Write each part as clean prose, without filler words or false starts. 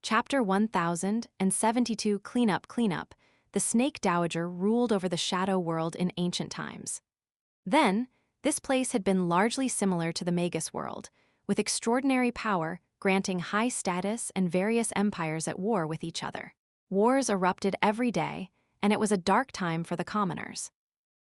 Chapter 1072 Cleanup Cleanup. The Snake Dowager ruled over the Shadow World in ancient times. Then, this place had been largely similar to the Magus World, with extraordinary power granting high status and various empires at war with each other. Wars erupted every day, and it was a dark time for the commoners.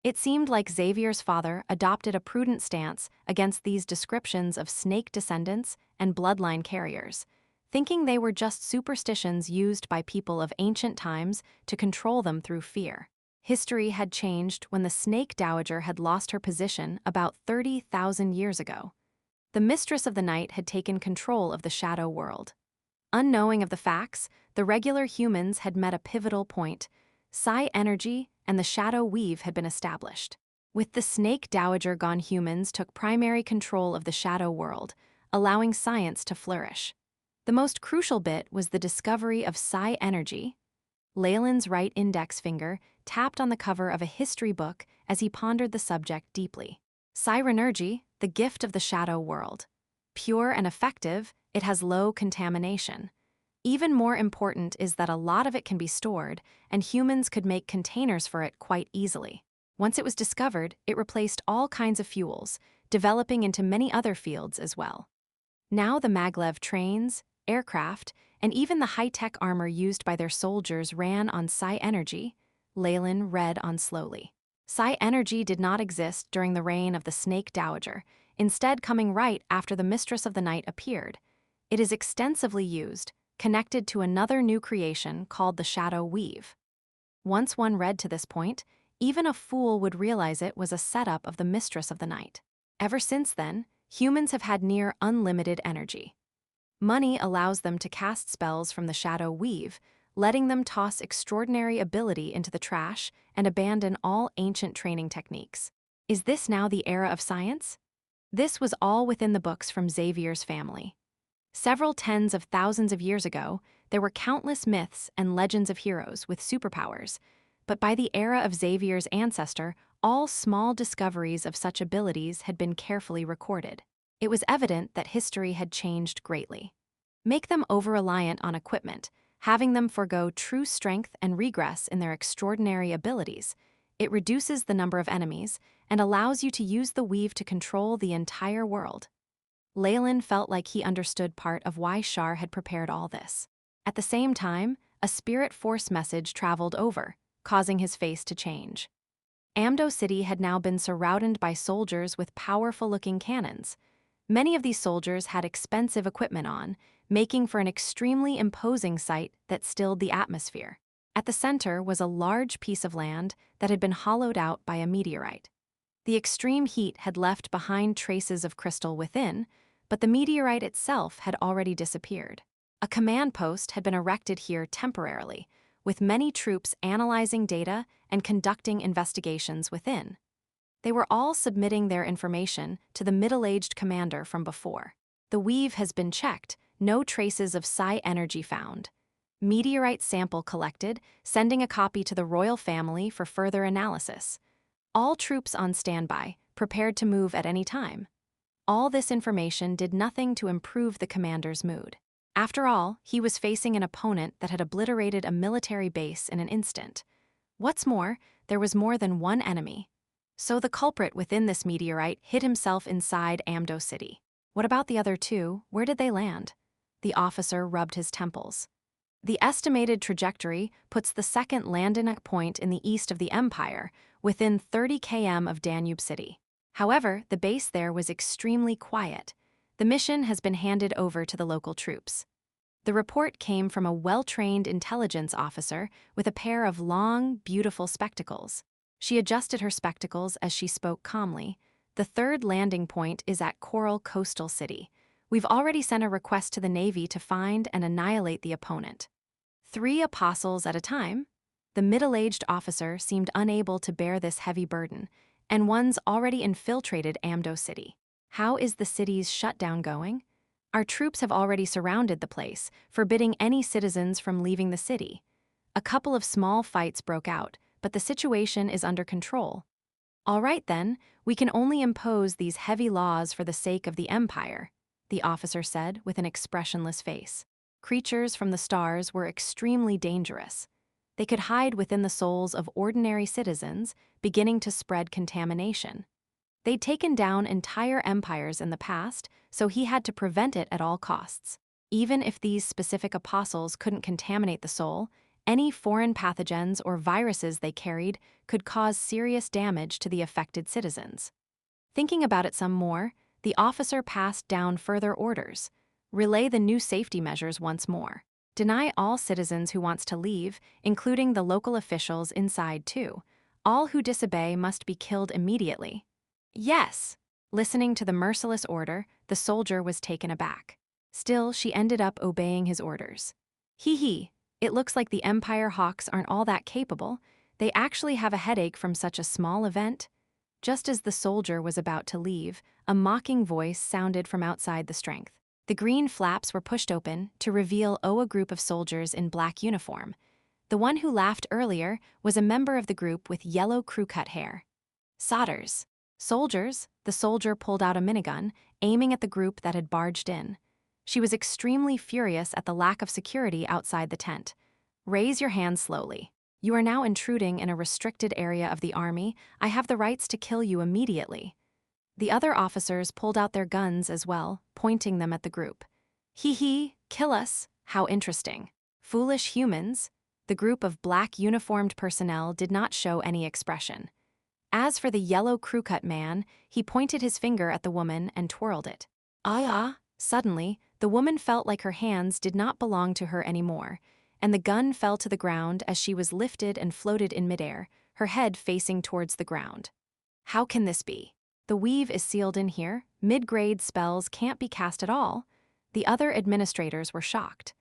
It seemed like Xavier's father adopted a prudent stance against these descriptions of snake descendants and bloodline carriers, thinking they were just superstitions used by people of ancient times to control them through fear. History had changed when the Snake Dowager had lost her position about 30,000 years ago. The Mistress of the Night had taken control of the Shadow World. Unknowing of the facts, the regular humans had met a pivotal point. Psi energy and the Shadow Weave had been established. With the Snake Dowager gone, humans took primary control of the Shadow World, allowing science to flourish. The most crucial bit was the discovery of psi energy. Leylin's right index finger tapped on the cover of a history book as he pondered the subject deeply. Psi energy, the gift of the Shadow World. Pure and effective, it has low contamination. Even more important is that a lot of it can be stored, and humans could make containers for it quite easily. Once it was discovered, it replaced all kinds of fuels, developing into many other fields as well. Now the maglev trains, aircraft, and even the high-tech armor used by their soldiers ran on psi energy, Leylin read on slowly. Psi energy did not exist during the reign of the Snake Dowager, instead coming right after the Mistress of the Night appeared. It is extensively used, connected to another new creation called the Shadow Weave. Once one read to this point, even a fool would realize it was a setup of the Mistress of the Night. Ever since then, humans have had near unlimited energy. Money allows them to cast spells from the Shadow Weave, letting them toss extraordinary ability into the trash and abandon all ancient training techniques. Is this now the era of science? This was all within the books from Xavier's family. Several tens of thousands of years ago, there were countless myths and legends of heroes with superpowers, but by the era of Xavier's ancestor, all small discoveries of such abilities had been carefully recorded. It was evident that history had changed greatly. Make them over-reliant on equipment, having them forego true strength and regress in their extraordinary abilities. It reduces the number of enemies and allows you to use the weave to control the entire world. Leylin felt like he understood part of why Shar had prepared all this. At the same time, a spirit force message traveled over, causing his face to change. Amdo City had now been surrounded by soldiers with powerful-looking cannons. Many of these soldiers had expensive equipment on, making for an extremely imposing sight that stilled the atmosphere. At the center was a large piece of land that had been hollowed out by a meteorite. The extreme heat had left behind traces of crystal within, but the meteorite itself had already disappeared. A command post had been erected here temporarily, with many troops analyzing data and conducting investigations within. They were all submitting their information to the middle-aged commander from before. The weave has been checked, no traces of psi energy found. Meteorite sample collected, sending a copy to the royal family for further analysis. All troops on standby, prepared to move at any time. All this information did nothing to improve the commander's mood. After all, he was facing an opponent that had obliterated a military base in an instant. What's more, there was more than one enemy. So the culprit within this meteorite hid himself inside Amdo City. What about the other two? Where did they land? The officer rubbed his temples. The estimated trajectory puts the second landing point in the east of the Empire, within 30 km of Danube City. However, the base there was extremely quiet. The mission has been handed over to the local troops. The report came from a well-trained intelligence officer with a pair of long, beautiful spectacles. She adjusted her spectacles as she spoke calmly. The third landing point is at Coral Coastal City. We've already sent a request to the Navy to find and annihilate the opponent. 3 apostles at a time? The middle-aged officer seemed unable to bear this heavy burden, and one's already infiltrated Amdo City. How is the city's shutdown going? Our troops have already surrounded the place, forbidding any citizens from leaving the city. A couple of small fights broke out, but the situation is under control. All right then, we can only impose these heavy laws for the sake of the Empire, the officer said with an expressionless face. Creatures from the stars were extremely dangerous. They could hide within the souls of ordinary citizens, beginning to spread contamination. They'd taken down entire empires in the past, so he had to prevent it at all costs. Even if these specific apostles couldn't contaminate the soul, any foreign pathogens or viruses they carried could cause serious damage to the affected citizens. Thinking about it some more, the officer passed down further orders. Relay the new safety measures once more. Deny all citizens who wants to leave, including the local officials inside too. All who disobey must be killed immediately. Yes! Listening to the merciless order, the soldier was taken aback. Still, she ended up obeying his orders. Hee, it looks like the Empire Hawks aren't all that capable. They actually have a headache from such a small event. Just as the soldier was about to leave, a mocking voice sounded from outside the strength. The green flaps were pushed open to reveal a group of soldiers in black uniform. The one who laughed earlier was a member of the group with yellow crew-cut hair. Solders. Soldiers, the soldier pulled out a minigun, aiming at the group that had barged in. She was extremely furious at the lack of security outside the tent. Raise your hand slowly. You are now intruding in a restricted area of the army. I have the rights to kill you immediately. The other officers pulled out their guns as well, pointing them at the group. Hee, kill us. How interesting. Foolish humans. The group of black uniformed personnel did not show any expression. As for the yellow crew-cut man, he pointed his finger at the woman and twirled it. Suddenly, the woman felt like her hands did not belong to her anymore, and the gun fell to the ground as she was lifted and floated in midair, her head facing towards the ground. How can this be? The weave is sealed in here, mid-grade spells can't be cast at all. The other administrators were shocked.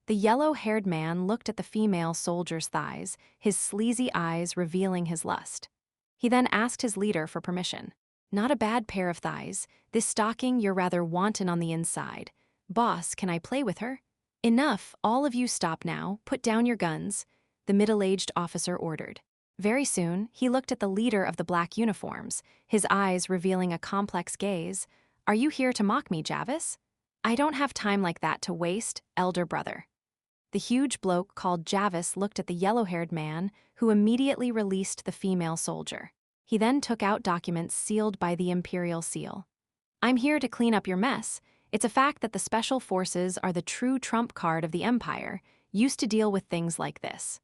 The yellow-haired man looked at the female soldier's thighs, his sleazy eyes revealing his lust. He then asked his leader for permission. Not a bad pair of thighs. This stocking, you're rather wanton on the inside. Boss, can I play with her? Enough, all of you stop now, put down your guns, the middle-aged officer ordered. Very soon, he looked at the leader of the black uniforms, his eyes revealing a complex gaze. Are you here to mock me, Javis? I don't have time like that to waste, elder brother. The huge bloke called Javis looked at the yellow-haired man, who immediately released the female soldier. He then took out documents sealed by the Imperial Seal. I'm here to clean up your mess. It's a fact that the Special Forces are the true trump card of the Empire, used to deal with things like this.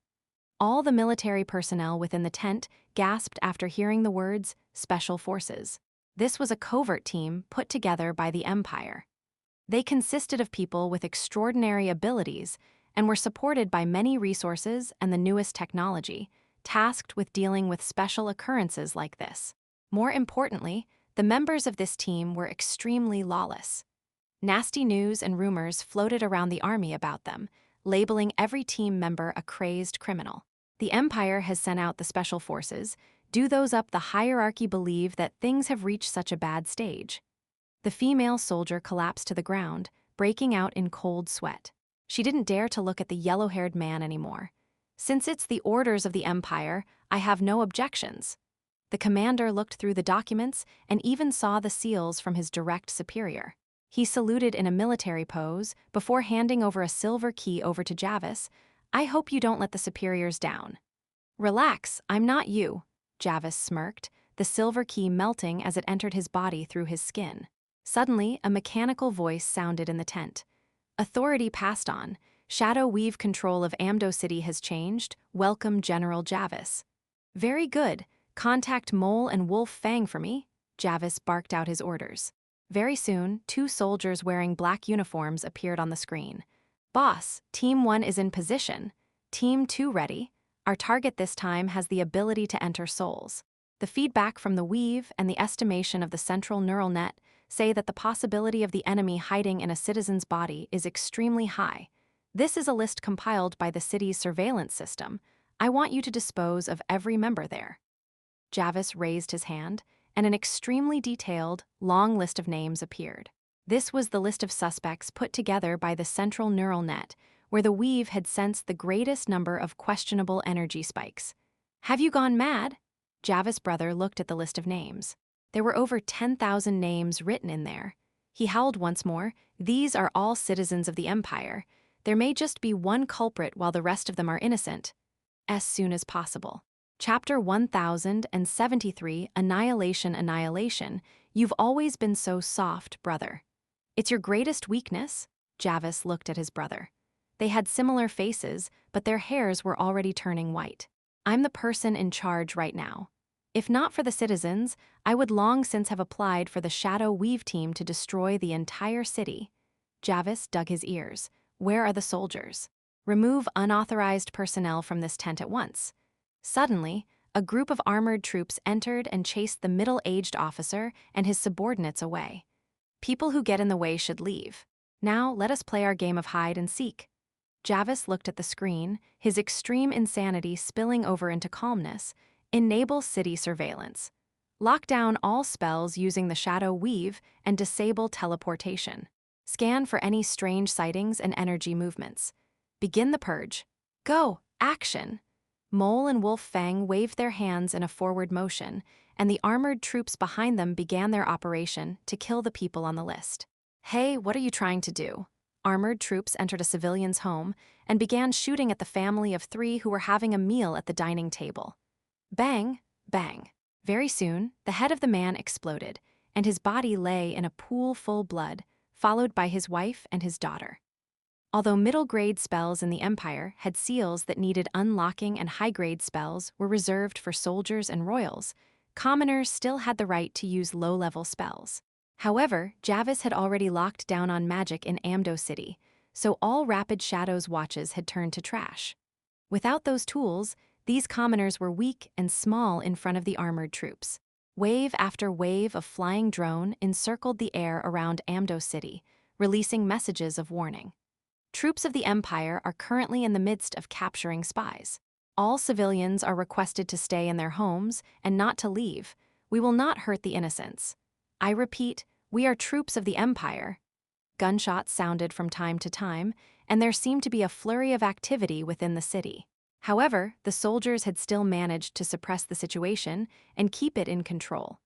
All the military personnel within the tent gasped after hearing the words, Special Forces. This was a covert team put together by the Empire. They consisted of people with extraordinary abilities and were supported by many resources and the newest technology, tasked with dealing with special occurrences like this. More importantly, the members of this team were extremely lawless. Nasty news and rumors floated around the army about them, labeling every team member a crazed criminal. The Empire has sent out the Special Forces. Do those up the hierarchy believe that things have reached such a bad stage? The female soldier collapsed to the ground, breaking out in cold sweat. She didn't dare to look at the yellow-haired man anymore. Since it's the orders of the Empire, I have no objections. The commander looked through the documents and even saw the seals from his direct superior. He saluted in a military pose before handing over a silver key over to Javis. I hope you don't let the superiors down. Relax, I'm not you, Javis smirked, the silver key melting as it entered his body through his skin. Suddenly, a mechanical voice sounded in the tent. Authority passed on. Shadow Weave control of Amdo City has changed. Welcome, General Javis. Very good. Contact Mole and Wolf Fang for me. Javis barked out his orders. Very soon, 2 soldiers wearing black uniforms appeared on the screen. Boss, Team 1 is in position. Team 2 ready. Our target this time has the ability to enter souls. The feedback from the Weave and the estimation of the central neural net say that the possibility of the enemy hiding in a citizen's body is extremely high. This is a list compiled by the city's surveillance system. I want you to dispose of every member there. Javis raised his hand, and an extremely detailed, long list of names appeared. This was the list of suspects put together by the central neural net, where the Weave had sensed the greatest number of questionable energy spikes. Have you gone mad? Javis' brother looked at the list of names. There were over 10,000 names written in there. He howled once more. These are all citizens of the Empire. There may just be one culprit while the rest of them are innocent. As soon as possible. Chapter 1073, Annihilation. You've always been so soft, brother. It's your greatest weakness? Javis looked at his brother. They had similar faces, but their hairs were already turning white. I'm the person in charge right now. If not for the citizens, I would long since have applied for the Shadow Weave team to destroy the entire city. Javis dug his ears. Where are the soldiers? Remove unauthorized personnel from this tent at once. Suddenly, a group of armored troops entered and chased the middle-aged officer and his subordinates away. People who get in the way should leave. Now, let us play our game of hide and seek. Javis looked at the screen, his extreme insanity spilling over into calmness. Enable city surveillance. Lock down all spells using the Shadow Weave and disable teleportation. Scan for any strange sightings and energy movements. Begin the purge. Go! Action! Mole and Wolf Fang waved their hands in a forward motion, and the armored troops behind them began their operation to kill the people on the list. Hey, what are you trying to do? Armored troops entered a civilian's home and began shooting at the family of 3 who were having a meal at the dining table. Bang! Bang! Very soon, the head of the man exploded, and his body lay in a pool full of blood, followed by his wife and his daughter. Although middle-grade spells in the Empire had seals that needed unlocking and high-grade spells were reserved for soldiers and royals, commoners still had the right to use low-level spells. However, Javis had already locked down on magic in Amdo City, so all Rapid Shadows watches had turned to trash. Without those tools, these commoners were weak and small in front of the armored troops. Wave after wave of flying drone encircled the air around Amdo City, releasing messages of warning. Troops of the Empire are currently in the midst of capturing spies. All civilians are requested to stay in their homes and not to leave. We will not hurt the innocents. I repeat, we are troops of the Empire. Gunshots sounded from time to time, and there seemed to be a flurry of activity within the city. However, the soldiers had still managed to suppress the situation and keep it in control.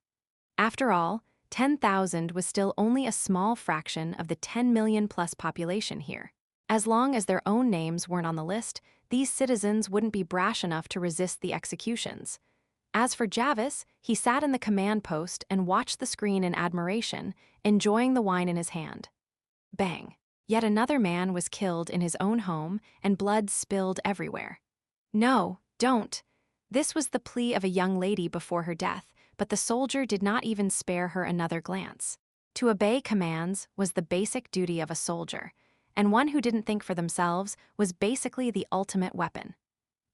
After all, 10,000 was still only a small fraction of the 10 million-plus population here. As long as their own names weren't on the list, these citizens wouldn't be brash enough to resist the executions. As for Javis, he sat in the command post and watched the screen in admiration, enjoying the wine in his hand. Bang! Yet another man was killed in his own home, and blood spilled everywhere. No, don't. This was the plea of a young lady before her death, but the soldier did not even spare her another glance. To obey commands was the basic duty of a soldier, and one who didn't think for themselves was basically the ultimate weapon.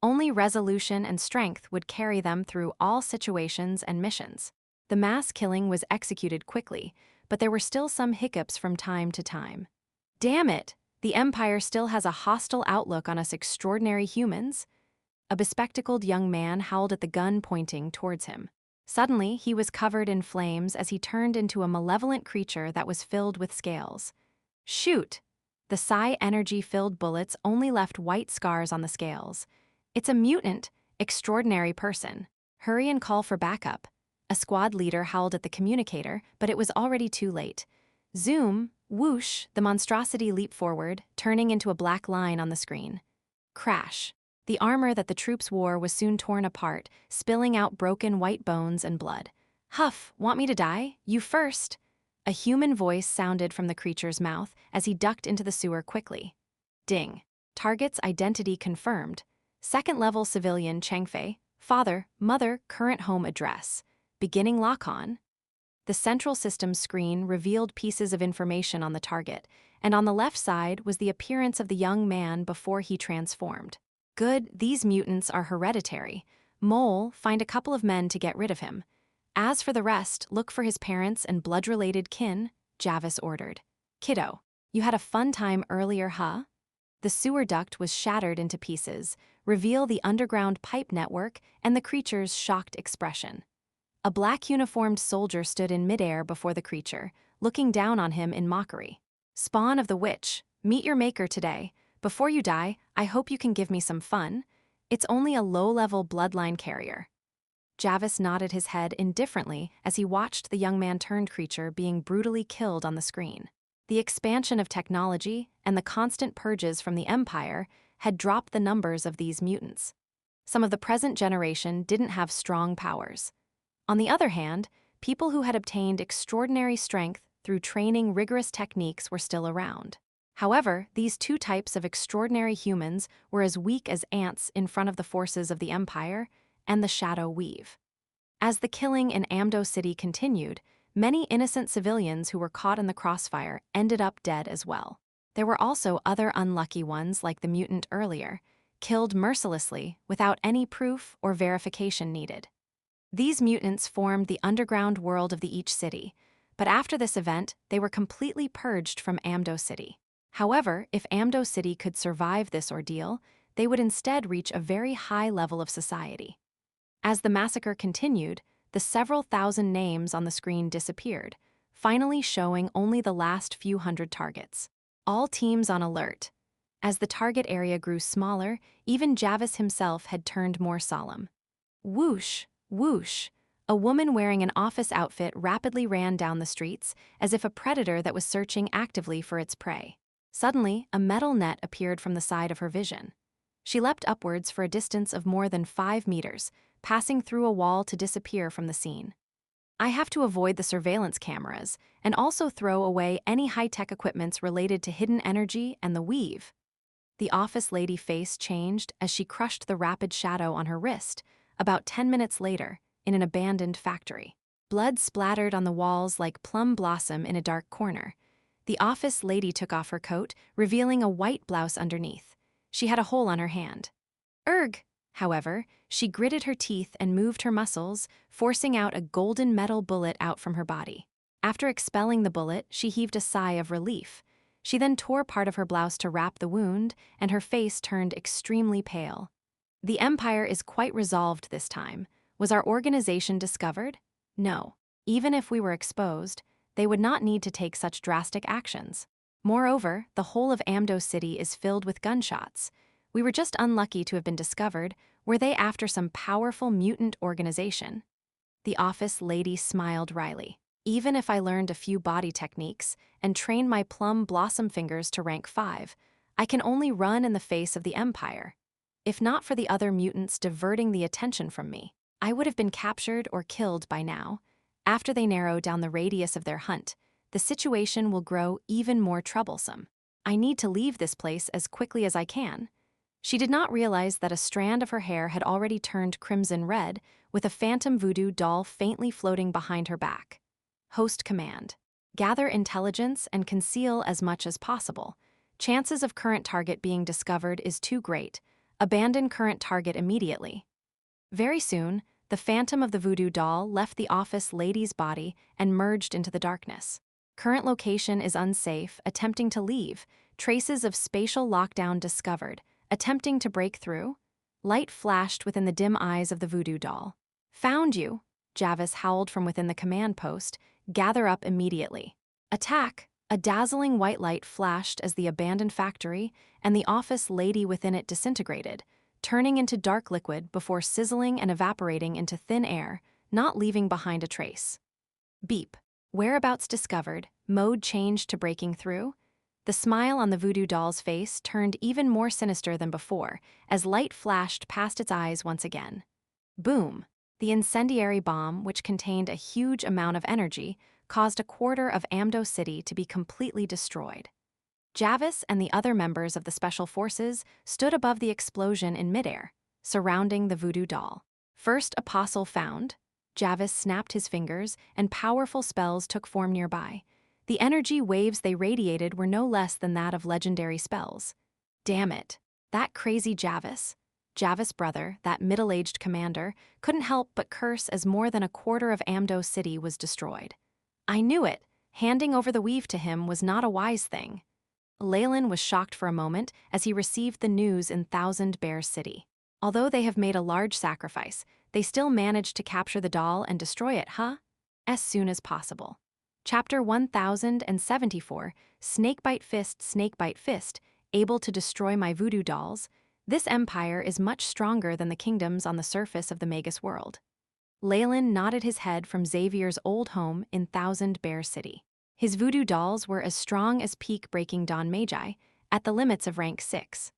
Only resolution and strength would carry them through all situations and missions. The mass killing was executed quickly, but there were still some hiccups from time to time. Damn it! The Empire still has a hostile outlook on us extraordinary humans. A bespectacled young man howled at the gun pointing towards him. Suddenly, he was covered in flames as he turned into a malevolent creature that was filled with scales. Shoot! The psi energy-filled bullets only left white scars on the scales. It's a mutant, extraordinary person. Hurry and call for backup. A squad leader howled at the communicator, but it was already too late. Zoom, whoosh, the monstrosity leaped forward, turning into a black line on the screen. Crash. The armor that the troops wore was soon torn apart, spilling out broken white bones and blood. Huff, want me to die? You first. A human voice sounded from the creature's mouth as he ducked into the sewer quickly. Ding. Target's identity confirmed. Second-level civilian Chengfei, father, mother, current home address. Beginning lock-on. The central system screen revealed pieces of information on the target, and on the left side was the appearance of the young man before he transformed. Good, these mutants are hereditary. Mole, find a couple of men to get rid of him. As for the rest, look for his parents and blood-related kin, Javis ordered. Kiddo, you had a fun time earlier, huh? The sewer duct was shattered into pieces, reveal the underground pipe network and the creature's shocked expression. A black uniformed soldier stood in midair before the creature, looking down on him in mockery. Spawn of the witch, meet your maker today. Before you die, I hope you can give me some fun. It's only a low-level bloodline carrier. Javis nodded his head indifferently as he watched the young man-turned creature being brutally killed on the screen. The expansion of technology and the constant purges from the Empire had dropped the numbers of these mutants. Some of the present generation didn't have strong powers. On the other hand, people who had obtained extraordinary strength through training rigorous techniques were still around. However, these two types of extraordinary humans were as weak as ants in front of the forces of the Empire and the Shadow Weave. As the killing in Amdo City continued, many innocent civilians who were caught in the crossfire ended up dead as well. There were also other unlucky ones like the mutant earlier, killed mercilessly without any proof or verification needed. These mutants formed the underground world of the each city, but after this event, they were completely purged from Amdo City. However, if Amdo City could survive this ordeal, they would instead reach a very high level of society. As the massacre continued, the several thousand names on the screen disappeared, finally showing only the last few hundred targets. All teams on alert. As the target area grew smaller, even Javis himself had turned more solemn. Whoosh, whoosh. A woman wearing an office outfit rapidly ran down the streets, as if a predator that was searching actively for its prey. Suddenly, a metal net appeared from the side of her vision. She leapt upwards for a distance of more than 5 meters, passing through a wall to disappear from the scene. I have to avoid the surveillance cameras and also throw away any high-tech equipments related to hidden energy and the weave. The office lady face changed as she crushed the rapid shadow on her wrist, about 10 minutes later, in an abandoned factory. Blood splattered on the walls like plum blossom in a dark corner. The office lady took off her coat, revealing a white blouse underneath. She had a hole on her hand. Erg! However, she gritted her teeth and moved her muscles, forcing out a golden metal bullet out from her body. After expelling the bullet, she heaved a sigh of relief. She then tore part of her blouse to wrap the wound, and her face turned extremely pale. The Empire is quite resolved this time. Was our organization discovered? No. Even if we were exposed, they would not need to take such drastic actions. Moreover, the whole of Amdo City is filled with gunshots. We were just unlucky to have been discovered. Were they after some powerful mutant organization? The office lady smiled wryly. Even if I learned a few body techniques and trained my plum blossom fingers to rank 5, I can only run in the face of the Empire. If not for the other mutants diverting the attention from me, I would have been captured or killed by now. After they narrow down the radius of their hunt, the situation will grow even more troublesome. I need to leave this place as quickly as I can. She did not realize that a strand of her hair had already turned crimson red, with a phantom voodoo doll faintly floating behind her back. Host command. Gather intelligence and conceal as much as possible. Chances of current target being discovered is too great. Abandon current target immediately. Very soon, the phantom of the voodoo doll left the office lady's body and merged into the darkness. Current location is unsafe, attempting to leave. Traces of spatial lockdown discovered. Attempting to break through. Light flashed within the dim eyes of the voodoo doll. Found you, Javis howled from within the command post. Gather up immediately. Attack! A dazzling white light flashed as the abandoned factory and the office lady within it disintegrated, turning into dark liquid before sizzling and evaporating into thin air, not leaving behind a trace. Beep. Whereabouts discovered, mode changed to breaking through. The smile on the voodoo doll's face turned even more sinister than before as light flashed past its eyes once again. Boom! The incendiary bomb, which contained a huge amount of energy, caused a quarter of Amdo City to be completely destroyed. Javis and the other members of the Special Forces stood above the explosion in midair, surrounding the voodoo doll. First apostle found. Javis snapped his fingers, and powerful spells took form nearby. The energy waves they radiated were no less than that of legendary spells. Damn it. That crazy Javis' brother, that middle-aged commander, couldn't help but curse as more than a quarter of Amdo City was destroyed. I knew it. Handing over the weave to him was not a wise thing. Leylin was shocked for a moment as he received the news in Thousand Bear City. Although they have made a large sacrifice, they still managed to capture the doll and destroy it, as soon as possible. Chapter 1074, Snakebite Fist, able to destroy my voodoo dolls. This empire is much stronger than the kingdoms on the surface of the Magus World. Leylin nodded his head from Xavier's old home in Thousand Bear City. His voodoo dolls were as strong as peak-breaking Dawn Magi, at the limits of rank 6.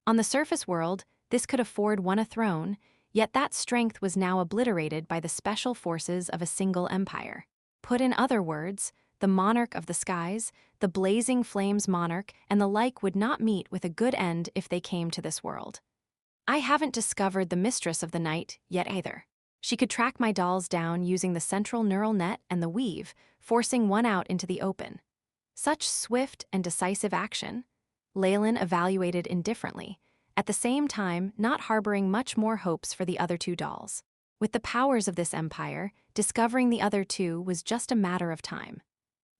On the surface world, this could afford one a throne, yet that strength was now obliterated by the special forces of a single empire. Put in other words, the monarch of the skies, the blazing flames monarch, and the like would not meet with a good end if they came to this world. I haven't discovered the mistress of the night yet either. She could track my dolls down using the central neural net and the weave, forcing one out into the open. Such swift and decisive action. Leylin evaluated indifferently, at the same time not harboring much more hopes for the other two dolls. With the powers of this empire, discovering the other two was just a matter of time.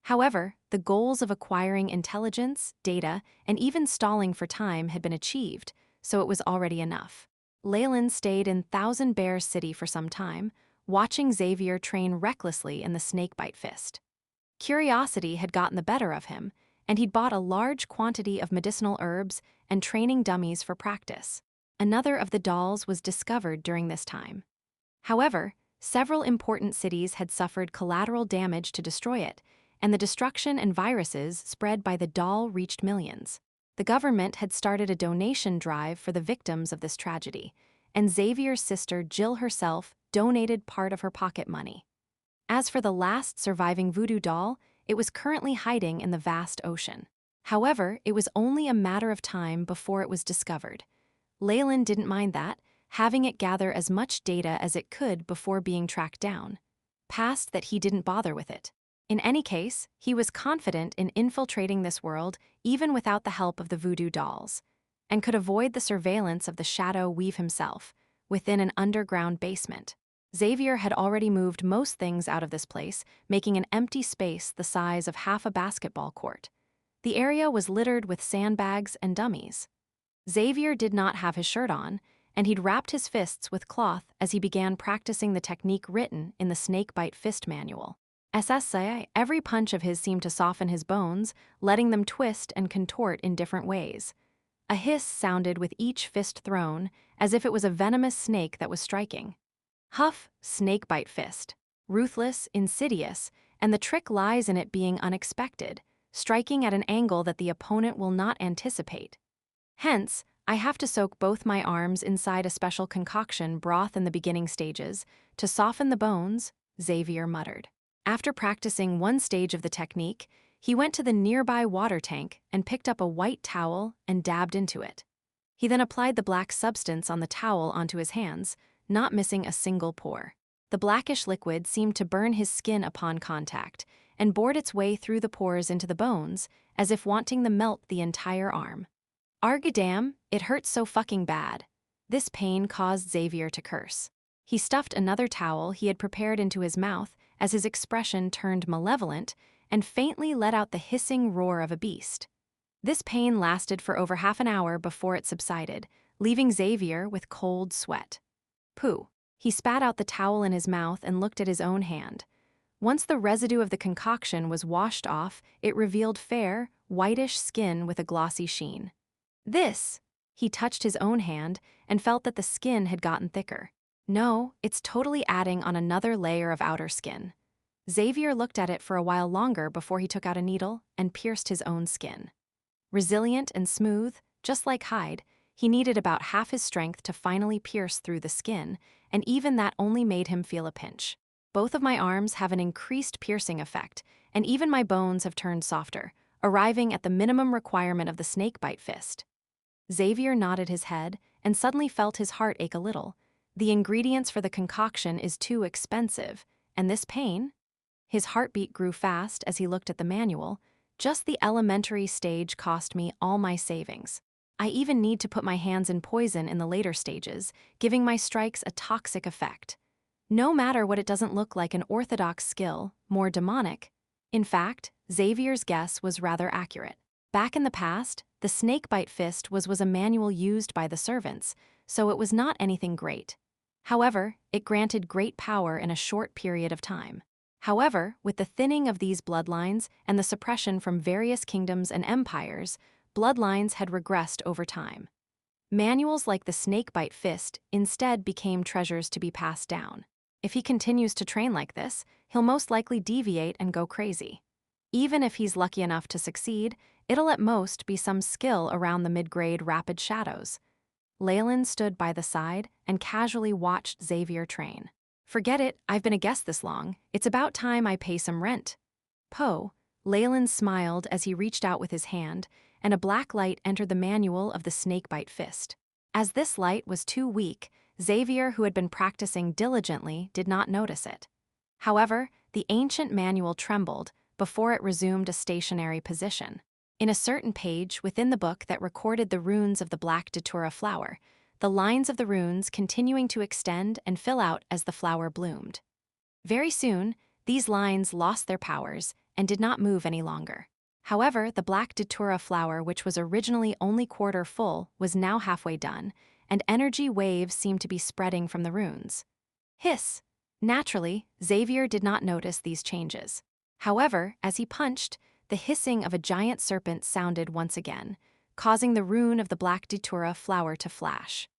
However, the goals of acquiring intelligence, data, and even stalling for time had been achieved, so it was already enough. Leylin stayed in Thousand Bears City for some time, watching Xavier train recklessly in the snakebite fist. Curiosity had gotten the better of him, and he'd bought a large quantity of medicinal herbs and training dummies for practice. Another of the dolls was discovered during this time. However, several important cities had suffered collateral damage to destroy it, and the destruction and viruses spread by the doll reached millions. The government had started a donation drive for the victims of this tragedy, and Xavier's sister Jill herself donated part of her pocket money. As for the last surviving voodoo doll, it was currently hiding in the vast ocean. However, it was only a matter of time before it was discovered. Leylin didn't mind that, having it gather as much data as it could before being tracked down. Past that, he didn't bother with it. In any case, he was confident in infiltrating this world even without the help of the voodoo dolls, and could avoid the surveillance of the Shadow Weave himself, within an underground basement. Xavier had already moved most things out of this place, making an empty space the size of half a basketball court. The area was littered with sandbags and dummies. Xavier did not have his shirt on, and he'd wrapped his fists with cloth as he began practicing the technique written in the snakebite fist manual. SSA, every punch of his seemed to soften his bones, letting them twist and contort in different ways. A hiss sounded with each fist thrown, as if it was a venomous snake that was striking. Huff, snakebite fist. Ruthless, insidious, and the trick lies in it being unexpected, striking at an angle that the opponent will not anticipate. Hence, I have to soak both my arms inside a special concoction broth in the beginning stages to soften the bones, Xavier muttered. After practicing one stage of the technique, he went to the nearby water tank and picked up a white towel and dabbed into it. He then applied the black substance on the towel onto his hands, not missing a single pore. The blackish liquid seemed to burn his skin upon contact and bored its way through the pores into the bones, as if wanting to melt the entire arm. Argadam, it hurts so fucking bad. This pain caused Xavier to curse. He stuffed another towel he had prepared into his mouth as his expression turned malevolent and faintly let out the hissing roar of a beast. This pain lasted for over half an hour before it subsided, leaving Xavier with cold sweat. Pooh. He spat out the towel in his mouth and looked at his own hand. Once the residue of the concoction was washed off, it revealed fair, whitish skin with a glossy sheen. This! He touched his own hand and felt that the skin had gotten thicker. No, it's totally adding on another layer of outer skin. Xavier looked at it for a while longer before he took out a needle and pierced his own skin. Resilient and smooth, just like hide, he needed about half his strength to finally pierce through the skin, and even that only made him feel a pinch. Both of my arms have an increased piercing effect, and even my bones have turned softer, arriving at the minimum requirement of the snakebite fist. Xavier nodded his head and suddenly felt his heart ache a little. The ingredients for the concoction is too expensive, and this pain? His heartbeat grew fast as he looked at the manual. Just the elementary stage cost me all my savings. I even need to put my hands in poison in the later stages, giving my strikes a toxic effect. No matter what, it doesn't look like an orthodox skill, more demonic. In fact, Xavier's guess was rather accurate. Back in the past, the snakebite fist was a manual used by the servants, so it was not anything great. However, it granted great power in a short period of time. However, with the thinning of these bloodlines and the suppression from various kingdoms and empires, bloodlines had regressed over time. Manuals like the snakebite fist instead became treasures to be passed down. If he continues to train like this, he'll most likely deviate and go crazy. Even if he's lucky enough to succeed, it'll at most be some skill around the mid-grade rapid shadows. Leylin stood by the side and casually watched Xavier train. Forget it, I've been a guest this long. It's about time I pay some rent. Poe, Leylin smiled as he reached out with his hand, and a black light entered the manual of the snakebite fist. As this light was too weak, Xavier, who had been practicing diligently, did not notice it. However, the ancient manual trembled before it resumed a stationary position. In a certain page within the book that recorded the runes of the black datura flower, the lines of the runes continuing to extend and fill out as the flower bloomed. Very soon, these lines lost their powers and did not move any longer. However, the black datura flower, which was originally only quarter full, was now halfway done, and energy waves seemed to be spreading from the runes. Hiss! Naturally, Xavier did not notice these changes. However, as he punched, the hissing of a giant serpent sounded once again, causing the rune of the black datura flower to flash.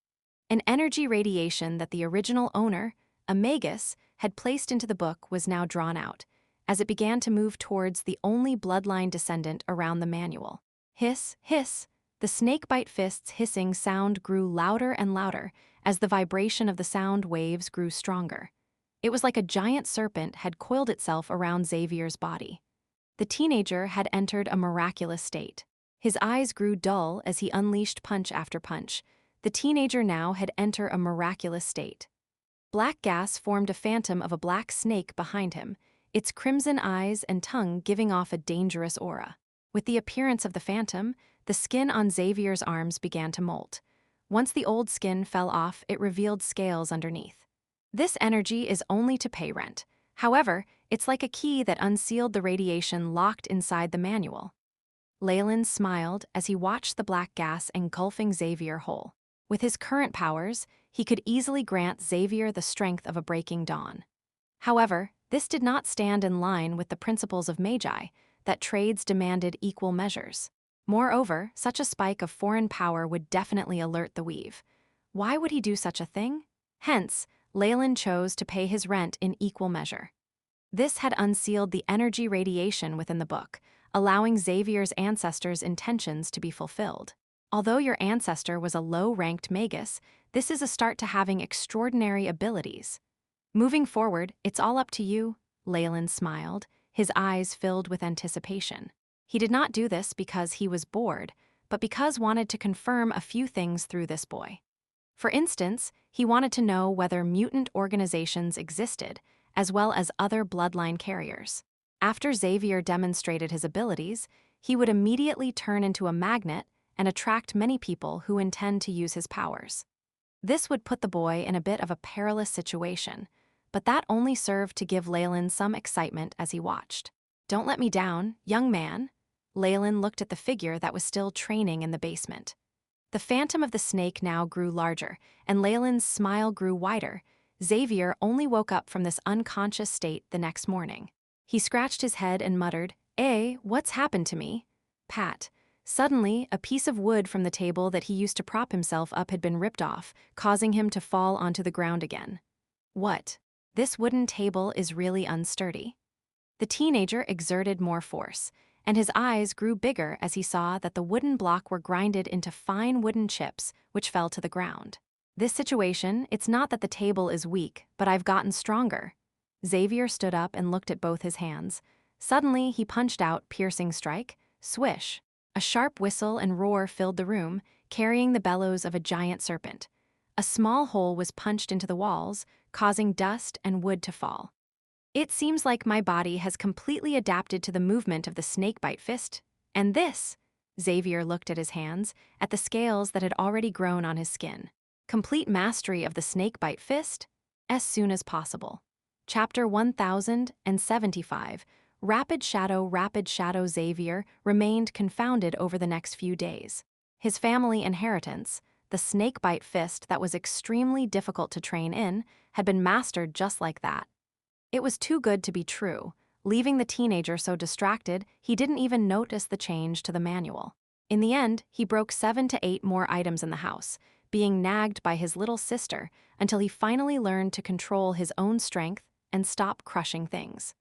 An energy radiation that the original owner, a Magus, had placed into the book was now drawn out, as it began to move towards the only bloodline descendant around the manual. Hiss, hiss! The snakebite fist's hissing sound grew louder and louder as the vibration of the sound waves grew stronger. It was like a giant serpent had coiled itself around Xavier's body. The teenager had entered a miraculous state. His eyes grew dull as he unleashed punch after punch. The teenager now had entered a miraculous state. Black gas formed a phantom of a black snake behind him, its crimson eyes and tongue giving off a dangerous aura. With the appearance of the phantom, the skin on Xavier's arms began to molt. Once the old skin fell off, it revealed scales underneath. This energy is only to pay rent. However, it's like a key that unsealed the radiation locked inside the manual. Leylin smiled as he watched the black gas engulfing Xavier whole. With his current powers, he could easily grant Xavier the strength of a breaking dawn. However, this did not stand in line with the principles of Magi, that trades demanded equal measures. Moreover, such a spike of foreign power would definitely alert the weave. Why would he do such a thing? Hence, Leylin chose to pay his rent in equal measure. This had unsealed the energy radiation within the book, allowing Xavier's ancestors' intentions to be fulfilled. Although your ancestor was a low-ranked Magus, this is a start to having extraordinary abilities. Moving forward, it's all up to you, Leylin smiled, his eyes filled with anticipation. He did not do this because he was bored, but because wanted to confirm a few things through this boy. For instance, he wanted to know whether mutant organizations existed, as well as other bloodline carriers. After Xavier demonstrated his abilities, he would immediately turn into a magnet and attract many people who intend to use his powers. This would put the boy in a bit of a perilous situation, but that only served to give Leylin some excitement as he watched. Don't let me down, young man. Leylin looked at the figure that was still training in the basement. The phantom of the snake now grew larger, and Leylin's smile grew wider. Xavier only woke up from this unconscious state the next morning. He scratched his head and muttered, what's happened to me? Pat. Suddenly, a piece of wood from the table that he used to prop himself up had been ripped off, causing him to fall onto the ground again. What? This wooden table is really unsturdy. The teenager exerted more force, and his eyes grew bigger as he saw that the wooden block were grinded into fine wooden chips, which fell to the ground. This situation, it's not that the table is weak, but I've gotten stronger. Xavier stood up and looked at both his hands. Suddenly, he punched out piercing strike, swish. A sharp whistle and roar filled the room, carrying the bellows of a giant serpent. A small hole was punched into the walls, causing dust and wood to fall. It seems like my body has completely adapted to the movement of the snakebite fist. And this, Xavier looked at his hands, at the scales that had already grown on his skin. Complete mastery of the snakebite fist? As soon as possible. Chapter 1075. Rapid Shadow Xavier remained confounded over the next few days. His family inheritance, the snakebite fist that was extremely difficult to train in, had been mastered just like that. It was too good to be true. Leaving the teenager so distracted, he didn't even notice the change to the manual. In the end, he broke 7 to 8 more items in the house, being nagged by his little sister until he finally learned to control his own strength and stop crushing things.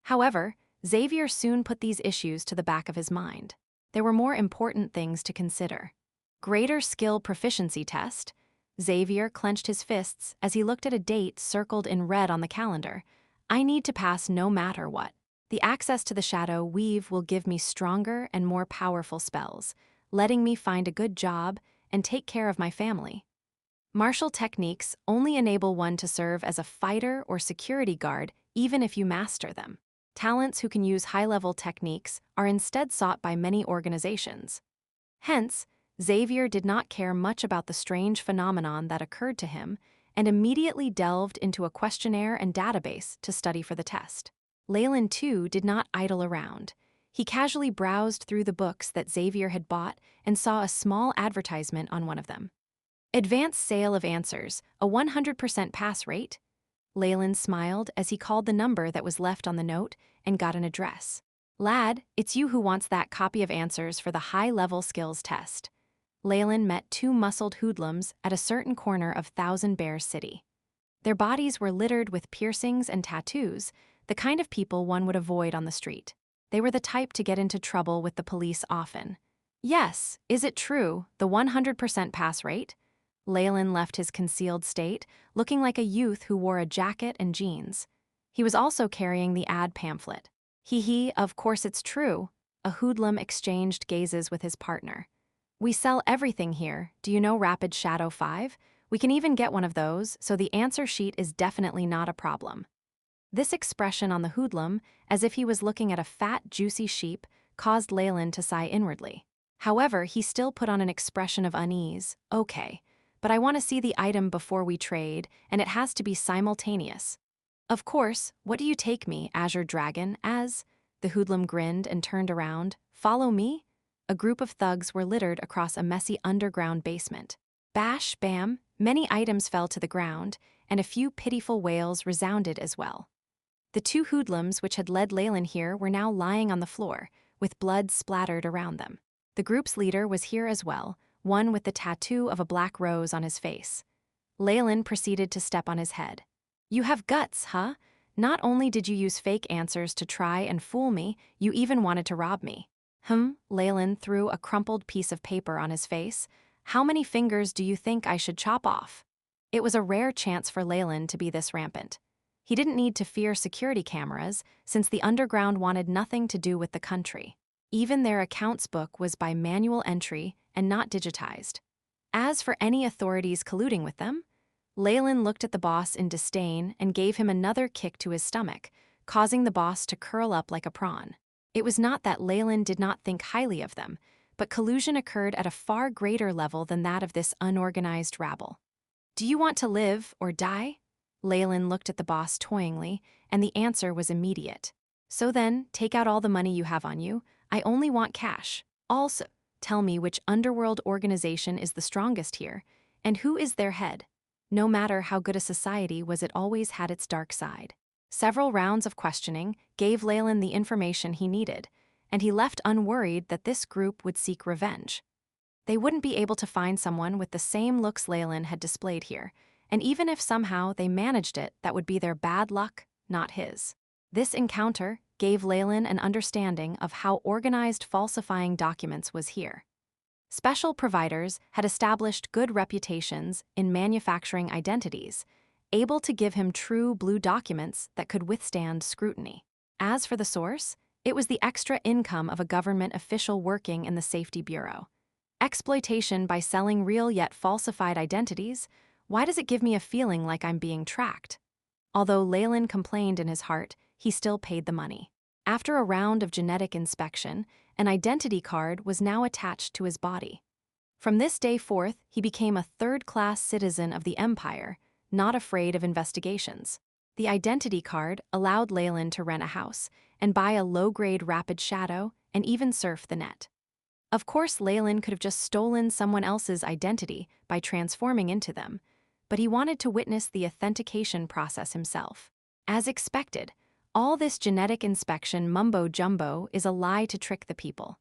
However, Xavier soon put these issues to the back of his mind. There were more important things to consider. Greater skill proficiency test. Xavier clenched his fists as he looked at a date circled in red on the calendar. I need to pass no matter what. The access to the shadow weave will give me stronger and more powerful spells, letting me find a good job and take care of my family. Martial techniques only enable one to serve as a fighter or security guard even if you master them. Talents who can use high-level techniques are instead sought by many organizations. Hence, Xavier did not care much about the strange phenomenon that occurred to him and immediately delved into a questionnaire and database to study for the test. Leylin, too, did not idle around. He casually browsed through the books that Xavier had bought and saw a small advertisement on one of them. Advanced sale of answers, a 100% pass rate. Leylin smiled as he called the number that was left on the note and got an address. Lad, it's you who wants that copy of answers for the high-level skills test. Leylin met two muscled hoodlums at a certain corner of Thousand Bears City. Their bodies were littered with piercings and tattoos, the kind of people one would avoid on the street. They were the type to get into trouble with the police often. Yes, is it true, the 100% pass rate? Leylin left his concealed state, looking like a youth who wore a jacket and jeans. He was also carrying the ad pamphlet. Hee, of course it's true. A hoodlum exchanged gazes with his partner. We sell everything here. Do you know Rapid Shadow 5? We can even get one of those, so the answer sheet is definitely not a problem. This expression on the hoodlum, as if he was looking at a fat, juicy sheep, caused Leylin to sigh inwardly. However, he still put on an expression of unease. Okay, but I want to see the item before we trade, and it has to be simultaneous. Of course, what do you take me, Azure Dragon, as? The hoodlum grinned and turned around. Follow me? A group of thugs were littered across a messy underground basement. Bash, bam, many items fell to the ground, and a few pitiful wails resounded as well. The two hoodlums which had led Leylin here were now lying on the floor, with blood splattered around them. The group's leader was here as well, one with the tattoo of a black rose on his face. Leylin proceeded to step on his head. You have guts, huh? Not only did you use fake answers to try and fool me, you even wanted to rob me. Leylin threw a crumpled piece of paper on his face. How many fingers do you think I should chop off? It was a rare chance for Leylin to be this rampant. He didn't need to fear security cameras, since the underground wanted nothing to do with the country. Even their accounts book was by manual entry and not digitized. As for any authorities colluding with them, Leylin looked at the boss in disdain and gave him another kick to his stomach, causing the boss to curl up like a prawn. It was not that Leylin did not think highly of them, but collusion occurred at a far greater level than that of this unorganized rabble. Do you want to live or die? Leylin looked at the boss toyingly, and the answer was immediate. So then, take out all the money you have on you. I only want cash. Also, tell me which underworld organization is the strongest here, and who is their head. No matter how good a society was, it always had its dark side. Several rounds of questioning gave Leylin the information he needed, and he left unworried that this group would seek revenge. They wouldn't be able to find someone with the same looks Leylin had displayed here, and even if somehow they managed it, that would be their bad luck, not his. This encounter gave Leylin an understanding of how organized falsifying documents was here. Special providers had established good reputations in manufacturing identities, able to give him true blue documents that could withstand scrutiny. As for the source, it was the extra income of a government official working in the Safety Bureau. Exploitation by selling real yet falsified identities? Why does it give me a feeling like I'm being tracked? Although Leylin complained in his heart, he still paid the money. After a round of genetic inspection, an identity card was now attached to his body. From this day forth, he became a third-class citizen of the Empire, not afraid of investigations. The identity card allowed Leylin to rent a house and buy a low-grade Rapid Shadow and even surf the net. Of course, Leylin could have just stolen someone else's identity by transforming into them, but he wanted to witness the authentication process himself. As expected, all this genetic inspection mumbo-jumbo is a lie to trick the people.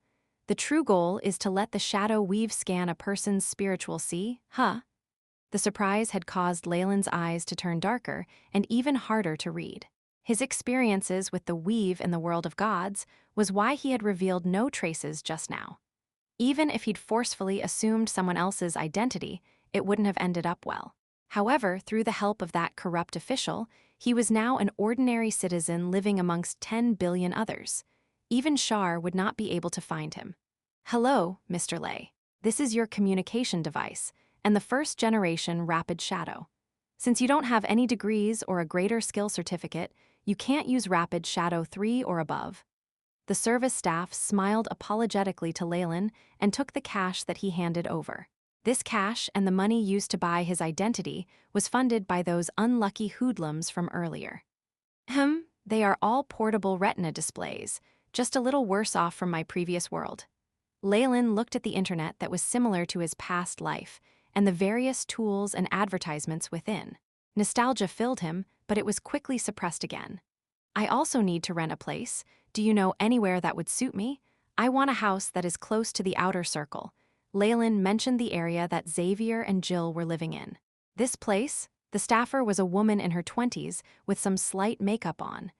The true goal is to let the shadow weave scan a person's spiritual sea, huh? The surprise had caused Leylin's eyes to turn darker and even harder to read. His experiences with the weave in the world of gods was why he had revealed no traces just now. Even if he'd forcefully assumed someone else's identity, it wouldn't have ended up well. However, through the help of that corrupt official, he was now an ordinary citizen living amongst 10 billion others. Even Shar would not be able to find him. Hello, Mr. Lay. This is your communication device, and the first generation Rapid Shadow. Since you don't have any degrees or a greater skill certificate, you can't use Rapid Shadow 3 or above. The service staff smiled apologetically to Leylin and took the cash that he handed over. This cash and the money used to buy his identity was funded by those unlucky hoodlums from earlier. They are all portable retina displays, just a little worse off from my previous world. Leylin looked at the internet that was similar to his past life and the various tools and advertisements within. Nostalgia filled him, but it was quickly suppressed again. I also need to rent a place. Do you know anywhere that would suit me? I want a house that is close to the outer circle. Leylin mentioned the area that Xavier and Jill were living in. This place? The staffer was a woman in her 20s with some slight makeup on.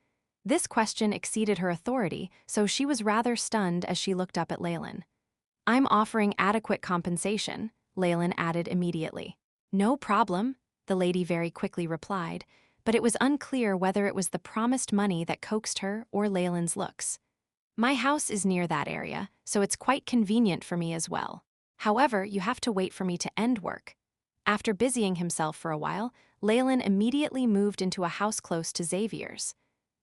This question exceeded her authority, so she was rather stunned as she looked up at Leylin. I'm offering adequate compensation, Leylin added immediately. No problem, the lady very quickly replied, but it was unclear whether it was the promised money that coaxed her or Leylin's looks. My house is near that area, so it's quite convenient for me as well. However, you have to wait for me to end work. After busying himself for a while, Leylin immediately moved into a house close to Xavier's.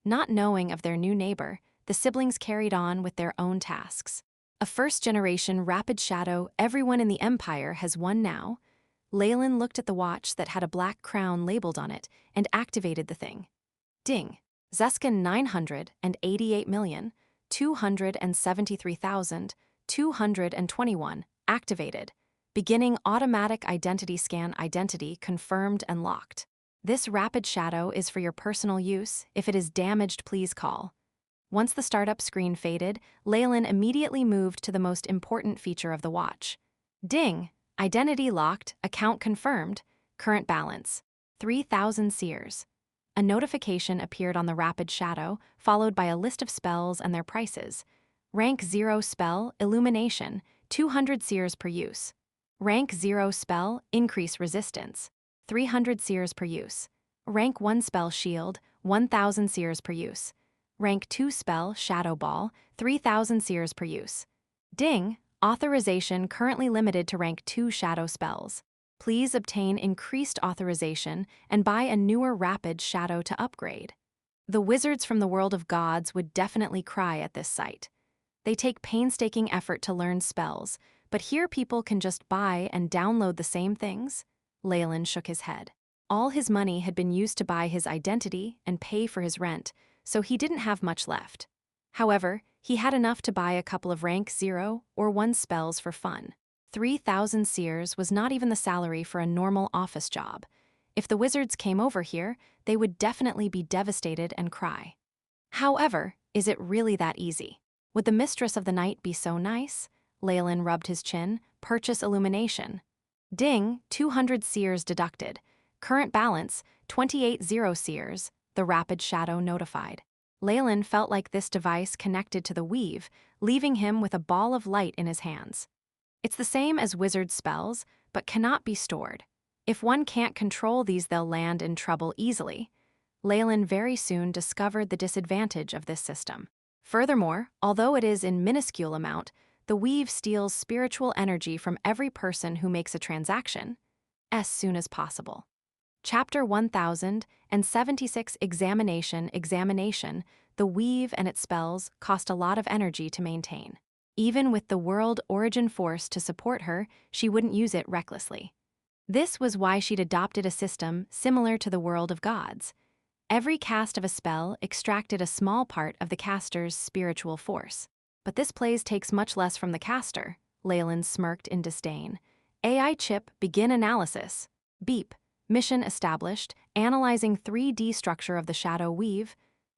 Not knowing of their new neighbor, the siblings carried on with their own tasks. A first-generation Rapid Shadow everyone in the Empire has won now. Leylin looked at the watch that had a black crown labeled on it and activated the thing. Ding! Zuskin 988,273,221 activated. Beginning automatic identity scan identity confirmed and locked. This Rapid Shadow is for your personal use. If it is damaged, please call. Once the startup screen faded, Leylin immediately moved to the most important feature of the watch. Ding! Identity locked, account confirmed, current balance, 3,000 seers. A notification appeared on the Rapid Shadow, followed by a list of spells and their prices. Rank 0 spell, Illumination, 200 seers per use. Rank 0 spell, Increase Resistance, 300 seers per use. Rank 1 spell, Shield, 1,000 seers per use. Rank 2 spell, Shadow Ball, 3,000 seers per use. Ding! Authorization currently limited to rank 2 shadow spells. Please obtain increased authorization and buy a newer Rapid Shadow to upgrade. The wizards from the world of gods would definitely cry at this sight. They take painstaking effort to learn spells, but here people can just buy and download the same things? Leylin shook his head. All his money had been used to buy his identity and pay for his rent, so he didn't have much left. However, he had enough to buy a couple of rank 0 or 1 spells for fun. 3,000 seers was not even the salary for a normal office job. If the wizards came over here, they would definitely be devastated and cry. However, is it really that easy? Would the mistress of the night be so nice? Leylin rubbed his chin. Purchase illumination. Ding! 200 seers deducted. Current balance, 28 seers, the Rapid Shadow notified. Leylin felt like this device connected to the weave, leaving him with a ball of light in his hands. It's the same as wizard spells, but cannot be stored. If one can't control these, they'll land in trouble easily. Leylin very soon discovered the disadvantage of this system. Furthermore, although it is in minuscule amount, the weave steals spiritual energy from every person who makes a transaction as soon as possible. Chapter 1076 Examination. The weave and its spells cost a lot of energy to maintain. Even with the world origin force to support her, she wouldn't use it recklessly. This was why she'd adopted a system similar to the world of gods. Every cast of a spell extracted a small part of the caster's spiritual force. But this plays takes much less from the caster, Leylin smirked in disdain. AI chip, begin analysis. Beep. Mission established, analyzing 3D structure of the shadow weave.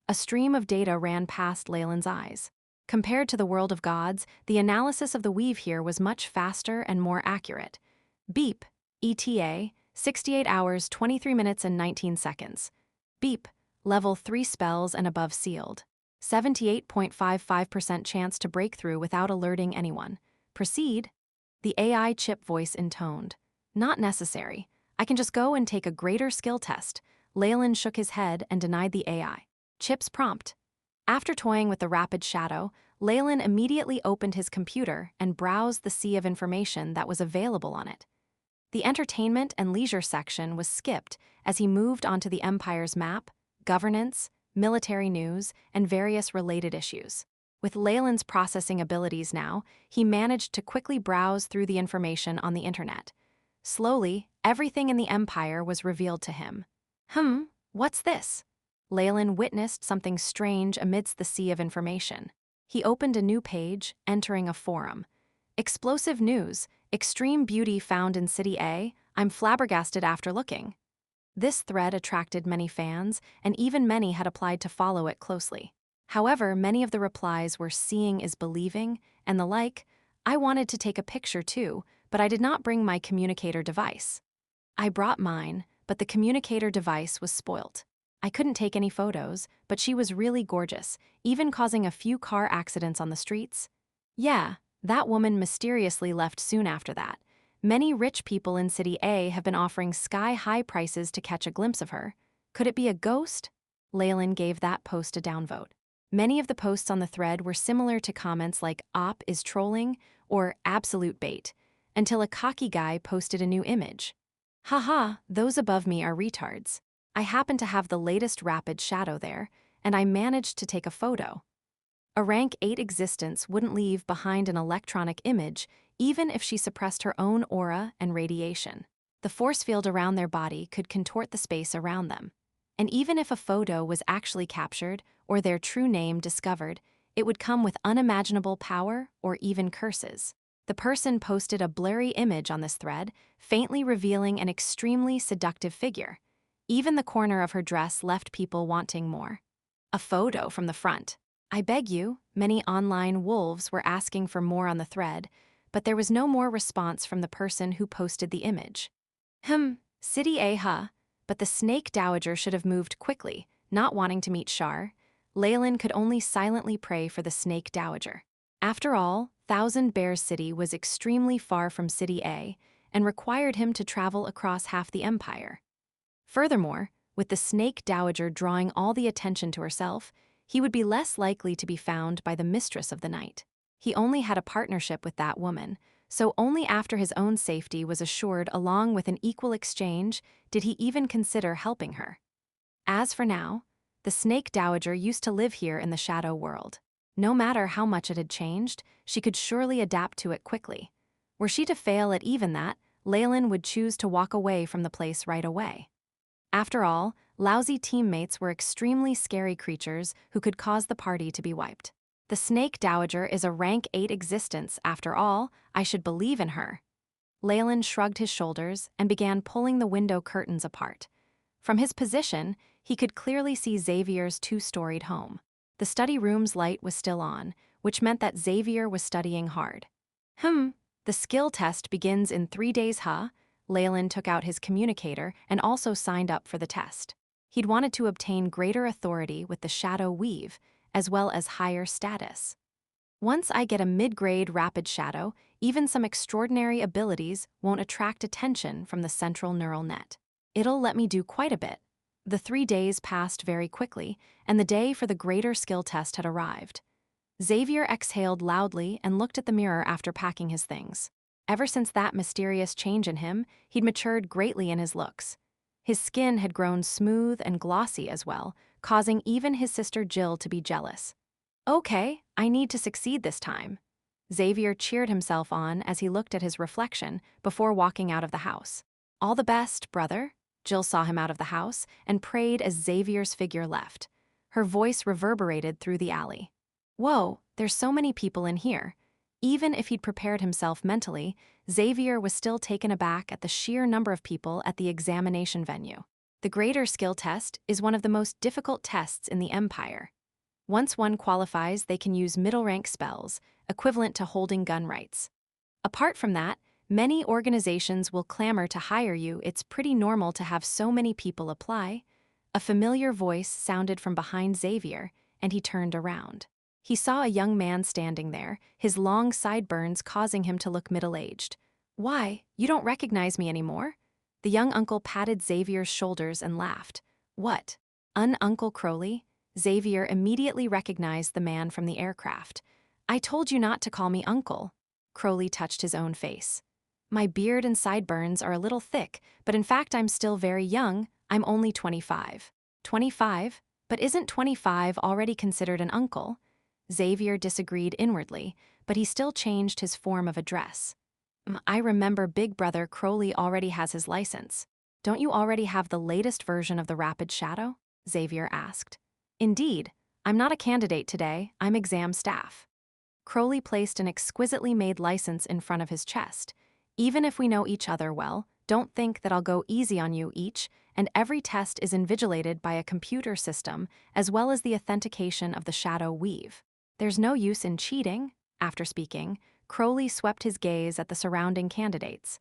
A stream of data ran past Leylin's eyes. Compared to the world of gods, the analysis of the weave here was much faster and more accurate. Beep. ETA, 68 hours, 23 minutes and 19 seconds. Beep. level 3 spells and above sealed. 78.55% chance to break through without alerting anyone. Proceed. The AI chip voice intoned. Not necessary. I can just go and take a greater skill test. Leylin shook his head and denied the AI chip's prompt. After toying with the rapid shadow, Leylin immediately opened his computer and browsed the sea of information that was available on it. The entertainment and leisure section was skipped as he moved onto the Empire's map, governance, military news, and various related issues. With Leylin's processing abilities now, he managed to quickly browse through the information on the internet. Slowly, everything in the Empire was revealed to him. What's this? Leylin witnessed something strange amidst the sea of information. He opened a new page, entering a forum. Explosive news, extreme beauty found in City A, I'm flabbergasted after looking. This thread attracted many fans, and even many had applied to follow it closely. However, many of the replies were seeing is believing, and the like. I wanted to take a picture too, but I did not bring my communicator device. I brought mine, but the communicator device was spoilt. I couldn't take any photos, but she was really gorgeous, even causing a few car accidents on the streets. Yeah, that woman mysteriously left soon after that. Many rich people in City A have been offering sky-high prices to catch a glimpse of her. Could it be a ghost? Leylin gave that post a downvote. Many of the posts on the thread were similar to comments like "op is trolling" or "absolute bait," until a cocky guy posted a new image. Haha, those above me are retards. I happen to have the latest rapid shadow there, and I managed to take a photo. A rank 8 existence wouldn't leave behind an electronic image, even if she suppressed her own aura and radiation. The force field around their body could contort the space around them. And even if a photo was actually captured, or their true name discovered, it would come with unimaginable power or even curses. The person posted a blurry image on this thread, faintly revealing an extremely seductive figure. Even the corner of her dress left people wanting more. A photo from the front. I beg you, many online wolves were asking for more on the thread, but there was no more response from the person who posted the image. City A, but the snake dowager should have moved quickly, not wanting to meet Shar. Leylin could only silently pray for the snake dowager. After all, Thousand Bears City was extremely far from City A and required him to travel across half the Empire. Furthermore, with the snake dowager drawing all the attention to herself, he would be less likely to be found by the mistress of the night. He only had a partnership with that woman, so only after his own safety was assured along with an equal exchange did he even consider helping her. As for now, the snake dowager used to live here in the shadow world. No matter how much it had changed, she could surely adapt to it quickly. Were she to fail at even that, Leylin would choose to walk away from the place right away. After all, lousy teammates were extremely scary creatures who could cause the party to be wiped. The snake dowager is a rank 8 existence, after all. I should believe in her. Leylin shrugged his shoulders and began pulling the window curtains apart. From his position, he could clearly see Xavier's 2-storied home. The study room's light was still on, which meant that Xavier was studying hard. The skill test begins in 3 days, Leylin took out his communicator and also signed up for the test. He'd wanted to obtain greater authority with the Shadow Weave, as well as higher status. Once I get a mid-grade rapid shadow, even some extraordinary abilities won't attract attention from the central neural net. It'll let me do quite a bit. The 3 days passed very quickly, and the day for the greater skill test had arrived. Xavier exhaled loudly and looked at the mirror after packing his things. Ever since that mysterious change in him, he'd matured greatly in his looks. His skin had grown smooth and glossy as well, causing even his sister Jill to be jealous. Okay, I need to succeed this time. Xavier cheered himself on as he looked at his reflection before walking out of the house. All the best, brother. Jill saw him out of the house and prayed as Xavier's figure left. Her voice reverberated through the alley. Whoa, there's so many people in here. Even if he'd prepared himself mentally, Xavier was still taken aback at the sheer number of people at the examination venue. The greater skill test is one of the most difficult tests in the Empire. Once one qualifies, they can use middle-rank spells, equivalent to holding gun rights. Apart from that, many organizations will clamor to hire you. It's pretty normal to have so many people apply. A familiar voice sounded from behind Xavier, and he turned around. He saw a young man standing there, his long sideburns causing him to look middle-aged. "Why, you don't recognize me anymore?" The young uncle patted Xavier's shoulders and laughed. "What? Uncle Crowley?" Xavier immediately recognized the man from the aircraft. "I told you not to call me uncle." Crowley touched his own face. "My beard and sideburns are a little thick, but in fact I'm still very young. I'm only 25. 25? But isn't 25 already considered an uncle?" Xavier disagreed inwardly, but he still changed his form of address. "I remember Big Brother Crowley already has his license. Don't you already have the latest version of the Rapid Shadow?" Xavier asked. "Indeed. I'm not a candidate today, I'm exam staff." Crowley placed an exquisitely made license in front of his chest. "Even if we know each other well, don't think that I'll go easy on you each, and every test is invigilated by a computer system, as well as the authentication of the shadow weave. There's no use in cheating." After speaking, Crowley swept his gaze at the surrounding candidates.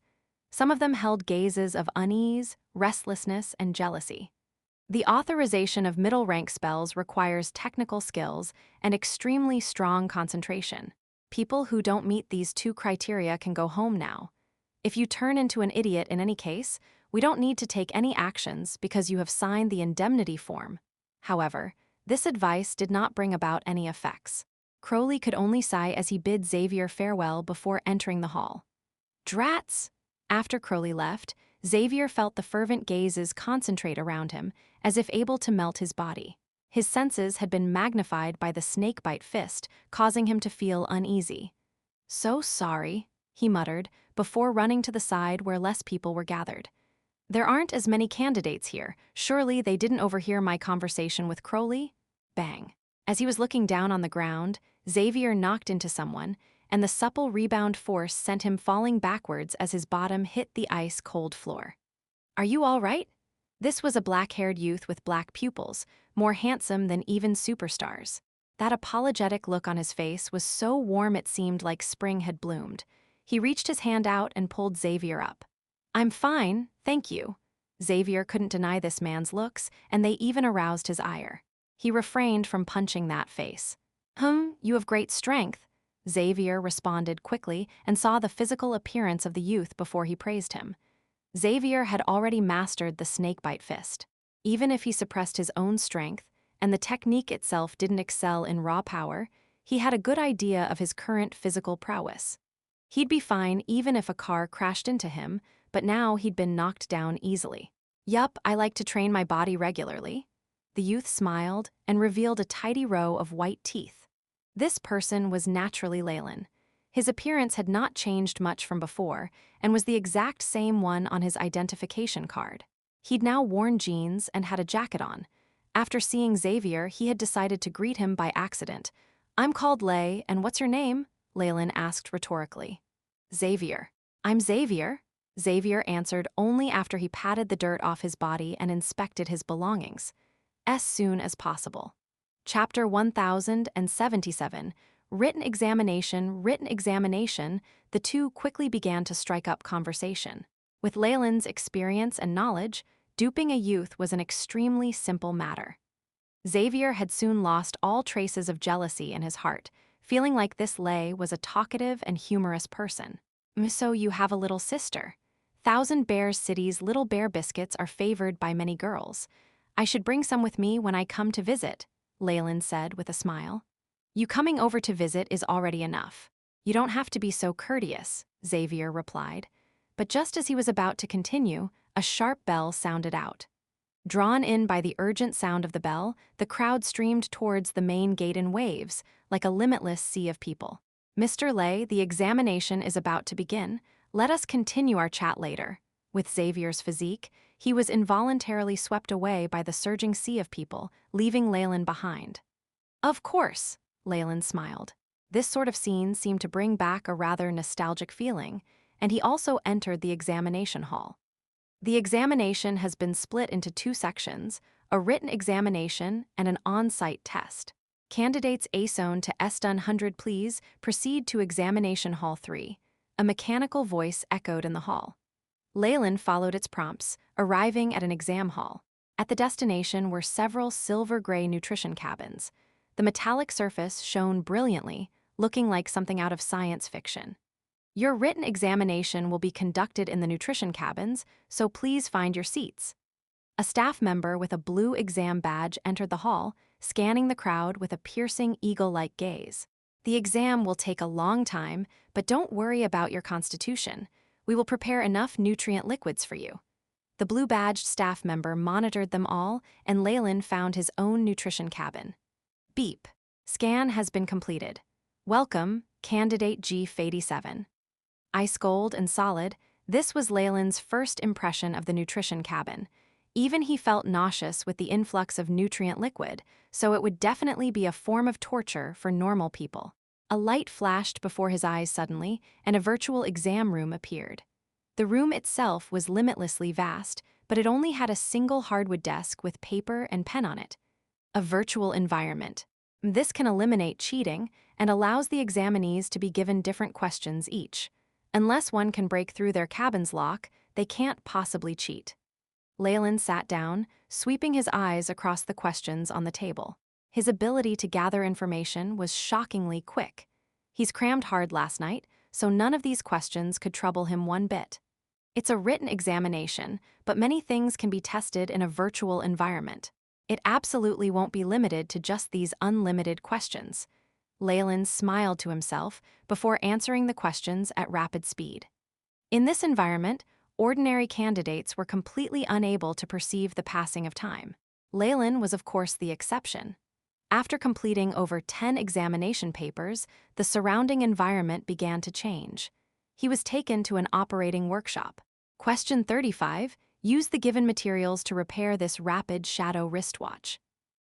Some of them held gazes of unease, restlessness, and jealousy. The authorization of middle-rank spells requires technical skills and extremely strong concentration. People who don't meet these two criteria can go home now. If you turn into an idiot in any case, we don't need to take any actions because you have signed the indemnity form. However, this advice did not bring about any effects. Crowley could only sigh as he bid Xavier farewell before entering the hall. "Drats!" After Crowley left, Xavier felt the fervent gazes concentrate around him, as if able to melt his body. His senses had been magnified by the snakebite fist, causing him to feel uneasy. "So sorry," he muttered, before running to the side where less people were gathered. "There aren't as many candidates here. Surely they didn't overhear my conversation with Crowley?" Bang. As he was looking down on the ground, Xavier knocked into someone, and the supple rebound force sent him falling backwards as his bottom hit the ice-cold floor. "Are you all right?" This was a black-haired youth with black pupils, more handsome than even superstars. That apologetic look on his face was so warm it seemed like spring had bloomed. He reached his hand out and pulled Xavier up. "I'm fine, thank you." Xavier couldn't deny this man's looks, and they even aroused his ire. He refrained from punching that face. You have great strength." Xavier responded quickly and saw the physical appearance of the youth before he praised him. Xavier had already mastered the snakebite fist. Even if he suppressed his own strength, and the technique itself didn't excel in raw power, he had a good idea of his current physical prowess. He'd be fine even if a car crashed into him, but now he'd been knocked down easily. "Yup, I like to train my body regularly." The youth smiled and revealed a tidy row of white teeth. This person was naturally Leylin. His appearance had not changed much from before, and was the exact same one on his identification card. He'd now worn jeans and had a jacket on. After seeing Xavier, he had decided to greet him by accident. "I'm called Lay, and what's your name?" Leylin asked rhetorically. "Xavier." "I'm Xavier." Xavier answered only after he patted the dirt off his body and inspected his belongings. As soon as possible. Chapter 1077, Written examination, the two quickly began to strike up conversation. With Leylin's experience and knowledge, duping a youth was an extremely simple matter. Xavier had soon lost all traces of jealousy in his heart, feeling like this Lay was a talkative and humorous person. "So you have a little sister. Thousand Bears City's little bear biscuits are favored by many girls. I should bring some with me when I come to visit," Leylin said with a smile. "You coming over to visit is already enough. You don't have to be so courteous," Xavier replied. But just as he was about to continue, a sharp bell sounded out. Drawn in by the urgent sound of the bell, the crowd streamed towards the main gate in waves, like a limitless sea of people. "Mr. Lay, the examination is about to begin. Let us continue our chat later." With Xavier's physique, he was involuntarily swept away by the surging sea of people, leaving Leylin behind. "Of course," Leylin smiled. This sort of scene seemed to bring back a rather nostalgic feeling, and he also entered the examination hall. The examination has been split into two sections, a written examination and an on-site test. Candidates A-zone to S-done 100 please proceed to examination hall 3. A mechanical voice echoed in the hall. Leylin followed its prompts, arriving at an exam hall. At the destination were several silver-gray nutrition cabins. The metallic surface shone brilliantly, looking like something out of science fiction. Your written examination will be conducted in the nutrition cabins, so please find your seats. A staff member with a blue exam badge entered the hall, scanning the crowd with a piercing eagle-like gaze. The exam will take a long time, but don't worry about your constitution. We will prepare enough nutrient liquids for you. The blue-badged staff member monitored them all, and Leylin found his own nutrition cabin. Beep. Scan has been completed. Welcome, Candidate G87. Ice cold and solid, this was Leylin's first impression of the nutrition cabin. Even he felt nauseous with the influx of nutrient liquid, so it would definitely be a form of torture for normal people. A light flashed before his eyes suddenly, and a virtual exam room appeared. The room itself was limitlessly vast, but it only had a single hardwood desk with paper and pen on it. A virtual environment. This can eliminate cheating and allows the examinees to be given different questions each. Unless one can break through their cabin's lock, they can't possibly cheat. Leylin sat down, sweeping his eyes across the questions on the table. His ability to gather information was shockingly quick. He's crammed hard last night, so none of these questions could trouble him one bit. It's a written examination, but many things can be tested in a virtual environment. It absolutely won't be limited to just these unlimited questions. Leylin smiled to himself before answering the questions at rapid speed. In this environment, ordinary candidates were completely unable to perceive the passing of time. Leylin was of course the exception. After completing over 10 examination papers, the surrounding environment began to change. He was taken to an operating workshop. Question 35. Use the given materials to repair this rapid shadow wristwatch.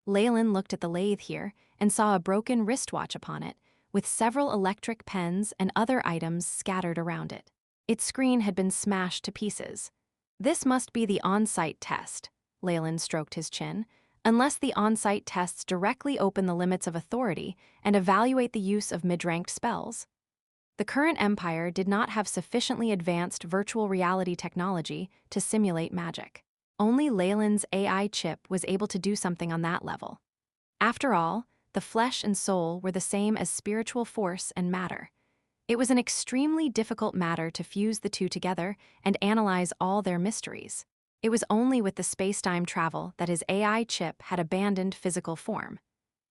Leylin looked at the lathe here and saw a broken wristwatch upon it, with several electric pens and other items scattered around it. Its screen had been smashed to pieces. This must be the on-site test. Leylin stroked his chin. Unless the on-site tests directly open the limits of authority and evaluate the use of mid-ranked spells. The current empire did not have sufficiently advanced virtual reality technology to simulate magic. Only Leylin's AI chip was able to do something on that level. After all, the flesh and soul were the same as spiritual force and matter. It was an extremely difficult matter to fuse the two together and analyze all their mysteries. It was only with the space-time travel that his AI chip had abandoned physical form.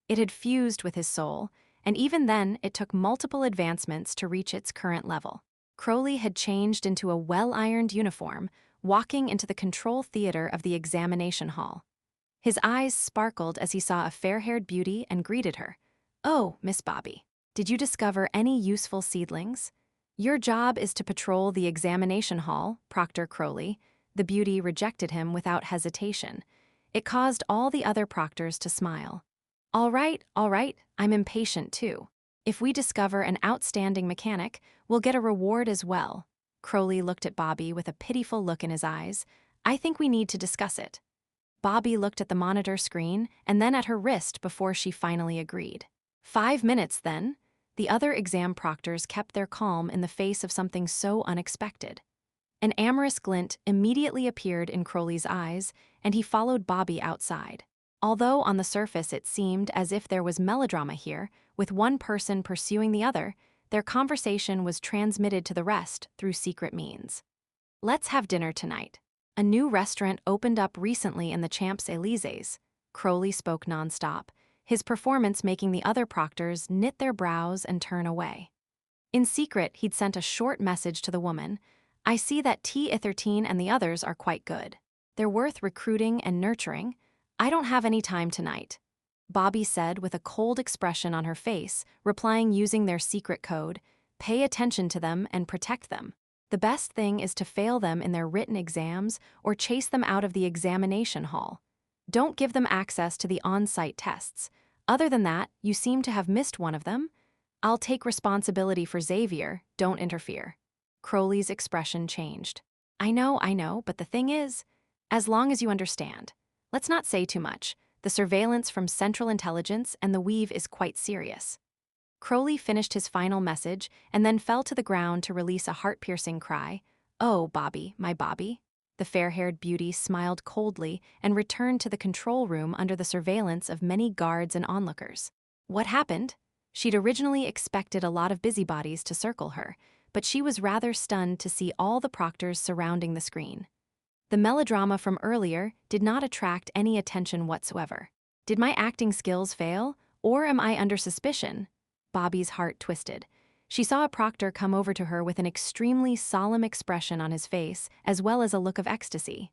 It had fused with his soul, and even then it took multiple advancements to reach its current level. Crowley had changed into a well-ironed uniform, walking into the control theater of the examination hall. His eyes sparkled as he saw a fair-haired beauty and greeted her. "Oh, Miss Bobby, did you discover any useful seedlings? Your job is to patrol the examination hall, Proctor Crowley." The beauty rejected him without hesitation. It caused all the other proctors to smile. All right, I'm impatient too. If we discover an outstanding mechanic, we'll get a reward as well." Crowley looked at Bobby with a pitiful look in his eyes. "I think we need to discuss it." Bobby looked at the monitor screen and then at her wrist before she finally agreed. 5 minutes then. The other exam proctors kept their calm in the face of something so unexpected. An amorous glint immediately appeared in Crowley's eyes, and he followed Bobby outside. Although on the surface it seemed as if there was melodrama here, with one person pursuing the other, their conversation was transmitted to the rest through secret means. "Let's have dinner tonight. A new restaurant opened up recently in the Champs-Élysées." Crowley spoke nonstop, his performance making the other proctors knit their brows and turn away. In secret, he'd sent a short message to the woman. "I see that T13 and the others are quite good. They're worth recruiting and nurturing. I don't have any time tonight," Bobby said with a cold expression on her face, replying using their secret code. "Pay attention to them and protect them. The best thing is to fail them in their written exams or chase them out of the examination hall. Don't give them access to the on-site tests. Other than that, you seem to have missed one of them. I'll take responsibility for Xavier, don't interfere." Crowley's expression changed. I know, but the thing is, as long as you understand. Let's not say too much. The surveillance from Central Intelligence and the Weave is quite serious." Crowley finished his final message and then fell to the ground to release a heart-piercing cry. "Oh, Bobby, my Bobby." The fair-haired beauty smiled coldly and returned to the control room under the surveillance of many guards and onlookers. What happened? She'd originally expected a lot of busybodies to circle her, but she was rather stunned to see all the proctors surrounding the screen. The melodrama from earlier did not attract any attention whatsoever. Did my acting skills fail, or am I under suspicion? Bobby's heart twisted. She saw a proctor come over to her with an extremely solemn expression on his face, as well as a look of ecstasy.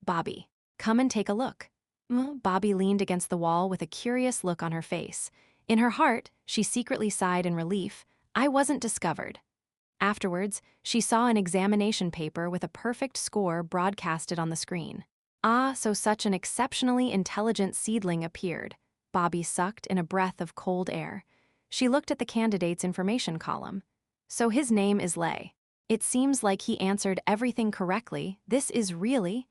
Bobby, come and take a look. Bobby leaned against the wall with a curious look on her face. In her heart, she secretly sighed in relief. I wasn't discovered. Afterwards, she saw an examination paper with a perfect score broadcasted on the screen. Ah, so such an exceptionally intelligent seedling appeared. Bobby sucked in a breath of cold air. She looked at the candidate's information column. So his name is Ley. It seems like he answered everything correctly. This is really?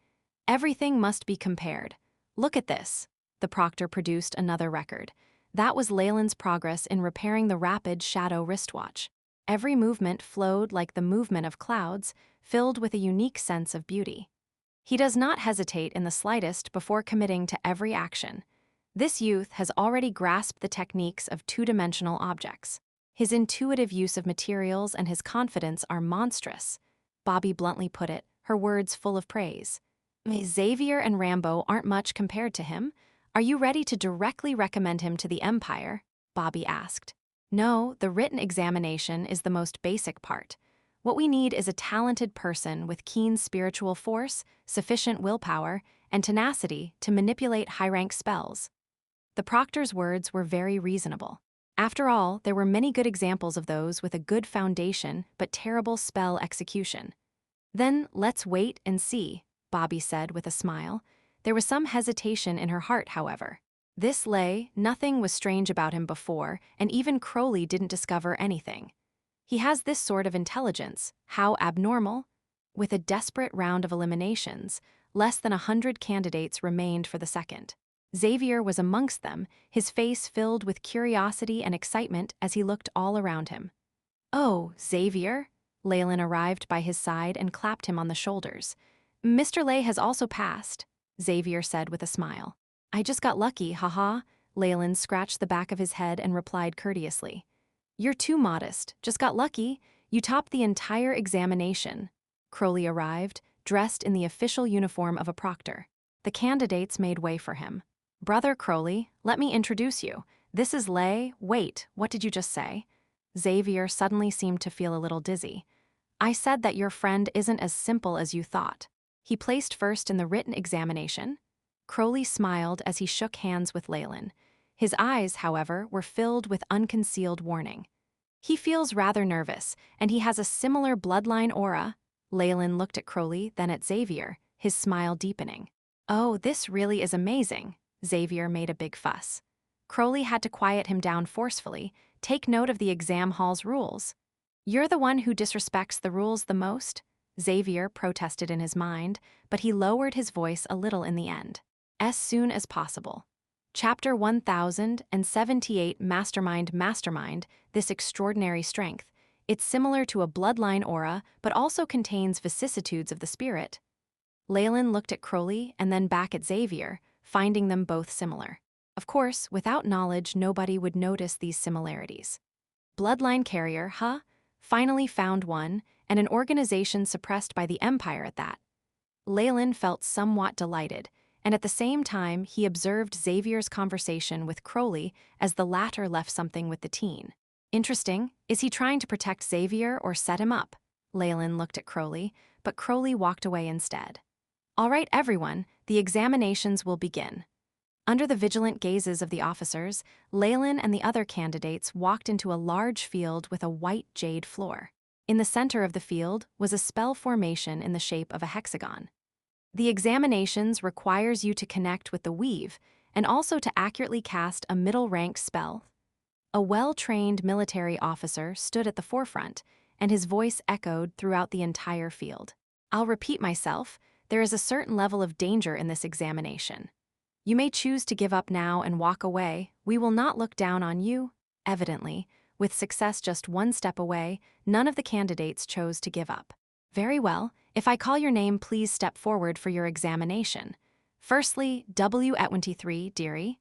Everything must be compared. Look at this. The proctor produced another record. That was Leylin's progress in repairing the rapid shadow wristwatch. Every movement flowed like the movement of clouds, filled with a unique sense of beauty. He does not hesitate in the slightest before committing to every action. This youth has already grasped the techniques of two-dimensional objects. His intuitive use of materials and his confidence are monstrous. Bobby bluntly put it, her words full of praise. Xavier and Rambo aren't much compared to him. Are you ready to directly recommend him to the Empire? Bobby asked. No, the written examination is the most basic part. What we need is a talented person with keen spiritual force, sufficient willpower, and tenacity to manipulate high-rank spells. The proctor's words were very reasonable. After all, there were many good examples of those with a good foundation but terrible spell execution. Then let's wait and see, Bobby said with a smile. There was some hesitation in her heart, however. This Ley, nothing was strange about him before, and even Crowley didn't discover anything. He has this sort of intelligence. How abnormal? With a desperate round of eliminations, less than 100 candidates remained for the second. Xavier was amongst them, his face filled with curiosity and excitement as he looked all around him. Oh, Xavier? Leylin arrived by his side and clapped him on the shoulders. Mr. Ley has also passed, Xavier said with a smile. I just got lucky, haha. Leylin scratched the back of his head and replied courteously. You're too modest, just got lucky. You topped the entire examination. Crowley arrived, dressed in the official uniform of a proctor. The candidates made way for him. Brother Crowley, let me introduce you. This is Ley. Wait, what did you just say? Xavier suddenly seemed to feel a little dizzy. I said that your friend isn't as simple as you thought. He placed first in the written examination. Crowley smiled as he shook hands with Leylin. His eyes, however, were filled with unconcealed warning. He feels rather nervous, and he has a similar bloodline aura. Leylin looked at Crowley, then at Xavier, his smile deepening. Oh, this really is amazing. Xavier made a big fuss. Crowley had to quiet him down forcefully. Take note of the exam hall's rules. You're the one who disrespects the rules the most? Xavier protested in his mind, but he lowered his voice a little in the end. As soon as possible. Chapter 1078 Mastermind, this extraordinary strength. It's similar to a bloodline aura, but also contains vicissitudes of the spirit. Leylin looked at Crowley and then back at Xavier, finding them both similar. Of course, without knowledge, nobody would notice these similarities. Bloodline carrier, huh? Finally found one, and an organization suppressed by the Empire at that. Leylin felt somewhat delighted, and at the same time he observed Xavier's conversation with Crowley as the latter left something with the teen. Interesting, is he trying to protect Xavier or set him up? Leylin looked at Crowley, but Crowley walked away instead. All right, everyone, the examinations will begin. Under the vigilant gazes of the officers, Leylin and the other candidates walked into a large field with a white jade floor. In the center of the field was a spell formation in the shape of a hexagon. The examinations requires you to connect with the weave and also to accurately cast a middle-rank spell. A well-trained military officer stood at the forefront, and his voice echoed throughout the entire field. I'll repeat myself, there is a certain level of danger in this examination. You may choose to give up now and walk away. We will not look down on you. Evidently, with success just one step away, none of the candidates chose to give up. Very well, If I call your name, please step forward for your examination. Firstly, W23, dearie.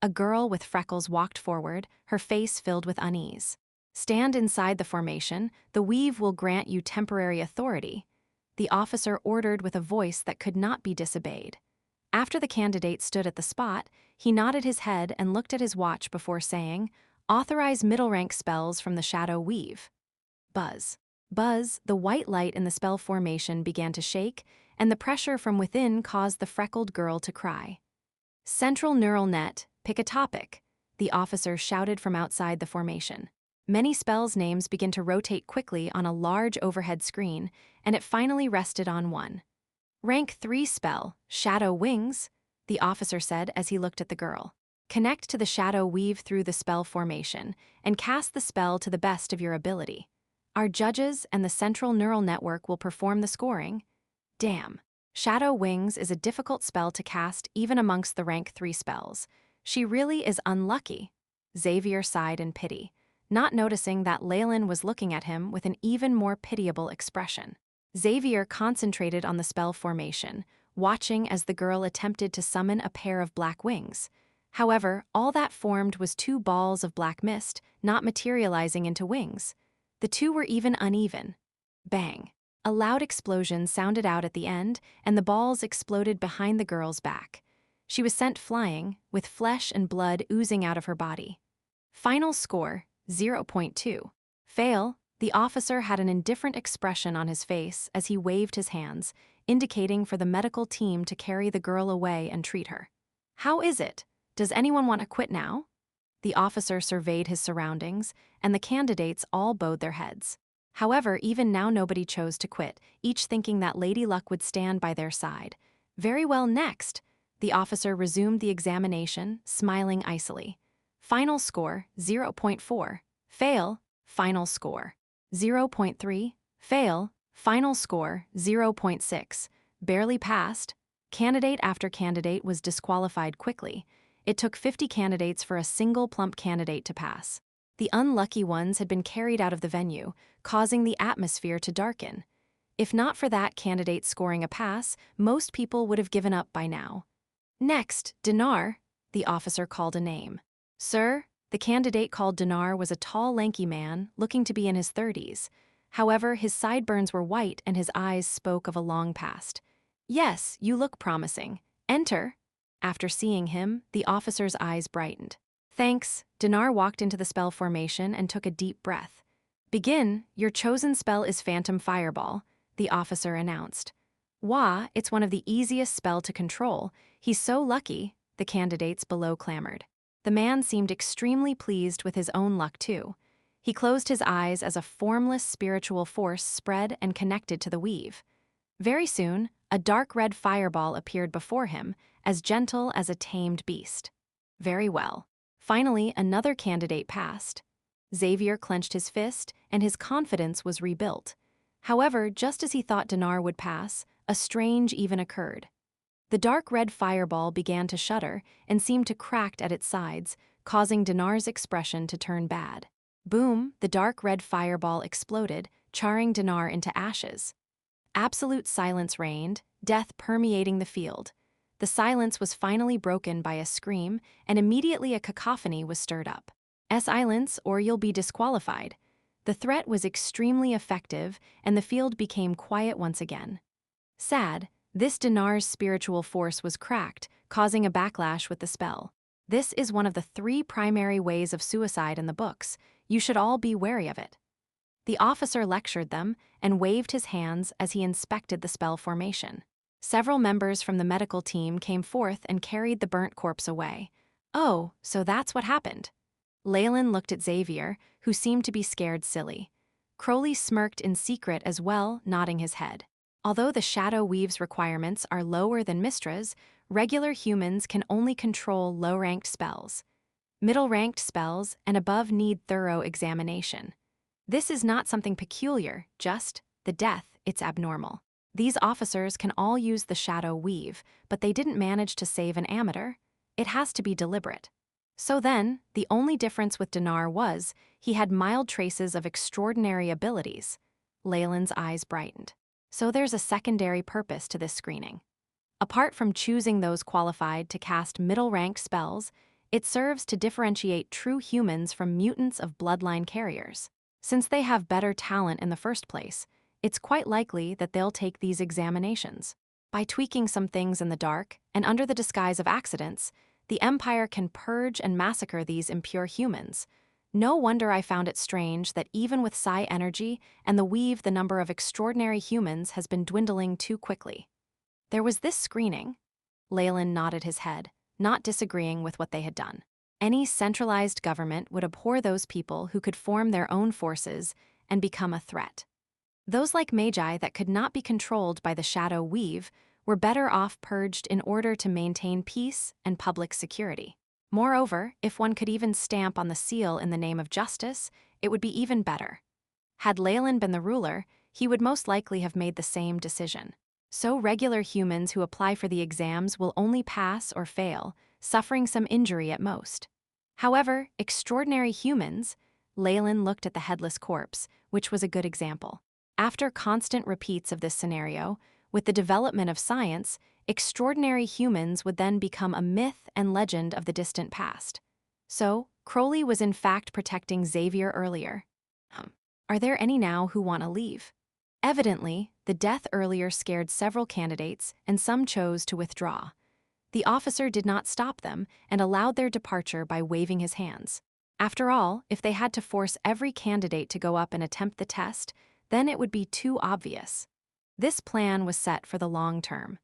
A girl with freckles walked forward, her face filled with unease. Stand inside the formation, the weave will grant you temporary authority. The officer ordered with a voice that could not be disobeyed. After the candidate stood at the spot, he nodded his head and looked at his watch before saying, "Authorize middle-rank spells from the shadow weave." Buzz. Buzz, the white light in the spell formation began to shake, and the pressure from within caused the freckled girl to cry. Central neural net, pick a topic, the officer shouted from outside the formation. Many spells' names begin to rotate quickly on a large overhead screen, and it finally rested on one. Rank 3 spell, Shadow Wings, the officer said as he looked at the girl. Connect to the shadow weave through the spell formation, and cast the spell to the best of your ability. Our judges and the central neural network will perform the scoring. Damn. Shadow Wings is a difficult spell to cast even amongst the rank 3 spells. She really is unlucky. Xavier sighed in pity, not noticing that Leylin was looking at him with an even more pitiable expression. Xavier concentrated on the spell formation, watching as the girl attempted to summon a pair of black wings. However, all that formed was 2 balls of black mist, not materializing into wings. The 2 were even uneven. Bang! A loud explosion sounded out at the end, and the balls exploded behind the girl's back. She was sent flying, with flesh and blood oozing out of her body. Final score, 0.2. Fail. The officer had an indifferent expression on his face as he waved his hands, indicating for the medical team to carry the girl away and treat her. How is it? Does anyone want to quit now? The officer surveyed his surroundings, and the candidates all bowed their heads. However, even now nobody chose to quit, each thinking that Lady Luck would stand by their side. Very well, next. The officer resumed the examination, smiling icily. Final score, 0.4. Fail. Final score, 0.3. Fail. Final score, 0.6. Barely passed. Candidate after candidate was disqualified quickly. It took 50 candidates for a single plump candidate to pass. The unlucky ones had been carried out of the venue, causing the atmosphere to darken. If not for that candidate scoring a pass, most people would have given up by now. Next, Dinar, the officer called a name. Sir, the candidate called Dinar was a tall, lanky man, looking to be in his 30s. However, his sideburns were white and his eyes spoke of a long past. Yes, you look promising. Enter. After seeing him, the officer's eyes brightened. Thanks. Dinar walked into the spell formation and took a deep breath. Begin. Your chosen spell is Phantom Fireball, the officer announced. Wah, it's one of the easiest spell to control. He's so lucky, the candidates below clamored. The man seemed extremely pleased with his own luck too. He closed his eyes as a formless spiritual force spread and connected to the weave. Very soon, a dark red fireball appeared before him, as gentle as a tamed beast. Very well. Finally, another candidate passed. Xavier clenched his fist, and his confidence was rebuilt. However, just as he thought Dinar would pass, a strange event occurred. The dark red fireball began to shudder and seemed to crack at its sides, causing Dinar's expression to turn bad. Boom, the dark red fireball exploded, charring Dinar into ashes. Absolute silence reigned, death permeating the field. The silence was finally broken by a scream, and immediately a cacophony was stirred up. Silence, or you'll be disqualified. The threat was extremely effective, and the field became quiet once again. Sad, this Dinar's spiritual force was cracked, causing a backlash with the spell. This is one of the 3 primary ways of suicide in the books. You should all be wary of it. The officer lectured them and waved his hands as he inspected the spell formation. Several members from the medical team came forth and carried the burnt corpse away. Oh, so that's what happened. Leylin looked at Xavier, who seemed to be scared silly. Crowley smirked in secret as well, nodding his head. Although the Shadow Weave's requirements are lower than Mistra's, regular humans can only control low-ranked spells. Middle-ranked spells and above need thorough examination. This is not something peculiar, just the death, it's abnormal. These officers can all use the Shadow Weave, but they didn't manage to save an amateur. It has to be deliberate. So then, the only difference with Dinar was he had mild traces of extraordinary abilities. Leylin's eyes brightened. So there's a secondary purpose to this screening. Apart from choosing those qualified to cast middle-ranked spells, it serves to differentiate true humans from mutants of bloodline carriers. Since they have better talent in the first place, it's quite likely that they'll take these examinations. By tweaking some things in the dark, and under the disguise of accidents, the Empire can purge and massacre these impure humans. No wonder I found it strange that even with psi energy and the weave, the number of extraordinary humans has been dwindling too quickly. There was this screening. Leylin nodded his head, not disagreeing with what they had done. Any centralized government would abhor those people who could form their own forces and become a threat. Those like Magi that could not be controlled by the shadow weave were better off purged in order to maintain peace and public security. Moreover, if one could even stamp on the seal in the name of justice, it would be even better. Had Leylin been the ruler, he would most likely have made the same decision. So regular humans who apply for the exams will only pass or fail, suffering some injury at most. However, extraordinary humans, Leylin looked at the headless corpse, which was a good example. After constant repeats of this scenario, with the development of science, extraordinary humans would then become a myth and legend of the distant past. So, Crowley was in fact protecting Xavier earlier. Are there any now who want to leave? Evidently, the death earlier scared several candidates, and some chose to withdraw. The officer did not stop them and allowed their departure by waving his hands. After all, if they had to force every candidate to go up and attempt the test, then it would be too obvious. This plan was set for the long term.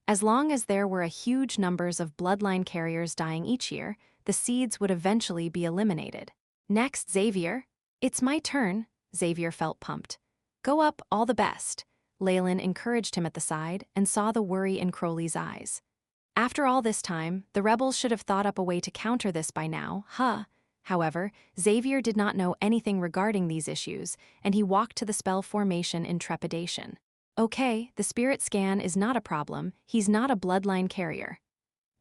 As long as there were a huge numbers of bloodline carriers dying each year, the seeds would eventually be eliminated. Next, Xavier. It's my turn, Xavier felt pumped. Go up, all the best. Leylin encouraged him at the side and saw the worry in Crowley's eyes. After all this time, the rebels should have thought up a way to counter this by now, huh? However, Xavier did not know anything regarding these issues, and he walked to the spell formation in trepidation. Okay, the spirit scan is not a problem, he's not a bloodline carrier.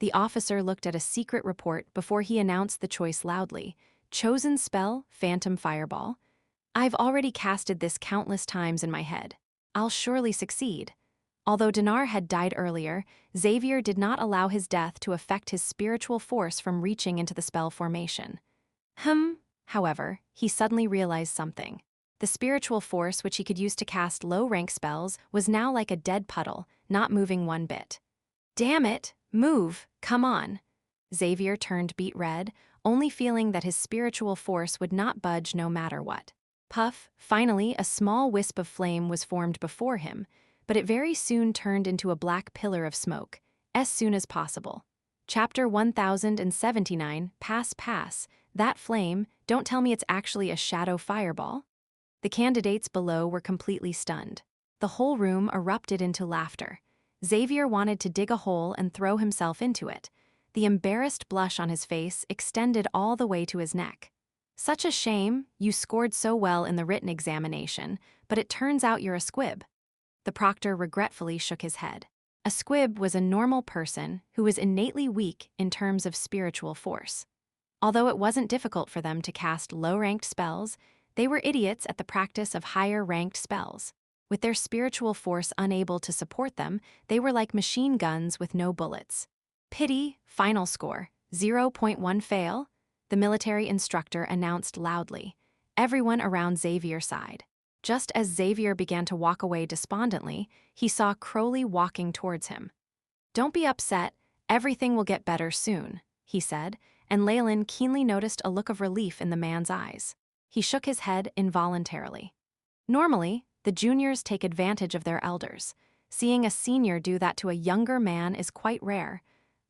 The officer looked at a secret report before he announced the choice loudly. Chosen spell, Phantom Fireball. I've already casted this countless times in my head. I'll surely succeed. Although Dinar had died earlier, Xavier did not allow his death to affect his spiritual force from reaching into the spell formation. However, he suddenly realized something. The spiritual force which he could use to cast low-rank spells was now like a dead puddle, not moving one bit. Damn it, move, come on. Xavier turned beet red, only feeling that his spiritual force would not budge no matter what. Puff, finally a small wisp of flame was formed before him, but it very soon turned into a black pillar of smoke, as soon as possible. Chapter 1079, Pass, that flame, don't tell me it's actually a shadow fireball? The candidates below were completely stunned. The whole room erupted into laughter. Xavier wanted to dig a hole and throw himself into it. The embarrassed blush on his face extended all the way to his neck. Such a shame, you scored so well in the written examination, but it turns out you're a squib. The proctor regretfully shook his head. A squib was a normal person who was innately weak in terms of spiritual force. Although it wasn't difficult for them to cast low-ranked spells, they were idiots at the practice of higher-ranked spells. With their spiritual force unable to support them, they were like machine guns with no bullets. Pity, final score, 0.1 fail, the military instructor announced loudly. Everyone around Xavier sighed. Just as Xavier began to walk away despondently, he saw Crowley walking towards him. Don't be upset, everything will get better soon, he said, and Leylin keenly noticed a look of relief in the man's eyes. He shook his head involuntarily. Normally, the juniors take advantage of their elders. Seeing a senior do that to a younger man is quite rare.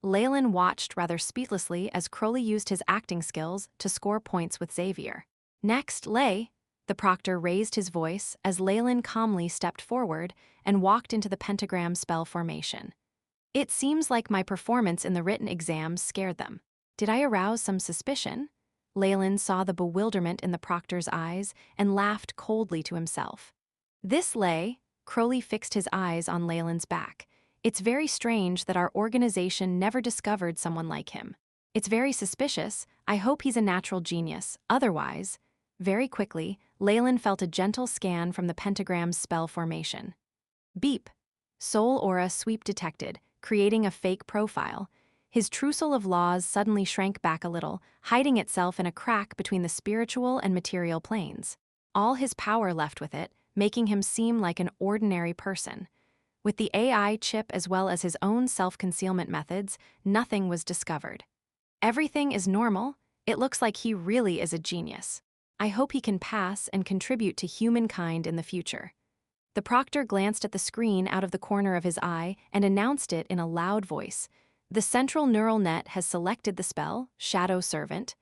Leylin watched rather speechlessly as Crowley used his acting skills to score points with Xavier. Next, Ley. The proctor raised his voice as Leylin calmly stepped forward and walked into the pentagram spell formation. It seems like my performance in the written exams scared them. Did I arouse some suspicion? Leylin saw the bewilderment in the proctor's eyes and laughed coldly to himself. This Ley, Crowley fixed his eyes on Leylin's back. It's very strange that our organization never discovered someone like him. It's very suspicious. I hope he's a natural genius. Otherwise, very quickly, Leylin felt a gentle scan from the pentagram's spell formation. Beep. Soul aura sweep detected, creating a fake profile. His trousseau of laws suddenly shrank back a little, hiding itself in a crack between the spiritual and material planes. All his power left with it, making him seem like an ordinary person. With the AI chip as well as his own self-concealment methods, nothing was discovered. Everything is normal. It looks like he really is a genius. I hope he can pass and contribute to humankind in the future. The proctor glanced at the screen out of the corner of his eye and announced it in a loud voice. The central neural net has selected the spell, Shadow Servant.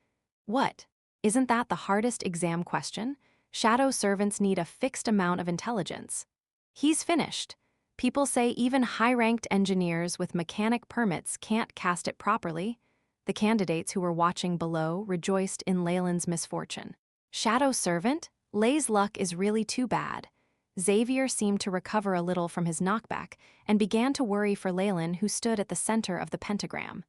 What? Isn't that the hardest exam question? Shadow servants need a fixed amount of intelligence. He's finished. People say even high-ranked engineers with mechanic permits can't cast it properly. The candidates who were watching below rejoiced in Leylin's misfortune. Shadow Servant? Ley's luck is really too bad. Xavier seemed to recover a little from his knockback and began to worry for Leylin, who stood at the center of the pentagram.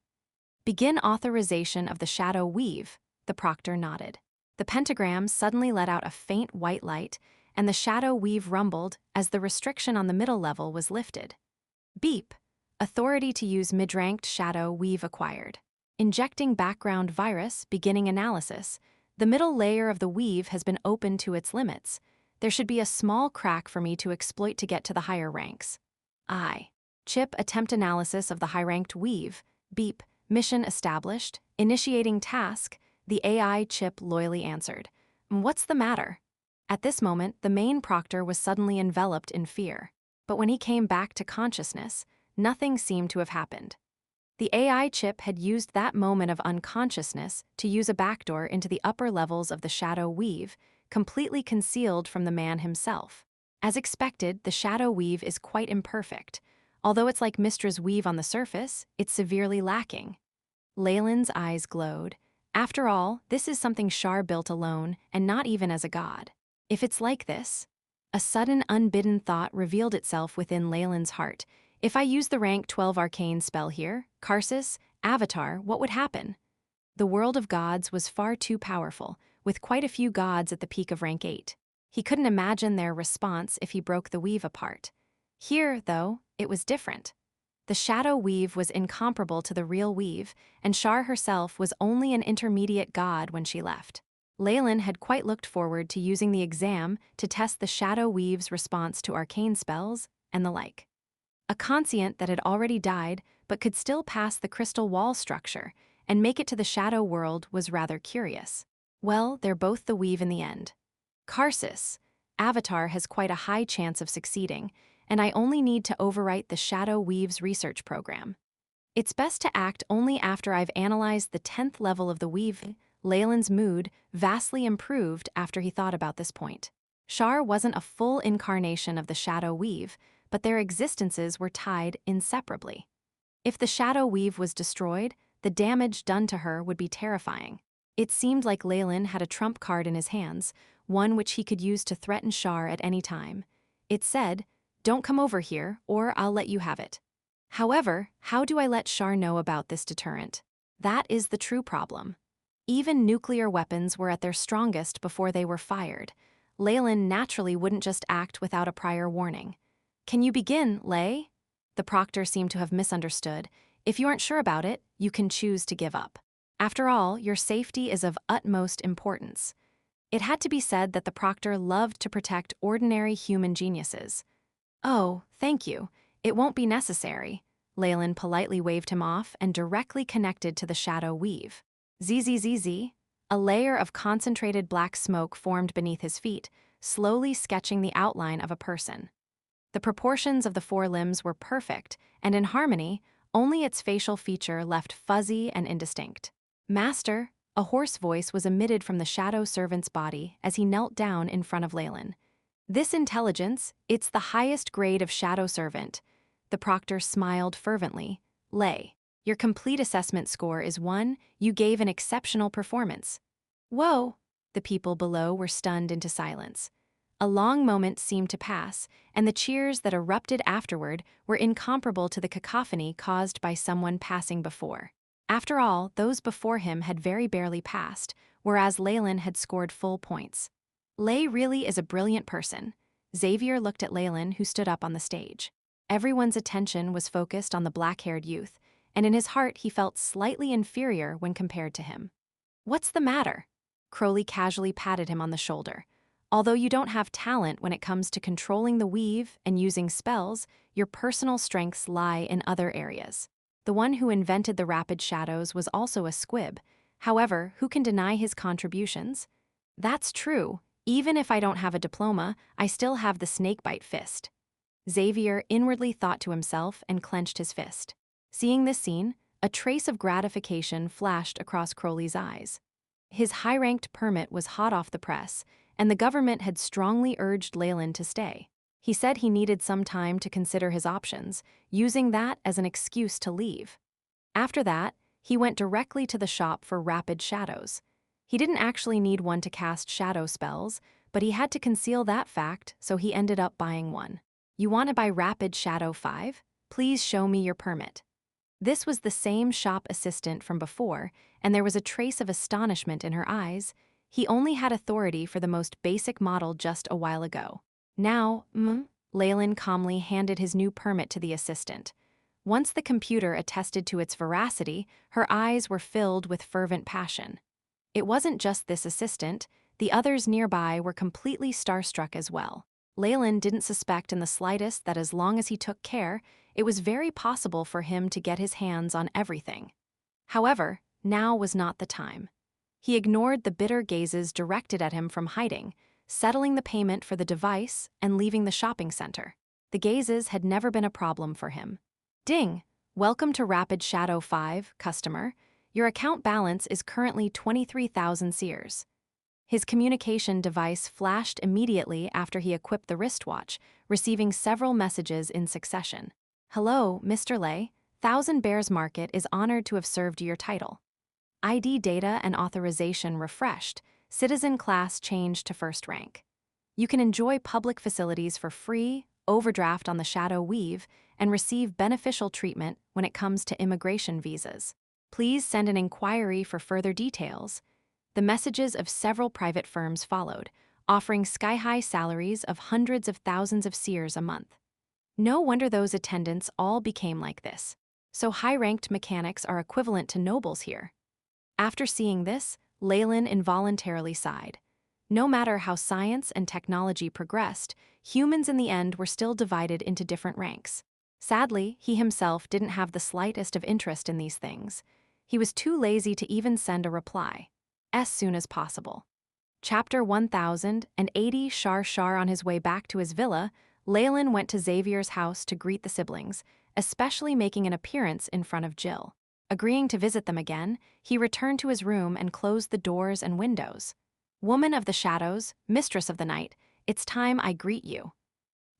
Begin authorization of the shadow weave, the proctor nodded. The pentagram suddenly let out a faint white light, and the shadow weave rumbled as the restriction on the middle level was lifted. Beep. Authority to use mid-ranked shadow weave acquired. Injecting background virus, beginning analysis. The middle layer of the weave has been opened to its limits. There should be a small crack for me to exploit to get to the higher ranks. Chip attempt analysis of the high-ranked weave. Beep. Mission established. Initiating task. The AI chip loyally answered. What's the matter? At this moment, the main proctor was suddenly enveloped in fear. But when he came back to consciousness, nothing seemed to have happened. The AI chip had used that moment of unconsciousness to use a backdoor into the upper levels of the shadow weave, completely concealed from the man himself. As expected, the shadow weave is quite imperfect. Although it's like Mystra's weave on the surface, it's severely lacking. Leylin's eyes glowed. After all, this is something Shar built alone, and not even as a god. If it's like this... A sudden, unbidden thought revealed itself within Leylin's heart. If I use the rank 12 arcane spell here, Karsus, Avatar, what would happen? The world of gods was far too powerful, with quite a few gods at the peak of rank 8. He couldn't imagine their response if he broke the weave apart. Here, though, it was different. The shadow weave was incomparable to the real weave, and Shar herself was only an intermediate god when she left. Leylin had quite looked forward to using the exam to test the shadow weave's response to arcane spells and the like. A conscient that had already died but could still pass the crystal wall structure and make it to the shadow world was rather curious. Well, they're both the weave in the end. Karsus, Avatar has quite a high chance of succeeding, and I only need to overwrite the shadow weave's research program. It's best to act only after I've analyzed the 10th level of the weave. Leylin's mood vastly improved after he thought about this point. Shar wasn't a full incarnation of the shadow weave, but their existences were tied inseparably. If the shadow weave was destroyed, the damage done to her would be terrifying. It seemed like Leylin had a trump card in his hands, one which he could use to threaten Shar at any time. It said, "Don't come over here, or I'll let you have it." However, how do I let Shar know about this deterrent? That is the true problem. Even nuclear weapons were at their strongest before they were fired. Leylin naturally wouldn't just act without a prior warning. "Can you begin, Ley?" The proctor seemed to have misunderstood. "If you aren't sure about it, you can choose to give up. After all, your safety is of utmost importance." It had to be said that the proctor loved to protect ordinary human geniuses. "Oh, thank you. It won't be necessary." Leylin politely waved him off and directly connected to the shadow weave. Zzz. A layer of concentrated black smoke formed beneath his feet, slowly sketching the outline of a person. The proportions of the forelimbs were perfect, and in harmony, only its facial feature left fuzzy and indistinct. "Master," a hoarse voice was emitted from the shadow servant's body as he knelt down in front of Leylin. "This intelligence, it's the highest grade of shadow servant." The proctor smiled fervently. "Ley, your complete assessment score is 1, you gave an exceptional performance." "Whoa!" The people below were stunned into silence. A long moment seemed to pass, and the cheers that erupted afterward were incomparable to the cacophony caused by someone passing before. After all, those before him had very barely passed, whereas Leylin had scored full points. Ley really is a brilliant person. Xavier looked at Leylin, who stood up on the stage. Everyone's attention was focused on the black-haired youth, and in his heart he felt slightly inferior when compared to him. "What's the matter?" Crowley casually patted him on the shoulder. "Although you don't have talent when it comes to controlling the weave and using spells, your personal strengths lie in other areas. The one who invented the rapid shadows was also a squib. However, who can deny his contributions?" "That's true. Even if I don't have a diploma, I still have the snakebite fist." Xavier inwardly thought to himself and clenched his fist. Seeing this scene, a trace of gratification flashed across Crowley's eyes. His high-ranked permit was hot off the press, and the government had strongly urged Leylin to stay. He said he needed some time to consider his options, using that as an excuse to leave. After that, he went directly to the shop for rapid shadows. He didn't actually need one to cast shadow spells, but he had to conceal that fact, so he ended up buying one. "You want to buy Rapid Shadow 5? Please show me your permit." This was the same shop assistant from before, and there was a trace of astonishment in her eyes. He only had authority for the most basic model just a while ago. "Now, Leylin calmly handed his new permit to the assistant. Once the computer attested to its veracity, her eyes were filled with fervent passion. It wasn't just this assistant, the others nearby were completely starstruck as well. Leylin didn't suspect in the slightest that as long as he took care, it was very possible for him to get his hands on everything. However, now was not the time. He ignored the bitter gazes directed at him from hiding, settling the payment for the device and leaving the shopping center. The gazes had never been a problem for him. "Ding! Welcome to Rapid Shadow 5, customer. Your account balance is currently 23,000 seers." His communication device flashed immediately after he equipped the wristwatch, receiving several messages in succession. "Hello, Mr. Ley. Thousand Bears Market is honored to have served your title. ID data and authorization refreshed. Citizen class changed to first rank. You can enjoy public facilities for free, overdraft on the Shadow Weave, and receive beneficial treatment when it comes to immigration visas. Please send an inquiry for further details." The messages of several private firms followed, offering sky-high salaries of hundreds of thousands of seers a month. No wonder those attendants all became like this. So high-ranked mechanics are equivalent to nobles here. After seeing this, Leylin involuntarily sighed. No matter how science and technology progressed, humans in the end were still divided into different ranks. Sadly, he himself didn't have the slightest of interest in these things. He was too lazy to even send a reply. As soon as possible. Chapter 1080. Shar on his way back to his villa, Leylin went to Xavier's house to greet the siblings, especially making an appearance in front of Jill. Agreeing to visit them again, he returned to his room and closed the doors and windows. "Woman of the shadows, mistress of the night, it's time I greet you."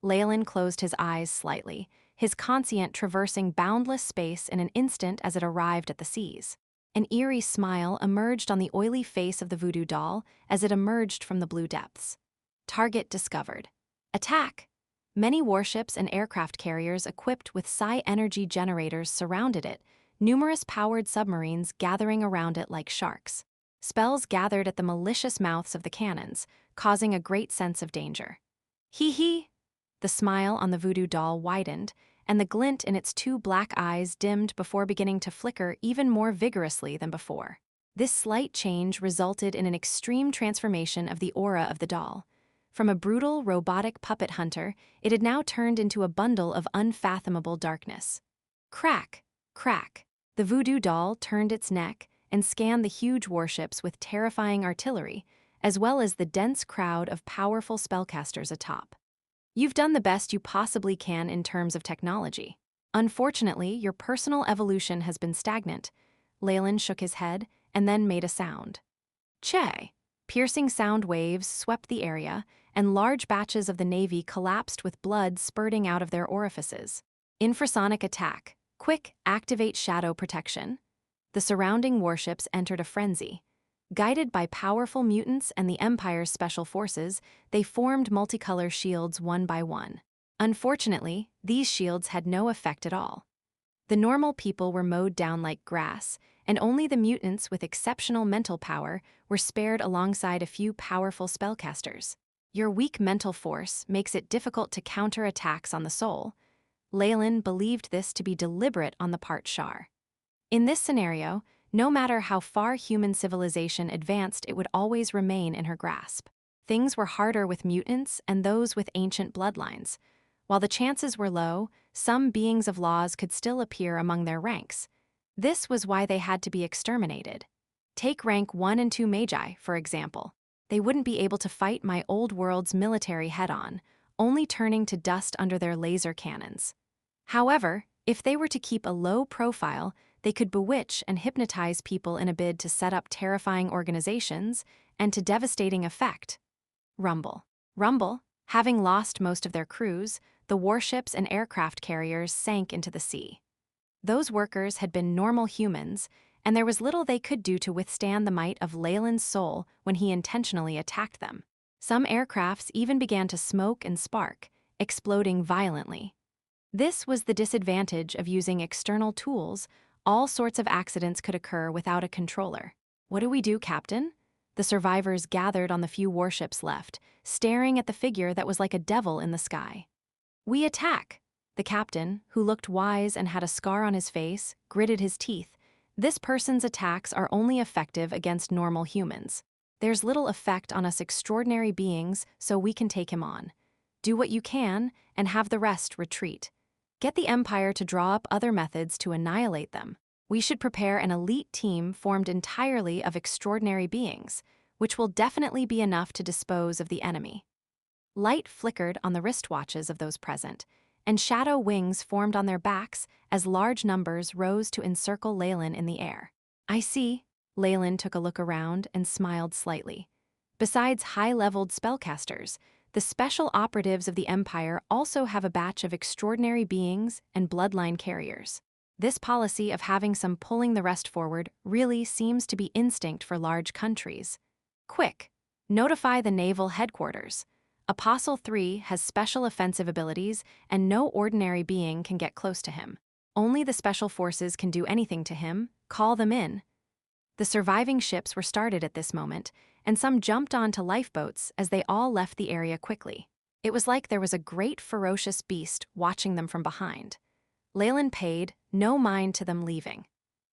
Leylin closed his eyes slightly, his conscient traversing boundless space in an instant as it arrived at the seas. An eerie smile emerged on the oily face of the voodoo doll as it emerged from the blue depths. Target discovered. Attack! Many warships and aircraft carriers equipped with psi energy generators surrounded it, numerous powered submarines gathering around it like sharks. Spells gathered at the malicious mouths of the cannons, causing a great sense of danger. "Hee." The smile on the voodoo doll widened, and the glint in its two black eyes dimmed before beginning to flicker even more vigorously than before. This slight change resulted in an extreme transformation of the aura of the doll. From a brutal, robotic puppet hunter, it had now turned into a bundle of unfathomable darkness. Crack! Crack! The voodoo doll turned its neck and scanned the huge warships with terrifying artillery, as well as the dense crowd of powerful spellcasters atop. "You've done the best you possibly can in terms of technology. Unfortunately, your personal evolution has been stagnant." Leylin shook his head and then made a sound. Che! Piercing sound waves swept the area, and large batches of the Navy collapsed with blood spurting out of their orifices. "Infrasonic attack. Quick, activate shadow protection." The surrounding warships entered a frenzy. Guided by powerful mutants and the Empire's special forces, they formed multicolor shields one by one. Unfortunately, these shields had no effect at all. The normal people were mowed down like grass, and only the mutants with exceptional mental power were spared alongside a few powerful spellcasters. Your weak mental force makes it difficult to counter attacks on the soul. Leylin believed this to be deliberate on the part Shar. In this scenario, no matter how far human civilization advanced, it would always remain in her grasp. Things were harder with mutants and those with ancient bloodlines. While the chances were low, some beings of laws could still appear among their ranks. This was why they had to be exterminated. Take rank 1 and 2 Magi, for example. They wouldn't be able to fight my old world's military head-on, only turning to dust under their laser cannons. However, if they were to keep a low profile, they could bewitch and hypnotize people in a bid to set up terrifying organizations and to devastating effect. Rumble, having lost most of their crews, the warships and aircraft carriers sank into the sea. Those workers had been normal humans, and there was little they could do to withstand the might of Leylin's soul when he intentionally attacked them. Some aircrafts even began to smoke and spark, exploding violently. This was the disadvantage of using external tools. All sorts of accidents could occur without a controller. What do we do, Captain? The survivors gathered on the few warships left, staring at the figure that was like a devil in the sky. We attack. The captain, who looked wise and had a scar on his face, gritted his teeth. This person's attacks are only effective against normal humans. There's little effect on us extraordinary beings, so we can take him on. Do what you can, and have the rest retreat. Get the Empire to draw up other methods to annihilate them. We should prepare an elite team formed entirely of extraordinary beings, which will definitely be enough to dispose of the enemy. Light flickered on the wristwatches of those present, and shadow wings formed on their backs as large numbers rose to encircle Leylin in the air. I see. Leylin took a look around and smiled slightly. Besides high-leveled spellcasters, the special operatives of the Empire also have a batch of extraordinary beings and bloodline carriers. This policy of having some pulling the rest forward really seems to be instinct for large countries. Quick! Notify the naval headquarters. Apostle 3 has special offensive abilities, and no ordinary being can get close to him. Only the special forces can do anything to him. Call them in. The surviving ships were started at this moment, and some jumped onto lifeboats as they all left the area quickly. It was like there was a great ferocious beast watching them from behind. Leylin paid no mind to them leaving.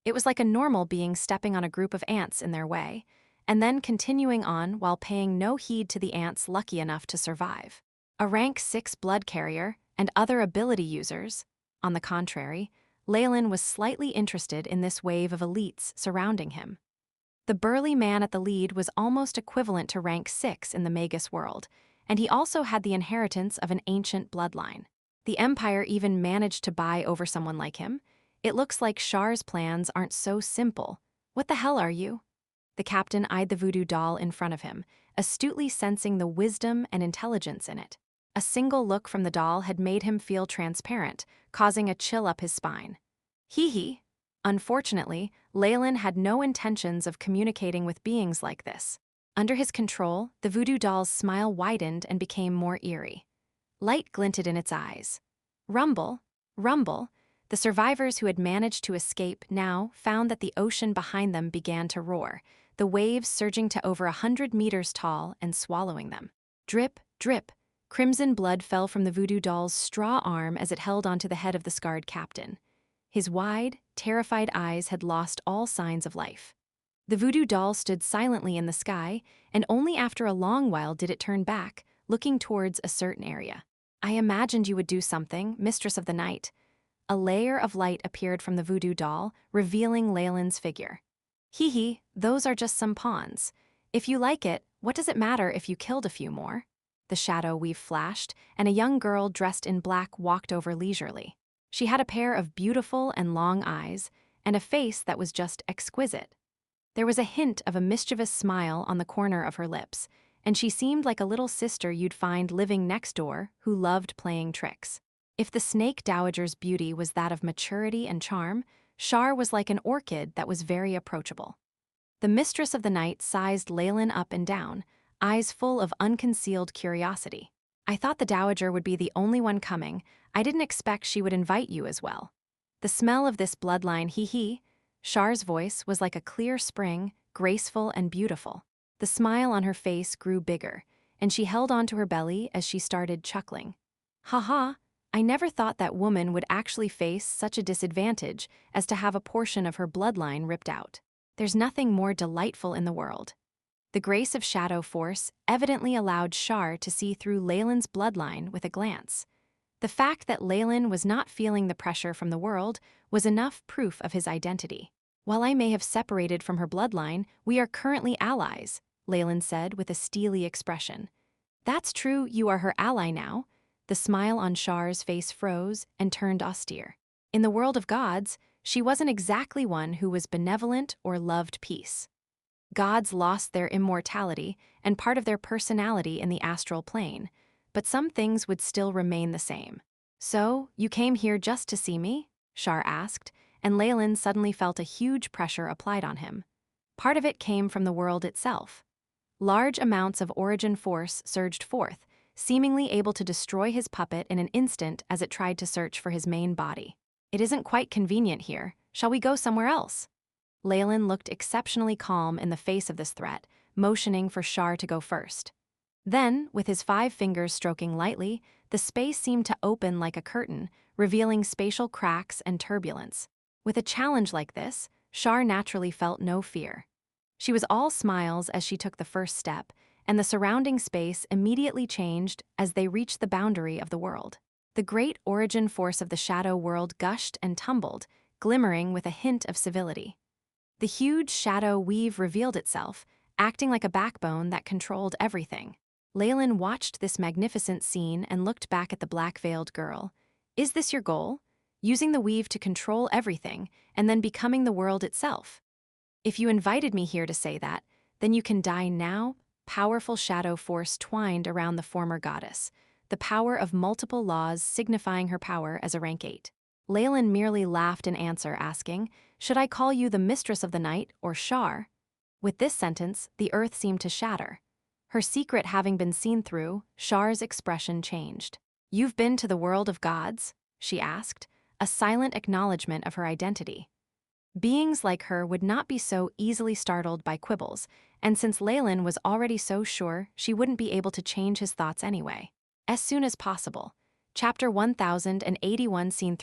It was like a normal being stepping on a group of ants in their way, and then continuing on while paying no heed to the ants lucky enough to survive. A rank 6 blood carrier and other ability users. On the contrary, Leylin was slightly interested in this wave of elites surrounding him. The burly man at the lead was almost equivalent to rank 6 in the Magus World, and he also had the inheritance of an ancient bloodline. The Empire even managed to buy over someone like him. It looks like Shar's plans aren't so simple. What the hell are you? The captain eyed the voodoo doll in front of him, astutely sensing the wisdom and intelligence in it. A single look from the doll had made him feel transparent, causing a chill up his spine. Hee. Unfortunately, Leylin had no intentions of communicating with beings like this. Under his control, the voodoo doll's smile widened and became more eerie. Light glinted in its eyes. Rumble. The survivors who had managed to escape now found that the ocean behind them began to roar, the waves surging to over 100 meters tall and swallowing them. Drip. Crimson blood fell from the voodoo doll's straw arm as it held onto the head of the scarred captain. His wide, terrified eyes had lost all signs of life. The voodoo doll stood silently in the sky, and only after a long while did it turn back, looking towards a certain area. I imagined you would do something, Mistress of the Night. A layer of light appeared from the voodoo doll, revealing Leylin's figure. Hee, those are just some pawns. If you like it, what does it matter if you killed a few more? The shadow weave flashed, and a young girl dressed in black walked over leisurely. She had a pair of beautiful and long eyes, and a face that was just exquisite. There was a hint of a mischievous smile on the corner of her lips, and she seemed like a little sister you'd find living next door who loved playing tricks. If the snake dowager's beauty was that of maturity and charm, Shar was like an orchid that was very approachable. The Mistress of the Night sized Leylin up and down, eyes full of unconcealed curiosity. I thought the dowager would be the only one coming. I didn't expect she would invite you as well. The smell of this bloodline, hee. Shar's voice was like a clear spring, graceful and beautiful. The smile on her face grew bigger, and she held onto her belly as she started chuckling. "Haha, I never thought that woman would actually face such a disadvantage as to have a portion of her bloodline ripped out. There's nothing more delightful in the world." The grace of shadow force evidently allowed Shar to see through Leylin's bloodline with a glance. The fact that Leylin was not feeling the pressure from the world was enough proof of his identity. "While I may have separated from her bloodline, we are currently allies," Leylin said with a steely expression. "That's true, you are her ally now." The smile on Shar's face froze and turned austere. In the world of gods, she wasn't exactly one who was benevolent or loved peace. Gods lost their immortality and part of their personality in the astral plane, but some things would still remain the same. "So, you came here just to see me?" Shar asked, and Leylin suddenly felt a huge pressure applied on him. Part of it came from the world itself. Large amounts of origin force surged forth, seemingly able to destroy his puppet in an instant as it tried to search for his main body. "It isn't quite convenient here. Shall we go somewhere else?" Leylin looked exceptionally calm in the face of this threat, motioning for Shar to go first. Then, with his 5 fingers stroking lightly, the space seemed to open like a curtain, revealing spatial cracks and turbulence. With a challenge like this, Shar naturally felt no fear. She was all smiles as she took the first step, and the surrounding space immediately changed as they reached the boundary of the world. The great origin force of the shadow world gushed and tumbled, glimmering with a hint of civility. The huge shadow weave revealed itself, acting like a backbone that controlled everything. Leylin watched this magnificent scene and looked back at the black-veiled girl. "Is this your goal? Using the weave to control everything, and then becoming the world itself? If you invited me here to say that, then you can die now." Powerful shadow force twined around the former goddess, the power of multiple laws signifying her power as a rank 8. Leylin merely laughed in answer, asking, "Should I call you the mistress of the night or Shar?" With this sentence, the earth seemed to shatter. Her secret having been seen through, Shar's expression changed. "You've been to the world of gods?" she asked, a silent acknowledgement of her identity. Beings like her would not be so easily startled by quibbles, and since Leylin was already so sure, she wouldn't be able to change his thoughts anyway. As soon as possible. Chapter 1081. Seen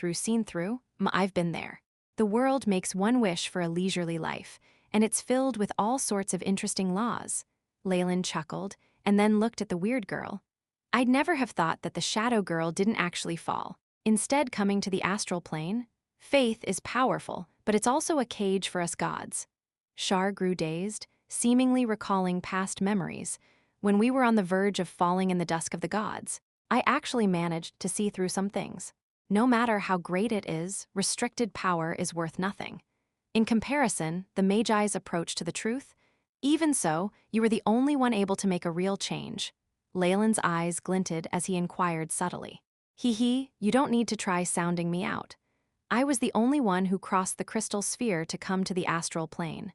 through. I've been there. The world makes one wish for a leisurely life, and it's filled with all sorts of interesting laws. Leylin chuckled, and then looked at the weird girl. "I'd never have thought that the shadow girl didn't actually fall, instead coming to the astral plane. Faith is powerful, but it's also a cage for us gods." Shar grew dazed, seemingly recalling past memories. "When we were on the verge of falling in the dusk of the gods, I actually managed to see through some things. No matter how great it is, restricted power is worth nothing. In comparison, the Magi's approach to the truth? Even so, you were the only one able to make a real change." Leylin's eyes glinted as he inquired subtly. "Hee, you don't need to try sounding me out. I was the only one who crossed the crystal sphere to come to the astral plane.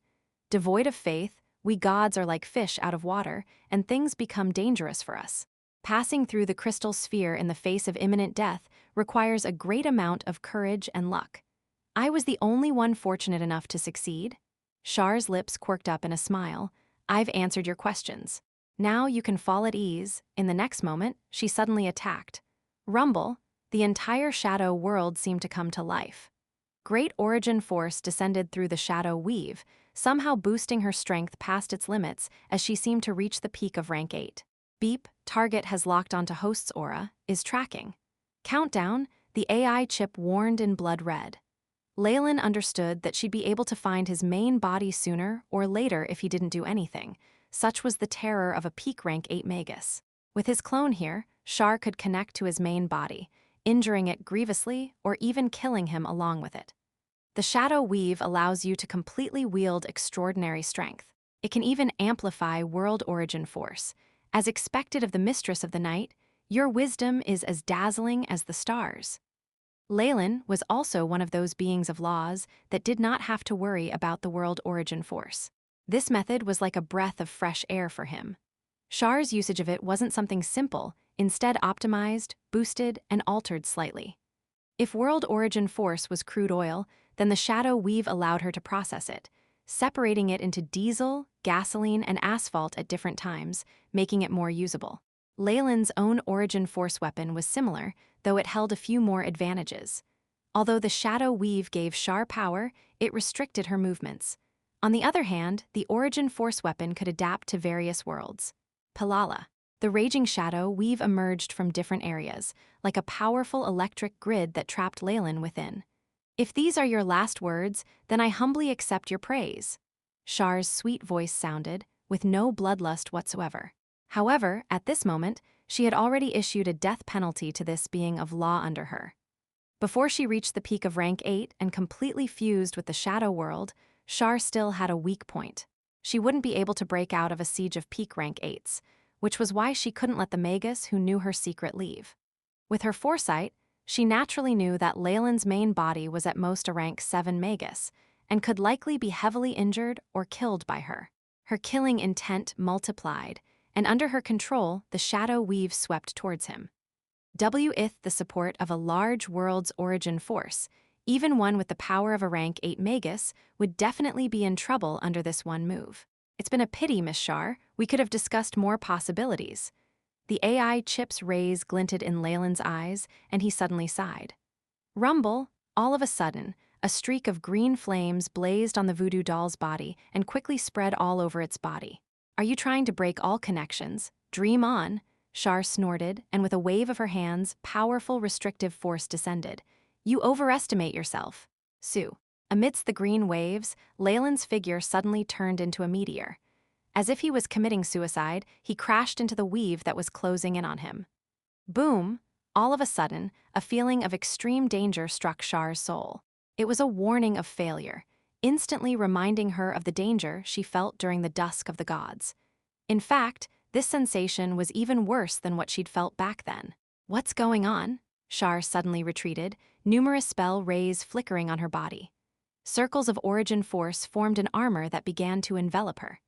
Devoid of faith, we gods are like fish out of water, and things become dangerous for us. Passing through the crystal sphere in the face of imminent death requires a great amount of courage and luck. I was the only one fortunate enough to succeed." Shar's lips quirked up in a smile. "I've answered your questions. Now you can fall at ease." In the next moment, she suddenly attacked. Rumble, the entire shadow world seemed to come to life. Great origin force descended through the shadow weave, somehow boosting her strength past its limits as she seemed to reach the peak of rank 8. Beep, target has locked onto host's aura, is tracking. Countdown, the AI chip warned in blood red. Leylin understood that she'd be able to find his main body sooner or later if he didn't do anything. Such was the terror of a peak rank 8 Magus. With his clone here, Shar could connect to his main body, injuring it grievously or even killing him along with it. The shadow weave allows you to completely wield extraordinary strength. It can even amplify world origin force. As expected of the mistress of the night, your wisdom is as dazzling as the stars. Leylin was also one of those beings of laws that did not have to worry about the world origin force. This method was like a breath of fresh air for him. Shar's usage of it wasn't something simple, instead optimized, boosted, and altered slightly. If world origin force was crude oil, then the shadow weave allowed her to process it, separating it into diesel, gasoline, and asphalt at different times, making it more usable. Leylin's own origin force weapon was similar, though it held a few more advantages. Although the shadow weave gave Shar power, it restricted her movements. On the other hand, the origin force weapon could adapt to various worlds. Palala. The raging shadow weave emerged from different areas, like a powerful electric grid that trapped Leylin within. If these are your last words, then I humbly accept your praise. Shar's sweet voice sounded, with no bloodlust whatsoever. However, at this moment, she had already issued a death penalty to this being of law under her. Before she reached the peak of rank 8 and completely fused with the shadow world, Shar still had a weak point. She wouldn't be able to break out of a siege of peak rank 8s, which was why she couldn't let the Magus who knew her secret leave. With her foresight, she naturally knew that Leylin's main body was at most a rank 7 Magus, and could likely be heavily injured or killed by her. Her killing intent multiplied, and under her control, the shadow weave swept towards him. With the support of a large world's origin force, even one with the power of a rank 8 Magus would definitely be in trouble under this one move. It's been a pity, Miss Shar. We could have discussed more possibilities. The AI chip's rays glinted in Leylin's eyes, and he suddenly sighed. Rumble, all of a sudden, a streak of green flames blazed on the voodoo doll's body and quickly spread all over its body. Are you trying to break all connections? Dream on, Shar snorted, and with a wave of her hands, powerful restrictive force descended. You overestimate yourself. Sue. Amidst the green waves, Leylin's figure suddenly turned into a meteor. As if he was committing suicide, he crashed into the weave that was closing in on him. Boom! All of a sudden, a feeling of extreme danger struck Shar's soul. It was a warning of failure, instantly reminding her of the danger she felt during the dusk of the gods. In fact, this sensation was even worse than what she'd felt back then. What's going on? Shar suddenly retreated, numerous spell rays flickering on her body. Circles of origin force formed an armor that began to envelop her.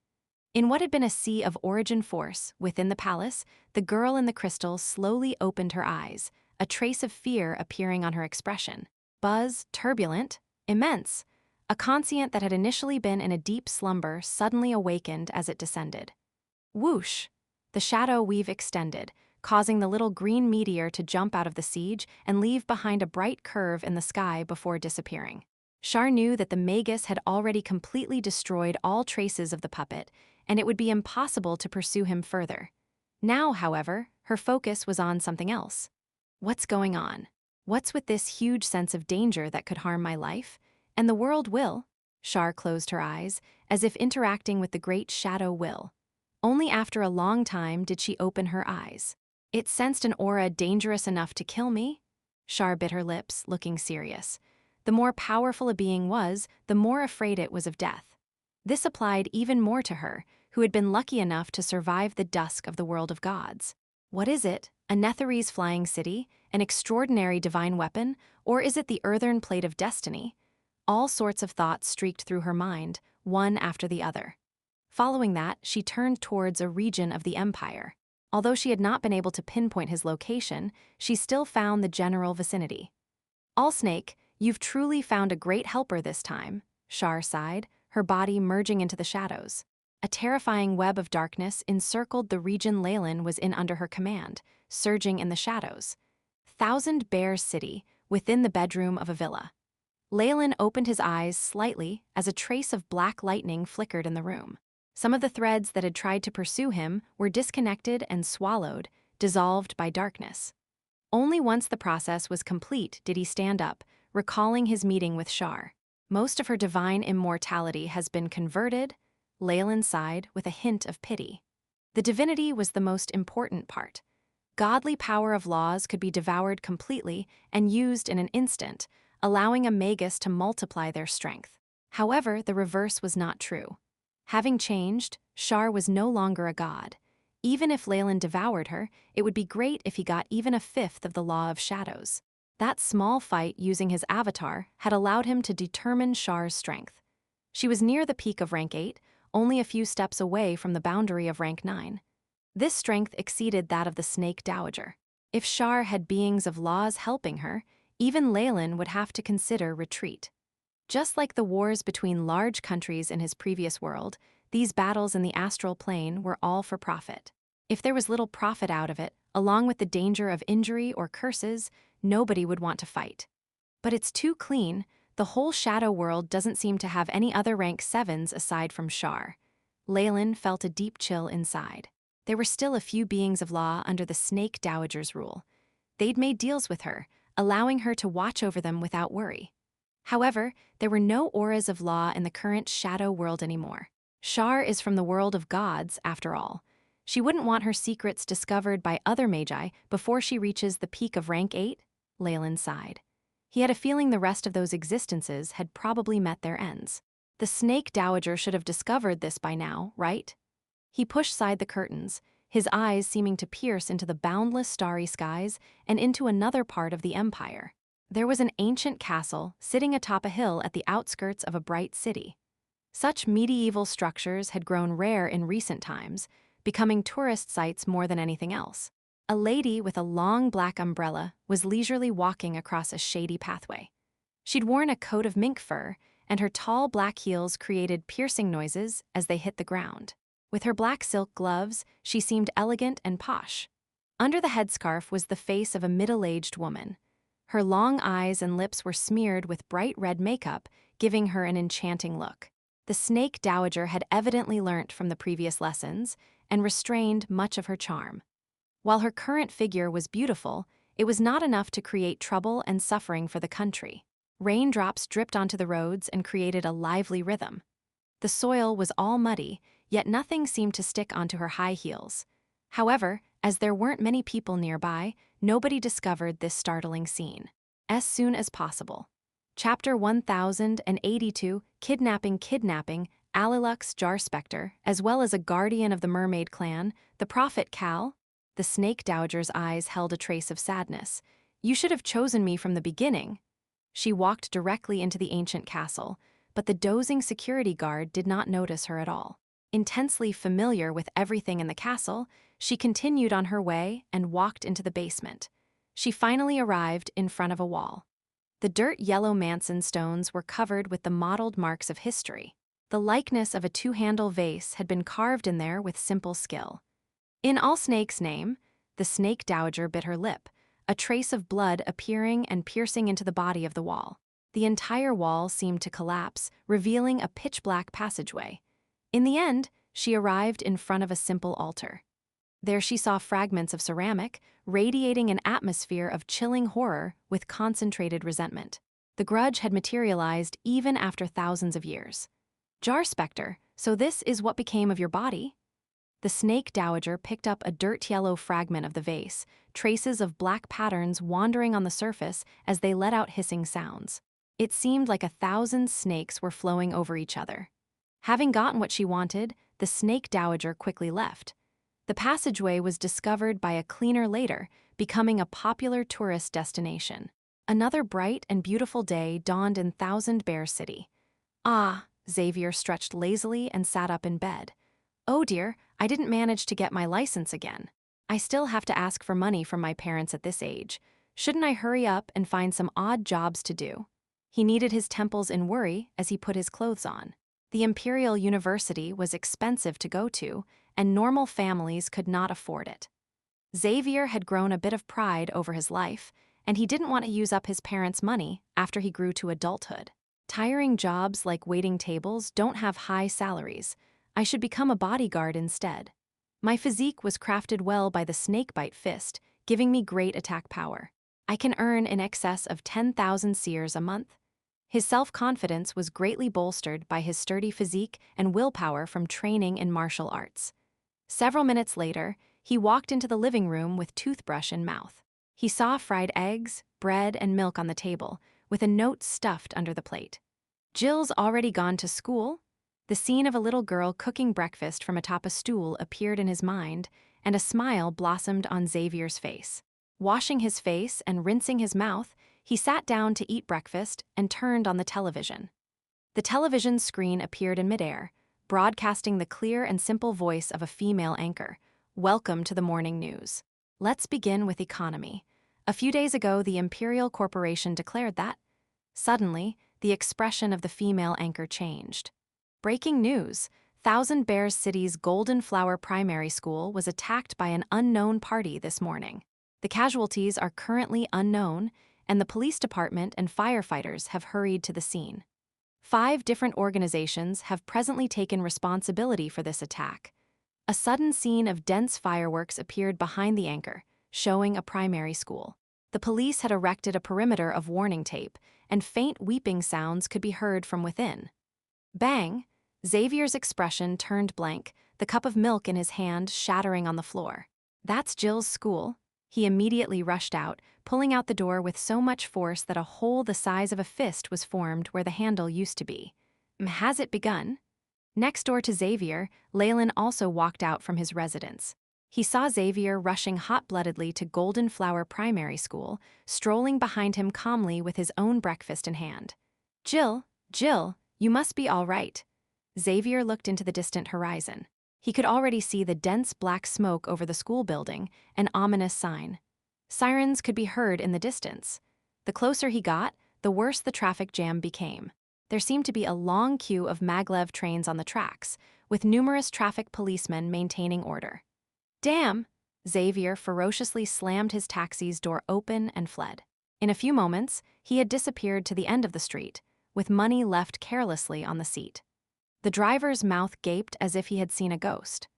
In what had been a sea of origin force within the palace, the girl in the crystal slowly opened her eyes, a trace of fear appearing on her expression. Buzz, turbulent, immense. A conscient that had initially been in a deep slumber suddenly awakened as it descended. Whoosh! The shadow weave extended, causing the little green meteor to jump out of the siege and leave behind a bright curve in the sky before disappearing. Shar knew that the Magus had already completely destroyed all traces of the puppet, and it would be impossible to pursue him further. Now, however, her focus was on something else. What's going on? What's with this huge sense of danger that could harm my life? And the world will? Shar closed her eyes, as if interacting with the great shadow will. Only after a long time did she open her eyes. It sensed an aura dangerous enough to kill me? Shar bit her lips, looking serious. The more powerful a being was, the more afraid it was of death. This applied even more to her, who had been lucky enough to survive the dusk of the world of gods. What is it? A Netherese flying city? An extraordinary divine weapon? Or is it the earthen plate of destiny? All sorts of thoughts streaked through her mind, one after the other. Following that, she turned towards a region of the empire. Although she had not been able to pinpoint his location, she still found the general vicinity. Allsnake, you've truly found a great helper this time, Shar sighed, her body merging into the shadows. A terrifying web of darkness encircled the region Leylin was in under her command, surging in the shadows. Thousand Bear City, within the bedroom of a villa. Leylin opened his eyes slightly as a trace of black lightning flickered in the room. Some of the threads that had tried to pursue him were disconnected and swallowed, dissolved by darkness. Only once the process was complete did he stand up, recalling his meeting with Shar. Most of her divine immortality has been converted, Leylin sighed with a hint of pity. The divinity was the most important part. Godly power of laws could be devoured completely and used in an instant, allowing a Magus to multiply their strength. However, the reverse was not true. Having changed, Shar was no longer a god. Even if Leylin devoured her, it would be great if he got even a fifth of the law of shadows. That small fight using his avatar had allowed him to determine Shar's strength. She was near the peak of rank 8, only a few steps away from the boundary of rank 9. This strength exceeded that of the Snake Dowager. If Shar had beings of laws helping her, even Leylin would have to consider retreat. Just like the wars between large countries in his previous world, these battles in the astral plane were all for profit. If there was little profit out of it, along with the danger of injury or curses, nobody would want to fight. But it's too clean. The whole shadow world doesn't seem to have any other rank 7s aside from Shar. Leylin felt a deep chill inside. There were still a few beings of law under the Snake Dowager's rule. They'd made deals with her, allowing her to watch over them without worry. However, there were no auras of law in the current shadow world anymore. Shar is from the world of gods, after all. She wouldn't want her secrets discovered by other magi before she reaches the peak of rank 8, Leylin sighed. He had a feeling the rest of those existences had probably met their ends. The Snake Dowager should have discovered this by now, right? He pushed aside the curtains, his eyes seeming to pierce into the boundless starry skies and into another part of the empire. There was an ancient castle sitting atop a hill at the outskirts of a bright city. Such medieval structures had grown rare in recent times, becoming tourist sites more than anything else. A lady with a long black umbrella was leisurely walking across a shady pathway. She'd worn a coat of mink fur, and her tall black heels created piercing noises as they hit the ground. With her black silk gloves, she seemed elegant and posh. Under the headscarf was the face of a middle-aged woman. Her long eyes and lips were smeared with bright red makeup, giving her an enchanting look. The Snake Dowager had evidently learnt from the previous lessons and restrained much of her charm. While her current figure was beautiful, it was not enough to create trouble and suffering for the country. Raindrops dripped onto the roads and created a lively rhythm. The soil was all muddy, yet nothing seemed to stick onto her high heels. However, as there weren't many people nearby, nobody discovered this startling scene. As soon as possible. Chapter 1082, Kidnapping, Alilux Jar Spectre, as well as a guardian of the mermaid clan, the prophet Cal. The Snake Dowager's eyes held a trace of sadness. You should have chosen me from the beginning. She walked directly into the ancient castle, but the dozing security guard did not notice her at all. Intensely familiar with everything in the castle, she continued on her way and walked into the basement. She finally arrived in front of a wall. The dirt yellow Manson stones were covered with the mottled marks of history. The likeness of a two-handle vase had been carved in there with simple skill. In all snake's name, the Snake Dowager bit her lip, a trace of blood appearing and piercing into the body of the wall. The entire wall seemed to collapse, revealing a pitch-black passageway. In the end, she arrived in front of a simple altar. There she saw fragments of ceramic, radiating an atmosphere of chilling horror with concentrated resentment. The grudge had materialized even after thousands of years. Jar Spectre, so this is what became of your body? The Snake Dowager picked up a dirt yellow fragment of the vase, traces of black patterns wandering on the surface as they let out hissing sounds. It seemed like 1,000 snakes were flowing over each other. Having gotten what she wanted, the Snake Dowager quickly left. The passageway was discovered by a cleaner later, becoming a popular tourist destination. Another bright and beautiful day dawned in Thousand Bear City. Ah, Xavier stretched lazily and sat up in bed. Oh dear, I didn't manage to get my license again. I still have to ask for money from my parents at this age. Shouldn't I hurry up and find some odd jobs to do? He kneaded his temples in worry as he put his clothes on. The Imperial University was expensive to go to, and normal families could not afford it. Xavier had grown a bit of pride over his life, and he didn't want to use up his parents' money after he grew to adulthood. Tiring jobs like waiting tables don't have high salaries. I should become a bodyguard instead. My physique was crafted well by the snakebite fist, giving me great attack power. I can earn in excess of 10,000 seers a month. His self-confidence was greatly bolstered by his sturdy physique and willpower from training in martial arts. Several minutes later, he walked into the living room with toothbrush in mouth. He saw fried eggs, bread, and milk on the table, with a note stuffed under the plate. Jill's already gone to school? The scene of a little girl cooking breakfast from atop a stool appeared in his mind, and a smile blossomed on Xavier's face. Washing his face and rinsing his mouth, he sat down to eat breakfast and turned on the television. The television screen appeared in midair, broadcasting the clear and simple voice of a female anchor. Welcome to the morning news. Let's begin with economy. A few days ago, the Imperial Corporation declared that. Suddenly, the expression of the female anchor changed. Breaking news! Thousand Bears City's Golden Flower Primary School was attacked by an unknown party this morning. The casualties are currently unknown, and the police department and firefighters have hurried to the scene. 5 different organizations have presently taken responsibility for this attack. A sudden scene of dense fireworks appeared behind the anchor, showing a primary school. The police had erected a perimeter of warning tape, and faint weeping sounds could be heard from within. Bang! Xavier's expression turned blank, the cup of milk in his hand shattering on the floor. That's Jill's school. He immediately rushed out, pulling out the door with so much force that a hole the size of a fist was formed where the handle used to be. Has it begun? Next door to Xavier, Leylin also walked out from his residence. He saw Xavier rushing hot-bloodedly to Golden Flower Primary School, strolling behind him calmly with his own breakfast in hand. Jill, you must be all right." Xavier looked into the distant horizon. He could already see the dense black smoke over the school building, an ominous sign. Sirens could be heard in the distance. The closer he got, the worse the traffic jam became. There seemed to be a long queue of maglev trains on the tracks, with numerous traffic policemen maintaining order. "Damn!" Xavier ferociously slammed his taxi's door open and fled. In a few moments, he had disappeared to the end of the street, with money left carelessly on the seat. The driver's mouth gaped as if he had seen a ghost.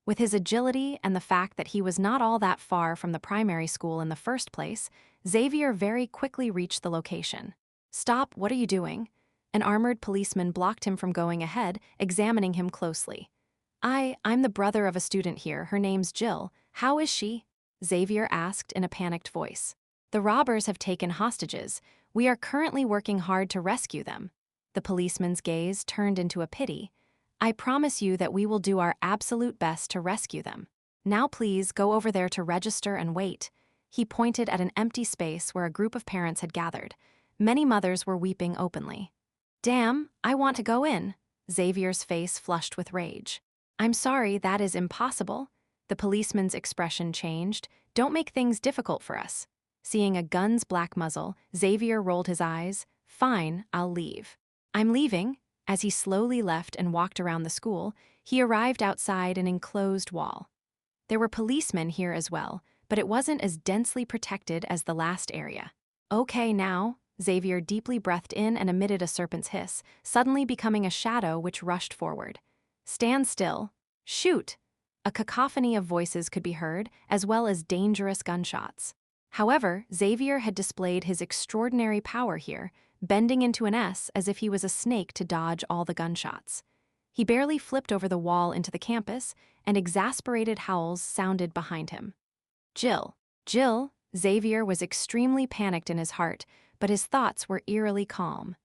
With his agility and the fact that he was not all that far from the primary school in the first place, Xavier very quickly reached the location. "Stop, what are you doing?" An armored policeman blocked him from going ahead, examining him closely. I'm the brother of a student here. Her name's Jill. How is she?" Xavier asked in a panicked voice. "The robbers have taken hostages. We are currently working hard to rescue them." The policeman's gaze turned into a pity. "I promise you that we will do our absolute best to rescue them. Now please go over there to register and wait." He pointed at an empty space where a group of parents had gathered. Many mothers were weeping openly. "Damn, I want to go in." Xavier's face flushed with rage. "I'm sorry, that is impossible." The policeman's expression changed. "Don't make things difficult for us." Seeing a gun's black muzzle, Xavier rolled his eyes. "Fine, I'll leave." "I'm leaving." As he slowly left and walked around the school, he arrived outside an enclosed wall. There were policemen here as well, but it wasn't as densely protected as the last area. "Okay now." Xavier deeply breathed in and emitted a serpent's hiss, suddenly becoming a shadow which rushed forward. "Stand still." "Shoot!" A cacophony of voices could be heard, as well as dangerous gunshots. However, Xavier had displayed his extraordinary power here, bending into an S as if he was a snake to dodge all the gunshots. He barely flipped over the wall into the campus, and exasperated howls sounded behind him. Jill! Xavier was extremely panicked in his heart, but his thoughts were eerily calm.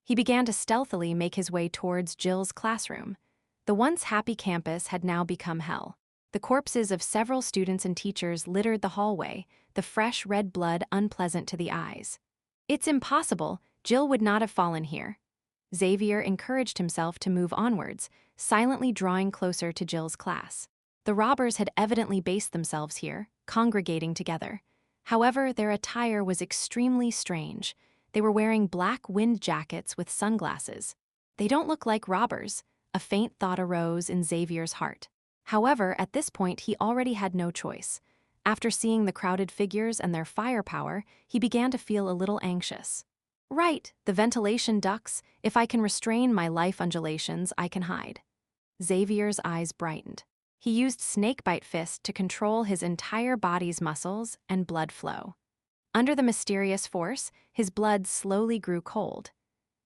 He began to stealthily make his way towards Jill's classroom. The once happy campus had now become hell. The corpses of several students and teachers littered the hallway, the fresh red blood unpleasant to the eyes. "It's impossible, Jill would not have fallen here." Xavier encouraged himself to move onwards, silently drawing closer to Jill's class. The robbers had evidently based themselves here, congregating together. However, their attire was extremely strange. They were wearing black wind jackets with sunglasses. "They don't look like robbers," a faint thought arose in Xavier's heart. However, at this point he already had no choice. After seeing the crowded figures and their firepower, he began to feel a little anxious. "Right, the ventilation ducts. If I can restrain my life undulations, I can hide." Xavier's eyes brightened. He used snakebite fist to control his entire body's muscles and blood flow. Under the mysterious force, his blood slowly grew cold.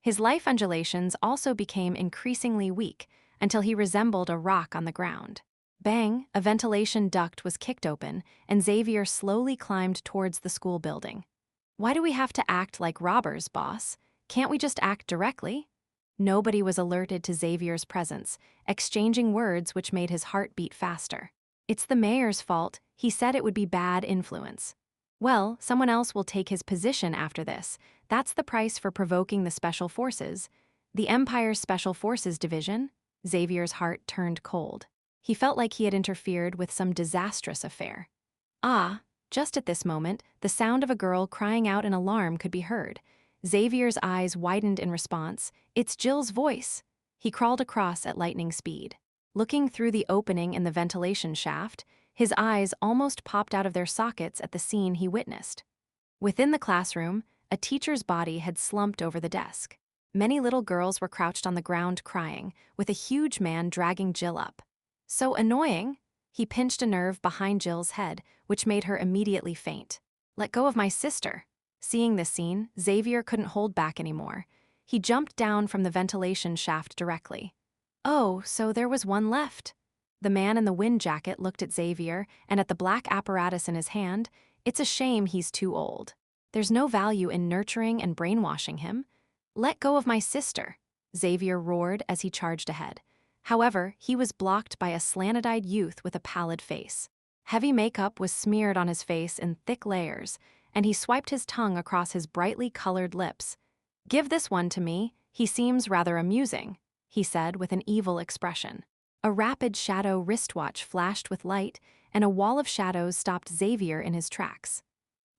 His life undulations also became increasingly weak until he resembled a rock on the ground. Bang, a ventilation duct was kicked open, and Xavier slowly climbed towards the school building. "Why do we have to act like robbers, boss? Can't we just act directly?" Nobody was alerted to Xavier's presence, exchanging words which made his heart beat faster. "It's the mayor's fault. He said it would be bad influence." "Well, someone else will take his position after this. That's the price for provoking the Special Forces." "The Empire's Special Forces Division?" Xavier's heart turned cold. He felt like he had interfered with some disastrous affair. Just at this moment, the sound of a girl crying out in alarm could be heard. Xavier's eyes widened in response. It's Jill's voice. He crawled across at lightning speed. Looking through the opening in the ventilation shaft, his eyes almost popped out of their sockets at the scene he witnessed. Within the classroom, a teacher's body had slumped over the desk. Many little girls were crouched on the ground crying, with a huge man dragging Jill up. So annoying! He pinched a nerve behind Jill's head, which made her immediately faint. Let go of my sister. Seeing this scene, Xavier couldn't hold back anymore. He jumped down from the ventilation shaft directly. Oh, so there was one left. The man in the wind jacket looked at Xavier and at the black apparatus in his hand. It's a shame he's too old. There's no value in nurturing and brainwashing him. Let go of my sister, Xavier roared as he charged ahead. However, he was blocked by a slanted-eyed youth with a pallid face. Heavy makeup was smeared on his face in thick layers, and he swiped his tongue across his brightly colored lips. Give this one to me, he seems rather amusing, he said with an evil expression. A rapid shadow wristwatch flashed with light, and a wall of shadows stopped Xavier in his tracks.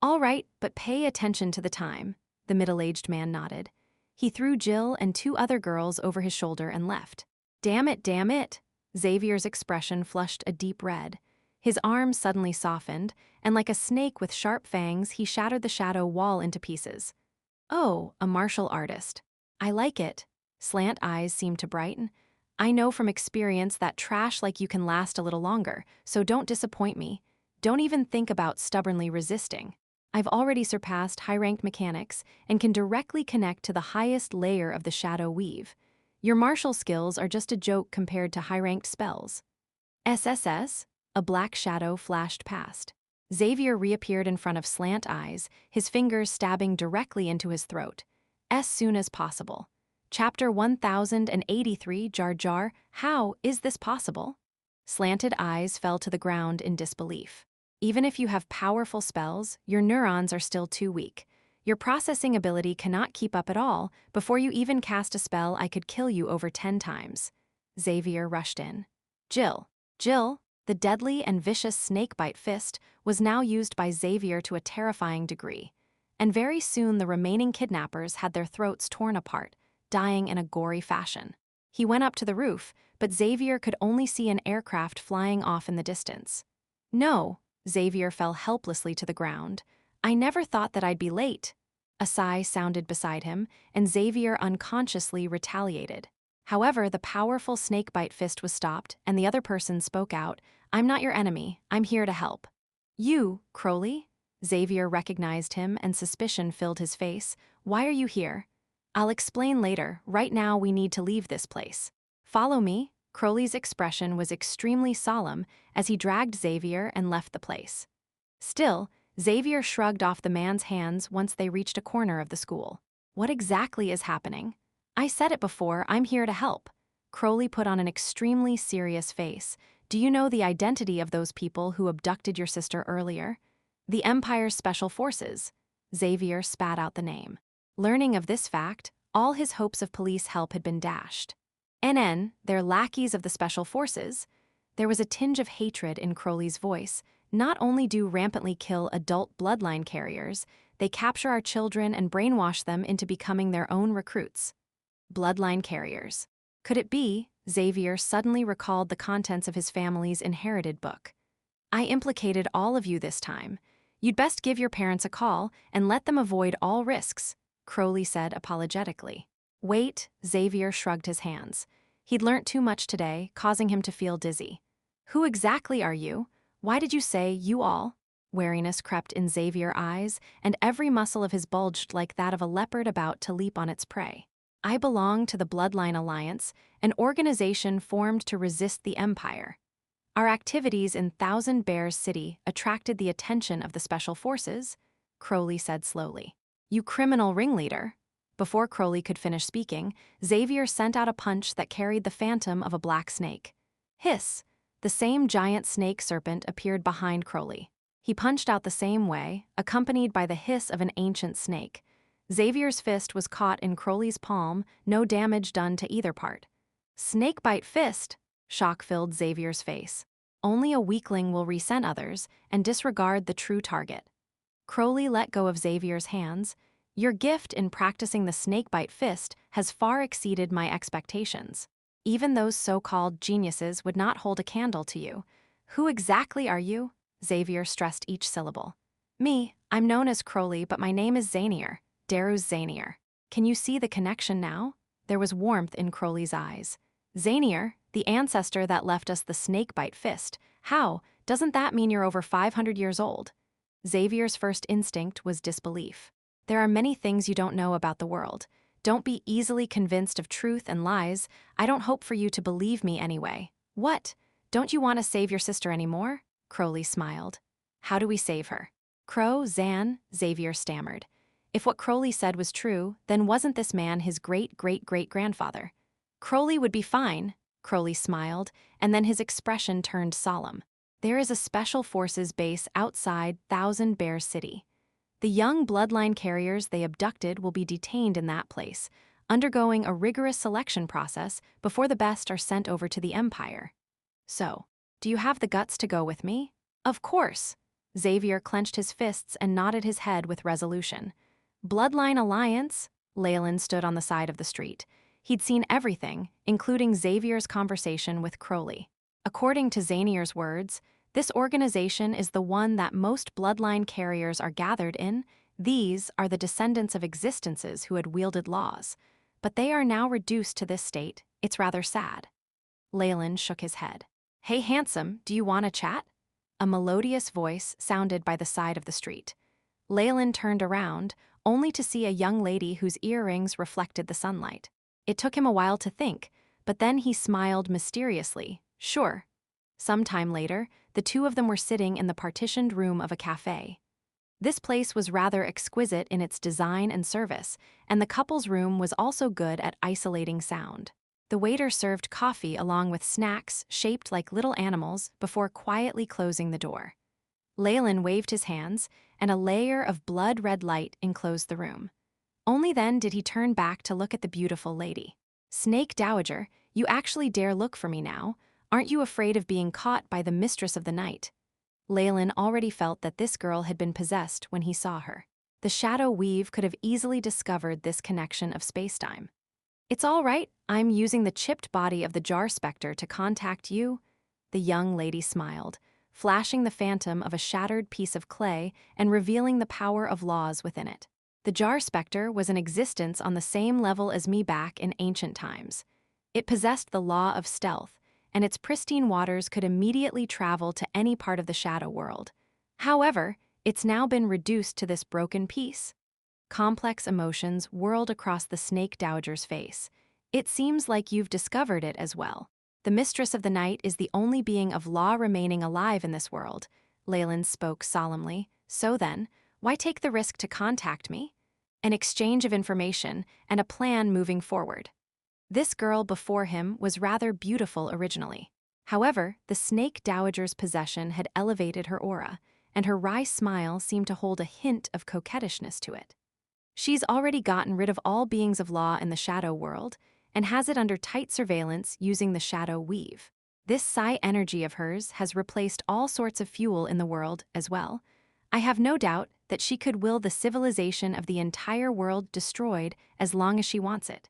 All right, but pay attention to the time, the middle-aged man nodded. He threw Jill and 2 other girls over his shoulder and left. Damn it, Xavier's expression flushed a deep red. His arm suddenly softened, and like a snake with sharp fangs, he shattered the shadow wall into pieces. Oh, a martial artist. I like it. Slant eyes seemed to brighten. I know from experience that trash like you can last a little longer, so don't disappoint me. Don't even think about stubbornly resisting. I've already surpassed high-ranked mechanics and can directly connect to the highest layer of the shadow weave. Your martial skills are just a joke compared to high-ranked spells. SSS? A black shadow flashed past. Xavier reappeared in front of Slant Eyes, his fingers stabbing directly into his throat. As soon as possible. Chapter 1083 Jar Jar, how is this possible? Slanted Eyes fell to the ground in disbelief. Even if you have powerful spells, your neurons are still too weak. Your processing ability cannot keep up at all. Before you even cast a spell, I could kill you over 10 times. Xavier rushed in. Jill, the deadly and vicious snakebite fist was now used by Xavier to a terrifying degree. And very soon the remaining kidnappers had their throats torn apart, dying in a gory fashion. He went up to the roof, but Xavier could only see an aircraft flying off in the distance. No, Xavier fell helplessly to the ground. I never thought that I'd be late. A sigh sounded beside him, and Xavier unconsciously retaliated. However, the powerful snakebite fist was stopped, and the other person spoke out, I'm not your enemy, I'm here to help. You, Crowley? Xavier recognized him, and suspicion filled his face. Why are you here? I'll explain later. Right now we need to leave this place. Follow me. Crowley's expression was extremely solemn as he dragged Xavier and left the place. Still, Xavier shrugged off the man's hands once they reached a corner of the school. What exactly is happening? I said it before, I'm here to help. Crowley put on an extremely serious face. Do you know the identity of those people who abducted your sister earlier? The Empire's Special Forces. Xavier spat out the name. Learning of this fact, all his hopes of police help had been dashed. They're lackeys of the Special Forces. There was a tinge of hatred in Crowley's voice. Not only do rampantly kill adult bloodline carriers, they capture our children and brainwash them into becoming their own recruits. Bloodline carriers. Could it be? Xavier suddenly recalled the contents of his family's inherited book. I implicated all of you this time. You'd best give your parents a call and let them avoid all risks, Crowley said apologetically. Wait, Xavier shrugged his hands. He'd learnt too much today, causing him to feel dizzy. Who exactly are you? Why did you say you all? Wariness crept in Xavier's eyes, and every muscle of his bulged like that of a leopard about to leap on its prey. I belong to the Bloodline Alliance, an organization formed to resist the Empire. Our activities in Thousand Bears City attracted the attention of the Special Forces, Crowley said slowly. You criminal ringleader. Before Crowley could finish speaking, Xavier sent out a punch that carried the phantom of a black snake. Hiss! The same giant snake serpent appeared behind Crowley. He punched out the same way, accompanied by the hiss of an ancient snake. Xavier's fist was caught in Crowley's palm, no damage done to either part. Snakebite fist! Shock filled Xavier's face. Only a weakling will resent others and disregard the true target. Crowley let go of Xavier's hands. Your gift in practicing the snakebite fist has far exceeded my expectations. Even those so-called geniuses would not hold a candle to you. Who exactly are you? Xavier stressed each syllable. Me, I'm known as Crowley, but my name is Xanier, Daruz Xanier. Can you see the connection now? There was warmth in Crowley's eyes. Xanier, the ancestor that left us the snakebite fist. How? Doesn't that mean you're over 500 years old? Xavier's first instinct was disbelief. There are many things you don't know about the world. Don't be easily convinced of truth and lies. I don't hope for you to believe me anyway. What? Don't you want to save your sister anymore? Crowley smiled. How do we save her? Xavier stammered. If what Crowley said was true, then wasn't this man his great-great-great-grandfather? Crowley would be fine, Crowley smiled, and then his expression turned solemn. There is a special forces base outside Thousand Bears City. The young bloodline carriers they abducted will be detained in that place, undergoing a rigorous selection process before the best are sent over to the Empire. So, do you have the guts to go with me? Of course. Xavier clenched his fists and nodded his head with resolution. Bloodline Alliance? Leylin stood on the side of the street. He'd seen everything, including Xavier's conversation with Crowley. According to Xanier's words, this organization is the one that most bloodline carriers are gathered in. These are the descendants of existences who had wielded laws. But they are now reduced to this state. It's rather sad. Leylin shook his head. Hey, handsome, do you want to chat? A melodious voice sounded by the side of the street. Leylin turned around, only to see a young lady whose earrings reflected the sunlight. It took him a while to think, but then he smiled mysteriously. Sure. Some time later, the two of them were sitting in the partitioned room of a cafe. This place was rather exquisite in its design and service, and the couple's room was also good at isolating sound. The waiter served coffee along with snacks shaped like little animals before quietly closing the door. Leylin waved his hands, and a layer of blood-red light enclosed the room. Only then did he turn back to look at the beautiful lady. Snake Dowager, you actually dare look for me now? Aren't you afraid of being caught by the mistress of the night? Leylin already felt that this girl had been possessed when he saw her. The shadow weave could have easily discovered this connection of spacetime. It's all right, I'm using the chipped body of the jar specter to contact you. The young lady smiled, flashing the phantom of a shattered piece of clay and revealing the power of laws within it. The jar specter was in existence on the same level as me back in ancient times. It possessed the law of stealth, and its pristine waters could immediately travel to any part of the shadow world. However, it's now been reduced to this broken piece. Complex emotions whirled across the Snake Dowager's face. It seems like you've discovered it as well. The Mistress of the Night is the only being of law remaining alive in this world, Leylin spoke solemnly. So then, why take the risk to contact me? An exchange of information and a plan moving forward. This girl before him was rather beautiful originally. However, the Snake Dowager's possession had elevated her aura, and her wry smile seemed to hold a hint of coquettishness to it. She's already gotten rid of all beings of law in the shadow world, and has it under tight surveillance using the shadow weave. This psi energy of hers has replaced all sorts of fuel in the world as well. I have no doubt that she could will the civilization of the entire world destroyed as long as she wants it.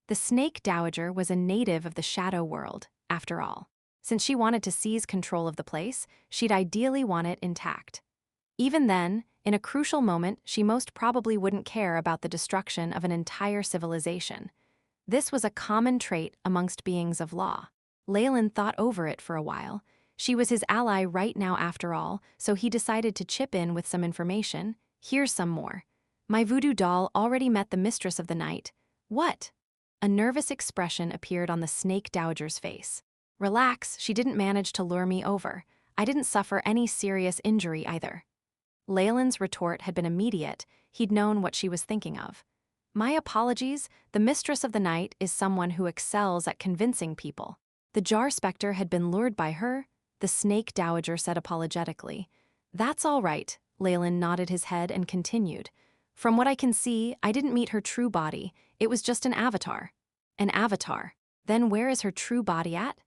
The Snake Dowager was a native of the shadow world, after all. Since she wanted to seize control of the place, she'd ideally want it intact. Even then, in a crucial moment, she most probably wouldn't care about the destruction of an entire civilization. This was a common trait amongst beings of law. Leylin thought over it for a while. She was his ally right now after all, so he decided to chip in with some information. Here's some more. My voodoo doll already met the Mistress of the Night. What? A nervous expression appeared on the Snake Dowager's face. Relax, she didn't manage to lure me over. I didn't suffer any serious injury either. Leylin's retort had been immediate. He'd known what she was thinking of. My apologies, the Mistress of the Night is someone who excels at convincing people. The jar specter had been lured by her, the Snake Dowager said apologetically. That's all right, Leylin nodded his head and continued. From what I can see, I didn't meet her true body. It was just an avatar. An avatar. Then where is her true body at?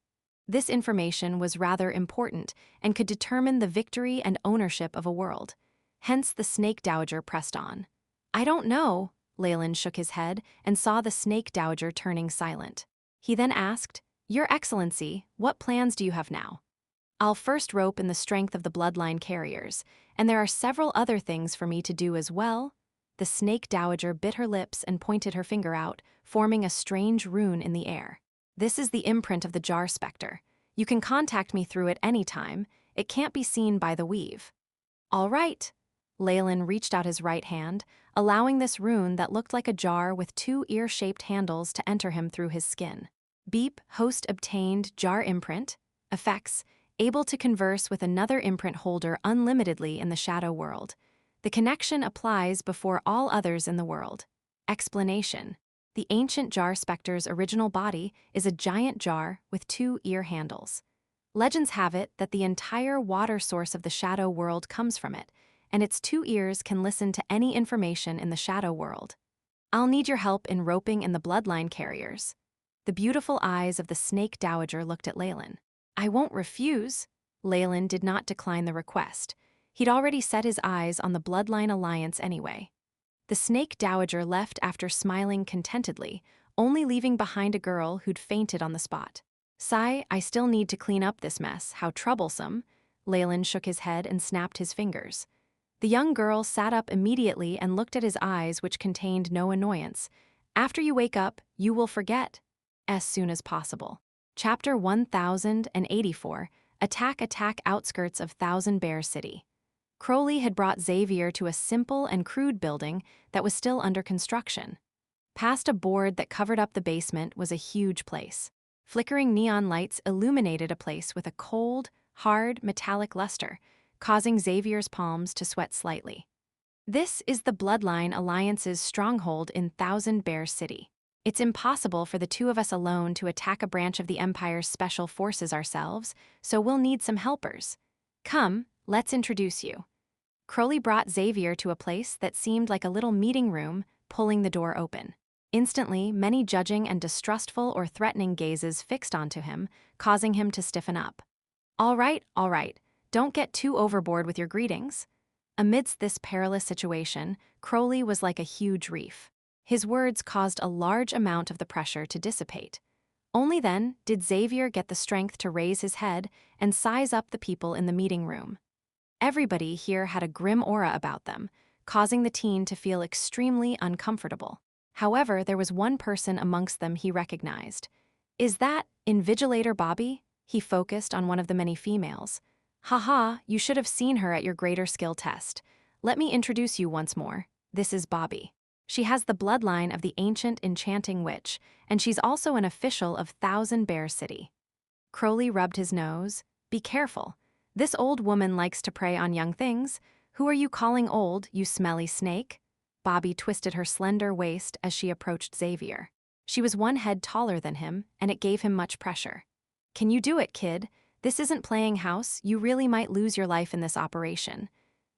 This information was rather important and could determine the victory and ownership of a world. Hence the Snake Dowager pressed on. I don't know. Leylin shook his head and saw the snake dowager turning silent. He then asked, Your Excellency, what plans do you have now? I'll first rope in the strength of the bloodline carriers, and there are several other things for me to do as well. The snake dowager bit her lips and pointed her finger out, forming a strange rune in the air. This is the imprint of the jar specter. You can contact me through it any time. It can't be seen by the weave. All right. Leylin reached out his right hand, allowing this rune that looked like a jar with two ear-shaped handles to enter him through his skin. Beep, host obtained jar imprint. Effects, able to converse with another imprint holder unlimitedly in the shadow world. The connection applies before all others in the world. Explanation. The ancient jar specter's original body is a giant jar with two ear handles. Legends have it that the entire water source of the shadow world comes from it, and its two ears can listen to any information in the shadow world. I'll need your help in roping in the bloodline carriers. The beautiful eyes of the snake dowager looked at Leylin. I won't refuse. Leylin did not decline the request. He'd already set his eyes on the bloodline alliance anyway. The snake dowager left after smiling contentedly, only leaving behind a girl who'd fainted on the spot. Sigh, I still need to clean up this mess, how troublesome. Leylin shook his head and snapped his fingers. The young girl sat up immediately and looked at his eyes, which contained no annoyance. After you wake up, you will forget. As soon as possible. Chapter 1084, Attack Outskirts of Thousand Bear City. Crowley had brought Xavier to a simple and crude building that was still under construction. Past a board that covered up the basement was a huge place. Flickering neon lights illuminated a place with a cold, hard, metallic luster, causing Xavier's palms to sweat slightly. This is the Bloodline Alliance's stronghold in Thousand Bear City. It's impossible for the two of us alone to attack a branch of the Empire's special forces ourselves, so we'll need some helpers. Come, let's introduce you. Crowley brought Xavier to a place that seemed like a little meeting room, pulling the door open. Instantly, many judging and distrustful or threatening gazes fixed onto him, causing him to stiffen up. All right, don't get too overboard with your greetings. Amidst this perilous situation, Crowley was like a huge reef. His words caused a large amount of the pressure to dissipate. Only then did Xavier get the strength to raise his head and size up the people in the meeting room. Everybody here had a grim aura about them, causing the teen to feel extremely uncomfortable. However, there was one person amongst them he recognized. Is that Invigilator Bobby? He focused on one of the many females. Haha, you should have seen her at your greater skill test. Let me introduce you once more. This is Bobby. She has the bloodline of the ancient enchanting witch, and she's also an official of Thousand Bear City. Crowley rubbed his nose. Be careful. This old woman likes to prey on young things. Who are you calling old, you smelly snake? Bobby twisted her slender waist as she approached Xavier. She was one head taller than him, and it gave him much pressure. Can you do it, kid? This isn't playing house. You really might lose your life in this operation.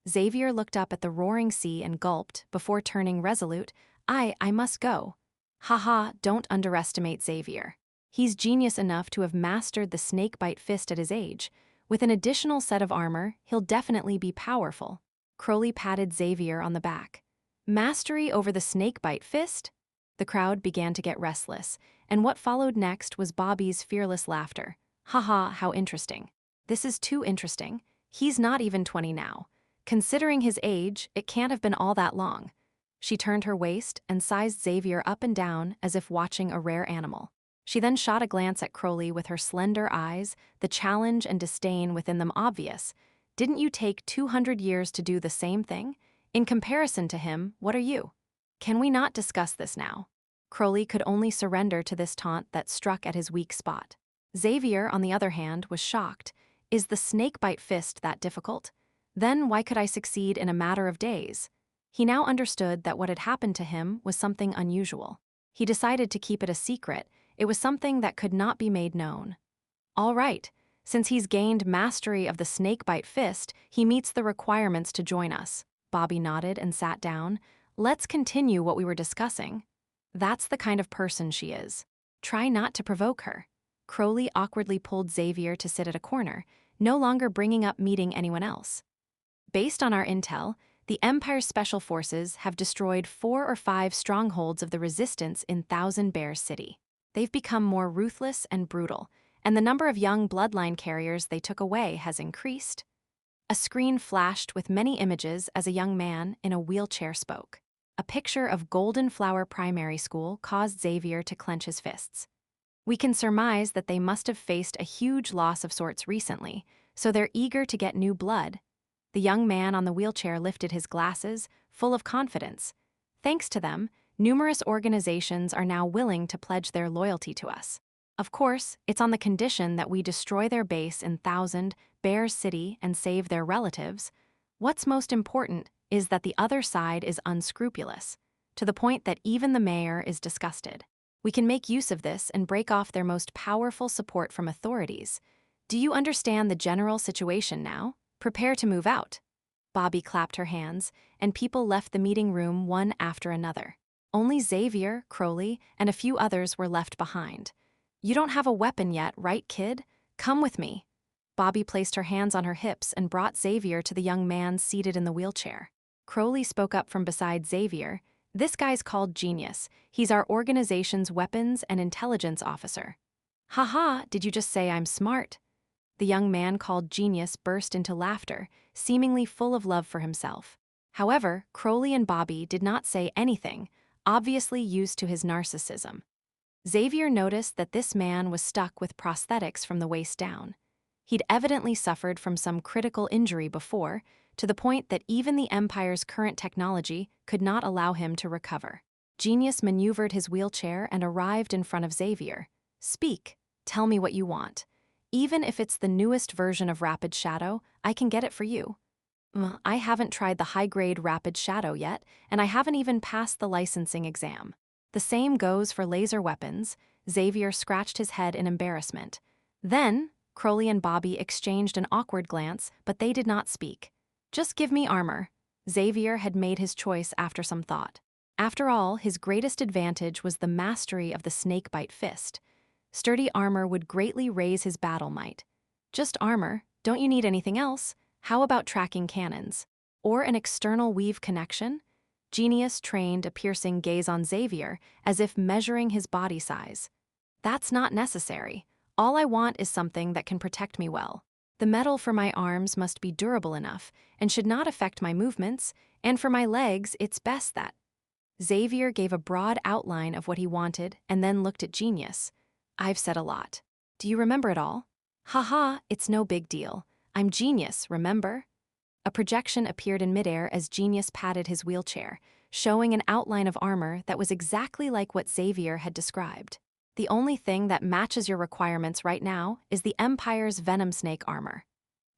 Xavier looked up at the roaring sea and gulped, before turning resolute. I must go. Haha, don't underestimate Xavier. He's genius enough to have mastered the snakebite fist at his age. With an additional set of armor, he'll definitely be powerful. Crowley patted Xavier on the back. Mastery over the snakebite fist? The crowd began to get restless, and what followed next was Bobby's fearless laughter. Haha, how interesting. This is too interesting. He's not even 20 now. Considering his age, it can't have been all that long. She turned her waist and sized Xavier up and down as if watching a rare animal. She then shot a glance at Crowley with her slender eyes, the challenge and disdain within them obvious. Didn't you take 200 years to do the same thing? In comparison to him, what are you? Can we not discuss this now? Crowley could only surrender to this taunt that struck at his weak spot. Xavier, on the other hand, was shocked. Is the snakebite fist that difficult? Then why could I succeed in a matter of days? He now understood that what had happened to him was something unusual. He decided to keep it a secret. It was something that could not be made known. All right, since he's gained mastery of the snakebite fist, he meets the requirements to join us. Bobby nodded and sat down. Let's continue what we were discussing. That's the kind of person she is. Try not to provoke her. Crowley awkwardly pulled Xavier to sit at a corner, no longer bringing up meeting anyone else. Based on our intel, the Empire's special forces have destroyed 4 or 5 strongholds of the resistance in Thousand Bears City. They've become more ruthless and brutal, and the number of young bloodline carriers they took away has increased. A screen flashed with many images as a young man in a wheelchair spoke. A picture of Golden Flower Primary School caused Xavier to clench his fists. We can surmise that they must have faced a huge loss of sorts recently, so they're eager to get new blood. The young man on the wheelchair lifted his glasses, full of confidence. Thanks to them, numerous organizations are now willing to pledge their loyalty to us. Of course, it's on the condition that we destroy their base in Thousand Bears City and save their relatives. What's most important is that the other side is unscrupulous, to the point that even the mayor is disgusted. We can make use of this and break off their most powerful support from authorities. Do you understand the general situation now? Prepare to move out. Bobby clapped her hands, and people left the meeting room one after another. Only Xavier, Crowley, and a few others were left behind. You don't have a weapon yet, right, kid? Come with me. Bobby placed her hands on her hips and brought Xavier to the young man seated in the wheelchair. Crowley spoke up from beside Xavier. This guy's called Genius. He's our organization's weapons and intelligence officer. Haha, did you just say I'm smart? The young man called Genius burst into laughter, seemingly full of love for himself. However, Crowley and Bobby did not say anything, obviously used to his narcissism. Xavier noticed that this man was stuck with prosthetics from the waist down. He'd evidently suffered from some critical injury before, to the point that even the Empire's current technology could not allow him to recover. Genius maneuvered his wheelchair and arrived in front of Xavier. Speak, tell me what you want. Even if it's the newest version of Rapid Shadow, I can get it for you. I haven't tried the high-grade Rapid Shadow yet, and I haven't even passed the licensing exam. The same goes for laser weapons. Xavier scratched his head in embarrassment. Then, Crowley and Bobby exchanged an awkward glance, but they did not speak. Just give me armor. Xavier had made his choice after some thought. After all, his greatest advantage was the mastery of the snakebite fist. Sturdy armor would greatly raise his battle might. Just armor, don't you need anything else? How about tracking cannons? Or an external weave connection? Genius trained a piercing gaze on Xavier, as if measuring his body size. That's not necessary. All I want is something that can protect me well. The metal for my arms must be durable enough and should not affect my movements, and for my legs, it's best that. Xavier gave a broad outline of what he wanted and then looked at Genius. I've said a lot. Do you remember it all? Haha, it's no big deal. I'm Genius, remember? A projection appeared in midair as Genius patted his wheelchair, showing an outline of armor that was exactly like what Xavier had described. The only thing that matches your requirements right now is the Empire's Venom Snake armor.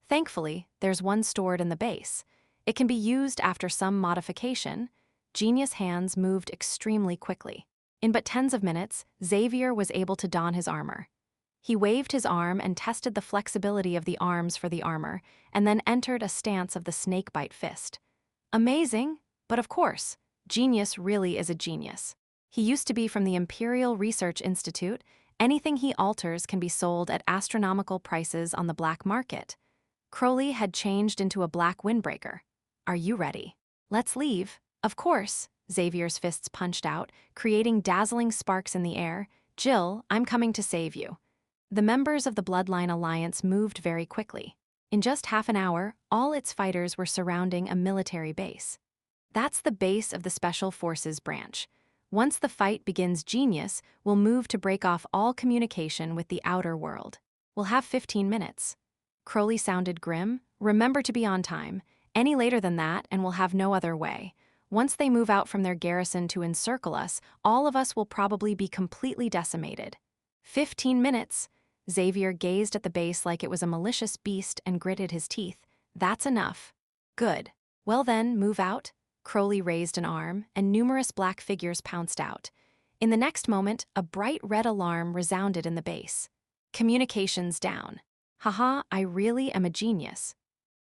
Thankfully, there's one stored in the base. It can be used after some modification. Genius' hands moved extremely quickly. In but tens of minutes, Xavier was able to don his armor. He waved his arm and tested the flexibility of the arms for the armor, and then entered a stance of the snakebite fist. Amazing, but of course, Genius really is a genius. He used to be from the Imperial Research Institute. Anything he alters can be sold at astronomical prices on the black market. Crowley had changed into a black windbreaker. Are you ready? Let's leave. Of course. Xavier's fists punched out, creating dazzling sparks in the air. Jill, I'm coming to save you. The members of the Bloodline Alliance moved very quickly. In just half an hour, all its fighters were surrounding a military base. That's the base of the Special Forces branch. Once the fight begins, Genius will move to break off all communication with the outer world. We'll have 15 minutes. Crowley sounded grim. Remember to be on time. Any later than that, and we'll have no other way. Once they move out from their garrison to encircle us, all of us will probably be completely decimated. 15 minutes. Xavier gazed at the base like it was a malicious beast and gritted his teeth. That's enough. Good. Well then, move out. Crowley raised an arm, and numerous black figures pounced out. In the next moment, a bright red alarm resounded in the base. Communications down. Haha, I really am a genius.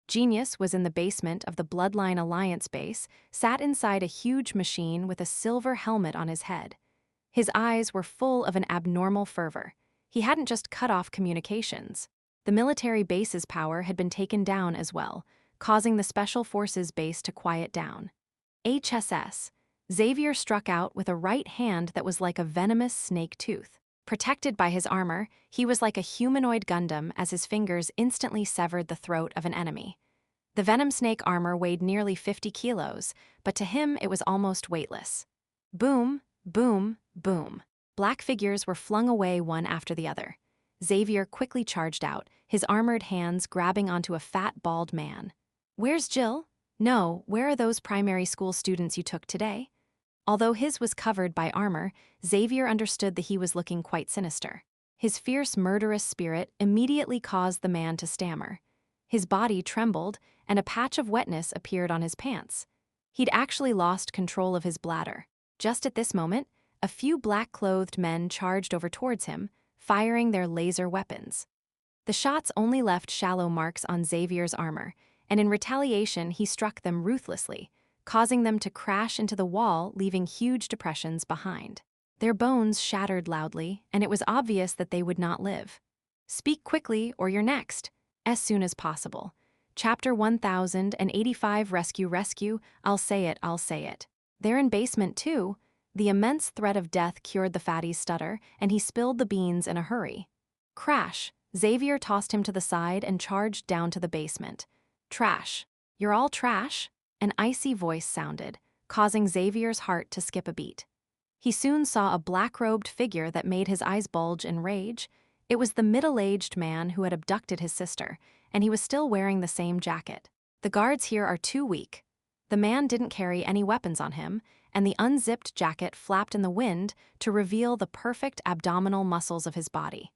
Genius was in the basement of the Bloodline Alliance base, sat inside a huge machine with a silver helmet on his head. His eyes were full of an abnormal fervor. He hadn't just cut off communications. The military base's power had been taken down as well, causing the Special Forces base to quiet down. HSS. Xavier struck out with a right hand that was like a venomous snake tooth. Protected by his armor, he was like a humanoid Gundam as his fingers instantly severed the throat of an enemy. The venom snake armor weighed nearly 50 kilos, but to him it was almost weightless. Boom, boom, boom. Black figures were flung away one after the other. Xavier quickly charged out, his armored hands grabbing onto a fat, bald man. "Where's Jill? No, where are those primary school students you took today?" Although his was covered by armor, Xavier understood that he was looking quite sinister. His fierce, murderous spirit immediately caused the man to stammer. His body trembled, and a patch of wetness appeared on his pants. He'd actually lost control of his bladder. Just at this moment, a few black-clothed men charged over towards him, firing their laser weapons. The shots only left shallow marks on Xavier's armor, and in retaliation he struck them ruthlessly, causing them to crash into the wall, leaving huge depressions behind. Their bones shattered loudly, and it was obvious that they would not live. Speak quickly, or you're next. As soon as possible. Chapter 1085 Rescue. I'll say it. They're in basement too. The immense threat of death cured the fatty's stutter, and he spilled the beans in a hurry. Crash. Xavier tossed him to the side and charged down to the basement. Trash. You're all trash? An icy voice sounded, causing Xavier's heart to skip a beat. He soon saw a black-robed figure that made his eyes bulge in rage. It was the middle-aged man who had abducted his sister, and he was still wearing the same jacket. The guards here are too weak. The man didn't carry any weapons on him, and the unzipped jacket flapped in the wind to reveal the perfect abdominal muscles of his body.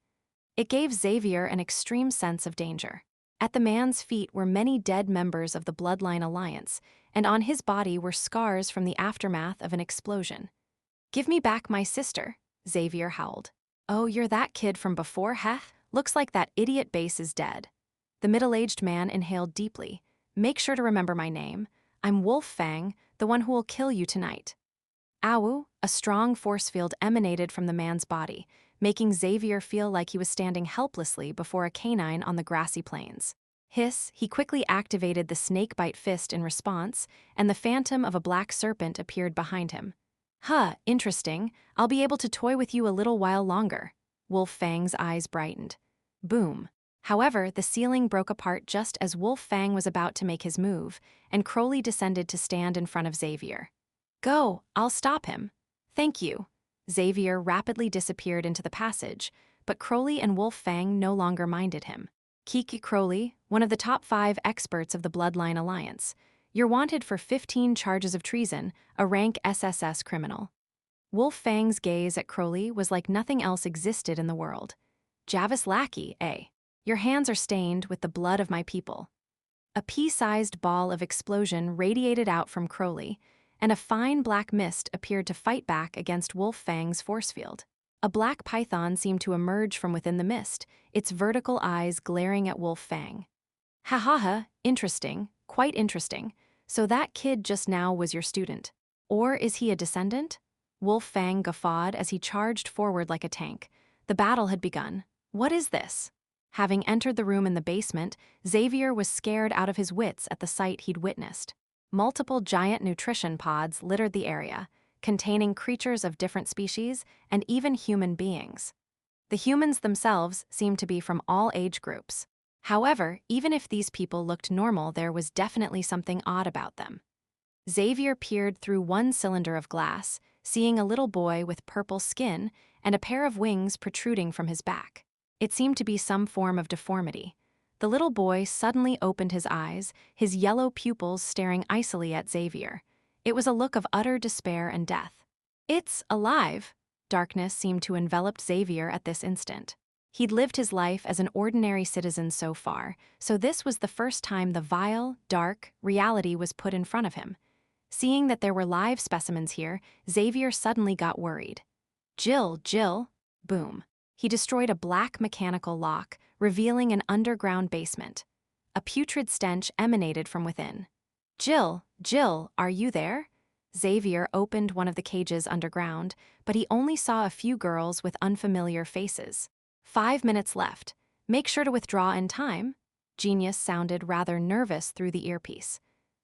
It gave Xavier an extreme sense of danger. At the man's feet were many dead members of the Bloodline Alliance, and on his body were scars from the aftermath of an explosion. "Give me back my sister," Xavier howled. "Oh, you're that kid from before, heh? Looks like that idiot base is dead." The middle-aged man inhaled deeply. "Make sure to remember my name. I'm Wolf Fang, the one who will kill you tonight." Ow! A strong force field emanated from the man's body, making Xavier feel like he was standing helplessly before a canine on the grassy plains. Hiss, he quickly activated the snakebite fist in response, and the phantom of a black serpent appeared behind him. "Huh, interesting. I'll be able to toy with you a little while longer." Wolf Fang's eyes brightened. Boom. However, the ceiling broke apart just as Wolf Fang was about to make his move, and Crowley descended to stand in front of Xavier. "Go, I'll stop him." "Thank you." Xavier rapidly disappeared into the passage, but Crowley and Wolf Fang no longer minded him. "Kiki Crowley, one of the top 5 experts of the Bloodline Alliance. You're wanted for 15 charges of treason, a rank SSS criminal." Wolf Fang's gaze at Crowley was like nothing else existed in the world. "Javis lackey, eh? Your hands are stained with the blood of my people." A pea-sized ball of explosion radiated out from Crowley, and a fine black mist appeared to fight back against Wolf Fang's force field. A black python seemed to emerge from within the mist, its vertical eyes glaring at Wolf Fang. "Ha ha ha, interesting, quite interesting. So that kid just now was your student. Or is he a descendant?" Wolf Fang guffawed as he charged forward like a tank. The battle had begun. "What is this?" Having entered the room in the basement, Xavier was scared out of his wits at the sight he'd witnessed. Multiple giant nutrition pods littered the area, containing creatures of different species and even human beings. The humans themselves seemed to be from all age groups. However, even if these people looked normal, there was definitely something odd about them. Xavier peered through one cylinder of glass, seeing a little boy with purple skin and a pair of wings protruding from his back. It seemed to be some form of deformity. The little boy suddenly opened his eyes, his yellow pupils staring icily at Xavier. It was a look of utter despair and death. "It's alive." Darkness seemed to envelop Xavier at this instant. He'd lived his life as an ordinary citizen so far, so this was the first time the vile, dark reality was put in front of him. Seeing that there were live specimens here, Xavier suddenly got worried. Jill. Boom. He destroyed a black mechanical lock, revealing an underground basement. A putrid stench emanated from within. Jill, are you there?" Xavier opened one of the cages underground, but he only saw a few girls with unfamiliar faces. 5 minutes left. Make sure to withdraw in time." Genius sounded rather nervous through the earpiece.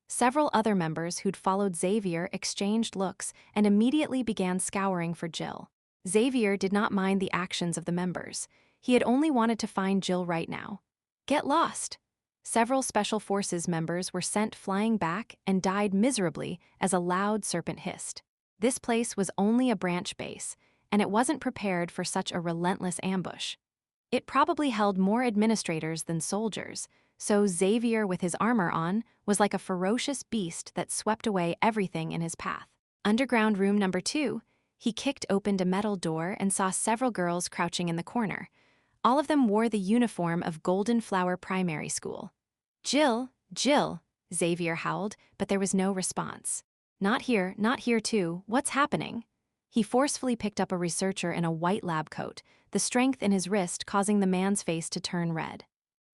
Several other members who'd followed Xavier exchanged looks and immediately began scouring for Jill. Xavier did not mind the actions of the members. He had only wanted to find Jill right now. Get lost! Several Special Forces members were sent flying back and died miserably as a loud serpent hissed. This place was only a branch base, and it wasn't prepared for such a relentless ambush. It probably held more administrators than soldiers, so Xavier with his armor on was like a ferocious beast that swept away everything in his path. Underground room number 2, he kicked open a metal door and saw several girls crouching in the corner. All of them wore the uniform of Golden Flower Primary School. Jill, Jill, Xavier howled, but there was no response. Not here too, what's happening? He forcefully picked up a researcher in a white lab coat, the strength in his wrist causing the man's face to turn red.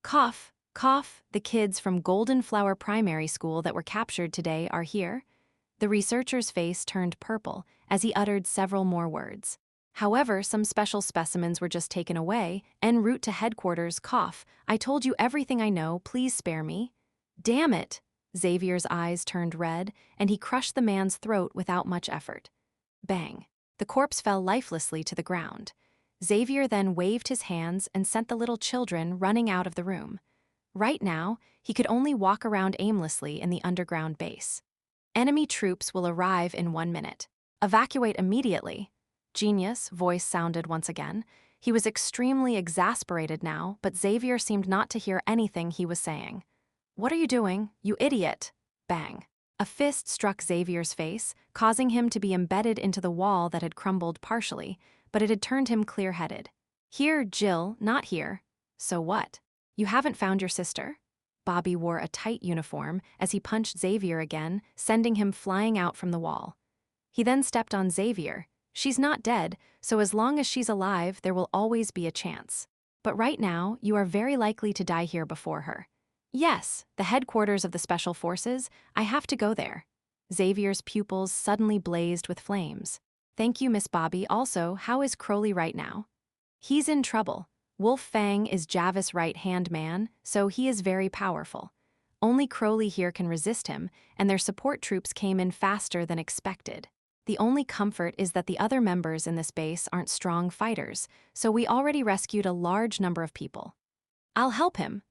Cough, cough, the kids from Golden Flower Primary School that were captured today are here. The researcher's face turned purple as he uttered several more words. However, some special specimens were just taken away, en route to headquarters. Cough, I told you everything I know, please spare me. Damn it! Xavier's eyes turned red, and he crushed the man's throat without much effort. Bang! The corpse fell lifelessly to the ground. Xavier then waved his hands and sent the little children running out of the room. Right now, he could only walk around aimlessly in the underground base. Enemy troops will arrive in 1 minute. Evacuate immediately. Genius' voice sounded once again. He was extremely exasperated now, but Xavier seemed not to hear anything he was saying. What are you doing, you idiot? Bang. A fist struck Xavier's face, causing him to be embedded into the wall that had crumbled partially, but it had turned him clear-headed. Here, Jill, not here. So what? You haven't found your sister? Bobby wore a tight uniform as he punched Xavier again, sending him flying out from the wall. He then stepped on Xavier. She's not dead, so as long as she's alive, there will always be a chance. But right now, you are very likely to die here before her. Yes, the headquarters of the Special Forces, I have to go there. Xavier's pupils suddenly blazed with flames. Thank you, Miss Bobby. Also, how is Crowley right now? He's in trouble. Wolf Fang is Javis' right-hand man, so he is very powerful. Only Crowley here can resist him, and their support troops came in faster than expected. The only comfort is that the other members in this base aren't strong fighters, so we already rescued a large number of people. I'll help him.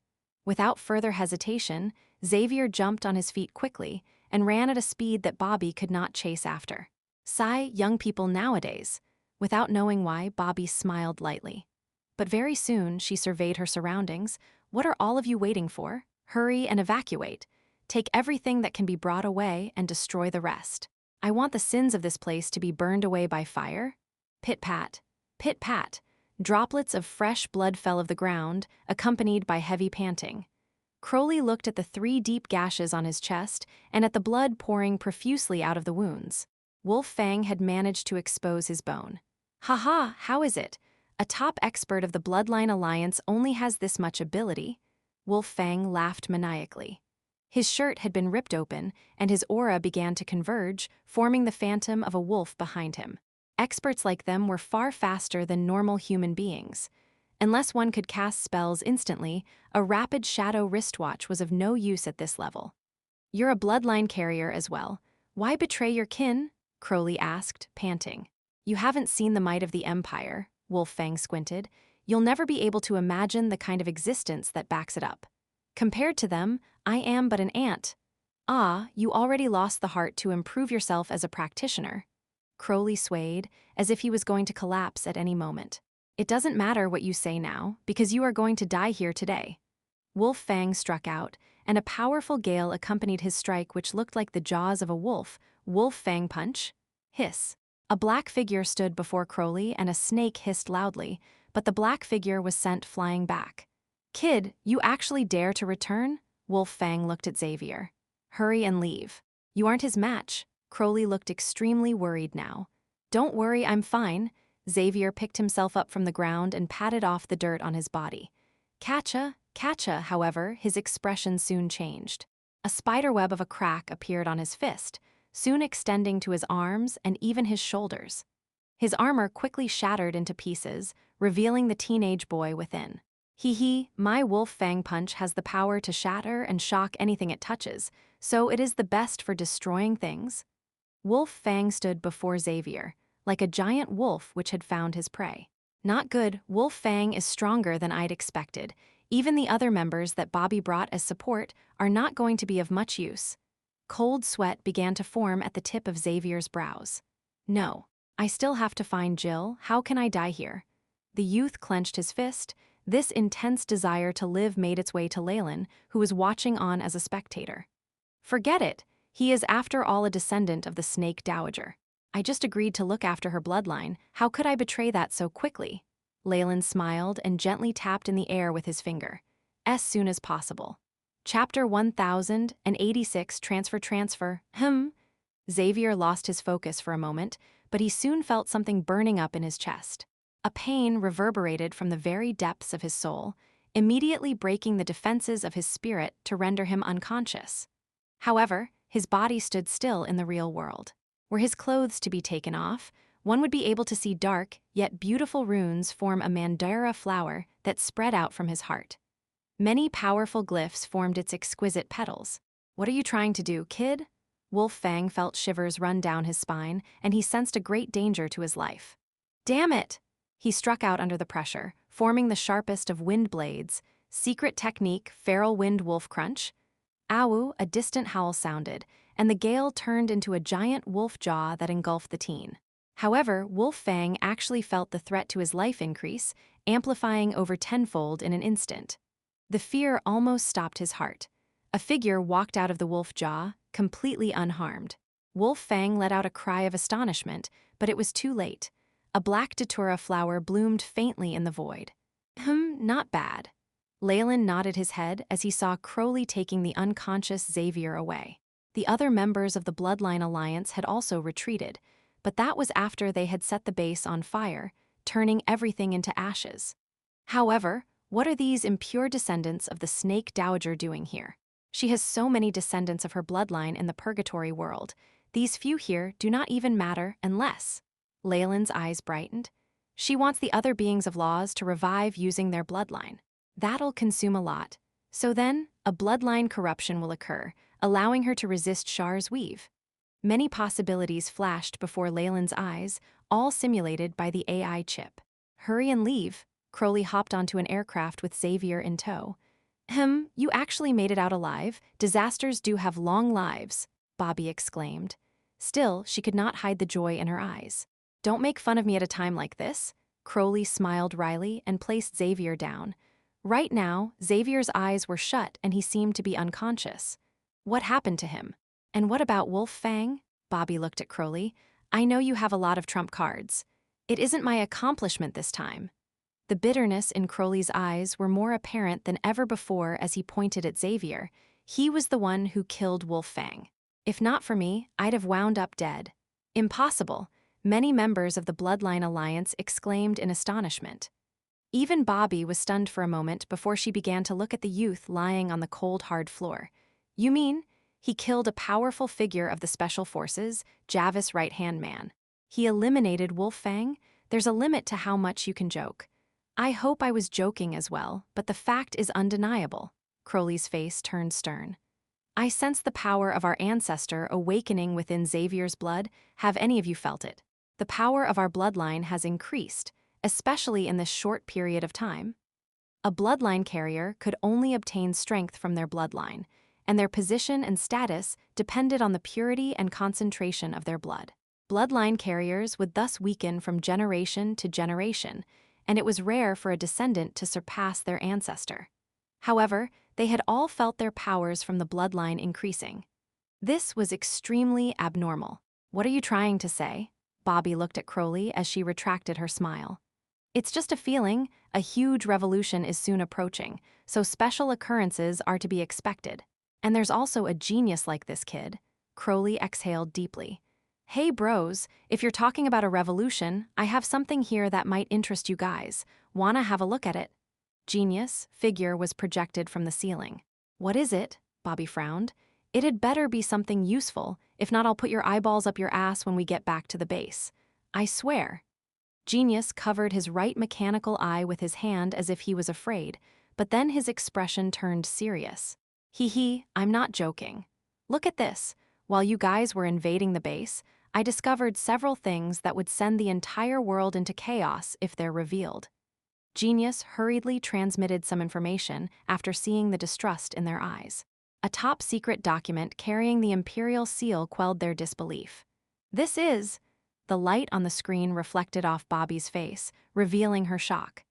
Without further hesitation, Xavier jumped on his feet quickly and ran at a speed that Bobby could not chase after. Sigh, young people nowadays. Without knowing why, Bobby smiled lightly. But very soon, she surveyed her surroundings. What are all of you waiting for? Hurry and evacuate. Take everything that can be brought away and destroy the rest. I want the sins of this place to be burned away by fire. Pit-pat, pit-pat. Droplets of fresh blood fell of the ground, accompanied by heavy panting. Crowley looked at the 3 deep gashes on his chest and at the blood pouring profusely out of the wounds. Wolf Fang had managed to expose his bone. Ha, how is it? A top expert of the Bloodline Alliance only has this much ability. Wolf Fang laughed maniacally. His shirt had been ripped open, and his aura began to converge, forming the phantom of a wolf behind him. Experts like them were far faster than normal human beings. Unless one could cast spells instantly, a rapid shadow wristwatch was of no use at this level. You're a bloodline carrier as well. Why betray your kin? Crowley asked, panting. You haven't seen the might of the Empire, Wolf Fang squinted. You'll never be able to imagine the kind of existence that backs it up. Compared to them, I am but an ant. Ah, you already lost the heart to improve yourself as a practitioner. Crowley swayed, as if he was going to collapse at any moment. It doesn't matter what you say now, because you are going to die here today. Wolf Fang struck out, and a powerful gale accompanied his strike which looked like the jaws of a wolf. Wolf Fang punch. Hiss. A black figure stood before Crowley and a snake hissed loudly, but the black figure was sent flying back. Kid, you actually dare to return? Wolf Fang looked at Xavier. Hurry and leave. You aren't his match. Crowley looked extremely worried now. Don't worry, I'm fine. Xavier picked himself up from the ground and patted off the dirt on his body. Catcha, however, his expression soon changed. A spiderweb of a crack appeared on his fist, soon extending to his arms and even his shoulders. His armor quickly shattered into pieces, revealing the teenage boy within. Hee hee, my wolf fang punch has the power to shatter and shock anything it touches, so it is the best for destroying things. Wolf Fang stood before Xavier, like a giant wolf which had found his prey. Not good, Wolf Fang is stronger than I'd expected. Even the other members that Bobby brought as support are not going to be of much use. Cold sweat began to form at the tip of Xavier's brows. No, I still have to find Jill. How can I die here? The youth clenched his fist. This intense desire to live made its way to Leylin, who was watching on as a spectator. Forget it. He is after all a descendant of the Snake Dowager. I just agreed to look after her bloodline. How could I betray that so quickly? Leylin smiled and gently tapped in the air with his finger. As soon as possible. Chapter 1086 Transfer. Xavier lost his focus for a moment, but he soon felt something burning up in his chest. A pain reverberated from the very depths of his soul, immediately breaking the defenses of his spirit to render him unconscious. However, his body stood still in the real world. Were his clothes to be taken off, one would be able to see dark, yet beautiful runes form a mandara flower that spread out from his heart. Many powerful glyphs formed its exquisite petals. What are you trying to do, kid? Wolf Fang felt shivers run down his spine, and he sensed a great danger to his life. Damn it! He struck out under the pressure, forming the sharpest of wind blades. Secret technique, feral wind wolf crunch. Ow, a distant howl sounded, and the gale turned into a giant wolf jaw that engulfed the teen. However, Wolf Fang actually felt the threat to his life increase, amplifying over tenfold in an instant. The fear almost stopped his heart. A figure walked out of the wolf jaw, completely unharmed. Wolf Fang let out a cry of astonishment, but it was too late. A black datura flower bloomed faintly in the void. Not bad. Leylin nodded his head as he saw Crowley taking the unconscious Xavier away. The other members of the Bloodline Alliance had also retreated, but that was after they had set the base on fire, turning everything into ashes. However, what are these impure descendants of the Snake Dowager doing here? She has so many descendants of her bloodline in the Purgatory world. These few here do not even matter unless... Leylin's eyes brightened. She wants the other beings of laws to revive using their bloodline. That'll consume a lot. So then, a bloodline corruption will occur, allowing her to resist Shar's weave. Many possibilities flashed before Leylin's eyes, all simulated by the AI chip. Hurry and leave. Crowley hopped onto an aircraft with Xavier in tow. You actually made it out alive. Disasters do have long lives, Bobby exclaimed. Still, she could not hide the joy in her eyes. Don't make fun of me at a time like this. Crowley smiled wryly and placed Xavier down. Right now, Xavier's eyes were shut and he seemed to be unconscious. What happened to him? And what about Wolf Fang? Bobby looked at Crowley. I know you have a lot of trump cards. It isn't my accomplishment this time. The bitterness in Crowley's eyes were more apparent than ever before as he pointed at Xavier. He was the one who killed Wolf Fang. If not for me, I'd have wound up dead. Impossible. Many members of the Bloodline Alliance exclaimed in astonishment. Even Bobby was stunned for a moment before she began to look at the youth lying on the cold, hard floor. You mean, he killed a powerful figure of the Special Forces, Javis' right-hand man. He eliminated Wolf Fang? There's a limit to how much you can joke. I hope I was joking as well, but the fact is undeniable. Crowley's face turned stern. I sense the power of our ancestor awakening within Xavier's blood. Have any of you felt it? The power of our bloodline has increased, especially in this short period of time. A bloodline carrier could only obtain strength from their bloodline, and their position and status depended on the purity and concentration of their blood. Bloodline carriers would thus weaken from generation to generation, and it was rare for a descendant to surpass their ancestor. However, they had all felt their powers from the bloodline increasing. This was extremely abnormal. What are you trying to say? Bobby looked at Crowley as she retracted her smile. It's just a feeling. A huge revolution is soon approaching, so special occurrences are to be expected. And there's also a genius like this kid. Crowley exhaled deeply. Hey bros, if you're talking about a revolution, I have something here that might interest you guys. Wanna have a look at it? Genius figure was projected from the ceiling. What is it? Bobby frowned. It had better be something useful, if not I'll put your eyeballs up your ass when we get back to the base. I swear. Genius covered his right mechanical eye with his hand as if he was afraid, but then his expression turned serious. Hee, I'm not joking. Look at this. While you guys were invading the base, I discovered several things that would send the entire world into chaos if they're revealed. Genius hurriedly transmitted some information after seeing the distrust in their eyes. A top-secret document carrying the Imperial seal quelled their disbelief. This is... The light on the screen reflected off Bobby's face, revealing her shock.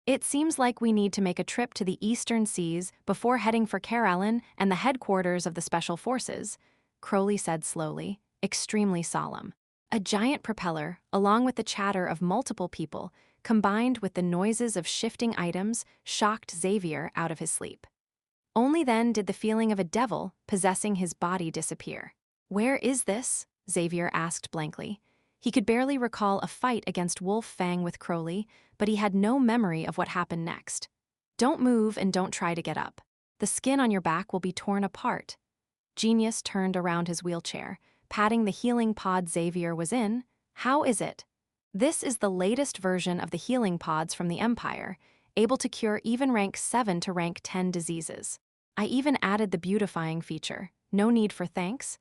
It seems like we need to make a trip to the eastern seas before heading for Carolyn and the headquarters of the Special Forces, Crowley said slowly, extremely solemn. A giant propeller, along with the chatter of multiple people, combined with the noises of shifting items, shocked Xavier out of his sleep. Only then did the feeling of a devil possessing his body disappear. Where is this? Xavier asked blankly. He could barely recall a fight against Wolf Fang with Crowley, but he had no memory of what happened next. Don't move and don't try to get up. The skin on your back will be torn apart. Genius turned around his wheelchair, patting the healing pod Xavier was in. How is it? This is the latest version of the healing pods from the Empire, able to cure even rank 7 to rank 10 diseases. I even added the beautifying feature. No need for thanks.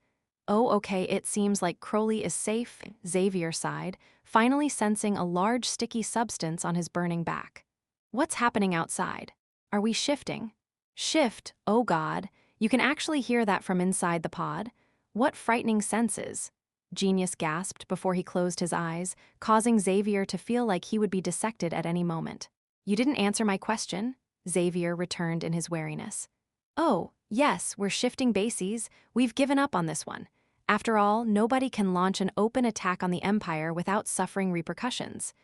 Oh, okay, it seems like Crowley is safe, Xavier sighed, finally sensing a large sticky substance on his burning back. What's happening outside? Are we shifting? Shift, oh God, you can actually hear that from inside the pod? What frightening senses? Genius gasped before he closed his eyes, causing Xavier to feel like he would be dissected at any moment. You didn't answer my question, Xavier returned in his wariness. Oh, yes, we're shifting bases. We've given up on this one. After all, nobody can launch an open attack on the Empire without suffering repercussions.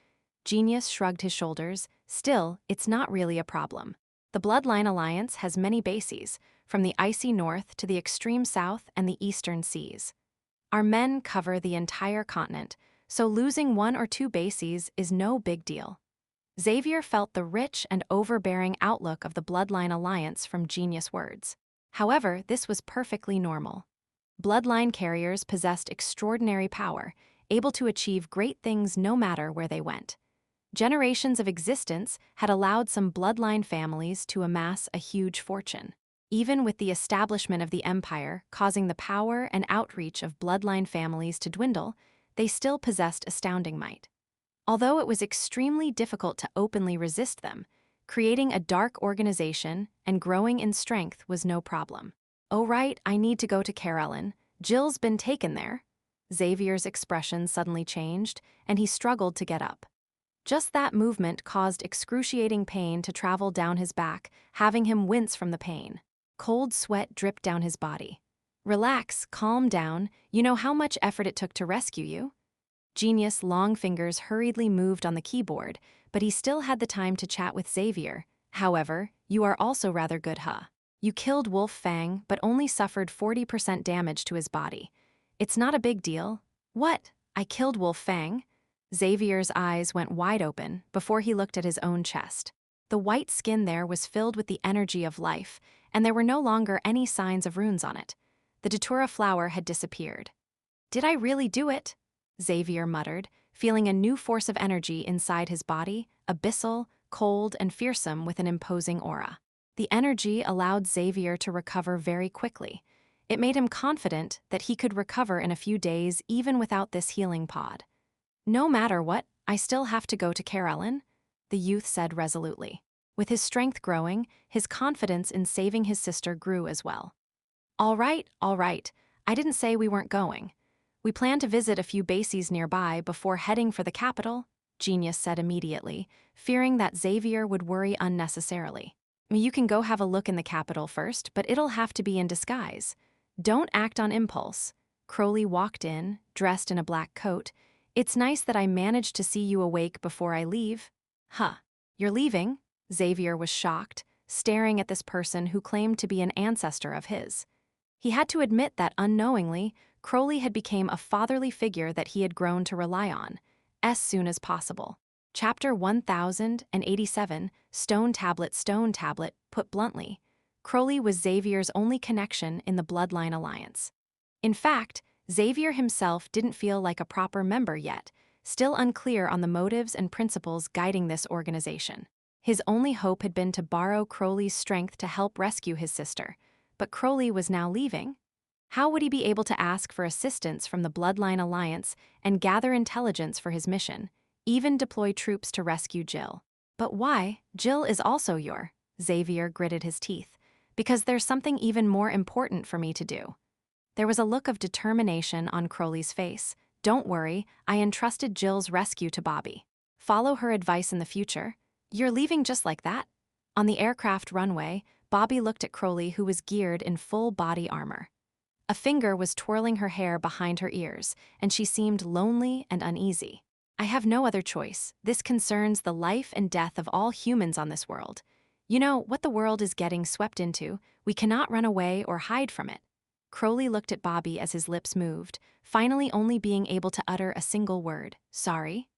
Genius shrugged his shoulders. Still, it's not really a problem. The Bloodline Alliance has many bases, from the icy north to the extreme south and the eastern seas. Our men cover the entire continent, so losing 1 or 2 bases is no big deal. Xavier felt the rich and overbearing outlook of the Bloodline Alliance from Genius' words. However, this was perfectly normal. Bloodline carriers possessed extraordinary power, able to achieve great things no matter where they went. Generations of existence had allowed some bloodline families to amass a huge fortune. Even with the establishment of the Empire causing the power and outreach of bloodline families to dwindle, they still possessed astounding might. Although it was extremely difficult to openly resist them, creating a dark organization and growing in strength was no problem. Oh right, I need to go to Carolyn. Jill's been taken there. Xavier's expression suddenly changed, and he struggled to get up. Just that movement caused excruciating pain to travel down his back, having him wince from the pain. Cold sweat dripped down his body. Relax, calm down. You know how much effort it took to rescue you? Genius' long fingers hurriedly moved on the keyboard, but he still had the time to chat with Xavier. However, you are also rather good, huh? You killed Wolf Fang, but only suffered 40% damage to his body. It's not a big deal. What? I killed Wolf Fang? Xavier's eyes went wide open before he looked at his own chest. The white skin there was filled with the energy of life, and there were no longer any signs of runes on it. The Datura flower had disappeared. Did I really do it? Xavier muttered, feeling a new force of energy inside his body, abyssal, cold, and fearsome with an imposing aura. The energy allowed Xavier to recover very quickly. It made him confident that he could recover in a few days even without this healing pod. No matter what, I still have to go to Carolyn, the youth said resolutely. With his strength growing, his confidence in saving his sister grew as well. All right, I didn't say we weren't going. We plan to visit a few bases nearby before heading for the capital, Genius said immediately, fearing that Xavier would worry unnecessarily. You can go have a look in the capital first, but it'll have to be in disguise. Don't act on impulse. Crowley walked in, dressed in a black coat. It's nice that I managed to see you awake before I leave. Huh, you're leaving? Xavier was shocked, staring at this person who claimed to be an ancestor of his. He had to admit that unknowingly, Crowley had become a fatherly figure that he had grown to rely on, as soon as possible. Chapter 1087, Stone Tablet, put bluntly, Crowley was Xavier's only connection in the Bloodline Alliance. In fact, Xavier himself didn't feel like a proper member yet, still unclear on the motives and principles guiding this organization. His only hope had been to borrow Crowley's strength to help rescue his sister, but Crowley was now leaving. How would he be able to ask for assistance from the Bloodline Alliance and gather intelligence for his mission, even deploy troops to rescue Jill? But why? Jill is also your... Xavier gritted his teeth. Because there's something even more important for me to do. There was a look of determination on Crowley's face. Don't worry, I entrusted Jill's rescue to Bobby. Follow her advice in the future. You're leaving just like that? On the aircraft runway, Bobby looked at Crowley, who was geared in full body armor. A finger was twirling her hair behind her ears, and she seemed lonely and uneasy. I have no other choice. This concerns the life and death of all humans on this world. You know, what the world is getting swept into, we cannot run away or hide from it. Crowley looked at Bobby as his lips moved, finally only being able to utter a single word. Sorry.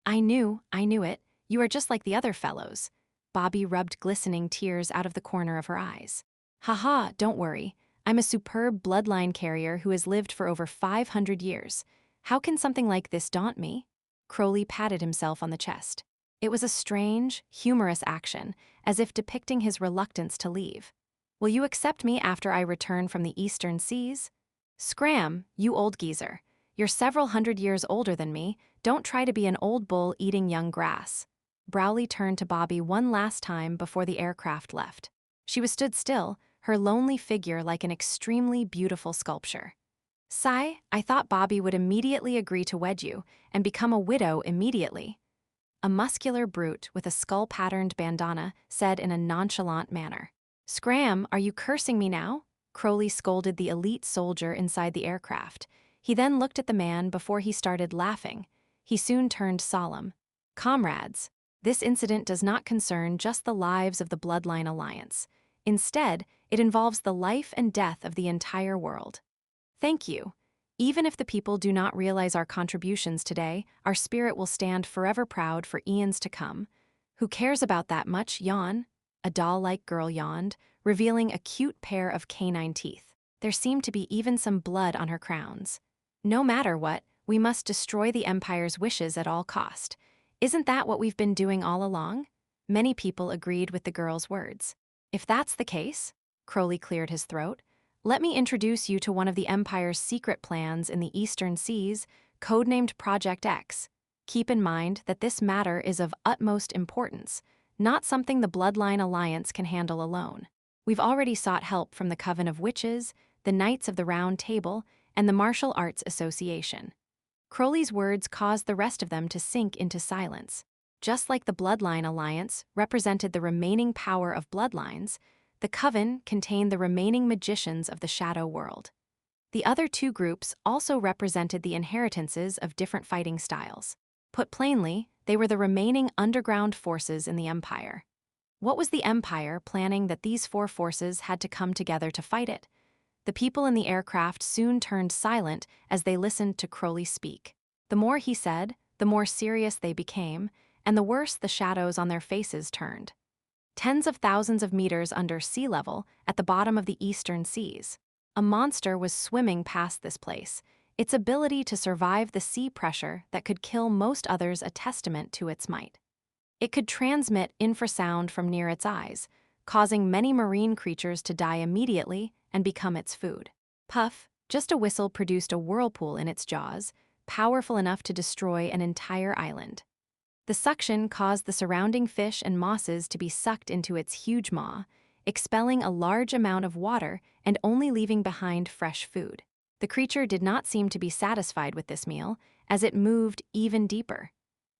I knew it. You are just like the other fellows. Bobby rubbed glistening tears out of the corner of her eyes. Haha, don't worry. I'm a superb bloodline carrier who has lived for over 500 years. How can something like this daunt me? Crowley patted himself on the chest. It was a strange, humorous action, as if depicting his reluctance to leave. Will you accept me after I return from the Eastern Seas? Scram, you old geezer. You're several hundred years older than me. Don't try to be an old bull eating young grass. Browley turned to Bobby one last time before the aircraft left. She was stood still, her lonely figure like an extremely beautiful sculpture. Sigh, I thought Bobby would immediately agree to wed you and become a widow immediately. A muscular brute with a skull-patterned bandana said in a nonchalant manner. Scram, are you cursing me now? Crowley scolded the elite soldier inside the aircraft. He then looked at the man before he started laughing. He soon turned solemn. Comrades, this incident does not concern just the lives of the Bloodline Alliance. Instead, it involves the life and death of the entire world. Thank you. Even if the people do not realize our contributions today, our spirit will stand forever proud for eons to come. Who cares about that much, yawn? A doll-like girl yawned, revealing a cute pair of canine teeth. There seemed to be even some blood on her crowns. No matter what, we must destroy the Empire's wishes at all cost. Isn't that what we've been doing all along? Many people agreed with the girl's words. If that's the case, Crowley cleared his throat, let me introduce you to one of the Empire's secret plans in the Eastern Seas, codenamed Project X. Keep in mind that this matter is of utmost importance, not something the Bloodline Alliance can handle alone. We've already sought help from the Coven of Witches, the Knights of the Round Table, and the Martial Arts Association. Crowley's words caused the rest of them to sink into silence. Just like the Bloodline Alliance represented the remaining power of bloodlines, the Coven contained the remaining magicians of the Shadow World. The other two groups also represented the inheritances of different fighting styles. Put plainly, they were the remaining underground forces in the Empire. What was the Empire planning that these four forces had to come together to fight it? The people in the aircraft soon turned silent as they listened to Crowley speak. The more he said, the more serious they became, and the worse the shadows on their faces turned. Tens of thousands of meters under sea level, at the bottom of the Eastern Seas, a monster was swimming past this place, its ability to survive the sea pressure that could kill most others a testament to its might. It could transmit infrasound from near its eyes, causing many marine creatures to die immediately and become its food. Puff, just a whistle produced a whirlpool in its jaws, powerful enough to destroy an entire island. The suction caused the surrounding fish and mosses to be sucked into its huge maw, expelling a large amount of water and only leaving behind fresh food. The creature did not seem to be satisfied with this meal, as it moved even deeper.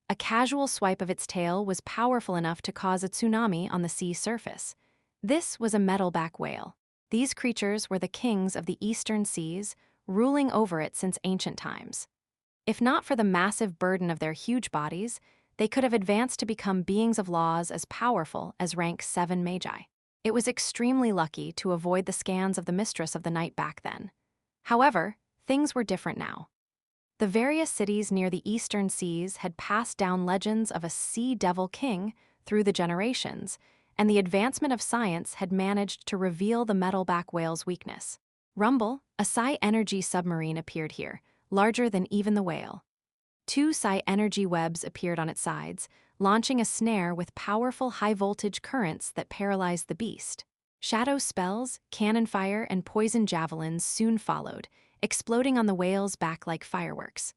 A casual swipe of its tail was powerful enough to cause a tsunami on the sea surface. This was a metalback whale. These creatures were the kings of the Eastern Seas, ruling over it since ancient times. If not for the massive burden of their huge bodies, they could have advanced to become beings of laws as powerful as rank 7 Magi. It was extremely lucky to avoid the scans of the Mistress of the Night back then. However, things were different now. The various cities near the Eastern Seas had passed down legends of a sea devil king through the generations, and the advancement of science had managed to reveal the metalback whale's weakness. Rumble, a psi-energy submarine appeared here, larger than even the whale. Two psi energy webs appeared on its sides, launching a snare with powerful high-voltage currents that paralyzed the beast. Shadow spells, cannon fire, and poison javelins soon followed, exploding on the whale's back like fireworks.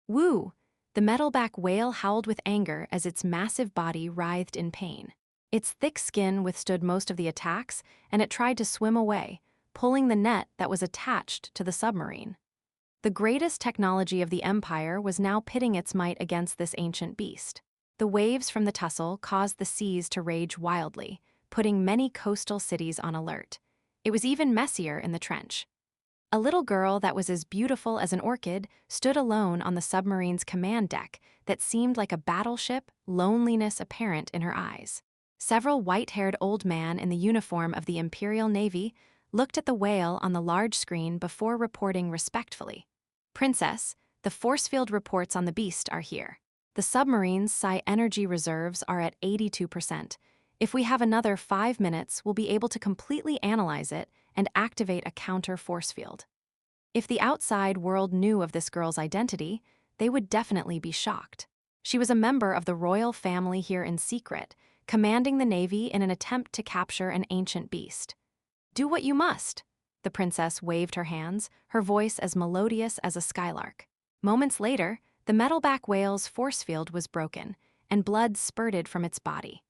Woo! The metalback whale howled with anger as its massive body writhed in pain. Its thick skin withstood most of the attacks, and it tried to swim away, pulling the net that was attached to the submarine. The greatest technology of the Empire was now pitting its might against this ancient beast. The waves from the tussle caused the seas to rage wildly, putting many coastal cities on alert. It was even messier in the trench. A little girl that was as beautiful as an orchid stood alone on the submarine's command deck that seemed like a battleship, loneliness apparent in her eyes. Several white-haired old men in the uniform of the Imperial Navy looked at the whale on the large screen before reporting respectfully. "Princess, the force field reports on the beast are here. The submarine's psi energy reserves are at 82%. If we have another 5 minutes, we'll be able to completely analyze it and activate a counter force field." If the outside world knew of this girl's identity, they would definitely be shocked. She was a member of the royal family here in secret, commanding the Navy in an attempt to capture an ancient beast. "Do what you must." The princess waved her hands, her voice as melodious as a skylark. Moments later, the metalback whale's force field was broken, and blood spurted from its body.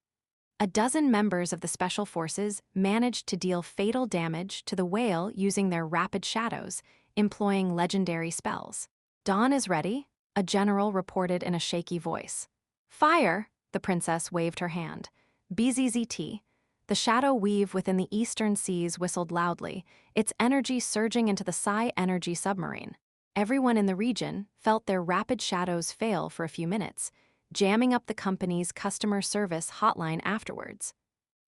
A dozen members of the Special Forces managed to deal fatal damage to the whale using their rapid shadows, employing legendary spells. "Dawn is ready," a general reported in a shaky voice. "Fire!" The princess waved her hand. "BZZT." The shadow weave within the eastern seas whistled loudly, its energy surging into the psi energy submarine. Everyone in the region felt their rapid shadows fail for a few minutes, jamming up the company's customer service hotline afterwards.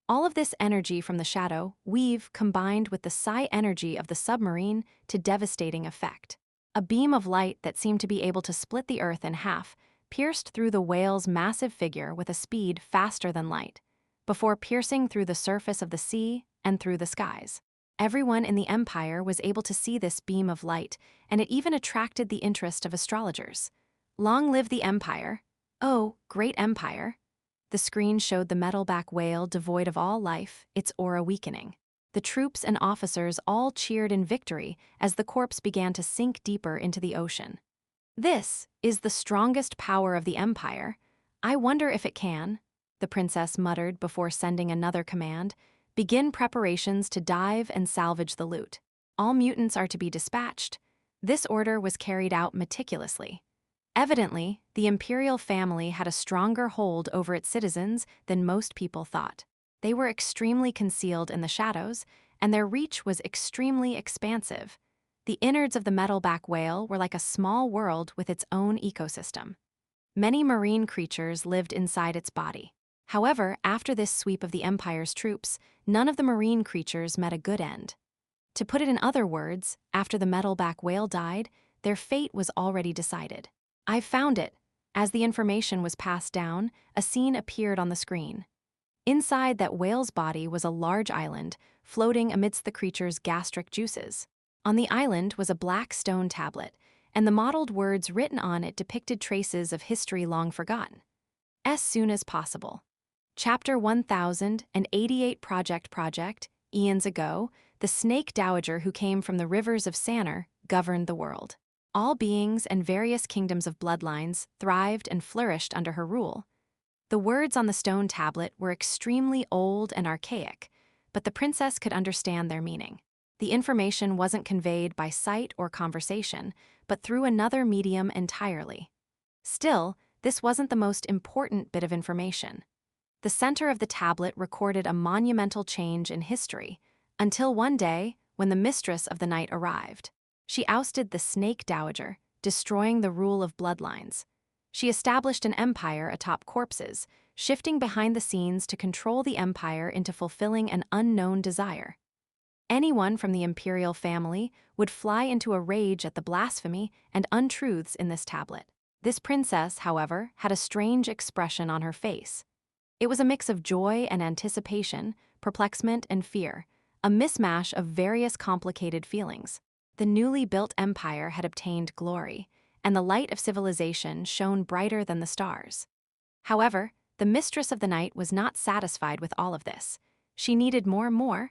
All of this energy from the shadow weave combined with the psi energy of the submarine to devastating effect. A beam of light that seemed to be able to split the earth in half pierced through the whale's massive figure with a speed faster than light, before piercing through the surface of the sea and through the skies. Everyone in the Empire was able to see this beam of light, and it even attracted the interest of astrologers. "Long live the Empire! Oh, great Empire!" The screen showed the metalback whale devoid of all life, its aura weakening. The troops and officers all cheered in victory as the corpse began to sink deeper into the ocean. "This is the strongest power of the Empire. I wonder if it can," the princess muttered before sending another command. "Begin preparations to dive and salvage the loot. All mutants are to be dispatched." This order was carried out meticulously. Evidently, the imperial family had a stronger hold over its citizens than most people thought. They were extremely concealed in the shadows, and their reach was extremely expansive. The innards of the metalback whale were like a small world with its own ecosystem. Many marine creatures lived inside its body. However, after this sweep of the Empire's troops, none of the marine creatures met a good end. To put it in other words, after the metalback whale died, their fate was already decided. "I've found it." As the information was passed down, a scene appeared on the screen. Inside that whale's body was a large island, floating amidst the creature's gastric juices. On the island was a black stone tablet, and the mottled words written on it depicted traces of history long forgotten. "As soon as possible." Chapter 1088 Project, eons ago, the snake dowager who came from the rivers of Sanner governed the world. All beings and various kingdoms of bloodlines thrived and flourished under her rule. The words on the stone tablet were extremely old and archaic, but the princess could understand their meaning. The information wasn't conveyed by sight or conversation, but through another medium entirely. Still, this wasn't the most important bit of information. The center of the tablet recorded a monumental change in history, until one day, when the mistress of the night arrived. She ousted the snake dowager, destroying the rule of bloodlines. She established an empire atop corpses, shifting behind the scenes to control the empire into fulfilling an unknown desire. Anyone from the imperial family would fly into a rage at the blasphemy and untruths in this tablet. This princess, however, had a strange expression on her face. It was a mix of joy and anticipation, perplexment and fear, a mismatch of various complicated feelings. The newly built empire had obtained glory, and the light of civilization shone brighter than the stars. However, the mistress of the night was not satisfied with all of this. She needed more.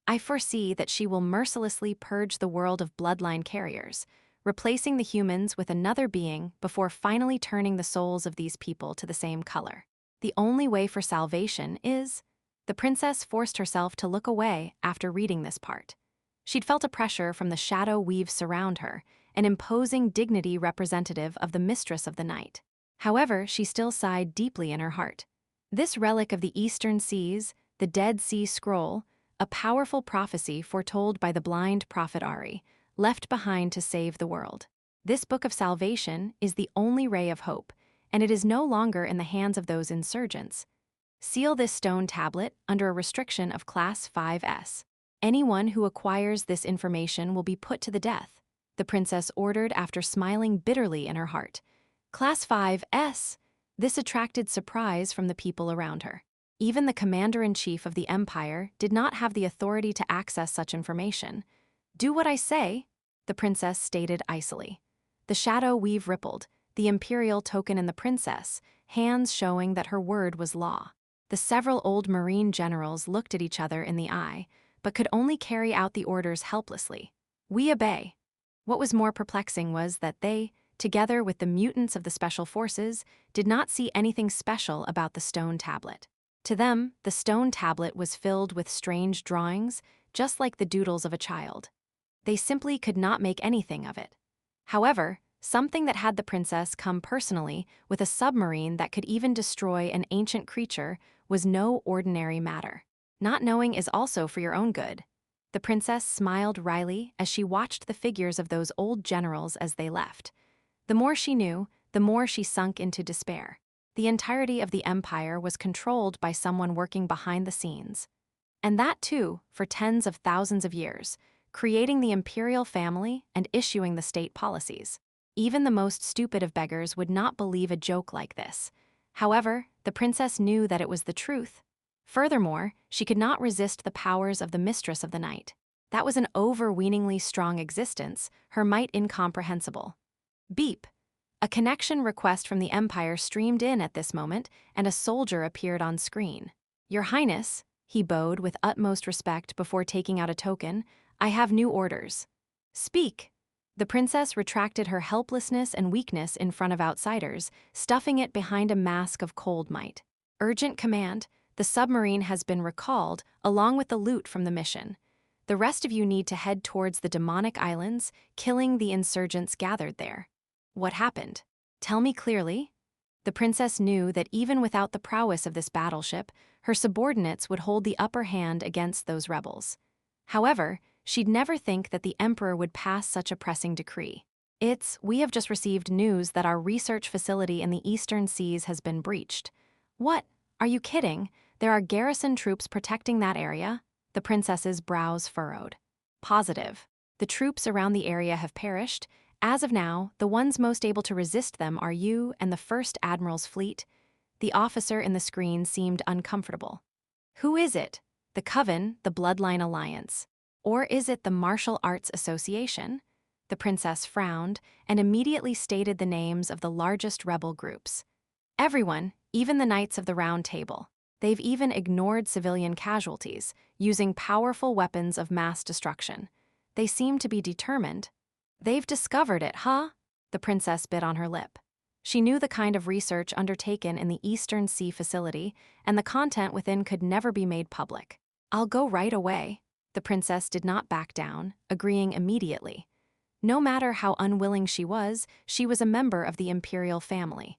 I foresee that she will mercilessly purge the world of bloodline carriers, replacing the humans with another being before finally turning the souls of these people to the same color. The only way for salvation is... The princess forced herself to look away after reading this part. She'd felt a pressure from the shadow weaves surround her, an imposing dignity representative of the mistress of the night. However, she still sighed deeply in her heart. This relic of the Eastern Seas, the Dead Sea Scroll, a powerful prophecy foretold by the blind prophet Ari, left behind to save the world. This book of salvation is the only ray of hope, and it is no longer in the hands of those insurgents. Seal this stone tablet under a restriction of Class 5S. Anyone who acquires this information will be put to the death, the princess ordered after smiling bitterly in her heart. Class 5S. This attracted surprise from the people around her. Even the commander-in-chief of the empire did not have the authority to access such information. Do what I say, the princess stated icily. The shadow weave rippled, the imperial token in the princess, hands showing that her word was law. The several old marine generals looked at each other in the eye, but could only carry out the orders helplessly. We obey. What was more perplexing was that they, together with the mutants of the special forces, did not see anything special about the stone tablet. To them, the stone tablet was filled with strange drawings, just like the doodles of a child. They simply could not make anything of it. However, something that had the princess come personally with a submarine that could even destroy an ancient creature was no ordinary matter. Not knowing is also for your own good. The princess smiled wryly as she watched the figures of those old generals as they left. The more she knew, the more she sunk into despair. The entirety of the empire was controlled by someone working behind the scenes. And that too, for tens of thousands of years, creating the imperial family and issuing the state policies. Even the most stupid of beggars would not believe a joke like this. However, the princess knew that it was the truth. Furthermore, she could not resist the powers of the mistress of the night. That was an overweeningly strong existence, her might incomprehensible. Beep. A connection request from the Empire streamed in at this moment, and a soldier appeared on screen. Your Highness, he bowed with utmost respect before taking out a token, I have new orders. Speak. The princess retracted her helplessness and weakness in front of outsiders, stuffing it behind a mask of cold might. Urgent command, the submarine has been recalled, along with the loot from the mission. The rest of you need to head towards the demonic islands, killing the insurgents gathered there. What happened? Tell me clearly. The princess knew that even without the prowess of this battleship, her subordinates would hold the upper hand against those rebels. However, she'd never think that the emperor would pass such a pressing decree. We have just received news that our research facility in the Eastern Seas has been breached. What? Are you kidding? There are garrison troops protecting that area? The princess's brows furrowed. Positive. The troops around the area have perished. As of now, the ones most able to resist them are you and the First Admiral's fleet. The officer in the screen seemed uncomfortable. Who is it? The Coven, the Bloodline Alliance? Or is it the Martial Arts Association? The princess frowned and immediately stated the names of the largest rebel groups. Everyone, even the Knights of the Round Table. They've even ignored civilian casualties, using powerful weapons of mass destruction. They seem to be determined. They've discovered it, huh? The princess bit on her lip. She knew the kind of research undertaken in the Eastern Sea facility, and the content within could never be made public. I'll go right away. The princess did not back down, agreeing immediately. No matter how unwilling she was a member of the imperial family.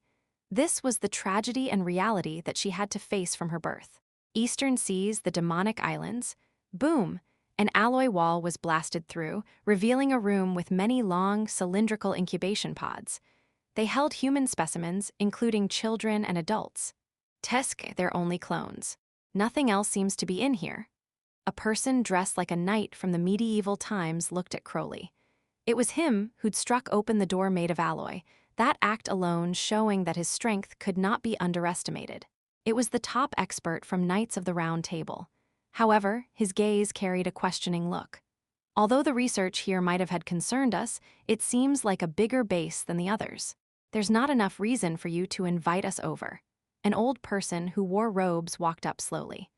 This was the tragedy and reality that she had to face from her birth. Eastern Seas, the demonic islands. Boom! An alloy wall was blasted through, revealing a room with many long, cylindrical incubation pods. They held human specimens, including children and adults. Tesk, their only clones. Nothing else seems to be in here. A person dressed like a knight from the medieval times looked at Crowley. It was him who'd struck open the door made of alloy, that act alone showing that his strength could not be underestimated. It was the top expert from Knights of the Round Table. However, his gaze carried a questioning look. Although the research here might have had concerned us, it seems like a bigger base than the others. There's not enough reason for you to invite us over. An old person who wore robes walked up slowly.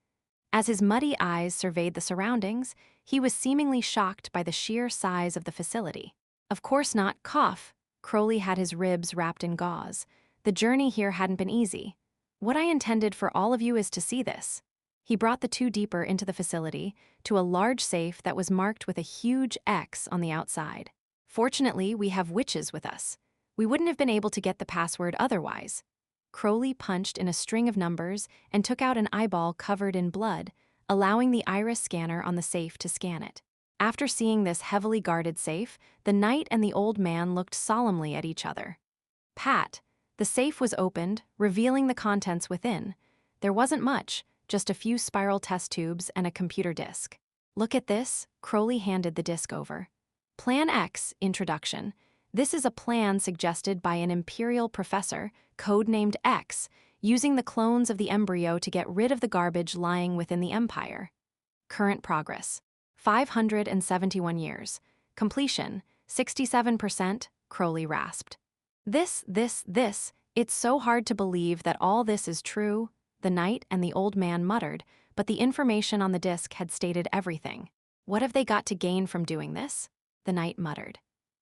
As his muddy eyes surveyed the surroundings, he was seemingly shocked by the sheer size of the facility. Of course not, cough. Crowley had his ribs wrapped in gauze. The journey here hadn't been easy. What I intended for all of you is to see this. He brought the two deeper into the facility, to a large safe that was marked with a huge X on the outside. Fortunately, we have witches with us. We wouldn't have been able to get the password otherwise. Crowley punched in a string of numbers and took out an eyeball covered in blood, allowing the iris scanner on the safe to scan it. After seeing this heavily guarded safe, the knight and the old man looked solemnly at each other. Pat, the safe was opened, revealing the contents within. There wasn't much, just a few spiral test tubes and a computer disk. Look at this, Crowley handed the disk over. Plan X, Introduction. This is a plan suggested by an Imperial professor, codenamed X, using the clones of the embryo to get rid of the garbage lying within the Empire. Current progress: 571 years. Completion: 67%, Crowley rasped. This, it's so hard to believe that all this is true, the knight and the old man muttered, but the information on the disk had stated everything. What have they got to gain from doing this? The knight muttered.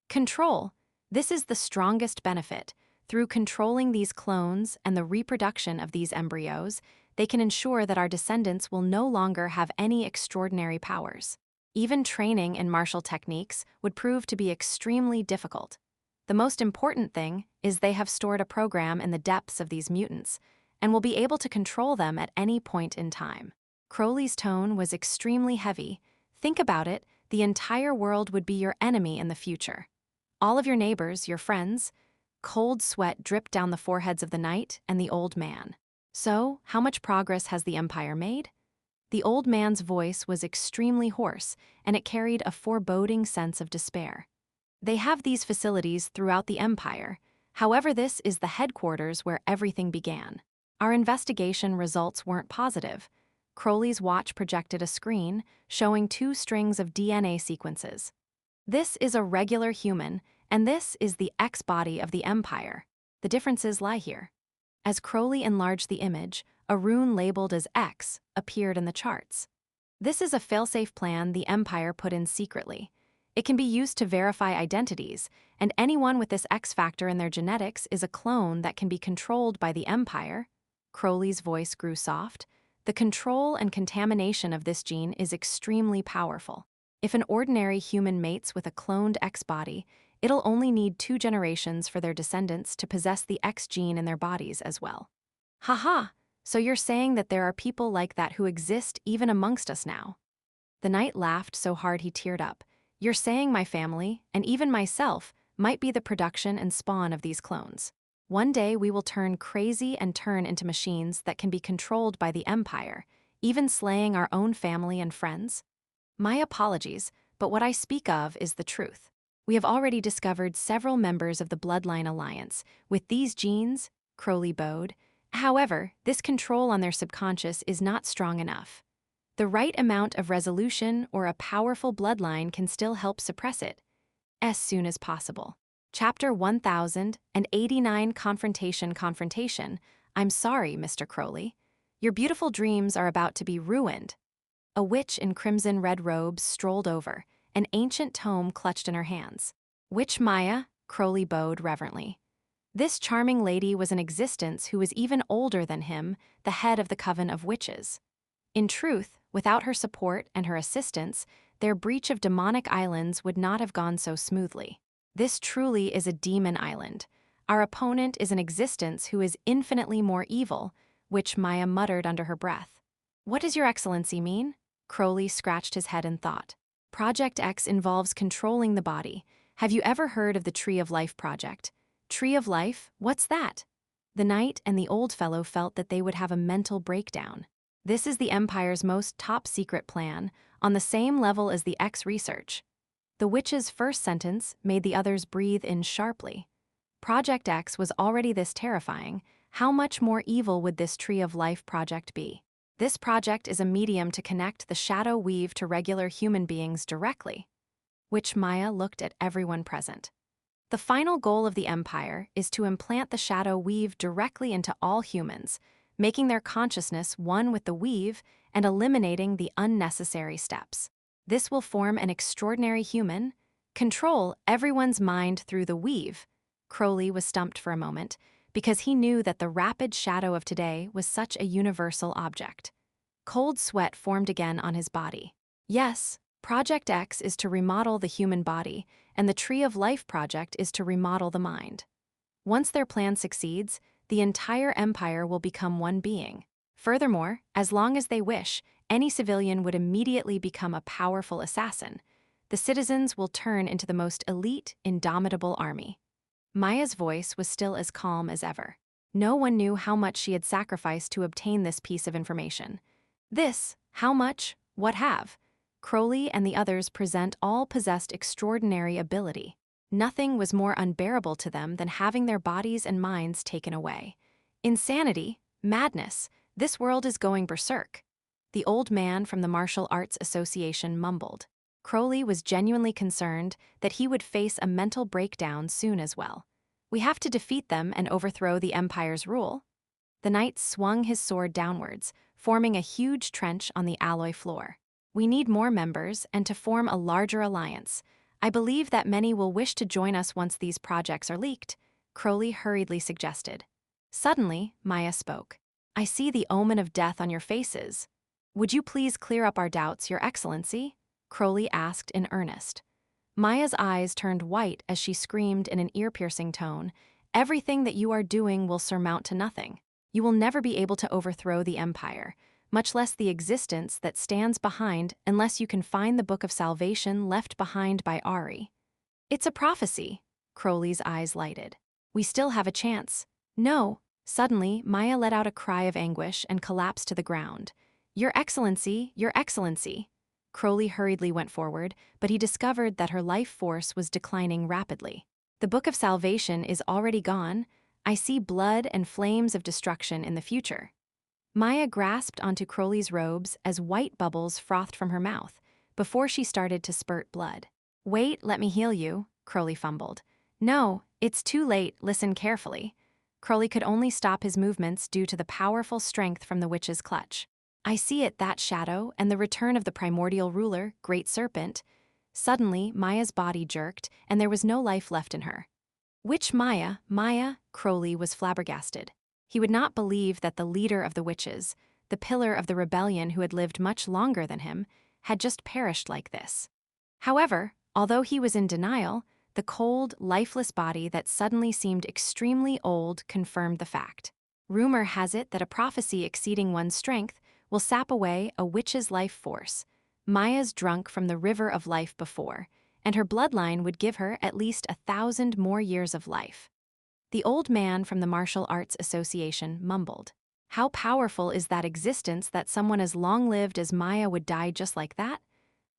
Control. This is the strongest benefit. Through controlling these clones and the reproduction of these embryos, they can ensure that our descendants will no longer have any extraordinary powers. Even training in martial techniques would prove to be extremely difficult. The most important thing is they have stored a program in the depths of these mutants, and will be able to control them at any point in time. Crowley's tone was extremely heavy. Think about it, the entire world would be your enemy in the future. All of your neighbors, your friends. Cold sweat dripped down the foreheads of the knight and the old man. So, how much progress has the Empire made? The old man's voice was extremely hoarse, and it carried a foreboding sense of despair. They have these facilities throughout the Empire. However, this is the headquarters where everything began. Our investigation results weren't positive. Crowley's watch projected a screen showing 2 strings of DNA sequences. This is a regular human, and this is the X-body of the Empire. The differences lie here. As Crowley enlarged the image, a rune labeled as X appeared in the charts. This is a failsafe plan the Empire put in secretly. It can be used to verify identities, and anyone with this X factor in their genetics is a clone that can be controlled by the Empire. Crowley's voice grew soft. The control and contamination of this gene is extremely powerful. If an ordinary human mates with a cloned X body, it'll only need 2 generations for their descendants to possess the X gene in their bodies as well. Haha, so you're saying that there are people like that who exist even amongst us now? The knight laughed so hard he teared up. You're saying my family, and even myself, might be the production and spawn of these clones. One day we will turn crazy and turn into machines that can be controlled by the Empire, even slaying our own family and friends? My apologies, but what I speak of is the truth. We have already discovered several members of the Bloodline Alliance. With these genes, Crowley bowed. However, this control on their subconscious is not strong enough. The right amount of resolution or a powerful bloodline can still help suppress it. As soon as possible. Chapter 1089 Confrontation. I'm sorry, Mr. Crowley. Your beautiful dreams are about to be ruined. A witch in crimson-red robes strolled over, an ancient tome clutched in her hands. Witch Maya, Crowley bowed reverently. This charming lady was in existence who was even older than him, the head of the Coven of Witches. In truth, without her support and her assistance, their breach of demonic islands would not have gone so smoothly. This truly is a demon island. Our opponent is in existence who is infinitely more evil, Witch Maya muttered under her breath. What does your excellency mean? Crowley scratched his head in thought. Project X involves controlling the body. Have you ever heard of the Tree of Life project? Tree of Life? What's that? The knight and the old fellow felt that they would have a mental breakdown. This is the Empire's most top-secret plan, on the same level as the X research. The witch's first sentence made the others breathe in sharply. Project X was already this terrifying. How much more evil would this Tree of Life project be? This project is a medium to connect the shadow weave to regular human beings directly. Witch Maya looked at everyone present. The final goal of the Empire is to implant the shadow weave directly into all humans, making their consciousness one with the weave and eliminating the unnecessary steps. This will form an extraordinary human, control everyone's mind through the weave. Crowley was stumped for a moment, because he knew that the rapid shadow of today was such a universal object. Cold sweat formed again on his body. Yes, Project X is to remodel the human body, and the Tree of Life project is to remodel the mind. Once their plan succeeds, the entire empire will become one being. Furthermore, as long as they wish, any civilian would immediately become a powerful assassin. The citizens will turn into the most elite, indomitable army. Maya's voice was still as calm as ever. No one knew how much she had sacrificed to obtain this piece of information. This, how much, what have? Crowley and the others present all possessed extraordinary ability. Nothing was more unbearable to them than having their bodies and minds taken away. Insanity, madness, this world is going berserk. The old man from the Martial Arts Association mumbled. Crowley was genuinely concerned that he would face a mental breakdown soon as well. We have to defeat them and overthrow the Empire's rule. The knight swung his sword downwards, forming a huge trench on the alloy floor. We need more members and to form a larger alliance. I believe that many will wish to join us once these projects are leaked, Crowley hurriedly suggested. Suddenly, Maya spoke. I see the omen of death on your faces. Would you please clear up our doubts, Your Excellency? Crowley asked in earnest. Maya's eyes turned white as she screamed in an ear-piercing tone, everything that you are doing will surmount to nothing. You will never be able to overthrow the Empire, much less the existence that stands behind unless you can find the Book of Salvation left behind by Ari. It's a prophecy. Crowley's eyes lighted. We still have a chance. No. Suddenly, Maya let out a cry of anguish and collapsed to the ground. Your Excellency, Your Excellency. Crowley hurriedly went forward, but he discovered that her life force was declining rapidly. The Book of Salvation is already gone. I see blood and flames of destruction in the future. Maya grasped onto Crowley's robes as white bubbles frothed from her mouth, before she started to spurt blood. Wait, let me heal you, Crowley fumbled. No, it's too late, listen carefully. Crowley could only stop his movements due to the powerful strength from the witch's clutch. I see it, that shadow, and the return of the primordial ruler, Great Serpent. Suddenly, Maya's body jerked, and there was no life left in her. Witch Maya, Crowley was flabbergasted. He would not believe that the leader of the witches, the pillar of the rebellion who had lived much longer than him, had just perished like this. However, although he was in denial, the cold, lifeless body that suddenly seemed extremely old confirmed the fact. Rumor has it that a prophecy exceeding one's strength will sap away a witch's life force. Maya's drunk from the river of life before, and her bloodline would give her at least 1,000 more years of life. The old man from the Martial Arts Association mumbled. How powerful is that existence that someone as long-lived as Maya would die just like that?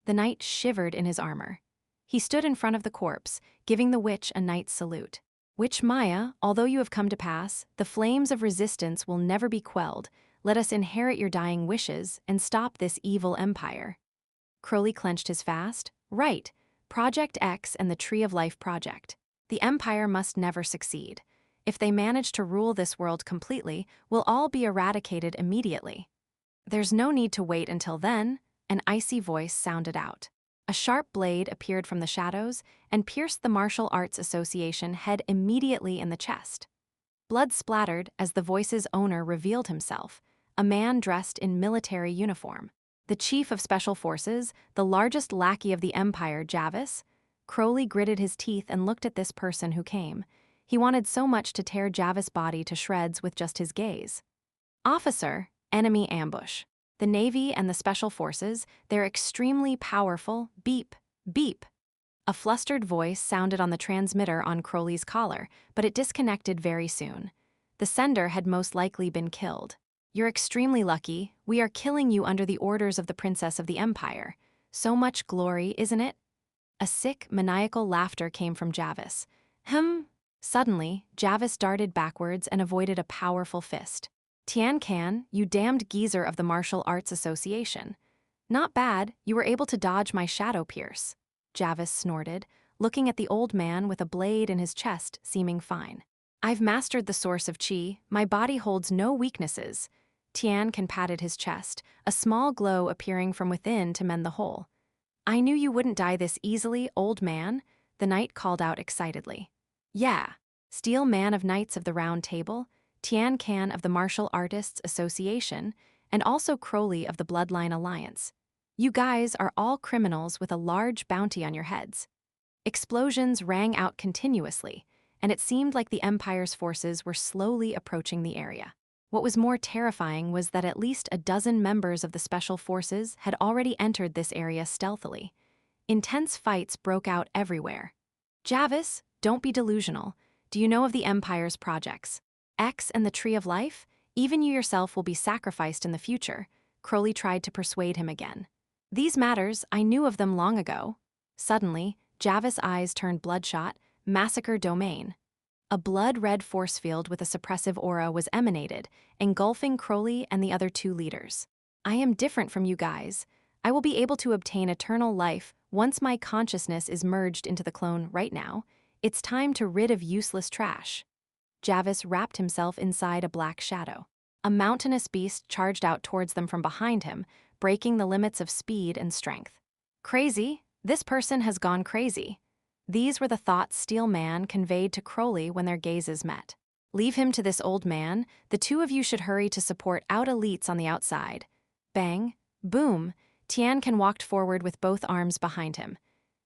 The knight shivered in his armor. He stood in front of the corpse, giving the witch a knight's salute. Witch Maya, although you have come to pass, the flames of resistance will never be quelled. Let us inherit your dying wishes and stop this evil empire. Crowley clenched his fist. Right, Project X and the Tree of Life project. The Empire must never succeed. If they manage to rule this world completely, we'll all be eradicated immediately. There's no need to wait until then, an icy voice sounded out. A sharp blade appeared from the shadows and pierced the Martial Arts Association head immediately in the chest. Blood splattered as the voice's owner revealed himself, a man dressed in military uniform. The chief of special forces, the largest lackey of the Empire, Javis. Crowley gritted his teeth and looked at this person who came. He wanted so much to tear Javis' body to shreds with just his gaze. Officer, enemy ambush. The Navy and the Special Forces, they're extremely powerful. Beep, beep. A flustered voice sounded on the transmitter on Crowley's collar, but it disconnected very soon. The sender had most likely been killed. You're extremely lucky. We are killing you under the orders of the Princess of the Empire. So much glory, isn't it? A sick, maniacal laughter came from Javis. Suddenly, Javis darted backwards and avoided a powerful fist. Tian Can, you damned geezer of the Martial Arts Association. Not bad, you were able to dodge my shadow pierce. Javis snorted, looking at the old man with a blade in his chest seeming fine. I've mastered the source of chi, my body holds no weaknesses. Tian patted his chest, a small glow appearing from within to mend the hole. I knew you wouldn't die this easily, old man, the knight called out excitedly. Yeah, Steel Man of Knights of the Round Table, Tian of the Martial Artists Association, and also Crowley of the Bloodline Alliance. You guys are all criminals with a large bounty on your heads. Explosions rang out continuously, and it seemed like the Empire's forces were slowly approaching the area. What was more terrifying was that at least a dozen members of the Special Forces had already entered this area stealthily. Intense fights broke out everywhere. Javis, don't be delusional. Do you know of the Empire's projects? X and the Tree of Life? Even you yourself will be sacrificed in the future. Crowley tried to persuade him again. These matters, I knew of them long ago. Suddenly, Javis' eyes turned bloodshot. Massacre Domain. A blood-red force field with a suppressive aura was emanated, engulfing Crowley and the other two leaders. I am different from you guys. I will be able to obtain eternal life once my consciousness is merged into the clone right now. It's time to rid of useless trash. Javis wrapped himself inside a black shadow. A mountainous beast charged out towards them from behind him, breaking the limits of speed and strength. Crazy? This person has gone crazy. These were the thoughts Steel Man conveyed to Crowley when their gazes met. Leave him to this old man. The two of you should hurry to support out elites on the outside. Bang. Boom. Tian walked forward with both arms behind him.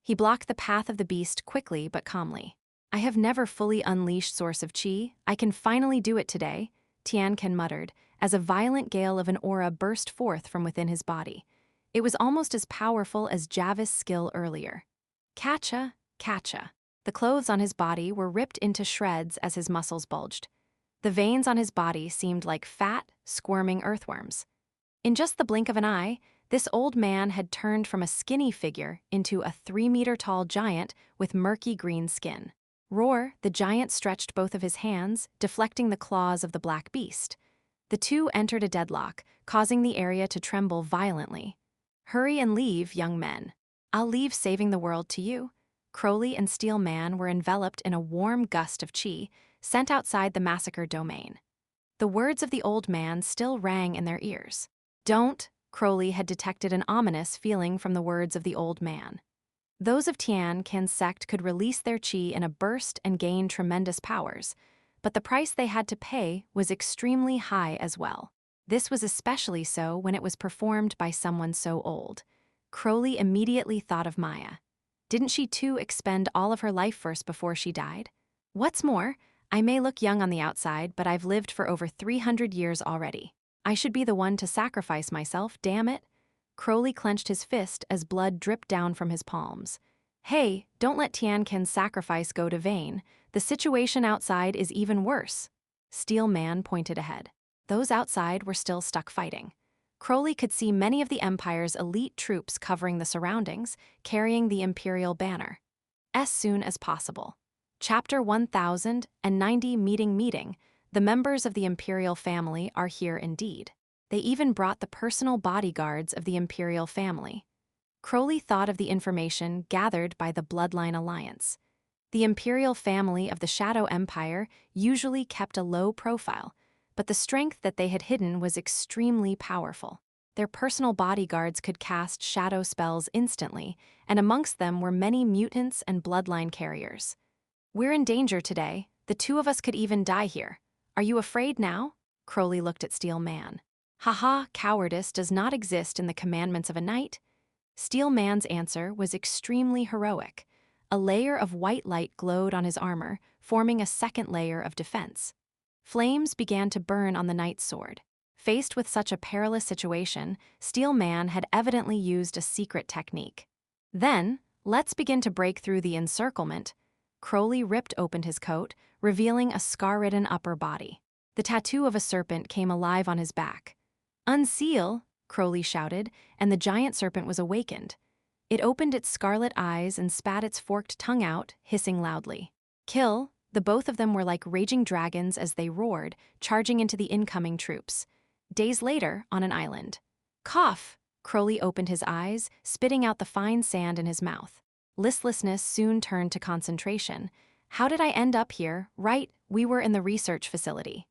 He blocked the path of the beast quickly but calmly. I have never fully unleashed source of chi. I can finally do it today, Tian muttered, as a violent gale of an aura burst forth from within his body. It was almost as powerful as Javis' skill earlier. Catcha. The clothes on his body were ripped into shreds as his muscles bulged. The veins on his body seemed like fat, squirming earthworms. In just the blink of an eye, this old man had turned from a skinny figure into a 3-meter-tall giant with murky green skin. Roar, the giant stretched both of his hands, deflecting the claws of the black beast. The two entered a deadlock, causing the area to tremble violently. Hurry and leave, young men. I'll leave saving the world to you. Crowley and Steel Man were enveloped in a warm gust of chi, sent outside the massacre domain. The words of the old man still rang in their ears. Don't, Crowley had detected an ominous feeling from the words of the old man. Those of Tian's sect could release their chi in a burst and gain tremendous powers, but the price they had to pay was extremely high as well. This was especially so when it was performed by someone so old. Crowley immediately thought of Maya. Didn't she too expend all of her life force before she died? What's more, I may look young on the outside, but I've lived for over 300 years already. I should be the one to sacrifice myself, damn it. Crowley clenched his fist as blood dripped down from his palms. Hey, don't let Tian's sacrifice go to vain. The situation outside is even worse. Steel Man pointed ahead. Those outside were still stuck fighting. Crowley could see many of the Empire's elite troops covering the surroundings, carrying the Imperial banner. As soon as possible. Chapter 1090 Meeting. The members of the Imperial family are here indeed. They even brought the personal bodyguards of the Imperial family. Crowley thought of the information gathered by the Bloodline Alliance. The Imperial family of the Shadow Empire usually kept a low profile, but the strength that they had hidden was extremely powerful. Their personal bodyguards could cast shadow spells instantly, and amongst them were many mutants and bloodline carriers. We're in danger today. The two of us could even die here. Are you afraid now? Crowley looked at Steel Man. Haha, cowardice does not exist in the commandments of a knight. Steel Man's answer was extremely heroic. A layer of white light glowed on his armor, forming a second layer of defense. Flames began to burn on the knight's sword. Faced with such a perilous situation, Steel Man had evidently used a secret technique. Then, let's begin to break through the encirclement. Crowley ripped open his coat, revealing a scar-ridden upper body. The tattoo of a serpent came alive on his back. Unseal, Crowley shouted, and the giant serpent was awakened. It opened its scarlet eyes and spat its forked tongue out, hissing loudly. Kill. The both of them were like raging dragons as they roared, charging into the incoming troops. Days later, on an island. Cough! Crowley opened his eyes, spitting out the fine sand in his mouth. Listlessness soon turned to concentration. How did I end up here? Right, we were in the research facility.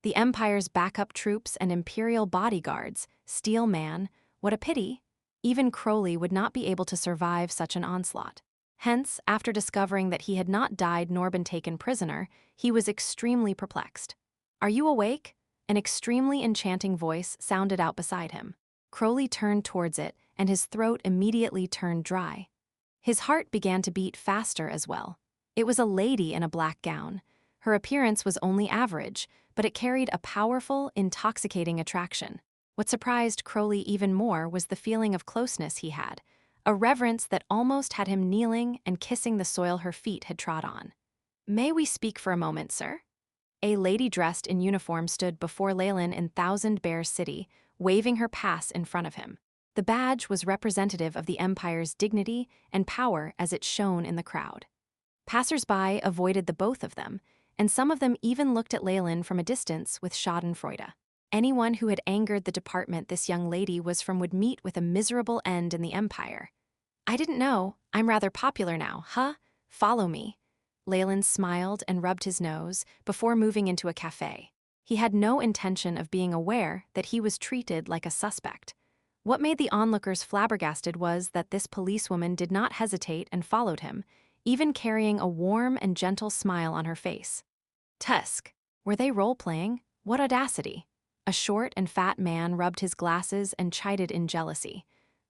The Empire's backup troops and Imperial bodyguards, Steel Man, what a pity. Even Crowley would not be able to survive such an onslaught. Hence, after discovering that he had not died nor been taken prisoner, he was extremely perplexed. "Are you awake?" An extremely enchanting voice sounded out beside him. Crowley turned towards it, and his throat immediately turned dry. His heart began to beat faster as well. It was a lady in a black gown. Her appearance was only average, but it carried a powerful, intoxicating attraction. What surprised Crowley even more was the feeling of closeness he had, a reverence that almost had him kneeling and kissing the soil her feet had trod on. "May we speak for a moment, sir?" A lady dressed in uniform stood before Leylin in Thousand Bears City, waving her pass in front of him. The badge was representative of the Empire's dignity and power as it shone in the crowd. Passers-by avoided the both of them, and some of them even looked at Leylin from a distance with schadenfreude. Anyone who had angered the department this young lady was from would meet with a miserable end in the Empire. "I didn't know. I'm rather popular now, huh? Follow me." Leylin smiled and rubbed his nose before moving into a cafe. He had no intention of being aware that he was treated like a suspect. What made the onlookers flabbergasted was that this policewoman did not hesitate and followed him, even carrying a warm and gentle smile on her face. Tusk. Were they role-playing? What audacity. A short and fat man rubbed his glasses and chided in jealousy.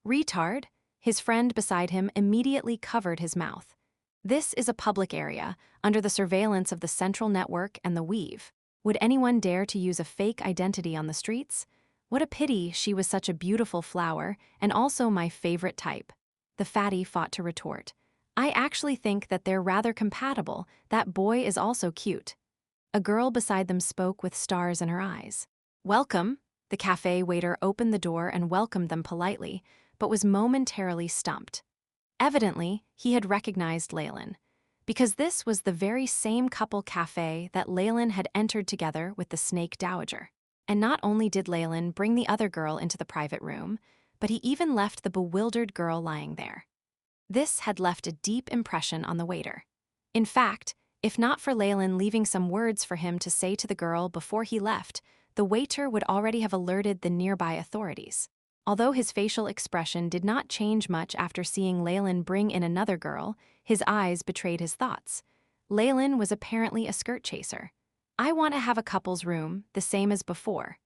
"Retard." His friend beside him immediately covered his mouth. "This is a public area, under the surveillance of the Central Network and the Weave. Would anyone dare to use a fake identity on the streets? What a pity she was such a beautiful flower, and also my favorite type." The fatty fought to retort. "I actually think that they're rather compatible. That boy is also cute." A girl beside them spoke with stars in her eyes. "Welcome." The cafe waiter opened the door and welcomed them politely, but was momentarily stumped. Evidently, he had recognized Leylin, because this was the very same couple cafe that Leylin had entered together with the Snake Dowager. And not only did Leylin bring the other girl into the private room, but he even left the bewildered girl lying there. This had left a deep impression on the waiter. In fact, if not for Leylin leaving some words for him to say to the girl before he left, the waiter would already have alerted the nearby authorities. Although his facial expression did not change much after seeing Leylin bring in another girl, his eyes betrayed his thoughts. Leylin was apparently a skirt chaser. "I want to have a couple's room, the same as before."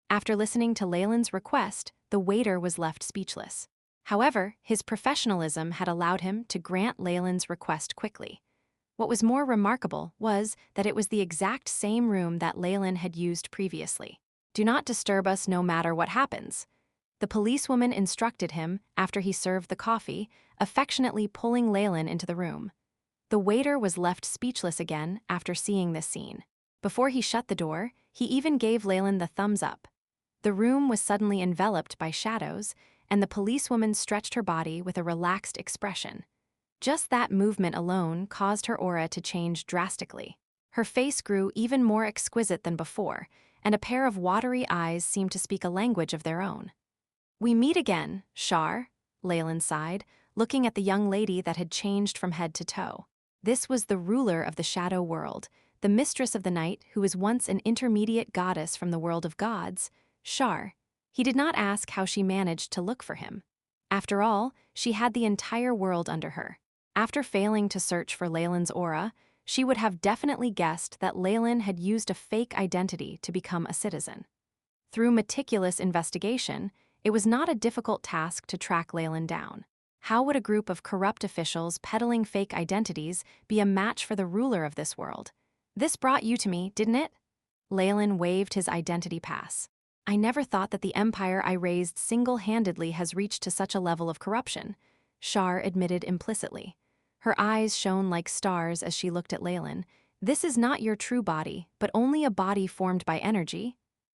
After listening to Leylin's request, the waiter was left speechless. However, his professionalism had allowed him to grant Leylin's request quickly. What was more remarkable was that it was the exact same room that Leylin had used previously. "Do not disturb us no matter what happens." The policewoman instructed him after he served the coffee, affectionately pulling Leylin into the room. The waiter was left speechless again after seeing this scene. Before he shut the door, he even gave Leylin the thumbs up. The room was suddenly enveloped by shadows, and the policewoman stretched her body with a relaxed expression. Just that movement alone caused her aura to change drastically. Her face grew even more exquisite than before, and a pair of watery eyes seemed to speak a language of their own. "We meet again, Shar," Leylin sighed, looking at the young lady that had changed from head to toe. This was the ruler of the shadow world, the mistress of the night who was once an intermediate goddess from the world of gods, Shar. He did not ask how she managed to look for him. After all, she had the entire world under her. After failing to search for Leylin's aura, she would have definitely guessed that Leylin had used a fake identity to become a citizen. Through meticulous investigation, it was not a difficult task to track Leylin down. How would a group of corrupt officials peddling fake identities be a match for the ruler of this world? "This brought you to me, didn't it?" Leylin waved his identity pass. "I never thought that the empire I raised single-handedly has reached to such a level of corruption," Shar admitted implicitly. Her eyes shone like stars as she looked at Leylin. "This is not your true body, but only a body formed by energy.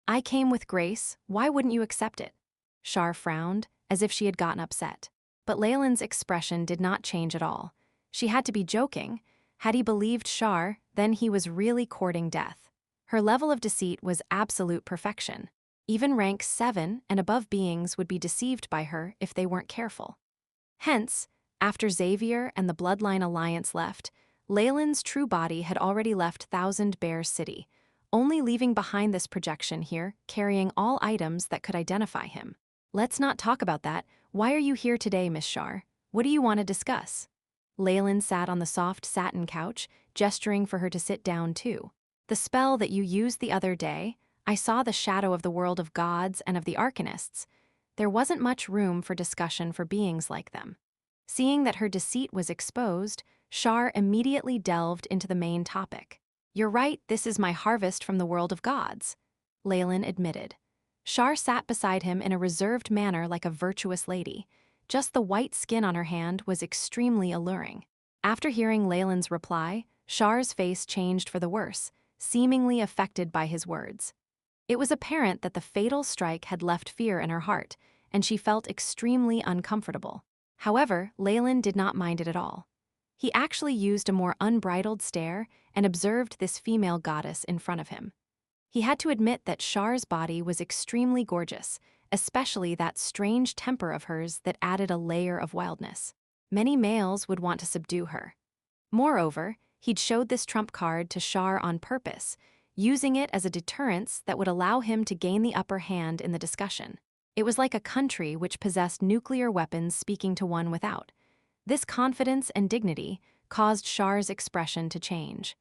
I came with grace, why wouldn't you accept it?" Shar frowned, as if she had gotten upset. But Leylin's expression did not change at all. She had to be joking. Had he believed Shar, then he was really courting death. Her level of deceit was absolute perfection. Even rank 7 and above beings would be deceived by her if they weren't careful. Hence, After Xavier and the Bloodline Alliance left, Leylin's true body had already left Thousand Bears City, only leaving behind this projection here, carrying all items that could identify him. Let's not talk about that. Why are you here today, Miss Shar? What do you want to discuss? Leylin sat on the soft satin couch, gesturing for her to sit down too. The spell that you used the other day, I saw the shadow of the world of gods and of the arcanists. There wasn't much room for discussion for beings like them. Seeing that her deceit was exposed, Shar immediately delved into the main topic. You're right, this is my harvest from the world of gods, Leylin admitted. Shar sat beside him in a reserved manner like a virtuous lady. Just the white skin on her hand was extremely alluring. After hearing Leylin's reply, Shar's face changed for the worse, seemingly affected by his words. It was apparent that the fatal strike had left fear in her heart, and she felt extremely uncomfortable. However, Leylin did not mind it at all. He actually used a more unbridled stare and observed this female goddess in front of him. He had to admit that Shar's body was extremely gorgeous, especially that strange temper of hers that added a layer of wildness. Many males would want to subdue her. Moreover, he'd showed this trump card to Shar on purpose, using it as a deterrence that would allow him to gain the upper hand in the discussion. It was like a country which possessed nuclear weapons speaking to one without. This confidence and dignity caused Shar's expression to change.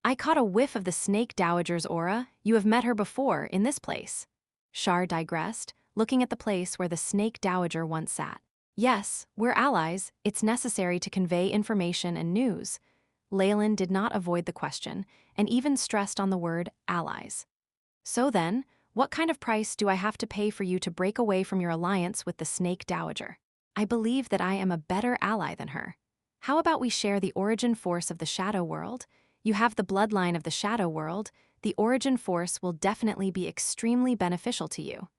I caught a whiff of the Snake Dowager's aura. You have met her before, in this place. Shar digressed, looking at the place where the Snake Dowager once sat. Yes, we're allies. It's necessary to convey information and news. Leylin did not avoid the question, and even stressed on the word allies. So then, what kind of price do I have to pay for you to break away from your alliance with the Snake Dowager? I believe that I am a better ally than her. How about we share the origin force of the Shadow World? You have the bloodline of the Shadow World. The origin force will definitely be extremely beneficial to you.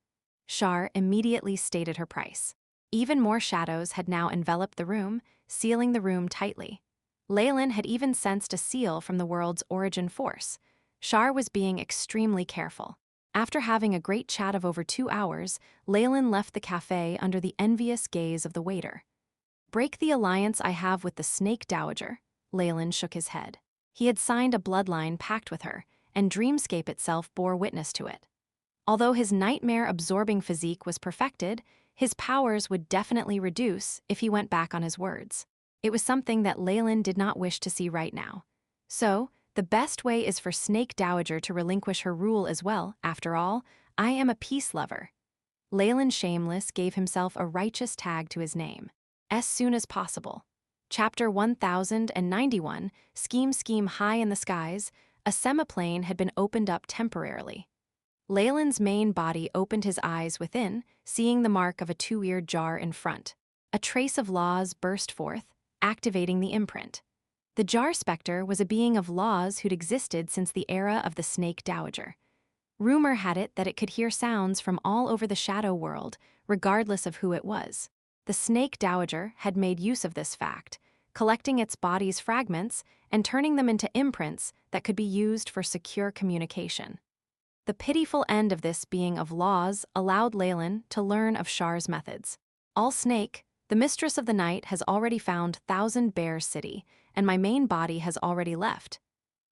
Shar immediately stated her price. Even more shadows had now enveloped the room, sealing the room tightly. Leylin had even sensed a seal from the world's origin force. Shar was being extremely careful. After having a great chat of over 2 hours, Leylin left the cafe under the envious gaze of the waiter. Break the alliance I have with the Snake Dowager. Leylin shook his head. He had signed a bloodline pact with her, and Dreamscape itself bore witness to it. Although his nightmare-absorbing physique was perfected, his powers would definitely reduce if he went back on his words. It was something that Leylin did not wish to see right now. So, the best way is for Snake Dowager to relinquish her rule as well. After all, I am a peace lover. Leylin Shameless gave himself a righteous tag to his name. As soon as possible. Chapter 1091, Scheme High in the Skies, a semiplane had been opened up temporarily. Leylin's main body opened his eyes within, seeing the mark of a two-eared jar in front. A trace of laws burst forth, activating the imprint. The jar specter was a being of laws who'd existed since the era of the Snake Dowager. Rumor had it that it could hear sounds from all over the Shadow World, regardless of who it was. The Snake Dowager had made use of this fact, collecting its body's fragments and turning them into imprints that could be used for secure communication. The pitiful end of this being of laws allowed Leylin to learn of Shar's methods. All Snake, the mistress of the night, has already found Thousand Bears City, and my main body has already left.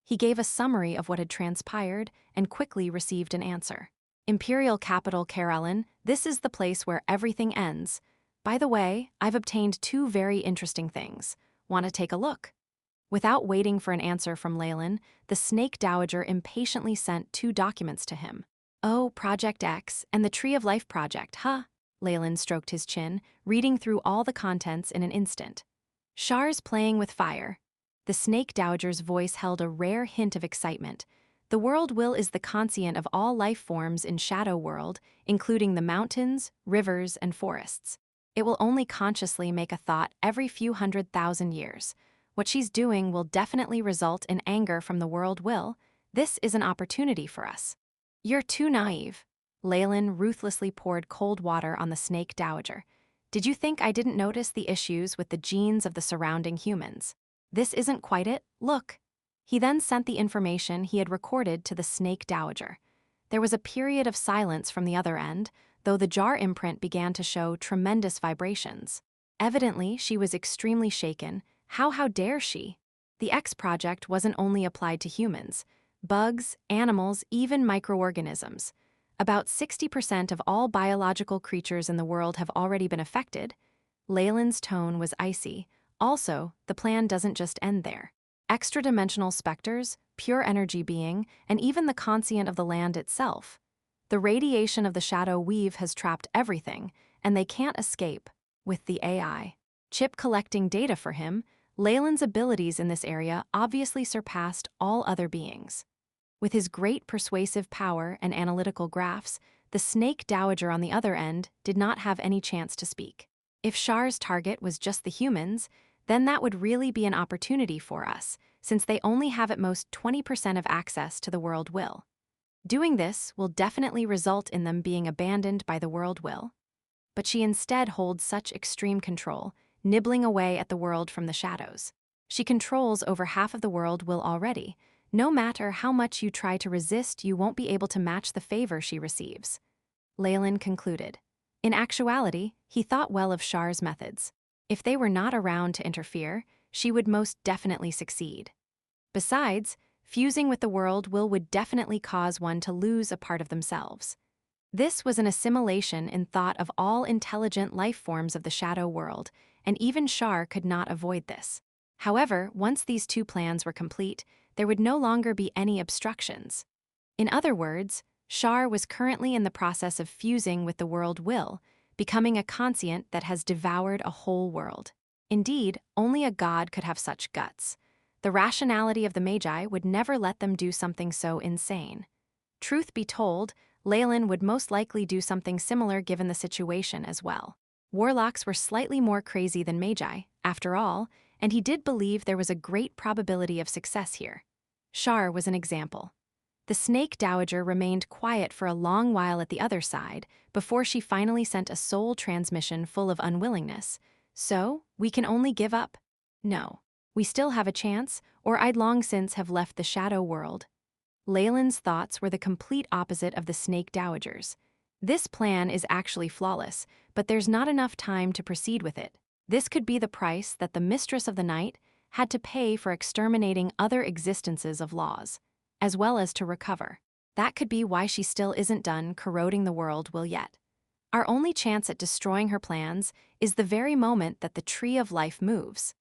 He gave a summary of what had transpired and quickly received an answer. Imperial capital Karelin, this is the place where everything ends. By the way, I've obtained 2 very interesting things. Want to take a look? Without waiting for an answer from Leylin, the Snake Dowager impatiently sent 2 documents to him. Oh, Project X and the Tree of Life Project, huh? Leylin stroked his chin, reading through all the contents in an instant. Shar's playing with fire. The Snake Dowager's voice held a rare hint of excitement. The world will is the conscient of all life forms in Shadow World, including the mountains, rivers, and forests. It will only consciously make a thought every few 100,000 years. What she's doing will definitely result in anger from the world will. This is an opportunity for us. You're too naive. Leylin ruthlessly poured cold water on the Snake Dowager. Did you think I didn't notice the issues with the genes of the surrounding humans? This isn't quite it, look. He then sent the information he had recorded to the Snake Dowager. There was a period of silence from the other end, though the jar imprint began to show tremendous vibrations. Evidently, she was extremely shaken. How dare she? The X project wasn't only applied to humans, bugs, animals, even microorganisms. About 60% of all biological creatures in the world have already been affected. Leylin's tone was icy. Also, the plan doesn't just end there. Extra-dimensional specters, pure energy being, and even the conscient of the land itself. The radiation of the shadow weave has trapped everything, and they can't escape. With the AI chip collecting data for him, Leylin's abilities in this area obviously surpassed all other beings. With his great persuasive power and analytical graphs, the Snake Dowager on the other end did not have any chance to speak. If Shar's target was just the humans, then that would really be an opportunity for us, since they only have at most 20% of access to the world will. Doing this will definitely result in them being abandoned by the world will. But she instead holds such extreme control, nibbling away at the world from the shadows. She controls over half of the world will already. No matter how much you try to resist, you won't be able to match the favor she receives. Leylin concluded. In actuality, he thought well of Shar's methods. If they were not around to interfere, she would most definitely succeed. Besides, fusing with the world will would definitely cause one to lose a part of themselves. This was an assimilation in thought of all intelligent life forms of the shadow world, and even Shar could not avoid this. However, once these two plans were complete, there would no longer be any obstructions. In other words, Shar was currently in the process of fusing with the world will, becoming a conscient that has devoured a whole world. Indeed, only a god could have such guts. The rationality of the Magi would never let them do something so insane. Truth be told, Leylin would most likely do something similar given the situation as well. Warlocks were slightly more crazy than Magi, after all, and he did believe there was a great probability of success here. Shar was an example. The Snake Dowager remained quiet for a long while at the other side before she finally sent a soul transmission full of unwillingness. So, we can only give up? No. We still have a chance, or I'd long since have left the shadow world. Leylin's thoughts were the complete opposite of the Snake Dowager's. This plan is actually flawless, but there's not enough time to proceed with it. This could be the price that the Mistress of the Night had to pay for exterminating other existences of laws, as well as to recover. That could be why she still isn't done corroding the world will yet. Our only chance at destroying her plans is the very moment that the Tree of Life moves.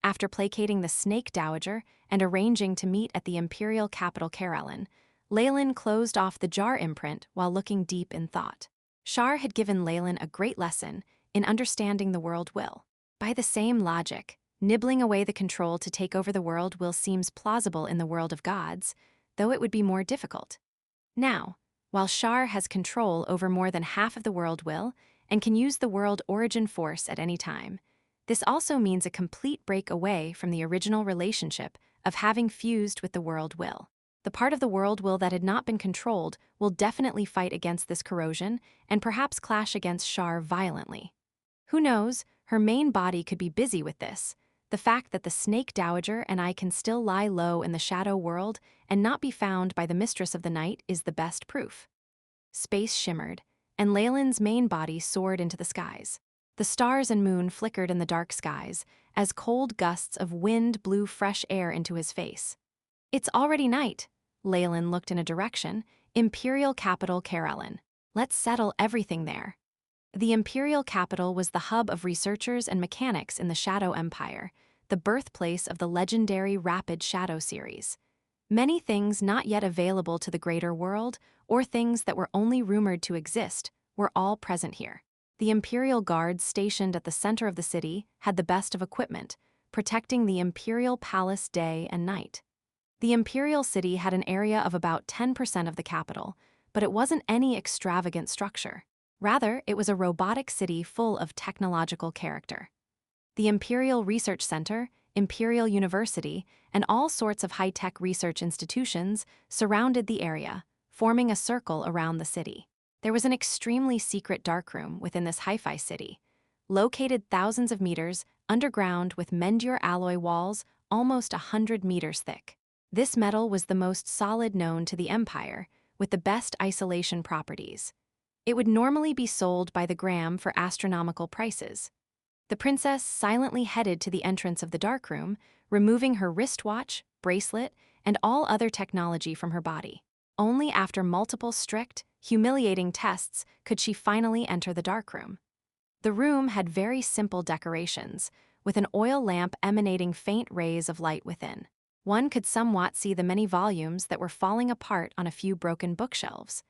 After placating the Snake Dowager and arranging to meet at the imperial capital Karelin, Leylin closed off the jar imprint while looking deep in thought. Shar had given Leylin a great lesson in understanding the world will. By the same logic, nibbling away the control to take over the world will seems plausible in the world of gods, though it would be more difficult. Now, while Shar has control over more than half of the world will and can use the world origin force at any time, this also means a complete break away from the original relationship of having fused with the world will. The part of the world will that had not been controlled will definitely fight against this corrosion and perhaps clash against Shar violently. Who knows, her main body could be busy with this. The fact that the Snake Dowager and I can still lie low in the shadow world and not be found by the Mistress of the Night is the best proof. Space shimmered, and Leylin's main body soared into the skies. The stars and moon flickered in the dark skies as cold gusts of wind blew fresh air into his face. It's already night. Leylin looked in a direction, imperial capital Karelin. Let's settle everything there. The imperial capital was the hub of researchers and mechanics in the Shadow Empire, the birthplace of the legendary Rapid Shadow series. Many things not yet available to the greater world, or things that were only rumored to exist, were all present here. The Imperial Guards stationed at the center of the city had the best of equipment, protecting the Imperial Palace day and night. The Imperial City had an area of about 10% of the capital, but it wasn't any extravagant structure. Rather, it was a robotic city full of technological character. The Imperial Research Center, Imperial University, and all sorts of high-tech research institutions surrounded the area, forming a circle around the city. There was an extremely secret darkroom within this hi-fi city, located thousands of meters underground with Mendur alloy walls almost 100 meters thick. This metal was the most solid known to the Empire, with the best isolation properties. It would normally be sold by the gram for astronomical prices. The princess silently headed to the entrance of the dark room, removing her wristwatch, bracelet, and all other technology from her body. Only after multiple strict, humiliating tests could she finally enter the dark room. The room had very simple decorations, with an oil lamp emanating faint rays of light within. One could somewhat see the many volumes that were falling apart on a few broken bookshelves.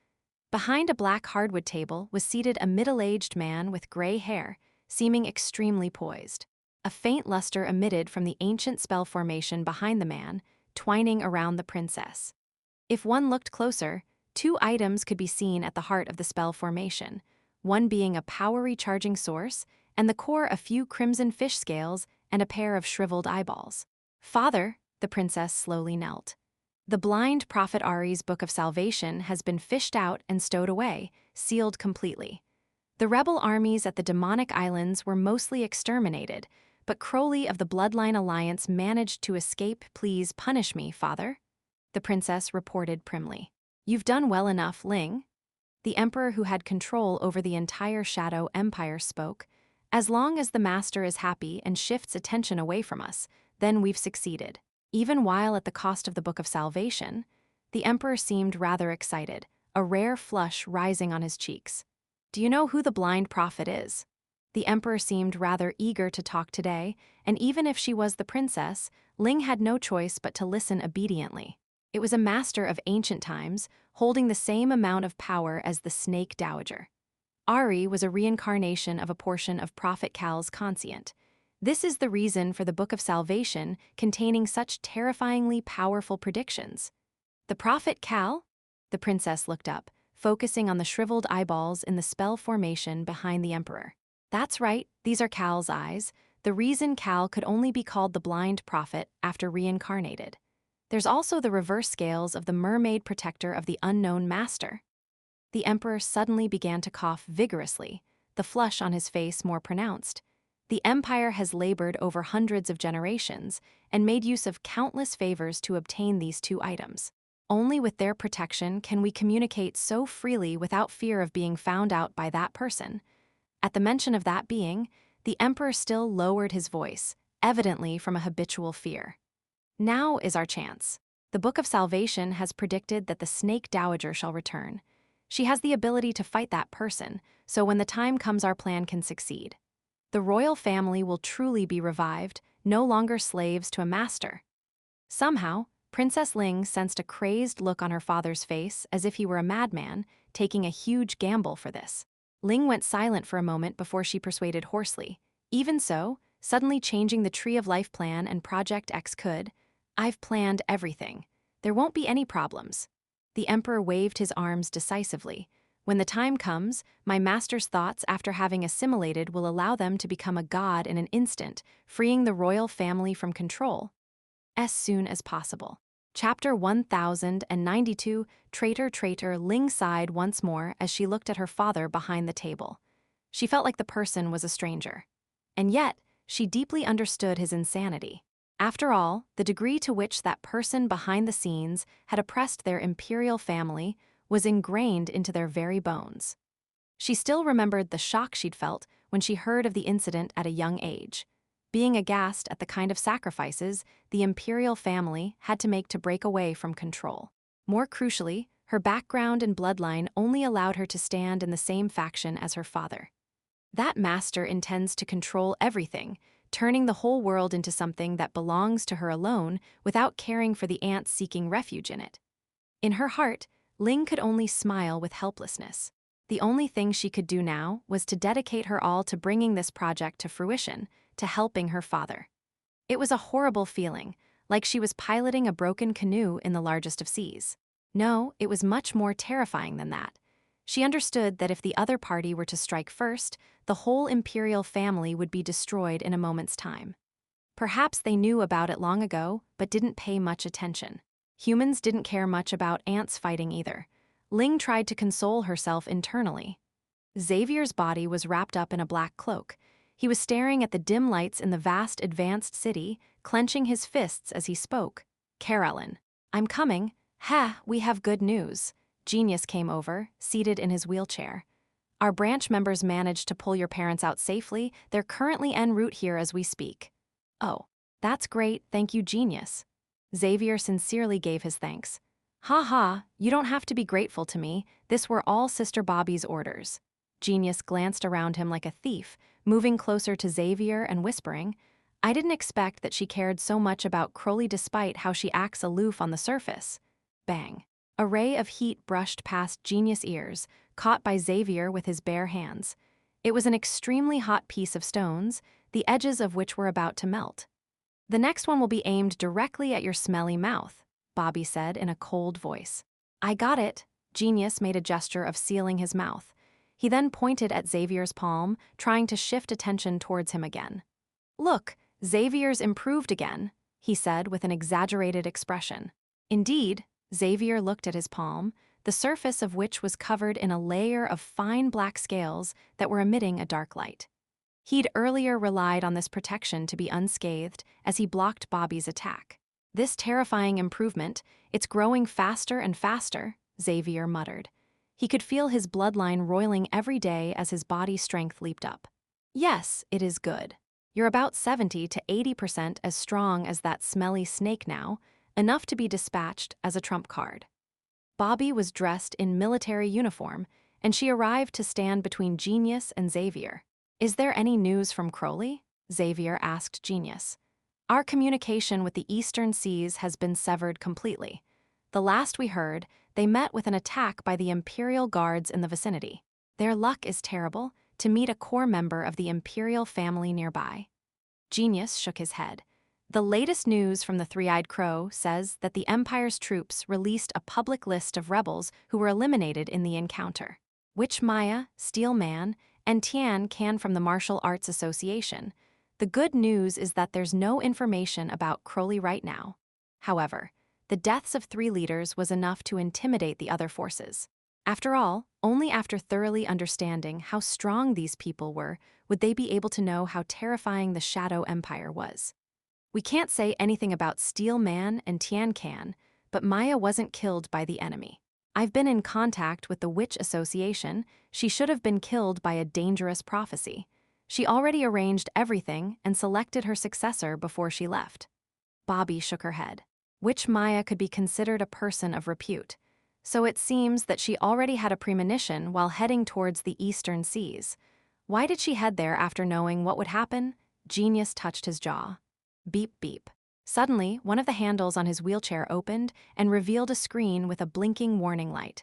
Behind a black hardwood table was seated a middle-aged man with gray hair, seeming extremely poised. A faint luster emitted from the ancient spell formation behind the man, twining around the princess. If one looked closer, two items could be seen at the heart of the spell formation, one being a power-recharging source, and the core a few crimson fish scales and a pair of shriveled eyeballs. "Father," the princess slowly knelt. The blind prophet Ari's Book of Salvation has been fished out and stowed away, sealed completely. The rebel armies at the demonic islands were mostly exterminated, but Crowley of the Bloodline Alliance managed to escape. "Please punish me, father," the princess reported primly. "You've done well enough, Ling." The emperor who had control over the entire Shadow Empire spoke. "As long as the master is happy and shifts attention away from us, then we've succeeded." Even while at the cost of the Book of Salvation, the emperor seemed rather excited, a rare flush rising on his cheeks. "Do you know who the blind prophet is?" The emperor seemed rather eager to talk today, and even if she was the princess, Ling had no choice but to listen obediently. It was a master of ancient times, holding the same amount of power as the Snake Dowager. Ari was a reincarnation of a portion of Prophet Cal's conscient. This is the reason for the Book of Salvation containing such terrifyingly powerful predictions. "The Prophet Cal?" The princess looked up, focusing on the shriveled eyeballs in the spell formation behind the emperor. "That's right, these are Cal's eyes, the reason Cal could only be called the blind prophet after reincarnated. There's also the reverse scales of the mermaid protector of the unknown master." The emperor suddenly began to cough vigorously, the flush on his face more pronounced. The empire has labored over hundreds of generations and made use of countless favors to obtain these two items. Only with their protection can we communicate so freely without fear of being found out by that person. At the mention of that being, the emperor still lowered his voice, evidently from a habitual fear. "Now is our chance. The Book of Salvation has predicted that the Snake Dowager shall return. She has the ability to fight that person, so when the time comes our plan can succeed. The royal family will truly be revived, no longer slaves to a master." Somehow, Princess Ling sensed a crazed look on her father's face as if he were a madman, taking a huge gamble for this. Ling went silent for a moment before she persuaded hoarsely. "Even so, suddenly changing the Tree of Life plan and Project X could. I've planned everything. There won't be any problems." The emperor waved his arms decisively. "When the time comes, my master's thoughts after having assimilated will allow them to become a god in an instant, freeing the royal family from control. As soon as possible." Chapter 1092, Traitor, Traitor. Ling sighed once more as she looked at her father behind the table. She felt like the person was a stranger. And yet, she deeply understood his insanity. After all, the degree to which that person behind the scenes had oppressed their imperial family was ingrained into their very bones. She still remembered the shock she'd felt when she heard of the incident at a young age, being aghast at the kind of sacrifices the imperial family had to make to break away from control. More crucially, her background and bloodline only allowed her to stand in the same faction as her father. That master intends to control everything, turning the whole world into something that belongs to her alone without caring for the ants seeking refuge in it. In her heart, Ling could only smile with helplessness. The only thing she could do now was to dedicate her all to bringing this project to fruition, to helping her father. It was a horrible feeling, like she was piloting a broken canoe in the largest of seas. No, it was much more terrifying than that. She understood that if the other party were to strike first, the whole imperial family would be destroyed in a moment's time. Perhaps they knew about it long ago, but didn't pay much attention. Humans didn't care much about ants fighting either. Ling tried to console herself internally. Xavier's body was wrapped up in a black cloak. He was staring at the dim lights in the vast advanced city, clenching his fists as he spoke. "Carolyn, I'm coming. Ha, we have good news." Genius came over, seated in his wheelchair. Our branch members managed to pull your parents out safely. They're currently en route here as we speak. Oh, that's great, thank you, genius. Xavier sincerely gave his thanks. Ha ha, you don't have to be grateful to me. This were all Sister Bobby's orders. Genius glanced around him like a thief, moving closer to Xavier and whispering, I didn't expect that she cared so much about Crowley despite how she acts aloof on the surface. Bang. A ray of heat brushed past Genius' ears, caught by Xavier with his bare hands. It was an extremely hot piece of stones, the edges of which were about to melt. The next one will be aimed directly at your smelly mouth, Bobby said in a cold voice. I got it. Genius made a gesture of sealing his mouth. He then pointed at Xavier's palm, trying to shift attention towards him again. Look, Xavier's improved again, he said with an exaggerated expression. Indeed, Xavier looked at his palm, the surface of which was covered in a layer of fine black scales that were emitting a dark light. He'd earlier relied on this protection to be unscathed as he blocked Bobby's attack. This terrifying improvement, it's growing faster and faster, Xavier muttered. He could feel his bloodline roiling every day as his body strength leaped up. Yes, it is good. You're about 70 to 80% as strong as that smelly snake now, enough to be dispatched as a trump card. Bobby was dressed in military uniform, and she arrived to stand between Genius and Xavier. Is there any news from Crowley? Xavier asked Genius. Our communication with the Eastern Seas has been severed completely. The last we heard, they met with an attack by the Imperial Guards in the vicinity. Their luck is terrible, to meet a core member of the Imperial family nearby. Genius shook his head. The latest news from the Three-Eyed Crow says that the Empire's troops released a public list of rebels who were eliminated in the encounter. Witch Maya, Steel Man, and Tian Can from the Martial Arts Association. The good news is that there's no information about Crowley right now. However, the deaths of 3 leaders was enough to intimidate the other forces. After all, only after thoroughly understanding how strong these people were would they be able to know how terrifying the Shadow Empire was. We can't say anything about Steel Man and Tian Can, but Maya wasn't killed by the enemy. I've been in contact with the Witch Association. She should have been killed by a dangerous prophecy. She already arranged everything and selected her successor before she left. Bobby shook her head. Witch Maya could be considered a person of repute, so it seems that she already had a premonition while heading towards the Eastern Seas. Why did she head there after knowing what would happen? Genius touched his jaw. Beep beep. Suddenly, one of the handles on his wheelchair opened and revealed a screen with a blinking warning light.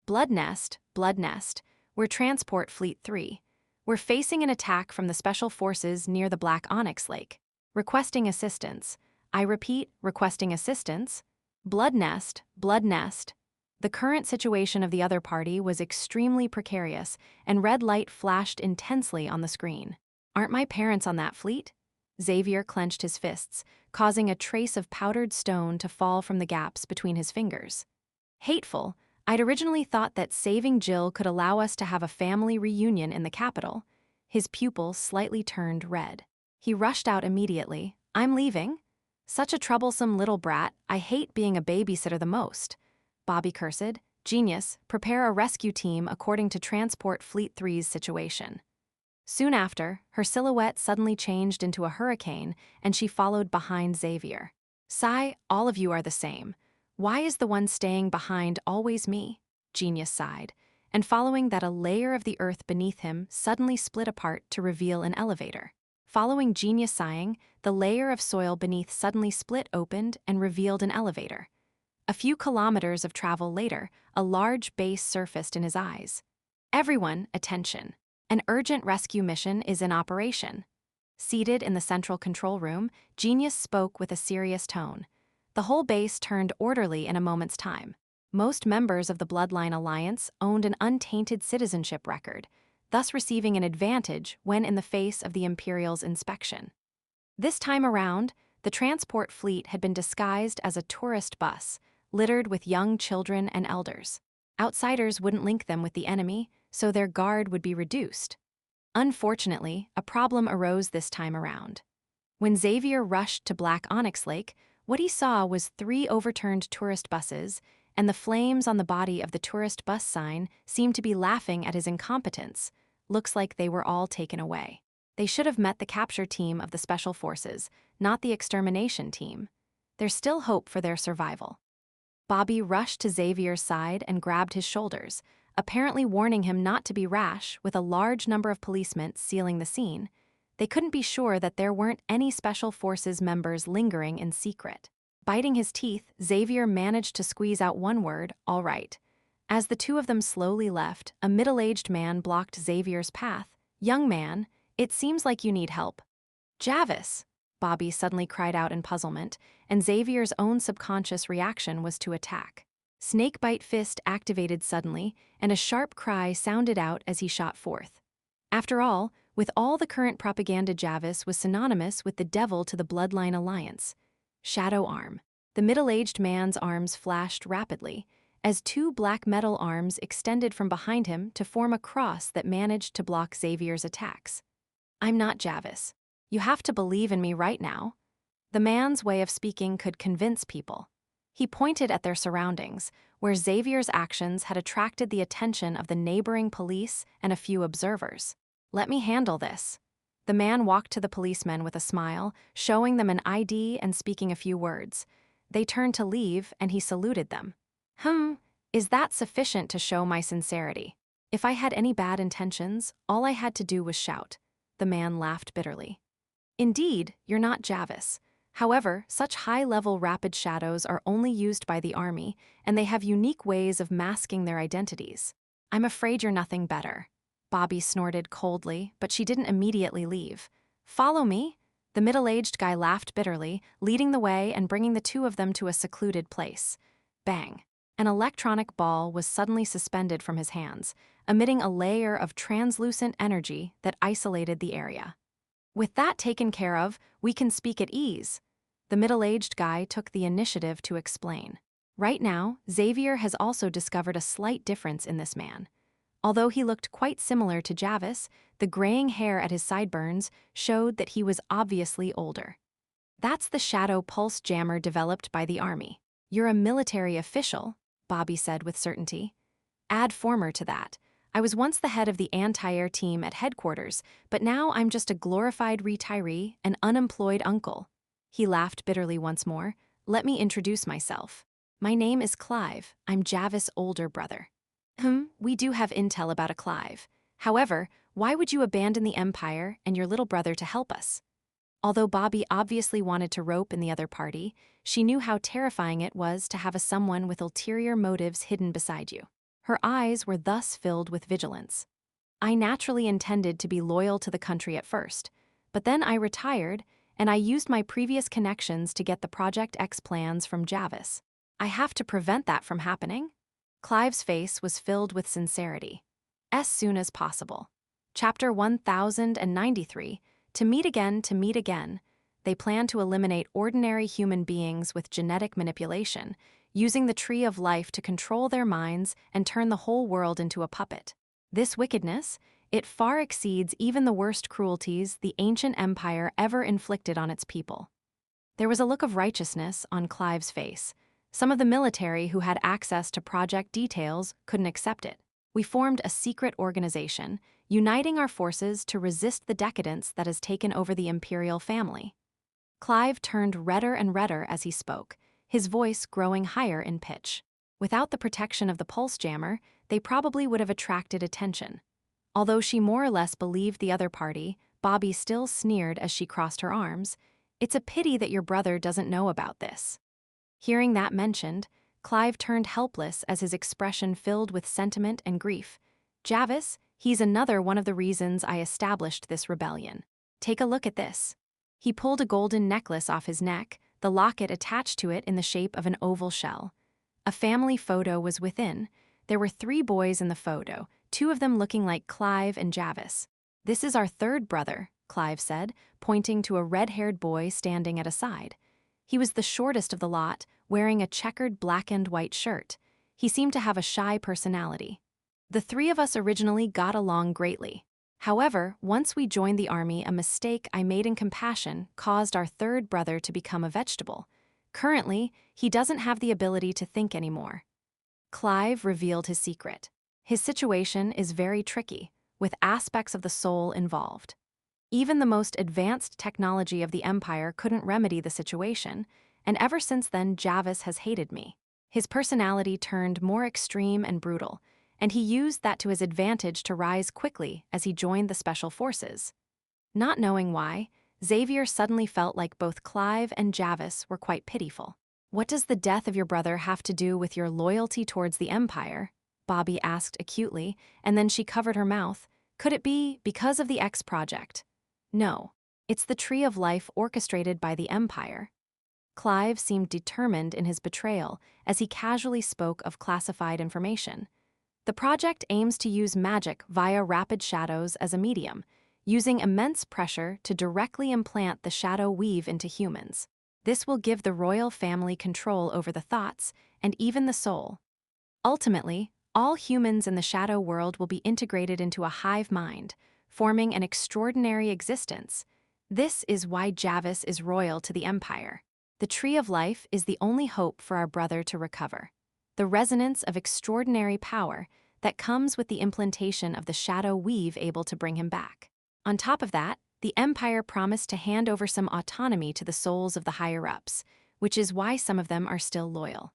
Blood Nest, we're Transport Fleet 3. We're facing an attack from the Special Forces near the Black Onyx Lake. Requesting assistance. I repeat, requesting assistance. Blood Nest. The current situation of the other party was extremely precarious, and red light flashed intensely on the screen. Aren't my parents on that fleet? Xavier clenched his fists, causing a trace of powdered stone to fall from the gaps between his fingers. Hateful, I'd originally thought that saving Jill could allow us to have a family reunion in the capital. His pupils slightly turned red. He rushed out immediately. I'm leaving? Such a troublesome little brat, I hate being a babysitter the most. Bobby cursed. Genius, prepare a rescue team according to Transport Fleet 3's situation. Soon after, her silhouette suddenly changed into a hurricane, and she followed behind Xavier. Sigh, all of you are the same. Why is the one staying behind always me? Genius sighed, and following that a layer of the earth beneath him suddenly split apart to reveal an elevator. Following Genius sighing, the layer of soil beneath suddenly split opened and revealed an elevator. A few kilometers of travel later, a large base surfaced in his eyes. Everyone, attention. An urgent rescue mission is in operation. Seated in the central control room, Genius spoke with a serious tone. The whole base turned orderly in a moment's time. Most members of the Bloodline Alliance owned an untainted citizenship record, thus receiving an advantage when in the face of the Imperial's inspection. This time around, the transport fleet had been disguised as a tourist bus, littered with young children and elders. Outsiders wouldn't link them with the enemy, so their guard would be reduced. Unfortunately, a problem arose this time around. When Xavier rushed to Black Onyx Lake, what he saw was 3 overturned tourist buses and the flames on the body of the tourist bus sign seemed to be laughing at his incompetence. Looks like they were all taken away. They should have met the capture team of the Special Forces, not the extermination team. There's still hope for their survival. Bobby rushed to Xavier's side and grabbed his shoulders, apparently warning him not to be rash. With a large number of policemen sealing the scene, they couldn't be sure that there weren't any Special Forces members lingering in secret. Biting his teeth, Xavier managed to squeeze out one word, "All right." As the two of them slowly left, a middle-aged man blocked Xavier's path. "Young man, it seems like you need help." "Javis!" Bobby suddenly cried out in puzzlement, and Xavier's own subconscious reaction was to attack. Snakebite Fist activated suddenly, and a sharp cry sounded out as he shot forth. After all, with all the current propaganda, Javis was synonymous with the devil to the Bloodline Alliance. Shadow Arm. The middle-aged man's arms flashed rapidly, as two black metal arms extended from behind him to form a cross that managed to block Xavier's attacks. "I'm not Javis. You have to believe in me right now." The man's way of speaking could convince people. He pointed at their surroundings, where Xavier's actions had attracted the attention of the neighboring police and a few observers. "Let me handle this." The man walked to the policemen with a smile, showing them an ID and speaking a few words. They turned to leave, and he saluted them. Is that sufficient to show my sincerity? If I had any bad intentions, all I had to do was shout." The man laughed bitterly. "Indeed, you're not Javis. However, such high-level rapid shadows are only used by the army, and they have unique ways of masking their identities. I'm afraid you're nothing better." Bobby snorted coldly, but she didn't immediately leave. "Follow me." The middle-aged guy laughed bitterly, leading the way and bringing the two of them to a secluded place. Bang! An electronic ball was suddenly suspended from his hands, emitting a layer of translucent energy that isolated the area. "With that taken care of, we can speak at ease." The middle-aged guy took the initiative to explain. Right now, Xavier has also discovered a slight difference in this man. Although he looked quite similar to Javis, the graying hair at his sideburns showed that he was obviously older. "That's the shadow pulse jammer developed by the army." "You're a military official," Bobby said with certainty. "Add former to that. I was once the head of the anti-air team at headquarters, but now I'm just a glorified retiree, an unemployed uncle." He laughed bitterly once more. "Let me introduce myself. My name is Clive. I'm Javis' older brother." We do have intel about a Clive. However, why would you abandon the Empire and your little brother to help us?" Although Bobby obviously wanted to rope in the other party, she knew how terrifying it was to have someone with ulterior motives hidden beside you. Her eyes were thus filled with vigilance. "I naturally intended to be loyal to the country at first, but then I retired, and I used my previous connections to get the Project X plans from Javis. I have to prevent that from happening." Clive's face was filled with sincerity. "As soon as possible." Chapter 1093, To meet again. They plan to eliminate ordinary human beings with genetic manipulation, using the tree of life to control their minds and turn the whole world into a puppet. This wickedness, it far exceeds even the worst cruelties the ancient empire ever inflicted on its people. There was a look of righteousness on Clive's face. Some of the military who had access to project details couldn't accept it. "We formed a secret organization, uniting our forces to resist the decadence that has taken over the imperial family." Clive turned redder and redder as he spoke, his voice growing higher in pitch. Without the protection of the pulse jammer, they probably would have attracted attention. Although she more or less believed the other party, Bobby still sneered as she crossed her arms. "It's a pity that your brother doesn't know about this." Hearing that mentioned, Clive turned helpless as his expression filled with sentiment and grief. "Javis, he's another one of the reasons I established this rebellion. Take a look at this." He pulled a golden necklace off his neck, the locket attached to it in the shape of an oval shell. A family photo was within. There were 3 boys in the photo, 2 of them looking like Clive and Javis. "This is our third brother," Clive said, pointing to a red-haired boy standing at a side. He was the shortest of the lot, wearing a checkered black and white shirt. He seemed to have a shy personality. "The 3 of us originally got along greatly. However, once we joined the army, a mistake I made in compassion caused our third brother to become a vegetable. Currently, he doesn't have the ability to think anymore." Clive revealed his secret. His situation is very tricky, with aspects of the soul involved. Even the most advanced technology of the Empire couldn't remedy the situation, and ever since then Javis has hated me. His personality turned more extreme and brutal, and he used that to his advantage to rise quickly as he joined the Special Forces. Not knowing why, Xavier suddenly felt like both Clive and Javis were quite pitiful. "What does the death of your brother have to do with your loyalty towards the Empire?" Bobby asked acutely, and then she covered her mouth. "Could it be because of the X project?" "No, it's the Tree of Life orchestrated by the Empire." Clive seemed determined in his betrayal as he casually spoke of classified information. "The project aims to use magic via rapid shadows as a medium, using immense pressure to directly implant the shadow weave into humans. This will give the royal family control over the thoughts and even the soul. Ultimately, all humans in the shadow world will be integrated into a hive mind, forming an extraordinary existence. This is why Javis is royal to the Empire. The Tree of Life is the only hope for our brother to recover. The resonance of extraordinary power that comes with the implantation of the shadow weave able to bring him back. On top of that, the Empire promised to hand over some autonomy to the souls of the higher-ups, which is why some of them are still loyal.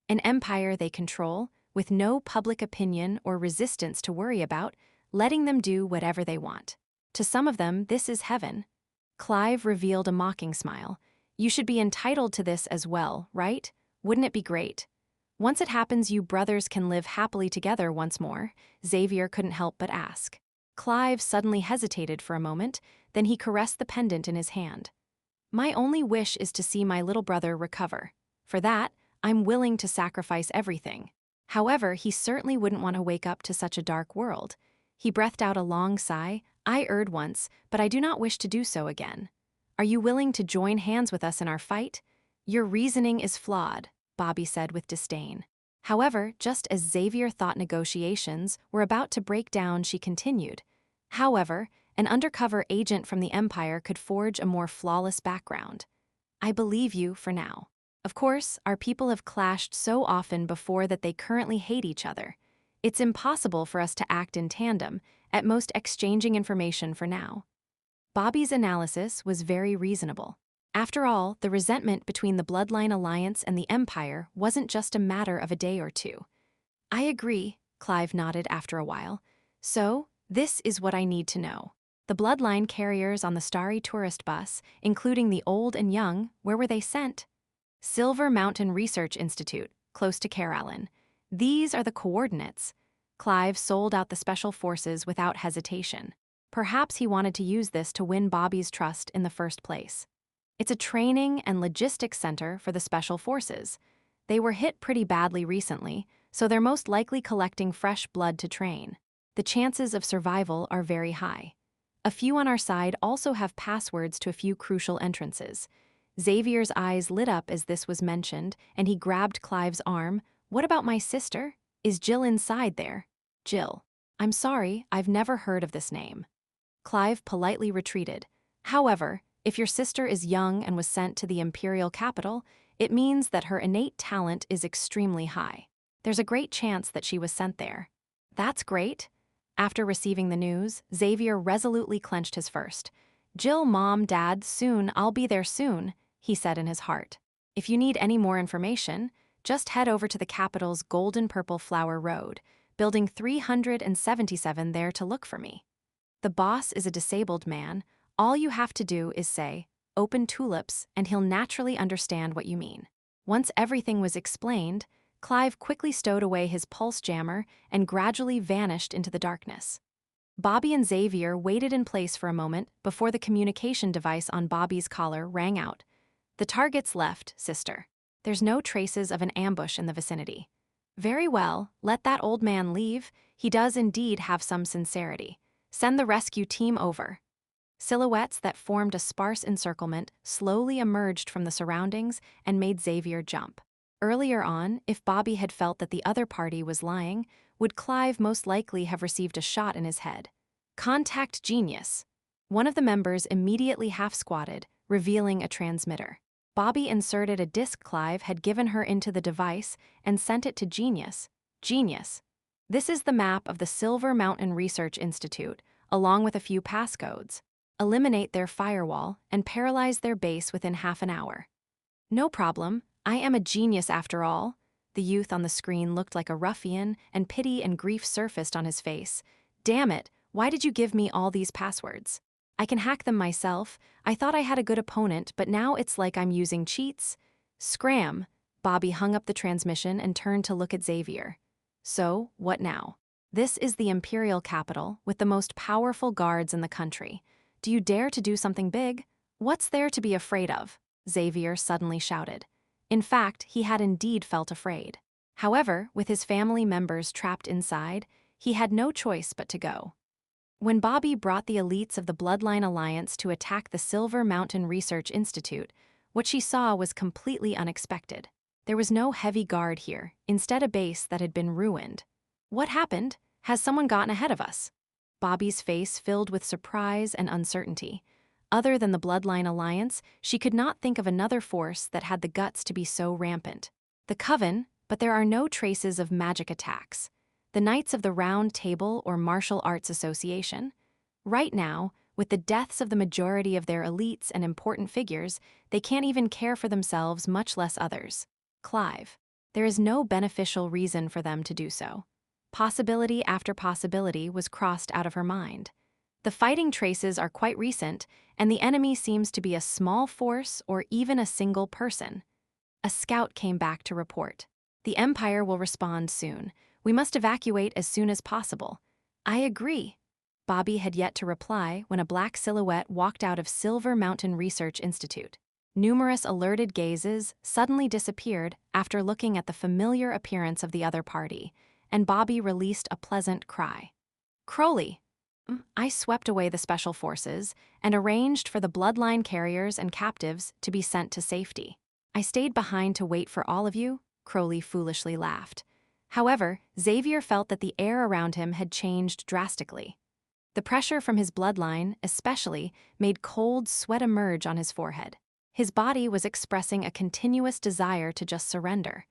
An empire they control, with no public opinion or resistance to worry about, letting them do whatever they want. To some of them, this is heaven." Clive revealed a mocking smile. "You should be entitled to this as well, right? Wouldn't it be great? Once it happens, you brothers can live happily together once more," Xavier couldn't help but ask. Clive suddenly hesitated for a moment, then he caressed the pendant in his hand. "My only wish is to see my little brother recover. For that, I'm willing to sacrifice everything." However, he certainly wouldn't want to wake up to such a dark world. He breathed out a long sigh. "I erred once, but I do not wish to do so again. Are you willing to join hands with us in our fight?" "Your reasoning is flawed," Bobby said with disdain. However, just as Xavier thought negotiations were about to break down, she continued. "However, an undercover agent from the Empire could forge a more flawless background. I believe you for now. Of course, our people have clashed so often before that they currently hate each other. It's impossible for us to act in tandem, at most exchanging information for now." Bobby's analysis was very reasonable. After all, the resentment between the Bloodline Alliance and the Empire wasn't just a matter of a day or two. "I agree," Clive nodded after a while. "So, this is what I need to know. The Bloodline carriers on the Starry tourist bus, including the old and young, where were they sent?" "Silver Mountain Research Institute, close to Carallon. These are the coordinates." Clive sold out the Special Forces without hesitation. Perhaps he wanted to use this to win Bobby's trust in the first place. "It's a training and logistics center for the Special Forces. They were hit pretty badly recently, so they're most likely collecting fresh blood to train. The chances of survival are very high. A few on our side also have passwords to a few crucial entrances." Xavier's eyes lit up as this was mentioned, and he grabbed Clive's arm. "What about my sister? Is Jill inside there?" "Jill. I'm sorry, I've never heard of this name." Clive politely retreated. "However, if your sister is young and was sent to the Imperial capital, it means that her innate talent is extremely high. There's a great chance that she was sent there." "That's great." After receiving the news, Xavier resolutely clenched his fist. "Jill, Mom, Dad, soon, I'll be there soon," he said in his heart. "If you need any more information, just head over to the capital's Golden Purple Flower Road, building 377 there to look for me. The boss is a disabled man. All you have to do is say, 'Open tulips,' and he'll naturally understand what you mean." Once everything was explained, Clive quickly stowed away his pulse jammer and gradually vanished into the darkness. Bobby and Xavier waited in place for a moment before the communication device on Bobby's collar rang out. "The target's left, sister. There's no traces of an ambush in the vicinity." "Very well, let that old man leave. He does indeed have some sincerity. Send the rescue team over." Silhouettes that formed a sparse encirclement slowly emerged from the surroundings and made Xavier jump. Earlier on, if Bobby had felt that the other party was lying, would Clive most likely have received a shot in his head. "Contact genius." One of the members immediately half-squatted, revealing a transmitter. Bobby inserted a disk Clive had given her into the device and sent it to Genius. Genius. This is the map of the Silver Mountain Research Institute, along with a few passcodes. Eliminate their firewall and paralyze their base within half an hour. No problem, I am a genius after all. The youth on the screen looked like a ruffian, and pity and grief surfaced on his face. Damn it, why did you give me all these passwords? I can hack them myself. I thought I had a good opponent, but now it's like I'm using cheats. Scram. Bobby hung up the transmission and turned to look at Xavier. So, what now? This is the Imperial capital, with the most powerful guards in the country. Do you dare to do something big? What's there to be afraid of? Xavier suddenly shouted. In fact, he had indeed felt afraid. However, with his family members trapped inside, he had no choice but to go. When Bobby brought the elites of the Bloodline Alliance to attack the Silver Mountain Research Institute, what she saw was completely unexpected. There was no heavy guard here, instead a base that had been ruined. What happened? Has someone gotten ahead of us? Bobby's face filled with surprise and uncertainty. Other than the Bloodline Alliance, she could not think of another force that had the guts to be so rampant. The Coven, but there are no traces of magic attacks. The Knights of the Round Table or Martial Arts Association? Right now, with the deaths of the majority of their elites and important figures, they can't even care for themselves, much less others. Clive. There is no beneficial reason for them to do so. Possibility after possibility was crossed out of her mind. The fighting traces are quite recent, and the enemy seems to be a small force or even a single person. A scout came back to report. The Empire will respond soon. We must evacuate as soon as possible. I agree. Bobby had yet to reply when a black silhouette walked out of Silver Mountain Research Institute. Numerous alerted gazes suddenly disappeared after looking at the familiar appearance of the other party, and Bobby released a pleasant cry. Crowley! I swept away the special forces and arranged for the bloodline carriers and captives to be sent to safety. I stayed behind to wait for all of you, Crowley foolishly laughed. However, Xavier felt that the air around him had changed drastically. The pressure from his bloodline, especially, made cold sweat emerge on his forehead. His body was expressing a continuous desire to just surrender.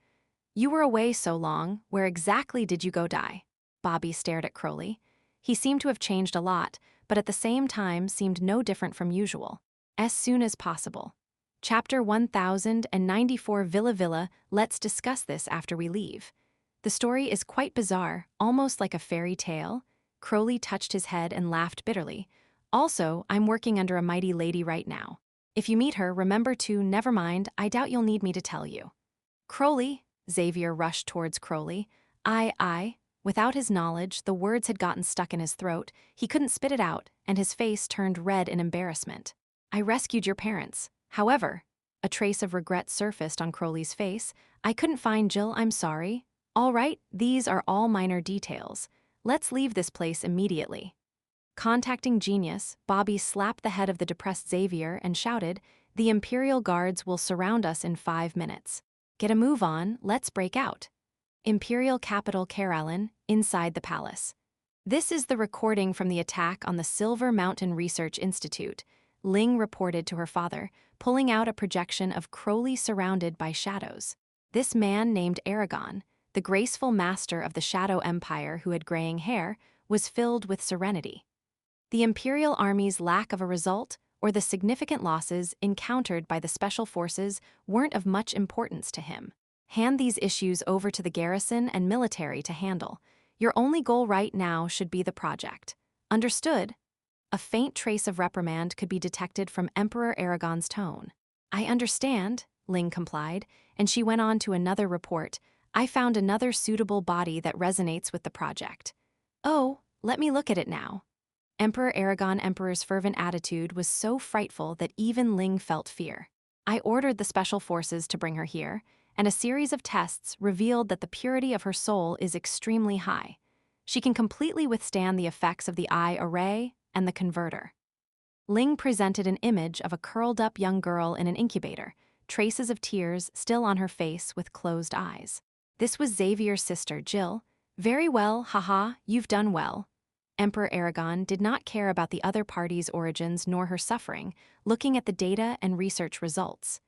You were away so long, where exactly did you go die? Bobby stared at Crowley. He seemed to have changed a lot, but at the same time seemed no different from usual. As soon as possible. Chapter 1094 Villa Villa, let's discuss this after we leave. The story is quite bizarre, almost like a fairy tale. Crowley touched his head and laughed bitterly. Also, I'm working under a mighty lady right now. If you meet her, remember to, never mind, I doubt you'll need me to tell you. Crowley, Xavier rushed towards Crowley. I. Without his knowledge, the words had gotten stuck in his throat. He couldn't spit it out, and his face turned red in embarrassment. I rescued your parents. However, a trace of regret surfaced on Crowley's face. I couldn't find Jill, I'm sorry. All right, these are all minor details. Let's leave this place immediately. Contacting Genius, Bobby slapped the head of the depressed Xavier and shouted, The Imperial Guards will surround us in 5 minutes. Get a move on, let's break out. Imperial Capital Caralin, inside the palace. This is the recording from the attack on the Silver Mountain Research Institute, Ling reported to her father, pulling out a projection of Crowley surrounded by shadows. This man named Aragon, the graceful master of the Shadow Empire who had graying hair, was filled with serenity. The Imperial Army's lack of a result or the significant losses encountered by the special forces weren't of much importance to him. Hand these issues over to the garrison and military to handle. Your only goal right now should be the project. Understood? A faint trace of reprimand could be detected from Emperor Aragon's tone. I understand, Ling complied, and she went on to another report. I found another suitable body that resonates with the project. Oh, let me look at it now. Emperor Emperor's fervent attitude was so frightful that even Ling felt fear. I ordered the special forces to bring her here, and a series of tests revealed that the purity of her soul is extremely high. She can completely withstand the effects of the eye array and the converter. Ling presented an image of a curled-up young girl in an incubator, traces of tears still on her face with closed eyes. This was Xavier's sister, Jill. Very well, haha, you've done well. Emperor Aragon did not care about the other party's origins nor her suffering, looking at the data and research results.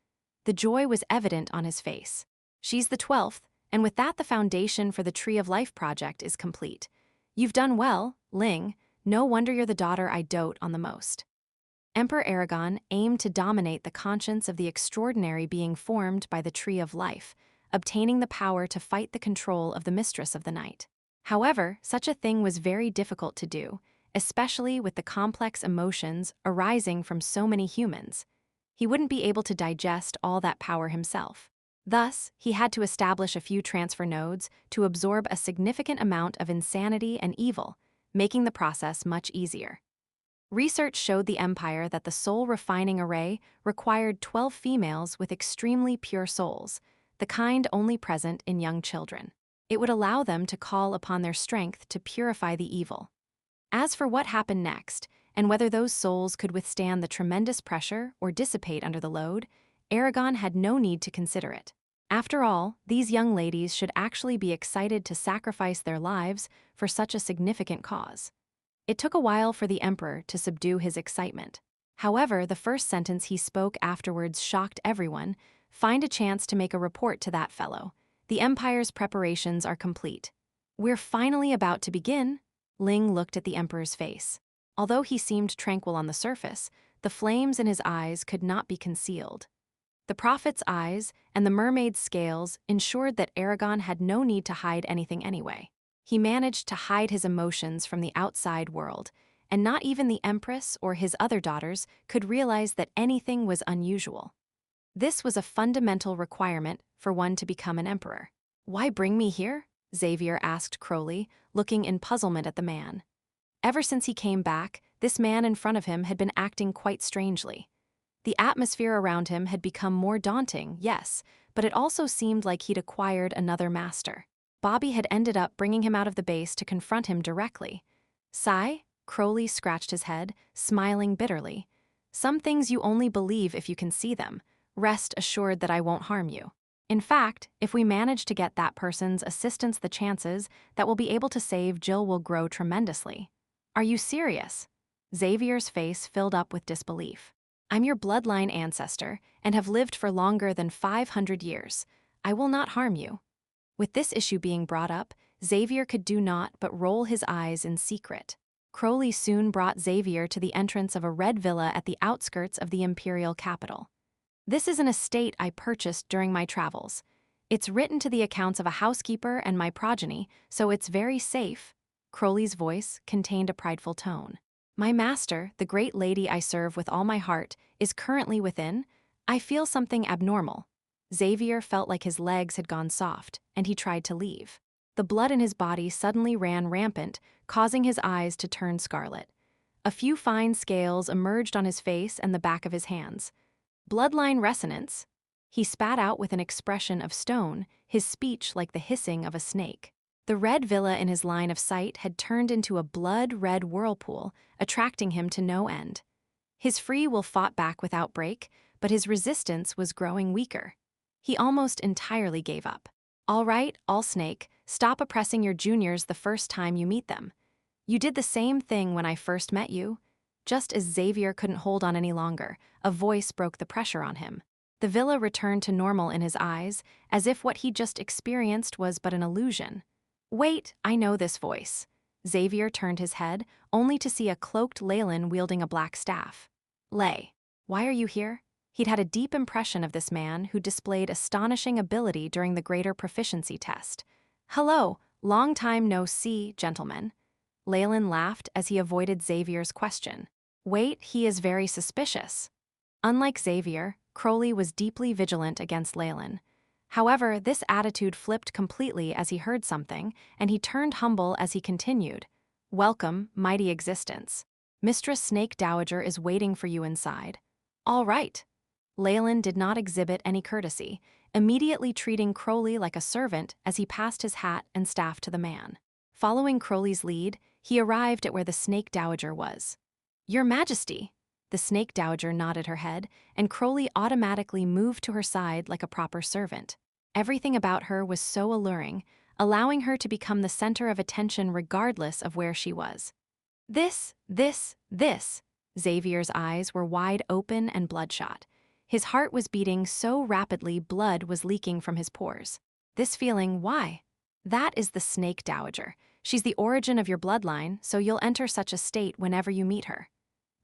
The joy was evident on his face. She's the 12th, and with that the foundation for the Tree of Life project is complete. You've done well, Ling. No wonder you're the daughter I dote on the most. Emperor Aragon aimed to dominate the conscience of the extraordinary being formed by the Tree of Life, obtaining the power to fight the control of the Mistress of the Night. However, such a thing was very difficult to do, especially with the complex emotions arising from so many humans. He wouldn't be able to digest all that power himself. Thus, he had to establish a few transfer nodes to absorb a significant amount of insanity and evil, making the process much easier. Research showed the Empire that the soul refining array required 12 females with extremely pure souls, the kind only present in young children. It would allow them to call upon their strength to purify the evil. As for what happened next, and whether those souls could withstand the tremendous pressure or dissipate under the load, Aragon had no need to consider it. After all, these young ladies should actually be excited to sacrifice their lives for such a significant cause. It took a while for the Emperor to subdue his excitement. However, the first sentence he spoke afterwards shocked everyone. Find a chance to make a report to that fellow. The Empire's preparations are complete. We're finally about to begin. Ling looked at the Emperor's face. Although he seemed tranquil on the surface, the flames in his eyes could not be concealed. The prophet's eyes and the mermaid's scales ensured that Aragon had no need to hide anything anyway. He managed to hide his emotions from the outside world, and not even the Empress or his other daughters could realize that anything was unusual. This was a fundamental requirement for one to become an emperor. Why bring me here? Xavier asked Crowley, looking in puzzlement at the man. Ever since he came back, this man in front of him had been acting quite strangely. The atmosphere around him had become more daunting, yes, but it also seemed like he'd acquired another master. Bobby had ended up bringing him out of the base to confront him directly. Sigh? Crowley scratched his head, smiling bitterly. Some things you only believe if you can see them. Rest assured that I won't harm you. In fact, if we manage to get that person's assistance, the chances that we'll be able to save Jill will grow tremendously. Are you serious? Xavier's face filled up with disbelief. I'm your bloodline ancestor and have lived for longer than 500 years. I will not harm you. With this issue being brought up, Xavier could do naught but roll his eyes in secret. Crowley soon brought Xavier to the entrance of a red villa at the outskirts of the imperial capital. This is an estate I purchased during my travels. It's written to the accounts of a housekeeper and my progeny, so it's very safe. Crowley's voice contained a prideful tone. My master, the great lady I serve with all my heart, is currently within. I feel something abnormal. Xavier felt like his legs had gone soft, and he tried to leave. The blood in his body suddenly ran rampant, causing his eyes to turn scarlet. A few fine scales emerged on his face and the back of his hands. Bloodline resonance. He spat out with an expression of stone, his speech like the hissing of a snake. The red villa in his line of sight had turned into a blood-red whirlpool, attracting him to no end. His free will fought back without break, but his resistance was growing weaker. He almost entirely gave up. All right, All-Snake, stop oppressing your juniors the first time you meet them. You did the same thing when I first met you. Just as Xavier couldn't hold on any longer, a voice broke the pressure on him. The villa returned to normal in his eyes, as if what he'd just experienced was but an illusion. Wait, I know this voice. Xavier turned his head, only to see a cloaked Leylin wielding a black staff. Lay, why are you here? He'd had a deep impression of this man who displayed astonishing ability during the greater proficiency test. Hello, long time no see, gentlemen. Leylin laughed as he avoided Xavier's question. Wait, he is very suspicious. Unlike Xavier, Crowley was deeply vigilant against Leylin. However, this attitude flipped completely as he heard something, and he turned humble as he continued. Welcome, mighty existence. Mistress Snake Dowager is waiting for you inside. All right. Leylin did not exhibit any courtesy, immediately treating Crowley like a servant as he passed his hat and staff to the man. Following Crowley's lead, he arrived at where the Snake Dowager was. Your Majesty! The Snake Dowager nodded her head, and Crowley automatically moved to her side like a proper servant. Everything about her was so alluring, allowing her to become the center of attention regardless of where she was. This. Xavier's eyes were wide open and bloodshot. His heart was beating so rapidly blood was leaking from his pores. This feeling, why? That is the Snake Dowager. She's the origin of your bloodline, so you'll enter such a state whenever you meet her.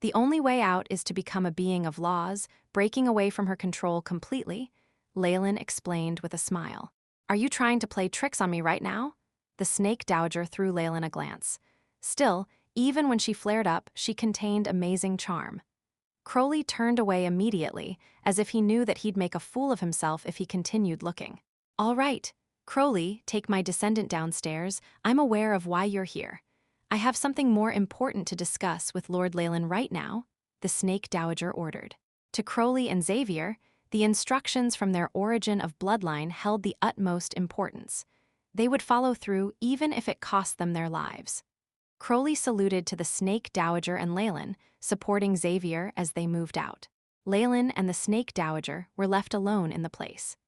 The only way out is to become a being of laws, breaking away from her control completely, Leylin explained with a smile. Are you trying to play tricks on me right now? The Snake Dowager threw Leylin a glance. Still, even when she flared up, she contained amazing charm. Crowley turned away immediately, as if he knew that he'd make a fool of himself if he continued looking. All right, Crowley, take my descendant downstairs. I'm aware of why you're here. I have something more important to discuss with Lord Leylin right now, the Snake Dowager ordered. To Crowley and Xavier, the instructions from their origin of bloodline held the utmost importance. They would follow through even if it cost them their lives. Crowley saluted to the Snake Dowager and Leylin, supporting Xavier as they moved out. Leylin and the Snake Dowager were left alone in the place.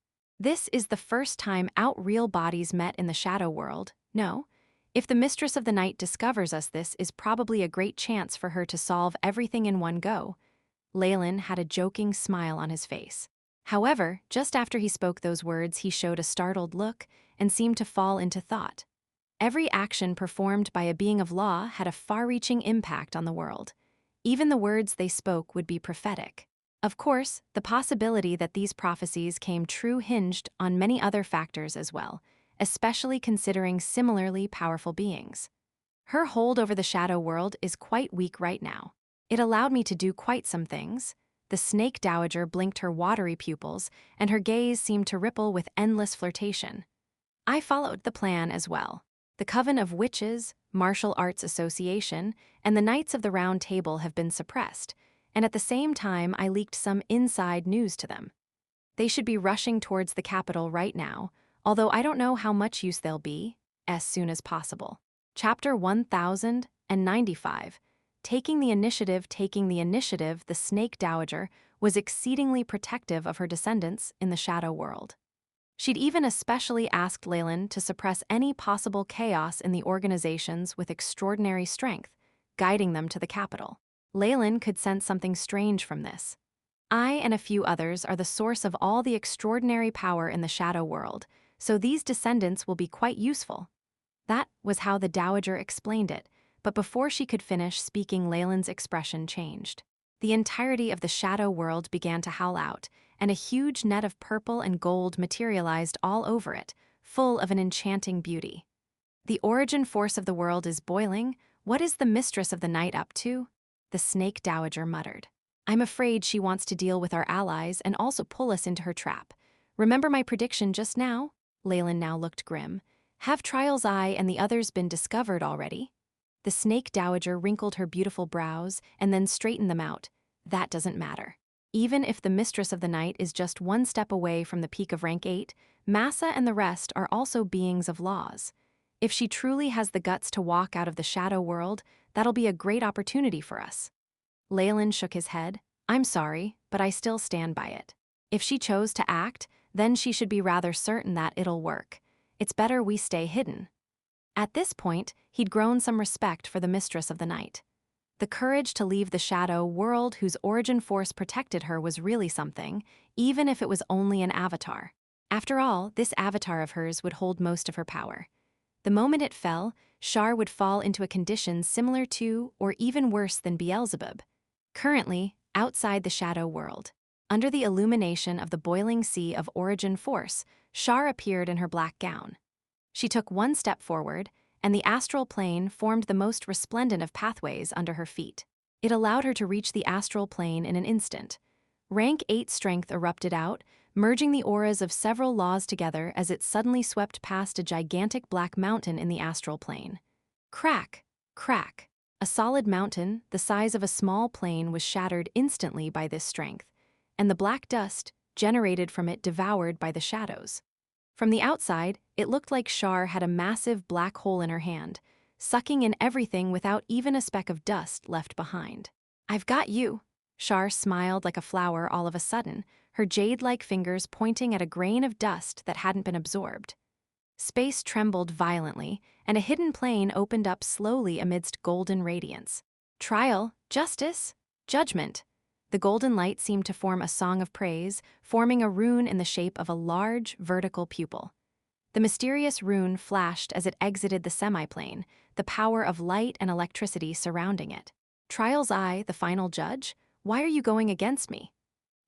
This is the first time real bodies met in the shadow world, no? If the Mistress of the Night discovers us, this is probably a great chance for her to solve everything in one go. Leylin had a joking smile on his face. However, just after he spoke those words, he showed a startled look and seemed to fall into thought. Every action performed by a being of law had a far-reaching impact on the world. Even the words they spoke would be prophetic. Of course, the possibility that these prophecies came true hinged on many other factors as well, especially considering similarly powerful beings. Her hold over the shadow world is quite weak right now. It allowed me to do quite some things. The Snake Dowager blinked her watery pupils, and her gaze seemed to ripple with endless flirtation. I followed the plan as well. The Coven of Witches, Martial Arts Association, and the Knights of the Round Table have been suppressed, and at the same time I leaked some inside news to them. They should be rushing towards the capital right now, although I don't know how much use they'll be, as soon as possible. Chapter 1095. Taking the initiative, the Snake Dowager was exceedingly protective of her descendants in the shadow world. She'd even especially asked Leylin to suppress any possible chaos in the organizations with extraordinary strength, guiding them to the capital. Leylin could sense something strange from this. I and a few others are the source of all the extraordinary power in the shadow world, so these descendants will be quite useful. That was how the Dowager explained it, but before she could finish speaking, Leylin's expression changed. The entirety of the shadow world began to howl out, and a huge net of purple and gold materialized all over it, full of an enchanting beauty. The origin force of the world is boiling. What is the Mistress of the Night up to? The Snake Dowager muttered. I'm afraid she wants to deal with our allies and also pull us into her trap. Remember my prediction just now? Leylin now looked grim. Have Trial's Eye and the others been discovered already? The Snake Dowager wrinkled her beautiful brows and then straightened them out. That doesn't matter. Even if the Mistress of the Night is just one step away from the peak of rank 8, Massa and the rest are also beings of laws. If she truly has the guts to walk out of the shadow world, that'll be a great opportunity for us. Leylin shook his head. I'm sorry, but I still stand by it. If she chose to act, then she should be rather certain that it'll work. It's better we stay hidden. At this point, he'd grown some respect for the Mistress of the Night. The courage to leave the shadow world whose origin force protected her was really something, even if it was only an avatar. After all, this avatar of hers would hold most of her power. The moment it fell, Shar would fall into a condition similar to, or even worse than Beelzebub. Currently, outside the shadow world, under the illumination of the boiling sea of origin force, Shar appeared in her black gown. She took one step forward, and the astral plane formed the most resplendent of pathways under her feet. It allowed her to reach the astral plane in an instant. Rank 8 strength erupted out, merging the auras of several laws together as it suddenly swept past a gigantic black mountain in the astral plane. Crack! Crack! A solid mountain, the size of a small plane, was shattered instantly by this strength, and the black dust, generated from it, devoured by the shadows. From the outside, it looked like Shar had a massive black hole in her hand, sucking in everything without even a speck of dust left behind. I've got you. Shar smiled like a flower all of a sudden, her jade-like fingers pointing at a grain of dust that hadn't been absorbed. Space trembled violently, and a hidden plane opened up slowly amidst golden radiance. Trial, justice, judgment. The golden light seemed to form a song of praise, forming a rune in the shape of a large, vertical pupil. The mysterious rune flashed as it exited the semiplane, the power of light and electricity surrounding it. Trial's eye, the final judge? Why are you going against me?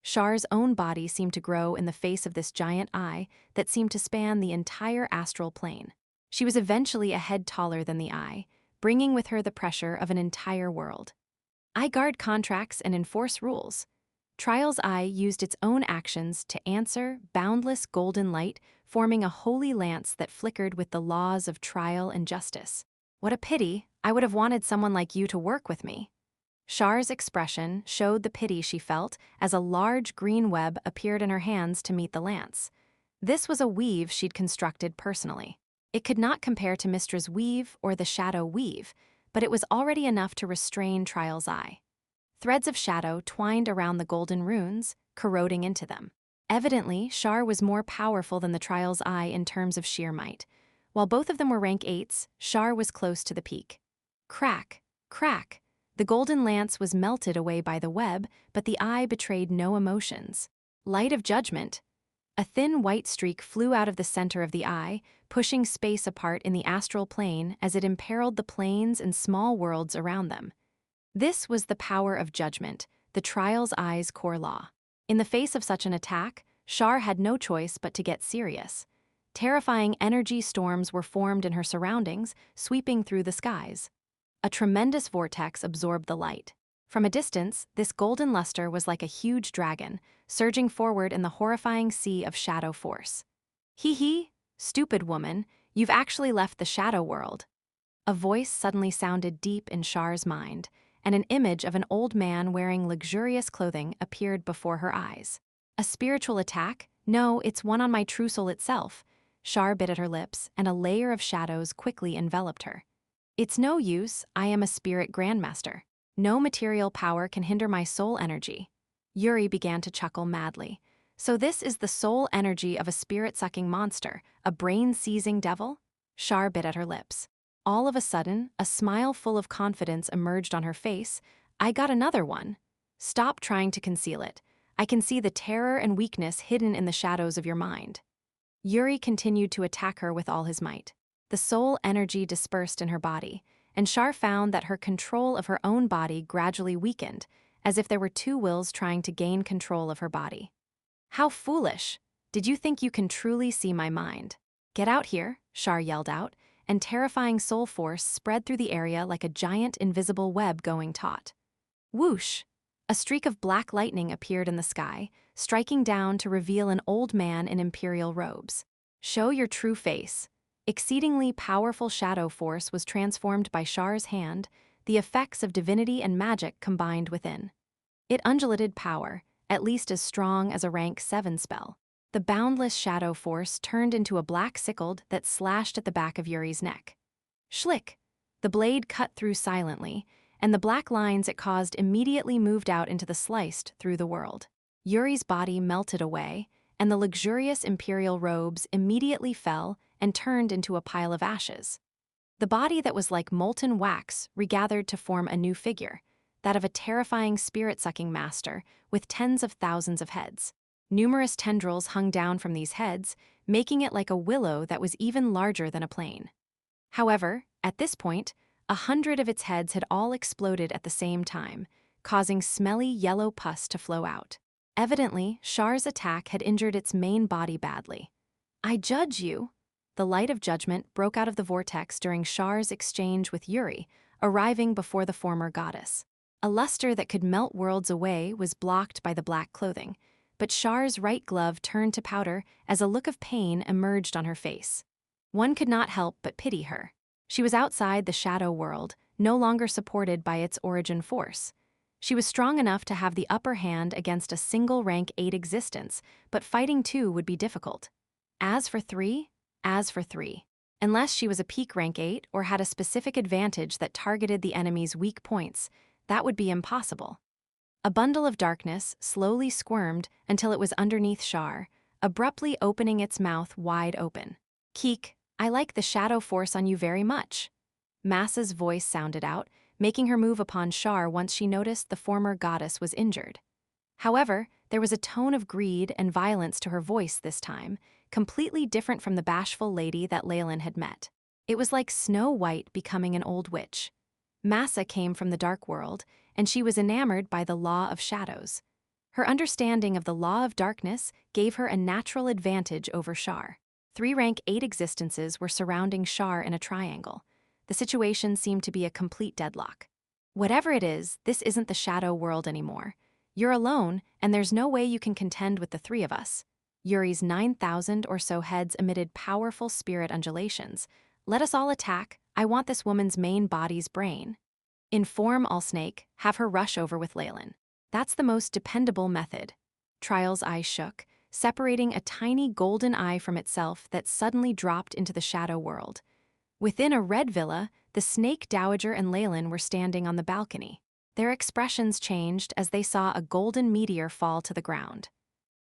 Char's own body seemed to grow in the face of this giant eye that seemed to span the entire astral plane. She was eventually a head taller than the eye, bringing with her the pressure of an entire world. I guard contracts and enforce rules. Trial's eye used its own actions to answer boundless golden light, forming a holy lance that flickered with the laws of trial and justice. What a pity, I would have wanted someone like you to work with me. Char's expression showed the pity she felt as a large green web appeared in her hands to meet the lance. This was a weave she'd constructed personally. It could not compare to Mystra's weave or the shadow weave, but it was already enough to restrain Trial's eye. Threads of shadow twined around the golden runes, corroding into them. Evidently, Char was more powerful than the Trial's eye in terms of sheer might. While both of them were rank 8s, Char was close to the peak. Crack, crack. The golden lance was melted away by the web, but the eye betrayed no emotions. Light of judgment. A thin white streak flew out of the center of the eye, pushing space apart in the astral plane as it imperiled the planes and small worlds around them. This was the power of judgment, the Trial's eye's core law. In the face of such an attack, Char had no choice but to get serious. Terrifying energy storms were formed in her surroundings, sweeping through the skies. A tremendous vortex absorbed the light. From a distance, this golden luster was like a huge dragon, surging forward in the horrifying sea of shadow force. Hee, stupid woman, you've actually left the shadow world. A voice suddenly sounded deep in Char's mind, and an image of an old man wearing luxurious clothing appeared before her eyes. A spiritual attack? No, it's one on my true soul itself. Char bit at her lips, and a layer of shadows quickly enveloped her. It's no use, I am a spirit grandmaster. No material power can hinder my soul energy. Yuri began to chuckle madly. So this is the soul energy of a spirit-sucking monster, a brain-seizing devil? Char bit at her lips. All of a sudden, a smile full of confidence emerged on her face. I got another one. Stop trying to conceal it. I can see the terror and weakness hidden in the shadows of your mind. Yuri continued to attack her with all his might. The soul energy dispersed in her body, and Char found that her control of her own body gradually weakened, as if there were two wills trying to gain control of her body. How foolish! Did you think you can truly see my mind? Get out here, Char yelled out, and terrifying soul force spread through the area like a giant invisible web going taut. Whoosh! A streak of black lightning appeared in the sky, striking down to reveal an old man in imperial robes. Show your true face. Exceedingly powerful shadow force was transformed by Char's hand, the effects of divinity and magic combined within. It undulated power, at least as strong as a rank 7 spell. The boundless shadow force turned into a black sickle that slashed at the back of Yuri's neck. Schlick! The blade cut through silently, and the black lines it caused immediately moved out into the sliced through the world. Yuri's body melted away, and the luxurious imperial robes immediately fell and turned into a pile of ashes. The body that was like molten wax regathered to form a new figure, that of a terrifying spirit-sucking master with tens of thousands of heads. Numerous tendrils hung down from these heads, making it like a willow that was even larger than a plane. However, at this point, 100 of its heads had all exploded at the same time, causing smelly yellow pus to flow out. Evidently, Char's attack had injured its main body badly. I judge you. The light of judgment broke out of the vortex during Char's exchange with Yuri, arriving before the former goddess. A luster that could melt worlds away was blocked by the black clothing, but Char's right glove turned to powder as a look of pain emerged on her face. One could not help but pity her. She was outside the shadow world, no longer supported by its origin force. She was strong enough to have the upper hand against a single rank 8 existence, but fighting 2 would be difficult. As for 3, unless she was a peak rank 8 or had a specific advantage that targeted the enemy's weak points, that would be impossible. A bundle of darkness slowly squirmed until it was underneath Char, abruptly opening its mouth wide open. Keek, I like the shadow force on you very much. Massa's voice sounded out, making her move upon Char once she noticed the former goddess was injured. However, there was a tone of greed and violence to her voice this time, completely different from the bashful lady that Leylin had met. It was like Snow White becoming an old witch. Massa came from the dark world, and she was enamored by the law of shadows. Her understanding of the law of darkness gave her a natural advantage over Shar. 3 rank 8 existences were surrounding Shar in a triangle. The situation seemed to be a complete deadlock. Whatever it is, this isn't the shadow world anymore. You're alone, and there's no way you can contend with the 3 of us. Yuri's 9,000 or so heads emitted powerful spirit undulations. Let us all attack. I want this woman's main body's brain. Inform Allsnake, have her rush over with Leylin. That's the most dependable method. Trial's eyes shook, separating a tiny golden eye from itself that suddenly dropped into the shadow world. Within a red villa, the Snake Dowager and Leylin were standing on the balcony. Their expressions changed as they saw a golden meteor fall to the ground.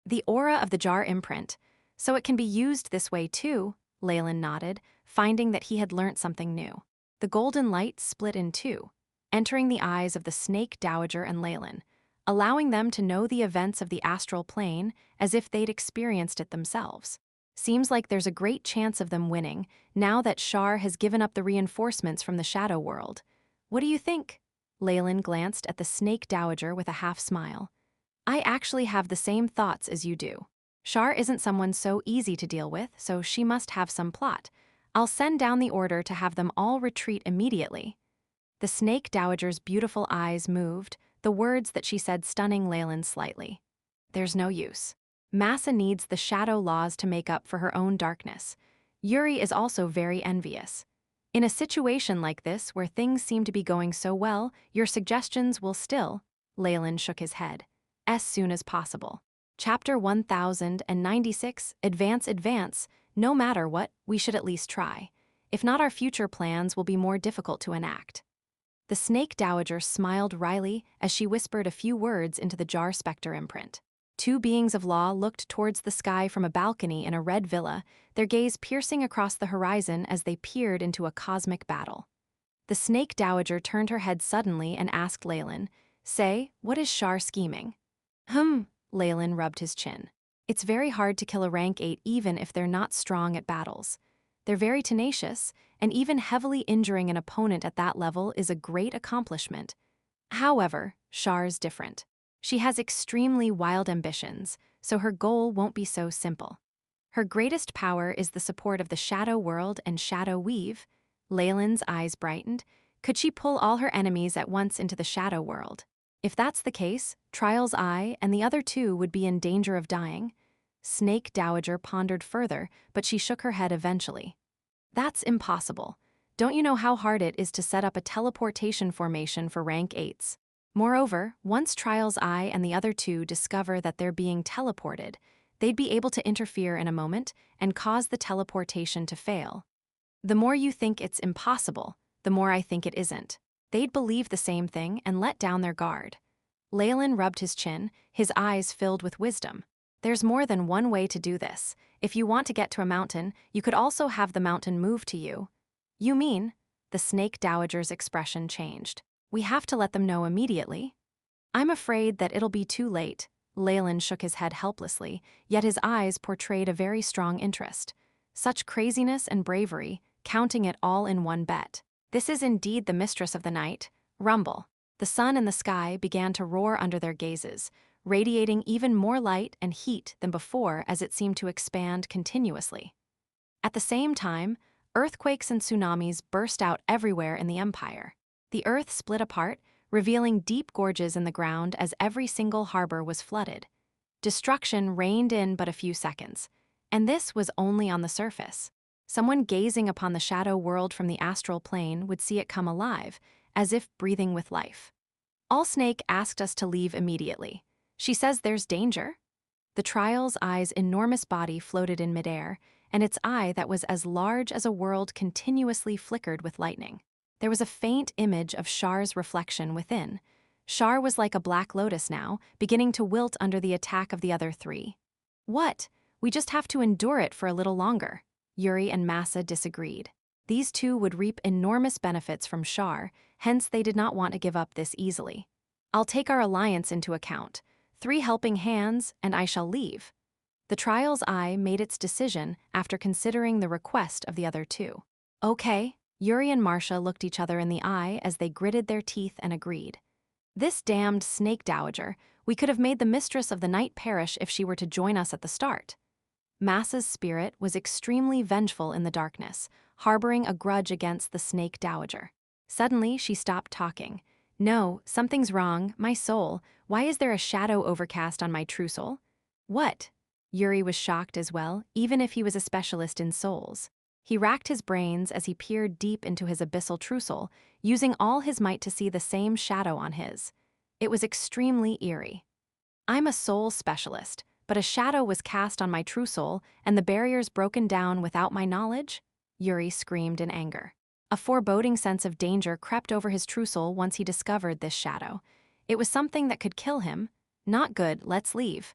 The aura of the jar imprint. So it can be used this way too, Leylin nodded, finding that he had learnt something new. The golden light split in 2, entering the eyes of the Snake Dowager and Leylin, allowing them to know the events of the astral plane as if they'd experienced it themselves. Seems like there's a great chance of them winning, now that Shar has given up the reinforcements from the shadow world. What do you think? Leylin glanced at the Snake Dowager with a half smile. I actually have the same thoughts as you do. Shar isn't someone so easy to deal with, so she must have some plot. I'll send down the order to have them all retreat immediately. The Snake Dowager's beautiful eyes moved, the words that she said stunning Leylin slightly. There's no use. Massa needs the shadow laws to make up for her own darkness. Yuri is also very envious. In a situation like this where things seem to be going so well, your suggestions will still, Leylin shook his head, as soon as possible. Chapter 1096, Advance, no matter what, we should at least try. If not, our future plans will be more difficult to enact. The Snake Dowager smiled wryly as she whispered a few words into the jar specter imprint. 2 beings of law looked towards the sky from a balcony in a red villa, their gaze piercing across the horizon as they peered into a cosmic battle. The Snake Dowager turned her head suddenly and asked Leylin, "Say, what is Shar scheming?" Leylin rubbed his chin. It's very hard to kill a rank 8 even if they're not strong at battles. They're very tenacious, and even heavily injuring an opponent at that level is a great accomplishment. However, Shar's different. She has extremely wild ambitions, so her goal won't be so simple. Her greatest power is the support of the shadow world and shadow weave. Leylin's eyes brightened. Could she pull all her enemies at once into the shadow world? If that's the case, Trial's eye and the other 2 would be in danger of dying. Snake Dowager pondered further, but she shook her head eventually. That's impossible. Don't you know how hard it is to set up a teleportation formation for rank 8s? Moreover, once Trial's eye and the other 2 discover that they're being teleported, they'd be able to interfere in a moment and cause the teleportation to fail. The more you think it's impossible, the more I think it isn't. They'd believe the same thing and let down their guard. Leylin rubbed his chin, his eyes filled with wisdom. There's more than one way to do this. If you want to get to a mountain, you could also have the mountain move to you. You mean? The Snake Dowager's expression changed. We have to let them know immediately. I'm afraid that it'll be too late. Leylin shook his head helplessly, yet his eyes portrayed a very strong interest. Such craziness and bravery, counting it all in one bet. This is indeed the mistress of the night. Rumble. The sun and the sky began to roar under their gazes, radiating even more light and heat than before as it seemed to expand continuously. At the same time, earthquakes and tsunamis burst out everywhere in the empire. The earth split apart, revealing deep gorges in the ground as every single harbor was flooded. Destruction reigned in but a few seconds, and this was only on the surface. Someone gazing upon the shadow world from the astral plane would see it come alive, as if breathing with life. Allsnake asked us to leave immediately. She says there's danger. The Trial's eye's enormous body floated in midair, and its eye that was as large as a world continuously flickered with lightning. There was a faint image of Shar's reflection within. Shar was like a black lotus now, beginning to wilt under the attack of the other 3. What? We just have to endure it for a little longer. Yuri and Massa disagreed. These 2 would reap enormous benefits from Shar, hence they did not want to give up this easily. I'll take our alliance into account. 3 helping hands, and I shall leave. The trial's eye made its decision after considering the request of the other 2. Okay, Yuri and Marcia looked each other in the eye as they gritted their teeth and agreed. This damned snake dowager, we could have made the mistress of the night perish if she were to join us at the start. Massa's spirit was extremely vengeful in the darkness, harboring a grudge against the snake dowager. Suddenly, she stopped talking. No, something's wrong, my soul. Why is there a shadow overcast on my true soul? What? Yuri was shocked as well, even if he was a specialist in souls. He racked his brains as he peered deep into his abyssal true soul, using all his might to see the same shadow on his. It was extremely eerie. I'm a soul specialist, but a shadow was cast on my true soul and the barriers broken down without my knowledge? Yuri screamed in anger. A foreboding sense of danger crept over his true soul once he discovered this shadow. It was something that could kill him. Not good, let's leave.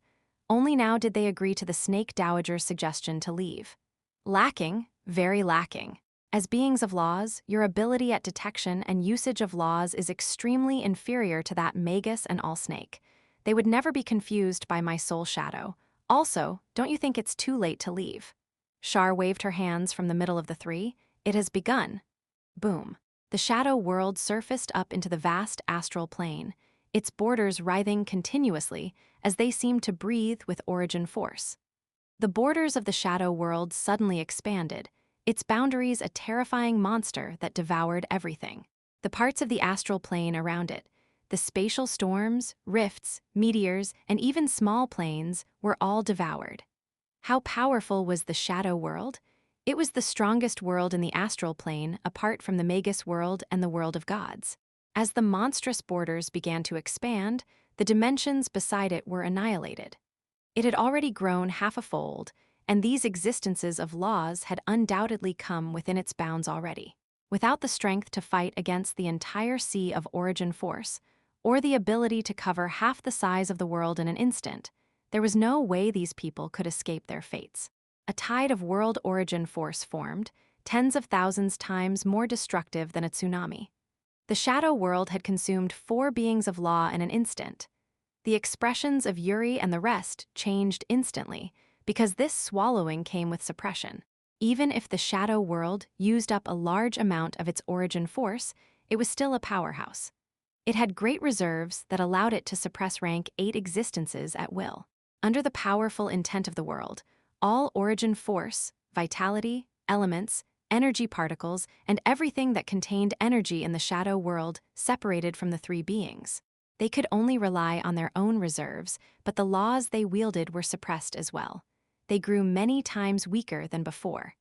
Only now did they agree to the snake dowager's suggestion to leave. Lacking, very lacking. As beings of laws, your ability at detection and usage of laws is extremely inferior to that Magus and all snake. They would never be confused by my soul shadow. Also, don't you think it's too late to leave? Shar waved her hands from the middle of the 3. It has begun. Boom. The shadow world surfaced up into the vast astral plane, its borders writhing continuously as they seemed to breathe with origin force. The borders of the shadow world suddenly expanded, its boundaries a terrifying monster that devoured everything. The parts of the astral plane around it, the spatial storms, rifts, meteors, and even small planes were all devoured. How powerful was the shadow world? It was the strongest world in the astral plane apart from the Magus World and the world of gods. As the monstrous borders began to expand, the dimensions beside it were annihilated. It had already grown half a fold, and these existences of laws had undoubtedly come within its bounds already. Without the strength to fight against the entire sea of origin force, or the ability to cover half the size of the world in an instant, there was no way these people could escape their fates. A tide of world origin force formed, tens of thousands times more destructive than a tsunami. The shadow world had consumed 4 beings of law in an instant. The expressions of Yuri and the rest changed instantly, because this swallowing came with suppression. Even if the shadow world used up a large amount of its origin force, it was still a powerhouse. It had great reserves that allowed it to suppress rank 8 existences at will. Under the powerful intent of the world, all origin force, vitality, elements, energy particles, and everything that contained energy in the shadow world separated from the 3 beings. They could only rely on their own reserves, but the laws they wielded were suppressed as well. They grew many times weaker than before.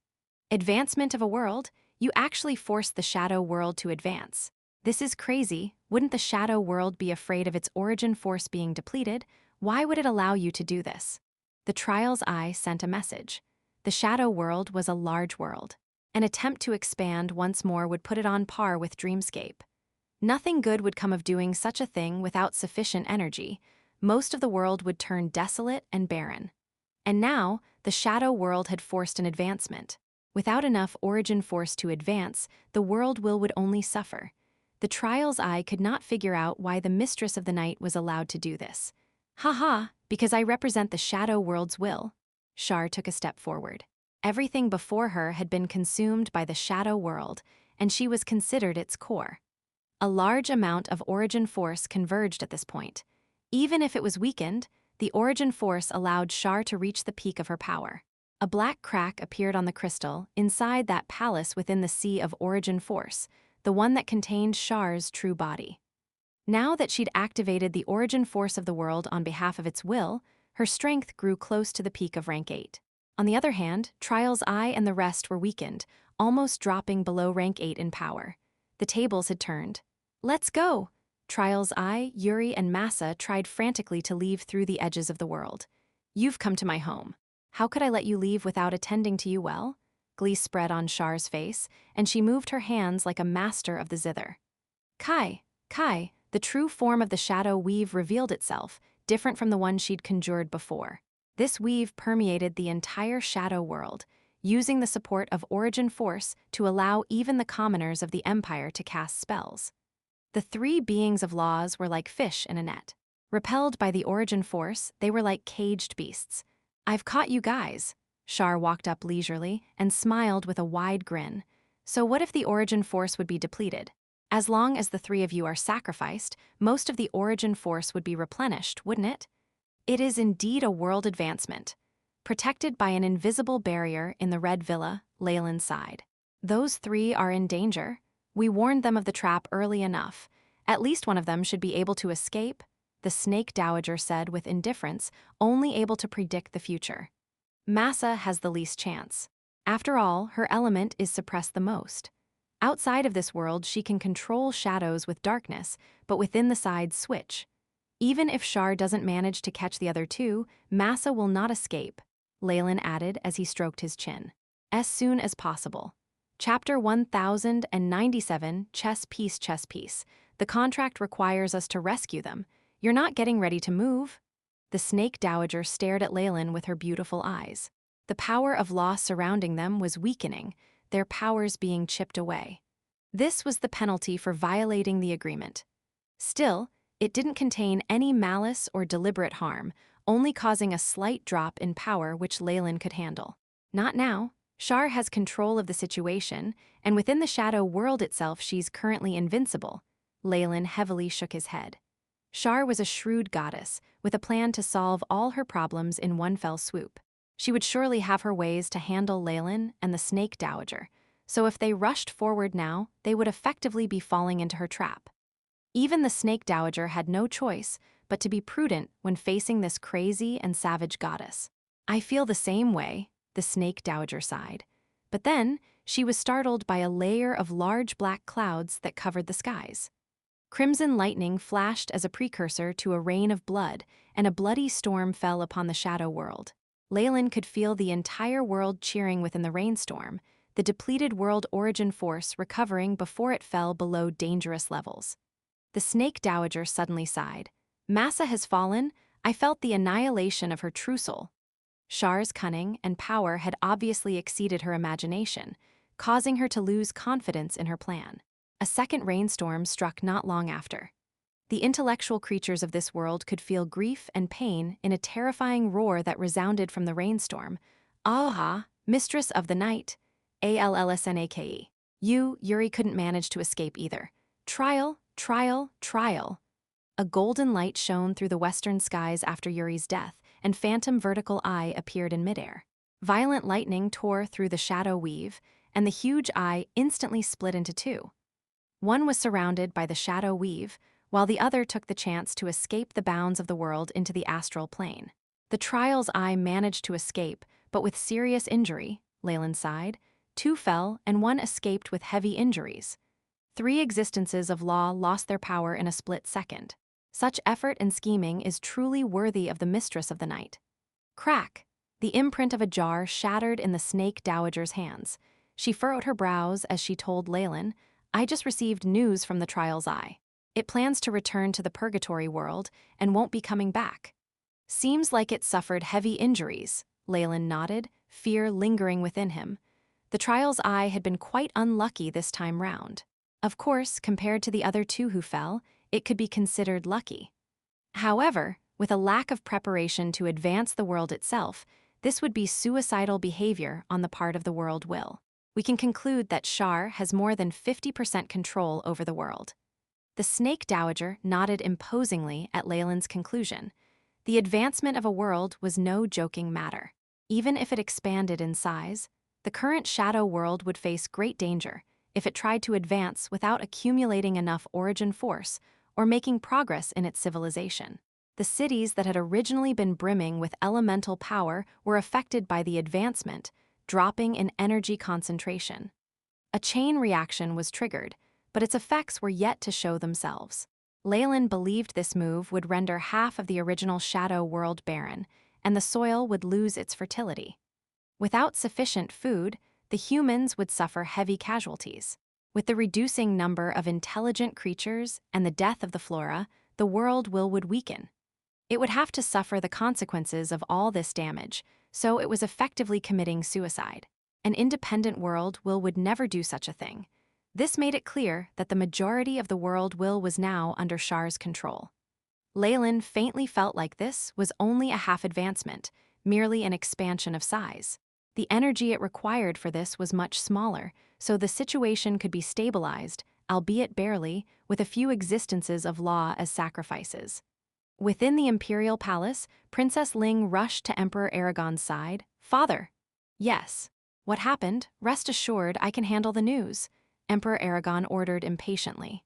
Advancement of a world, you actually forced the shadow world to advance. This is crazy. Wouldn't the shadow world be afraid of its origin force being depleted? Why would it allow you to do this? The trial's eye sent a message. The shadow world was a large world. An attempt to expand once more would put it on par with Dreamscape. Nothing good would come of doing such a thing without sufficient energy. Most of the world would turn desolate and barren. And now, the shadow world had forced an advancement. Without enough origin force to advance, the world would only suffer. The trial's eye could not figure out why the mistress of the night was allowed to do this. Ha, because I represent the shadow world's will. Shar took a step forward. Everything before her had been consumed by the shadow world, and she was considered its core. A large amount of origin force converged at this point. Even if it was weakened, the origin force allowed Shar to reach the peak of her power. A black crack appeared on the crystal inside that palace within the sea of origin force, the one that contained Shar's true body. Now that she'd activated the origin force of the world on behalf of its will, her strength grew close to the peak of rank 8. On the other hand, Trial's eye and the rest were weakened, almost dropping below rank 8 in power. The tables had turned. Let's go! Trial's eye, Yuri, and Massa tried frantically to leave through the edges of the world. You've come to my home. How could I let you leave without attending to you well? Glee spread on Shar's face, and she moved her hands like a master of the zither. Kai, the true form of the shadow weave revealed itself, different from the one she'd conjured before. This weave permeated the entire shadow world, using the support of origin force to allow even the commoners of the Empire to cast spells. The 3 beings of laws were like fish in a net. Repelled by the origin force, they were like caged beasts. "I've caught you guys." Shar walked up leisurely and smiled with a wide grin. "So what if the origin force would be depleted? As long as the three of you are sacrificed, most of the origin force would be replenished, wouldn't it?" "It is indeed a world advancement." Protected by an invisible barrier in the Red Villa, Leylin sighed. "Those three are in danger. We warned them of the trap early enough. At least one of them should be able to escape," the Snake Dowager said with indifference, only able to predict the future. "Massa has the least chance. After all, her element is suppressed the most. Outside of this world, she can control shadows with darkness, but within the sides switch. Even if Shar doesn't manage to catch the other two, Massa will not escape," Leylin added as he stroked his chin. "As soon as possible." Chapter 1097, Chess Piece, Chess Piece. "The contract requires us to rescue them. You're not getting ready to move?" The Snake Dowager stared at Leylin with her beautiful eyes. The power of law surrounding them was weakening, their powers being chipped away. This was the penalty for violating the agreement. Still, it didn't contain any malice or deliberate harm, only causing a slight drop in power which Leylin could handle. Not now. Shar has control of the situation, and within the shadow world itself she's currently invincible. Leylin heavily shook his head. Shar was a shrewd goddess, with a plan to solve all her problems in one fell swoop. She would surely have her ways to handle Leylin and the Snake Dowager, so if they rushed forward now, they would effectively be falling into her trap. Even the Snake Dowager had no choice but to be prudent when facing this crazy and savage goddess. "I feel the same way," the Snake Dowager sighed. But then, she was startled by a layer of large black clouds that covered the skies. Crimson lightning flashed as a precursor to a rain of blood, and a bloody storm fell upon the shadow world. Leylin could feel the entire world cheering within the rainstorm, the depleted world origin force recovering before it fell below dangerous levels. The Snake Dowager suddenly sighed. "Massa has fallen. I felt the annihilation of her true soul." Shar's cunning and power had obviously exceeded her imagination, causing her to lose confidence in her plan. A second rainstorm struck not long after. The intellectual creatures of this world could feel grief and pain in a terrifying roar that resounded from the rainstorm. "Aha, mistress of the night. Allsnake. Yuri couldn't manage to escape either. Trial, trial, trial." A golden light shone through the western skies after Yuri's death, and Phantom Vertical Eye appeared in midair. Violent lightning tore through the shadow weave, and the huge eye instantly split into two. One was surrounded by the shadow weave, while the other took the chance to escape the bounds of the world into the astral plane. The Trial's eye managed to escape, but with serious injury, Leylin sighed. Two fell, and one escaped with heavy injuries. Three existences of law lost their power in a split second. Such effort and scheming is truly worthy of the mistress of the night. Crack! The imprint of a jar shattered in the Snake Dowager's hands. She furrowed her brows as she told Leylin, "I just received news from the Trial's eye. It plans to return to the Purgatory world and won't be coming back." "Seems like it suffered heavy injuries," Leylin nodded, fear lingering within him. The Trial's eye had been quite unlucky this time round. Of course, compared to the other two who fell, it could be considered lucky. However, with a lack of preparation to advance the world itself, this would be suicidal behavior on the part of the world will. We can conclude that Shar has more than 50% control over the world. The Snake Dowager nodded imposingly at Leylin's conclusion. The advancement of a world was no joking matter. Even if it expanded in size, the current shadow world would face great danger if it tried to advance without accumulating enough origin force or making progress in its civilization. The cities that had originally been brimming with elemental power were affected by the advancement, dropping in energy concentration. A chain reaction was triggered, but its effects were yet to show themselves. Leylin believed this move would render half of the original shadow world barren, and the soil would lose its fertility. Without sufficient food, the humans would suffer heavy casualties. With the reducing number of intelligent creatures and the death of the flora, the world would weaken. It would have to suffer the consequences of all this damage, so it was effectively committing suicide. An independent world would never do such a thing. This made it clear that the majority of the world was now under Shar's control. Leylin faintly felt like this was only a half advancement, merely an expansion of size. The energy it required for this was much smaller, so the situation could be stabilized, albeit barely, with a few existences of law as sacrifices. Within the imperial palace, Princess Ling rushed to Emperor Aragon's side. "Father!" "Yes." "What happened? Rest assured I can handle the news," Emperor Aragon ordered impatiently.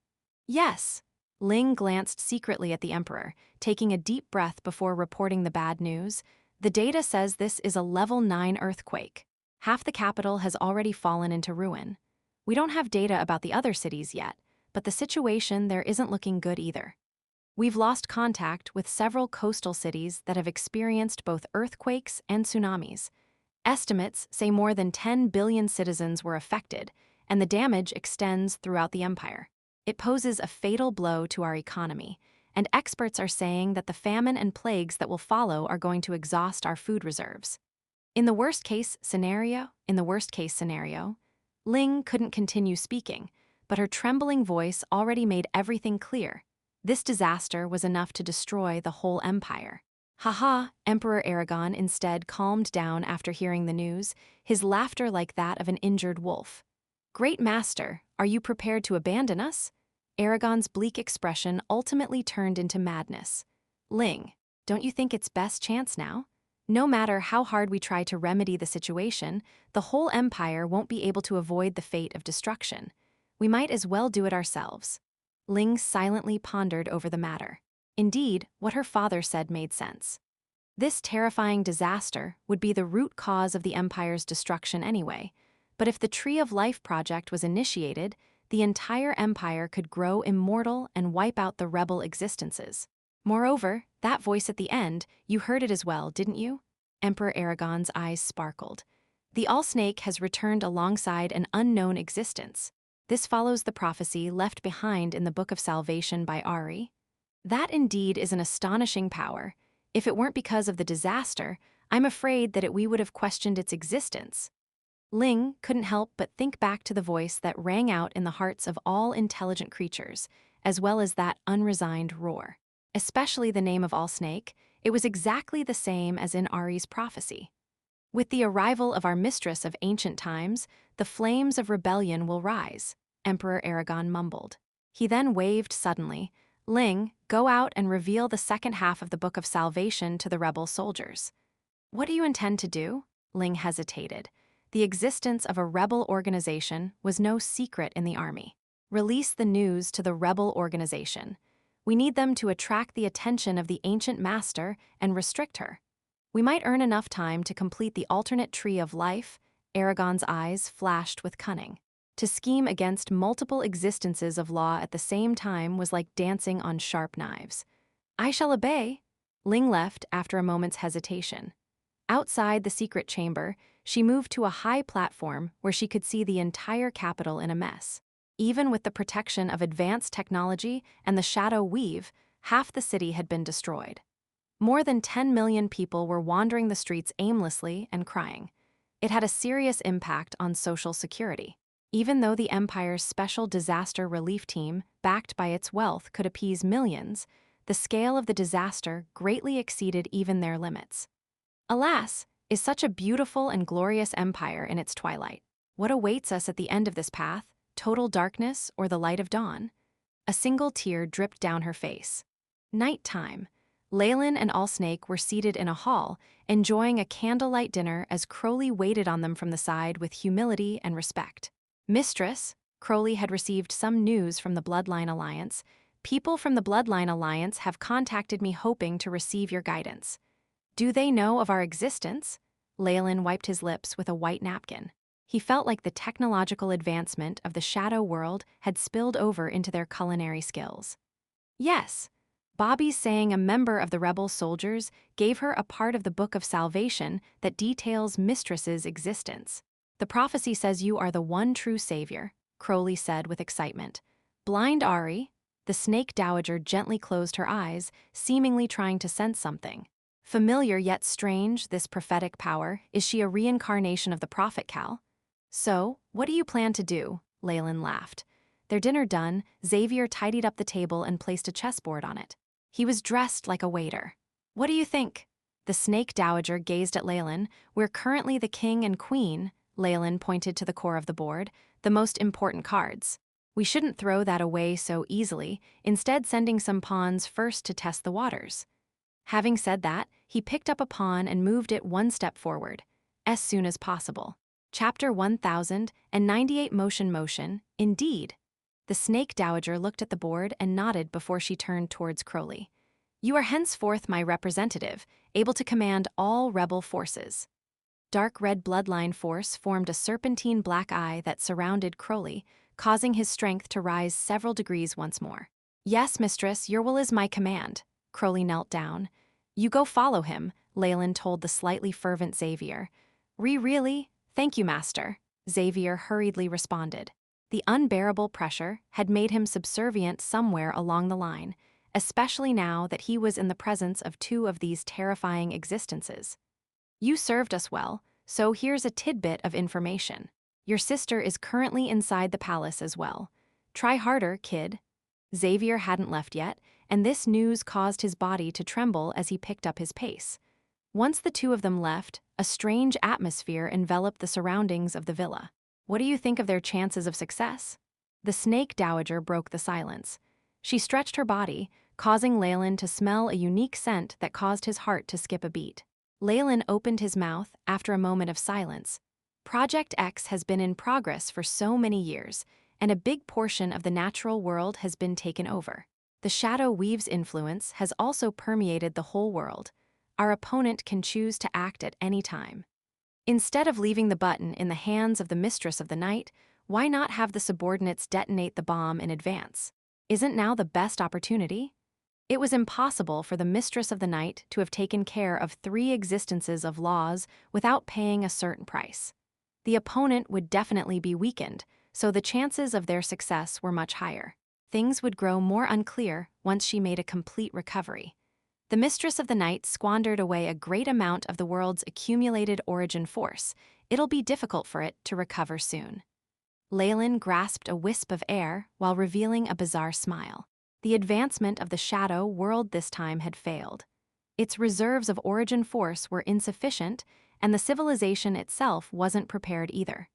"Yes." Ling glanced secretly at the emperor, taking a deep breath before reporting the bad news. "The data says this is a level 9 earthquake. Half the capital has already fallen into ruin. We don't have data about the other cities yet, but the situation there isn't looking good either. We've lost contact with several coastal cities that have experienced both earthquakes and tsunamis. Estimates say more than 10 billion citizens were affected, and the damage extends throughout the empire. It poses a fatal blow to our economy, and experts are saying that the famine and plagues that will follow are going to exhaust our food reserves. In the worst-case scenario, Ling couldn't continue speaking, but her trembling voice already made everything clear. This disaster was enough to destroy the whole empire. Haha, Emperor Aragon instead calmed down after hearing the news, his laughter like that of an injured wolf. "Great master, are you prepared to abandon us?" Aragon's bleak expression ultimately turned into madness. "Ling, don't you think it's best chance now? No matter how hard we try to remedy the situation, the whole empire won't be able to avoid the fate of destruction. We might as well do it ourselves." Ling silently pondered over the matter. Indeed, what her father said made sense. This terrifying disaster would be the root cause of the empire's destruction anyway, but if the Tree of Life project was initiated, the entire empire could grow immortal and wipe out the rebel existences. Moreover, that voice at the end, you heard it as well, didn't you? Emperor Aragon's eyes sparkled. The All-Snake has returned alongside an unknown existence. This follows the prophecy left behind in the Book of Salvation by Ari. That indeed is an astonishing power. If it weren't because of the disaster, I'm afraid that we would have questioned its existence. Ling couldn't help but think back to the voice that rang out in the hearts of all intelligent creatures, as well as that unresigned roar. Especially the name of All-Snake, it was exactly the same as in Ari's prophecy. "With the arrival of our mistress of ancient times, the flames of rebellion will rise," Emperor Aragon mumbled. He then waved suddenly. "Ling, go out and reveal the second half of the Book of Salvation to the rebel soldiers." "What do you intend to do?" Ling hesitated. The existence of a rebel organization was no secret in the army. "Release the news to the rebel organization. We need them to attract the attention of the ancient master and restrict her. We might earn enough time to complete the alternate Tree of Life." Aragon's eyes flashed with cunning. To scheme against multiple existences of law at the same time was like dancing on sharp knives. "I shall obey." Ling left after a moment's hesitation. Outside the secret chamber, she moved to a high platform where she could see the entire capital in a mess. Even with the protection of advanced technology and the shadow weave, half the city had been destroyed. More than 10 million people were wandering the streets aimlessly and crying. It had a serious impact on social security. Even though the Empire's special disaster relief team, backed by its wealth, could appease millions, the scale of the disaster greatly exceeded even their limits. Alas, is such a beautiful and glorious empire in its twilight. What awaits us at the end of this path, total darkness or the light of dawn? A single tear dripped down her face. Nighttime. Leylin and All-Snake were seated in a hall, enjoying a candlelight dinner as Crowley waited on them from the side with humility and respect. "Mistress," Crowley had received some news from the Bloodline Alliance. "People from the Bloodline Alliance have contacted me hoping to receive your guidance." "Do they know of our existence?" Leylin wiped his lips with a white napkin. He felt like the technological advancement of the shadow world had spilled over into their culinary skills. "Yes. Bobby's saying a member of the rebel soldiers gave her a part of the Book of Salvation that details Mistress's existence. The prophecy says you are the one true savior," Crowley said with excitement. "Blind Ari," the snake dowager gently closed her eyes, seemingly trying to sense something. "Familiar yet strange, this prophetic power. Is she a reincarnation of the prophet Cal?" "So, what do you plan to do?" Leylin laughed. Their dinner done, Xavier tidied up the table and placed a chessboard on it. He was dressed like a waiter. What do you think? The snake dowager gazed at Leylin. We're currently the king and queen, Leylin pointed to the core of the board, the most important cards. We shouldn't throw that away so easily, instead sending some pawns first to test the waters. Having said that, he picked up a pawn and moved it one step forward, as soon as possible. Chapter 1098 Motion, indeed. The snake dowager looked at the board and nodded before she turned towards Crowley. You are henceforth my representative, able to command all rebel forces. Dark red bloodline force formed a serpentine black eye that surrounded Crowley, causing his strength to rise several degrees once more. Yes, mistress, your will is my command. Crowley knelt down. You go follow him, Leylin told the slightly fervent Xavier. Really? Thank you, master, Xavier hurriedly responded. The unbearable pressure had made him subservient somewhere along the line, especially now that he was in the presence of two of these terrifying existences. You served us well, so here's a tidbit of information. Your sister is currently inside the palace as well. Try harder, kid. Xavier hadn't left yet, and this news caused his body to tremble as he picked up his pace. Once the two of them left, a strange atmosphere enveloped the surroundings of the villa. What do you think of their chances of success? The snake dowager broke the silence. She stretched her body, causing Leylin to smell a unique scent that caused his heart to skip a beat. Leylin opened his mouth after a moment of silence. Project X has been in progress for so many years, and a big portion of the natural world has been taken over. The Shadow Weave's influence has also permeated the whole world. Our opponent can choose to act at any time. Instead of leaving the button in the hands of the Mistress of the Night, why not have the subordinates detonate the bomb in advance? Isn't now the best opportunity? It was impossible for the Mistress of the Night to have taken care of 3 existences of laws without paying a certain price. The opponent would definitely be weakened, so the chances of their success were much higher. Things would grow more unclear once she made a complete recovery. The Mistress of the Night squandered away a great amount of the world's accumulated origin force. It'll be difficult for it to recover soon. Leylin grasped a wisp of air while revealing a bizarre smile. The advancement of the Shadow World this time had failed. Its reserves of origin force were insufficient, and the civilization itself wasn't prepared either.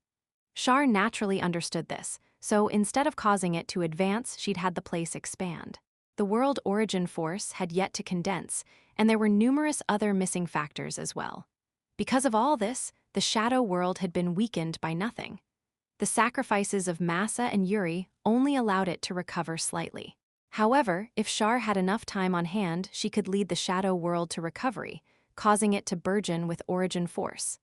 Shar naturally understood this, so instead of causing it to advance, she'd had the place expand. The world origin force had yet to condense, and there were numerous other missing factors as well. Because of all this, the Shadow World had been weakened by nothing. The sacrifices of Massa and Yuri only allowed it to recover slightly. However, if Shar had enough time on hand, she could lead the Shadow World to recovery, causing it to burgeon with origin force.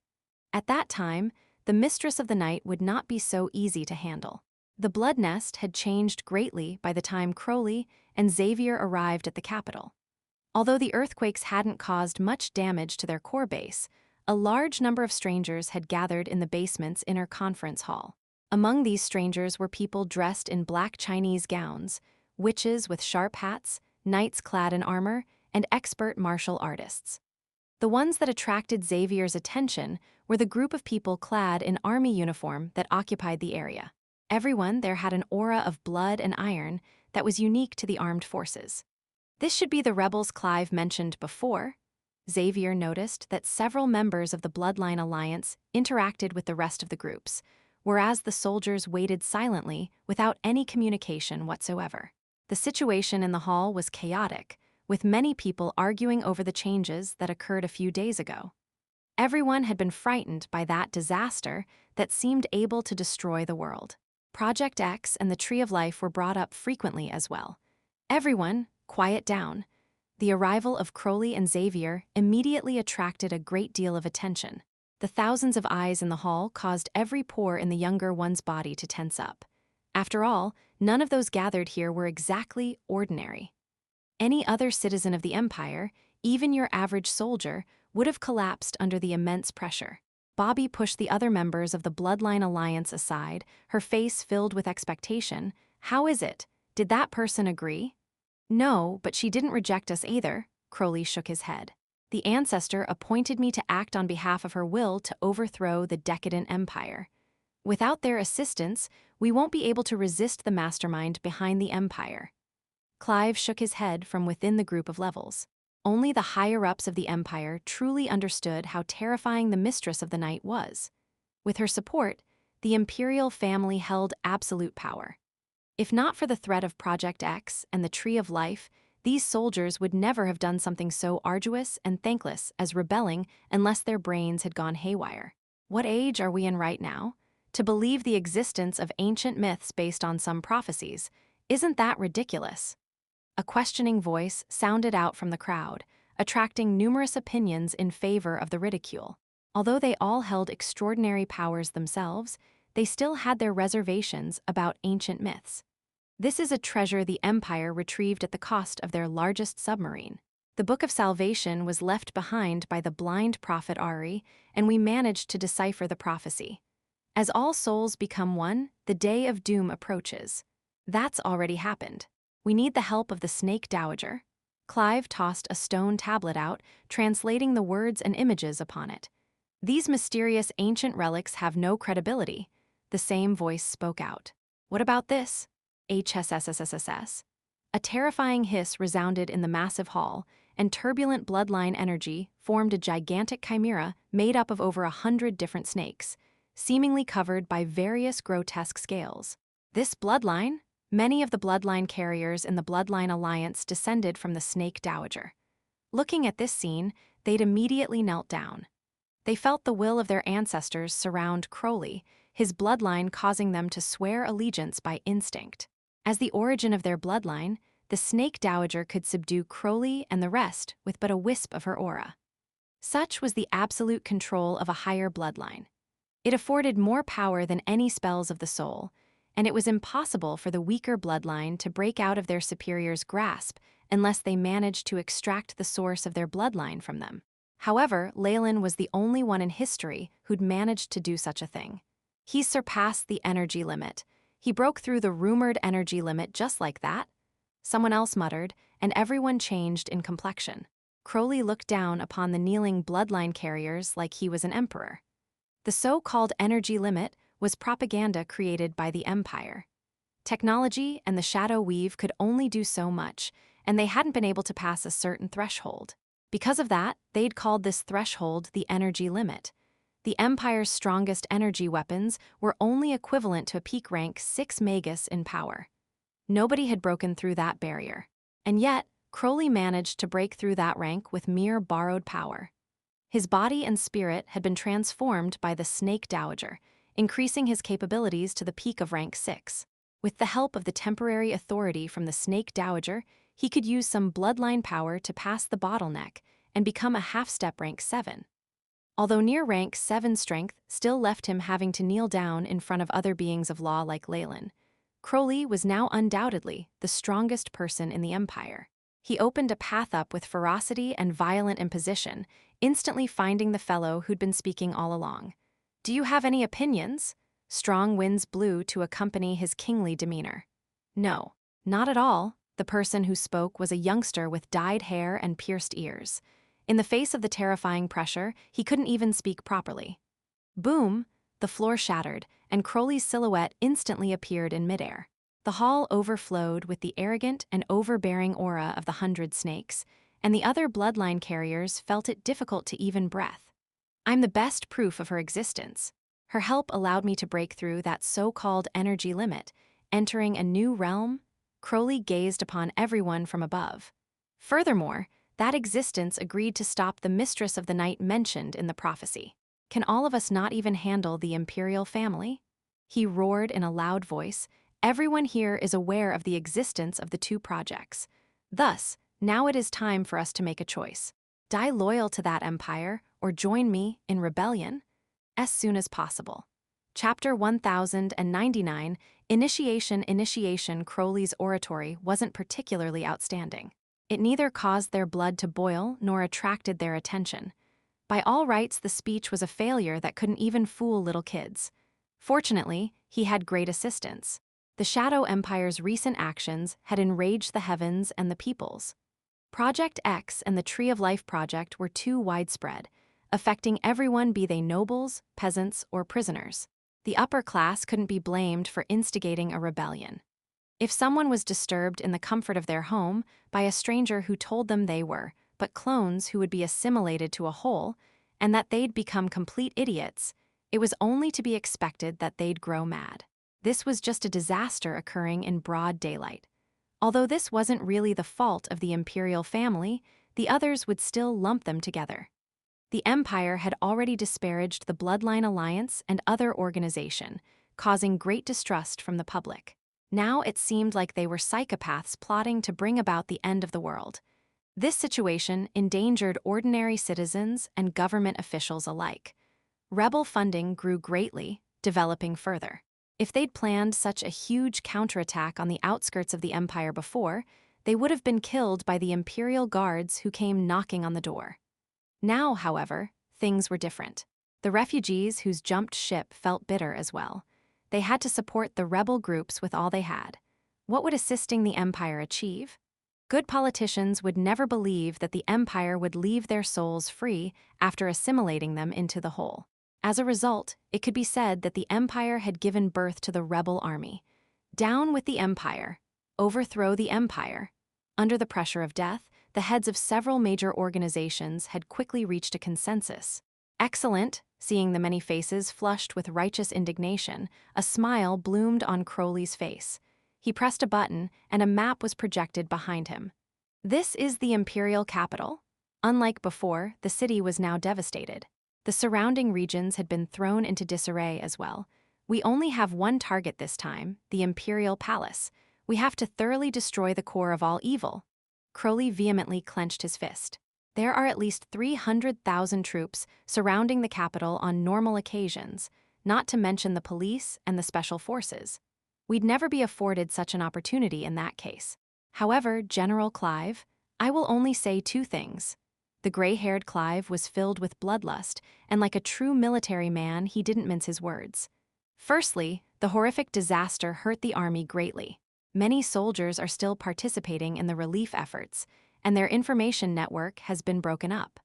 At that time, the Mistress of the Night would not be so easy to handle. The Blood Nest had changed greatly by the time Crowley and Xavier arrived at the capital. Although the earthquakes hadn't caused much damage to their core base, a large number of strangers had gathered in the basement's inner conference hall. Among these strangers were people dressed in black Chinese gowns, witches with sharp hats, knights clad in armor, and expert martial artists. The ones that attracted Xavier's attention were the group of people clad in army uniform that occupied the area. Everyone there had an aura of blood and iron that was unique to the armed forces. This should be the rebels Clive mentioned before. Xavier noticed that several members of the Bloodline Alliance interacted with the rest of the groups, whereas the soldiers waited silently without any communication whatsoever. The situation in the hall was chaotic, with many people arguing over the changes that occurred a few days ago. Everyone had been frightened by that disaster that seemed able to destroy the world. Project X and the Tree of Life were brought up frequently as well. Everyone, quiet down. The arrival of Crowley and Xavier immediately attracted a great deal of attention. The thousands of eyes in the hall caused every pore in the younger one's body to tense up. After all, none of those gathered here were exactly ordinary. Any other citizen of the Empire, even your average soldier, would have collapsed under the immense pressure. Bobby pushed the other members of the Bloodline Alliance aside, her face filled with expectation. How is it? Did that person agree? No, but she didn't reject us either, Crowley shook his head. The ancestor appointed me to act on behalf of her will to overthrow the decadent empire. Without their assistance, we won't be able to resist the mastermind behind the empire. Clive shook his head from within the group of levels. Only the higher-ups of the Empire truly understood how terrifying the Mistress of the Night was. With her support, the Imperial family held absolute power. If not for the threat of Project X and the Tree of Life, these soldiers would never have done something so arduous and thankless as rebelling unless their brains had gone haywire. What age are we in right now? To believe the existence of ancient myths based on some prophecies, isn't that ridiculous? A questioning voice sounded out from the crowd, attracting numerous opinions in favor of the ridicule. Although they all held extraordinary powers themselves, they still had their reservations about ancient myths. This is a treasure the Empire retrieved at the cost of their largest submarine. The Book of Salvation was left behind by the blind prophet Ari, and we managed to decipher the prophecy. As all souls become one, the day of doom approaches. That's already happened. We need the help of the Snake Dowager. Clive tossed a stone tablet out, translating the words and images upon it. These mysterious ancient relics have no credibility. The same voice spoke out. What about this? HSSSSS. A terrifying hiss resounded in the massive hall, and turbulent bloodline energy formed a gigantic chimera made up of over 100 different snakes, seemingly covered by various grotesque scales. This bloodline? Many of the bloodline carriers in the Bloodline Alliance descended from the Snake Dowager. Looking at this scene, they'd immediately knelt down. They felt the will of their ancestors surround Crowley, his bloodline causing them to swear allegiance by instinct. As the origin of their bloodline, the Snake Dowager could subdue Crowley and the rest with but a wisp of her aura. Such was the absolute control of a higher bloodline. It afforded more power than any spells of the soul, and it was impossible for the weaker bloodline to break out of their superior's grasp unless they managed to extract the source of their bloodline from them. However, Leylin was the only one in history who'd managed to do such a thing. He surpassed the energy limit. He broke through the rumored energy limit just like that. Someone else muttered, and everyone changed in complexion. Crowley looked down upon the kneeling bloodline carriers like he was an emperor. The so-called energy limit was propaganda created by the Empire. Technology and the Shadow Weave could only do so much, and they hadn't been able to pass a certain threshold. Because of that, they'd called this threshold the energy limit. The Empire's strongest energy weapons were only equivalent to a peak rank 6 Magus in power. Nobody had broken through that barrier. And yet, Crowley managed to break through that rank with mere borrowed power. His body and spirit had been transformed by the Snake Dowager, increasing his capabilities to the peak of rank 6. With the help of the temporary authority from the Snake Dowager, he could use some bloodline power to pass the bottleneck and become a half-step rank 7. Although near rank 7 strength still left him having to kneel down in front of other beings of law like Leylin, Crowley was now undoubtedly the strongest person in the Empire. He opened a path up with ferocity and violent imposition, instantly finding the fellow who'd been speaking all along. "Do you have any opinions?" Strong winds blew to accompany his kingly demeanor. "No, not at all." The person who spoke was a youngster with dyed hair and pierced ears. In the face of the terrifying pressure, he couldn't even speak properly. Boom! The floor shattered, and Crowley's silhouette instantly appeared in midair. The hall overflowed with the arrogant and overbearing aura of the 100 snakes, and the other bloodline carriers felt it difficult to even breath. I'm the best proof of her existence. Her help allowed me to break through that so-called energy limit, entering a new realm. Crowley gazed upon everyone from above. Furthermore, that existence agreed to stop the Mistress of the Night mentioned in the prophecy. Can all of us not even handle the Imperial family? He roared in a loud voice. Everyone here is aware of the existence of the two projects. Thus, now it is time for us to make a choice. Die loyal to that empire, or join me in rebellion? As soon as possible. Chapter 1099, Initiation. Crowley's oratory wasn't particularly outstanding. It neither caused their blood to boil nor attracted their attention. By all rights, the speech was a failure that couldn't even fool little kids. Fortunately, he had great assistance. The Shadow Empire's recent actions had enraged the heavens and the peoples. Project X and the Tree of Life project were too widespread, affecting everyone, be they nobles, peasants, or prisoners. The upper class couldn't be blamed for instigating a rebellion. If someone was disturbed in the comfort of their home by a stranger who told them they were but clones who would be assimilated to a whole, and that they'd become complete idiots, it was only to be expected that they'd grow mad. This was just a disaster occurring in broad daylight. Although this wasn't really the fault of the imperial family, the others would still lump them together. The Empire had already disparaged the Bloodline Alliance and other organization, causing great distrust from the public. Now it seemed like they were psychopaths plotting to bring about the end of the world. This situation endangered ordinary citizens and government officials alike. Rebel funding grew greatly, developing further. If they'd planned such a huge counterattack on the outskirts of the Empire before, they would have been killed by the Imperial guards who came knocking on the door. Now, however, things were different. The refugees who's jumped ship felt bitter as well. They had to support the rebel groups with all they had. What would assisting the Empire achieve? Good politicians would never believe that the Empire would leave their souls free after assimilating them into the whole. As a result, it could be said that the Empire had given birth to the rebel army. Down with the Empire. Overthrow the Empire. Under the pressure of death, the heads of several major organizations had quickly reached a consensus. Excellent, seeing the many faces flushed with righteous indignation, a smile bloomed on Crowley's face. He pressed a button, and a map was projected behind him. This is the Imperial capital. Unlike before, the city was now devastated. The surrounding regions had been thrown into disarray as well. We only have one target this time, the Imperial Palace. We have to thoroughly destroy the core of all evil. Crowley vehemently clenched his fist. There are at least 300,000 troops surrounding the capital on normal occasions, not to mention the police and the special forces. We'd never be afforded such an opportunity in that case. However, General Clive, I will only say two things. The gray-haired Clive was filled with bloodlust, and like a true military man, he didn't mince his words. Firstly, the horrific disaster hurt the army greatly. Many soldiers are still participating in the relief efforts, and their information network has been broken up.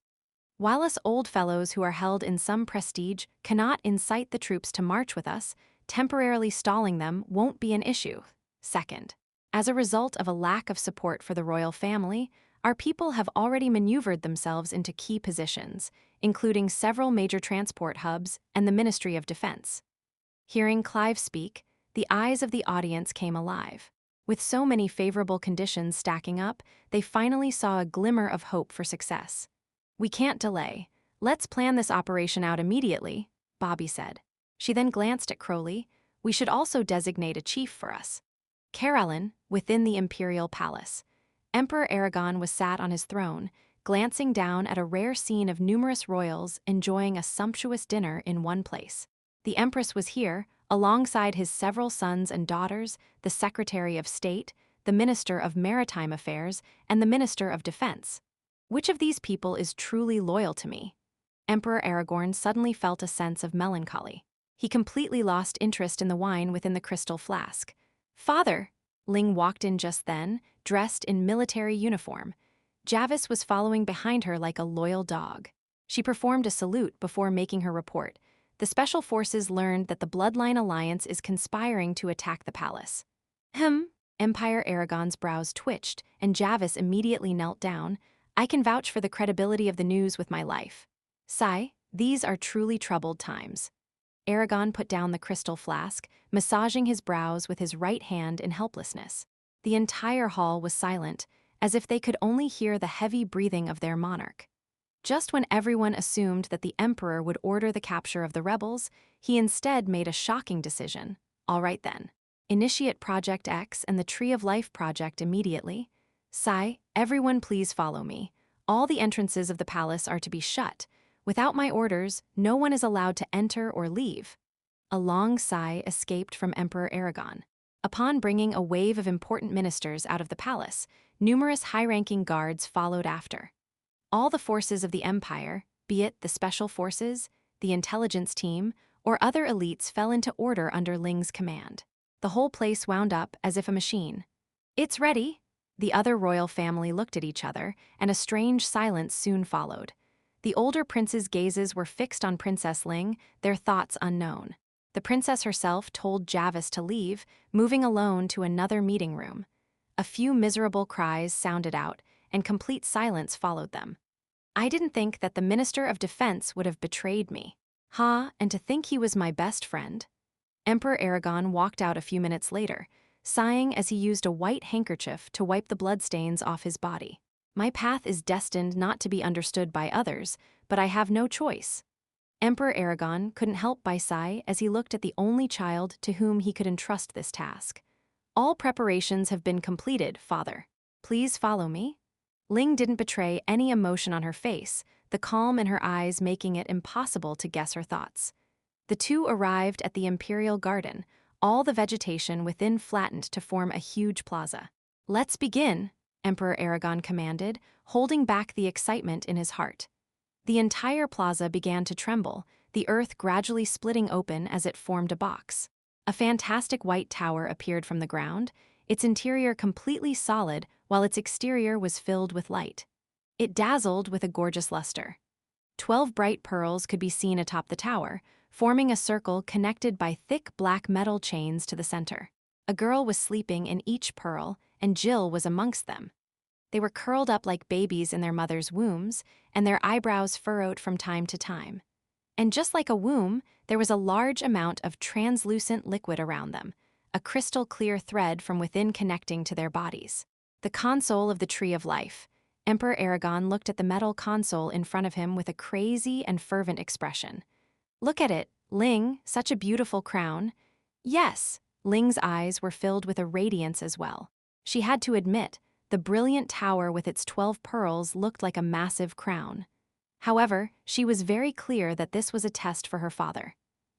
While us old fellows who are held in some prestige cannot incite the troops to march with us, temporarily stalling them won't be an issue. Second, as a result of a lack of support for the royal family, our people have already maneuvered themselves into key positions, including several major transport hubs and the Ministry of Defense. Hearing Clive speak, the eyes of the audience came alive. With so many favorable conditions stacking up, they finally saw a glimmer of hope for success. We can't delay. Let's plan this operation out immediately, Bobby said. She then glanced at Crowley. We should also designate a chief for us. Carolyn, within the Imperial Palace. Emperor Aragon was sat on his throne, glancing down at a rare scene of numerous royals enjoying a sumptuous dinner in one place. The Empress was here, alongside his several sons and daughters, the Secretary of State, the Minister of Maritime Affairs, and the Minister of Defense. Which of these people is truly loyal to me? Emperor Aragorn suddenly felt a sense of melancholy. He completely lost interest in the wine within the crystal flask. Father! Ling walked in just then, dressed in military uniform. Javis was following behind her like a loyal dog. She performed a salute before making her report. The special forces learned that the Bloodline Alliance is conspiring to attack the palace. Empire Aragon's brows twitched, and Javis immediately knelt down. I can vouch for the credibility of the news with my life. Sigh, these are truly troubled times. Aragon put down the crystal flask, massaging his brows with his right hand in helplessness. The entire hall was silent, as if they could only hear the heavy breathing of their monarch. Just when everyone assumed that the Emperor would order the capture of the rebels, he instead made a shocking decision. All right then. Initiate Project X and the Tree of Life project immediately. Sigh, everyone please follow me. All the entrances of the palace are to be shut. Without my orders, no one is allowed to enter or leave. A long sigh escaped from Emperor Aragon. Upon bringing a wave of important ministers out of the palace, numerous high-ranking guards followed after. All the forces of the Empire, be it the special forces, the intelligence team, or other elites fell into order under Ling's command. The whole place wound up as if a machine. It's ready. The other royal family looked at each other, and a strange silence soon followed. The older prince's gazes were fixed on Princess Ling, their thoughts unknown. The princess herself told Javis to leave, moving alone to another meeting room. A few miserable cries sounded out, and complete silence followed them. I didn't think that the Minister of Defense would have betrayed me. And to think he was my best friend. Emperor Aragon walked out a few minutes later, sighing as he used a white handkerchief to wipe the bloodstains off his body. My path is destined not to be understood by others, but I have no choice. Emperor Aragon couldn't help but sigh as he looked at the only child to whom he could entrust this task. All preparations have been completed, Father. Please follow me. Ling didn't betray any emotion on her face, the calm in her eyes making it impossible to guess her thoughts. The two arrived at the Imperial Garden, all the vegetation within flattened to form a huge plaza. Let's begin, Emperor Aragon commanded, holding back the excitement in his heart. The entire plaza began to tremble, the earth gradually splitting open as it formed a box. A fantastic white tower appeared from the ground, its interior completely solid while its exterior was filled with light. It dazzled with a gorgeous luster. 12 bright pearls could be seen atop the tower, forming a circle connected by thick black metal chains to the center. A girl was sleeping in each pearl, and Jill was amongst them. They were curled up like babies in their mother's wombs, and their eyebrows furrowed from time to time. And just like a womb, there was a large amount of translucent liquid around them, a crystal-clear thread from within connecting to their bodies. The console of the Tree of Life. Emperor Aragon looked at the metal console in front of him with a crazy and fervent expression. Look at it, Ling, such a beautiful crown. Yes, Ling's eyes were filled with a radiance as well. She had to admit, the brilliant tower with its 12 pearls looked like a massive crown. However, she was very clear that this was a test for her father.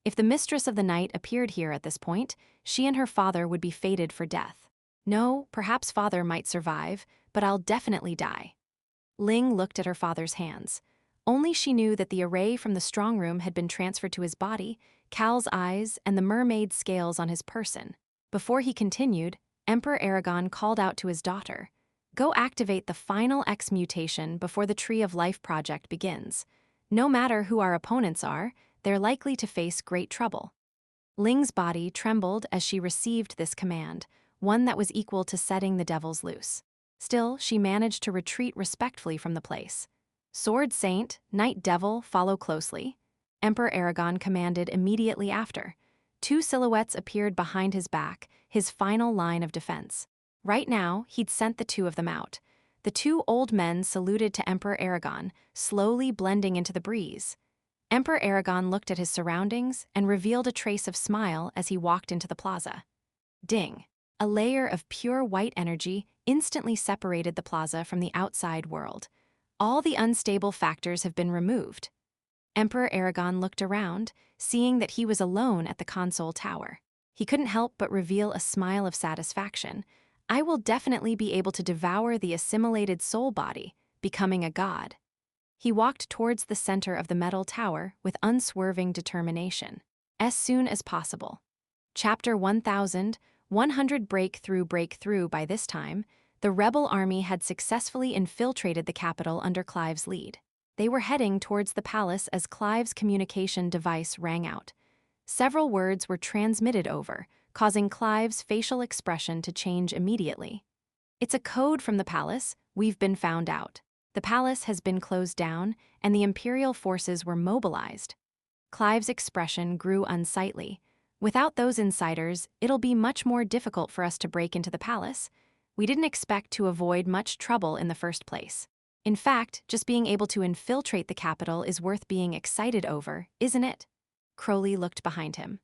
If the Mistress of the Night appeared here at this point, she and her father would be fated for death. No, perhaps father might survive, but I'll definitely die. Ling looked at her father's hands. Only she knew that the array from the strong room had been transferred to his body, Cal's eyes, and the mermaid scales on his person. Before he continued, Emperor Aragon called out to his daughter, "Go activate the final X mutation before the Tree of Life project begins. No matter who our opponents are, they're likely to face great trouble." Ling's body trembled as she received this command, one that was equal to setting the devils loose. Still, she managed to retreat respectfully from the place. "Sword Saint, Night Devil, follow closely," Emperor Aragon commanded immediately after. 2 silhouettes appeared behind his back, his final line of defense. Right now, he'd sent the 2 of them out. The 2 old men saluted to Emperor Aragon, slowly blending into the breeze. Emperor Aragon looked at his surroundings and revealed a trace of smile as he walked into the plaza. Ding! A layer of pure white energy instantly separated the plaza from the outside world. All the unstable factors have been removed. Emperor Aragon looked around, seeing that he was alone at the console tower. He couldn't help but reveal a smile of satisfaction. I will definitely be able to devour the assimilated soul body, becoming a god. He walked towards the center of the metal tower with unswerving determination. As soon as possible. Chapter 1100 Breakthrough. By this time, the rebel army had successfully infiltrated the capital under Clive's lead. They were heading towards the palace as Clive's communication device rang out. Several words were transmitted over, causing Clive's facial expression to change immediately. "It's a code from the palace. We've been found out. The palace has been closed down, and the Imperial forces were mobilized." Clive's expression grew unsightly. "Without those insiders, it'll be much more difficult for us to break into the palace. We didn't expect to avoid much trouble in the first place. In fact, just being able to infiltrate the capital is worth being excited over, isn't it?" Crowley looked behind him.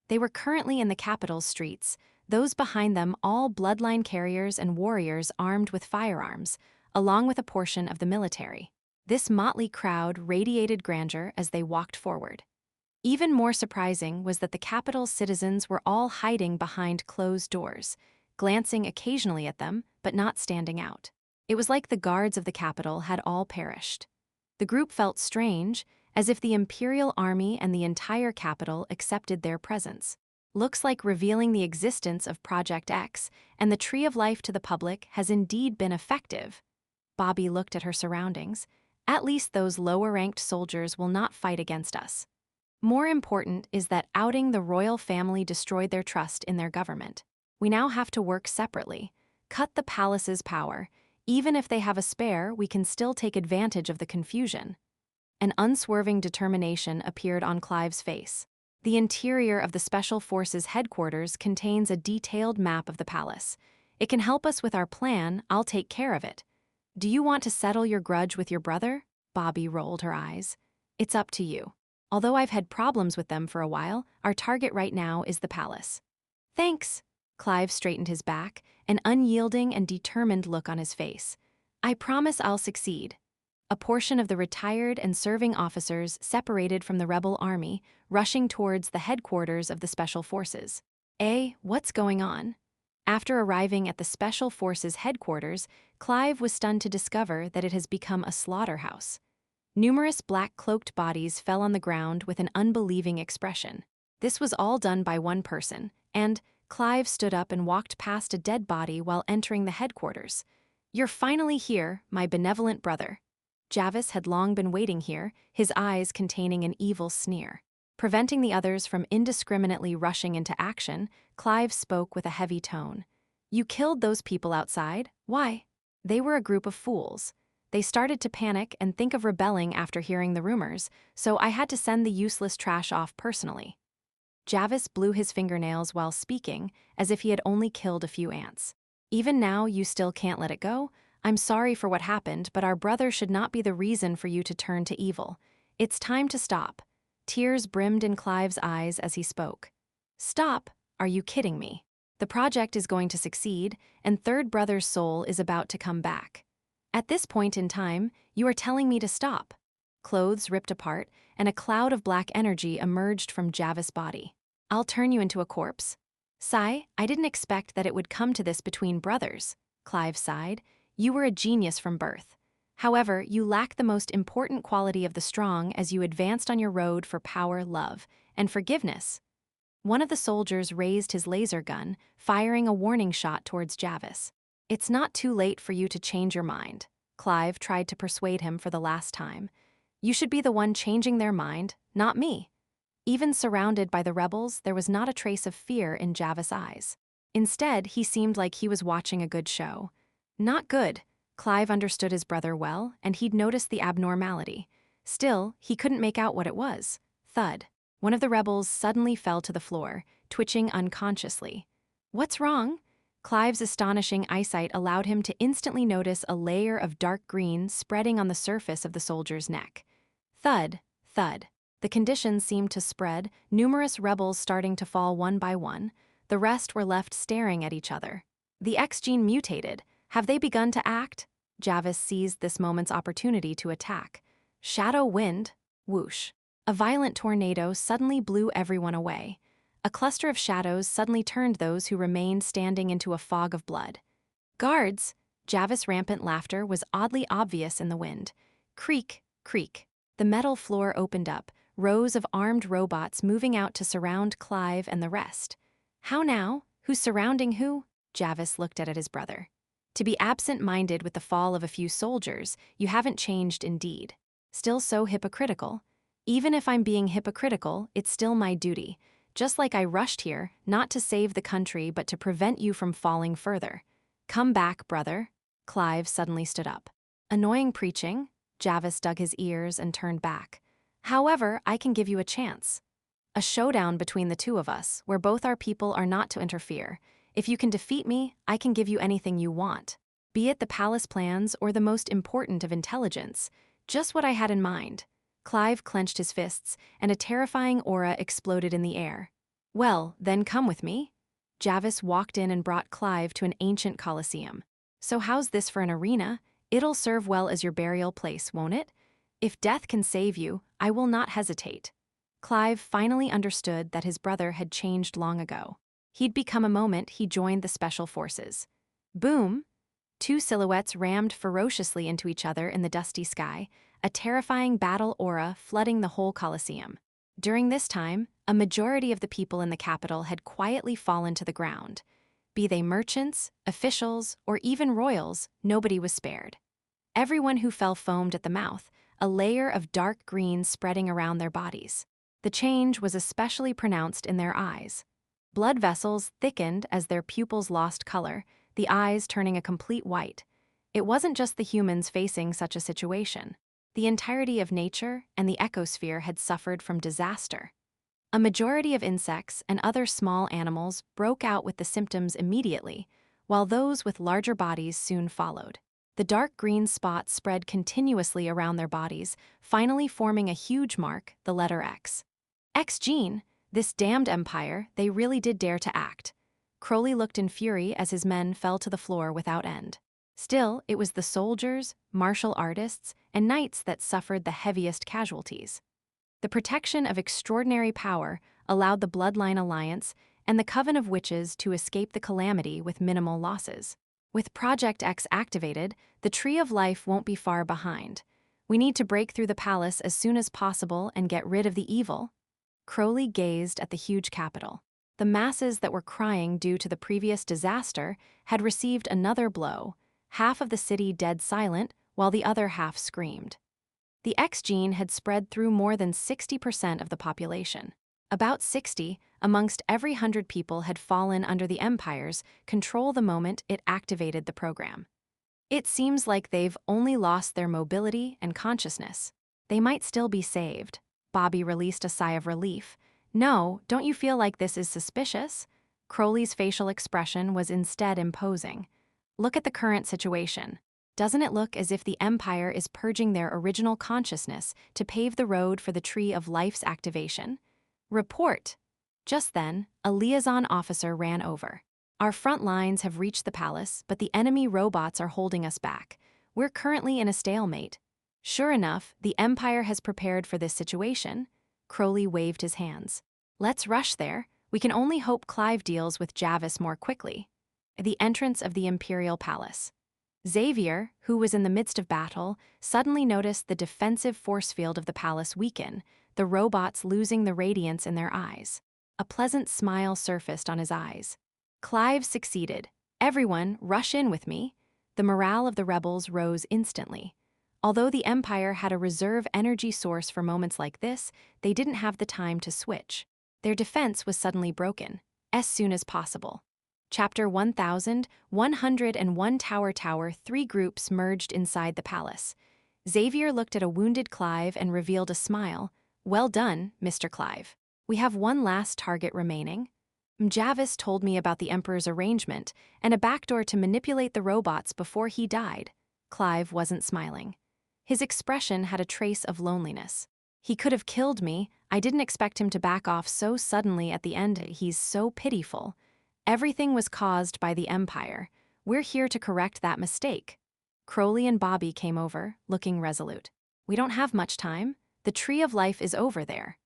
They were currently in the capital's streets, those behind them all bloodline carriers and warriors armed with firearms, along with a portion of the military. This motley crowd radiated grandeur as they walked forward. Even more surprising was that the capital's citizens were all hiding behind closed doors, glancing occasionally at them, but not standing out. It was like the guards of the capital had all perished. The group felt strange, as if the Imperial army and the entire capital accepted their presence. Looks like revealing the existence of Project X and the Tree of Life to the public has indeed been effective. Bobby looked at her surroundings. At least those lower-ranked soldiers will not fight against us. More important is that outing the royal family destroyed their trust in their government. We now have to work separately. Cut the palace's power. Even if they have a spare, we can still take advantage of the confusion. An unswerving determination appeared on Clive's face. The interior of the Special Forces headquarters contains a detailed map of the palace. It can help us with our plan. I'll take care of it. Do you want to settle your grudge with your brother? Bobby rolled her eyes. It's up to you. Although I've had problems with them for a while, our target right now is the palace. Thanks. Clive straightened his back, an unyielding and determined look on his face. I promise I'll succeed. A portion of the retired and serving officers separated from the rebel army, rushing towards the headquarters of the Special Forces. What's going on? After arriving at the Special Forces headquarters, Clive was stunned to discover that it has become a slaughterhouse. Numerous black-cloaked bodies fell on the ground with an unbelieving expression. This was all done by one person, and Clive stood up and walked past a dead body while entering the headquarters. You're finally here, my benevolent brother. Javis had long been waiting here, his eyes containing an evil sneer. Preventing the others from indiscriminately rushing into action, Clive spoke with a heavy tone. You killed those people outside? Why? They were a group of fools. They started to panic and think of rebelling after hearing the rumors, so I had to send the useless trash off personally. Javis blew his fingernails while speaking, as if he had only killed a few ants. Even now, you still can't let it go? I'm sorry for what happened, but our brother should not be the reason for you to turn to evil. It's time to stop. Tears brimmed in Clive's eyes as he spoke. Stop? Are you kidding me? The project is going to succeed, and Third Brother's soul is about to come back. At this point in time, you are telling me to stop. Clothes ripped apart, and a cloud of black energy emerged from Javis' body. I'll turn you into a corpse. Sigh, I didn't expect that it would come to this between brothers. Clive sighed. You were a genius from birth. However, you lack the most important quality of the strong as you advanced on your road for power, love, and forgiveness. One of the soldiers raised his laser gun, firing a warning shot towards Javis. It's not too late for you to change your mind. Clive tried to persuade him for the last time. You should be the one changing their mind, not me. Even surrounded by the rebels, there was not a trace of fear in Javis' eyes. Instead, he seemed like he was watching a good show. Not good. Clive understood his brother well, and he'd noticed the abnormality. Still, he couldn't make out what it was. Thud. One of the rebels suddenly fell to the floor, twitching unconsciously. What's wrong? Clive's astonishing eyesight allowed him to instantly notice a layer of dark green spreading on the surface of the soldier's neck. Thud, thud. The conditions seemed to spread, numerous rebels starting to fall one by one. The rest were left staring at each other. The X gene mutated. Have they begun to act? Javis seized this moment's opportunity to attack. Shadow wind. Whoosh. A violent tornado suddenly blew everyone away. A cluster of shadows suddenly turned those who remained standing into a fog of blood. Guards! Javis' rampant laughter was oddly obvious in the wind. Creak, creak. The metal floor opened up, rows of armed robots moving out to surround Clive and the rest. How now? Who's surrounding who? Javis looked at his brother. To be absent-minded with the fall of a few soldiers, you haven't changed indeed. Still so hypocritical. Even if I'm being hypocritical, it's still my duty. Just like I rushed here, not to save the country but to prevent you from falling further. Come back, brother. Clive suddenly stood up. Annoying preaching? Javis dug his ears and turned back. However, I can give you a chance. A showdown between the two of us, where both our people are not to interfere. If you can defeat me, I can give you anything you want. Be it the palace plans or the most important of intelligence. Just what I had in mind. Clive clenched his fists, and a terrifying aura exploded in the air. Well, then come with me. Javis walked in and brought Clive to an ancient coliseum. So how's this for an arena? It'll serve well as your burial place, won't it? If death can save you, I will not hesitate. Clive finally understood that his brother had changed long ago. He'd become a moment he joined the Special Forces. Boom! Two silhouettes rammed ferociously into each other in the dusty sky, a terrifying battle aura flooding the whole Colosseum. During this time, a majority of the people in the capital had quietly fallen to the ground. Be they merchants, officials, or even royals, nobody was spared. Everyone who fell foamed at the mouth, a layer of dark green spreading around their bodies. The change was especially pronounced in their eyes. Blood vessels thickened as their pupils lost color, the eyes turning a complete white. It wasn't just the humans facing such a situation. The entirety of nature and the ecosphere had suffered from disaster. A majority of insects and other small animals broke out with the symptoms immediately, while those with larger bodies soon followed. The dark green spots spread continuously around their bodies, finally forming a huge mark, the letter X. X gene, this damned empire, they really did dare to act. Crowley looked in fury as his men fell to the floor without end. Still, it was the soldiers, martial artists, and knights that suffered the heaviest casualties. The protection of extraordinary power allowed the Bloodline Alliance and the Coven of Witches to escape the calamity with minimal losses. With Project X activated, the Tree of Life won't be far behind. We need to break through the palace as soon as possible and get rid of the evil. Crowley gazed at the huge capital. The masses that were crying due to the previous disaster had received another blow, half of the city dead silent while the other half screamed. The X gene had spread through more than 60% of the population. About 60 amongst every 100 people had fallen under the Empire's control the moment it activated the program. It seems like they've only lost their mobility and consciousness. They might still be saved. Bobby released a sigh of relief. No, don't you feel like this is suspicious? Crowley's facial expression was instead imposing. Look at the current situation. Doesn't it look as if the Empire is purging their original consciousness to pave the road for the Tree of Life's activation? Report. Just then, a liaison officer ran over. Our front lines have reached the palace, but the enemy robots are holding us back. We're currently in a stalemate. Sure enough, the Empire has prepared for this situation. Crowley waved his hands. Let's rush there. We can only hope Clive deals with Javis more quickly. The entrance of the Imperial Palace. Xavier, who was in the midst of battle, suddenly noticed the defensive force field of the palace weaken, the robots losing the radiance in their eyes. A pleasant smile surfaced on his eyes. Clive succeeded. Everyone, rush in with me. The morale of the rebels rose instantly. Although the Empire had a reserve energy source for moments like this, they didn't have the time to switch. Their defense was suddenly broken, as soon as possible. Chapter 1101 Tower 3 groups merged inside the palace. Xavier looked at a wounded Clive and revealed a smile. Well done, Mr. Clive. We have one last target remaining. Javis told me about the Emperor's arrangement and a backdoor to manipulate the robots before he died. Clive wasn't smiling. His expression had a trace of loneliness. He could have killed me. I didn't expect him to back off so suddenly at the end. He's so pitiful. Everything was caused by the Empire. We're here to correct that mistake. Crowley and Bobby came over, looking resolute. We don't have much time. The Tree of Life is over there.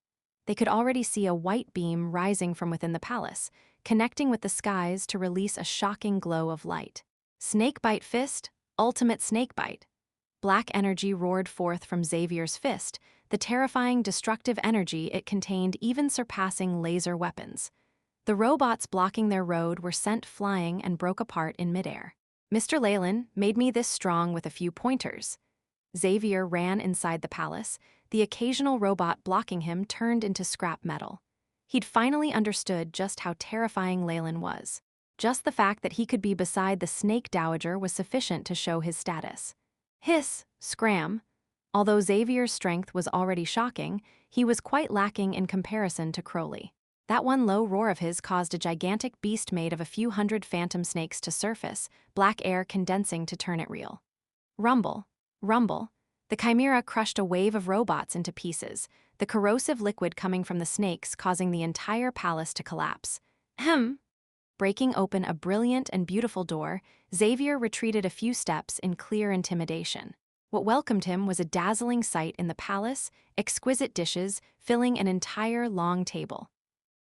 They could already see a white beam rising from within the palace, connecting with the skies to release a shocking glow of light. Snakebite fist, ultimate snakebite. Black energy roared forth from Xavier's fist, the terrifying destructive energy it contained even surpassing laser weapons. The robots blocking their road were sent flying and broke apart in midair. Mr. Leylin made me this strong with a few pointers. Xavier ran inside the palace. The occasional robot blocking him turned into scrap metal. He'd finally understood just how terrifying Leylin was. Just the fact that he could be beside the Snake Dowager was sufficient to show his status. Hiss, scram. Although Xavier's strength was already shocking, he was quite lacking in comparison to Crowley. That one low roar of his caused a gigantic beast made of a few hundred phantom snakes to surface, black air condensing to turn it real. Rumble, rumble. The chimera crushed a wave of robots into pieces, the corrosive liquid coming from the snakes causing the entire palace to collapse. Ahem. Breaking open a brilliant and beautiful door, Xavier retreated a few steps in clear intimidation. What welcomed him was a dazzling sight in the palace, exquisite dishes filling an entire long table.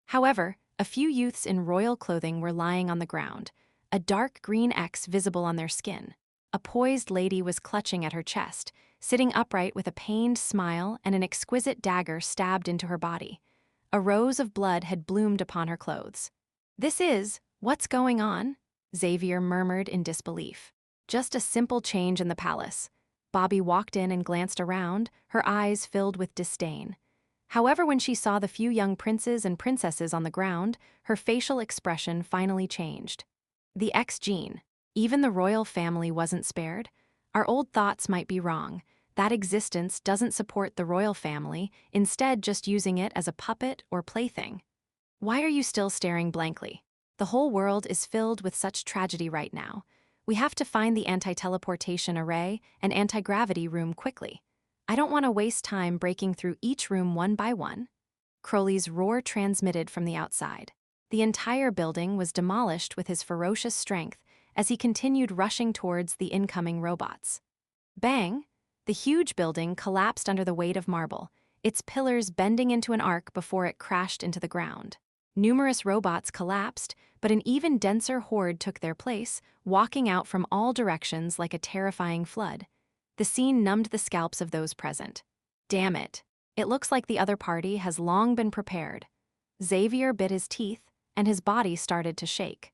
However, a few youths in royal clothing were lying on the ground, a dark green X visible on their skin. A poised lady was clutching at her chest, sitting upright with a pained smile and an exquisite dagger stabbed into her body. A rose of blood had bloomed upon her clothes. What's going on? Xavier murmured in disbelief. Just a simple change in the palace. Bobby walked in and glanced around, her eyes filled with disdain. However, when she saw the few young princes and princesses on the ground, her facial expression finally changed. The ex-gene. Even the royal family wasn't spared. Our old thoughts might be wrong. That existence doesn't support the royal family, instead just using it as a puppet or plaything. Why are you still staring blankly? The whole world is filled with such tragedy right now. We have to find the anti-teleportation array and anti-gravity room quickly. I don't want to waste time breaking through each room one by one. Crowley's roar transmitted from the outside. The entire building was demolished with his ferocious strength as he continued rushing towards the incoming robots. Bang! The huge building collapsed under the weight of marble, its pillars bending into an arc before it crashed into the ground. Numerous robots collapsed, but an even denser horde took their place, walking out from all directions like a terrifying flood. The scene numbed the scalps of those present. Damn it. It looks like the other party has long been prepared. Xavier bit his teeth, and his body started to shake.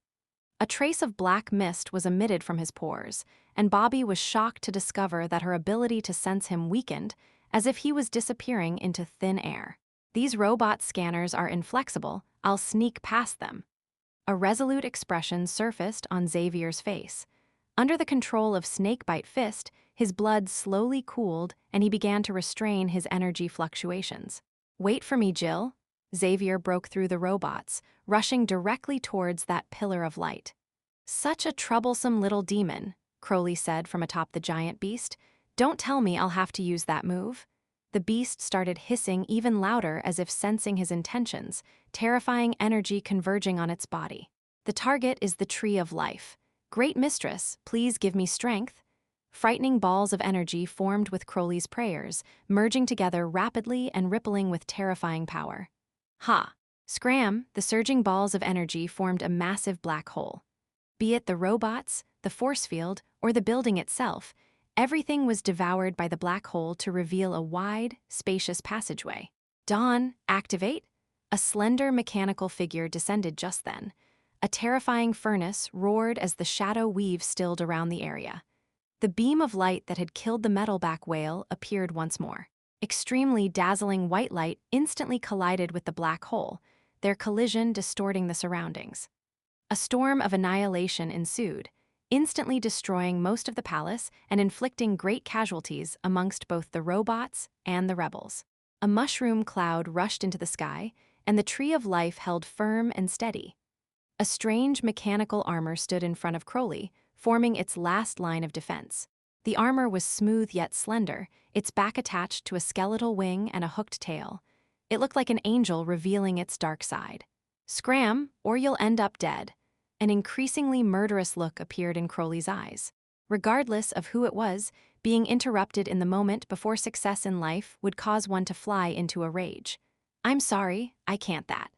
A trace of black mist was emitted from his pores, and Bobby was shocked to discover that her ability to sense him weakened, as if he was disappearing into thin air. These robot scanners are inflexible, I'll sneak past them. A resolute expression surfaced on Xavier's face. Under the control of Snakebite Fist, his blood slowly cooled and he began to restrain his energy fluctuations. Wait for me, Jill. Xavier broke through the robots, rushing directly towards that pillar of light. Such a troublesome little demon, Crowley said from atop the giant beast. Don't tell me I'll have to use that move. The beast started hissing even louder as if sensing his intentions, terrifying energy converging on its body. The target is the Tree of Life. Great mistress, please give me strength. Frightening balls of energy formed with Crowley's prayers, merging together rapidly and rippling with terrifying power. Ha! Scram! The surging balls of energy formed a massive black hole. Be it the robots, the force field, or the building itself, everything was devoured by the black hole to reveal a wide, spacious passageway. Dawn, activate! A slender mechanical figure descended just then. A terrifying furnace roared as the shadow weave stilled around the area. The beam of light that had killed the metalback whale appeared once more. Extremely dazzling white light instantly collided with the black hole, their collision distorting the surroundings. A storm of annihilation ensued, instantly destroying most of the palace and inflicting great casualties amongst both the robots and the rebels. A mushroom cloud rushed into the sky, and the Tree of Life held firm and steady. A strange mechanical armor stood in front of Crowley, forming its last line of defense. The armor was smooth yet slender, its back attached to a skeletal wing and a hooked tail. It looked like an angel revealing its dark side. Scram, or you'll end up dead. An increasingly murderous look appeared in Crowley's eyes. Regardless of who it was, being interrupted in the moment before success in life would cause one to fly into a rage. I'm sorry, I can't that.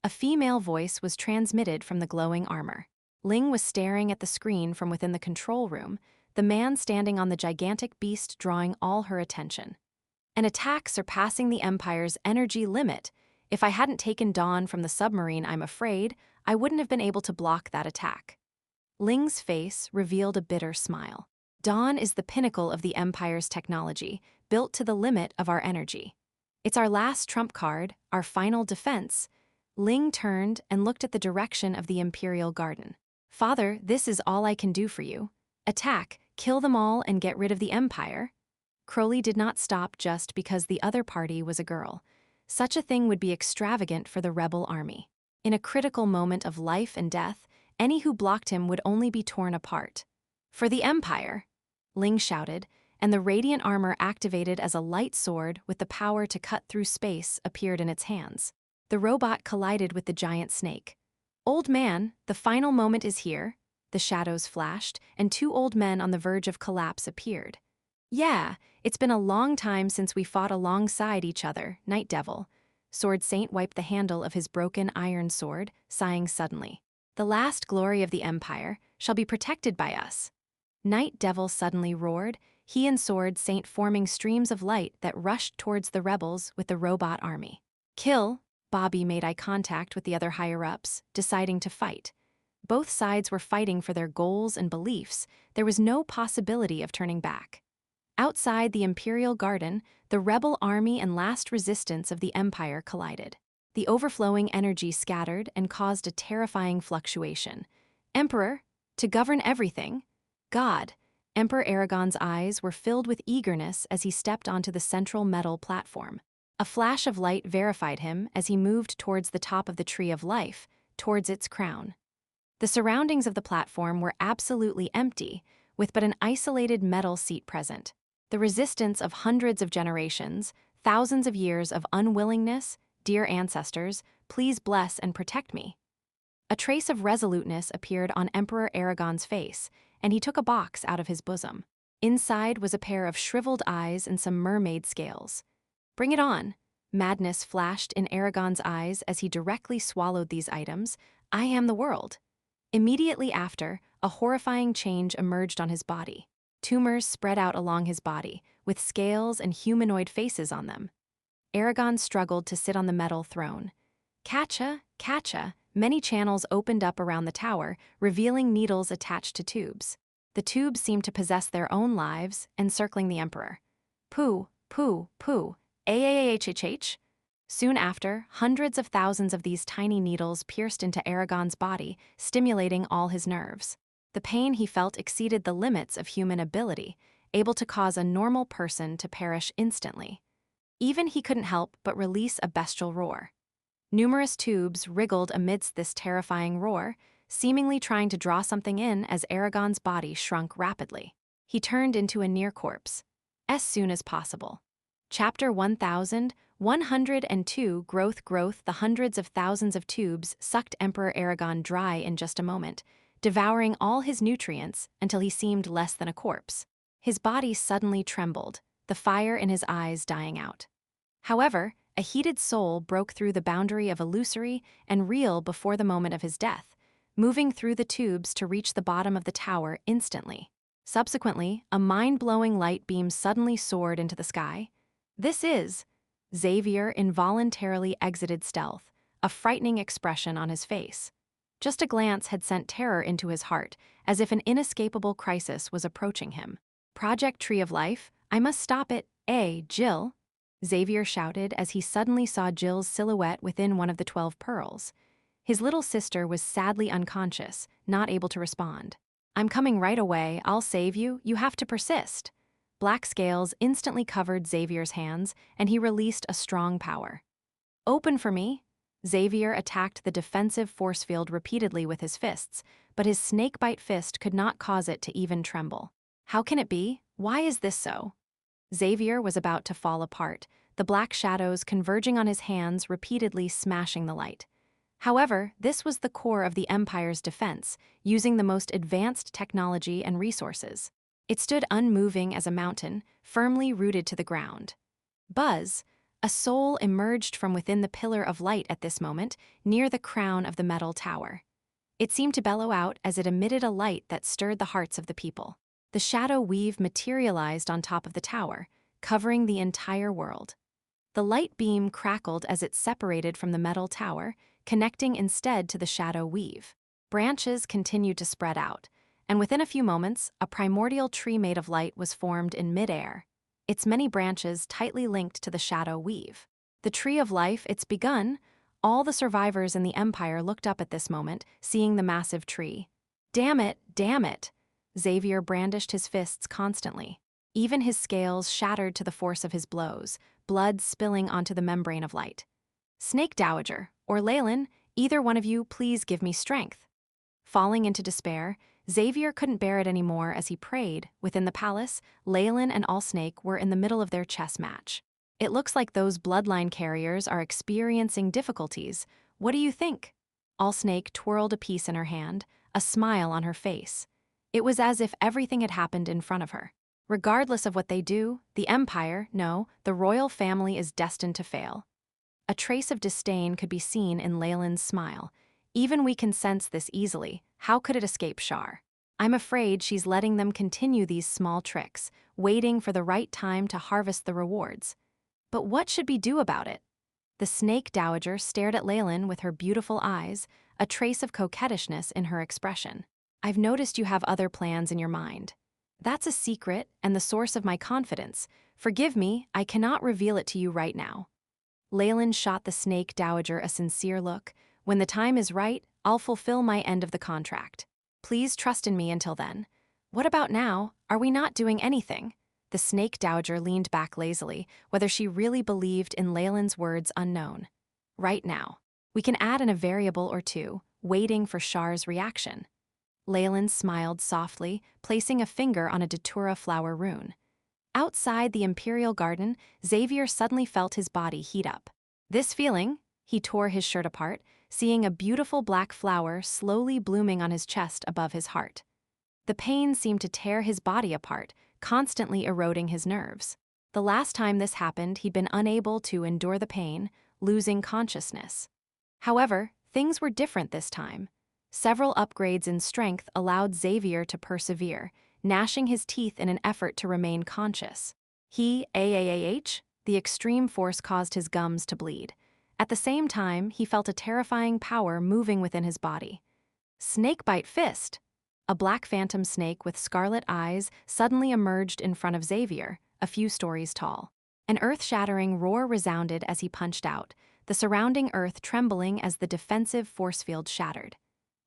A female voice was transmitted from the glowing armor. Ling was staring at the screen from within the control room, the man standing on the gigantic beast drawing all her attention. An attack surpassing the Empire's energy limit. If I hadn't taken Dawn from the submarine, I'm afraid I wouldn't have been able to block that attack. Ling's face revealed a bitter smile. Dawn is the pinnacle of the Empire's technology, built to the limit of our energy. It's our last trump card, our final defense. Ling turned and looked at the direction of the Imperial Garden. Father, this is all I can do for you. Attack, kill them all and get rid of the Empire. Crowley did not stop just because the other party was a girl. Such a thing would be extravagant for the rebel army. In a critical moment of life and death, any who blocked him would only be torn apart. For the Empire! Ling shouted, and the radiant armor activated as a light sword with the power to cut through space appeared in its hands. The robot collided with the giant snake. Old man, the final moment is here. The shadows flashed, and two old men on the verge of collapse appeared. Yeah, it's been a long time since we fought alongside each other, Night Devil. Sword Saint wiped the handle of his broken iron sword, sighing suddenly. The last glory of the Empire shall be protected by us. Night Devil suddenly roared, he and Sword Saint forming streams of light that rushed towards the rebels with the robot army. Kill! Bobby made eye contact with the other higher-ups, deciding to fight. Both sides were fighting for their goals and beliefs. There was no possibility of turning back. Outside the Imperial Garden, the rebel army and last resistance of the Empire collided. The overflowing energy scattered and caused a terrifying fluctuation. Emperor, to govern everything? God. Emperor Aragon's eyes were filled with eagerness as he stepped onto the central metal platform. A flash of light verified him as he moved towards the top of the Tree of Life, towards its crown. The surroundings of the platform were absolutely empty, with but an isolated metal seat present. The resistance of hundreds of generations, thousands of years of unwillingness, dear ancestors, please bless and protect me. A trace of resoluteness appeared on Emperor Aragon's face, and he took a box out of his bosom. Inside was a pair of shriveled eyes and some mermaid scales. Bring it on. Madness flashed in Aragon's eyes as he directly swallowed these items. I am the world. Immediately after, a horrifying change emerged on his body. Tumors spread out along his body, with scales and humanoid faces on them. Aragon struggled to sit on the metal throne. Catcha, catcha, many channels opened up around the tower, revealing needles attached to tubes. The tubes seemed to possess their own lives, encircling the Emperor. Pooh, pooh, pooh, ahhhh. Soon after, hundreds of thousands of these tiny needles pierced into Aragon's body, stimulating all his nerves. The pain he felt exceeded the limits of human ability, able to cause a normal person to perish instantly. Even he couldn't help but release a bestial roar. Numerous tubes wriggled amidst this terrifying roar, seemingly trying to draw something in as Aragon's body shrunk rapidly. He turned into a near corpse. As soon as possible. Chapter 1102 Growth. The hundreds of thousands of tubes sucked Emperor Aragon dry in just a moment, devouring all his nutrients until he seemed less than a corpse. His body suddenly trembled, the fire in his eyes dying out. However, a heated soul broke through the boundary of illusory and real before the moment of his death, moving through the tubes to reach the bottom of the tower instantly. Subsequently, a mind-blowing light beam suddenly soared into the sky. This is... Xavier involuntarily exited stealth, a frightening expression on his face. Just a glance had sent terror into his heart, as if an inescapable crisis was approaching him. Project Tree of Life, I must stop it, Jill? Xavier shouted as he suddenly saw Jill's silhouette within one of the 12 pearls. His little sister was sadly unconscious, not able to respond. I'm coming right away, I'll save you, you have to persist. Black scales instantly covered Xavier's hands, and he released a strong power. Open for me. Xavier attacked the defensive force field repeatedly with his fists, but his snakebite fist could not cause it to even tremble. How can it be? Why is this so? Xavier was about to fall apart, the black shadows converging on his hands, repeatedly smashing the light. However, this was the core of the Empire's defense, using the most advanced technology and resources. It stood unmoving as a mountain, firmly rooted to the ground. Buzz, a soul emerged from within the pillar of light at this moment, near the crown of the metal tower. It seemed to bellow out as it emitted a light that stirred the hearts of the people. The shadow weave materialized on top of the tower, covering the entire world. The light beam crackled as it separated from the metal tower, connecting instead to the shadow weave. Branches continued to spread out, and within a few moments, a primordial tree made of light was formed in mid-air, its many branches tightly linked to the shadow weave. The Tree of Life, it's begun. All the survivors in the Empire looked up at this moment, seeing the massive tree. Damn it, damn it! Xavier brandished his fists constantly. Even his scales shattered to the force of his blows, blood spilling onto the membrane of light. Snake Dowager, or Leylin, either one of you please give me strength. Falling into despair, Xavier couldn't bear it anymore as he prayed. Within the palace, Leylin and Allsnake were in the middle of their chess match. It looks like those bloodline carriers are experiencing difficulties. What do you think? Allsnake twirled a piece in her hand, a smile on her face. It was as if everything had happened in front of her. Regardless of what they do, the Empire, no, the royal family is destined to fail. A trace of disdain could be seen in Leylin's smile. Even we can sense this easily. How could it escape Shar? I'm afraid she's letting them continue these small tricks, waiting for the right time to harvest the rewards. But what should we do about it? The Snake Dowager stared at Leylin with her beautiful eyes, a trace of coquettishness in her expression. I've noticed you have other plans in your mind. That's a secret and the source of my confidence. Forgive me, I cannot reveal it to you right now. Leylin shot the snake dowager a sincere look. When the time is right, I'll fulfill my end of the contract. Please trust in me until then. What about now? Are we not doing anything? The snake dowager leaned back lazily, whether she really believed in Leylin's words unknown. Right now. We can add in a variable or two, waiting for Shar's reaction. Leylin smiled softly, placing a finger on a datura flower rune. Outside the Imperial Garden, Xavier suddenly felt his body heat up. This feeling, he tore his shirt apart, seeing a beautiful black flower slowly blooming on his chest above his heart. The pain seemed to tear his body apart, constantly eroding his nerves. The last time this happened, he'd been unable to endure the pain, losing consciousness. However, things were different this time. Several upgrades in strength allowed Xavier to persevere, gnashing his teeth in an effort to remain conscious. The extreme force caused his gums to bleed. At the same time, he felt a terrifying power moving within his body. Snakebite Fist! A black phantom snake with scarlet eyes suddenly emerged in front of Xavier, a few stories tall. An earth-shattering roar resounded as he punched out, the surrounding earth trembling as the defensive force field shattered.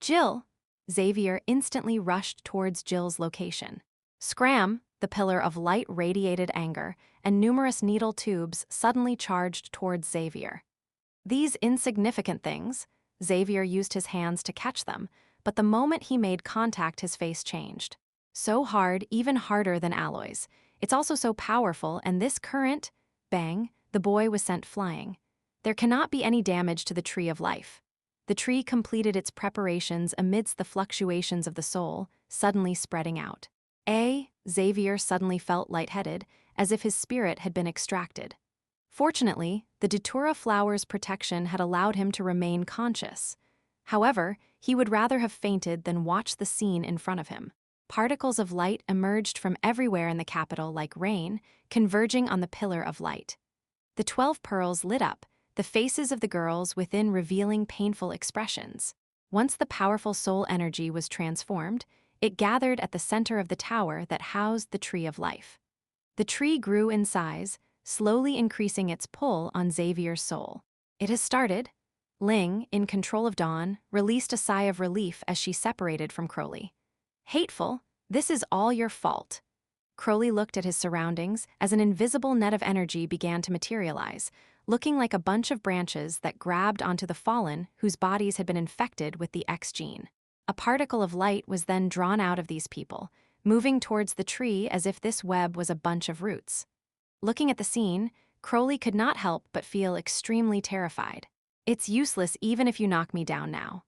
Jill! Xavier instantly rushed towards Jill's location. Scram! The pillar of light radiated anger, and numerous needle tubes suddenly charged towards Xavier. These insignificant things, Xavier used his hands to catch them, but the moment he made contact his face changed. So hard, even harder than alloys. It's also so powerful, and this current… Bang, the boy was sent flying. There cannot be any damage to the Tree of Life. The tree completed its preparations amidst the fluctuations of the soul, suddenly spreading out. Xavier suddenly felt lightheaded, as if his spirit had been extracted. Fortunately, the datura flower's protection had allowed him to remain conscious. However, he would rather have fainted than watch the scene in front of him. Particles of light emerged from everywhere in the capital like rain, converging on the pillar of light. The 12 pearls lit up, the faces of the girls within revealing painful expressions. Once the powerful soul energy was transformed, it gathered at the center of the tower that housed the Tree of Life. The tree grew in size, slowly increasing its pull on Xavier's soul. It has started. Ling, in control of Dawn, released a sigh of relief as she separated from Crowley. Hateful, this is all your fault. Crowley looked at his surroundings as an invisible net of energy began to materialize, looking like a bunch of branches that grabbed onto the fallen whose bodies had been infected with the X gene. A particle of light was then drawn out of these people, moving towards the tree as if this web was a bunch of roots. Looking at the scene, Crowley could not help but feel extremely terrified. It's useless even if you knock me down now.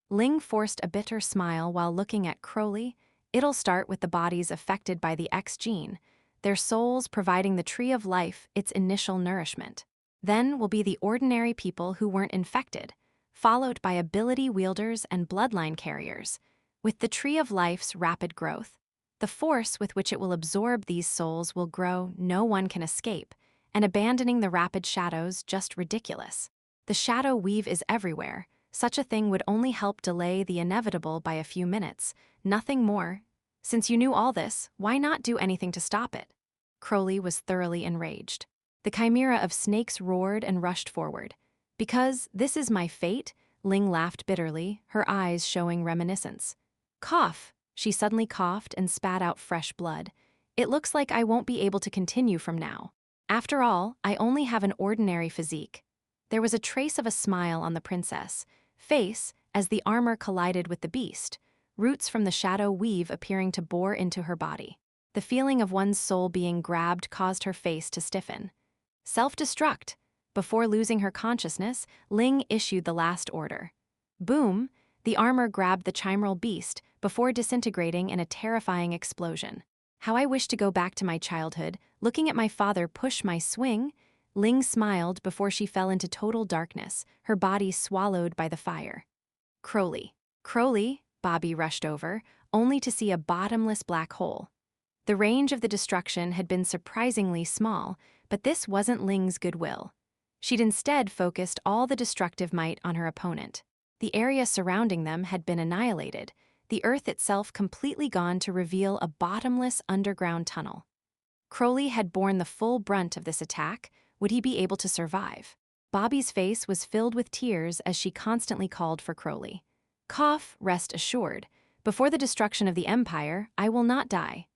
Ling forced a bitter smile while looking at Crowley. It'll start with the bodies affected by the X gene, their souls providing the Tree of Life its initial nourishment. Then will be the ordinary people who weren't infected, followed by ability wielders and bloodline carriers. With the Tree of Life's rapid growth, the force with which it will absorb these souls will grow no one can escape, and abandoning the rapid shadows just ridiculous. The shadow weave is everywhere. Such a thing would only help delay the inevitable by a few minutes, nothing more. Since you knew all this, why not do anything to stop it? Crowley was thoroughly enraged. The chimera of snakes roared and rushed forward. Because this is my fate, Ling laughed bitterly, her eyes showing reminiscence. Cough! She suddenly coughed and spat out fresh blood. It looks like I won't be able to continue from now. After all, I only have an ordinary physique. There was a trace of a smile on the princess' face as the armor collided with the beast, roots from the shadow weave appearing to bore into her body. The feeling of one's soul being grabbed caused her face to stiffen. Self-destruct. Before losing her consciousness, Ling issued the last order. Boom! The armor grabbed the chimeral beast before disintegrating in a terrifying explosion. How I wish to go back to my childhood, looking at my father push my swing. Ling smiled before she fell into total darkness, her body swallowed by the fire. Crowley. Crowley, Bobby rushed over, only to see a bottomless black hole. The range of the destruction had been surprisingly small, but this wasn't Ling's goodwill. She'd instead focused all the destructive might on her opponent. The area surrounding them had been annihilated, the earth itself completely gone to reveal a bottomless underground tunnel. Crowley had borne the full brunt of this attack. Would he be able to survive? Bobby's face was filled with tears as she constantly called for Crowley. "Cough, rest assured. Before the destruction of the Empire, I will not die."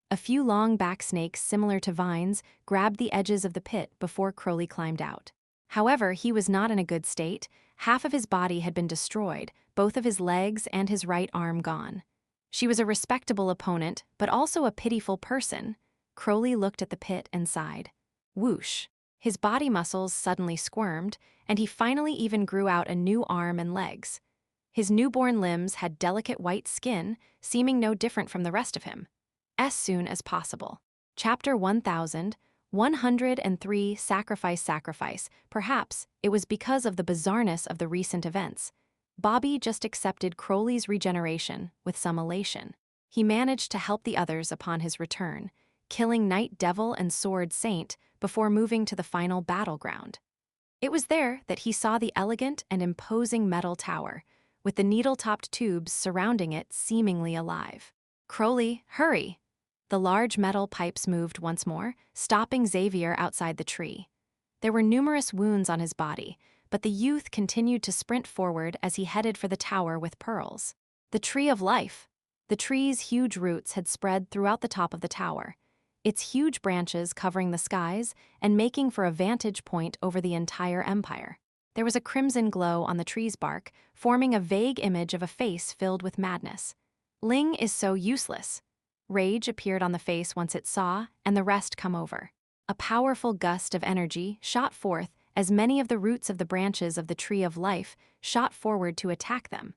A few long back snakes similar to vines grabbed the edges of the pit before Crowley climbed out. However, he was not in a good state. Half of his body had been destroyed, both of his legs and his right arm gone. She was a respectable opponent, but also a pitiful person. Crowley looked at the pit and sighed. Whoosh. His body muscles suddenly squirmed, and he finally even grew out a new arm and legs. His newborn limbs had delicate white skin, seeming no different from the rest of him. As soon as possible. Chapter 1103 Sacrifice. Perhaps it was because of the bizarreness of the recent events. Bobby just accepted Crowley's regeneration with some elation. He managed to help the others upon his return, killing Night Devil and Sword Saint before moving to the final battleground. It was there that he saw the elegant and imposing metal tower, with the needle-topped tubes surrounding it seemingly alive. "Crowley, hurry!" The large metal pipes moved once more, stopping Xavier outside the tree. There were numerous wounds on his body, but the youth continued to sprint forward as he headed for the tower with pearls. The Tree of Life. The tree's huge roots had spread throughout the top of the tower, its huge branches covering the skies and making for a vantage point over the entire empire. There was a crimson glow on the tree's bark, forming a vague image of a face filled with madness. "Ling is so useless." Rage appeared on the face once it saw, and the rest come over. A powerful gust of energy shot forth as many of the roots of the branches of the Tree of Life shot forward to attack them.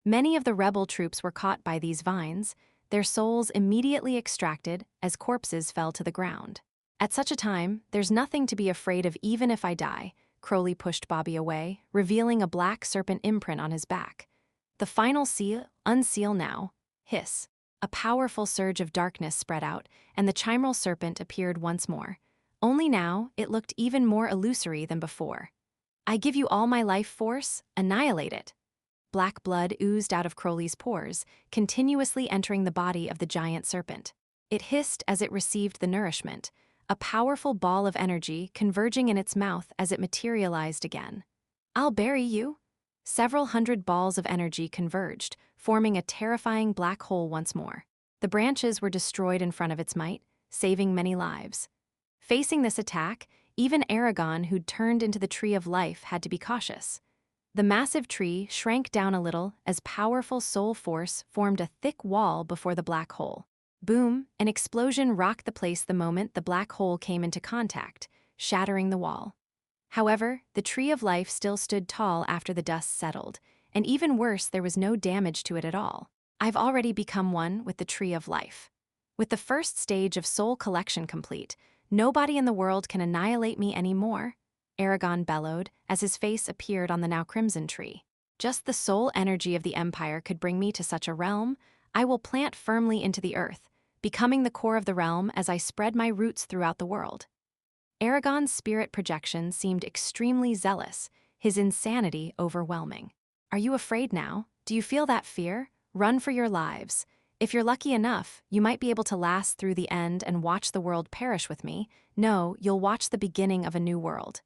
Many of the rebel troops were caught by these vines, their souls immediately extracted as corpses fell to the ground. "At such a time, there's nothing to be afraid of even if I die." Crowley pushed Bobby away, revealing a black serpent imprint on his back. "The final seal, unseal now." Hiss. A powerful surge of darkness spread out, and the chimeral serpent appeared once more. Only now, it looked even more illusory than before. "I give you all my life force, annihilate it." Black blood oozed out of Crowley's pores, continuously entering the body of the giant serpent. It hissed as it received the nourishment, a powerful ball of energy converging in its mouth as it materialized again. "I'll bury you." Several hundred balls of energy converged, forming a terrifying black hole once more. The branches were destroyed in front of its might, saving many lives. Facing this attack, even Aragon, who'd turned into the Tree of Life, had to be cautious. The massive tree shrank down a little as powerful soul force formed a thick wall before the black hole. Boom, an explosion rocked the place the moment the black hole came into contact, shattering the wall. However, the Tree of Life still stood tall after the dust settled, and even worse, there was no damage to it at all. "I've already become one with the Tree of Life. With the first stage of soul collection complete, nobody in the world can annihilate me anymore," Aragon bellowed as his face appeared on the now crimson tree. "Just the soul energy of the Empire could bring me to such a realm. I will plant firmly into the earth, becoming the core of the realm as I spread my roots throughout the world." Aragon's spirit projection seemed extremely zealous, his insanity overwhelming. "Are you afraid now? Do you feel that fear? Run for your lives. If you're lucky enough, you might be able to last through the end and watch the world perish with me. No, you'll watch the beginning of a new world."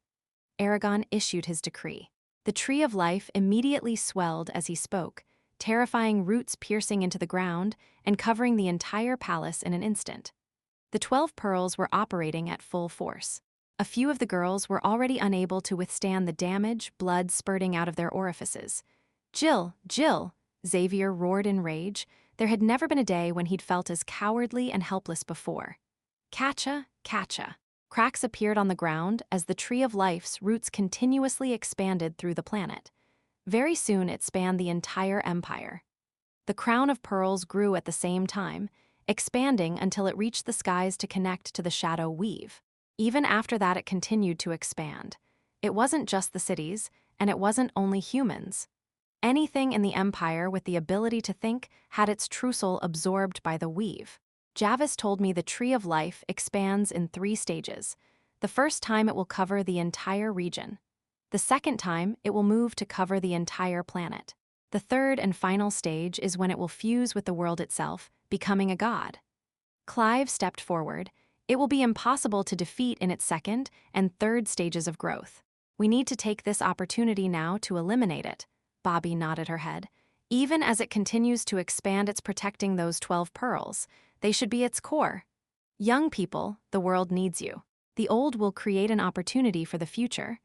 Aragon issued his decree. The Tree of Life immediately swelled as he spoke, terrifying roots piercing into the ground and covering the entire palace in an instant. The 12 pearls were operating at full force. A few of the girls were already unable to withstand the damage, blood spurting out of their orifices. Jill! Xavier roared in rage. There had never been a day when he'd felt as cowardly and helpless before. Catcha! Cracks appeared on the ground as the Tree of Life's roots continuously expanded through the planet. Very soon it spanned the entire empire. The crown of pearls grew at the same time, expanding until it reached the skies to connect to the shadow weave. Even after that, it continued to expand. It wasn't just the cities, and it wasn't only humans. Anything in the Empire with the ability to think had its true soul absorbed by the weave. Javis told me the Tree of Life expands in 3 stages. The first time it will cover the entire region. The second time it will move to cover the entire planet. The third and final stage is when it will fuse with the world itself, becoming a god. Clive stepped forward. It will be impossible to defeat in its second and third stages of growth. We need to take this opportunity now to eliminate it. Bobby nodded her head. Even as it continues to expand, it's protecting those 12 pearls. They should be its core. Young people, the world needs you. The old will create an opportunity for the future.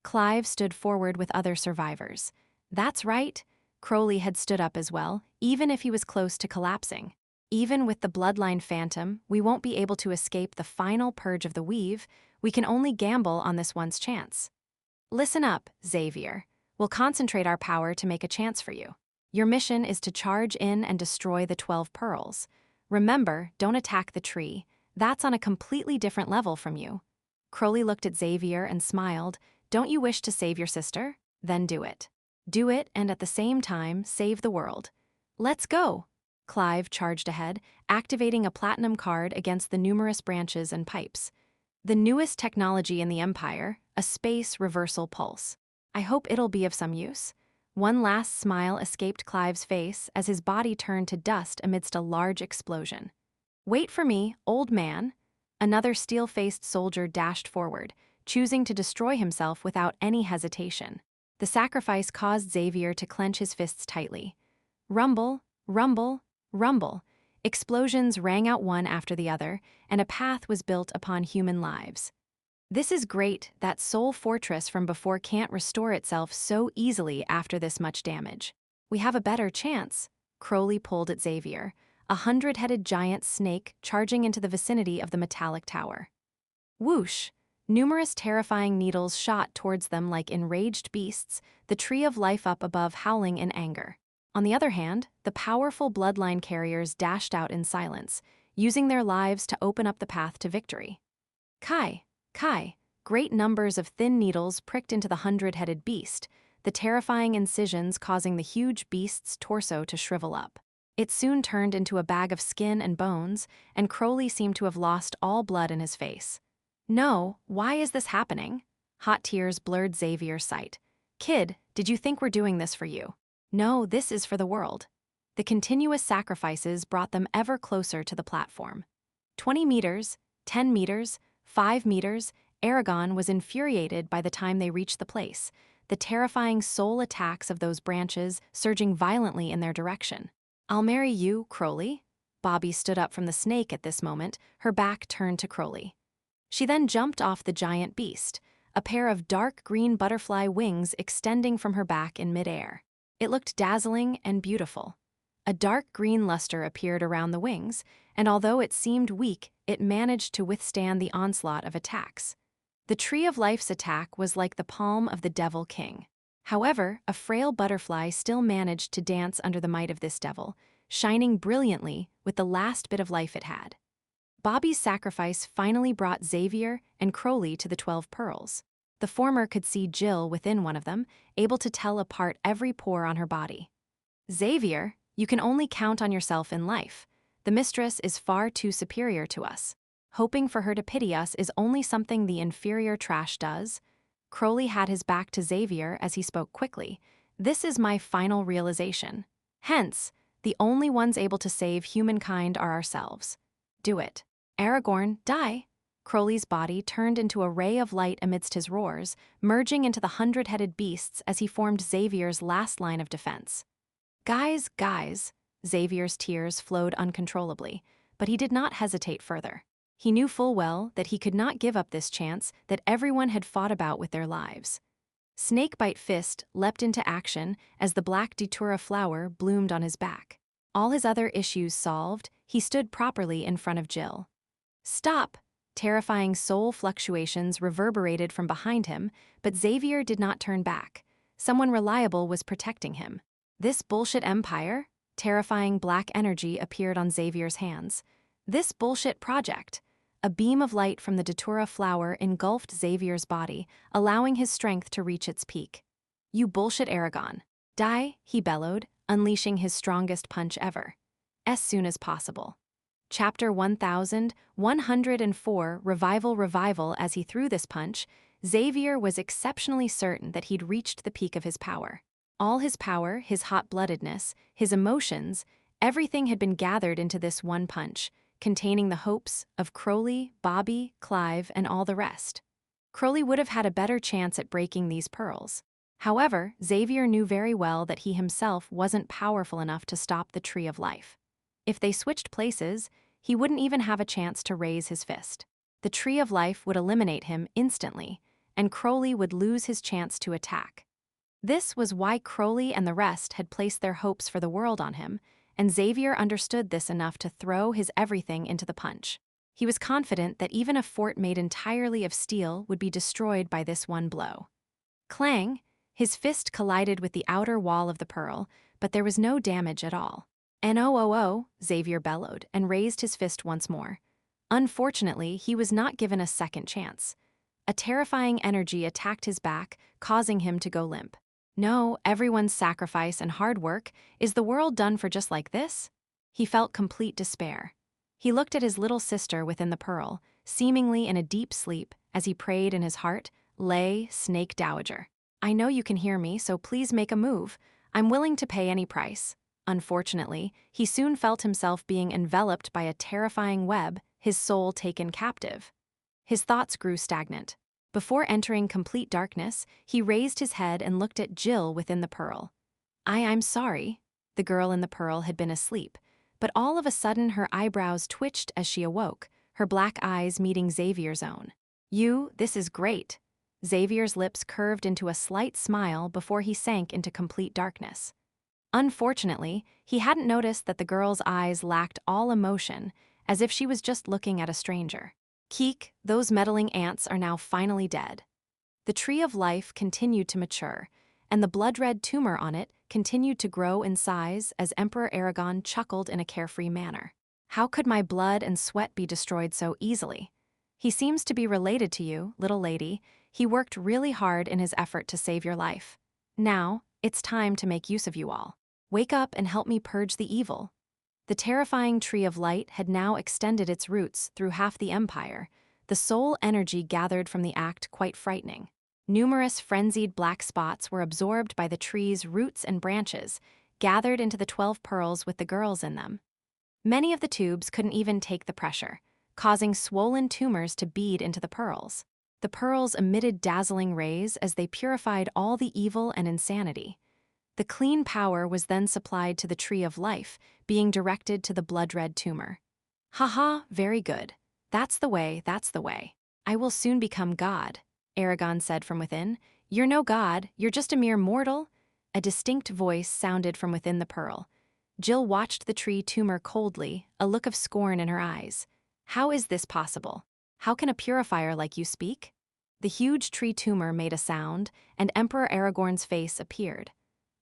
Clive stood forward with other survivors. That's right. Crowley had stood up as well, even if he was close to collapsing. Even with the bloodline phantom, we won't be able to escape the final purge of the weave. We can only gamble on this one's chance. Listen up, Xavier. We'll concentrate our power to make a chance for you. Your mission is to charge in and destroy the 12 pearls. Remember, don't attack the tree. That's on a completely different level from you. Crowley looked at Xavier and smiled. Don't you wish to save your sister? Then do it. Do it and at the same time, save the world. Let's go! Clive charged ahead, activating a platinum card against the numerous branches and pipes. The newest technology in the Empire, a space reversal pulse. I hope it'll be of some use. One last smile escaped Clive's face as his body turned to dust amidst a large explosion. Wait for me, old man. Another steel-faced soldier dashed forward, choosing to destroy himself without any hesitation. The sacrifice caused Xavier to clench his fists tightly. Rumble, rumble, rumble. Explosions rang out one after the other, and a path was built upon human lives. This is great. That soul fortress from before can't restore itself so easily after this much damage. We have a better chance. Crowley pulled at Xavier, a 100-headed giant snake charging into the vicinity of the metallic tower. Whoosh! Numerous terrifying needles shot towards them like enraged beasts, the tree of life up above howling in anger. On the other hand, the powerful bloodline carriers dashed out in silence, using their lives to open up the path to victory. Kai! Great numbers of thin needles pricked into the 100-headed beast, the terrifying incisions causing the huge beast's torso to shrivel up. It soon turned into a bag of skin and bones, and Crowley seemed to have lost all blood in his face. No, why is this happening? Hot tears blurred Xavier's sight. Kid, did you think we're doing this for you? No, this is for the world. The continuous sacrifices brought them ever closer to the platform. 20 meters, 10 meters, 5 meters, Aragon was infuriated by the time they reached the place, the terrifying soul attacks of those branches surging violently in their direction. I'll marry you, Crowley. Bobby stood up from the snake at this moment, her back turned to Crowley. She then jumped off the giant beast, a pair of dark green butterfly wings extending from her back in midair. It looked dazzling and beautiful. A dark green luster appeared around the wings, and although it seemed weak, it managed to withstand the onslaught of attacks. The Tree of Life's attack was like the palm of the Devil King. However, a frail butterfly still managed to dance under the might of this devil, shining brilliantly with the last bit of life it had. Bobby's sacrifice finally brought Xavier and Crowley to the 12 pearls. The former could see Jill within one of them, able to tell apart every pore on her body. Xavier, you can only count on yourself in life. The mistress is far too superior to us. Hoping for her to pity us is only something the inferior trash does. Crowley had his back to Xavier as he spoke quickly. This is my final realization. Hence, the only ones able to save humankind are ourselves. Do it. Aragorn, die. Crowley's body turned into a ray of light amidst his roars, merging into the 100-headed beasts as he formed Xavier's last line of defense. Guys, Xavier's tears flowed uncontrollably, but he did not hesitate further. He knew full well that he could not give up this chance that everyone had fought about with their lives. Snakebite Fist leapt into action as the black datura flower bloomed on his back. All his other issues solved, he stood properly in front of Jill. Stop! Terrifying soul fluctuations reverberated from behind him, but Xavier did not turn back. Someone reliable was protecting him. This bullshit empire? Terrifying black energy appeared on Xavier's hands. This bullshit project. A beam of light from the datura flower engulfed Xavier's body, allowing his strength to reach its peak. You bullshit Aragon. Die, he bellowed, unleashing his strongest punch ever. As soon as possible. Chapter 1104 Revival. As he threw this punch, Xavier was exceptionally certain that he'd reached the peak of his power. All his power, his hot-bloodedness, his emotions, everything had been gathered into this one punch, containing the hopes of Crowley, Bobby, Clive, and all the rest. Crowley would have had a better chance at breaking these pearls. However, Xavier knew very well that he himself wasn't powerful enough to stop the Tree of Life. If they switched places, he wouldn't even have a chance to raise his fist. The Tree of Life would eliminate him instantly, and Crowley would lose his chance to attack. This was why Crowley and the rest had placed their hopes for the world on him, and Xavier understood this enough to throw his everything into the punch. He was confident that even a fort made entirely of steel would be destroyed by this one blow. Clang! His fist collided with the outer wall of the pearl, but there was no damage at all. "No, Xavier bellowed and raised his fist once more. Unfortunately, he was not given a second chance. A terrifying energy attacked his back, causing him to go limp. No, everyone's sacrifice and hard work. Is the world done for just like this? He felt complete despair. He looked at his little sister within the pearl, seemingly in a deep sleep, as he prayed in his heart, "Lay, Snake Dowager. I know you can hear me, so please make a move. I'm willing to pay any price." Unfortunately, he soon felt himself being enveloped by a terrifying web, his soul taken captive. His thoughts grew stagnant. Before entering complete darkness, he raised his head and looked at Jill within the pearl. I'm sorry." The girl in the pearl had been asleep, but all of a sudden her eyebrows twitched as she awoke, her black eyes meeting Xavier's own. This is great." Xavier's lips curved into a slight smile before he sank into complete darkness. Unfortunately, he hadn't noticed that the girl's eyes lacked all emotion, as if she was just looking at a stranger. "Keek, those meddling ants are now finally dead." The Tree of Life continued to mature, and the blood-red tumor on it continued to grow in size as Emperor Aragon chuckled in a carefree manner. "How could my blood and sweat be destroyed so easily? He seems to be related to you, little lady. He worked really hard in his effort to save your life. Now, it's time to make use of you all. Wake up and help me purge the evil." The terrifying Tree of Light had now extended its roots through half the empire, the soul energy gathered from the act quite frightening. Numerous frenzied black spots were absorbed by the tree's roots and branches, gathered into the 12 pearls with the girls in them. Many of the tubes couldn't even take the pressure, causing swollen tumors to bead into the pearls. The pearls emitted dazzling rays as they purified all the evil and insanity. The clean power was then supplied to the Tree of Life, being directed to the blood-red tumor. "Haha, very good. That's the way. I will soon become God," Aragon said from within. "You're no god, you're just a mere mortal." A distinct voice sounded from within the pearl. Jill watched the tree tumor coldly, a look of scorn in her eyes. "How is this possible? How can a purifier like you speak?" The huge tree tumor made a sound, and Emperor Aragorn's face appeared.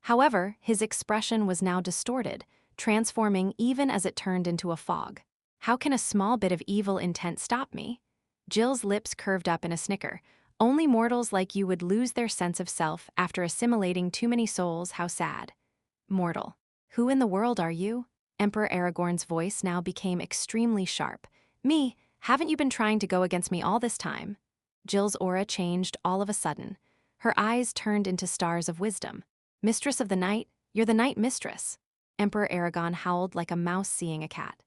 However, his expression was now distorted, transforming even as it turned into a fog. "How can a small bit of evil intent stop me?" Jill's lips curved up in a snicker. "Only mortals like you would lose their sense of self after assimilating too many souls. How sad." "Mortal. Who in the world are you?" Emperor Aragorn's voice now became extremely sharp. "Me, haven't you been trying to go against me all this time?" Jill's aura changed all of a sudden. Her eyes turned into stars of wisdom. "Mistress of the Night, you're the Night Mistress." Emperor Aragon howled like a mouse seeing a cat.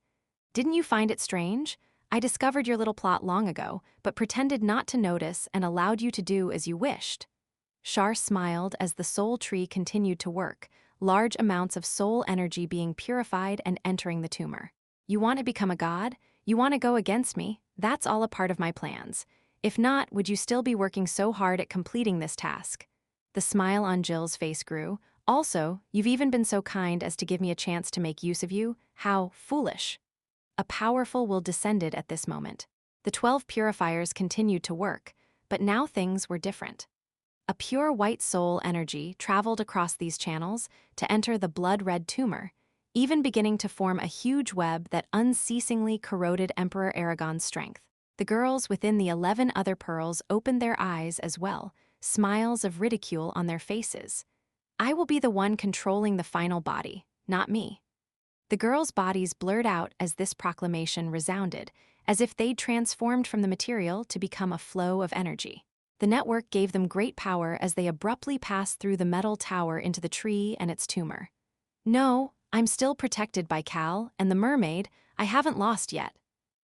"Didn't you find it strange? I discovered your little plot long ago, but pretended not to notice and allowed you to do as you wished." Shar smiled as the soul tree continued to work, large amounts of soul energy being purified and entering the tumor. "You want to become a god? You want to go against me? That's all a part of my plans. If not, would you still be working so hard at completing this task?" The smile on Jill's face grew. "Also, you've even been so kind as to give me a chance to make use of you. How foolish." A powerful will descended at this moment. The 12 purifiers continued to work, but now things were different. A pure white soul energy traveled across these channels to enter the blood-red tumor, even beginning to form a huge web that unceasingly corroded Emperor Aragon's strength. The girls within the 11 other pearls opened their eyes as well, smiles of ridicule on their faces. "I will be the one controlling the final body, not me." The girls' bodies blurred out as this proclamation resounded, as if they'd transformed from the material to become a flow of energy. The network gave them great power as they abruptly passed through the metal tower into the tree and its tumor. No, I'm still protected by Cal and the mermaid. I haven't lost yet.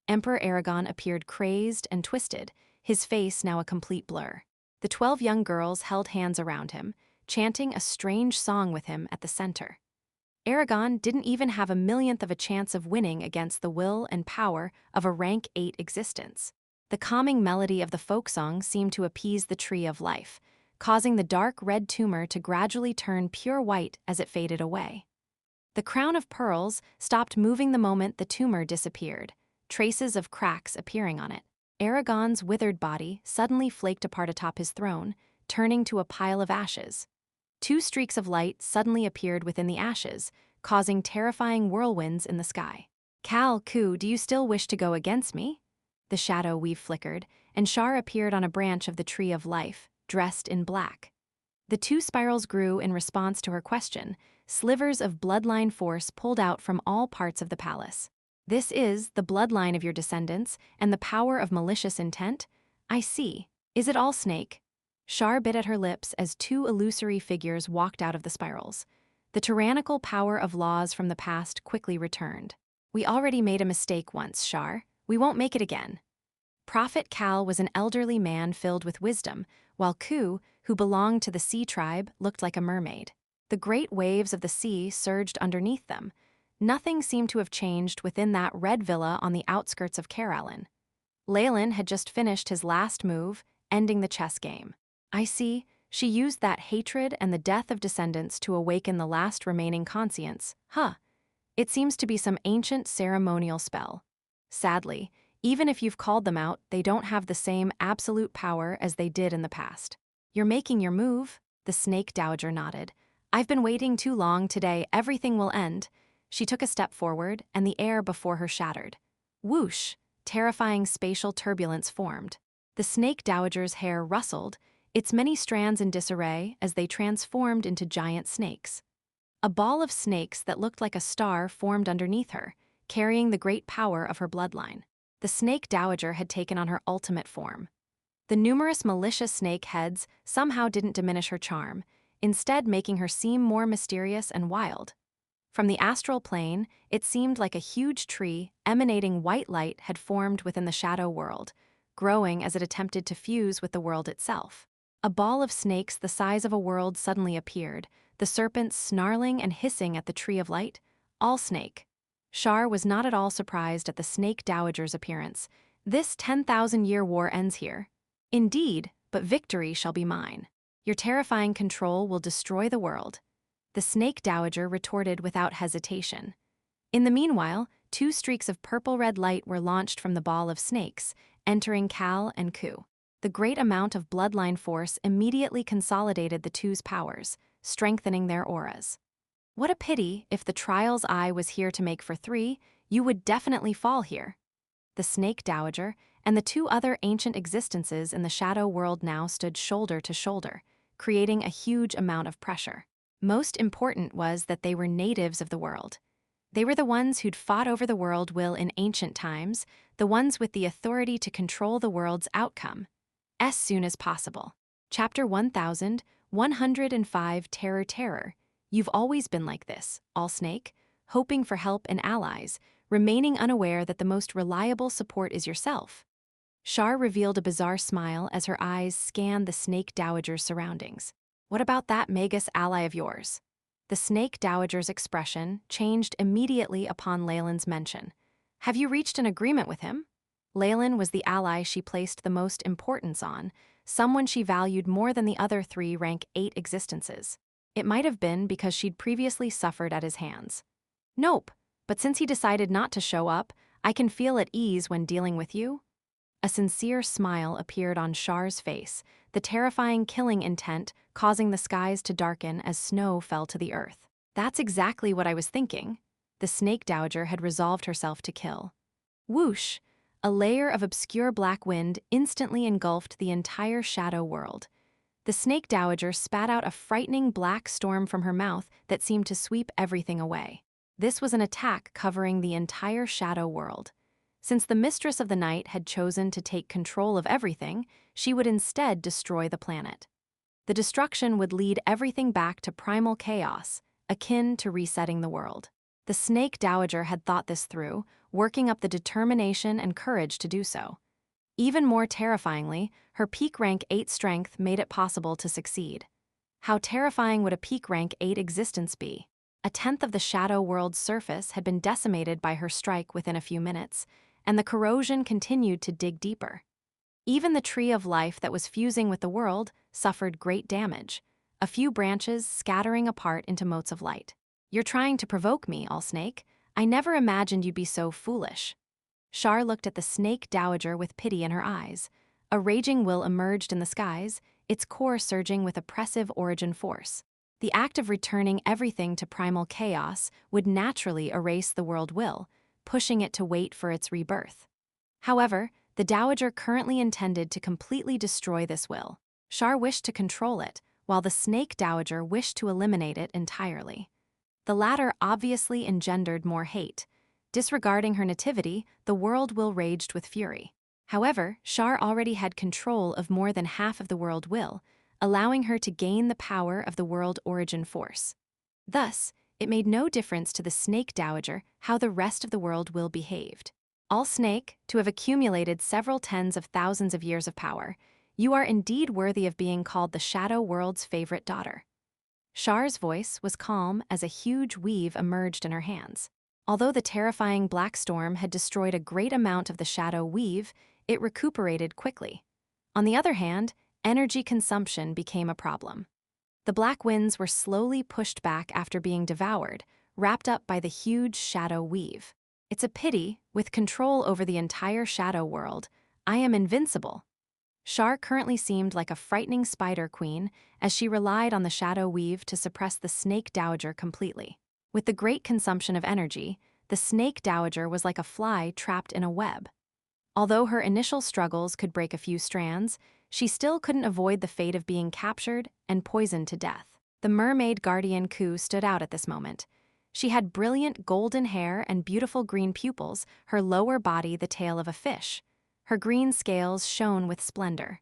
Emperor Aragon appeared crazed and twisted, his face now a complete blur. The 12 young girls held hands around him, chanting a strange song with him at the center. Aragon didn't even have a millionth of a chance of winning against the will and power of a rank 8 existence. The calming melody of the folk song seemed to appease the tree of life, causing the dark red tumor to gradually turn pure white as it faded away. The crown of pearls stopped moving the moment the tumor disappeared, traces of cracks appearing on it. Aragon's withered body suddenly flaked apart atop his throne, turning to a pile of ashes. 2 streaks of light suddenly appeared within the ashes, causing terrifying whirlwinds in the sky. Cal, Ku, do you still wish to go against me? The shadow weave flickered, and Shar appeared on a branch of the tree of life, dressed in black. The 2 spirals grew in response to her question, slivers of bloodline force pulled out from all parts of the palace. This is the bloodline of your descendants and the power of malicious intent? I see. Is it all snake? Shar bit at her lips as 2 illusory figures walked out of the spirals. The tyrannical power of laws from the past quickly returned. We already made a mistake once, Shar. We won't make it again. Prophet Cal was an elderly man filled with wisdom, while Ku, who belonged to the sea tribe, looked like a mermaid. The great waves of the sea surged underneath them. Nothing seemed to have changed within that red villa on the outskirts of Caralyn. Leylin had just finished his last move, ending the chess game. I see, she used that hatred and the death of descendants to awaken the last remaining conscience. It seems to be some ancient ceremonial spell. Sadly, even if you've called them out, they don't have the same absolute power as they did in the past. You're making your move? The snake dowager nodded. I've been waiting too long. Today, everything will end. She took a step forward, and the air before her shattered. Whoosh! Terrifying spatial turbulence formed. The snake dowager's hair rustled, its many strands in disarray as they transformed into giant snakes. A ball of snakes that looked like a star formed underneath her, carrying the great power of her bloodline. The snake dowager had taken on her ultimate form. The numerous malicious snake heads somehow didn't diminish her charm, instead making her seem more mysterious and wild. From the astral plane, it seemed like a huge tree emanating white light had formed within the shadow world, growing as it attempted to fuse with the world itself. A ball of snakes the size of a world suddenly appeared, the serpents snarling and hissing at the tree of light, all snake. Shar was not at all surprised at the snake dowager's appearance. This 10,000-year war ends here. Indeed, but victory shall be mine. Your terrifying control will destroy the world. The snake dowager retorted without hesitation. In the meanwhile, 2 streaks of purple-red light were launched from the ball of snakes, entering Cal and Ku. The great amount of bloodline force immediately consolidated the 2's powers, strengthening their auras. What a pity, if the trial's eye was here to make for 3, you would definitely fall here. The snake dowager and the 2 other ancient existences in the shadow world now stood shoulder to shoulder, creating a huge amount of pressure. Most important was that they were natives of the world. They were the ones who'd fought over the world will in ancient times, the ones with the authority to control the world's outcome. As soon as possible. Chapter 1105 Terror. You've always been like this, all snake, hoping for help and allies, remaining unaware that the most reliable support is yourself. Shar revealed a bizarre smile as her eyes scanned the snake dowager's surroundings. What about that Magus ally of yours? The snake dowager's expression changed immediately upon Leylin's mention. Have you reached an agreement with him? Leylin was the ally she placed the most importance on, someone she valued more than the other 3 rank 8 existences. It might have been because she'd previously suffered at his hands. Nope, but since he decided not to show up, I can feel at ease when dealing with you. A sincere smile appeared on Shar's face, the terrifying killing intent causing the skies to darken as snow fell to the earth. That's exactly what I was thinking. The snake dowager had resolved herself to kill. Whoosh! A layer of obscure black wind instantly engulfed the entire shadow world. The snake dowager spat out a frightening black storm from her mouth that seemed to sweep everything away. This was an attack covering the entire shadow world. Since the mistress of the night had chosen to take control of everything, she would instead destroy the planet. The destruction would lead everything back to primal chaos, akin to resetting the world. The Snake Dowager had thought this through, working up the determination and courage to do so. Even more terrifyingly, her peak rank 8 strength made it possible to succeed. How terrifying would a peak rank 8 existence be? A tenth of the Shadow World's surface had been decimated by her strike within a few minutes, and the corrosion continued to dig deeper. Even the tree of life that was fusing with the world suffered great damage, a few branches scattering apart into motes of light. "You're trying to provoke me, Allsnake. I never imagined you'd be so foolish." Shar looked at the Snake Dowager with pity in her eyes. A raging will emerged in the skies, its core surging with oppressive origin force. The act of returning everything to primal chaos would naturally erase the world will, pushing it to wait for its rebirth. However, the Dowager currently intended to completely destroy this will. Shar wished to control it, while the Snake Dowager wished to eliminate it entirely. The latter obviously engendered more hate. Disregarding her nativity, the world will raged with fury. However, Shar already had control of more than half of the world will, allowing her to gain the power of the world origin force. Thus, it made no difference to the Snake Dowager how the rest of the world will behaved. Allsnake, to have accumulated several tens of thousands of years of power, you are indeed worthy of being called the Shadow World's favorite daughter. Shar's voice was calm as a huge weave emerged in her hands. Although the terrifying black storm had destroyed a great amount of the shadow weave, it recuperated quickly. On the other hand, energy consumption became a problem. The black winds were slowly pushed back after being devoured, wrapped up by the huge shadow weave. "It's a pity, with control over the entire shadow world, I am invincible." Shar currently seemed like a frightening spider queen as she relied on the shadow weave to suppress the Snake Dowager completely. With the great consumption of energy, the Snake Dowager was like a fly trapped in a web. Although her initial struggles could break a few strands, she still couldn't avoid the fate of being captured and poisoned to death. The mermaid guardian Ku stood out at this moment. She had brilliant golden hair and beautiful green pupils, her lower body the tail of a fish. Her green scales shone with splendor.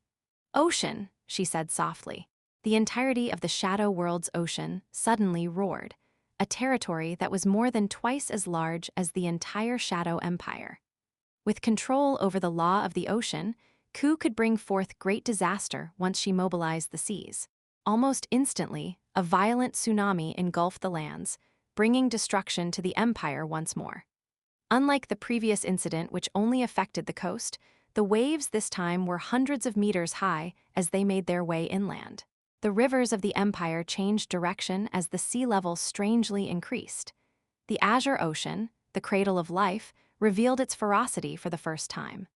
"Ocean," she said softly. The entirety of the Shadow World's ocean suddenly roared, a territory that was more than twice as large as the entire Shadow Empire. With control over the law of the ocean, Ku could bring forth great disaster once she mobilized the seas. Almost instantly, a violent tsunami engulfed the lands, bringing destruction to the empire once more. Unlike the previous incident, which only affected the coast, the waves this time were hundreds of meters high as they made their way inland. The rivers of the empire changed direction as the sea level strangely increased. The Azure Ocean, the cradle of life, revealed its ferocity for the first time.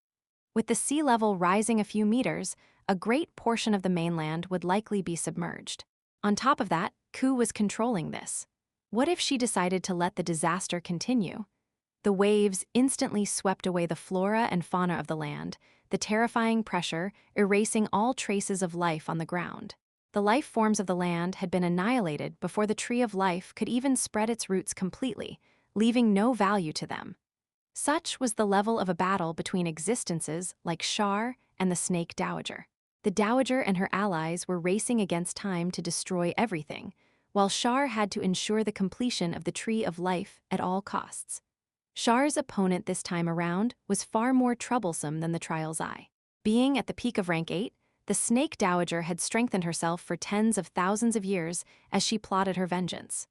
With the sea level rising a few meters, a great portion of the mainland would likely be submerged. On top of that, Ku was controlling this. What if she decided to let the disaster continue? The waves instantly swept away the flora and fauna of the land, the terrifying pressure erasing all traces of life on the ground. The life forms of the land had been annihilated before the tree of life could even spread its roots completely, leaving no value to them. Such was the level of a battle between existences like Shar and the Snake Dowager. The Dowager and her allies were racing against time to destroy everything, while Shar had to ensure the completion of the tree of life at all costs. Shar's opponent this time around was far more troublesome than the Trial's Eye. Being at the peak of rank 8, the Snake Dowager had strengthened herself for tens of thousands of years as she plotted her vengeance.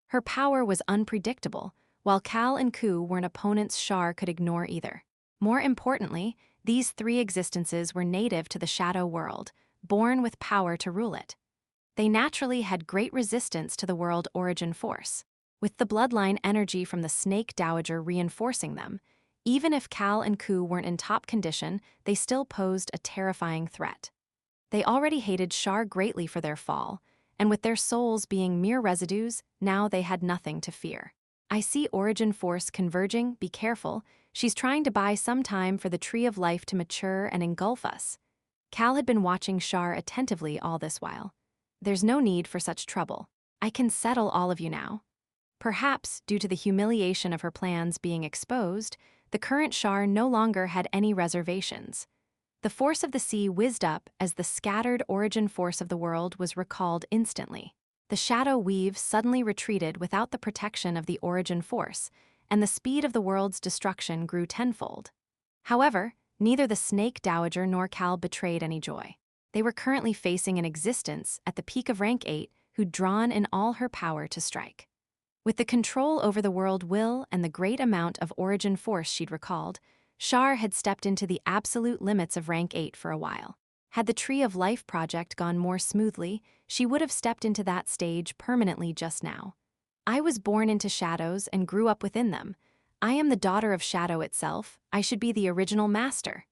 Her power was unpredictable, while Cal and Ku were an opponents Shar could ignore either. More importantly, these three existences were native to the Shadow World, born with power to rule it. They naturally had great resistance to the world origin force. With the bloodline energy from the Snake Dowager reinforcing them, even if Cal and Ku weren't in top condition, they still posed a terrifying threat. They already hated Shar greatly for their fall, and with their souls being mere residues, now they had nothing to fear. "I see origin force converging, be careful. She's trying to buy some time for the tree of life to mature and engulf us." Cal had been watching Shar attentively all this while. "There's no need for such trouble. I can settle all of you now." Perhaps, due to the humiliation of her plans being exposed, the current Shar no longer had any reservations. The force of the sea whizzed up as the scattered origin force of the world was recalled instantly. The shadow weave suddenly retreated without the protection of the origin force, and the speed of the world's destruction grew tenfold. However, neither the Snake Dowager nor Cal betrayed any joy. They were currently facing an existence at the peak of rank 8 who'd drawn in all her power to strike. With the control over the world will and the great amount of origin force she'd recalled, Shar had stepped into the absolute limits of rank 8 for a while. Had the Tree of Life project gone more smoothly, she would have stepped into that stage permanently just now. I was born into shadows and grew up within them. I am the daughter of shadow itself. I should be the original master.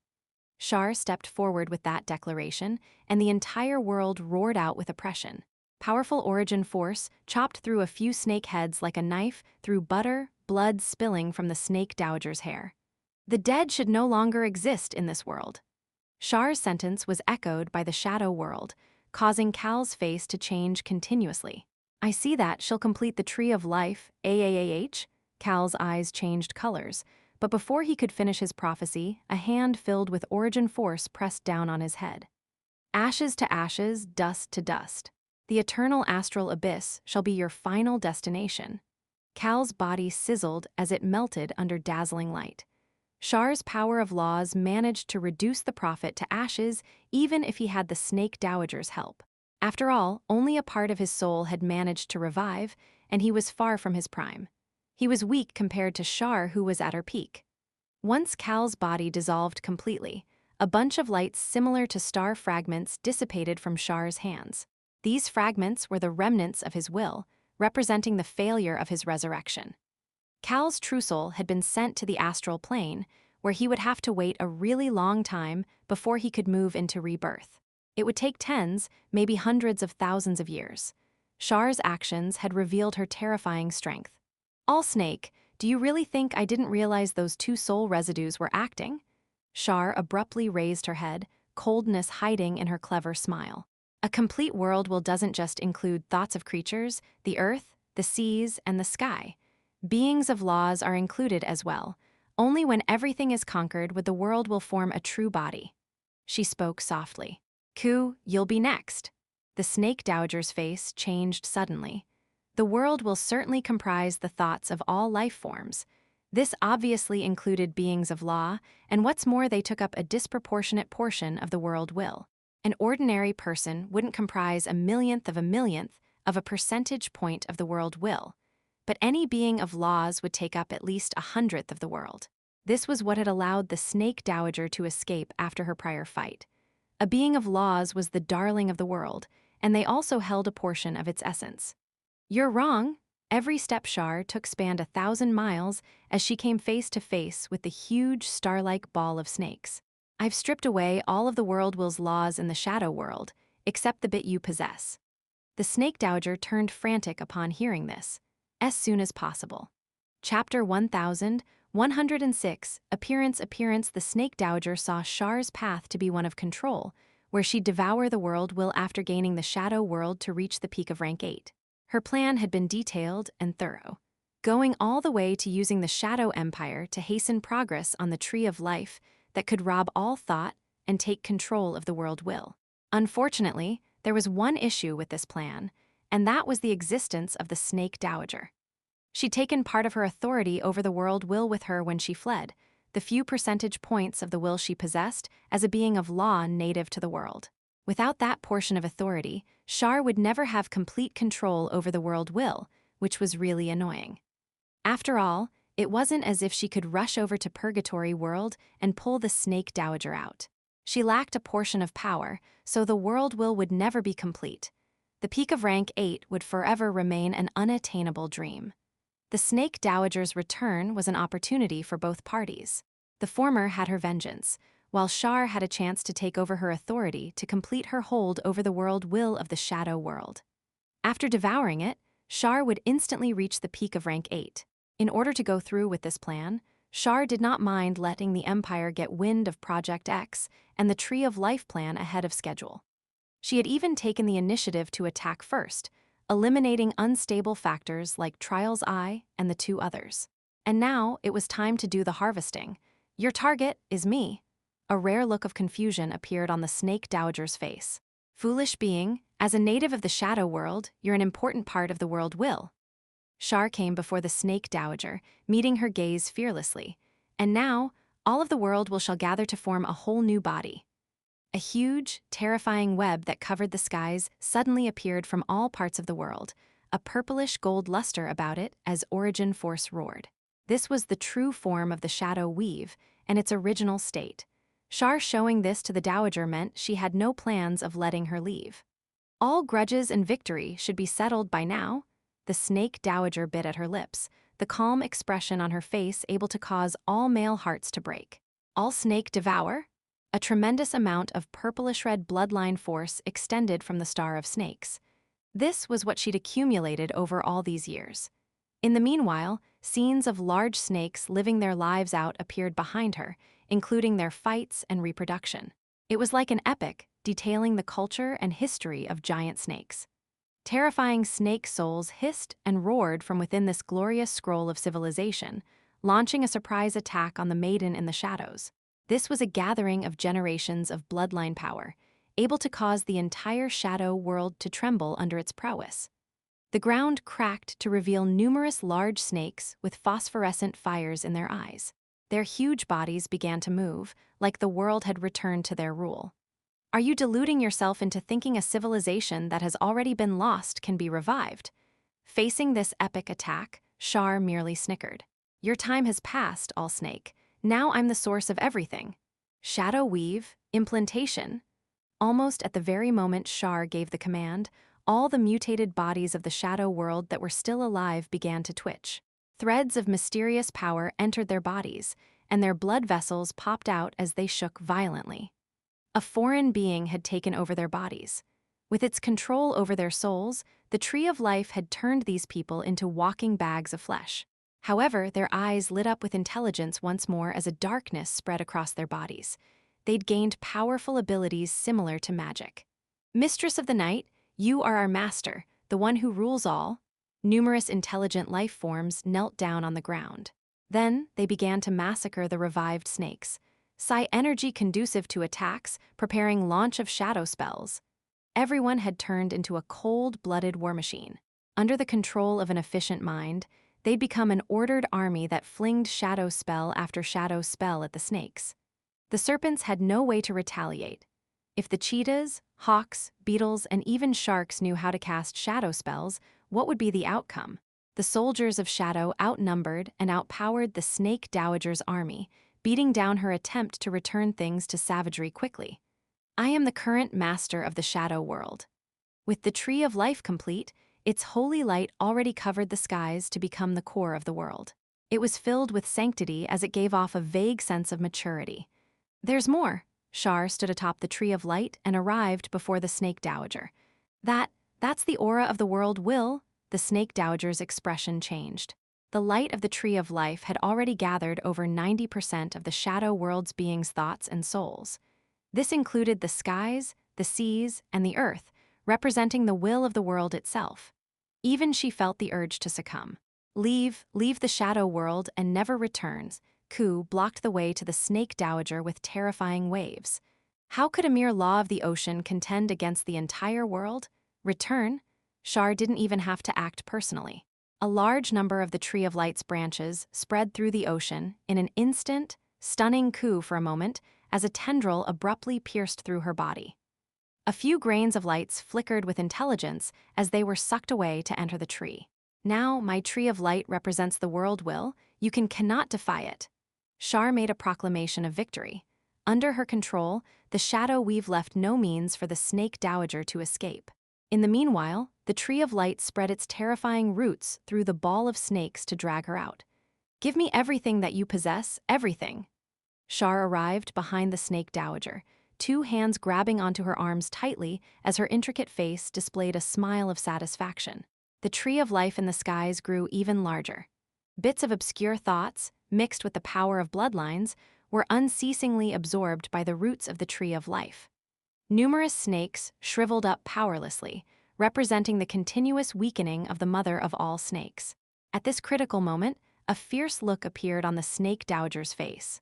Shar stepped forward with that declaration, and the entire world roared out with oppression. Powerful origin force chopped through a few snake heads like a knife through butter, blood spilling from the Snake Dowager's hair. The dead should no longer exist in this world. Shar's sentence was echoed by the shadow world, causing Cal's face to change continuously. I see that she'll complete the Tree of Life, AAAH. Cal's eyes changed colors, but before he could finish his prophecy, a hand filled with origin force pressed down on his head. Ashes to ashes, dust to dust. The eternal astral abyss shall be your final destination. Cal's body sizzled as it melted under dazzling light. Shar's power of laws managed to reduce the prophet to ashes even if he had the Snake Dowager's help. After all, only a part of his soul had managed to revive, and he was far from his prime. He was weak compared to Shar, who was at her peak. Once Cal's body dissolved completely, a bunch of lights similar to star fragments dissipated from Shar's hands. These fragments were the remnants of his will, representing the failure of his resurrection. Cal's true soul had been sent to the astral plane, where he would have to wait a really long time before he could move into rebirth. It would take tens, maybe hundreds of thousands of years. Shar's actions had revealed her terrifying strength. All Snake, do you really think I didn't realize those two soul residues were acting? Shar abruptly raised her head, coldness hiding in her clever smile. A complete world will doesn't just include thoughts of creatures, the earth, the seas, and the sky. Beings of laws are included as well. Only when everything is conquered would the world will form a true body. She spoke softly. Ku, you'll be next. The Snake Dowager's face changed suddenly. The world will certainly comprise the thoughts of all life forms. This obviously included beings of law, and what's more, they took up a disproportionate portion of the world will. An ordinary person wouldn't comprise a millionth of a percentage point of the world will. But any being of laws would take up at least 100th of the world. This was what had allowed the Snake Dowager to escape after her prior fight. A being of laws was the darling of the world, and they also held a portion of its essence. You're wrong. Every step Shar took spanned 1,000 miles as she came face to face with the huge star-like ball of snakes. I've stripped away all of the world will's laws in the shadow world, except the bit you possess. The Snake Dowager turned frantic upon hearing this. As soon as possible. Chapter 1106, Appearance. The Snake Dowager saw Shar's path to be one of control, where she'd devour the world will after gaining the shadow world to reach the peak of rank 8. Her plan had been detailed and thorough, going all the way to using the Shadow Empire to hasten progress on the Tree of Life that could rob all thought and take control of the world will. Unfortunately, there was one issue with this plan, and that was the existence of the Snake Dowager. She'd taken part of her authority over the world will with her when she fled, the few percentage points of the will she possessed as a being of law native to the world. Without that portion of authority, Shar would never have complete control over the world will, which was really annoying. After all, it wasn't as if she could rush over to Purgatory World and pull the Snake Dowager out. She lacked a portion of power, so the world will would never be complete. The peak of rank 8 would forever remain an unattainable dream. The Snake Dowager's return was an opportunity for both parties. The former had her vengeance, while Shar had a chance to take over her authority to complete her hold over the world will of the shadow world. After devouring it, Shar would instantly reach the peak of rank 8. In order to go through with this plan, Shar did not mind letting the Empire get wind of Project X and the Tree of Life plan ahead of schedule. She had even taken the initiative to attack first, eliminating unstable factors like Trial's Eye and the two others. And now it was time to do the harvesting. Your target is me. A rare look of confusion appeared on the snake dowager's face. Foolish being, as a native of the shadow world, you're an important part of the world will. Shar came before the snake dowager, meeting her gaze fearlessly. And now, all of the world shall gather to form a whole new body. A huge, terrifying web that covered the skies suddenly appeared from all parts of the world, a purplish gold luster about it as origin force roared. This was the true form of the shadow weave, and its original state. Shar showing this to the dowager meant she had no plans of letting her leave. All grudges and victory should be settled by now. The snake dowager bit at her lips, the calm expression on her face able to cause all male hearts to break. All snake devour? A tremendous amount of purplish-red bloodline force extended from the star of snakes. This was what she'd accumulated over all these years. In the meanwhile, scenes of large snakes living their lives out appeared behind her, including their fights and reproduction. It was like an epic, detailing the culture and history of giant snakes. Terrifying snake souls hissed and roared from within this glorious scroll of civilization, launching a surprise attack on the maiden in the shadows. This was a gathering of generations of bloodline power, able to cause the entire shadow world to tremble under its prowess. The ground cracked to reveal numerous large snakes with phosphorescent fires in their eyes. Their huge bodies began to move, like the world had returned to their rule. Are you deluding yourself into thinking a civilization that has already been lost can be revived? Facing this epic attack, Shar merely snickered. Your time has passed, All Snake. Now I'm the source of everything. Shadow weave, implantation. Almost at the very moment Shar gave the command, all the mutated bodies of the shadow world that were still alive began to twitch. Threads of mysterious power entered their bodies, and their blood vessels popped out as they shook violently. A foreign being had taken over their bodies. With its control over their souls, the Tree of Life had turned these people into walking bags of flesh. However, their eyes lit up with intelligence once more as a darkness spread across their bodies. They'd gained powerful abilities similar to magic. Mistress of the Night, you are our master, the one who rules all. Numerous intelligent life forms knelt down on the ground. Then, they began to massacre the revived snakes. Psi energy conducive to attacks, preparing launch of shadow spells. Everyone had turned into a cold-blooded war machine. Under the control of an efficient mind, they'd become an ordered army that flinged shadow spell after shadow spell at the snakes. The serpents had no way to retaliate. If the cheetahs, hawks, beetles, and even sharks knew how to cast shadow spells, what would be the outcome? The soldiers of shadow outnumbered and outpowered the snake dowager's army, beating down her attempt to return things to savagery quickly. I am the current master of the shadow world. With the Tree of Life complete, its holy light already covered the skies to become the core of the world. It was filled with sanctity as it gave off a vague sense of maturity. There's more. Shar stood atop the Tree of Light and arrived before the snake dowager. That's the aura of the world will. The snake dowager's expression changed. The light of the Tree of Life had already gathered over 90% of the shadow world's beings' thoughts and souls. This included the skies, the seas, and the earth, representing the will of the world itself. Even she felt the urge to succumb. Leave the shadow world and never returns. Ku blocked the way to the snake dowager with terrifying waves. How could a mere law of the ocean contend against the entire world? Return? Shar didn't even have to act personally. A large number of the Tree of Light's branches spread through the ocean in an instant, stunning Ku for a moment as a tendril abruptly pierced through her body. A few grains of lights flickered with intelligence as they were sucked away to enter the tree. Now my Tree of Light represents the world will, you cannot defy it. Shar made a proclamation of victory. Under her control, the shadow weave left no means for the snake dowager to escape. In the meanwhile, the Tree of Light spread its terrifying roots through the ball of snakes to drag her out. Give me everything that you possess, everything. Shar arrived behind the snake dowager, two hands grabbing onto her arms tightly as her intricate face displayed a smile of satisfaction. The Tree of Life in the skies grew even larger. Bits of obscure thoughts, mixed with the power of bloodlines, were unceasingly absorbed by the roots of the Tree of Life. Numerous snakes shriveled up powerlessly, representing the continuous weakening of the mother of all snakes. At this critical moment, a fierce look appeared on the snake dowager's face.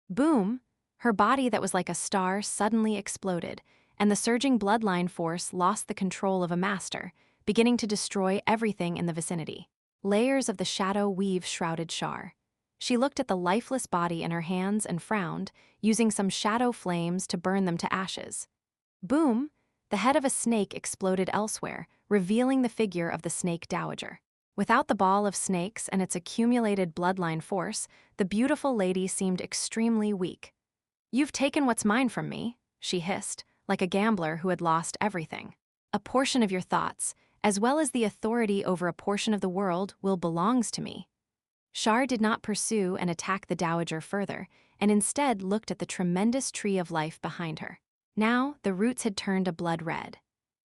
Boom! Her body that was like a star suddenly exploded, and the surging bloodline force lost the control of a master, beginning to destroy everything in the vicinity. Layers of the shadow weave shrouded Shar. She looked at the lifeless body in her hands and frowned, using some shadow flames to burn them to ashes. Boom! The head of a snake exploded elsewhere, revealing the figure of the snake dowager. Without the ball of snakes and its accumulated bloodline force, the beautiful lady seemed extremely weak. "You've taken what's mine from me," she hissed, like a gambler who had lost everything. "A portion of your thoughts, as well as the authority over a portion of the world, belongs to me." Shar did not pursue and attack the dowager further, and instead looked at the tremendous tree of life behind her. Now, the roots had turned a blood red.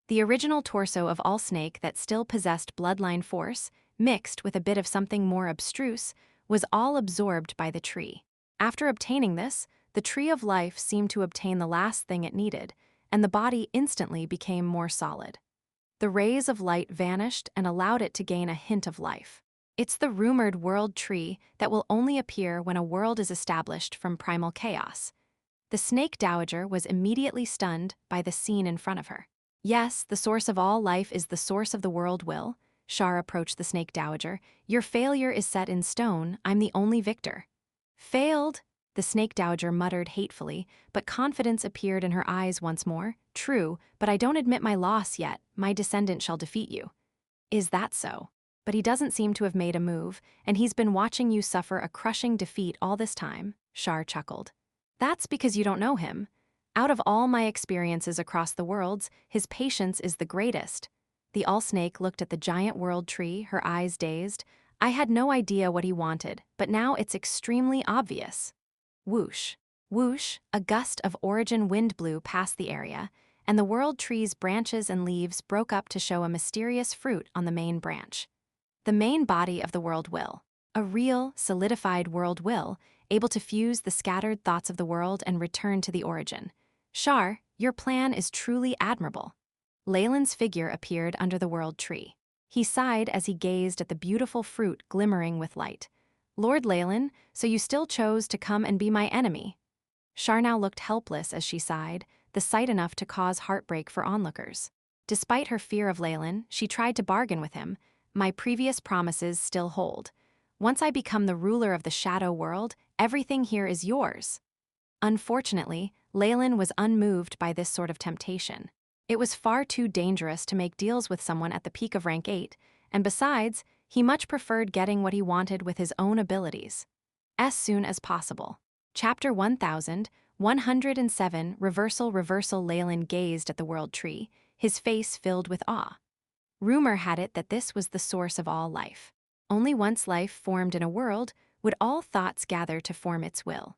The original torso of all snake that still possessed bloodline force, mixed with a bit of something more abstruse, was all absorbed by the tree. After obtaining this, the tree of life seemed to obtain the last thing it needed, and the body instantly became more solid. The rays of light vanished and allowed it to gain a hint of life. It's the rumored world tree that will only appear when a world is established from primal chaos. The snake dowager was immediately stunned by the scene in front of her. "Yes, the source of all life is the source of the world will." Shar approached the snake dowager. "Your failure is set in stone. I'm the only victor." "Failed?" The snake dowager muttered hatefully, but confidence appeared in her eyes once more. "True, but I don't admit my loss yet. My descendant shall defeat you." "Is that so? But he doesn't seem to have made a move, and he's been watching you suffer a crushing defeat all this time," Shar chuckled. "That's because you don't know him. Out of all my experiences across the worlds, his patience is the greatest." The all-snake looked at the giant world tree, her eyes dazed. "I had no idea what he wanted, but now it's extremely obvious." Whoosh. Whoosh, a gust of origin wind blew past the area, and the world tree's branches and leaves broke up to show a mysterious fruit on the main branch. The main body of the world will. A real, solidified world will, able to fuse the scattered thoughts of the world and return to the origin. "Shar, your plan is truly admirable." Leylin's figure appeared under the world tree. He sighed as he gazed at the beautiful fruit glimmering with light. "Lord Leylin, so you still chose to come and be my enemy." Shar now looked helpless as she sighed, the sight enough to cause heartbreak for onlookers. Despite her fear of Leylin, she tried to bargain with him. "My previous promises still hold. Once I become the ruler of the shadow world, everything here is yours." Unfortunately, Leylin was unmoved by this sort of temptation. It was far too dangerous to make deals with someone at the peak of rank 8, and besides, he much preferred getting what he wanted with his own abilities. As soon as possible. Chapter 1107, Reversal. Leylin gazed at the world tree, his face filled with awe. Rumor had it that this was the source of all life. Only once life formed in a world would all thoughts gather to form its will.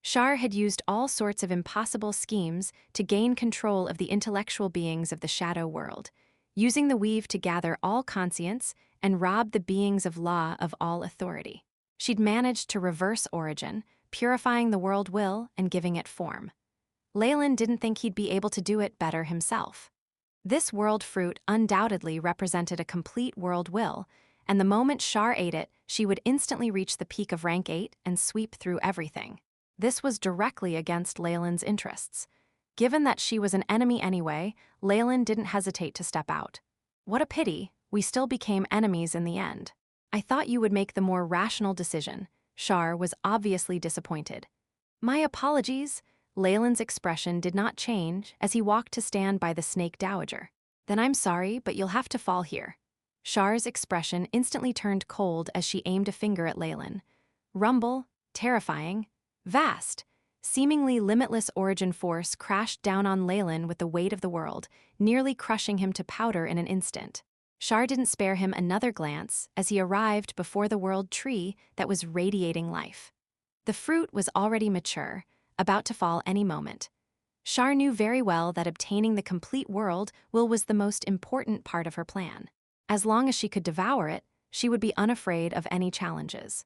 Shar had used all sorts of impossible schemes to gain control of the intellectual beings of the shadow world, using the weave to gather all conscience and rob the beings of law of all authority. She'd managed to reverse origin, purifying the world will and giving it form. Leylin didn't think he'd be able to do it better himself. This world fruit undoubtedly represented a complete world will, and the moment Shar ate it, she would instantly reach the peak of rank 8 and sweep through everything. This was directly against Leylin's interests. Given that she was an enemy anyway, Leylin didn't hesitate to step out. "What a pity, we still became enemies in the end. I thought you would make the more rational decision." Shar was obviously disappointed. "My apologies." Leylin's expression did not change as he walked to stand by the snake dowager. "Then I'm sorry, but you'll have to fall here." Shar's expression instantly turned cold as she aimed a finger at Leylin. Rumble, terrifying, vast, seemingly limitless origin force crashed down on Leylin with the weight of the world, nearly crushing him to powder in an instant. Shar didn't spare him another glance as he arrived before the world tree that was radiating life. The fruit was already mature, about to fall any moment. Shar knew very well that obtaining the complete world will was the most important part of her plan. As long as she could devour it, she would be unafraid of any challenges.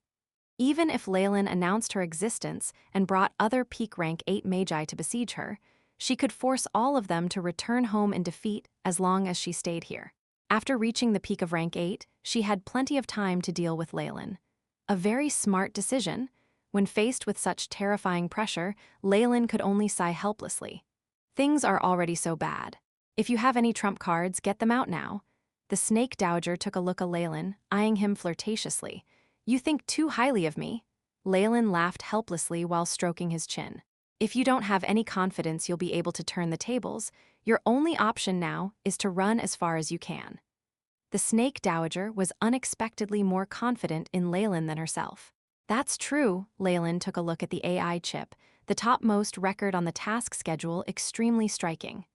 Even if Leylin announced her existence and brought other peak rank 8 Magi to besiege her, she could force all of them to return home in defeat as long as she stayed here. After reaching the peak of rank 8, she had plenty of time to deal with Leylin. A very smart decision. When faced with such terrifying pressure, Leylin could only sigh helplessly. Things are already so bad. If you have any trump cards, get them out now. The snake dowager took a look at Leylin, eyeing him flirtatiously. You think too highly of me? Leylin laughed helplessly while stroking his chin. If you don't have any confidence you'll be able to turn the tables, your only option now is to run as far as you can. The snake dowager was unexpectedly more confident in Leylin than herself. That's true, Leylin took a look at the AI chip, the topmost record on the task schedule extremely striking.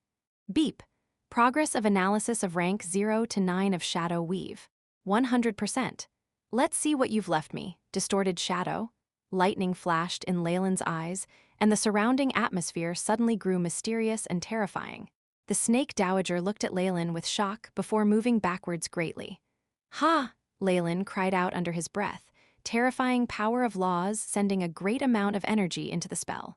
Beep. Progress of analysis of rank 0 to 9 of Shadow Weave. 100%. Let's see what you've left me, distorted shadow. Lightning flashed in Leylin's eyes, and the surrounding atmosphere suddenly grew mysterious and terrifying. The snake dowager looked at Leylin with shock before moving backwards greatly. Ha! Leylin cried out under his breath, terrifying power of laws sending a great amount of energy into the spell.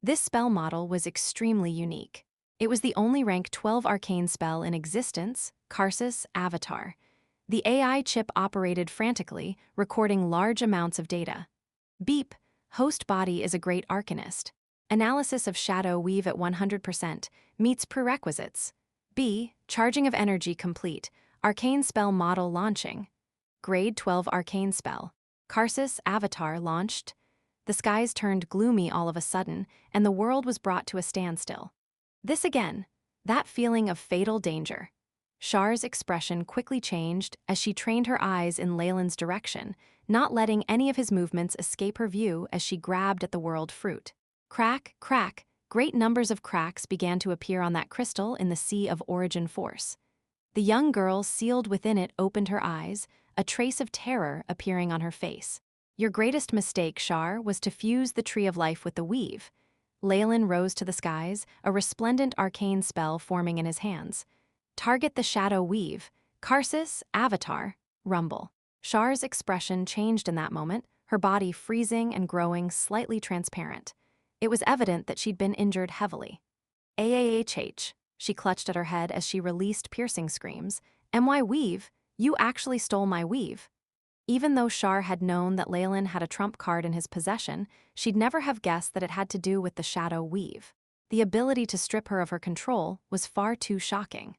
This spell model was extremely unique. It was the only rank 12 arcane spell in existence, Karsus Avatar. The AI chip operated frantically, recording large amounts of data. Beep. Host body is a great arcanist. Analysis of Shadow Weave at 100% meets prerequisites. B. Charging of energy complete. Arcane spell model launching. Grade 12 arcane spell. Karsus Avatar launched. The skies turned gloomy all of a sudden, and the world was brought to a standstill. This again. That feeling of fatal danger. Char's expression quickly changed as she trained her eyes in Leylin's direction, not letting any of his movements escape her view as she grabbed at the world fruit. Crack, crack, great numbers of cracks began to appear on that crystal in the sea of origin force. The young girl sealed within it opened her eyes, a trace of terror appearing on her face. Your greatest mistake, Char, was to fuse the Tree of Life with the Weave. Leylin rose to the skies, a resplendent arcane spell forming in his hands. Target the Shadow Weave. Karsus, Avatar, rumble. Char's expression changed in that moment, her body freezing and growing slightly transparent. It was evident that she'd been injured heavily. AAHH, she clutched at her head as she released piercing screams. My weave? You actually stole my weave. Even though Char had known that Leylin had a trump card in his possession, she'd never have guessed that it had to do with the Shadow Weave. The ability to strip her of her control was far too shocking.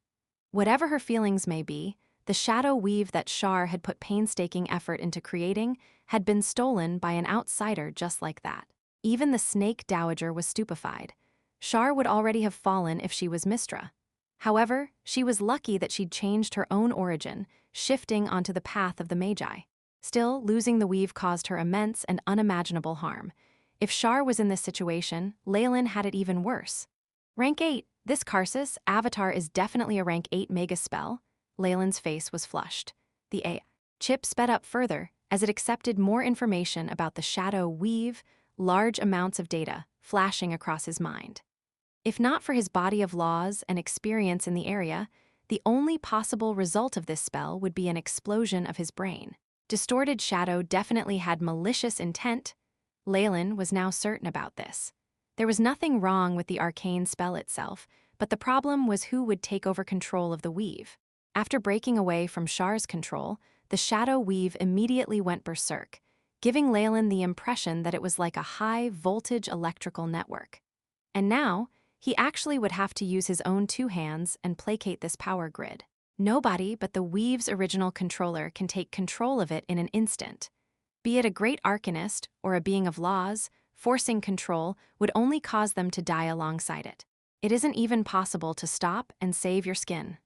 Whatever her feelings may be, the Shadow Weave that Char had put painstaking effort into creating had been stolen by an outsider just like that. Even the snake dowager was stupefied. Char would already have fallen if she was Mistra. However, she was lucky that she'd changed her own origin, shifting onto the path of the Magi. Still, losing the weave caused her immense and unimaginable harm. If Char was in this situation, Leylin had it even worse. Rank 8. This Karsus Avatar is definitely a rank 8 mega spell. Leylin's face was flushed. The AI chip sped up further as it accepted more information about the Shadow Weave, large amounts of data flashing across his mind. If not for his body of laws and experience in the area, the only possible result of this spell would be an explosion of his brain. Distorted Shadow definitely had malicious intent. Leylin was now certain about this. There was nothing wrong with the arcane spell itself, but the problem was who would take over control of the weave. After breaking away from Char's control, the Shadow Weave immediately went berserk, giving Leylin the impression that it was like a high-voltage electrical network. And now, he actually would have to use his own two hands and placate this power grid. Nobody but the Weave's original controller can take control of it in an instant. Be it a great arcanist or a being of laws, forcing control would only cause them to die alongside it. It isn't even possible to stop and save your skin.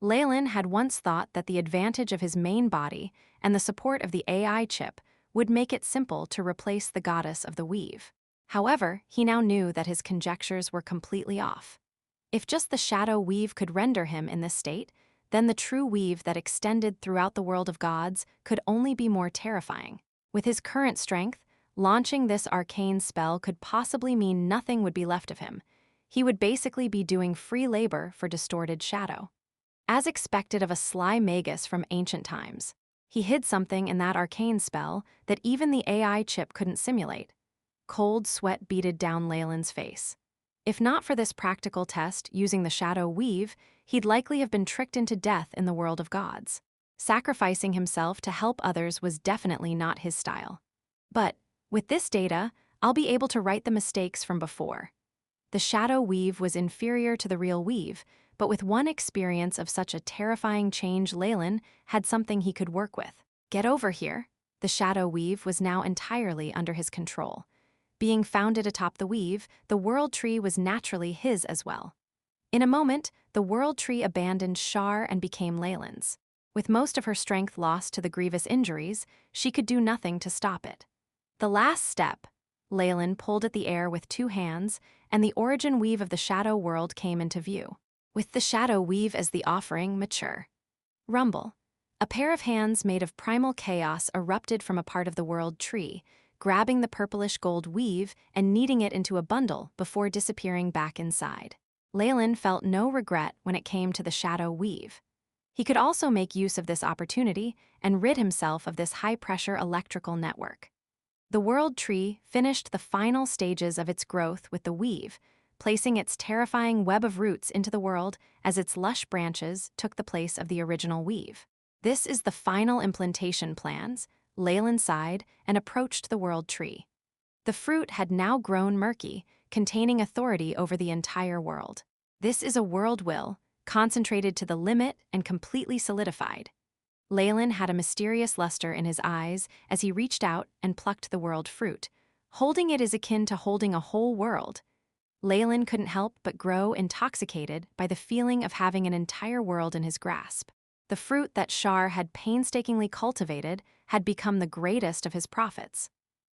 Leylin had once thought that the advantage of his main body and the support of the AI chip would make it simple to replace the goddess of the weave. However, he now knew that his conjectures were completely off. If just the Shadow Weave could render him in this state, then the true weave that extended throughout the world of gods could only be more terrifying. With his current strength, launching this arcane spell could possibly mean nothing would be left of him. He would basically be doing free labor for Distorted Shadow. As expected of a sly magus from ancient times, he hid something in that arcane spell that even the AI chip couldn't simulate. Cold sweat beaded down Leylin's face. If not for this practical test using the Shadow Weave, he'd likely have been tricked into death in the world of gods. Sacrificing himself to help others was definitely not his style. But With this data, I'll be able to right the mistakes from before. The shadow weave was inferior to the real weave, but with one experience of such a terrifying change, Leylin had something he could work with. Get over here. The shadow weave was now entirely under his control. Being founded atop the weave, the world tree was naturally his as well. In a moment, the world tree abandoned Shar and became Leylin's. With most of her strength lost to the grievous injuries, she could do nothing to stop it. The last step, Leylin pulled at the air with two hands, and the origin weave of the shadow world came into view. With the shadow weave as the offering mature. Rumble. A pair of hands made of primal chaos erupted from a part of the world tree, grabbing the purplish gold weave and kneading it into a bundle before disappearing back inside. Leylin felt no regret when it came to the shadow weave. He could also make use of this opportunity and rid himself of this high-pressure electrical network. The world tree finished the final stages of its growth with the weave, placing its terrifying web of roots into the world as its lush branches took the place of the original weave. This is the final implantation plans, Leylin sighed and approached the world tree. The fruit had now grown murky, containing authority over the entire world. This is a world will, concentrated to the limit and completely solidified. Leylin had a mysterious luster in his eyes as he reached out and plucked the world fruit. Holding it is akin to holding a whole world. Leylin couldn't help but grow intoxicated by the feeling of having an entire world in his grasp. The fruit that Shar had painstakingly cultivated had become the greatest of his profits.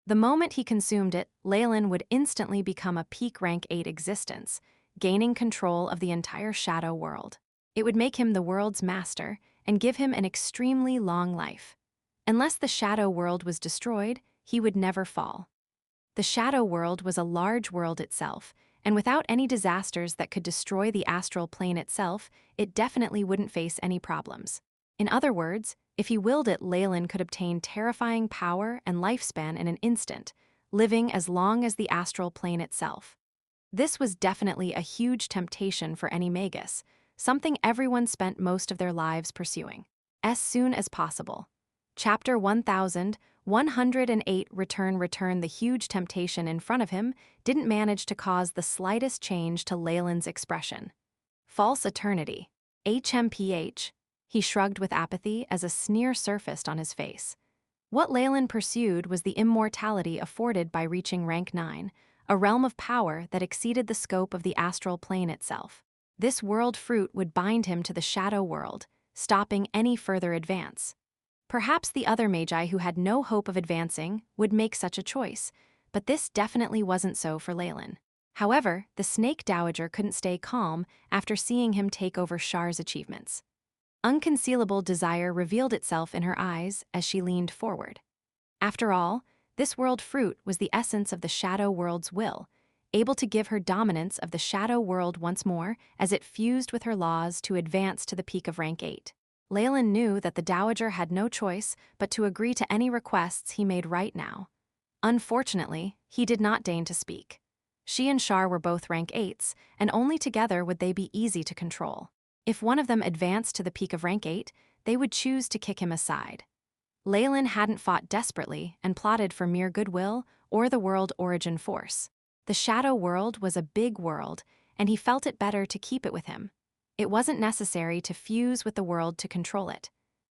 The moment he consumed it, Leylin would instantly become a peak rank 8 existence, gaining control of the entire shadow world. It would make him the world's master and give him an extremely long life. Unless the shadow world was destroyed, he would never fall. The shadow world was a large world itself, and without any disasters that could destroy the astral plane itself, it definitely wouldn't face any problems. In other words, if he willed it, Leylin could obtain terrifying power and lifespan in an instant, living as long as the astral plane itself. This was definitely a huge temptation for any Magus, something everyone spent most of their lives pursuing. As soon as possible. Chapter 1108 Return. The huge temptation in front of him didn't manage to cause the slightest change to Leylin's expression. False eternity. HMPH. He shrugged with apathy as a sneer surfaced on his face. What Leylin pursued was the immortality afforded by reaching rank 9, a realm of power that exceeded the scope of the astral plane itself. This world fruit would bind him to the shadow world, stopping any further advance. Perhaps the other magi who had no hope of advancing would make such a choice, but this definitely wasn't so for Leylin. However, the Snake Dowager couldn't stay calm after seeing him take over Shar's achievements. Unconcealable desire revealed itself in her eyes as she leaned forward. After all, this world fruit was the essence of the shadow world's will, able to give her dominance of the shadow world once more as it fused with her laws to advance to the peak of rank 8. Leylin knew that the Dowager had no choice but to agree to any requests he made right now. Unfortunately, he did not deign to speak. She and Shar were both rank 8s, and only together would they be easy to control. If one of them advanced to the peak of rank 8, they would choose to kick him aside. Leylin hadn't fought desperately and plotted for mere goodwill or the world origin force. The shadow world was a big world, and he felt it better to keep it with him. It wasn't necessary to fuse with the world to control it.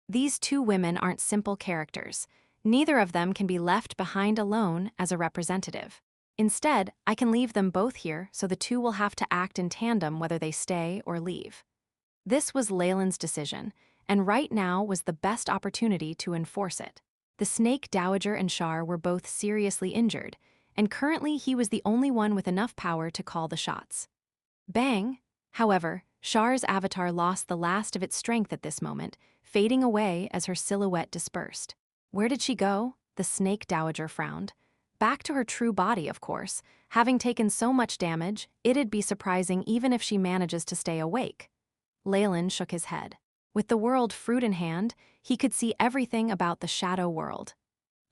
These two women aren't simple characters. Neither of them can be left behind alone as a representative. Instead, I can leave them both here so the two will have to act in tandem whether they stay or leave. This was Leylin's decision, and right now was the best opportunity to enforce it. The Snake Dowager and Shar were both seriously injured, and currently he was the only one with enough power to call the shots. Bang! However, Shar's avatar lost the last of its strength at this moment, fading away as her silhouette dispersed. Where did she go? The Snake Dowager frowned. Back to her true body, of course. Having taken so much damage, it'd be surprising even if she manages to stay awake. Leylin shook his head. With the world fruit in hand, he could see everything about the shadow world.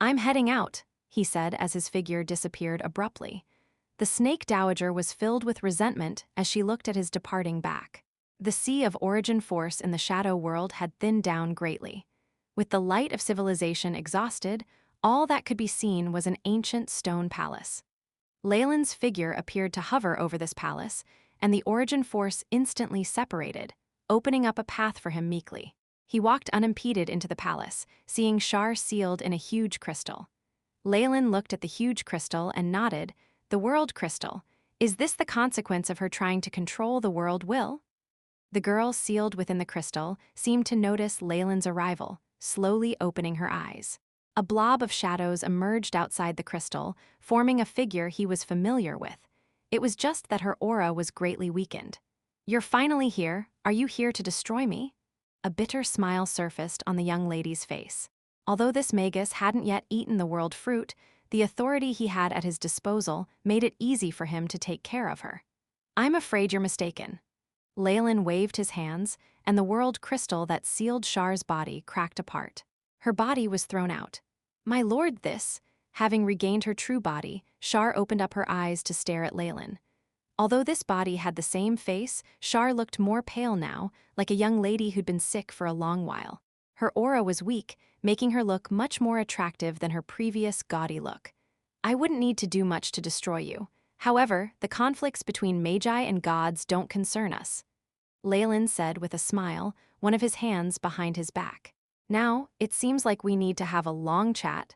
I'm heading out, he said as his figure disappeared abruptly. The Snake Dowager was filled with resentment as she looked at his departing back. The sea of origin force in the shadow world had thinned down greatly. With the light of civilization exhausted, All that could be seen was an ancient stone palace. Leylin's figure appeared to hover over this palace, and the origin force instantly separated, opening up a path for him meekly. He walked unimpeded into the palace, seeing Shar sealed in a huge crystal. Leylin looked at the huge crystal and nodded. The world crystal. Is this the consequence of her trying to control the world will? The girl sealed within the crystal seemed to notice Leylin's arrival, slowly opening her eyes. A blob of shadows emerged outside the crystal, forming a figure he was familiar with. It was just that her aura was greatly weakened. "You're finally here. Are you here to destroy me?" A bitter smile surfaced on the young lady's face. Although this Magus hadn't yet eaten the world fruit, the authority he had at his disposal made it easy for him to take care of her. "I'm afraid you're mistaken." Leylin waved his hands, and the world crystal that sealed Shar's body cracked apart. Her body was thrown out. "My lord, this..." Having regained her true body, Shar opened up her eyes to stare at Leylin. Although this body had the same face, Shar looked more pale now, like a young lady who'd been sick for a long while. Her aura was weak, making her look much more attractive than her previous gaudy look. "I wouldn't need to do much to destroy you. However, the conflicts between Magi and gods don't concern us," Leylin said with a smile, one of his hands behind his back. "Now, it seems like we need to have a long chat."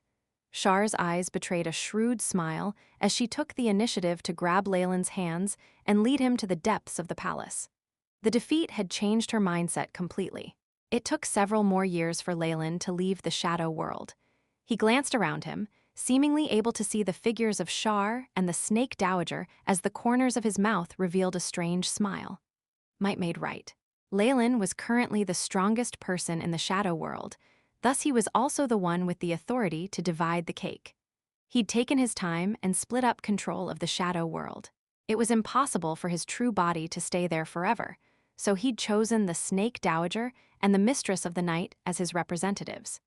Shar's eyes betrayed a shrewd smile as she took the initiative to grab Leylin's hands and lead him to the depths of the palace. The defeat had changed her mindset completely. It took several more years for Leylin to leave the shadow world. He glanced around him, seemingly able to see the figures of Shar and the snake dowager as the corners of his mouth revealed a strange smile. Might made right. Leylin was currently the strongest person in the shadow world, thus he was also the one with the authority to divide the cake. He'd taken his time and split up control of the shadow world. It was impossible for his true body to stay there forever, so he'd chosen the snake dowager and the mistress of the night as his representatives.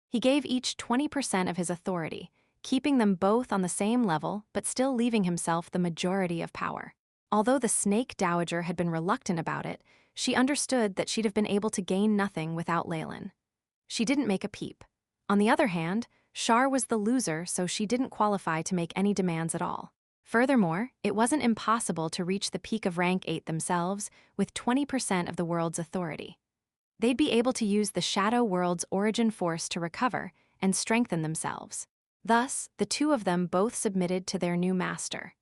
He gave each 20% of his authority, keeping them both on the same level but still leaving himself the majority of power. Although the snake dowager had been reluctant about it, she understood that she'd have been able to gain nothing without Leylin. She didn't make a peep. On the other hand, Shar was the loser, so she didn't qualify to make any demands at all. Furthermore, it wasn't impossible to reach the peak of rank 8 themselves with 20% of the world's authority. They'd be able to use the shadow world's origin force to recover and strengthen themselves. Thus, the two of them both submitted to their new master.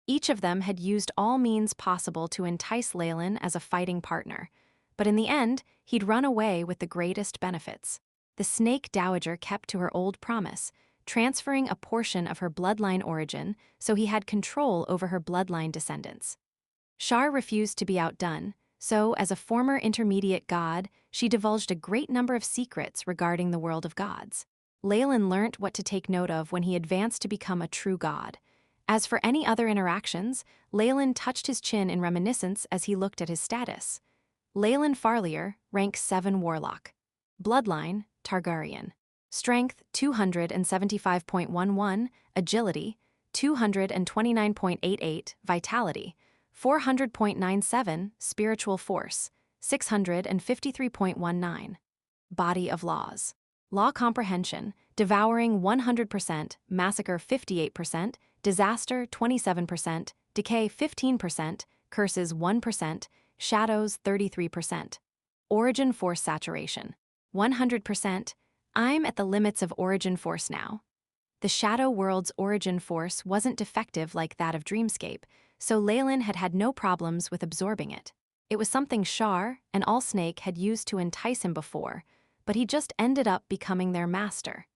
Each of them had used all means possible to entice Leylin as a fighting partner, but in the end, he'd run away with the greatest benefits. The snake dowager kept to her old promise, transferring a portion of her bloodline origin so he had control over her bloodline descendants. Shar refused to be outdone, so as a former intermediate god, she divulged a great number of secrets regarding the world of gods. Leylin learnt what to take note of when he advanced to become a true god. As for any other interactions, Leylin touched his chin in reminiscence as he looked at his status. Leylin Farlier, rank 7 Warlock. Bloodline, Targaryen. Strength, 275.11, Agility, 229.88, Vitality, 400.97, Spiritual Force, 653.19. Body of Laws. Law Comprehension, Devouring 100%, Massacre 58%, Disaster 27%, Decay 15%, Curses 1%, Shadows 33%. Origin Force Saturation, 100%. I'm at the limits of origin force now. The shadow world's origin force wasn't defective like that of Dreamscape, so Leylin had had no problems with absorbing it. It was something Shar and Allsnake had used to entice him before, but he just ended up becoming their master.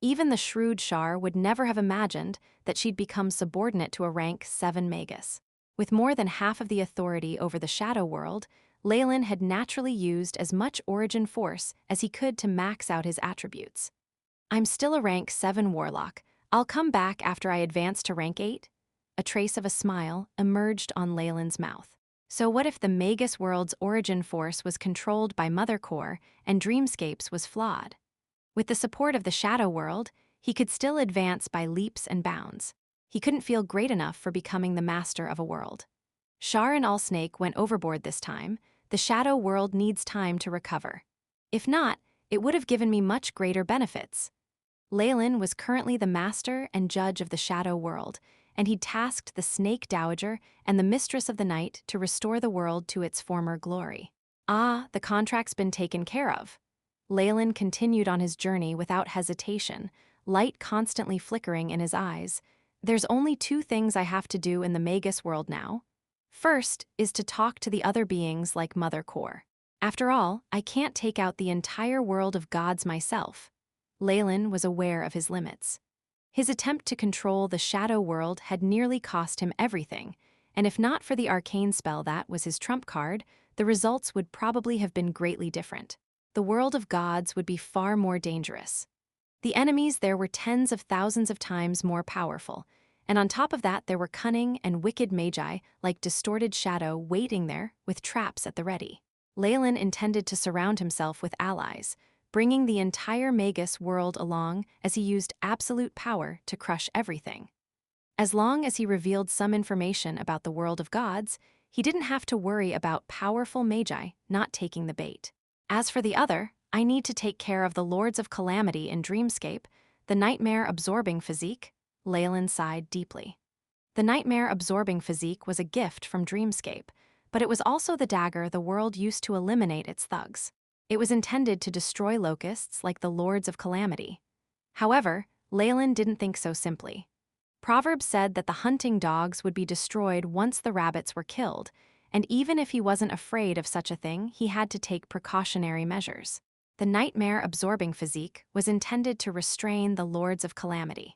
Even the shrewd Shar would never have imagined that she'd become subordinate to a rank 7 Magus. With more than half of the authority over the shadow world, Leylin had naturally used as much origin force as he could to max out his attributes. I'm still a rank 7 Warlock. I'll come back after I advance to rank 8. A trace of a smile emerged on Leylin's mouth. So what if the Magus World's origin force was controlled by Mother Core and Dreamscape's was flawed? With the support of the shadow world, he could still advance by leaps and bounds. He couldn't feel great enough for becoming the master of a world. Shar and Allsnake went overboard this time. The shadow world needs time to recover. If not, it would have given me much greater benefits. Leylin was currently the master and judge of the Shadow World, and he'd tasked the Snake Dowager and the Mistress of the Night to restore the world to its former glory. Ah, the contract's been taken care of. Leylin continued on his journey without hesitation, light constantly flickering in his eyes. There's only two things I have to do in the Magus World now. First is to talk to the other beings like Mother Core. After all, I can't take out the entire world of gods myself. Leylin was aware of his limits. His attempt to control the Shadow World had nearly cost him everything, and if not for the arcane spell that was his trump card, the results would probably have been greatly different. The world of gods would be far more dangerous. The enemies there were tens of thousands of times more powerful, and on top of that there were cunning and wicked magi like Distorted Shadow waiting there with traps at the ready. Leylin intended to surround himself with allies, bringing the entire Magus world along as he used absolute power to crush everything. As long as he revealed some information about the world of gods, he didn't have to worry about powerful magi not taking the bait. As for the other, I need to take care of the Lords of Calamity in Dreamscape, the nightmare-absorbing physique. Leylin sighed deeply. The nightmare-absorbing physique was a gift from Dreamscape, but it was also the dagger the world used to eliminate its thugs. It was intended to destroy locusts like the Lords of Calamity. However, Leylin didn't think so simply. Proverbs said that the hunting dogs would be destroyed once the rabbits were killed, and even if he wasn't afraid of such a thing, he had to take precautionary measures. The nightmare-absorbing physique was intended to restrain the Lords of Calamity.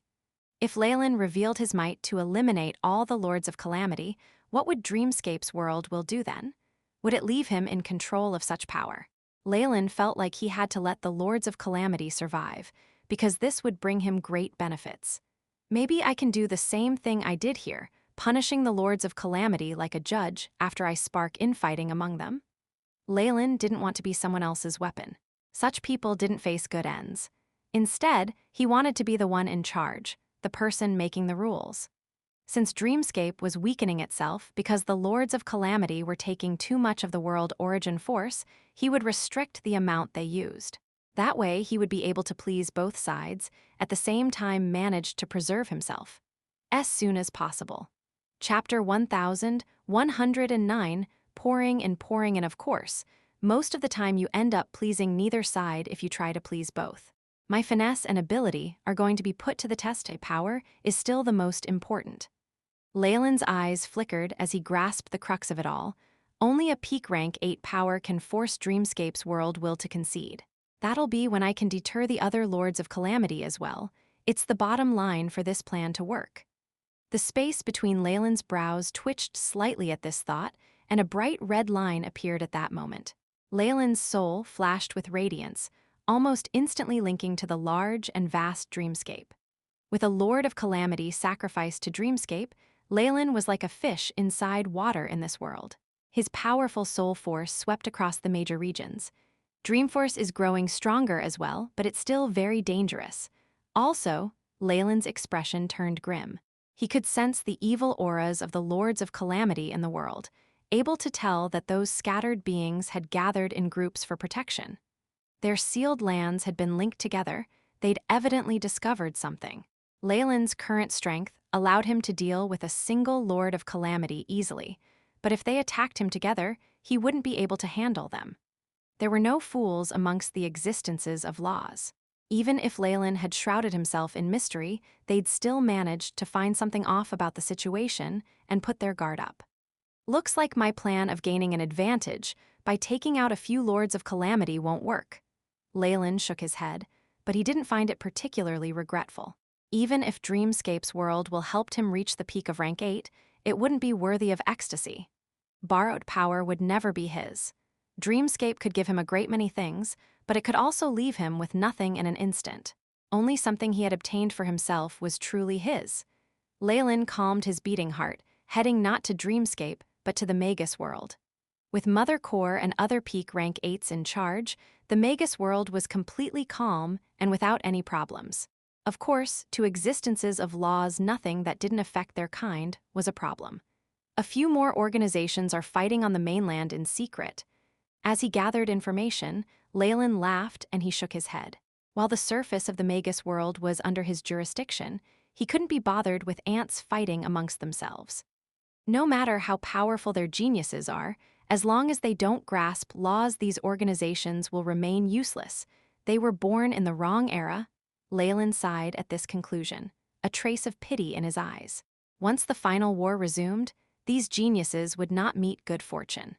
If Leylin revealed his might to eliminate all the Lords of Calamity, what would Dreamscape's world will do then? Would it leave him in control of such power? Leylin felt like he had to let the Lords of Calamity survive, because this would bring him great benefits. Maybe I can do the same thing I did here, punishing the Lords of Calamity like a judge after I spark infighting among them. Leylin didn't want to be someone else's weapon. Such people didn't face good ends. Instead, he wanted to be the one in charge, the person making the rules. Since Dreamscape was weakening itself because the Lords of Calamity were taking too much of the world origin force, he would restrict the amount they used. That way, he would be able to please both sides, at the same time manage to preserve himself. As soon as possible. Chapter 1109, Pouring and of course, most of the time you end up pleasing neither side if you try to please both. My finesse and ability are going to be put to the test. Power is still the most important. Leylin's eyes flickered as he grasped the crux of it all. Only a peak rank 8 power can force Dreamscape's world will to concede. That'll be when I can deter the other Lords of Calamity as well. It's the bottom line for this plan to work. The space between Leylin's brows twitched slightly at this thought, and a bright red line appeared at that moment. Leylin's soul flashed with radiance, almost instantly linking to the large and vast Dreamscape. With a Lord of Calamity sacrificed to Dreamscape, Leylin was like a fish inside water in this world. His powerful soul force swept across the major regions. Dreamforce is growing stronger as well, but it's still very dangerous. Also, Leylin's expression turned grim. He could sense the evil auras of the Lords of Calamity in the world, able to tell that those scattered beings had gathered in groups for protection. Their sealed lands had been linked together. They'd evidently discovered something. Leylin's current strength allowed him to deal with a single Lord of Calamity easily, but if they attacked him together, he wouldn't be able to handle them. There were no fools amongst the existences of laws. Even if Leylin had shrouded himself in mystery, they'd still managed to find something off about the situation and put their guard up. Looks like my plan of gaining an advantage by taking out a few Lords of Calamity won't work. Leylin shook his head, but he didn't find it particularly regretful. Even if Dreamscape's world will help him reach the peak of rank 8, it wouldn't be worthy of ecstasy. Borrowed power would never be his. Dreamscape could give him a great many things, but it could also leave him with nothing in an instant. Only something he had obtained for himself was truly his. Leylin calmed his beating heart, heading not to Dreamscape, but to the Magus World. With Mother Core and other peak rank 8s in charge, the Magus World was completely calm and without any problems. Of course, to existences of laws, nothing that didn't affect their kind was a problem. A few more organizations are fighting on the mainland in secret. As he gathered information, Leylin laughed and he shook his head. While the surface of the Magus world was under his jurisdiction, he couldn't be bothered with ants fighting amongst themselves. No matter how powerful their geniuses are, as long as they don't grasp laws, these organizations will remain useless. They were born in the wrong era. Leylin sighed at this conclusion, a trace of pity in his eyes. Once the final war resumed, these geniuses would not meet good fortune.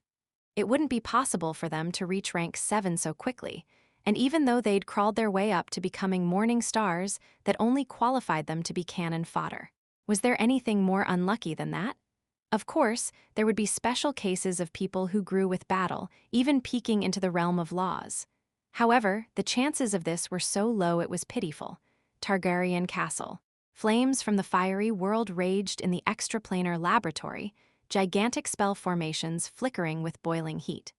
It wouldn't be possible for them to reach rank 7 so quickly, and even though they'd crawled their way up to becoming morning stars, that only qualified them to be cannon fodder. Was there anything more unlucky than that? Of course, there would be special cases of people who grew with battle, even peeking into the realm of laws. However, the chances of this were so low it was pitiful. Targaryen Castle. Flames from the fiery world raged in the extraplanar laboratory, gigantic spell formations flickering with boiling heat.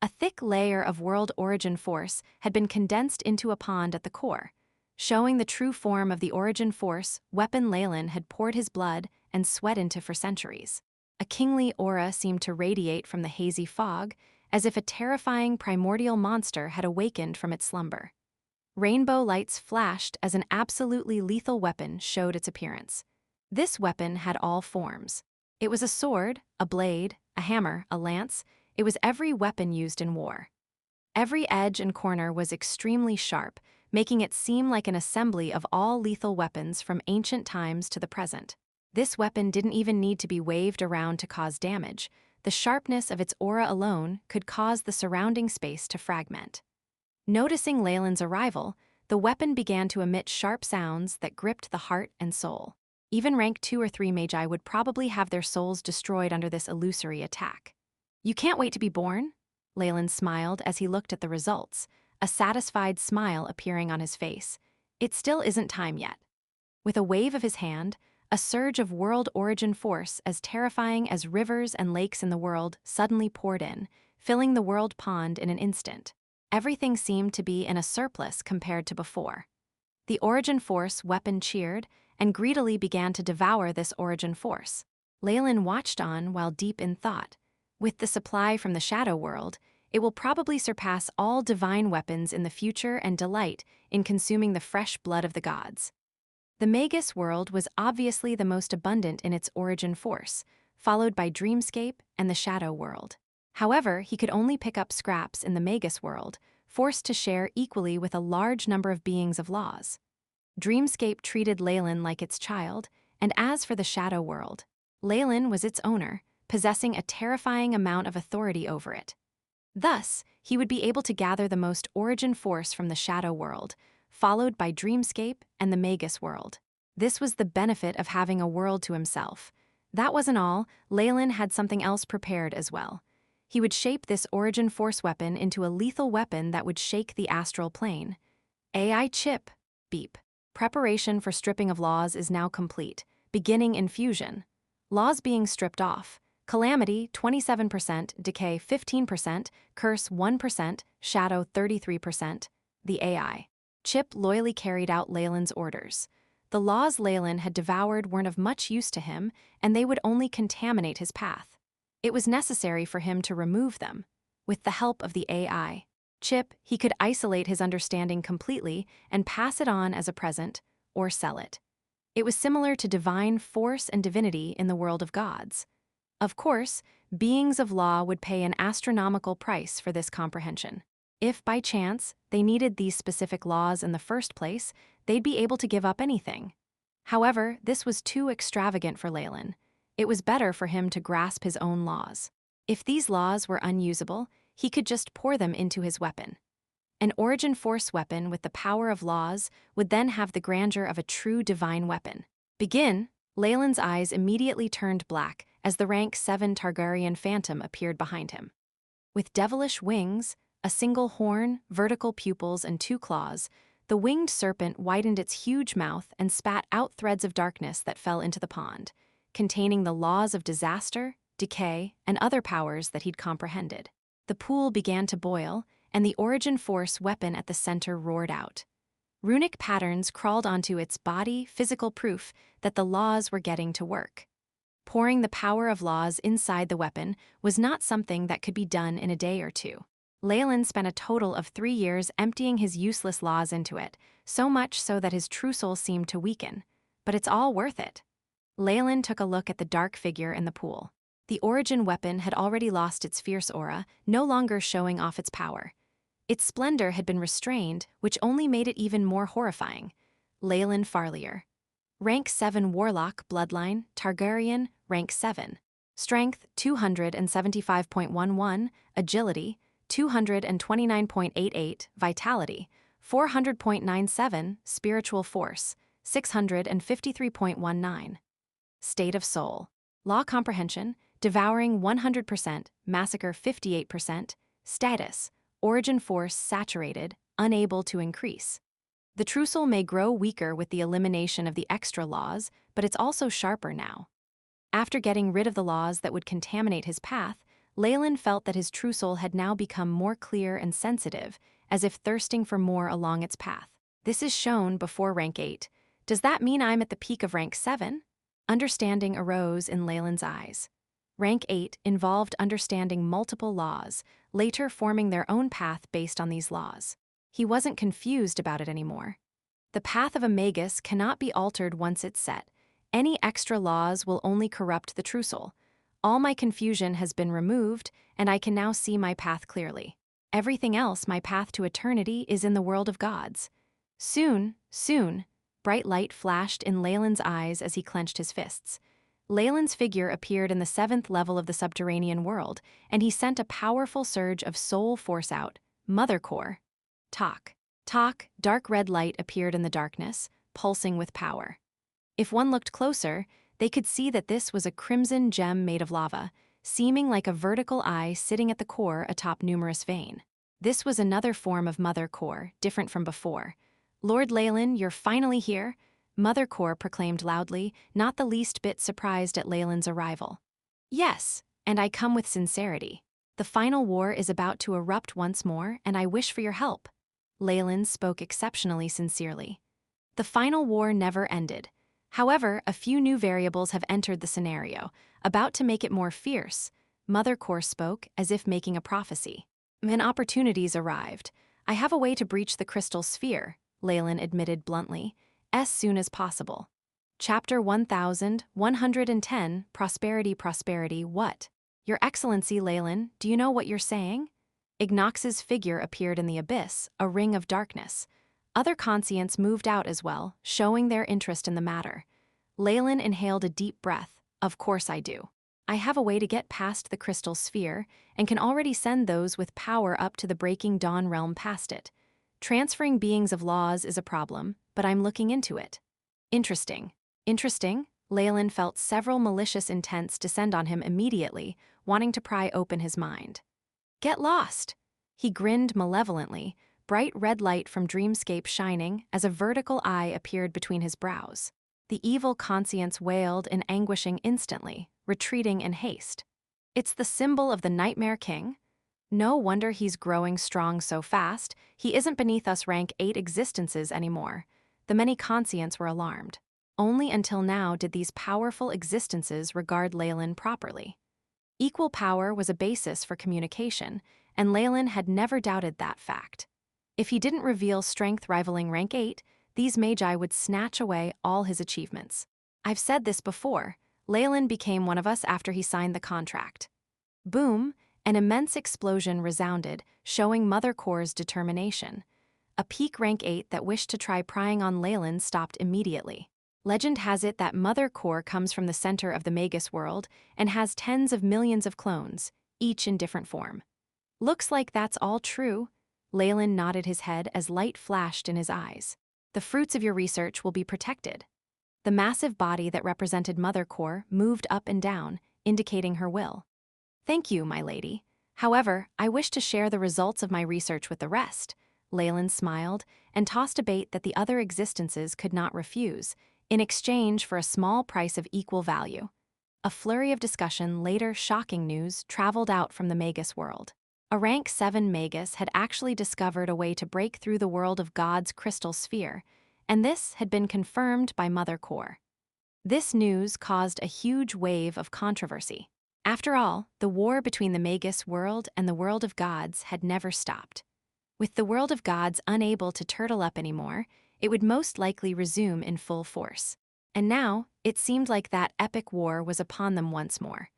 A thick layer of world origin force had been condensed into a pond at the core. Showing the true form of the origin force, weapon Leylin had poured his blood and sweat into for centuries. A kingly aura seemed to radiate from the hazy fog, as if a terrifying primordial monster had awakened from its slumber. Rainbow lights flashed as an absolutely lethal weapon showed its appearance. This weapon had all forms. It was a sword, a blade, a hammer, a lance. It was every weapon used in war. Every edge and corner was extremely sharp, making it seem like an assembly of all lethal weapons from ancient times to the present. This weapon didn't even need to be waved around to cause damage. The sharpness of its aura alone could cause the surrounding space to fragment. Noticing Leylin's arrival, the weapon began to emit sharp sounds that gripped the heart and soul. Even rank 2 or 3 Magi would probably have their souls destroyed under this illusory attack. "You can't wait to be born?" Leylin smiled as he looked at the results, a satisfied smile appearing on his face. "It still isn't time yet." With a wave of his hand, a surge of world origin force as terrifying as rivers and lakes in the world suddenly poured in, filling the world pond in an instant. Everything seemed to be in a surplus compared to before. The origin force weapon cheered and greedily began to devour this origin force. Leylin watched on while deep in thought. With the supply from the shadow world, it will probably surpass all divine weapons in the future and delight in consuming the fresh blood of the gods. The Magus world was obviously the most abundant in its origin force, followed by Dreamscape and the Shadow world. However, he could only pick up scraps in the Magus world, forced to share equally with a large number of beings of laws. Dreamscape treated Leylin like its child, and as for the Shadow world, Leylin was its owner, possessing a terrifying amount of authority over it. Thus, he would be able to gather the most origin force from the Shadow world, followed by Dreamscape and the Magus world. This was the benefit of having a world to himself. That wasn't all, Leylin had something else prepared as well. He would shape this origin force weapon into a lethal weapon that would shake the astral plane. AI chip. Beep. Preparation for stripping of laws is now complete, beginning infusion. Laws being stripped off. Calamity 27%, Decay 15%, Curse 1%, Shadow 33%. The AI chip loyally carried out Leylin's orders. The laws Leylin had devoured weren't of much use to him, and they would only contaminate his path. It was necessary for him to remove them. With the help of the AI chip, he could isolate his understanding completely and pass it on as a present, or sell it. It was similar to divine force and divinity in the world of gods. Of course, beings of law would pay an astronomical price for this comprehension. If, by chance, they needed these specific laws in the first place, they'd be able to give up anything. However, this was too extravagant for Leylin. It was better for him to grasp his own laws. If these laws were unusable, he could just pour them into his weapon. An origin force weapon with the power of laws would then have the grandeur of a true divine weapon. Begin! Leylin's eyes immediately turned black as the rank 7 Targaryen phantom appeared behind him. With devilish wings, a single horn, vertical pupils, and 2 claws, the winged serpent widened its huge mouth and spat out threads of darkness that fell into the pond, containing the laws of disaster, decay, and other powers that he'd comprehended. The pool began to boil, and the origin force weapon at the center roared out. Runic patterns crawled onto its body, physical proof that the laws were getting to work. Pouring the power of laws inside the weapon was not something that could be done in a day or two. Leylin spent a total of 3 years emptying his useless laws into it, so much so that his true soul seemed to weaken. But it's all worth it. Leylin took a look at the dark figure in the pool. The origin weapon had already lost its fierce aura, no longer showing off its power. Its splendor had been restrained, which only made it even more horrifying. Leylin Farlier. Rank 7 Warlock, Bloodline, Targaryen, Rank 7. Strength, 275.11, Agility, 229.88, Vitality, 400.97, Spiritual Force, 653.19. State of Soul. Law Comprehension, Devouring 100%, Massacre 58%, Status, Origin Force Saturated, Unable to increase. The true soul may grow weaker with the elimination of the extra laws, but it's also sharper now. After getting rid of the laws that would contaminate his path, Leylin felt that his true soul had now become more clear and sensitive, as if thirsting for more along its path. This is shown before Rank 8. Does that mean I'm at the peak of Rank 7? Understanding arose in Leylin's eyes. Rank 8 involved understanding multiple laws, later forming their own path based on these laws. He wasn't confused about it anymore. The path of a Magus cannot be altered once it's set. Any extra laws will only corrupt the true soul. All my confusion has been removed, and I can now see my path clearly. Everything else, my path to eternity, is in the world of gods. Soon, bright light flashed in Leylin's eyes as he clenched his fists. Leylin's figure appeared in the 7th level of the subterranean world, and he sent a powerful surge of soul force out. Mother Core. Talk, dark red light appeared in the darkness, pulsing with power. If one looked closer, they could see that this was a crimson gem made of lava, seeming like a vertical eye sitting at the core atop numerous veins. This was another form of Mother Core, different from before. Lord Leylin, you're finally here, Mother Core proclaimed loudly, not the least bit surprised at Leylin's arrival. Yes, and I come with sincerity. The final war is about to erupt once more, and I wish for your help. Leylin spoke exceptionally sincerely. The final war never ended. However, a few new variables have entered the scenario, about to make it more fierce. Mother Core spoke, as if making a prophecy. When opportunities arrived, I have a way to breach the crystal sphere, Leylin admitted bluntly, as soon as possible. Chapter 1110, Prosperity, what? Your Excellency Leylin, do you know what you're saying? Ignox's figure appeared in the abyss, a ring of darkness. Other conscients moved out as well, showing their interest in the matter. Leylin inhaled a deep breath. Of course I do. I have a way to get past the crystal sphere, and can already send those with power up to the breaking dawn realm past it. Transferring beings of laws is a problem, but I'm looking into it. Interesting. Leylin felt several malicious intents descend on him immediately, wanting to pry open his mind. Get lost! He grinned malevolently, bright red light from dreamscape shining as a vertical eye appeared between his brows. The evil conscience wailed in anguishing instantly, retreating in haste. It's the symbol of the Nightmare King? No wonder he's growing strong so fast. He isn't beneath us rank 8 existences anymore. The many conscients were alarmed. Only until now did these powerful existences regard Leylin properly. Equal power was a basis for communication, and Leylin had never doubted that fact. If he didn't reveal strength rivaling rank 8, these magi would snatch away all his achievements. I've said this before, Leylin became one of us after he signed the contract. Boom, an immense explosion resounded, showing Mother Core's determination. A peak rank 8 that wished to try prying on Leylin stopped immediately. Legend has it that Mother Core comes from the center of the Magus World and has tens of millions of clones, each in different form. Looks like that's all true. Leylin nodded his head as light flashed in his eyes. The fruits of your research will be protected. The massive body that represented Mother Core moved up and down, indicating her will. Thank you, my lady. However, I wish to share the results of my research with the rest. Leylin smiled and tossed a bait that the other existences could not refuse, in exchange for a small price of equal value. A flurry of discussion, later shocking news, traveled out from the Magus World. A rank 7 Magus had actually discovered a way to break through the world of God's crystal sphere, and this had been confirmed by Mother Core. This news caused a huge wave of controversy. After all, the war between the Magus World and the world of gods had never stopped. With the world of gods unable to turtle up anymore, it would most likely resume in full force. And now, it seemed like that epic war was upon them once more.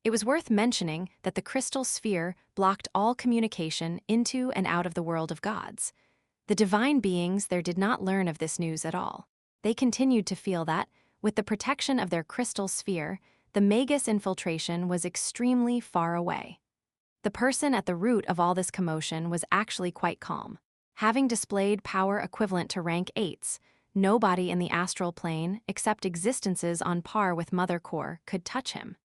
It was worth mentioning that the crystal sphere blocked all communication into and out of the world of gods. The divine beings there did not learn of this news at all. They continued to feel that, with the protection of their crystal sphere, the Magus infiltration was extremely far away. The person at the root of all this commotion was actually quite calm. Having displayed power equivalent to rank 8s, nobody in the astral plane, except existences on par with Mother Core, could touch him.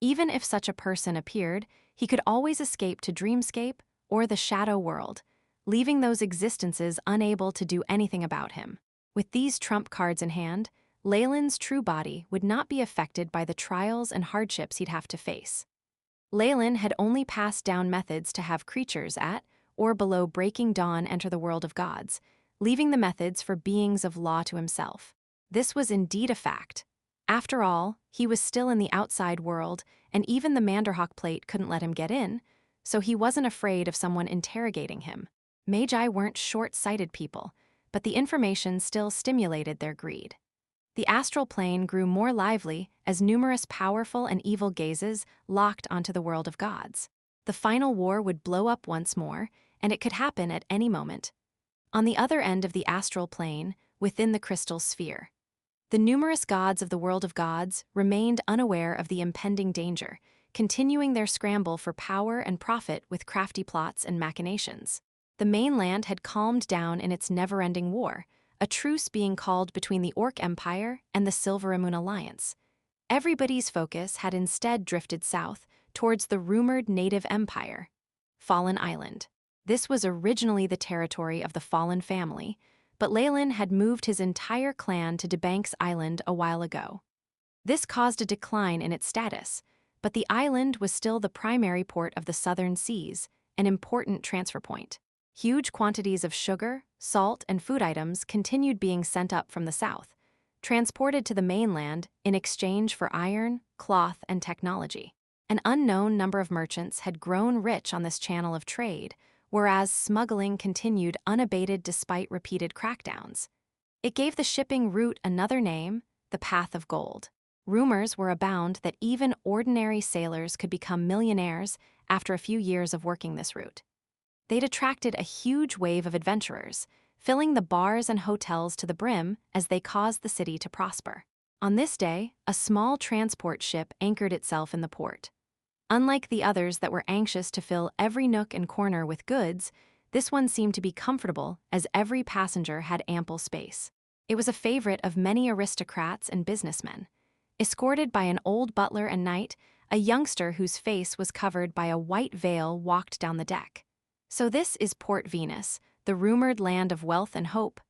Even if such a person appeared, he could always escape to Dreamscape or the Shadow World, leaving those existences unable to do anything about him. With these trump cards in hand, Leylin's true body would not be affected by the trials and hardships he'd have to face. Leylin had only passed down methods to have creatures at or below breaking dawn enter the world of gods, leaving the methods for beings of law to himself. This was indeed a fact. After all, he was still in the outside world, and even the Manderhawk plate couldn't let him get in, so he wasn't afraid of someone interrogating him. Magi weren't short-sighted people, but the information still stimulated their greed. The astral plane grew more lively as numerous powerful and evil gazes locked onto the world of gods. The final war would blow up once more, and it could happen at any moment. On the other end of the astral plane, within the crystal sphere, the numerous gods of the world of gods remained unaware of the impending danger, continuing their scramble for power and profit with crafty plots and machinations. The mainland had calmed down in its never-ending war, a truce being called between the Orc Empire and the Silveramoon Alliance. Everybody's focus had instead drifted south towards the rumored native empire, Fallen Island. This was originally the territory of the Fallen family, but Leylin had moved his entire clan to Debanks Island a while ago. This caused a decline in its status, but the island was still the primary port of the southern seas, an important transfer point. Huge quantities of sugar, salt, and food items continued being sent up from the south, transported to the mainland in exchange for iron, cloth, and technology. An unknown number of merchants had grown rich on this channel of trade, whereas smuggling continued unabated despite repeated crackdowns. It gave the shipping route another name, the Path of Gold. Rumors were abound that even ordinary sailors could become millionaires after a few years of working this route. They'd attracted a huge wave of adventurers, filling the bars and hotels to the brim as they caused the city to prosper. On this day, a small transport ship anchored itself in the port. Unlike the others that were anxious to fill every nook and corner with goods, this one seemed to be comfortable as every passenger had ample space. It was a favorite of many aristocrats and businessmen. Escorted by an old butler and knight, a youngster whose face was covered by a white veil walked down the deck. So this is Port Venus, the rumored land of wealth and hope.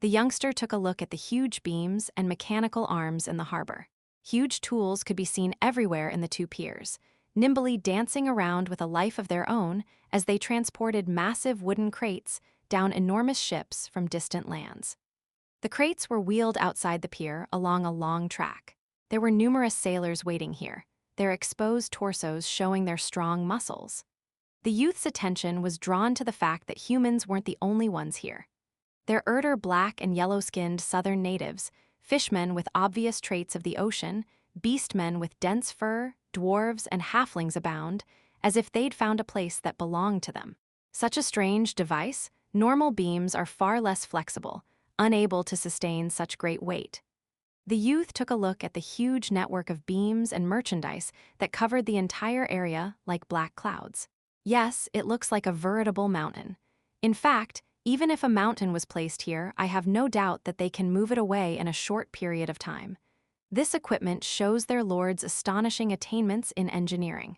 The youngster took a look at the huge beams and mechanical arms in the harbor. Huge tools could be seen everywhere in the two piers, nimbly dancing around with a life of their own as they transported massive wooden crates down enormous ships from distant lands. The crates were wheeled outside the pier along a long track. There were numerous sailors waiting here, their exposed torsos showing their strong muscles. The youth's attention was drawn to the fact that humans weren't the only ones here. Their black and yellow-skinned southern natives, fishmen with obvious traits of the ocean, beastmen with dense fur, dwarves, and halflings abound, as if they'd found a place that belonged to them. Such a strange device, normal beams are far less flexible, unable to sustain such great weight. The youth took a look at the huge network of beams and merchandise that covered the entire area like black clouds. Yes, it looks like a veritable mountain. In fact, even if a mountain was placed here, I have no doubt that they can move it away in a short period of time. This equipment shows their lord's astonishing attainments in engineering.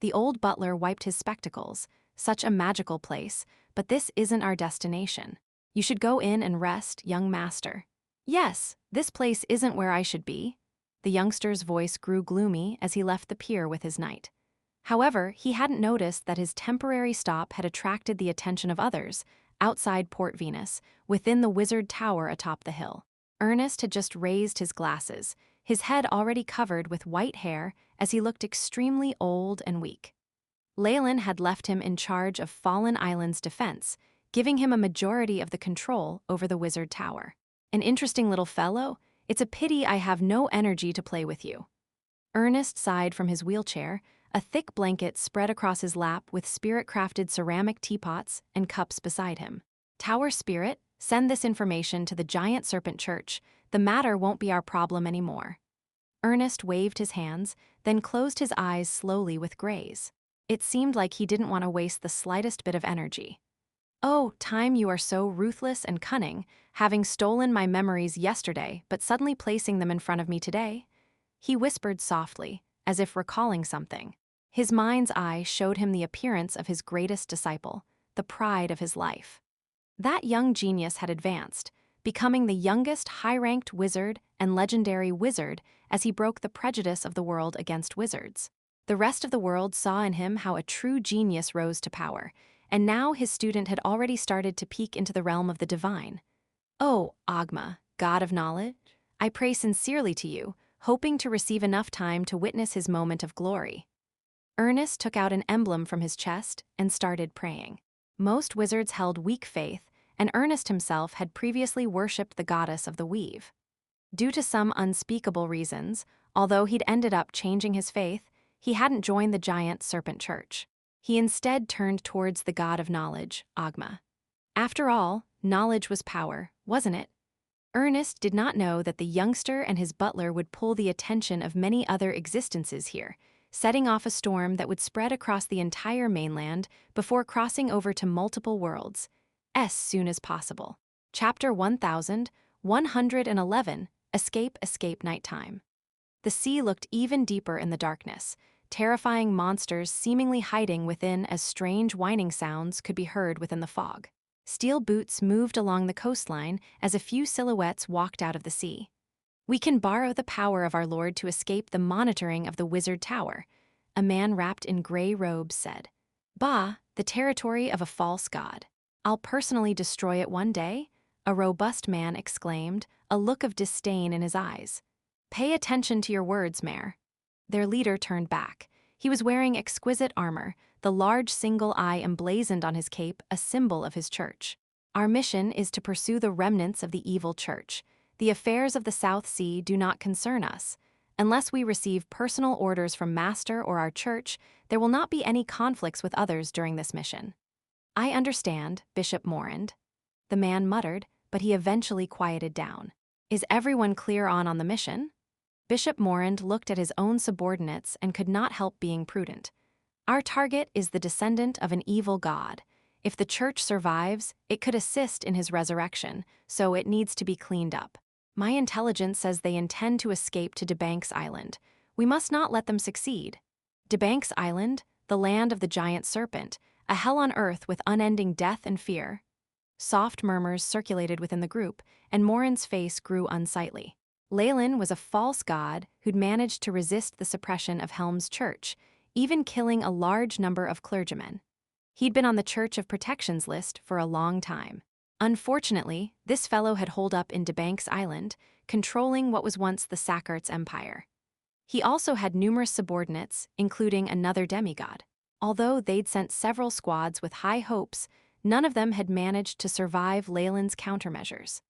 The old butler wiped his spectacles. Such a magical place, but this isn't our destination. You should go in and rest, young master. Yes, this place isn't where I should be. The youngster's voice grew gloomy as he left the pier with his knight. However, he hadn't noticed that his temporary stop had attracted the attention of others, outside Port Venus, within the wizard tower atop the hill. Ernest had just raised his glasses, his head already covered with white hair as he looked extremely old and weak. Leylin had left him in charge of Fallen Island's defense, giving him a majority of the control over the wizard tower. An interesting little fellow. It's a pity I have no energy to play with you. Ernest sighed from his wheelchair, a thick blanket spread across his lap with spirit-crafted ceramic teapots and cups beside him. Tower Spirit, send this information to the Giant Serpent Church. The matter won't be our problem anymore. Ernest waved his hands, then closed his eyes slowly with graze. It seemed like he didn't want to waste the slightest bit of energy. Oh, time, you are so ruthless and cunning, having stolen my memories yesterday but suddenly placing them in front of me today. He whispered softly, as if recalling something. His mind's eye showed him the appearance of his greatest disciple, the pride of his life. That young genius had advanced, becoming the youngest high-ranked wizard and legendary wizard as he broke the prejudice of the world against wizards. The rest of the world saw in him how a true genius rose to power, and now his student had already started to peek into the realm of the divine. Oh, Agma, god of knowledge, I pray sincerely to you, hoping to receive enough time to witness his moment of glory. Ernest took out an emblem from his chest and started praying. Most wizards held weak faith, and Ernest himself had previously worshipped the goddess of the weave. Due to some unspeakable reasons, although he'd ended up changing his faith, he hadn't joined the Giant Serpent Church. He instead turned towards the god of knowledge, Agma. After all, knowledge was power, wasn't it? Ernest did not know that the youngster and his butler would pull the attention of many other existences here, setting off a storm that would spread across the entire mainland before crossing over to multiple worlds, as soon as possible. Chapter 1111, Escape, Escape Nighttime. The sea looked even deeper in the darkness, terrifying monsters seemingly hiding within as strange whining sounds could be heard within the fog. Steel boots moved along the coastline as a few silhouettes walked out of the sea. We can borrow the power of our Lord to escape the monitoring of the wizard tower, a man wrapped in gray robes said. Bah, the territory of a false god. I'll personally destroy it one day, a robust man exclaimed, a look of disdain in his eyes. Pay attention to your words, Mayor. Their leader turned back. He was wearing exquisite armor, the large single eye emblazoned on his cape, a symbol of his church. Our mission is to pursue the remnants of the evil church. The affairs of the South Sea do not concern us. Unless we receive personal orders from Master or our church, there will not be any conflicts with others during this mission. I understand, Bishop Morand. The man muttered, but he eventually quieted down. Is everyone clear on the mission? Bishop Morand looked at his own subordinates and could not help being prudent. Our target is the descendant of an evil god. If the church survives, it could assist in his resurrection, so it needs to be cleaned up. My intelligence says they intend to escape to Debanks Island. We must not let them succeed. Debanks Island, the land of the giant serpent, a hell on earth with unending death and fear. Soft murmurs circulated within the group, and Morand's face grew unsightly. Leylin was a false god who'd managed to resist the suppression of Helm's church, even killing a large number of clergymen. He'd been on the Church of Protection's list for a long time. Unfortunately, this fellow had holed up in Debanks Island, controlling what was once the Sackart's empire. He also had numerous subordinates, including another demigod. Although they'd sent several squads with high hopes, none of them had managed to survive Leylin's countermeasures.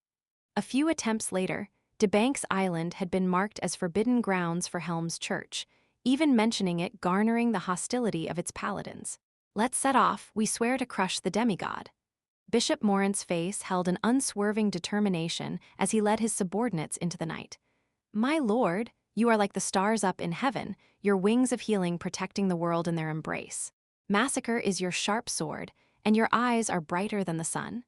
A few attempts later, Debanks Island had been marked as forbidden grounds for Helm's church, even mentioning it garnering the hostility of its paladins. Let's set off, we swear to crush the demigod. Bishop Morand's face held an unswerving determination as he led his subordinates into the night. My lord, you are like the stars up in heaven, your wings of healing protecting the world in their embrace. Massacre is your sharp sword, and your eyes are brighter than the sun.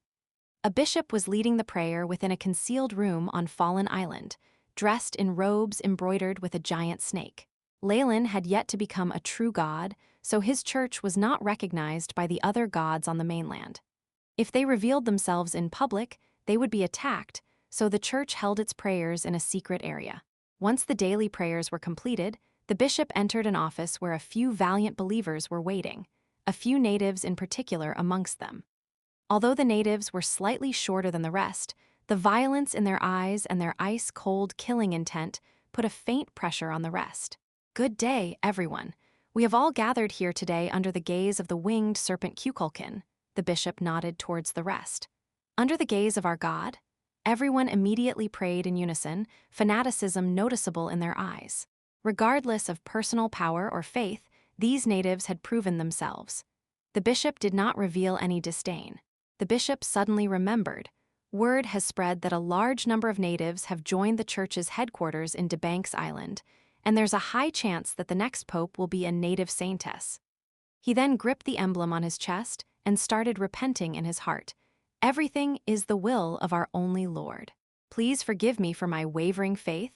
A bishop was leading the prayer within a concealed room on Fallen Island, dressed in robes embroidered with a giant snake. Leylin had yet to become a true god, so his church was not recognized by the other gods on the mainland. If they revealed themselves in public, they would be attacked, so the church held its prayers in a secret area. Once the daily prayers were completed, the bishop entered an office where a few valiant believers were waiting, a few natives in particular amongst them. Although the natives were slightly shorter than the rest, The violence in their eyes and their ice-cold killing intent put a faint pressure on the rest. "Good day, everyone. We have all gathered here today under the gaze of the winged serpent Kukulkan." The bishop nodded towards the rest. "Under the gaze of our god?" Everyone immediately prayed in unison, fanaticism noticeable in their eyes. Regardless of personal power or faith, these natives had proven themselves. The bishop did not reveal any disdain. The bishop suddenly remembered. Word has spread that a large number of natives have joined the church's headquarters in Debanks Island, and there's a high chance that the next pope will be a native saintess. He then gripped the emblem on his chest and started repenting in his heart. "Everything is the will of our only Lord. Please forgive me for my wavering faith."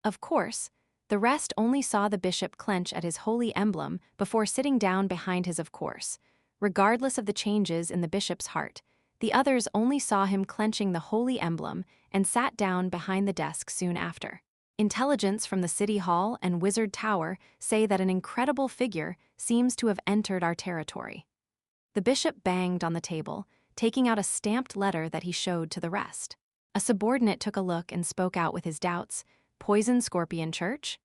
Of course, the rest only saw the bishop clench at his holy emblem before sitting down behind his of course. Regardless of the changes in the bishop's heart, the others only saw him clenching the holy emblem and sat down behind the desk soon after. Intelligence from the City Hall and Wizard Tower say that an incredible figure seems to have entered our territory. The bishop banged on the table, taking out a stamped letter that he showed to the rest. A subordinate took a look and spoke out with his doubts. "Poison Scorpion Church?"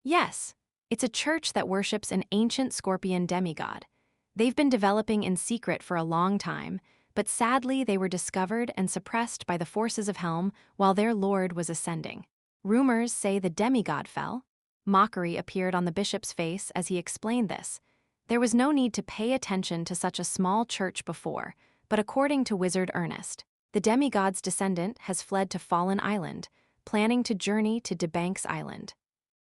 "Yes, it's a church that worships an ancient scorpion demigod. They've been developing in secret for a long time, but sadly they were discovered and suppressed by the forces of Helm while their lord was ascending. Rumors say the demigod fell." Mockery appeared on the bishop's face as he explained this. There was no need to pay attention to such a small church before, but according to Wizard Ernest, the demigod's descendant has fled to Fallen Island, planning to journey to Debanks Island.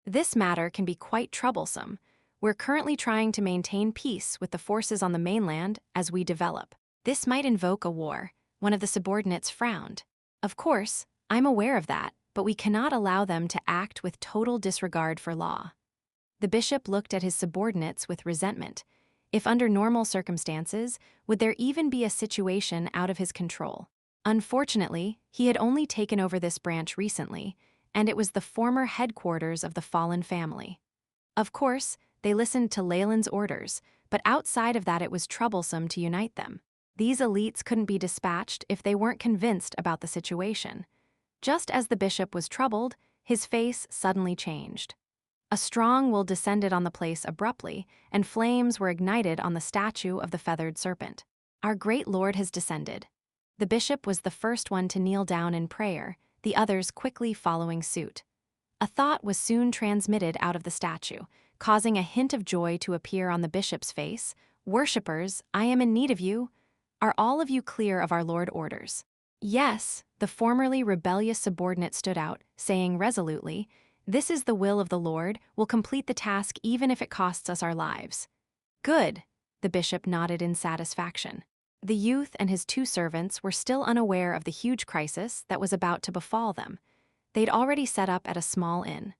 This matter can be quite troublesome. We're currently trying to maintain peace with the forces on the mainland as we develop. This might invoke a war. One of the subordinates frowned. "Of course, I'm aware of that, but we cannot allow them to act with total disregard for law." The bishop looked at his subordinates with resentment. If under normal circumstances, would there even be a situation out of his control? Unfortunately, he had only taken over this branch recently, and it was the former headquarters of the fallen family. Of course, they listened to Leylin's orders, but outside of that it was troublesome to unite them. These elites couldn't be dispatched if they weren't convinced about the situation. Just as the bishop was troubled, his face suddenly changed. A strong will descended on the place abruptly, and flames were ignited on the statue of the feathered serpent. "Our great Lord has descended." The bishop was the first one to kneel down in prayer, the others quickly following suit. A thought was soon transmitted out of the statue, causing a hint of joy to appear on the bishop's face. "Worshippers, I am in need of you. Are all of you clear of our Lord's orders?" "Yes," the formerly rebellious subordinate stood out, saying resolutely, "This is the will of the Lord. We'll complete the task even if it costs us our lives." "Good," the bishop nodded in satisfaction. The youth and his two servants were still unaware of the huge crisis that was about to befall them. They'd already set up at a small inn.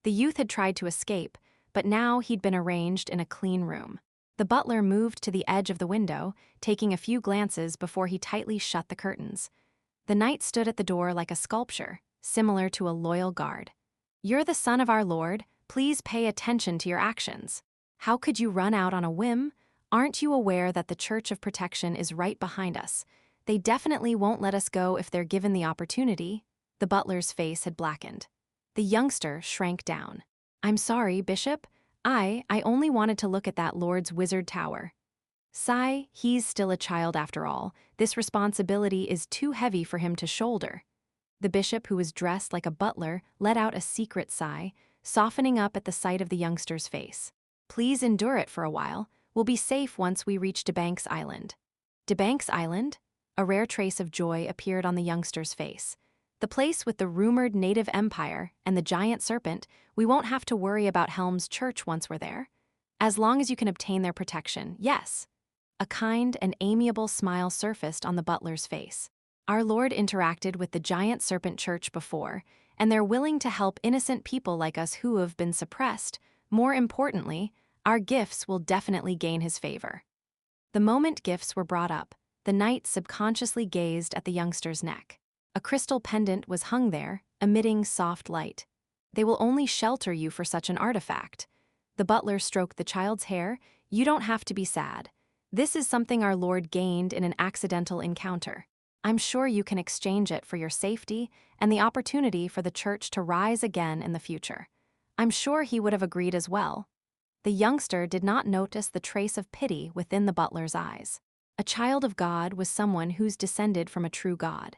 The youth had tried to escape, but now he'd been arranged in a clean room. The butler moved to the edge of the window, taking a few glances before he tightly shut the curtains. The knight stood at the door like a sculpture, similar to a loyal guard. "You're the son of our Lord. Please pay attention to your actions. How could you run out on a whim? Aren't you aware that the Church of Protection is right behind us? They definitely won't let us go if they're given the opportunity." The butler's face had blackened. The youngster shrank down. "I'm sorry, Bishop. I only wanted to look at that Lord's wizard tower." "Sigh, he's still a child after all. This responsibility is too heavy for him to shoulder." The bishop, who was dressed like a butler, let out a secret sigh, softening up at the sight of the youngster's face. "Please endure it for a while. We'll be safe once we reach Debanks Island." Debanks Island? A rare trace of joy appeared on the youngster's face. "The place with the rumored native empire and the giant serpent. We won't have to worry about Helm's church once we're there. As long as you can obtain their protection, yes." A kind and amiable smile surfaced on the butler's face. "Our Lord interacted with the giant serpent church before, and they're willing to help innocent people like us who have been suppressed. More importantly, our gifts will definitely gain his favor." The moment gifts were brought up, the knight subconsciously gazed at the youngster's neck. A crystal pendant was hung there, emitting soft light. "They will only shelter you for such an artifact." The butler stroked the child's hair. "You don't have to be sad. This is something our Lord gained in an accidental encounter." I'm sure you can exchange it for your safety and the opportunity for the church to rise again in the future. I'm sure he would have agreed as well. The youngster did not notice the trace of pity within the butler's eyes. A child of God was someone who's descended from a true God.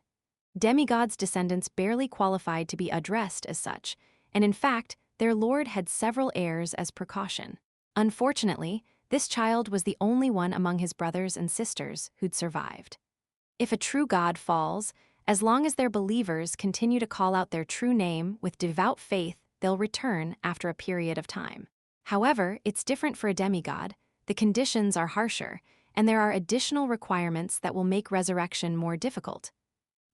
Demigods' descendants barely qualified to be addressed as such, and in fact, their lord had several heirs as precaution. Unfortunately, this child was the only one among his brothers and sisters who'd survived. If a true God falls, as long as their believers continue to call out their true name with devout faith, they'll return after a period of time. However, it's different for a demigod. The conditions are harsher, and there are additional requirements that will make resurrection more difficult.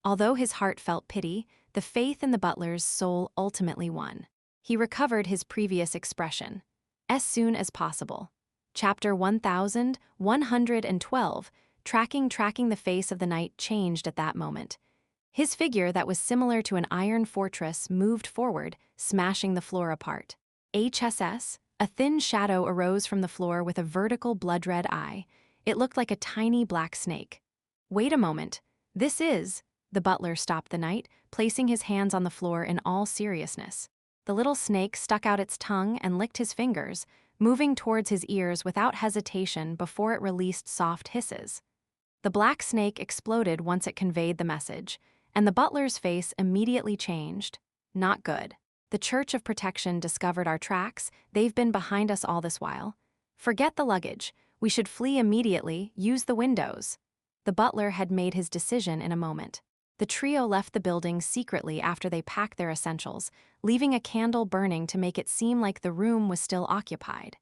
Although his heart felt pity, the faith in the butler's soul ultimately won. He recovered his previous expression. As soon as possible. Chapter 1112, Tracking the face of the knight changed at that moment. His figure that was similar to an iron fortress moved forward, smashing the floor apart. HSS, a thin shadow arose from the floor with a vertical blood-red eye. It looked like a tiny black snake. Wait a moment. This is... The butler stopped the knight, placing his hands on the floor in all seriousness. The little snake stuck out its tongue and licked his fingers, moving towards his ears without hesitation before it released soft hisses. The black snake exploded once it conveyed the message, and the butler's face immediately changed. Not good. The Church of Protection discovered our tracks. They've been behind us all this while. Forget the luggage. We should flee immediately, use the windows. The butler had made his decision in a moment. The trio left the building secretly after they packed their essentials, leaving a candle burning to make it seem like the room was still occupied.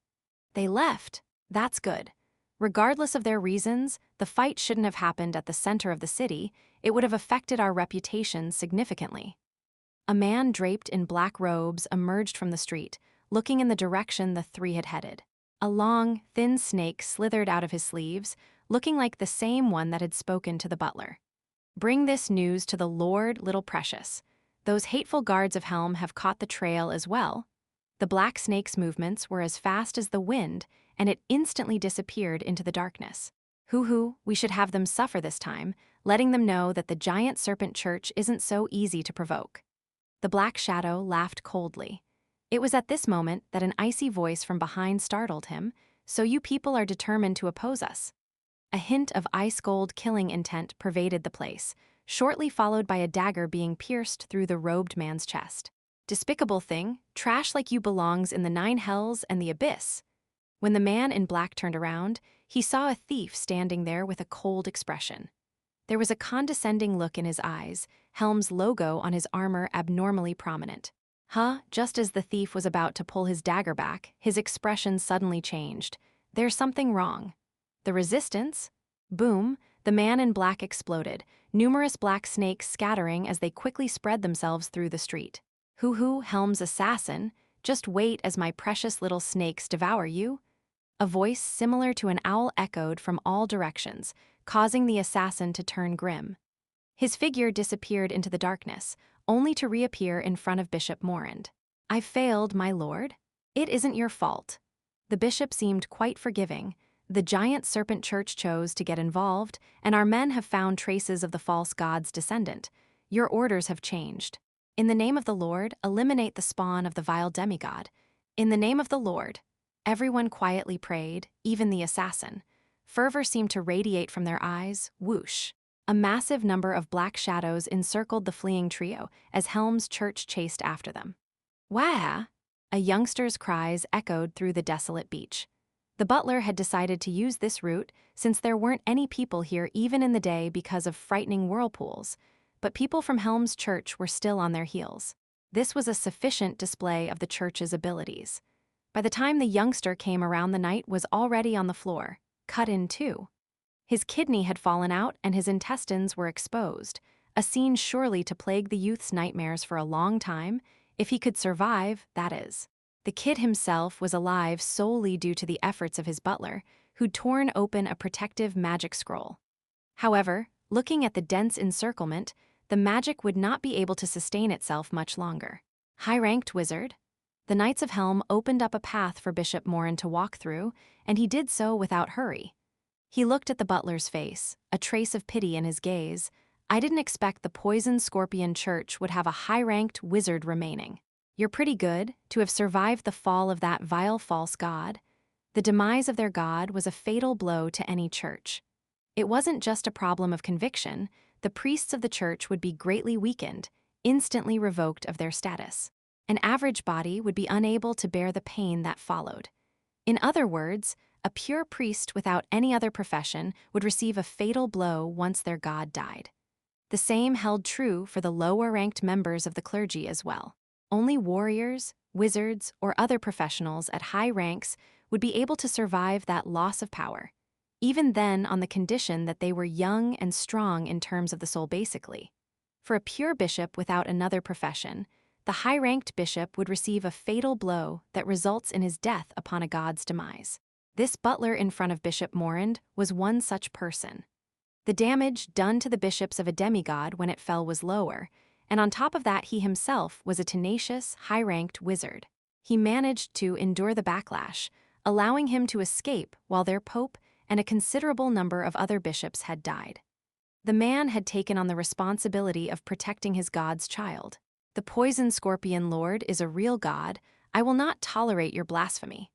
They left. That's good. Regardless of their reasons, the fight shouldn't have happened at the center of the city. It would have affected our reputation significantly. A man draped in black robes emerged from the street, looking in the direction the three had headed. A long, thin snake slithered out of his sleeves, looking like the same one that had spoken to the butler. Bring this news to the Lord, little precious. Those hateful guards of Helm have caught the trail as well. The black snake's movements were as fast as the wind, and it instantly disappeared into the darkness. Hoo-hoo, we should have them suffer this time, letting them know that the giant serpent church isn't so easy to provoke. The black shadow laughed coldly. It was at this moment that an icy voice from behind startled him. So you people are determined to oppose us. A hint of ice-cold killing intent pervaded the place, shortly followed by a dagger being pierced through the robed man's chest. Despicable thing, trash like you belongs in the 9 hells and the abyss. When the man in black turned around, he saw a thief standing there with a cold expression. There was a condescending look in his eyes, Helm's logo on his armor abnormally prominent. Just as the thief was about to pull his dagger back, his expression suddenly changed. There's something wrong. The resistance? Boom, the man in black exploded, numerous black snakes scattering as they quickly spread themselves through the street. Hoo-hoo, Helm's assassin, just wait as my precious little snakes devour you. A voice similar to an owl echoed from all directions, causing the assassin to turn grim. His figure disappeared into the darkness, only to reappear in front of Bishop Morand. I failed, my lord. It isn't your fault. The bishop seemed quite forgiving. The giant serpent church chose to get involved, and our men have found traces of the false god's descendant. Your orders have changed. In the name of the Lord, eliminate the spawn of the vile demigod. In the name of the Lord. Everyone quietly prayed, even the assassin. Fervor seemed to radiate from their eyes. Whoosh. A massive number of black shadows encircled the fleeing trio as Helm's church chased after them. Wah! A youngster's cries echoed through the desolate beach. The butler had decided to use this route since there weren't any people here even in the day because of frightening whirlpools, but people from Helm's church were still on their heels. This was a sufficient display of the church's abilities. By the time the youngster came around, the knight was already on the floor, cut in two. His kidney had fallen out and his intestines were exposed, a scene surely to plague the youth's nightmares for a long time, if he could survive, that is. The kid himself was alive solely due to the efforts of his butler, who'd torn open a protective magic scroll. However, looking at the dense encirclement, the magic would not be able to sustain itself much longer. High-ranked wizard. The Knights of Helm opened up a path for Bishop Morand to walk through, and he did so without hurry. He looked at the butler's face, a trace of pity in his gaze. I didn't expect the Poison Scorpion Church would have a high-ranked wizard remaining. You're pretty good to have survived the fall of that vile false god. The demise of their god was a fatal blow to any church. It wasn't just a problem of conviction. The priests of the church would be greatly weakened, instantly revoked of their status. An average body would be unable to bear the pain that followed. In other words, a pure priest without any other profession would receive a fatal blow once their god died. The same held true for the lower-ranked members of the clergy as well. Only warriors, wizards, or other professionals at high ranks would be able to survive that loss of power, even then on the condition that they were young and strong in terms of the soul basically. For a pure bishop without another profession, the high-ranked bishop would receive a fatal blow that results in his death upon a god's demise. This butler in front of Bishop Morand was one such person. The damage done to the bishops of a demigod when it fell was lower, and on top of that he himself was a tenacious, high-ranked wizard. He managed to endure the backlash, allowing him to escape while their pope and a considerable number of other bishops had died. The man had taken on the responsibility of protecting his god's child. The Poison Scorpion Lord is a real god. I will not tolerate your blasphemy.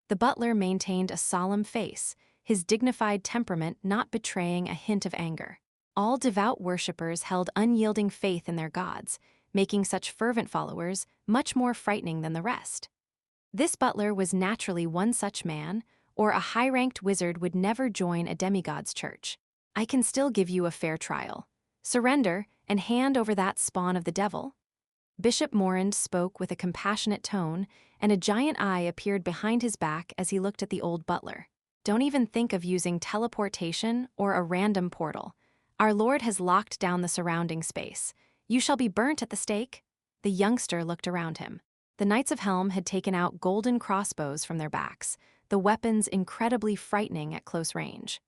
The butler maintained a solemn face, his dignified temperament not betraying a hint of anger. All devout worshippers held unyielding faith in their gods, making such fervent followers much more frightening than the rest. This butler was naturally one such man, or a high-ranked wizard would never join a demigod's church. I can still give you a fair trial. Surrender and hand over that spawn of the devil. Bishop Morand spoke with a compassionate tone, and a giant eye appeared behind his back as he looked at the old butler. Don't even think of using teleportation or a random portal. Our Lord has locked down the surrounding space. You shall be burnt at the stake. The youngster looked around him. The Knights of Helm had taken out golden crossbows from their backs, the weapons incredibly frightening at close range.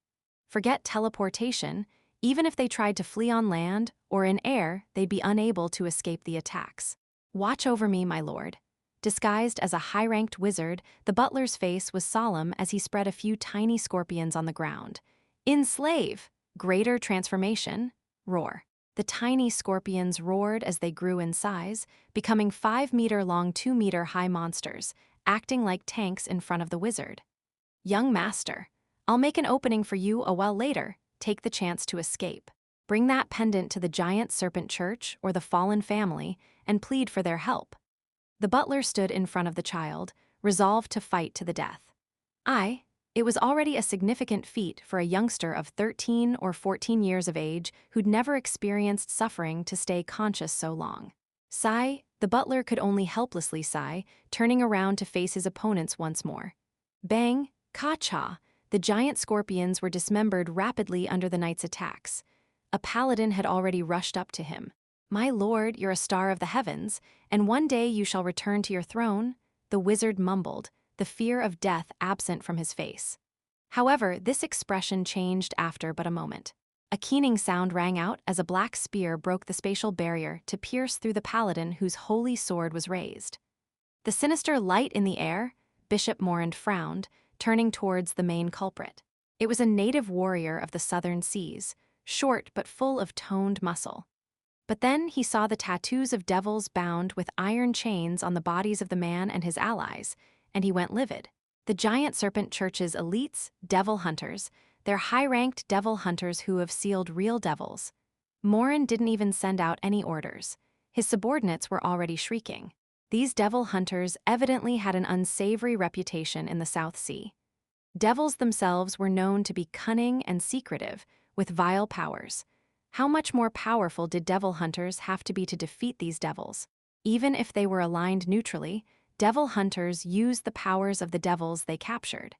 Forget teleportation. Even if they tried to flee on land or in air, they'd be unable to escape the attacks. Watch over me, my lord. Disguised as a high-ranked wizard, the butler's face was solemn as he spread a few tiny scorpions on the ground. Enslave! Greater transformation! Roar. The tiny scorpions roared as they grew in size, becoming 5-meter-long, 2-meter-high monsters, acting like tanks in front of the wizard. Young master, I'll make an opening for you a while later. Take the chance to escape. Bring that pendant to the giant serpent church or the fallen family and plead for their help. The butler stood in front of the child, resolved to fight to the death. It was already a significant feat for a youngster of 13 or 14 years of age who'd never experienced suffering to stay conscious so long. Sigh, the butler could only helplessly sigh, turning around to face his opponents once more. Bang, ka-cha! The giant scorpions were dismembered rapidly under the knight's attacks. A paladin had already rushed up to him. My lord, you're a star of the heavens, and one day you shall return to your throne, the wizard mumbled, the fear of death absent from his face. However, this expression changed after but a moment. A keening sound rang out as a black spear broke the spatial barrier to pierce through the paladin whose holy sword was raised. The sinister light in the air, Bishop Morand frowned, turning towards the main culprit. It was a native warrior of the southern seas, short but full of toned muscle. But then he saw the tattoos of devils bound with iron chains on the bodies of the man and his allies, and he went livid. The giant serpent church's elites, devil hunters, they're high-ranked devil hunters who have sealed real devils. Morand didn't even send out any orders. His subordinates were already shrieking. These devil hunters evidently had an unsavory reputation in the South Sea. Devils themselves were known to be cunning and secretive, with vile powers. How much more powerful did devil hunters have to be to defeat these devils? Even if they were aligned neutrally, devil hunters used the powers of the devils they captured.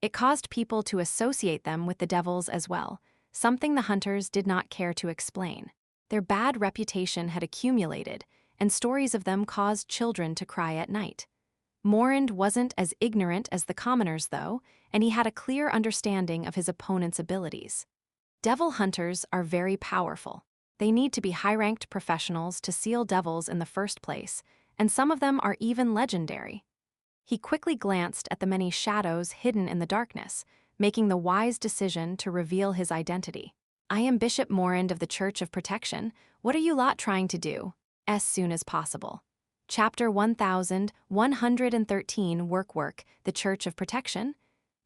It caused people to associate them with the devils as well, something the hunters did not care to explain. Their bad reputation had accumulated, and stories of them caused children to cry at night. Morand wasn't as ignorant as the commoners, though, and he had a clear understanding of his opponent's abilities. Devil hunters are very powerful. They need to be high-ranked professionals to seal devils in the first place, and some of them are even legendary. He quickly glanced at the many shadows hidden in the darkness, making the wise decision to reveal his identity. I am Bishop Morand of the Church of Protection. What are you lot trying to do? As soon as possible. Chapter 1113 Work, the Church of Protection?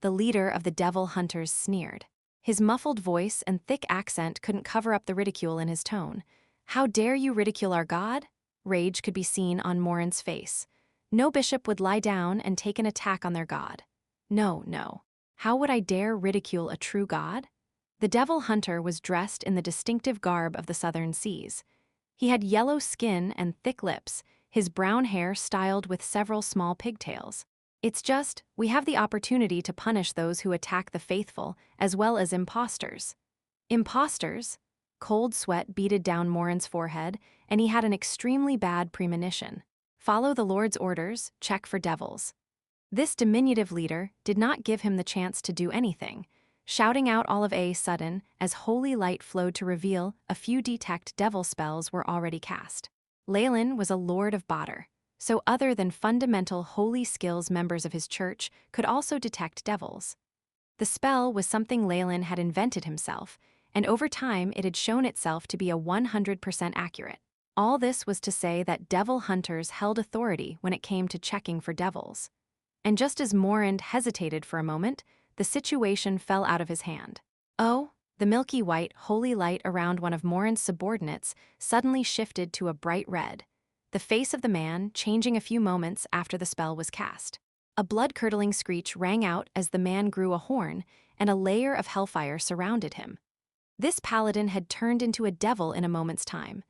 The leader of the devil hunters sneered. His muffled voice and thick accent couldn't cover up the ridicule in his tone. How dare you ridicule our god? Rage could be seen on Morand's face. No bishop would lie down and take an attack on their god. No, no. How would I dare ridicule a true god? The devil hunter was dressed in the distinctive garb of the southern seas. He had yellow skin and thick lips, his brown hair styled with several small pigtails. It's just, we have the opportunity to punish those who attack the faithful, as well as imposters. Imposters? Cold sweat beaded down Morand's forehead, and he had an extremely bad premonition. Follow the Lord's orders, check for devils. This diminutive leader did not give him the chance to do anything, shouting out all of a sudden as holy light flowed to reveal a few detect devil spells were already cast. Leylin was a lord of Badr, so other than fundamental holy skills members of his church could also detect devils. The spell was something Leylin had invented himself, and over time it had shown itself to be a 100% accurate. All this was to say that devil hunters held authority when it came to checking for devils. And just as Morand hesitated for a moment, the situation fell out of his hand. Oh, the milky white, holy light around one of Morand's subordinates suddenly shifted to a bright red, the face of the man changing a few moments after the spell was cast. A blood-curdling screech rang out as the man grew a horn, and a layer of hellfire surrounded him. This paladin had turned into a devil in a moment's time.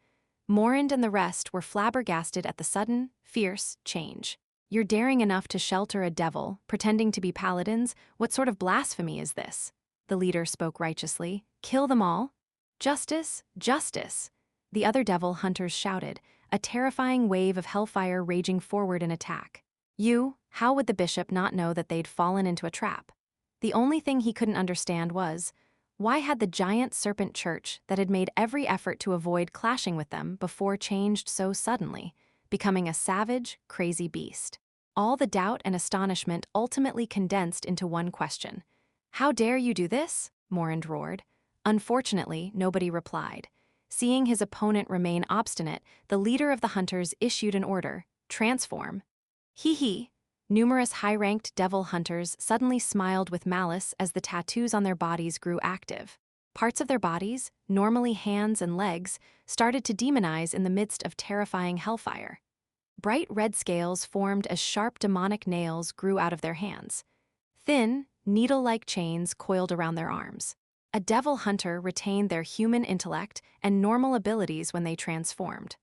Morand and the rest were flabbergasted at the sudden, fierce change. You're daring enough to shelter a devil, pretending to be paladins? What sort of blasphemy is this? The leader spoke righteously. Kill them all? Justice, justice! The other devil hunters shouted, a terrifying wave of hellfire raging forward in attack. How would the bishop not know that they'd fallen into a trap? The only thing he couldn't understand was, why had the giant serpent church that had made every effort to avoid clashing with them before changed so suddenly, becoming a savage, crazy beast? All the doubt and astonishment ultimately condensed into one question. How dare you do this? Morand roared. Unfortunately, nobody replied. Seeing his opponent remain obstinate, the leader of the hunters issued an order, transform. Hee. Numerous high-ranked devil hunters suddenly smiled with malice as the tattoos on their bodies grew active. Parts of their bodies, normally hands and legs, started to demonize in the midst of terrifying hellfire. Bright red scales formed as sharp demonic nails grew out of their hands. Thin, needle-like chains coiled around their arms. A devil hunter retained their human intellect and normal abilities when they transformed.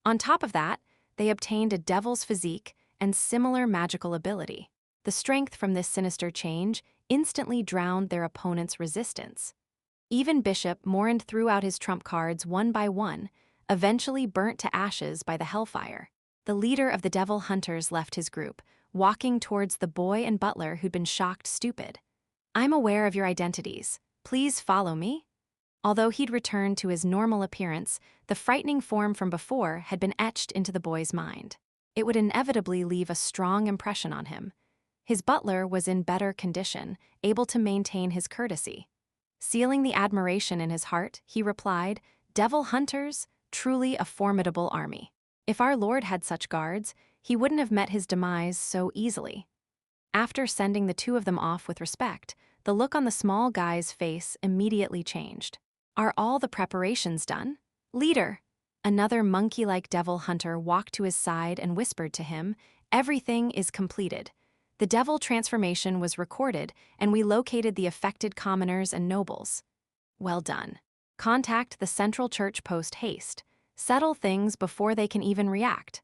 On top of that, they obtained a devil's physique and similar magical ability. The strength from this sinister change instantly drowned their opponent's resistance. Even Bishop Morand threw out his trump cards one by one, eventually burnt to ashes by the hellfire. The leader of the devil hunters left his group, walking towards the boy and butler who'd been shocked stupid. I'm aware of your identities. Please follow me. Although he'd returned to his normal appearance, the frightening form from before had been etched into the boy's mind. It would inevitably leave a strong impression on him. His butler was in better condition, able to maintain his courtesy. Sealing the admiration in his heart, he replied, "Devil hunters, truly a formidable army. If our lord had such guards, he wouldn't have met his demise so easily." After sending the two of them off with respect, the look on the small guy's face immediately changed. Are all the preparations done? Leader! Another monkey-like devil hunter walked to his side and whispered to him, "Everything is completed. The devil transformation was recorded, and we located the affected commoners and nobles. Well done. Contact the Central Church post haste. Settle things before they can even react."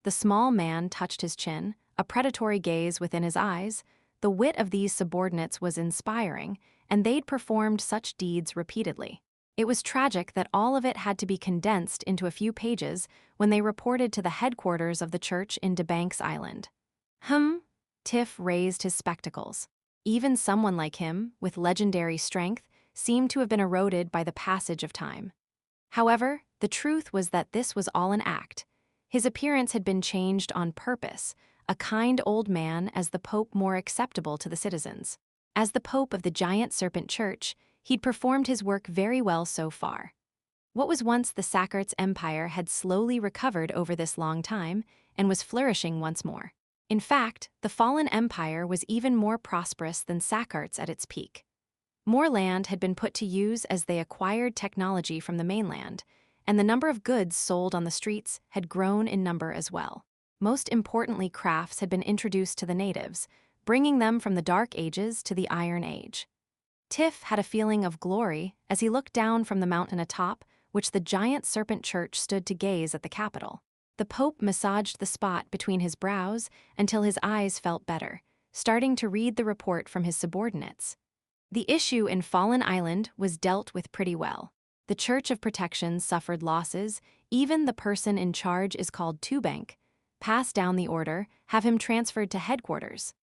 The small man touched his chin, a predatory gaze within his eyes. The wit of these subordinates was inspiring, and they'd performed such deeds repeatedly. It was tragic that all of it had to be condensed into a few pages when they reported to the headquarters of the church in DeBanks Island. Tiff raised his spectacles. Even someone like him, with legendary strength, seemed to have been eroded by the passage of time. However, the truth was that this was all an act. His appearance had been changed on purpose, a kind old man as the Pope more acceptable to the citizens. As the Pope of the giant serpent church, He'd performed his work very well so far. What was once the Sakarts empire had slowly recovered over this long time and was flourishing once more. In fact, the fallen empire was even more prosperous than Sakarts at its peak. More land had been put to use as they acquired technology from the mainland, and the number of goods sold on the streets had grown in number as well. Most importantly, crafts had been introduced to the natives, bringing them from the Dark Ages to the Iron Age. Tiff had a feeling of glory as he looked down from the mountain atop, which the giant serpent church stood to gaze at the capital. The Pope massaged the spot between his brows until his eyes felt better, starting to read the report from his subordinates. The issue in Fallen Island was dealt with pretty well. The Church of Protection suffered losses, even the person in charge is called Tubank. Pass down the order, have him transferred to headquarters.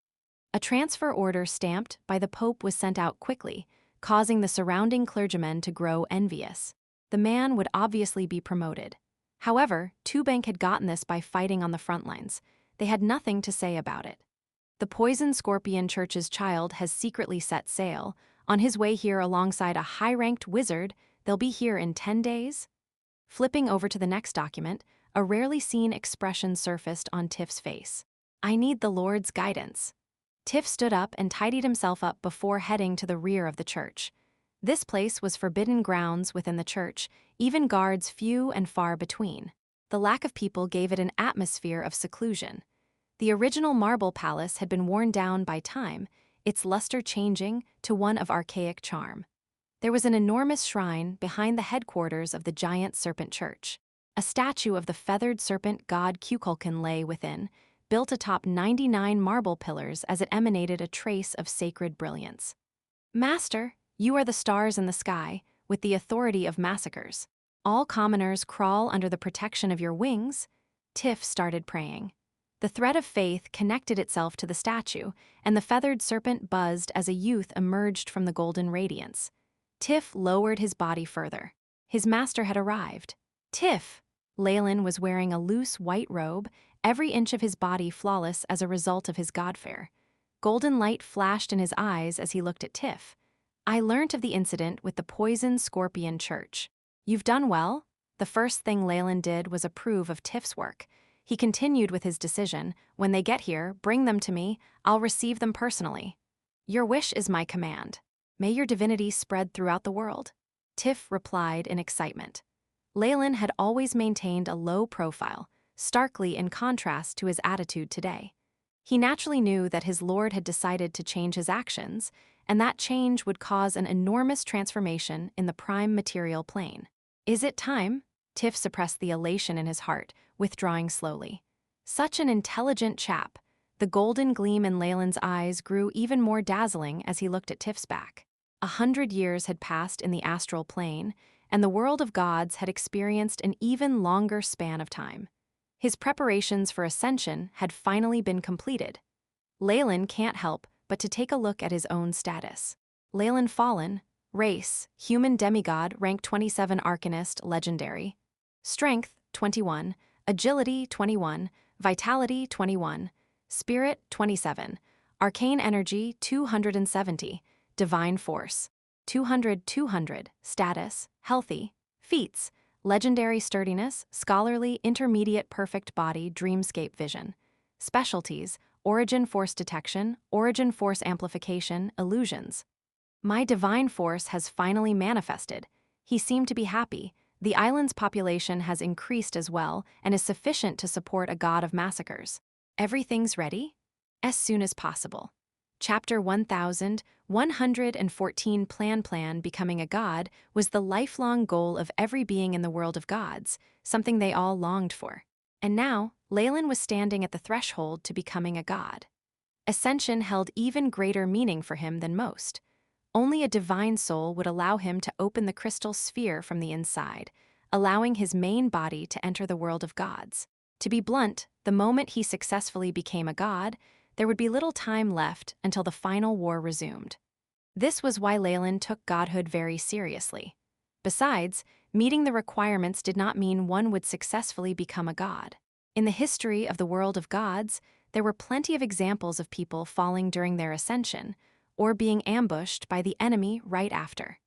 A transfer order stamped by the Pope was sent out quickly, causing the surrounding clergymen to grow envious. The man would obviously be promoted. However, Tubank had gotten this by fighting on the front lines. They had nothing to say about it. The Poison Scorpion Church's child has secretly set sail. On his way here alongside a high-ranked wizard, they'll be here in 10 days. Flipping over to the next document, a rarely seen expression surfaced on Tiff's face. I need the Lord's guidance. Tiff stood up and tidied himself up before heading to the rear of the church. This place was forbidden grounds within the church, even guards few and far between. The lack of people gave it an atmosphere of seclusion. The original marble palace had been worn down by time, its luster changing to one of archaic charm. There was an enormous shrine behind the headquarters of the giant serpent church. A statue of the feathered serpent god Kukulkan lay within, built atop 99 marble pillars as it emanated a trace of sacred brilliance. Master, you are the stars in the sky, with the authority of massacres. All commoners crawl under the protection of your wings. Tiff started praying. The thread of faith connected itself to the statue, and the feathered serpent buzzed as a youth emerged from the golden radiance. Tiff lowered his body further. His master had arrived. Tiff! Leylin was wearing a loose white robe, every inch of his body flawless as a result of his godfare. Golden light flashed in his eyes as he looked at Tiff. I learnt of the incident with the Poison Scorpion Church. You've done well. The first thing Leylin did was approve of Tiff's work. He continued with his decision, when they get here, bring them to me, I'll receive them personally. Your wish is my command. May your divinity spread throughout the world. Tiff replied in excitement. Leylin had always maintained a low profile, starkly in contrast to his attitude today. He naturally knew that his lord had decided to change his actions, and that change would cause an enormous transformation in the prime material plane. Is it time? Tiff suppressed the elation in his heart, withdrawing slowly. Such an intelligent chap. The golden gleam in Leylin's eyes grew even more dazzling as he looked at Tiff's back. 100 years had passed in the astral plane, and the world of gods had experienced an even longer span of time. His preparations for ascension had finally been completed. Leylin can't help but to take a look at his own status. Leylin Fallen, race, human demigod, rank 27 arcanist, legendary. Strength, 21, agility, 21, vitality, 21, spirit, 27, arcane energy, 270, divine force, 200, status, healthy, feats, legendary sturdiness, scholarly, intermediate perfect body, dreamscape vision, specialties, origin force detection, origin force amplification, illusions. My divine force has finally manifested. He seemed to be happy. The island's population has increased as well and is sufficient to support a god of massacres. Everything's ready? As soon as possible. Chapter 1114 Plan Becoming a God was the lifelong goal of every being in the world of gods, something they all longed for. And now, Leylin was standing at the threshold to becoming a god. Ascension held even greater meaning for him than most. Only a divine soul would allow him to open the crystal sphere from the inside, allowing his main body to enter the world of gods. To be blunt, the moment he successfully became a god, there would be little time left until the final war resumed. This was why Leylin took godhood very seriously. Besides, meeting the requirements did not mean one would successfully become a god. In the history of the world of gods, there were plenty of examples of people falling during their ascension, or being ambushed by the enemy right after.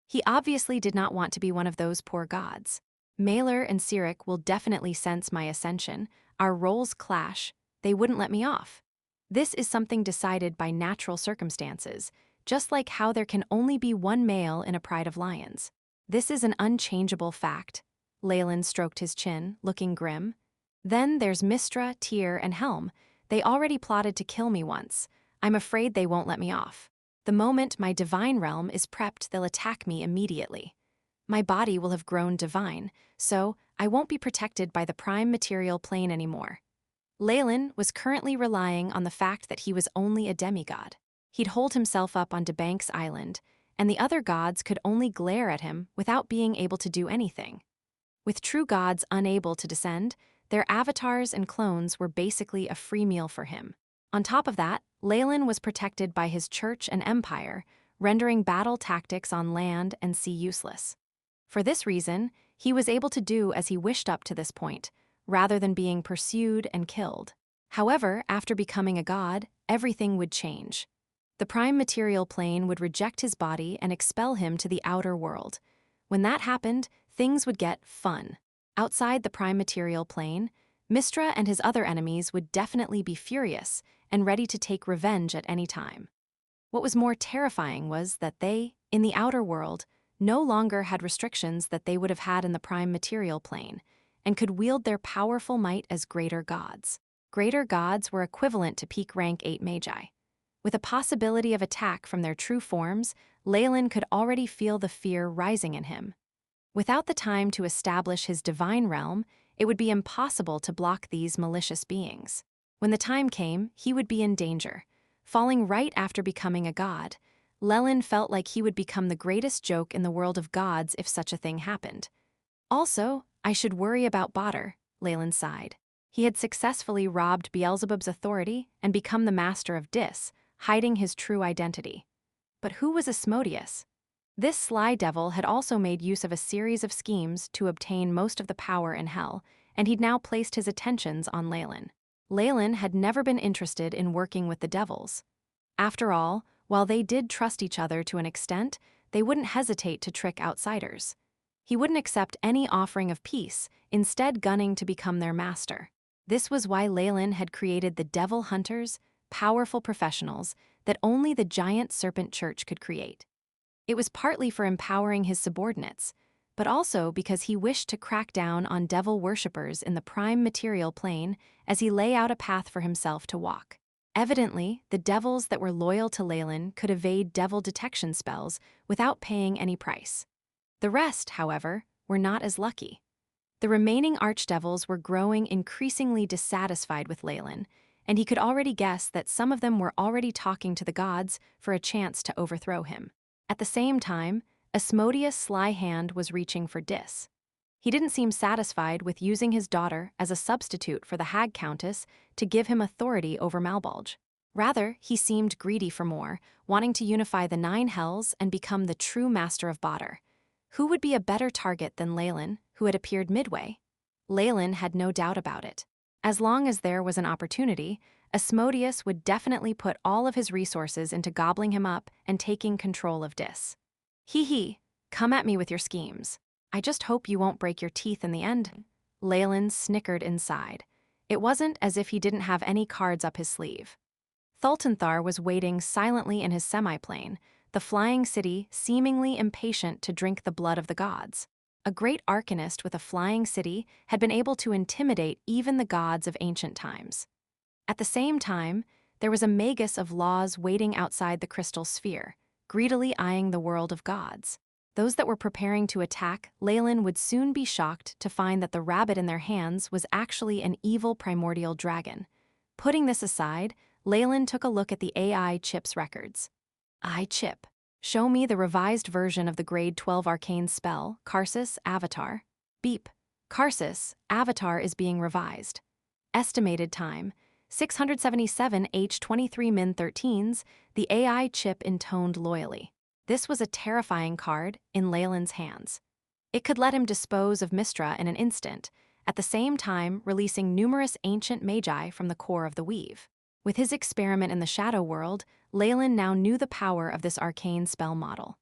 He obviously did not want to be one of those poor gods. Mailer and Cyric will definitely sense my ascension. Our roles clash. They wouldn't let me off. This is something decided by natural circumstances, just like how there can only be one male in a pride of lions. This is an unchangeable fact. Leylin stroked his chin, looking grim. Then there's Mystra, Tyr, and Helm. They already plotted to kill me once. I'm afraid they won't let me off. The moment my divine realm is prepped, they'll attack me immediately. My body will have grown divine, so I won't be protected by the prime material plane anymore. Leylin was currently relying on the fact that he was only a demigod. He'd hold himself up on Debank's island, and the other gods could only glare at him without being able to do anything. With true gods unable to descend, their avatars and clones were basically a free meal for him. On top of that, Leylin was protected by his church and empire, rendering battle tactics on land and sea useless. For this reason, he was able to do as he wished up to this point, rather than being pursued and killed. However, after becoming a god, everything would change. The prime material plane would reject his body and expel him to the outer world. When that happened, things would get fun. Outside the prime material plane, Mystra and his other enemies would definitely be furious and ready to take revenge at any time. What was more terrifying was that they, in the outer world, no longer had restrictions that they would have had in the prime material plane, and could wield their powerful might as greater gods. Greater gods were equivalent to peak rank 8 Magi. With a possibility of attack from their true forms, Leylin could already feel the fear rising in him. Without the time to establish his divine realm, it would be impossible to block these malicious beings. When the time came, he would be in danger. Falling right after becoming a god, Leylin felt like he would become the greatest joke in the world of gods if such a thing happened. Also, I should worry about Badr, Leylin sighed. He had successfully robbed Beelzebub's authority and become the master of Dis, hiding his true identity. But who was Asmodeus? This sly devil had also made use of a series of schemes to obtain most of the power in hell, and he'd now placed his attentions on Leylin. Leylin had never been interested in working with the devils. After all, while they did trust each other to an extent, they wouldn't hesitate to trick outsiders. He wouldn't accept any offering of peace, instead gunning to become their master. This was why Leylin had created the devil hunters, powerful professionals that only the giant serpent church could create. It was partly for empowering his subordinates, but also because he wished to crack down on devil worshippers in the prime material plane as he lay out a path for himself to walk. Evidently, the devils that were loyal to Leylin could evade devil detection spells without paying any price. The rest, however, were not as lucky. The remaining archdevils were growing increasingly dissatisfied with Leylin, and he could already guess that some of them were already talking to the gods for a chance to overthrow him. At the same time, Asmodeus' sly hand was reaching for Dis. He didn't seem satisfied with using his daughter as a substitute for the Hag Countess to give him authority over Malbolge. Rather, he seemed greedy for more, wanting to unify the 9 hells and become the true master of Badr. Who would be a better target than Leylin, who had appeared midway? Leylin had no doubt about it. As long as there was an opportunity, Asmodeus would definitely put all of his resources into gobbling him up and taking control of Dis. Hee, come at me with your schemes. I just hope you won't break your teeth in the end. Leylin snickered inside. It wasn't as if he didn't have any cards up his sleeve. Thultanthar was waiting silently in his semi-plane, the flying city seemingly impatient to drink the blood of the gods. A great arcanist with a flying city had been able to intimidate even the gods of ancient times. At the same time, there was a magus of laws waiting outside the crystal sphere, greedily eyeing the world of gods. Those that were preparing to attack Leylin would soon be shocked to find that the rabbit in their hands was actually an evil primordial dragon. Putting this aside, Leylin took a look at the AI chip's records. Chip. Show me the revised version of the grade 12 arcane spell, Karsus Avatar. Beep. Karsus Avatar is being revised. Estimated time, 677 H23 Min 13s, the AI chip intoned loyally. This was a terrifying card in Leylin's hands. It could let him dispose of Mystra in an instant, at the same time releasing numerous ancient magi from the core of the weave. With his experiment in the shadow world, Leylin now knew the power of this arcane spell model.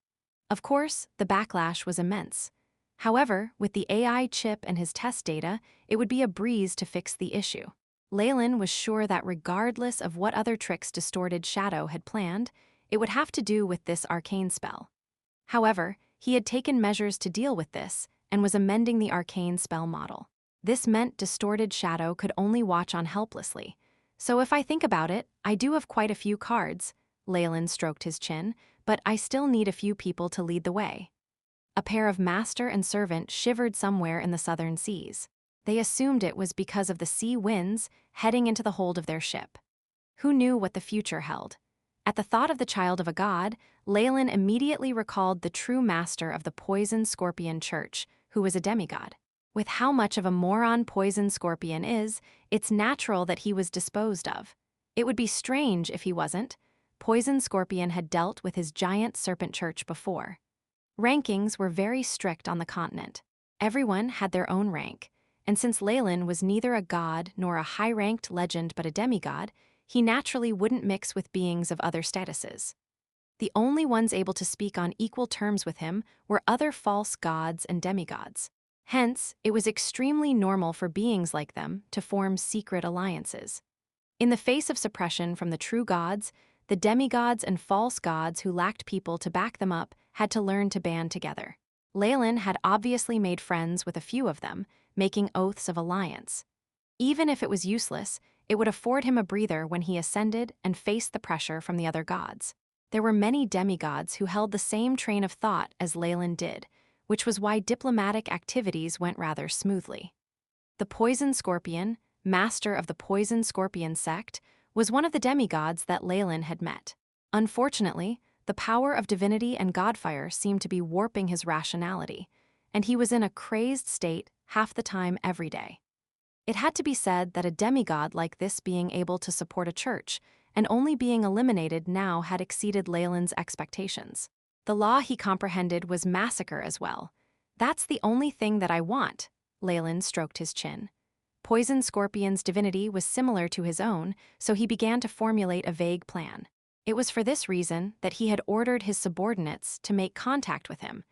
Of course, the backlash was immense. However, with the AI chip and his test data, it would be a breeze to fix the issue. Leylin was sure that regardless of what other tricks Distorted Shadow had planned, it would have to do with this arcane spell. However, he had taken measures to deal with this and was amending the arcane spell model. This meant Distorted Shadow could only watch on helplessly. So if I think about it, I do have quite a few cards. Leylin stroked his chin, but I still need a few people to lead the way. A pair of master and servant shivered somewhere in the southern seas. They assumed it was because of the sea winds heading into the hold of their ship. Who knew what the future held? At the thought of the child of a god, Leylin immediately recalled the true master of the Poison Scorpion Church, who was a demigod. With how much of a moron Poison Scorpion is, it's natural that he was disposed of. It would be strange if he wasn't. Poison Scorpion had dealt with his giant serpent church before. Rankings were very strict on the continent. Everyone had their own rank, and since Leylin was neither a god nor a high-ranked legend but a demigod, he naturally wouldn't mix with beings of other statuses. The only ones able to speak on equal terms with him were other false gods and demigods. Hence, it was extremely normal for beings like them to form secret alliances. In the face of suppression from the true gods, the demigods and false gods who lacked people to back them up had to learn to band together. Leylin had obviously made friends with a few of them, making oaths of alliance. Even if it was useless, it would afford him a breather when he ascended and faced the pressure from the other gods. There were many demigods who held the same train of thought as Leylin did, which was why diplomatic activities went rather smoothly. The Poison Scorpion, master of the Poison Scorpion sect, was one of the demigods that Leylin had met. Unfortunately, the power of divinity and godfire seemed to be warping his rationality, and he was in a crazed state half the time every day. It had to be said that a demigod like this being able to support a church and only being eliminated now had exceeded Leylin's expectations. The law he comprehended was massacre as well. That's the only thing that I want, Leylin stroked his chin. Poison Scorpion's divinity was similar to his own, so he began to formulate a vague plan. It was for this reason that he had ordered his subordinates to make contact with him,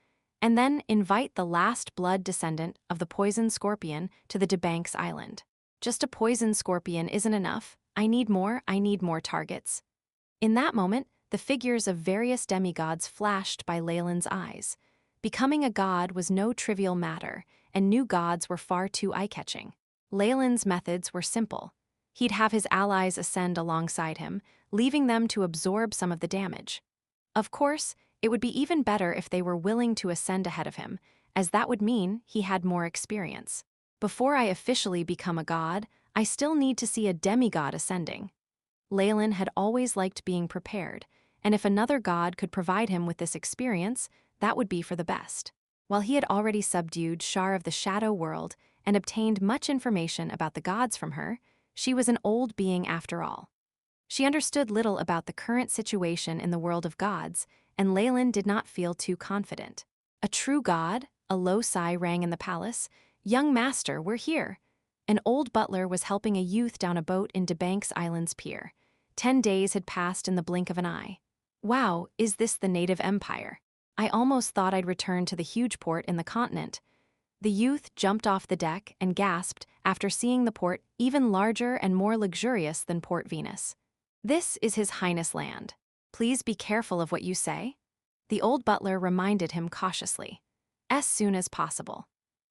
and then invite the last blood descendant of the Poison Scorpion to the Debanks Island. Just a Poison Scorpion isn't enough. I need more targets. In that moment, the figures of various demigods flashed by Leylin's eyes. Becoming a god was no trivial matter, and new gods were far too eye-catching. Leylin's methods were simple. He'd have his allies ascend alongside him, leaving them to absorb some of the damage. Of course, it would be even better if they were willing to ascend ahead of him, as that would mean he had more experience. Before I officially become a god, I still need to see a demigod ascending. Leylin had always liked being prepared, and if another god could provide him with this experience, that would be for the best. While he had already subdued Shar of the Shadow World and obtained much information about the gods from her, she was an old being after all. She understood little about the current situation in the world of gods, and Leylin did not feel too confident. A true god? A low sigh rang in the palace. "Young master, we're here." An old butler was helping a youth down a boat in Debanks Island's pier. 10 days had passed in the blink of an eye. Wow, is this the native empire? I almost thought I'd return to the huge port in the continent. The youth jumped off the deck and gasped after seeing the port even larger and more luxurious than Port Venus. "This is His Highness land. Please be careful of what you say." The old butler reminded him cautiously. As soon as possible.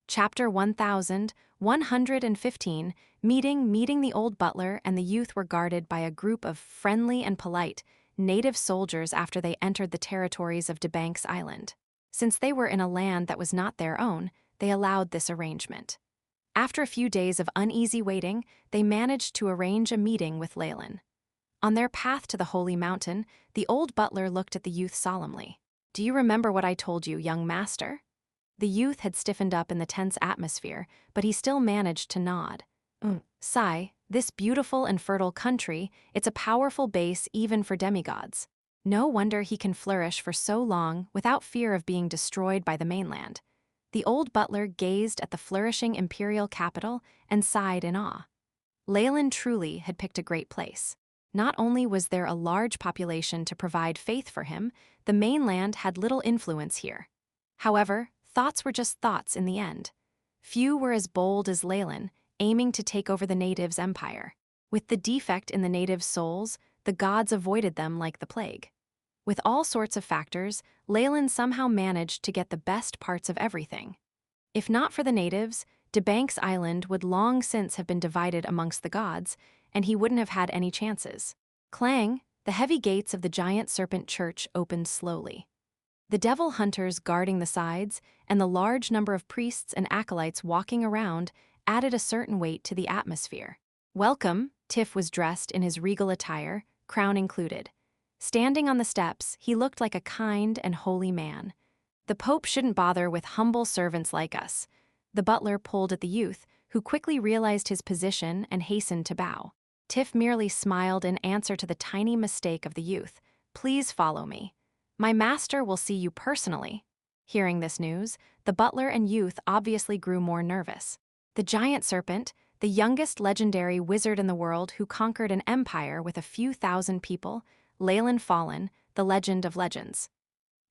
Chapter 1115, Meeting the old butler and the youth were guarded by a group of friendly and polite native soldiers after they entered the territories of Debanks Island. Since they were in a land that was not their own, they allowed this arrangement. After a few days of uneasy waiting, they managed to arrange a meeting with Leylin. On their path to the Holy Mountain, the old butler looked at the youth solemnly. "Do you remember what I told you, young master?" The youth had stiffened up in the tense atmosphere, but he still managed to nod. Sigh, this beautiful and fertile country, it's a powerful base even for demigods. No wonder he can flourish for so long without fear of being destroyed by the mainland. The old butler gazed at the flourishing imperial capital and sighed in awe. Leylin truly had picked a great place. Not only was there a large population to provide faith for him, the mainland had little influence here. However, thoughts were just thoughts in the end. Few were as bold as Leylin, aiming to take over the natives' empire. With the defect in the natives' souls, the gods avoided them like the plague. With all sorts of factors, Leylin somehow managed to get the best parts of everything. If not for the natives, DeBank's island would long since have been divided amongst the gods, and he wouldn't have had any chances. Clang, the heavy gates of the giant serpent church opened slowly. The devil hunters guarding the sides and the large number of priests and acolytes walking around added a certain weight to the atmosphere. Welcome, Tiff was dressed in his regal attire, crown included. Standing on the steps, he looked like a kind and holy man. The Pope shouldn't bother with humble servants like us. The butler pulled at the youth, who quickly realized his position and hastened to bow. Tiff merely smiled in answer to the tiny mistake of the youth. Please follow me. My master will see you personally. Hearing this news, the butler and youth obviously grew more nervous. The giant serpent, the youngest legendary wizard in the world who conquered an empire with a few thousand people, Leylin Farlier, the legend of legends.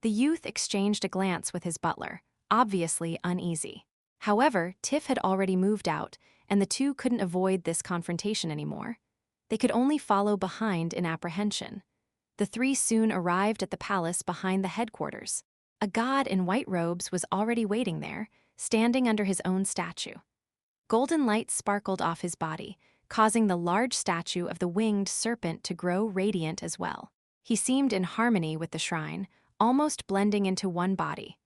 The youth exchanged a glance with his butler, obviously uneasy. However, Tiff had already moved out, and the two couldn't avoid this confrontation anymore. They could only follow behind in apprehension. The three soon arrived at the palace behind the headquarters. A god in white robes was already waiting there, standing under his own statue. Golden light sparkled off his body, causing the large statue of the winged serpent to grow radiant as well. He seemed in harmony with the shrine, almost blending into one body.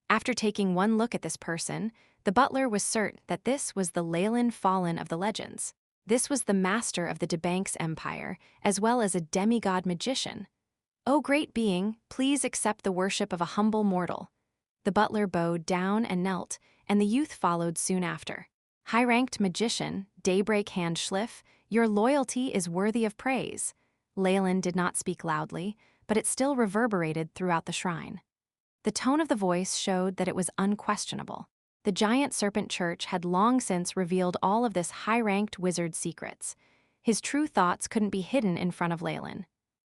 After taking one look at this person, the butler was certain that this was the Leylin Farlier of the legends. This was the master of the DeBank's empire, as well as a demigod magician. "O great being, please accept the worship of a humble mortal." The butler bowed down and knelt, and the youth followed soon after. "High-ranked magician, Daybreak Hand Schliff, your loyalty is worthy of praise." Leylin did not speak loudly, but it still reverberated throughout the shrine. The tone of the voice showed that it was unquestionable. The giant serpent church had long since revealed all of this high-ranked wizard's secrets. His true thoughts couldn't be hidden in front of Leylin.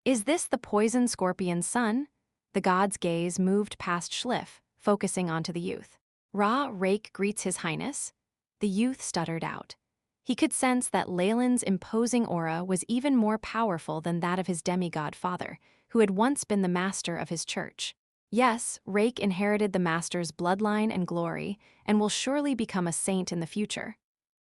"Is this the poison scorpion's son?" The god's gaze moved past Schliff, focusing onto the youth. "Ra Rake greets his highness?" The youth stuttered out. He could sense that Leylin's imposing aura was even more powerful than that of his demigod father, who had once been the master of his church. Yes, Rake inherited the master's bloodline and glory, and will surely become a saint in the future.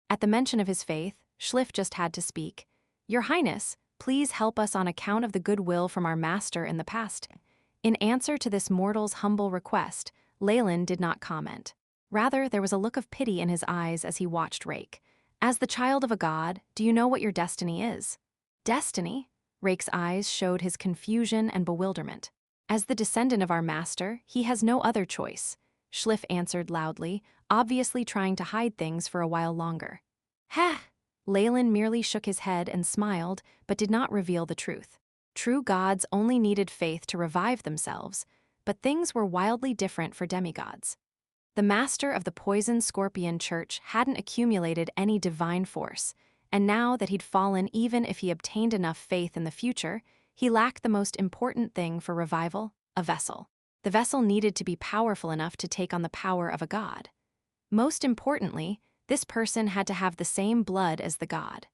At the mention of his faith, Schliff just had to speak. "Your Highness, please help us on account of the goodwill from our master in the past." In answer to this mortal's humble request, Leylin did not comment. Rather, there was a look of pity in his eyes as he watched Rake. "As the child of a god, do you know what your destiny is?" "Destiny?" Rake's eyes showed his confusion and bewilderment. "As the descendant of our master, he has no other choice," Schliff answered loudly, obviously trying to hide things for a while longer. "Heh!" Leylin merely shook his head and smiled, but did not reveal the truth. True gods only needed faith to revive themselves, but things were wildly different for demigods. The master of the poison scorpion church hadn't accumulated any divine force, and now that he'd fallen, even if he obtained enough faith in the future, he lacked the most important thing for revival: a vessel. The vessel needed to be powerful enough to take on the power of a god. Most importantly, this person had to have the same blood as the god.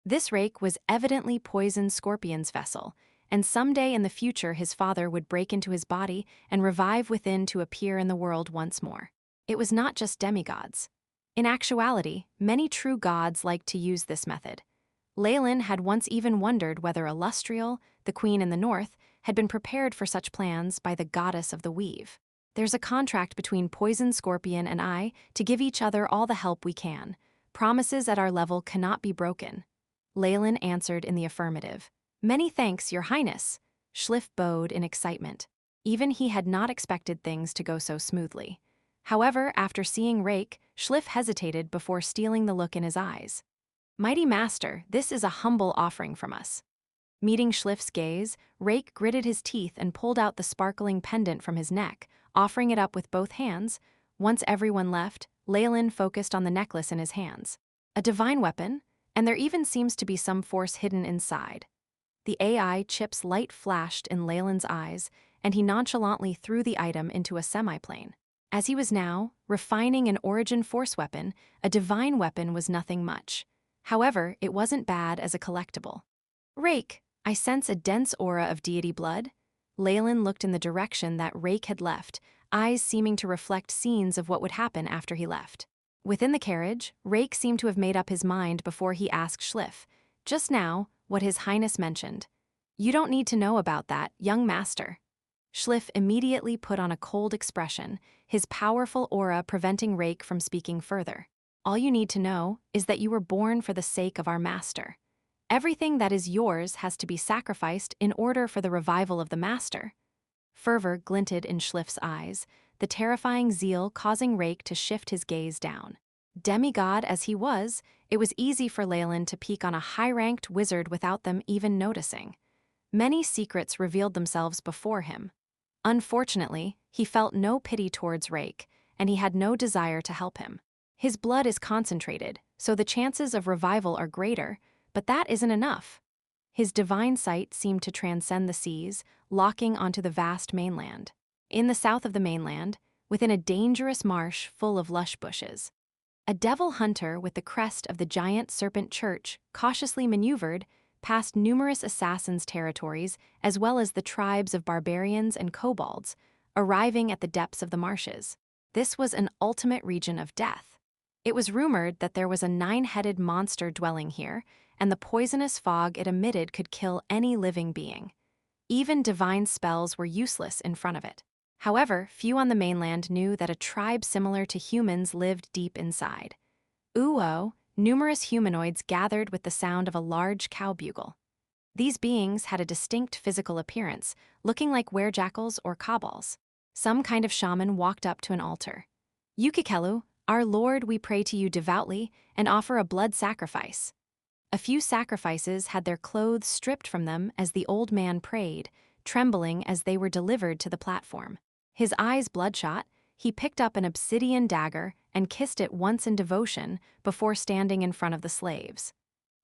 This Rake was evidently Poison Scorpion's vessel, and someday in the future his father would break into his body and revive within to appear in the world once more. It was not just demigods. In actuality, many true gods liked to use this method. Leylin had once even wondered whether Illustrial, the queen in the north, had been prepared for such plans by the goddess of the weave. "There's a contract between Poison Scorpion and I to give each other all the help we can. Promises at our level cannot be broken." Leylin answered in the affirmative. "Many thanks, Your Highness." Schliff bowed in excitement. Even he had not expected things to go so smoothly. However, after seeing Rake, Schliff hesitated before stealing the look in his eyes. "Mighty Master, this is a humble offering from us." Meeting Schliff's gaze, Rake gritted his teeth and pulled out the sparkling pendant from his neck, offering it up with both hands. Once everyone left, Leylin focused on the necklace in his hands. A divine weapon, and there even seems to be some force hidden inside. The AI chip's light flashed in Leylin's eyes, and he nonchalantly threw the item into a semiplane. As he was now refining an origin force weapon, a divine weapon was nothing much. However, it wasn't bad as a collectible. Rake, I sense a dense aura of deity blood. Leylin looked in the direction that Rake had left, eyes seeming to reflect scenes of what would happen after he left. Within the carriage, Rake seemed to have made up his mind before he asked Schliff, just now, what His Highness mentioned. You don't need to know about that, young master. Schliff immediately put on a cold expression, his powerful aura preventing Rake from speaking further. All you need to know is that you were born for the sake of our master. Everything that is yours has to be sacrificed in order for the revival of the master. Fervor glinted in Schliff's eyes, the terrifying zeal causing Rake to shift his gaze down. Demigod as he was, it was easy for Leylin to peek on a high-ranked wizard without them even noticing. Many secrets revealed themselves before him. Unfortunately, he felt no pity towards Rake, and he had no desire to help him. His blood is concentrated, so the chances of revival are greater, but that isn't enough. His divine sight seemed to transcend the seas, locking onto the vast mainland. In the south of the mainland, within a dangerous marsh full of lush bushes, a devil hunter with the crest of the giant serpent church cautiously maneuvered past numerous assassins' territories as well as the tribes of barbarians and kobolds, arriving at the depths of the marshes. This was an ultimate region of death. It was rumored that there was a 9-headed monster dwelling here, and the poisonous fog it emitted could kill any living being. Even divine spells were useless in front of it. However, few on the mainland knew that a tribe similar to humans lived deep inside. Numerous humanoids gathered with the sound of a large cow bugle. These beings had a distinct physical appearance, looking like werejackals or kobolds. Some kind of shaman walked up to an altar. Yukikelu, our lord, we pray to you devoutly and offer a blood sacrifice. A few sacrifices had their clothes stripped from them as the old man prayed, trembling as they were delivered to the platform. His eyes bloodshot, he picked up an obsidian dagger and kissed it once in devotion before standing in front of the slaves.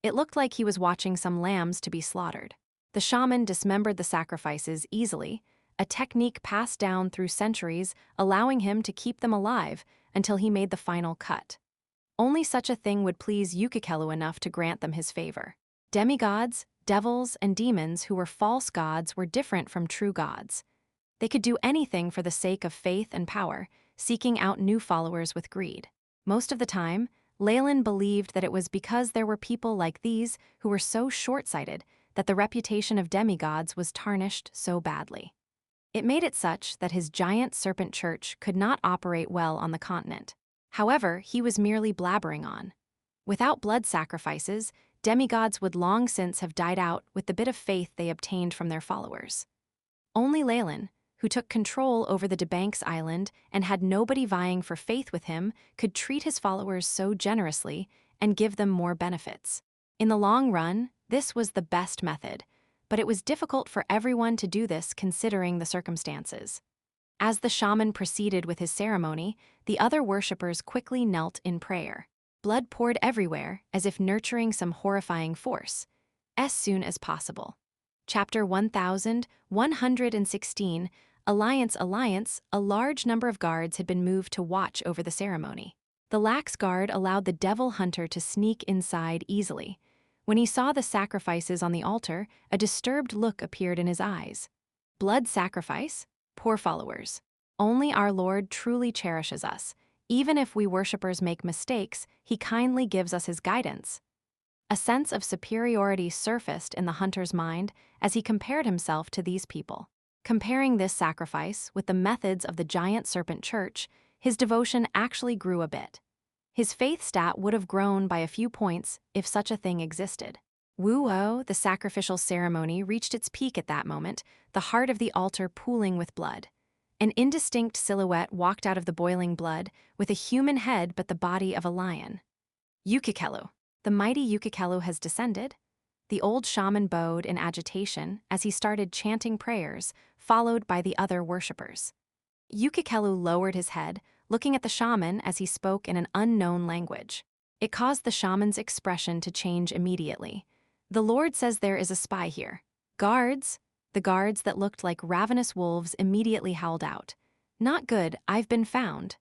It looked like he was watching some lambs to be slaughtered. The shaman dismembered the sacrifices easily, a technique passed down through centuries, allowing him to keep them alive until he made the final cut. Only such a thing would please Yukikelu enough to grant them his favor. Demigods, devils, and demons who were false gods were different from true gods. They could do anything for the sake of faith and power, seeking out new followers with greed. Most of the time, Leylin believed that it was because there were people like these who were so short-sighted that the reputation of demigods was tarnished so badly. It made it such that his giant serpent church could not operate well on the continent. However, he was merely blabbering on. Without blood sacrifices, demigods would long since have died out with the bit of faith they obtained from their followers. Only Leylin, who took control over the Debanks Island and had nobody vying for faith with him, could treat his followers so generously and give them more benefits. In the long run, this was the best method, but it was difficult for everyone to do this considering the circumstances. As the shaman proceeded with his ceremony, the other worshippers quickly knelt in prayer. Blood poured everywhere, as if nurturing some horrifying force. As soon as possible. Chapter 1116, Alliance, a large number of guards had been moved to watch over the ceremony. The lax guard allowed the devil hunter to sneak inside easily. When he saw the sacrifices on the altar, a disturbed look appeared in his eyes. Blood sacrifice? Poor followers. Only our Lord truly cherishes us. Even if we worshippers make mistakes, he kindly gives us his guidance. A sense of superiority surfaced in the hunter's mind as he compared himself to these people. Comparing this sacrifice with the methods of the giant serpent church, his devotion actually grew a bit. His faith stat would have grown by a few points if such a thing existed. The sacrificial ceremony reached its peak at that moment, the heart of the altar pooling with blood. An indistinct silhouette walked out of the boiling blood with a human head but the body of a lion. Yukikelu. The mighty Yukikelu has descended. The old shaman bowed in agitation as he started chanting prayers, followed by the other worshippers. Yukikelu lowered his head, looking at the shaman as he spoke in an unknown language. It caused the shaman's expression to change immediately. The Lord says there is a spy here. Guards! The guards that looked like ravenous wolves immediately howled out. Not good, I've been found.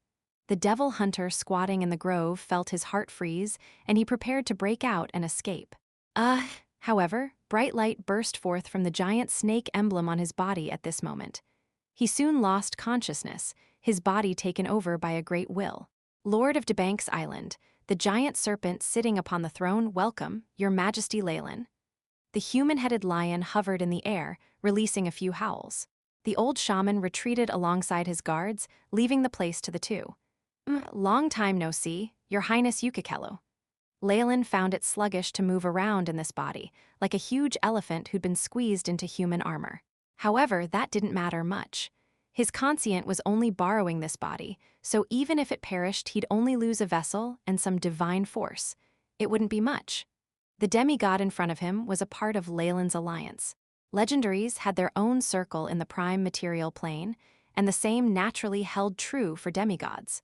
The devil hunter squatting in the grove felt his heart freeze, and he prepared to break out and escape. However, bright light burst forth from the giant snake emblem on his body at this moment. He soon lost consciousness, his body taken over by a great will. Lord of Debank's Island, the giant serpent sitting upon the throne, welcome, your majesty Leylin. The human-headed lion hovered in the air, releasing a few howls. The old shaman retreated alongside his guards, leaving the place to the two. Long time no see, your highness Yukikelu. Leylin found it sluggish to move around in this body, like a huge elephant who'd been squeezed into human armor. However, that didn't matter much. His conscient was only borrowing this body, so even if it perished, he'd only lose a vessel and some divine force. It wouldn't be much. The demigod in front of him was a part of Leylin's alliance. Legendaries had their own circle in the prime material plane, and the same naturally held true for demigods.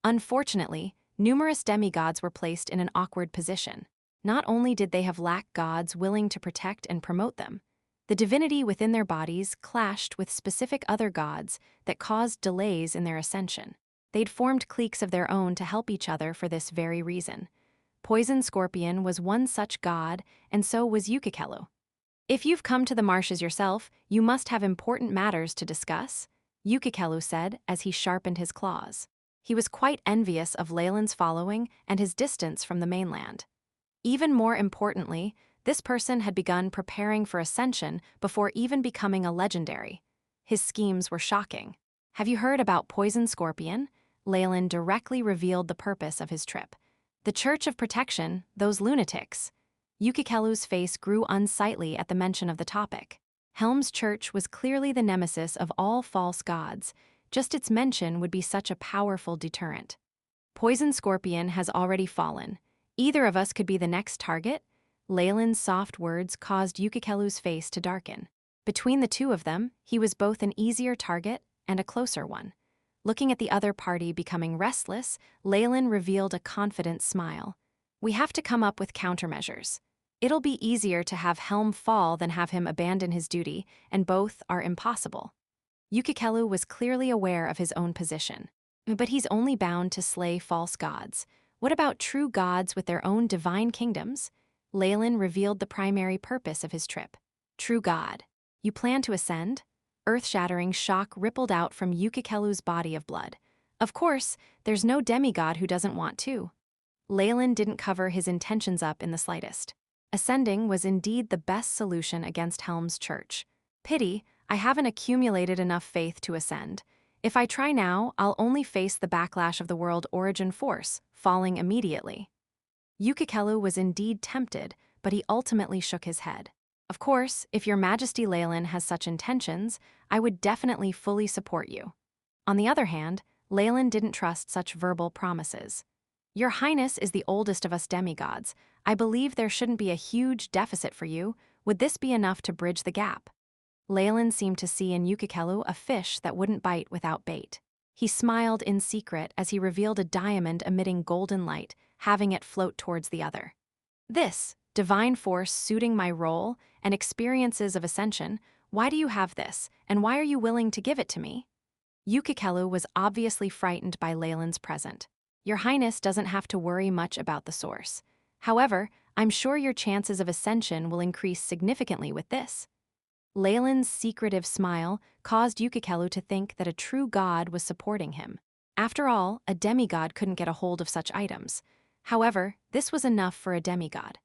Unfortunately, numerous demigods were placed in an awkward position. Not only did they have lacked gods willing to protect and promote them, the divinity within their bodies clashed with specific other gods that caused delays in their ascension. They'd formed cliques of their own to help each other for this very reason. Poison Scorpion was one such god, and so was Yukikelu. If you've come to the marshes yourself, you must have important matters to discuss, Yukikelu said as he sharpened his claws. He was quite envious of Leylin's following and his distance from the mainland. Even more importantly, this person had begun preparing for ascension before even becoming a legendary. His schemes were shocking. Have you heard about Poison Scorpion? Leylin directly revealed the purpose of his trip. The Church of Protection, those lunatics. Yukikelu's face grew unsightly at the mention of the topic. Helm's church was clearly the nemesis of all false gods. Just its mention would be such a powerful deterrent. Poison Scorpion has already fallen. Either of us could be the next target. Leylin's soft words caused Yukikelu's face to darken. Between the two of them, he was both an easier target and a closer one. Looking at the other party becoming restless, Leylin revealed a confident smile. We have to come up with countermeasures. It'll be easier to have Helm fall than have him abandon his duty, and both are impossible. Yukikelu was clearly aware of his own position. But he's only bound to slay false gods. What about true gods with their own divine kingdoms? Leylin revealed the primary purpose of his trip. True god. You plan to ascend? Earth-shattering shock rippled out from Yukikelu's body of blood. Of course, there's no demigod who doesn't want to. Leylin didn't cover his intentions up in the slightest. Ascending was indeed the best solution against Helm's church. Pity, I haven't accumulated enough faith to ascend. If I try now, I'll only face the backlash of the world origin force, falling immediately. Yukikelu was indeed tempted, but he ultimately shook his head. Of course, if your Majesty Leylin has such intentions, I would definitely fully support you. On the other hand, Leylin didn't trust such verbal promises. Your Highness is the oldest of us demigods. I believe there shouldn't be a huge deficit for you. Would this be enough to bridge the gap? Leylin seemed to see in Yukikelu a fish that wouldn't bite without bait. He smiled in secret as he revealed a diamond emitting golden light, having it float towards the other. This, divine force suiting my role and experiences of ascension, why do you have this, and why are you willing to give it to me? Yukikelu was obviously frightened by Leylin's present. Your Highness doesn't have to worry much about the source. However, I'm sure your chances of ascension will increase significantly with this. Leylin's secretive smile caused Yukikelu to think that a true god was supporting him. After all, a demigod couldn't get a hold of such items. However, this was enough for a demigod.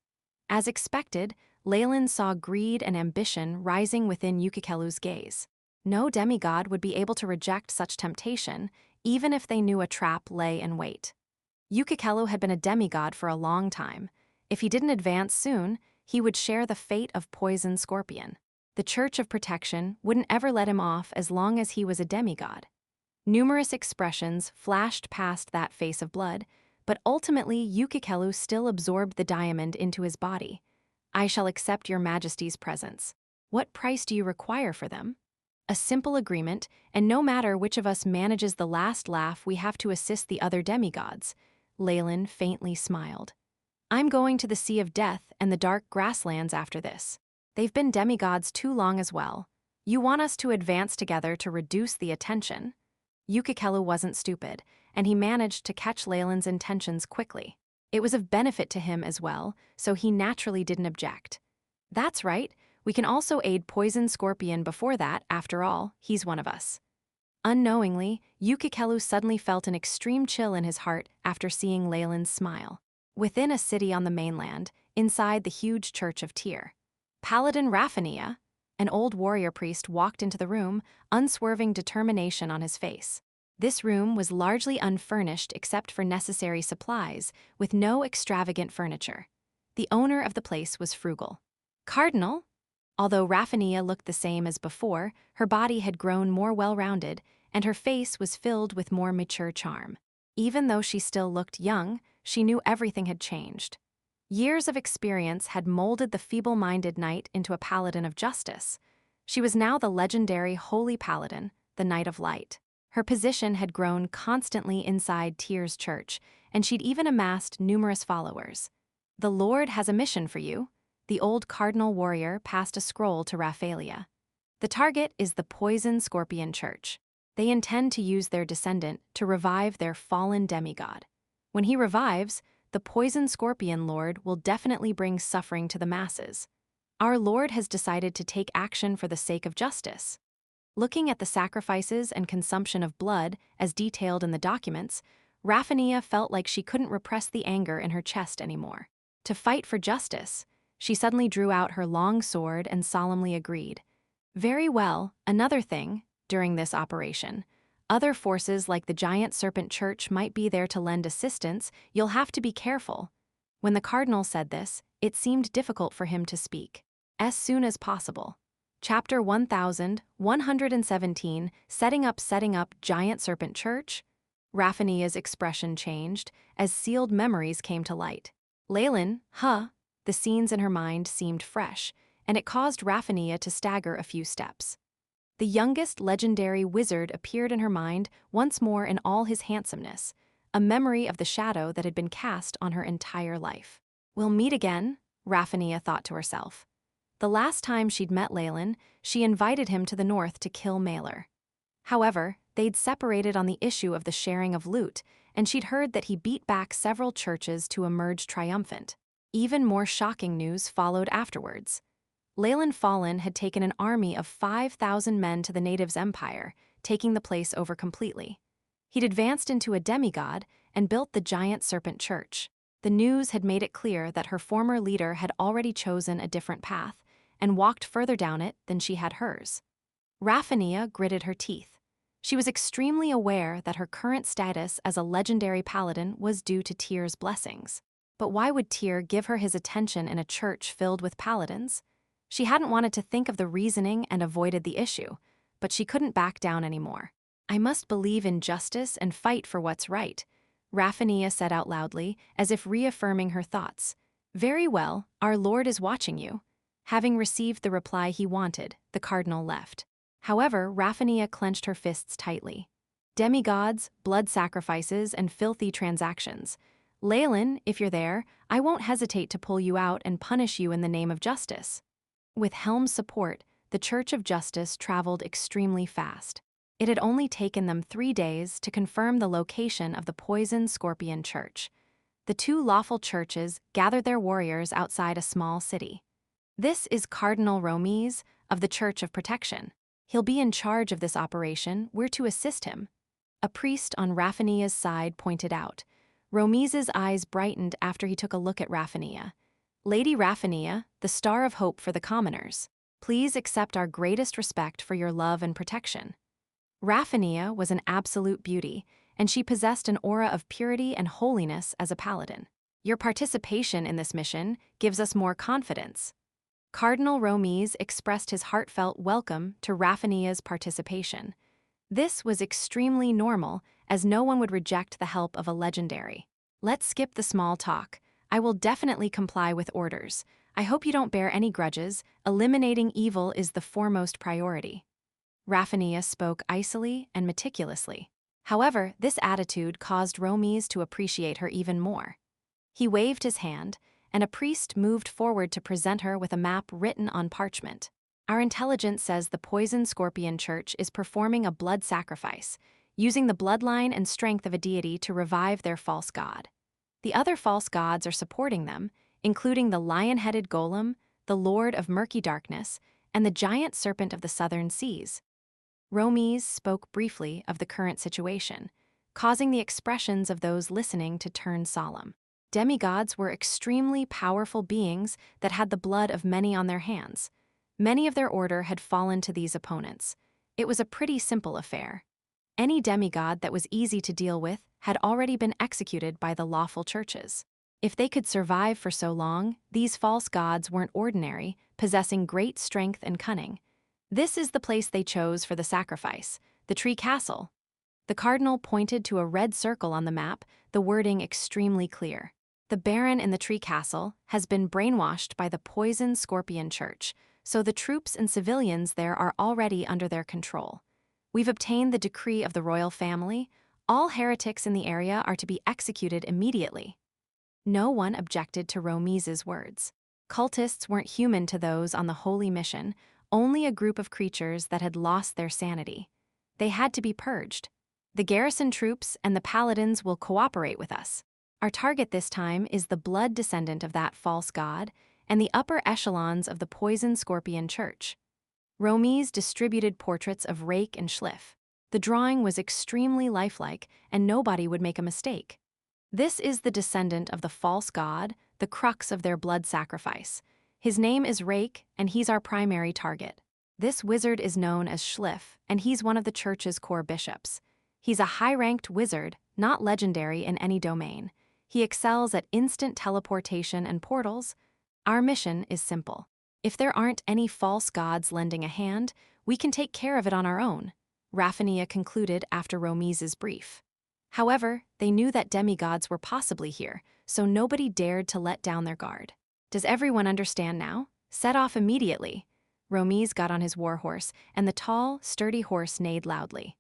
As expected, Leylin saw greed and ambition rising within Yukikelu's gaze. No demigod would be able to reject such temptation, even if they knew a trap lay in wait. Yukikelu had been a demigod for a long time. If he didn't advance soon, he would share the fate of Poison Scorpion. The Church of Protection wouldn't ever let him off as long as he was a demigod. Numerous expressions flashed past that face of blood, but ultimately Yukikelu still absorbed the diamond into his body. I shall accept your Majesty's presents. What price do you require for them? A simple agreement, and no matter which of us manages the last laugh, we have to assist the other demigods. Leylin faintly smiled. I'm going to the Sea of Death and the dark grasslands after this. They've been demigods too long as well. You want us to advance together to reduce the attention? Yukikelu wasn't stupid, and he managed to catch Leylin's intentions quickly. It was of benefit to him as well, so he naturally didn't object. That's right, we can also aid Poison Scorpion before that, after all, he's one of us. Unknowingly, Yukikelu suddenly felt an extreme chill in his heart after seeing Leylin's smile. Within a city on the mainland, inside the huge church of Tyr, Paladin Raphania, an old warrior priest, walked into the room, unswerving determination on his face. This room was largely unfurnished except for necessary supplies, with no extravagant furniture. The owner of the place was frugal. Cardinal? Although Raphania looked the same as before, her body had grown more well-rounded, and her face was filled with more mature charm. Even though she still looked young, she knew everything had changed. Years of experience had molded the feeble-minded knight into a paladin of justice. She was now the legendary Holy Paladin, the Knight of Light. Her position had grown constantly inside Tyr's church, and she'd even amassed numerous followers. "The Lord has a mission for you." The old cardinal warrior passed a scroll to Raphaelia. "The target is the Poison Scorpion Church. They intend to use their descendant to revive their fallen demigod. When he revives, the Poison Scorpion Lord will definitely bring suffering to the masses. Our Lord has decided to take action for the sake of justice." Looking at the sacrifices and consumption of blood as detailed in the documents, Raphania felt like she couldn't repress the anger in her chest anymore. To fight for justice, she suddenly drew out her long sword and solemnly agreed. "Very well, another thing, during this operation, other forces like the Giant Serpent Church might be there to lend assistance. You'll have to be careful." When the cardinal said this, it seemed difficult for him to speak. As soon as possible. Chapter 1117, Setting Up Giant Serpent Church? Raphania's expression changed as sealed memories came to light. Leylin, the scenes in her mind seemed fresh, and it caused Raphania to stagger a few steps. The youngest legendary wizard appeared in her mind once more in all his handsomeness, a memory of the shadow that had been cast on her entire life. "We'll meet again," Raphania thought to herself. The last time she'd met Leylin, she invited him to the north to kill Malor. However, they'd separated on the issue of the sharing of loot, and she'd heard that he beat back several churches to emerge triumphant. Even more shocking news followed afterwards. Leylin Farlier had taken an army of 5,000 men to the natives' empire, taking the place over completely. He'd advanced into a demigod and built the Giant Serpent Church. The news had made it clear that her former leader had already chosen a different path and walked further down it than she had hers. Raphania gritted her teeth. She was extremely aware that her current status as a legendary paladin was due to Tyr's blessings. But why would Tyr give her his attention in a church filled with paladins? She hadn't wanted to think of the reasoning and avoided the issue, but she couldn't back down anymore. "I must believe in justice and fight for what's right," Raphania said out loudly, as if reaffirming her thoughts. "Very well, our Lord is watching you." Having received the reply he wanted, the cardinal left. However, Raphania clenched her fists tightly. Demigods, blood sacrifices, and filthy transactions. "Leylin, if you're there, I won't hesitate to pull you out and punish you in the name of justice." With Helm's support, the Church of Justice traveled extremely fast. It had only taken them 3 days to confirm the location of the Poison Scorpion Church. The two lawful churches gathered their warriors outside a small city. "This is Cardinal Romies of the Church of Protection. He'll be in charge of this operation. We're to assist him," a priest on Raphania's side pointed out. Romies's eyes brightened after he took a look at Raphania. "Lady Raphania, the star of hope for the commoners. Please accept our greatest respect for your love and protection." Raphania was an absolute beauty, and she possessed an aura of purity and holiness as a paladin. "Your participation in this mission gives us more confidence." Cardinal Romies expressed his heartfelt welcome to Raphania's participation. This was extremely normal, as no one would reject the help of a legendary. "Let's skip the small talk. I will definitely comply with orders. I hope you don't bear any grudges. Eliminating evil is the foremost priority." Raphania spoke icily and meticulously. However, this attitude caused Romies to appreciate her even more. He waved his hand, and a priest moved forward to present her with a map written on parchment. Our intelligence says the poison scorpion church is performing a blood sacrifice, using the bloodline and strength of a deity to revive their false god. The other false gods are supporting them, including the lion-headed golem, the lord of murky darkness, and the giant serpent of the southern seas. Romies spoke briefly of the current situation, causing the expressions of those listening to turn solemn. Demigods were extremely powerful beings that had the blood of many on their hands. Many of their order had fallen to these opponents. It was a pretty simple affair. Any demigod that was easy to deal with had already been executed by the lawful churches. If they could survive for so long, these false gods weren't ordinary, possessing great strength and cunning. This is the place they chose for the sacrifice, the tree castle. The cardinal pointed to a red circle on the map, the wording extremely clear. The baron in the tree castle has been brainwashed by the poison scorpion church, so the troops and civilians there are already under their control. We've obtained the decree of the royal family. All heretics in the area are to be executed immediately. No one objected to Romi's words. Cultists weren't human to those on the holy mission, only a group of creatures that had lost their sanity. They had to be purged. The garrison troops and the paladins will cooperate with us. Our target this time is the blood descendant of that false god and the upper echelons of the poison scorpion church. Romies distributed portraits of Rake and Schliff. The drawing was extremely lifelike, and nobody would make a mistake. This is the descendant of the false god, the crux of their blood sacrifice. His name is Rake, and he's our primary target. This wizard is known as Schliff, and he's one of the church's core bishops. He's a high-ranked wizard, not legendary in any domain. He excels at instant teleportation and portals. Our mission is simple. If there aren't any false gods lending a hand, we can take care of it on our own, Raphania concluded after Romi's brief. However, they knew that demigods were possibly here, so nobody dared to let down their guard. Does everyone understand now? Set off immediately. Romies got on his warhorse, and the tall, sturdy horse neighed loudly.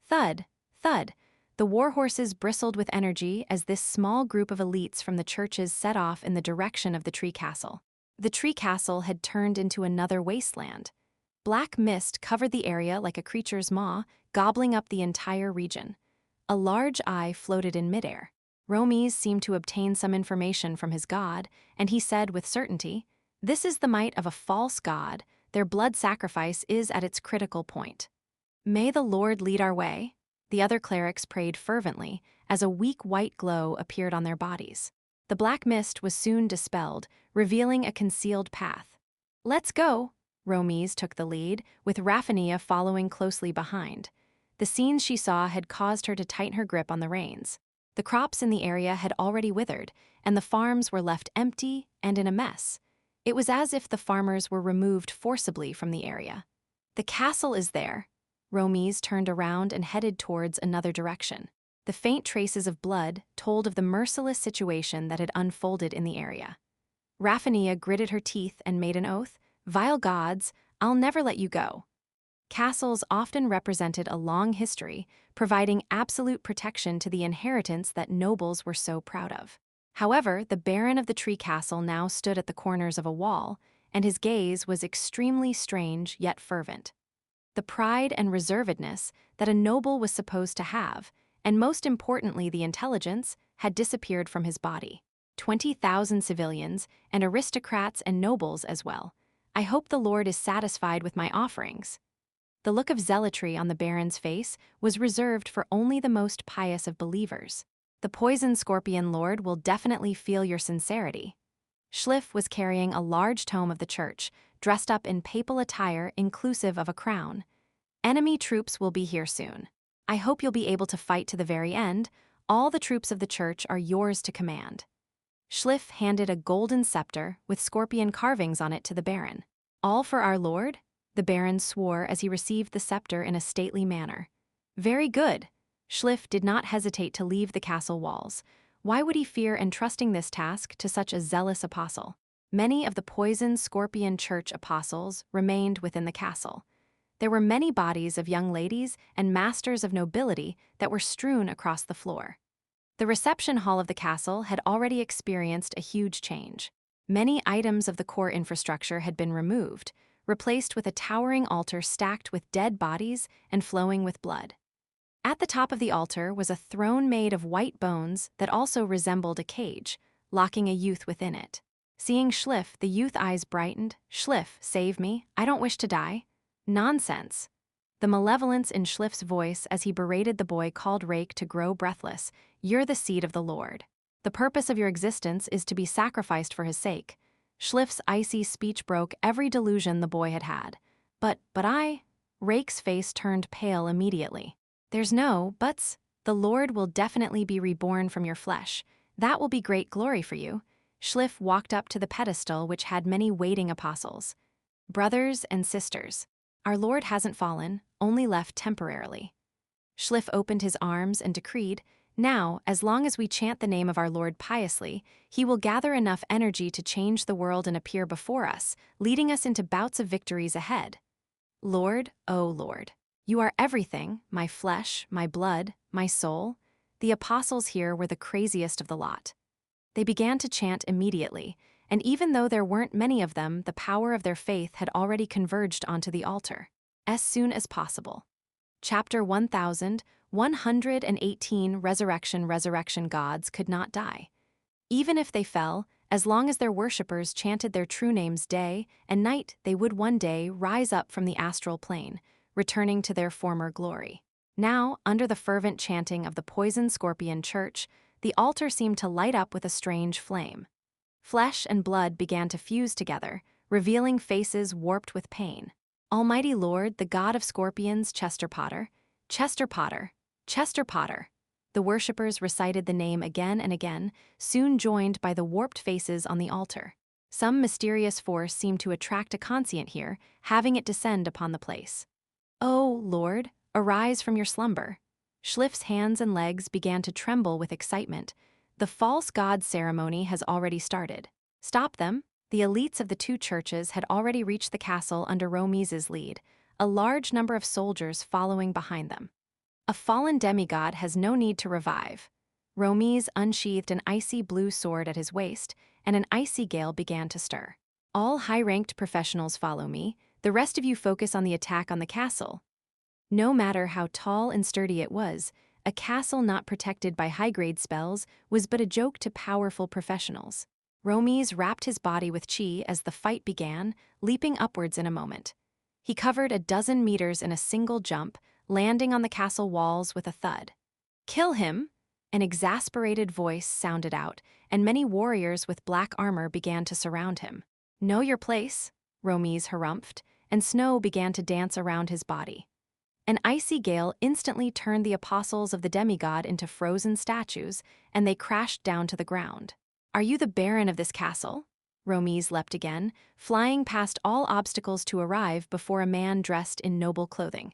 Thud, thud. The warhorses bristled with energy as this small group of elites from the churches set off in the direction of the tree castle. The tree castle had turned into another wasteland. Black mist covered the area like a creature's maw, gobbling up the entire region. A large eye floated in midair. Romies seemed to obtain some information from his god, and he said with certainty, "This is the might of a false god. Their blood sacrifice is at its critical point. May the Lord lead our way." The other clerics prayed fervently as a weak white glow appeared on their bodies. The black mist was soon dispelled, revealing a concealed path. "Let's go!" Romies took the lead, with Raphania following closely behind. The scenes she saw had caused her to tighten her grip on the reins. The crops in the area had already withered, and the farms were left empty and in a mess. It was as if the farmers were removed forcibly from the area. "The castle is there." Romies turned around and headed towards another direction. The faint traces of blood told of the merciless situation that had unfolded in the area. Raphania gritted her teeth and made an oath, "Vile gods, I'll never let you go." Castles often represented a long history, providing absolute protection to the inheritance that nobles were so proud of. However, the Baron of the Tree Castle now stood at the corners of a wall, and his gaze was extremely strange yet fervent. The pride and reservedness that a noble was supposed to have, and most importantly the intelligence, had disappeared from his body. 20,000 civilians, and aristocrats and nobles as well. "I hope the Lord is satisfied with my offerings." The look of zealotry on the Baron's face was reserved for only the most pious of believers. "The poison scorpion lord will definitely feel your sincerity." Schliff was carrying a large tome of the church, dressed up in papal attire inclusive of a crown. "Enemy troops will be here soon. I hope you'll be able to fight to the very end. All the troops of the church are yours to command." Schliff handed a golden scepter with scorpion carvings on it to the Baron. "All for our lord?" The Baron swore as he received the scepter in a stately manner. "Very good." Schliff did not hesitate to leave the castle walls. Why would he fear entrusting this task to such a zealous apostle? Many of the poison scorpion church apostles remained within the castle. There were many bodies of young ladies and masters of nobility that were strewn across the floor. The reception hall of the castle had already experienced a huge change. Many items of the core infrastructure had been removed, replaced with a towering altar stacked with dead bodies and flowing with blood. At the top of the altar was a throne made of white bones that also resembled a cage, locking a youth within it. Seeing Schliff, the youth eyes brightened. "Schliff, save me. I don't wish to die." "Nonsense." The malevolence in Schliff's voice as he berated the boy called Rake to grow breathless. "You're the seed of the Lord. The purpose of your existence is to be sacrificed for his sake." Schliff's icy speech broke every delusion the boy had had. But I... Rake's face turned pale immediately. "There's no buts. The Lord will definitely be reborn from your flesh. That will be great glory for you." Schliff walked up to the pedestal which had many waiting apostles. "Brothers and sisters, our Lord hasn't fallen, only left temporarily." Schliff opened his arms and decreed, "Now, as long as we chant the name of our Lord piously, he will gather enough energy to change the world and appear before us, leading us into bouts of victories ahead. Lord, oh Lord, you are everything, my flesh, my blood, my soul." The apostles here were the craziest of the lot. They began to chant immediately, and even though there weren't many of them, the power of their faith had already converged onto the altar. As soon as possible. Chapter 1118 Resurrection gods could not die. Even if they fell, as long as their worshippers chanted their true names day and night, they would one day rise up from the astral plane, returning to their former glory. Now, under the fervent chanting of the poison scorpion church, the altar seemed to light up with a strange flame. Flesh and blood began to fuse together, revealing faces warped with pain. "Almighty Lord, the God of scorpions, Chester Potter, Chester Potter, Chester Potter." The worshippers recited the name again and again, soon joined by the warped faces on the altar. Some mysterious force seemed to attract a conscient here, having it descend upon the place. "Oh, Lord, arise from your slumber." Schliff's hands and legs began to tremble with excitement. "The false god ceremony has already started. Stop them." The elites of the two churches had already reached the castle under Romes's lead, a large number of soldiers following behind them. "A fallen demigod has no need to revive." Romes unsheathed an icy blue sword at his waist, and an icy gale began to stir. "All high-ranked professionals follow me. The rest of you focus on the attack on the castle." No matter how tall and sturdy it was, a castle not protected by high-grade spells was but a joke to powerful professionals. Romes wrapped his body with chi as the fight began, leaping upwards in a moment. He covered a dozen meters in a single jump, landing on the castle walls with a thud. "Kill him!" An exasperated voice sounded out, and many warriors with black armor began to surround him. "Know your place," Romes harumphed, and snow began to dance around his body. An icy gale instantly turned the apostles of the demigod into frozen statues, and they crashed down to the ground. "Are you the baron of this castle?" Romes leapt again, flying past all obstacles to arrive before a man dressed in noble clothing.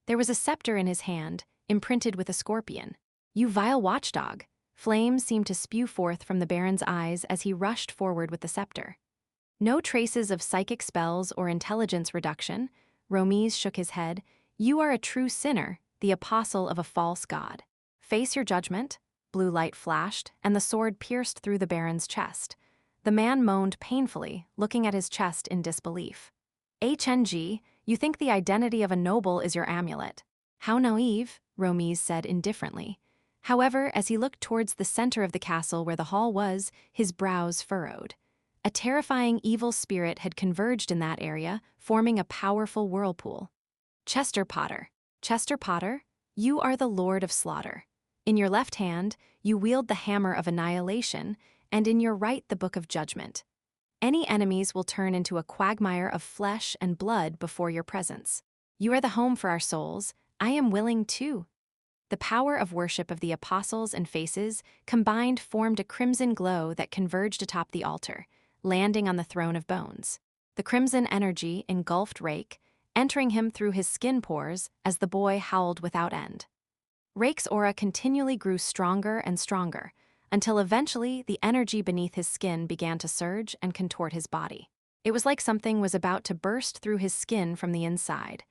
There was a scepter in his hand, imprinted with a scorpion. "You vile watchdog!" Flames seemed to spew forth from the baron's eyes as he rushed forward with the scepter. "No traces of psychic spells or intelligence reduction." Romes shook his head. "You are a true sinner, the apostle of a false god. Face your judgment." Blue light flashed, and the sword pierced through the baron's chest. The man moaned painfully, looking at his chest in disbelief. "HNG, you think the identity of a noble is your amulet." "How naive," Romes said indifferently. However, as he looked towards the center of the castle where the hall was, his brows furrowed. A terrifying evil spirit had converged in that area, forming a powerful whirlpool. "Chester Potter, Chester Potter, you are the Lord of Slaughter. In your left hand, you wield the hammer of annihilation, and in your right the book of judgment. Any enemies will turn into a quagmire of flesh and blood before your presence. You are the home for our souls. I am willing too." The power of worship of the apostles and faces combined formed a crimson glow that converged atop the altar, landing on the throne of bones. The crimson energy engulfed Rake, entering him through his skin pores as the boy howled without end. Rake's aura continually grew stronger and stronger, until eventually the energy beneath his skin began to surge and contort his body. It was like something was about to burst through his skin from the inside.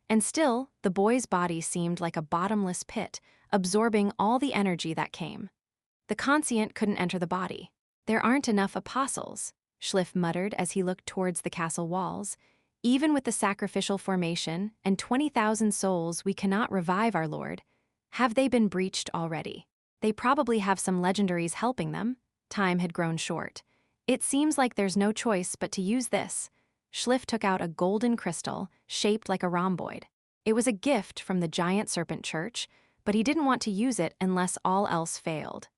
And still, the boy's body seemed like a bottomless pit, absorbing all the energy that came. The conscient couldn't enter the body. There aren't enough apostles, Schliff muttered as he looked towards the castle walls. Even with the sacrificial formation and 20,000 souls, we cannot revive our lord. Have they been breached already? They probably have some legendaries helping them. Time had grown short. It seems like there's no choice but to use this. Schliff took out a golden crystal, shaped like a rhomboid. It was a gift from the giant serpent church, but he didn't want to use it unless all else failed.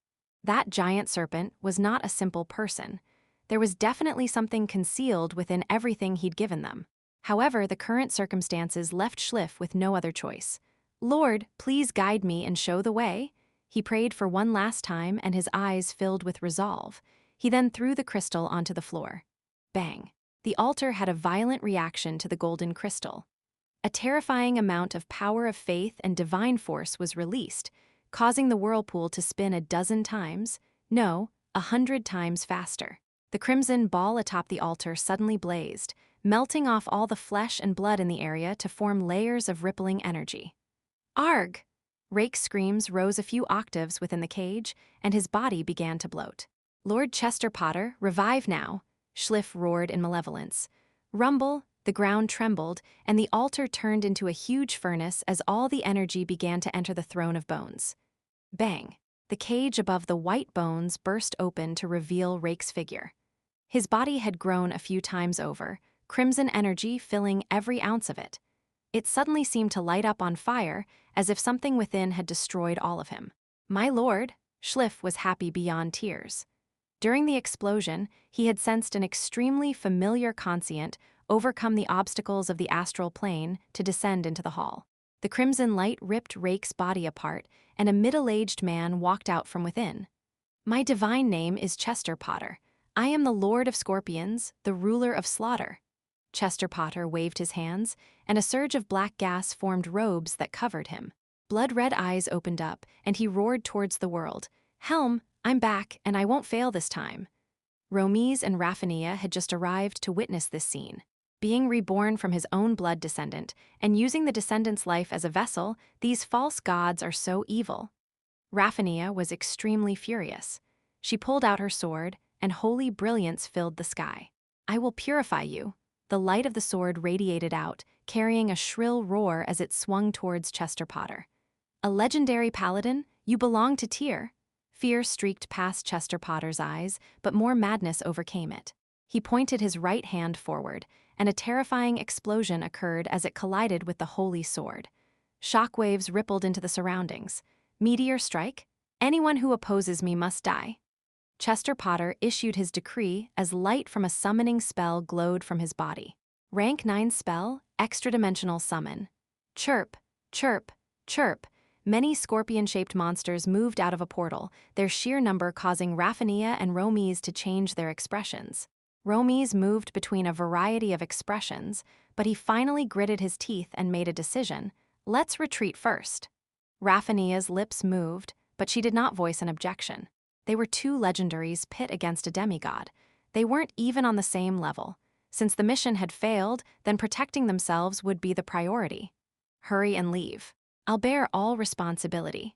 That giant serpent was not a simple person. There was definitely something concealed within everything he'd given them. However, the current circumstances left Schliff with no other choice. "Lord, please guide me and show the way." He prayed for one last time, and his eyes filled with resolve. He then threw the crystal onto the floor. Bang! The altar had a violent reaction to the golden crystal. A terrifying amount of power of faith and divine force was released, causing the whirlpool to spin a dozen times, no, 100 times faster. The crimson ball atop the altar suddenly blazed, melting off all the flesh and blood in the area to form layers of rippling energy. Arg! Rake's screams rose a few octaves within the cage, and his body began to bloat. "Lord Chester Potter, revive now!" Schliff roared in malevolence. Rumble, the ground trembled, and the altar turned into a huge furnace as all the energy began to enter the throne of bones. Bang! The cage above the white bones burst open to reveal Rake's figure. His body had grown a few times over, crimson energy filling every ounce of it. It suddenly seemed to light up on fire, as if something within had destroyed all of him. "My lord," Schliff was happy beyond tears. During the explosion, he had sensed an extremely familiar conscient overcome the obstacles of the astral plane to descend into the hall. The crimson light ripped Rake's body apart, and a middle-aged man walked out from within. "My divine name is Chester Potter. I am the Lord of Scorpions, the ruler of slaughter." Chester Potter waved his hands, and a surge of black gas formed robes that covered him. Blood-red eyes opened up, and he roared towards the world. "Helm, I'm back, and I won't fail this time." Romies and Raphania had just arrived to witness this scene. Being reborn from his own blood descendant, and using the descendant's life as a vessel, these false gods are so evil. Raphania was extremely furious. She pulled out her sword, and holy brilliance filled the sky. "I will purify you." The light of the sword radiated out, carrying a shrill roar as it swung towards Chester Potter. "A legendary paladin? You belong to Tyr." Fear streaked past Chester Potter's eyes, but more madness overcame it. He pointed his right hand forward, and a terrifying explosion occurred as it collided with the holy sword. Shockwaves rippled into the surroundings. "Meteor strike? Anyone who opposes me must die." Chester Potter issued his decree as light from a summoning spell glowed from his body. Rank 9 spell, extra-dimensional summon. Chirp, chirp, chirp. Many scorpion-shaped monsters moved out of a portal, their sheer number causing Raphania and Romies to change their expressions. Romies moved between a variety of expressions, but he finally gritted his teeth and made a decision. "Let's retreat first." Raphania's lips moved, but she did not voice an objection. They were two legendaries pit against a demigod. They weren't even on the same level. Since the mission had failed, then protecting themselves would be the priority. "Hurry and leave. I'll bear all responsibility."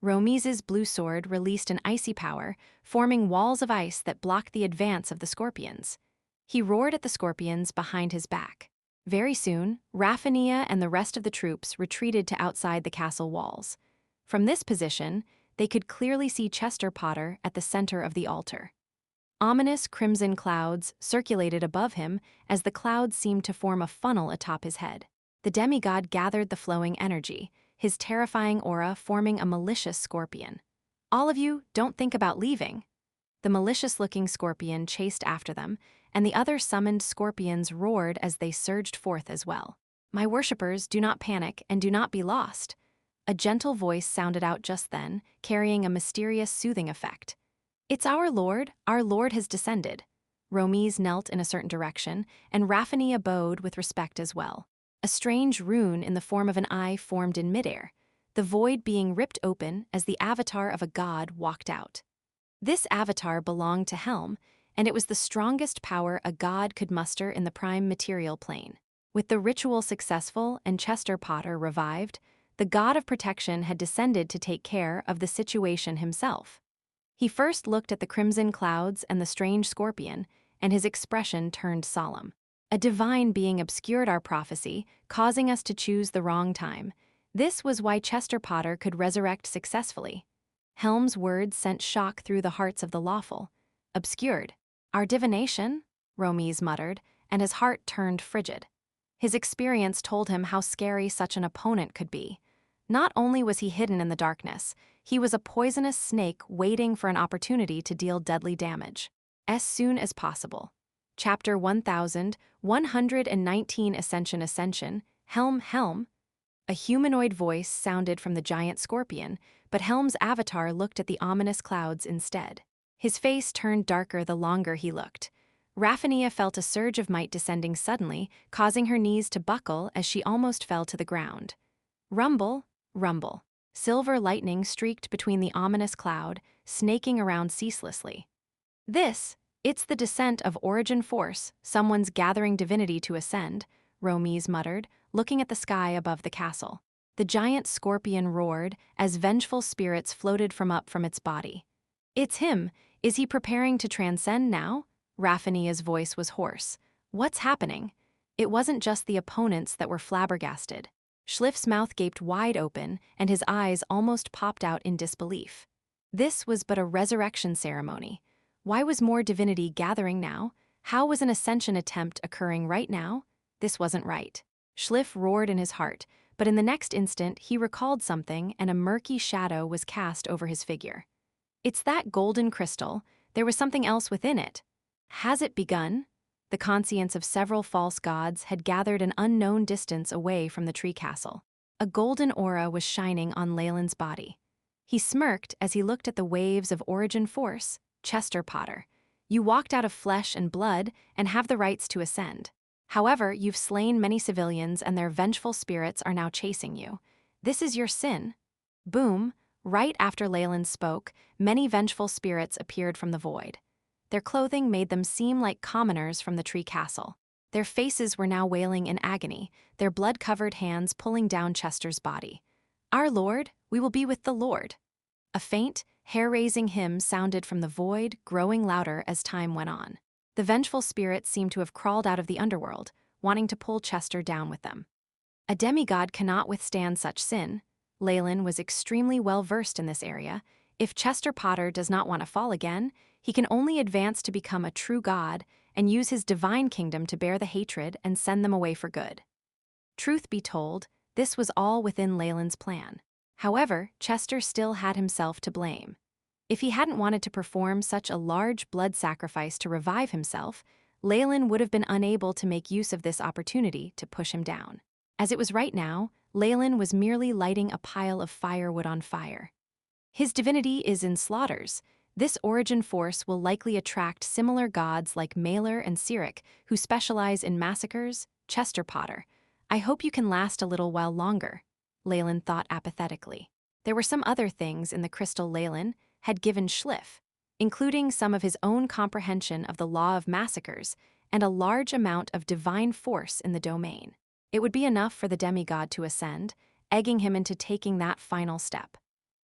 Romies's blue sword released an icy power, forming walls of ice that blocked the advance of the scorpions. He roared at the scorpions behind his back. Very soon, Raphania and the rest of the troops retreated to outside the castle walls. From this position, they could clearly see Chester Potter at the center of the altar. Ominous crimson clouds circulated above him as the clouds seemed to form a funnel atop his head. The demigod gathered the flowing energy, his terrifying aura forming a malicious scorpion. "All of you, don't think about leaving." The malicious-looking scorpion chased after them, and the other summoned scorpions roared as they surged forth as well. "My worshippers, do not panic and do not be lost." A gentle voice sounded out just then, carrying a mysterious soothing effect. "It's our Lord has descended." Romies knelt in a certain direction, and Raphania bowed with respect as well. A strange rune in the form of an eye formed in midair, the void being ripped open as the avatar of a god walked out. This avatar belonged to Helm, and it was the strongest power a god could muster in the prime material plane. With the ritual successful and Chester Potter revived, the god of protection had descended to take care of the situation himself. He first looked at the crimson clouds and the strange scorpion, and his expression turned solemn. A divine being obscured our prophecy, causing us to choose the wrong time. This was why Chester Potter could resurrect successfully. Helm's words sent shock through the hearts of the lawful. Obscured. Our divination? Romies muttered, and his heart turned frigid. His experience told him how scary such an opponent could be. Not only was he hidden in the darkness, he was a poisonous snake waiting for an opportunity to deal deadly damage. As soon as possible. Chapter 1119 Ascension, Helm. A humanoid voice sounded from the giant scorpion, but Helm's avatar looked at the ominous clouds instead. His face turned darker the longer he looked. Raphania felt a surge of might descending suddenly, causing her knees to buckle as she almost fell to the ground. Rumble, rumble. Silver lightning streaked between the ominous cloud, snaking around ceaselessly. It's the descent of origin force, someone's gathering divinity to ascend, Romies muttered, looking at the sky above the castle. The giant scorpion roared as vengeful spirits floated from its body. It's him. Is he preparing to transcend now? Raphania's voice was hoarse. What's happening? It wasn't just the opponents that were flabbergasted. Schliff's mouth gaped wide open, and his eyes almost popped out in disbelief. This was but a resurrection ceremony. Why was more divinity gathering now? How was an ascension attempt occurring right now? This wasn't right. Schliff roared in his heart, but in the next instant he recalled something and a murky shadow was cast over his figure. It's that golden crystal. There was something else within it. Has it begun? The conscience of several false gods had gathered an unknown distance away from the tree castle. A golden aura was shining on Leylin's body. He smirked as he looked at the waves of origin force. Chester Potter, you walked out of flesh and blood and have the rights to ascend. However, you've slain many civilians and their vengeful spirits are now chasing you. This is your sin. Boom, right after Leylin spoke, many vengeful spirits appeared from the void. Their clothing made them seem like commoners from the tree castle. Their faces were now wailing in agony, their blood-covered hands pulling down Chester's body. Our Lord, we will be with the Lord. A faint, hair-raising hymn sounded from the void, growing louder as time went on. The vengeful spirits seemed to have crawled out of the underworld, wanting to pull Chester down with them. A demigod cannot withstand such sin. Leylin was extremely well-versed in this area. If Chester Potter does not want to fall again, he can only advance to become a true god and use his divine kingdom to bear the hatred and send them away for good. Truth be told, this was all within Leylin's plan. However, Chester still had himself to blame. If he hadn't wanted to perform such a large blood sacrifice to revive himself, Leylin would have been unable to make use of this opportunity to push him down. As it was right now, Leylin was merely lighting a pile of firewood on fire. His divinity is in slaughters. This origin force will likely attract similar gods like Maler and Cyric, who specialize in massacres. Chester Potter, I hope you can last a little while longer, Leylin thought apathetically. There were some other things in the crystal Leylin had given Schliff, including some of his own comprehension of the law of massacres and a large amount of divine force in the domain. It would be enough for the demigod to ascend, egging him into taking that final step.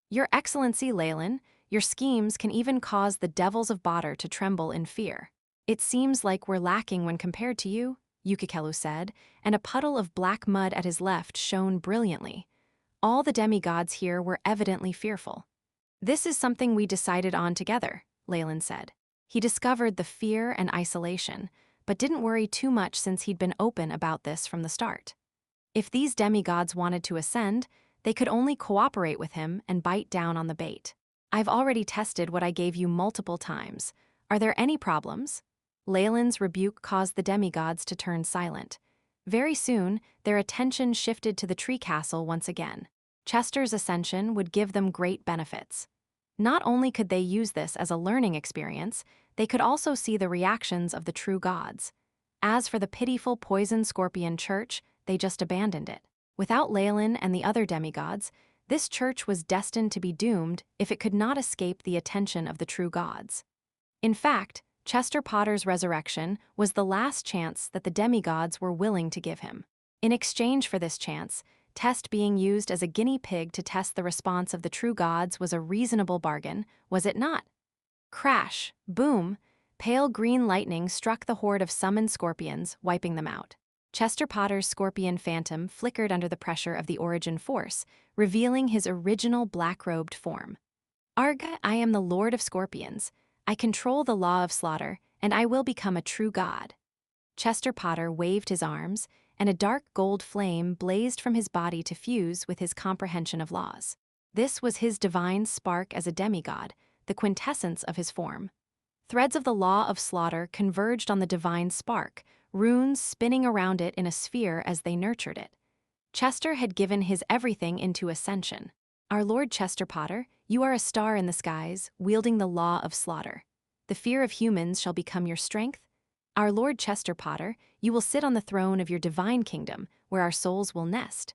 Your Excellency Leylin, your schemes can even cause the devils of Badr to tremble in fear. It seems like we're lacking when compared to you, Yukikelu said, and a puddle of black mud at his left shone brilliantly. All the demigods here were evidently fearful. This is something we decided on together, Leylin said. He discovered the fear and isolation, but didn't worry too much since he'd been open about this from the start. If these demigods wanted to ascend, they could only cooperate with him and bite down on the bait. I've already tested what I gave you multiple times. Are there any problems? Leylin's rebuke caused the demigods to turn silent. Very soon, their attention shifted to the tree castle once again. Chester's ascension would give them great benefits. Not only could they use this as a learning experience, they could also see the reactions of the true gods. As for the pitiful poison scorpion church, they just abandoned it. Without Leylin and the other demigods, this church was destined to be doomed if it could not escape the attention of the true gods. In fact, Chester Potter's resurrection was the last chance that the demigods were willing to give him. In exchange for this chance, Test being used as a guinea pig to test the response of the true gods was a reasonable bargain, was it not? Crash, boom, pale green lightning struck the horde of summoned scorpions, wiping them out. Chester Potter's scorpion phantom flickered under the pressure of the origin force, revealing his original black-robed form. Arga, I am the Lord of Scorpions. I control the law of slaughter, and I will become a true god. Chester Potter waved his arms, and a dark gold flame blazed from his body to fuse with his comprehension of laws. This was his divine spark as a demigod, the quintessence of his form. Threads of the law of slaughter converged on the divine spark, runes spinning around it in a sphere as they nurtured it. Chester had given his everything into ascension. Our Lord Chester Potter, you are a star in the skies, wielding the law of slaughter. The fear of humans shall become your strength. Our Lord Chester Potter, you will sit on the throne of your divine kingdom, where our souls will nest.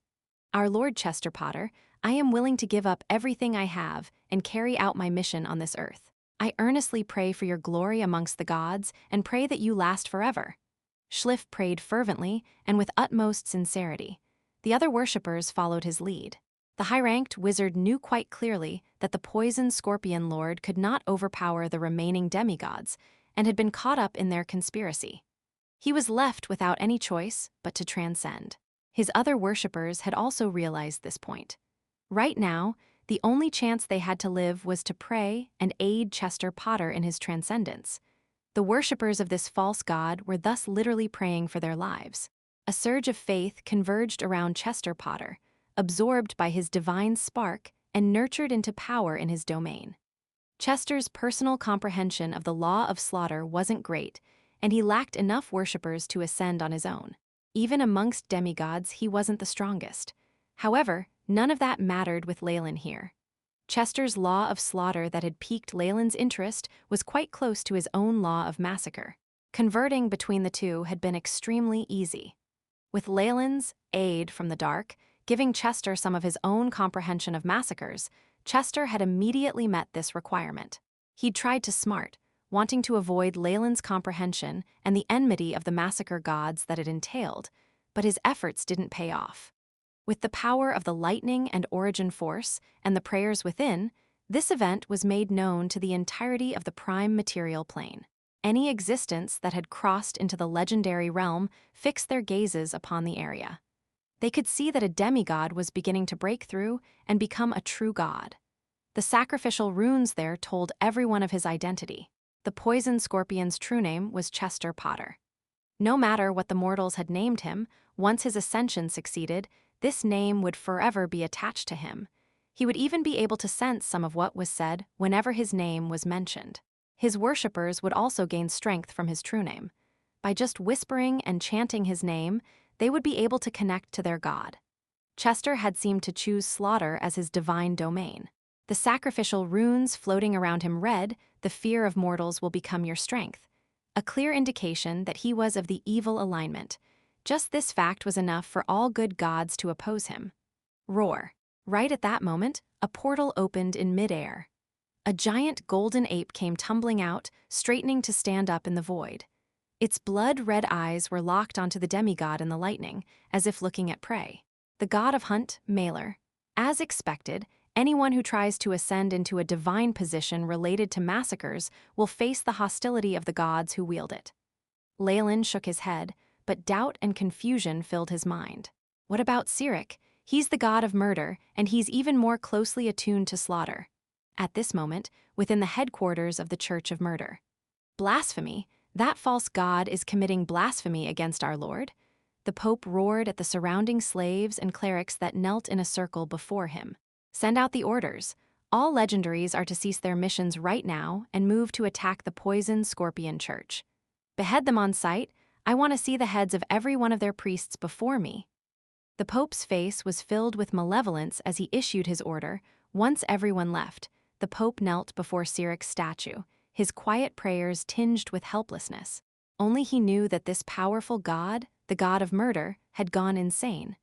Our Lord Chester Potter, I am willing to give up everything I have and carry out my mission on this earth. I earnestly pray for your glory amongst the gods and pray that you last forever. Schliff prayed fervently and with utmost sincerity. The other worshippers followed his lead. The high-ranked wizard knew quite clearly that the poisoned scorpion lord could not overpower the remaining demigods and had been caught up in their conspiracy. He was left without any choice but to transcend. His other worshippers had also realized this point. Right now, the only chance they had to live was to pray and aid Chester Potter in his transcendence. The worshippers of this false god were thus literally praying for their lives. A surge of faith converged around Chester Potter, absorbed by his divine spark and nurtured into power in his domain. Chester's personal comprehension of the law of slaughter wasn't great, and he lacked enough worshippers to ascend on his own. Even amongst demigods, he wasn't the strongest. However, none of that mattered with Leylin here. Chester's law of slaughter that had piqued Leylin's interest was quite close to his own law of massacre. Converting between the two had been extremely easy. With Leylin's aid from the dark, giving Chester some of his own comprehension of massacres, Chester had immediately met this requirement. He'd tried to smart, wanting to avoid Leylin's comprehension and the enmity of the massacre gods that it entailed, but his efforts didn't pay off. With the power of the lightning and origin force and the prayers within, this event was made known to the entirety of the prime material plane. Any existence that had crossed into the legendary realm fixed their gazes upon the area. They could see that a demigod was beginning to break through and become a true god. The sacrificial runes there told everyone of his identity. The poisoned scorpion's true name was Chester Potter. No matter what the mortals had named him, once his ascension succeeded, this name would forever be attached to him. He would even be able to sense some of what was said whenever his name was mentioned. His worshippers would also gain strength from his true name. By just whispering and chanting his name, they would be able to connect to their god. Chester had seemed to choose slaughter as his divine domain. The sacrificial runes floating around him read, "The fear of mortals will become your strength," a clear indication that he was of the evil alignment. Just this fact was enough for all good gods to oppose him. Roar. Right at that moment, a portal opened in midair. A giant golden ape came tumbling out, straightening to stand up in the void. Its blood-red eyes were locked onto the demigod in the lightning, as if looking at prey. The god of hunt, Mailer. As expected, anyone who tries to ascend into a divine position related to massacres will face the hostility of the gods who wield it. Leylin shook his head, but doubt and confusion filled his mind. What about Cyric? He's the god of murder, and he's even more closely attuned to slaughter. At this moment, within the headquarters of the Church of Murder. Blasphemy! That false god is committing blasphemy against our Lord? The Pope roared at the surrounding slaves and clerics that knelt in a circle before him. Send out the orders. All legendaries are to cease their missions right now and move to attack the poisoned Scorpion Church. Behead them on sight. I want to see the heads of every one of their priests before me. The Pope's face was filled with malevolence as he issued his order. Once everyone left, the Pope knelt before Cyric's statue, his quiet prayers tinged with helplessness. Only he knew that this powerful god, the god of murder, had gone insane.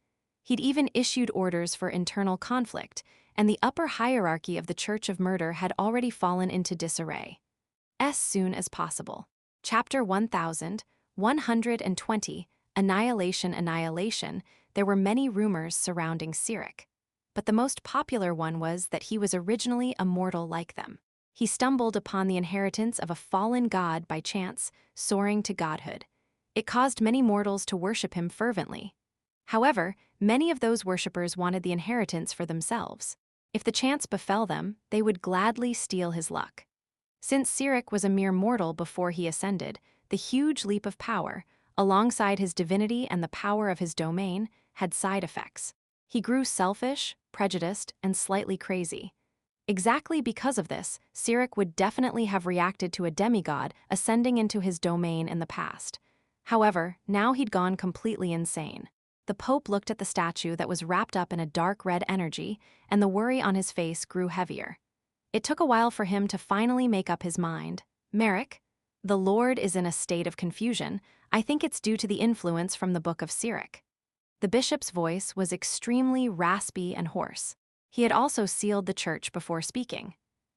He'd even issued orders for internal conflict, and the upper hierarchy of the Church of Murder had already fallen into disarray. As soon as possible. Chapter 1120, Annihilation. There were many rumors surrounding Cyric, but the most popular one was that he was originally a mortal like them. He stumbled upon the inheritance of a fallen god by chance, soaring to godhood. It caused many mortals to worship him fervently. However, many of those worshippers wanted the inheritance for themselves. If the chance befell them, they would gladly steal his luck. Since Cyric was a mere mortal before he ascended, the huge leap of power, alongside his divinity and the power of his domain, had side effects. He grew selfish, prejudiced, and slightly crazy. Exactly because of this, Cyric would definitely have reacted to a demigod ascending into his domain in the past. However, now he'd gone completely insane. The Pope looked at the statue that was wrapped up in a dark red energy, and the worry on his face grew heavier. It took a while for him to finally make up his mind. "Merrick, the Lord is in a state of confusion. I think it's due to the influence from the Book of Cyric." The bishop's voice was extremely raspy and hoarse. He had also sealed the church before speaking.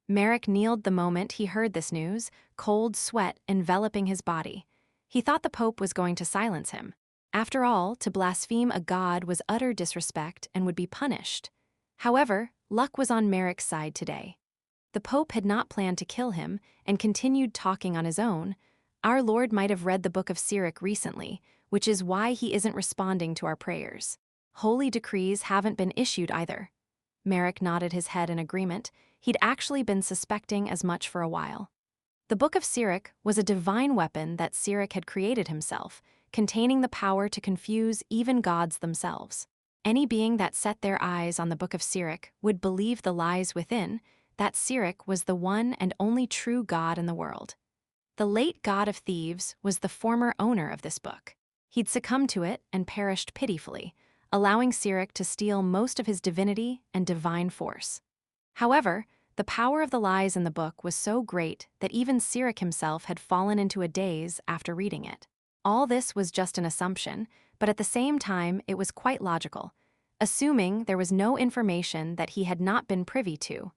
Merrick kneeled the moment he heard this news, cold sweat enveloping his body. He thought the Pope was going to silence him. After all, to blaspheme a god was utter disrespect and would be punished. However, luck was on Merrick's side today. The Pope had not planned to kill him and continued talking on his own. "Our Lord might have read the Book of Cyric recently, which is why he isn't responding to our prayers. Holy decrees haven't been issued either." Merrick nodded his head in agreement. He'd actually been suspecting as much for a while. The Book of Cyric was a divine weapon that Cyric had created himself, containing the power to confuse even gods themselves. Any being that set their eyes on the Book of Cyric would believe the lies within, that Cyric was the one and only true god in the world. The late god of thieves was the former owner of this book. He'd succumbed to it and perished pitifully, allowing Cyric to steal most of his divinity and divine force. However, the power of the lies in the book was so great that even Cyric himself had fallen into a daze after reading it. All this was just an assumption, but at the same time it was quite logical, assuming there was no information that he had not been privy to.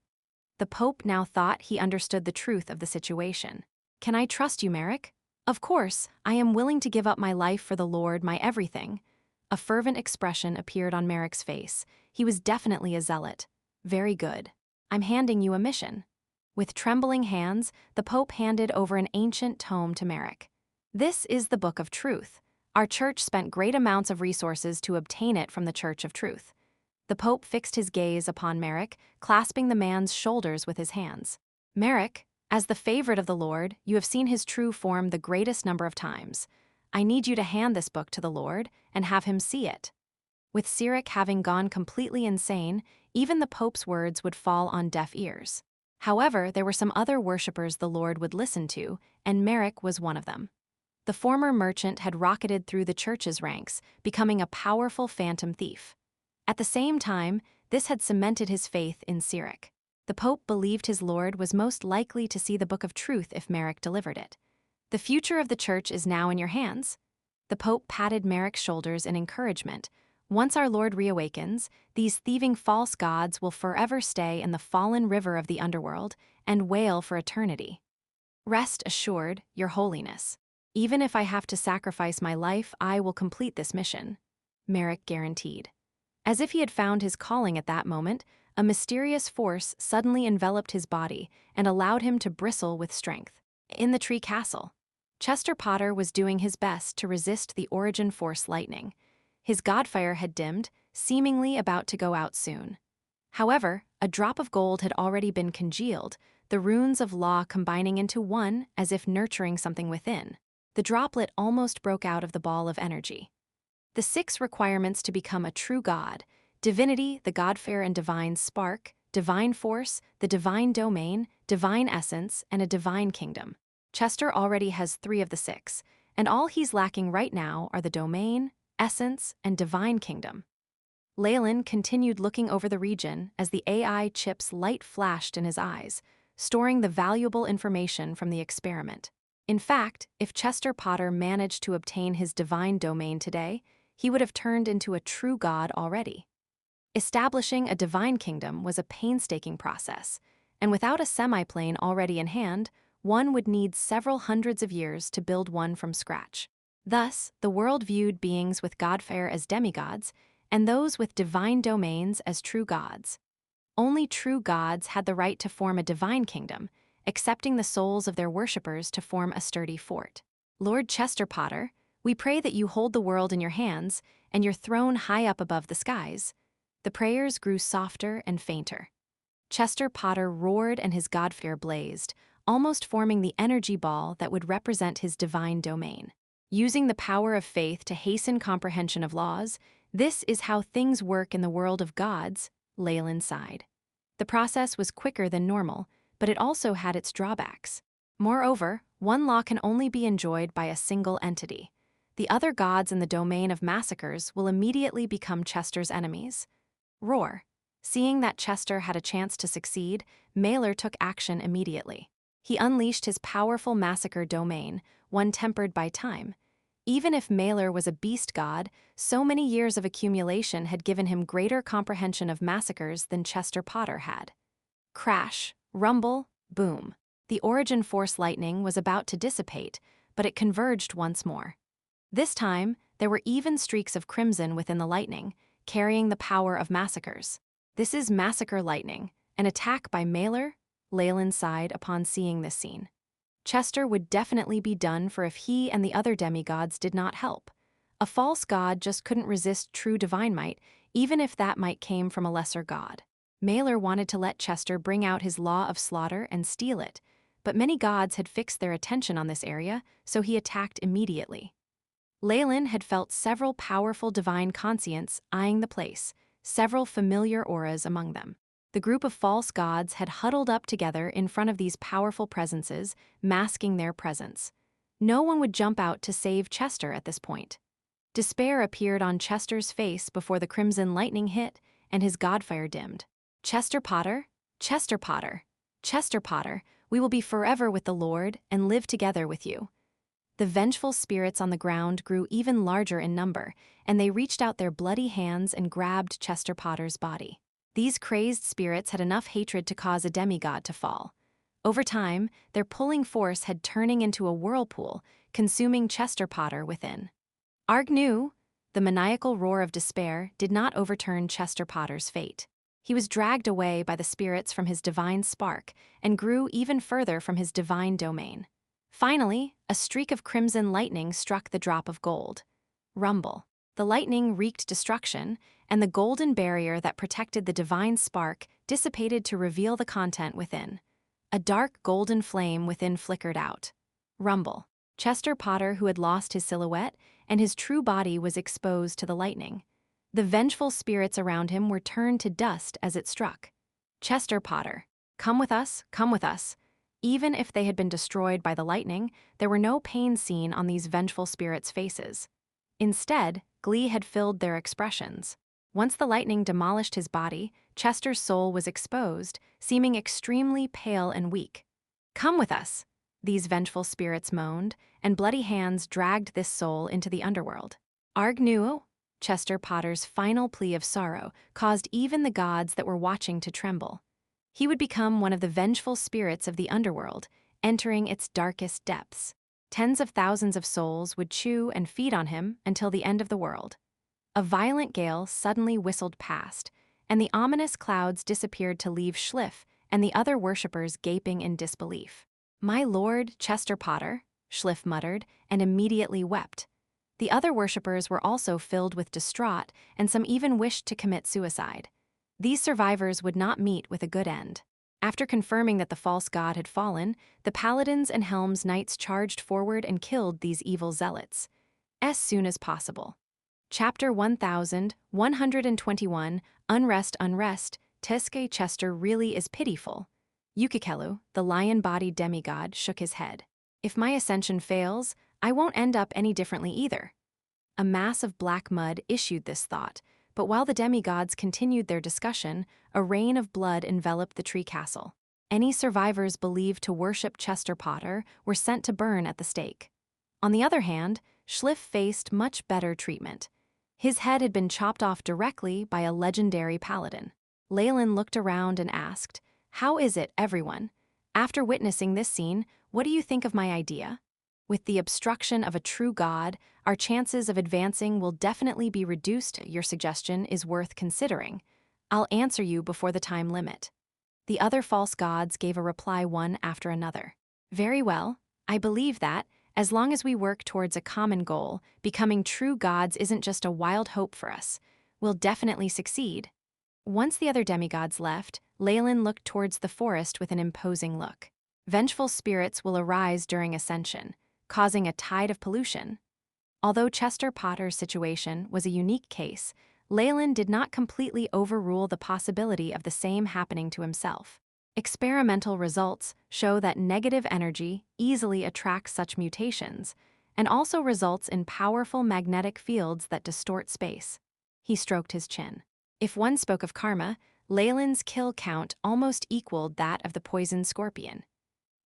The Pope now thought he understood the truth of the situation. "Can I trust you, Merrick?" "Of course, I am willing to give up my life for the Lord, my everything." A fervent expression appeared on Merrick's face. He was definitely a zealot. "Very good. I'm handing you a mission." With trembling hands, the Pope handed over an ancient tome to Merrick. "This is the Book of Truth. Our church spent great amounts of resources to obtain it from the Church of Truth." The Pope fixed his gaze upon Merrick, clasping the man's shoulders with his hands. "Merrick, as the favorite of the Lord, you have seen his true form the greatest number of times. I need you to hand this book to the Lord and have him see it." With Cyric having gone completely insane, even the Pope's words would fall on deaf ears. However, there were some other worshippers the Lord would listen to, and Merrick was one of them. The former merchant had rocketed through the church's ranks, becoming a powerful phantom thief. At the same time, this had cemented his faith in Cyric. The Pope believed his Lord was most likely to see the Book of Truth if Merrick delivered it. "The future of the church is now in your hands." The Pope patted Merrick's shoulders in encouragement. "Once our Lord reawakens, these thieving false gods will forever stay in the fallen river of the underworld and wail for eternity. Rest assured, Your Holiness. Even if I have to sacrifice my life, I will complete this mission," Merrick guaranteed. As if he had found his calling at that moment, a mysterious force suddenly enveloped his body and allowed him to bristle with strength. In the tree castle, Chester Potter was doing his best to resist the Origin Force lightning. His godfire had dimmed, seemingly about to go out soon. However, a drop of gold had already been congealed, the runes of law combining into one as if nurturing something within. The droplet almost broke out of the ball of energy. The 6 requirements to become a true god: divinity, the godfire and divine spark, divine force, the divine domain, divine essence, and a divine kingdom. Chester already has 3 of the 6, and all he's lacking right now are the domain, essence, and divine kingdom. Leylin continued looking over the region as the AI chip's light flashed in his eyes, storing the valuable information from the experiment. In fact, if Chester Potter managed to obtain his divine domain today, he would have turned into a true god already. Establishing a divine kingdom was a painstaking process, and without a semi-plane already in hand, one would need several hundreds of years to build one from scratch. Thus, the world viewed beings with godfire as demigods, and those with divine domains as true gods. Only true gods had the right to form a divine kingdom, accepting the souls of their worshippers to form a sturdy fort. Lord Chester Potter, we pray that you hold the world in your hands and your throne high up above the skies. The prayers grew softer and fainter. Chester Potter roared and his godfear blazed, almost forming the energy ball that would represent his divine domain. Using the power of faith to hasten comprehension of laws, this is how things work in the world of gods, Leylin sighed. The process was quicker than normal, but it also had its drawbacks. Moreover, one law can only be enjoyed by a single entity. The other gods in the domain of massacres will immediately become Chester's enemies. Roar. Seeing that Chester had a chance to succeed, Mailer took action immediately. He unleashed his powerful massacre domain, one tempered by time. Even if Mailer was a beast god, so many years of accumulation had given him greater comprehension of massacres than Chester Potter had. Crash, rumble, boom. The origin force lightning was about to dissipate, but it converged once more. This time, there were even streaks of crimson within the lightning, carrying the power of massacres. This is massacre lightning, an attack by Mailer, Leylin sighed upon seeing this scene. Chester would definitely be done for if he and the other demigods did not help. A false god just couldn't resist true divine might, even if that might came from a lesser god. Mailer wanted to let Chester bring out his law of slaughter and steal it, but many gods had fixed their attention on this area, so he attacked immediately. Leylin had felt several powerful divine conscients eyeing the place, several familiar auras among them. The group of false gods had huddled up together in front of these powerful presences, masking their presence. No one would jump out to save Chester at this point. Despair appeared on Chester's face before the crimson lightning hit and his godfire dimmed. Chester Potter, Chester Potter, Chester Potter, we will be forever with the Lord and live together with you. The vengeful spirits on the ground grew even larger in number, and they reached out their bloody hands and grabbed Chester Potter's body. These crazed spirits had enough hatred to cause a demigod to fall. Over time, their pulling force had turning into a whirlpool, consuming Chester Potter within. Arg knew, the maniacal roar of despair did not overturn Chester Potter's fate. He was dragged away by the spirits from his divine spark and grew even further from his divine domain. Finally, a streak of crimson lightning struck the drop of gold. Rumble. The lightning wreaked destruction, and the golden barrier that protected the divine spark dissipated to reveal the content within. A dark golden flame within flickered out. Rumble. Chester Potter, who had lost his silhouette, and his true body was exposed to the lightning. The vengeful spirits around him were turned to dust as it struck. Chester Potter, come with us, come with us. Even if they had been destroyed by the lightning, there were no pain seen on these vengeful spirits' faces. Instead, glee had filled their expressions. Once the lightning demolished his body, Chester's soul was exposed, seeming extremely pale and weak. Come with us, these vengeful spirits moaned, and bloody hands dragged this soul into the underworld. Arg knew, Chester Potter's final plea of sorrow caused even the gods that were watching to tremble. He would become one of the vengeful spirits of the underworld, entering its darkest depths. Tens of thousands of souls would chew and feed on him until the end of the world. A violent gale suddenly whistled past, and the ominous clouds disappeared to leave Schliff and the other worshippers gaping in disbelief. My lord, Chester Potter, Schliff muttered, and immediately wept. The other worshippers were also filled with distraught, and some even wished to commit suicide. These survivors would not meet with a good end. After confirming that the false god had fallen, the paladins and Helm's knights charged forward and killed these evil zealots as soon as possible. Chapter 1121, Unrest, Teske Chester really is pitiful. Yukikelu, the lion-bodied demigod, shook his head. If my ascension fails, I won't end up any differently either. A mass of black mud issued this thought, but while the demigods continued their discussion, a rain of blood enveloped the tree castle. Any survivors believed to worship Chester Potter were sent to burn at the stake. On the other hand, Schliff faced much better treatment. His head had been chopped off directly by a legendary paladin. Leylin looked around and asked, "How is it, everyone? After witnessing this scene, what do you think of my idea? With the obstruction of a true god, our chances of advancing will definitely be reduced. Your suggestion is worth considering. I'll answer you before the time limit." The other false gods gave a reply one after another. Very well, I believe that, as long as we work towards a common goal, becoming true gods isn't just a wild hope for us. We'll definitely succeed. Once the other demigods left, Leylin looked towards the forest with an imposing look. Vengeful spirits will arise during ascension, causing a tide of pollution. Although Chester Potter's situation was a unique case, Leylin did not completely overrule the possibility of the same happening to himself. Experimental results show that negative energy easily attracts such mutations and also results in powerful magnetic fields that distort space. He stroked his chin. If one spoke of karma, Leylin's kill count almost equaled that of the poisoned scorpion.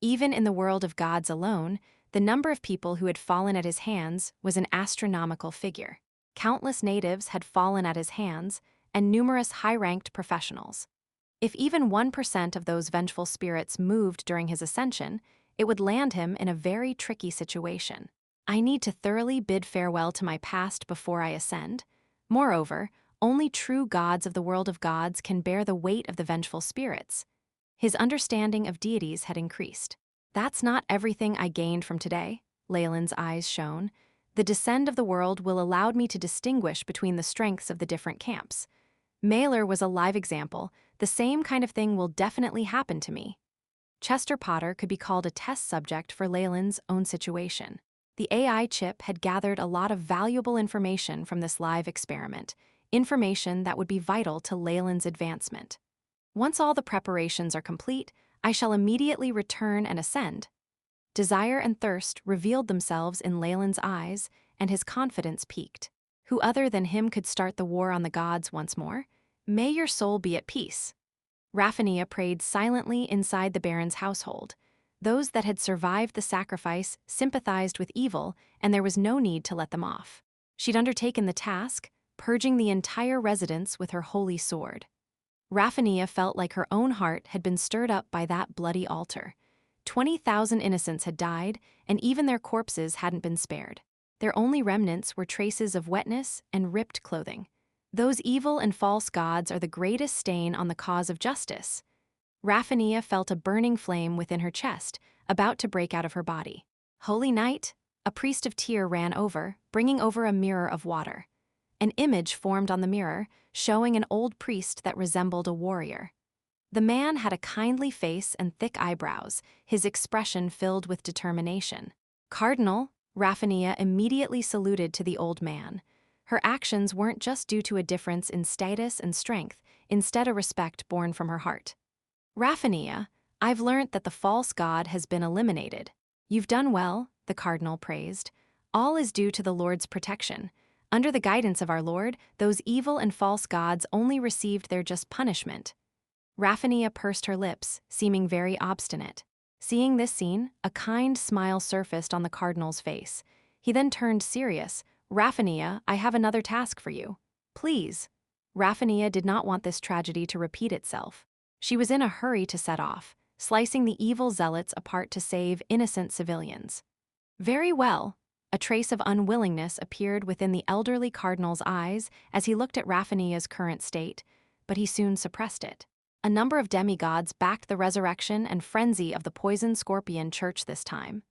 Even in the world of gods alone, the number of people who had fallen at his hands was an astronomical figure. Countless natives had fallen at his hands, and numerous high-ranked professionals. If even 1% of those vengeful spirits moved during his ascension, it would land him in a very tricky situation. I need to thoroughly bid farewell to my past before I ascend. Moreover, only true gods of the world of gods can bear the weight of the vengeful spirits. His understanding of deities had increased. That's not everything I gained from today, Leylin's eyes shone. The descent of the world will allow me to distinguish between the strengths of the different camps. Mailer was a live example. The same kind of thing will definitely happen to me. Chester Potter could be called a test subject for Leylin's own situation. The AI chip had gathered a lot of valuable information from this live experiment, information that would be vital to Leylin's advancement. Once all the preparations are complete, I shall immediately return and ascend. Desire and thirst revealed themselves in Leylin's eyes, and his confidence peaked. Who other than him could start the war on the gods once more? May your soul be at peace. Raphania prayed silently inside the Baron's household. Those that had survived the sacrifice sympathized with evil, and there was no need to let them off. She'd undertaken the task, purging the entire residence with her holy sword. Raphania felt like her own heart had been stirred up by that bloody altar. 20,000 innocents had died, and even their corpses hadn't been spared. Their only remnants were traces of wetness and ripped clothing. Those evil and false gods are the greatest stain on the cause of justice. Raphania felt a burning flame within her chest, about to break out of her body. Holy night, a priest of Tyr ran over, bringing over a mirror of water. An image formed on the mirror, showing an old priest that resembled a warrior. The man had a kindly face and thick eyebrows, his expression filled with determination. Cardinal, Raphania immediately saluted to the old man. Her actions weren't just due to a difference in status and strength, instead a respect born from her heart. Raphania, I've learnt that the false god has been eliminated. You've done well, the cardinal praised. All is due to the Lord's protection. Under the guidance of our Lord, those evil and false gods only received their just punishment. Raphania pursed her lips, seeming very obstinate. Seeing this scene, a kind smile surfaced on the cardinal's face. He then turned serious. Raphania, I have another task for you. Please. Raphania did not want this tragedy to repeat itself. She was in a hurry to set off, slicing the evil zealots apart to save innocent civilians. Very well. A trace of unwillingness appeared within the elderly cardinal's eyes as he looked at Raphania's current state, but he soon suppressed it. A number of demigods backed the resurrection and frenzy of the poisoned scorpion church this time.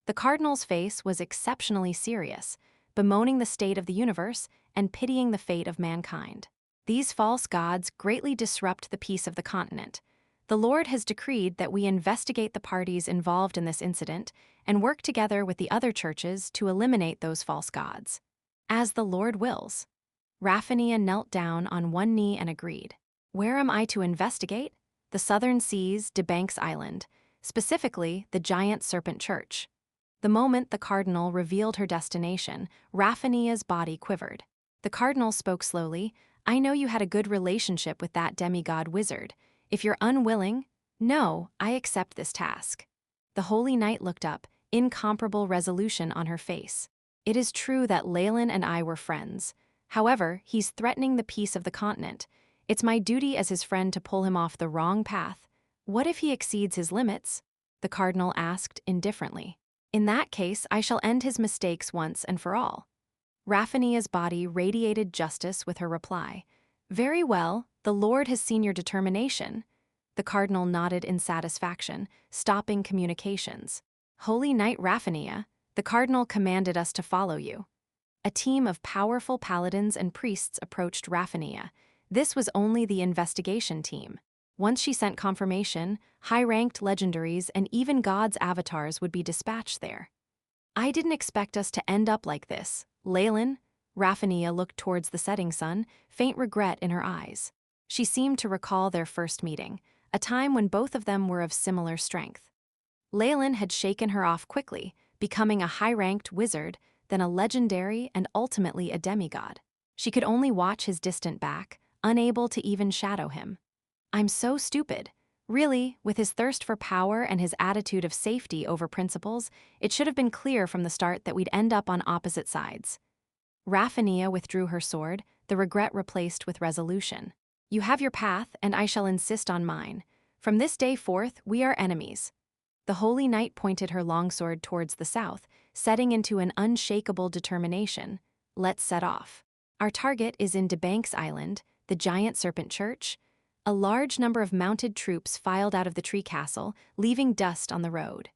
The cardinal's face was exceptionally serious, bemoaning the state of the universe and pitying the fate of mankind. These false gods greatly disrupt the peace of the continent. The Lord has decreed that we investigate the parties involved in this incident and work together with the other churches to eliminate those false gods. As the Lord wills. Raphania knelt down on one knee and agreed. Where am I to investigate? The southern seas, DeBanks Island, specifically the giant serpent church. The moment the cardinal revealed her destination, Raphania's body quivered. The cardinal spoke slowly. I know you had a good relationship with that demigod wizard. If you're unwilling, no, I accept this task. The holy knight looked up, incomparable resolution on her face. It is true that Leylin and I were friends. However, he's threatening the peace of the continent. It's my duty as his friend to pull him off the wrong path. What if he exceeds his limits? The cardinal asked indifferently. In that case, I shall end his mistakes once and for all. Raphania's body radiated justice with her reply. Very well, the Lord has seen your determination. The cardinal nodded in satisfaction, stopping communications. Holy Knight Raphania, the cardinal commanded us to follow you. A team of powerful paladins and priests approached Raphania. This was only the investigation team. Once she sent confirmation, high-ranked legendaries and even gods' avatars would be dispatched there. I didn't expect us to end up like this. Leylin, Raphania looked towards the setting sun, faint regret in her eyes. She seemed to recall their first meeting, a time when both of them were of similar strength. Leylin had shaken her off quickly, becoming a high-ranked wizard, then a legendary and ultimately a demigod. She could only watch his distant back, unable to even shadow him. I'm so stupid. Really, with his thirst for power and his attitude of safety over principles, it should have been clear from the start that we'd end up on opposite sides. Raphania withdrew her sword, the regret replaced with resolution. You have your path, and I shall insist on mine. From this day forth, we are enemies. The Holy Knight pointed her longsword towards the south, setting into an unshakable determination. Let's set off. Our target is in Debanks Island, the giant serpent church. A large number of mounted troops filed out of the tree castle, leaving dust on the road.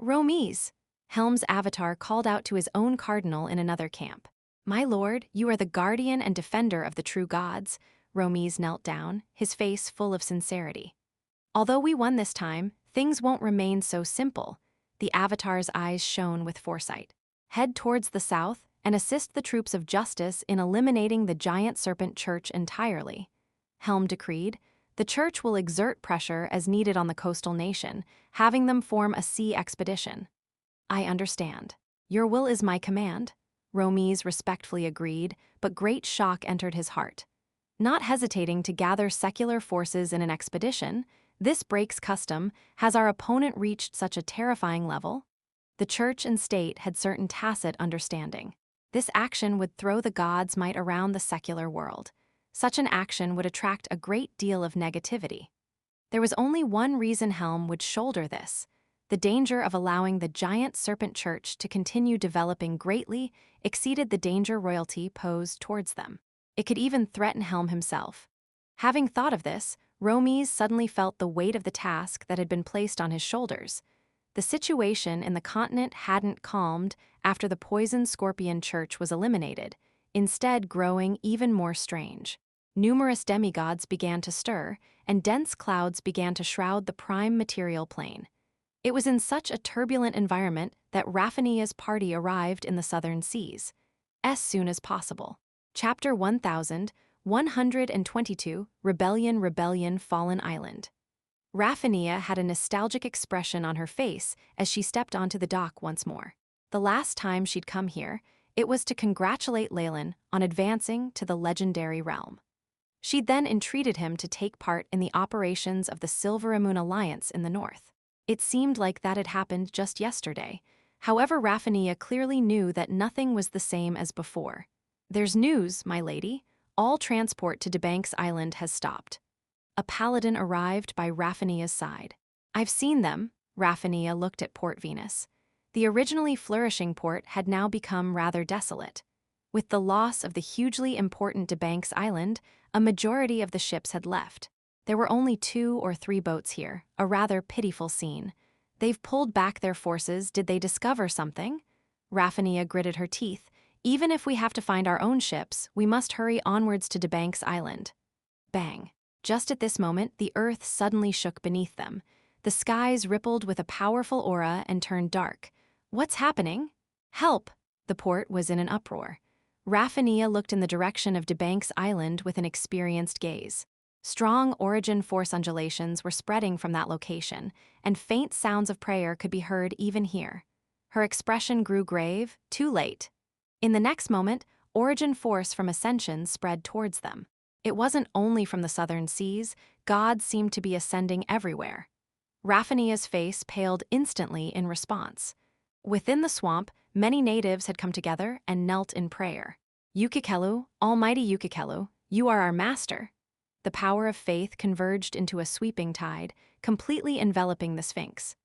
Romies! Helm's avatar called out to his own cardinal in another camp. My lord, you are the guardian and defender of the true gods. Romies knelt down, his face full of sincerity. Although we won this time, things won't remain so simple. The avatar's eyes shone with foresight. Head towards the south and assist the troops of justice in eliminating the giant serpent church entirely. Helm decreed. The church will exert pressure as needed on the coastal nation, having them form a sea expedition. I understand. Your will is my command. Romies respectfully agreed, but great shock entered his heart. Not hesitating to gather secular forces in an expedition, this breaks custom. Has our opponent reached such a terrifying level? The church and state had certain tacit understanding. This action would throw the gods' might around the secular world. Such an action would attract a great deal of negativity. There was only one reason Helm would shoulder this. The danger of allowing the giant serpent church to continue developing greatly exceeded the danger royalty posed towards them. It could even threaten Helm himself. Having thought of this, Romies suddenly felt the weight of the task that had been placed on his shoulders. The situation in the continent hadn't calmed after the poison scorpion church was eliminated, instead growing even more strange. Numerous demigods began to stir, and dense clouds began to shroud the prime material plane. It was in such a turbulent environment that Raphania's party arrived in the southern seas, as soon as possible. Chapter 1122, Rebellion, Fallen Island. Raphania had a nostalgic expression on her face as she stepped onto the dock once more. The last time she'd come here, it was to congratulate Leylin on advancing to the legendary realm. She'd then entreated him to take part in the operations of the Silver Moon Alliance in the north. It seemed like that had happened just yesterday. However, Raphania clearly knew that nothing was the same as before. There's news, my lady. All transport to Debanks Island has stopped. A paladin arrived by Raphania's side. I've seen them. Raphania looked at Port Venus. The originally flourishing port had now become rather desolate. With the loss of the hugely important Debanks Island, a majority of the ships had left. There were only 2 or 3 boats here, a rather pitiful scene. They've pulled back their forces. Did they discover something? Raphania gritted her teeth. Even if we have to find our own ships, we must hurry onwards to Debanks Island. Bang. Just at this moment, the earth suddenly shook beneath them. The skies rippled with a powerful aura and turned dark. What's happening? Help! The port was in an uproar. Raphania looked in the direction of Debanks Island with an experienced gaze. Strong origin force undulations were spreading from that location, and faint sounds of prayer could be heard even here. Her expression grew grave. Too late. In the next moment, origin force from Ascension spread towards them. It wasn't only from the southern seas, gods seemed to be ascending everywhere. Raphania's face paled instantly in response. Within the swamp, many natives had come together and knelt in prayer. Ukikelu, almighty Ukikelu, you are our master. The power of faith converged into a sweeping tide, completely enveloping the Sphinx.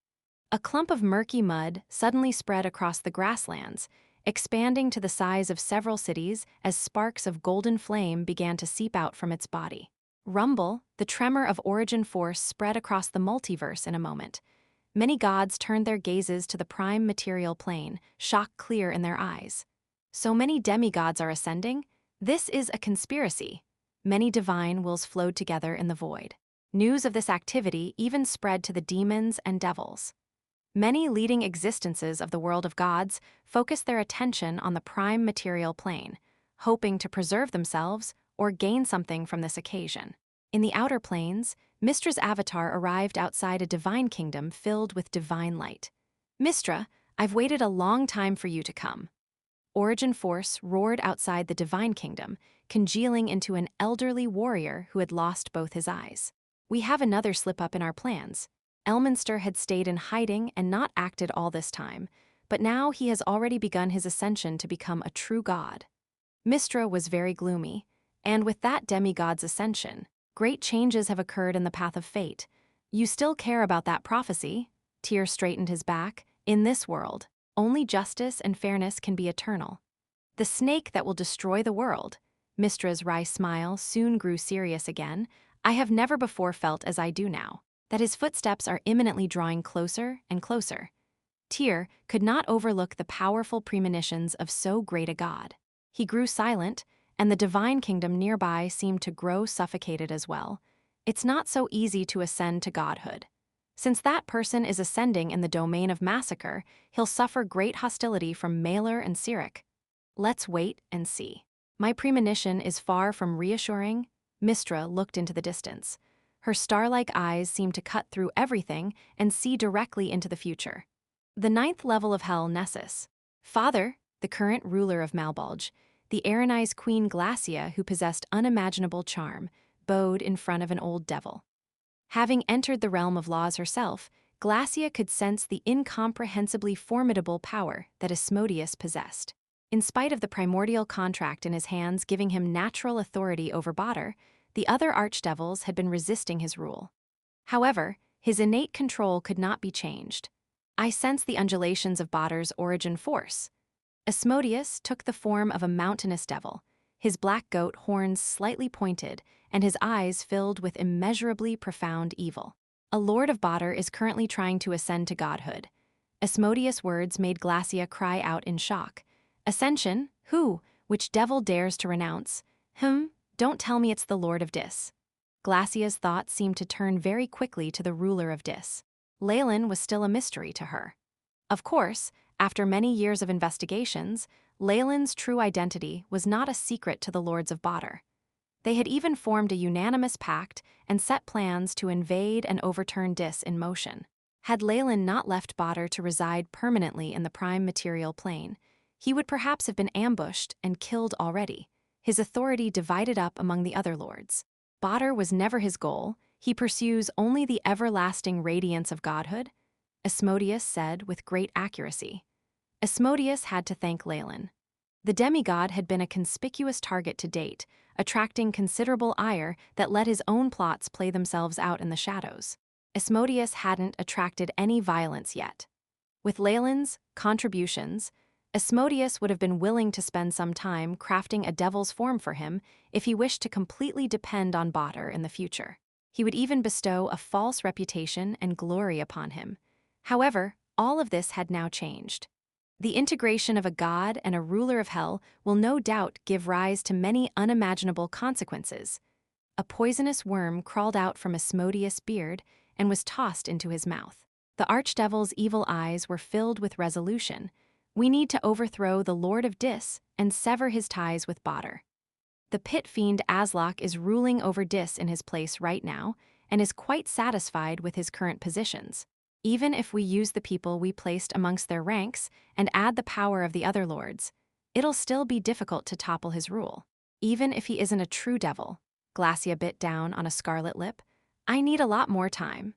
A clump of murky mud suddenly spread across the grasslands, expanding to the size of several cities as sparks of golden flame began to seep out from its body. Rumble, the tremor of origin force spread across the multiverse in a moment. Many gods turned their gazes to the prime material plane, shock clear in their eyes. So many demigods are ascending? This is a conspiracy. Many divine wills flowed together in the void. News of this activity even spread to the demons and devils. Many leading existences of the world of gods focused their attention on the prime material plane, hoping to preserve themselves or gain something from this occasion. In the outer planes, Mystra's avatar arrived outside a divine kingdom filled with divine light. "Mystra, I've waited a long time for you to come." Origin force roared outside the divine kingdom, congealing into an elderly warrior who had lost both his eyes. "We have another slip-up in our plans." Elminster had stayed in hiding and not acted all this time, but now he has already begun his ascension to become a true god. Mystra was very gloomy, and with that demigod's ascension, great changes have occurred in the path of fate. "You still care about that prophecy?" Tyr straightened his back. "In this world, only justice and fairness can be eternal." "The snake that will destroy the world." Mystra's wry smile soon grew serious again. "I have never before felt as I do now, that his footsteps are imminently drawing closer and closer." Tyr could not overlook the powerful premonitions of so great a god. He grew silent, and the divine kingdom nearby seemed to grow suffocated as well. It's not so easy to ascend to godhood. Since that person is ascending in the domain of massacre, he'll suffer great hostility from Maelor and Cyric. Let's wait and see. My premonition is far from reassuring. Mystra looked into the distance. Her star-like eyes seemed to cut through everything and see directly into the future. The 9th level of Hell, Nessus. Father, the current ruler of Malbolge, the Aranai's queen Glacia, who possessed unimaginable charm, bowed in front of an old devil. Having entered the realm of laws herself, Glacia could sense the incomprehensibly formidable power that Asmodeus possessed. In spite of the primordial contract in his hands giving him natural authority over Badr, the other archdevils had been resisting his rule. However, his innate control could not be changed. "I sense the undulations of Badr's origin force." Asmodeus took the form of a mountainous devil, his black goat horns slightly pointed and his eyes filled with immeasurably profound evil. "A lord of Badr is currently trying to ascend to godhood." Asmodeus' words made Glacia cry out in shock. "Ascension? Who? Which devil dares to renounce?" Don't tell me it's the Lord of Dis." Glacia's thoughts seemed to turn very quickly to the ruler of Dis. Leylin was still a mystery to her. Of course, after many years of investigations, Leylin's true identity was not a secret to the lords of Badr. They had even formed a unanimous pact and set plans to invade and overturn Dis in motion. Had Leylin not left Badr to reside permanently in the prime material plane, he would perhaps have been ambushed and killed already, his authority divided up among the other lords. Badr was never his goal. He pursues only the everlasting radiance of godhood, Asmodeus said with great accuracy. Asmodeus had to thank Leylin. The demigod had been a conspicuous target to date, attracting considerable ire that let his own plots play themselves out in the shadows. Asmodeus hadn't attracted any violence yet. With Leylin's contributions, Asmodeus would have been willing to spend some time crafting a devil's form for him if he wished to completely depend on Badr in the future. He would even bestow a false reputation and glory upon him. However, all of this had now changed. The integration of a god and a ruler of hell will no doubt give rise to many unimaginable consequences. A poisonous worm crawled out from Asmodeus' beard and was tossed into his mouth. The archdevil's evil eyes were filled with resolution. "We need to overthrow the Lord of Dis and sever his ties with Badr. The pit fiend Aslock is ruling over Dis in his place right now and is quite satisfied with his current positions. Even if we use the people we placed amongst their ranks and add the power of the other lords, it'll still be difficult to topple his rule. Even if he isn't a true devil." Glacia bit down on a scarlet lip. "I need a lot more time."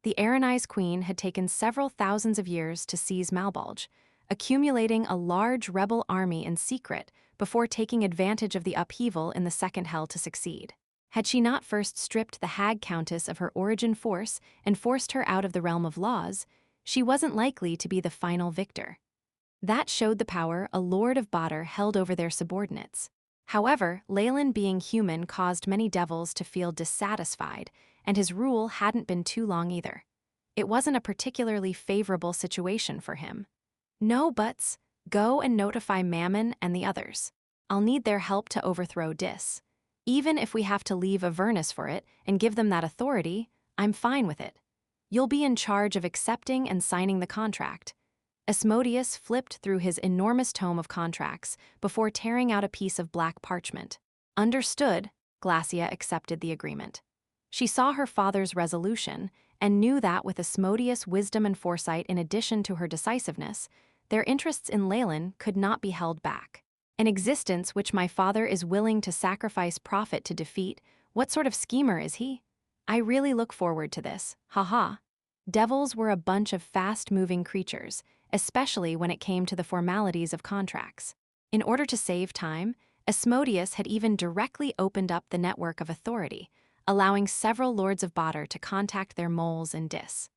The Aranai's queen had taken several thousands of years to seize Malbolge, accumulating a large rebel army in secret before taking advantage of the upheaval in the second hell to succeed. Had she not first stripped the Hag Countess of her origin force and forced her out of the realm of laws, she wasn't likely to be the final victor. That showed the power a lord of Badr held over their subordinates. However, Leylin being human caused many devils to feel dissatisfied, and his rule hadn't been too long either. It wasn't a particularly favorable situation for him. No buts. Go and notify Mammon and the others. I'll need their help to overthrow Dis. Even if we have to leave Avernus for it and give them that authority, I'm fine with it. You'll be in charge of accepting and signing the contract. Asmodeus flipped through his enormous tome of contracts before tearing out a piece of black parchment. Understood, Glacia accepted the agreement. She saw her father's resolution and knew that with Asmodeus' wisdom and foresight in addition to her decisiveness, their interests in Leylin could not be held back. An existence which my father is willing to sacrifice profit to defeat, what sort of schemer is he? I really look forward to this, haha. Devils were a bunch of fast-moving creatures, especially when it came to the formalities of contracts. In order to save time, Asmodeus had even directly opened up the network of authority, allowing several lords of Badr to contact their moles in Dis.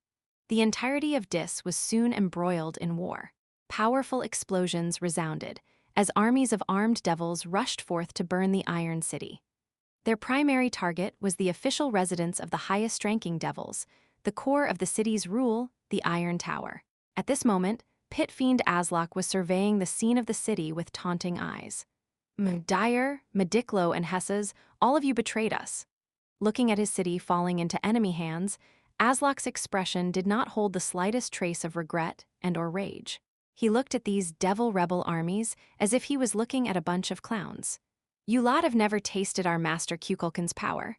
The entirety of Dis was soon embroiled in war. Powerful explosions resounded, as armies of armed devils rushed forth to burn the Iron City. Their primary target was the official residence of the highest-ranking devils, the core of the city's rule, the Iron Tower. At this moment, Pit Fiend Aslock was surveying the scene of the city with taunting eyes. Dyer, Mediclo, and Hesses, all of you betrayed us. Looking at his city falling into enemy hands, Aslock's expression did not hold the slightest trace of regret and/or rage. He looked at these devil-rebel armies as if he was looking at a bunch of clowns. You lot have never tasted our master Kukulkan's power.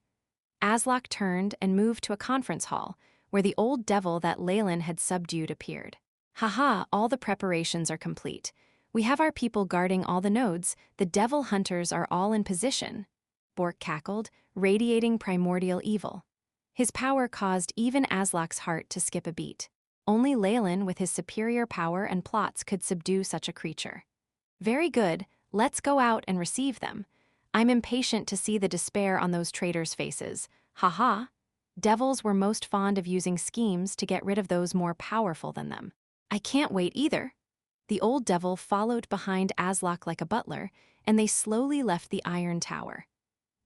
Aslock turned and moved to a conference hall, where the old devil that Leylin had subdued appeared. Haha, all the preparations are complete. We have our people guarding all the nodes, the devil hunters are all in position. Bork cackled, radiating primordial evil. His power caused even Aslock's heart to skip a beat. Only Leylin with his superior power and plots could subdue such a creature. Very good, let's go out and receive them. I'm impatient to see the despair on those traitors' faces. Haha. Devils were most fond of using schemes to get rid of those more powerful than them. I can't wait either. The old devil followed behind Aslock like a butler, and they slowly left the Iron Tower.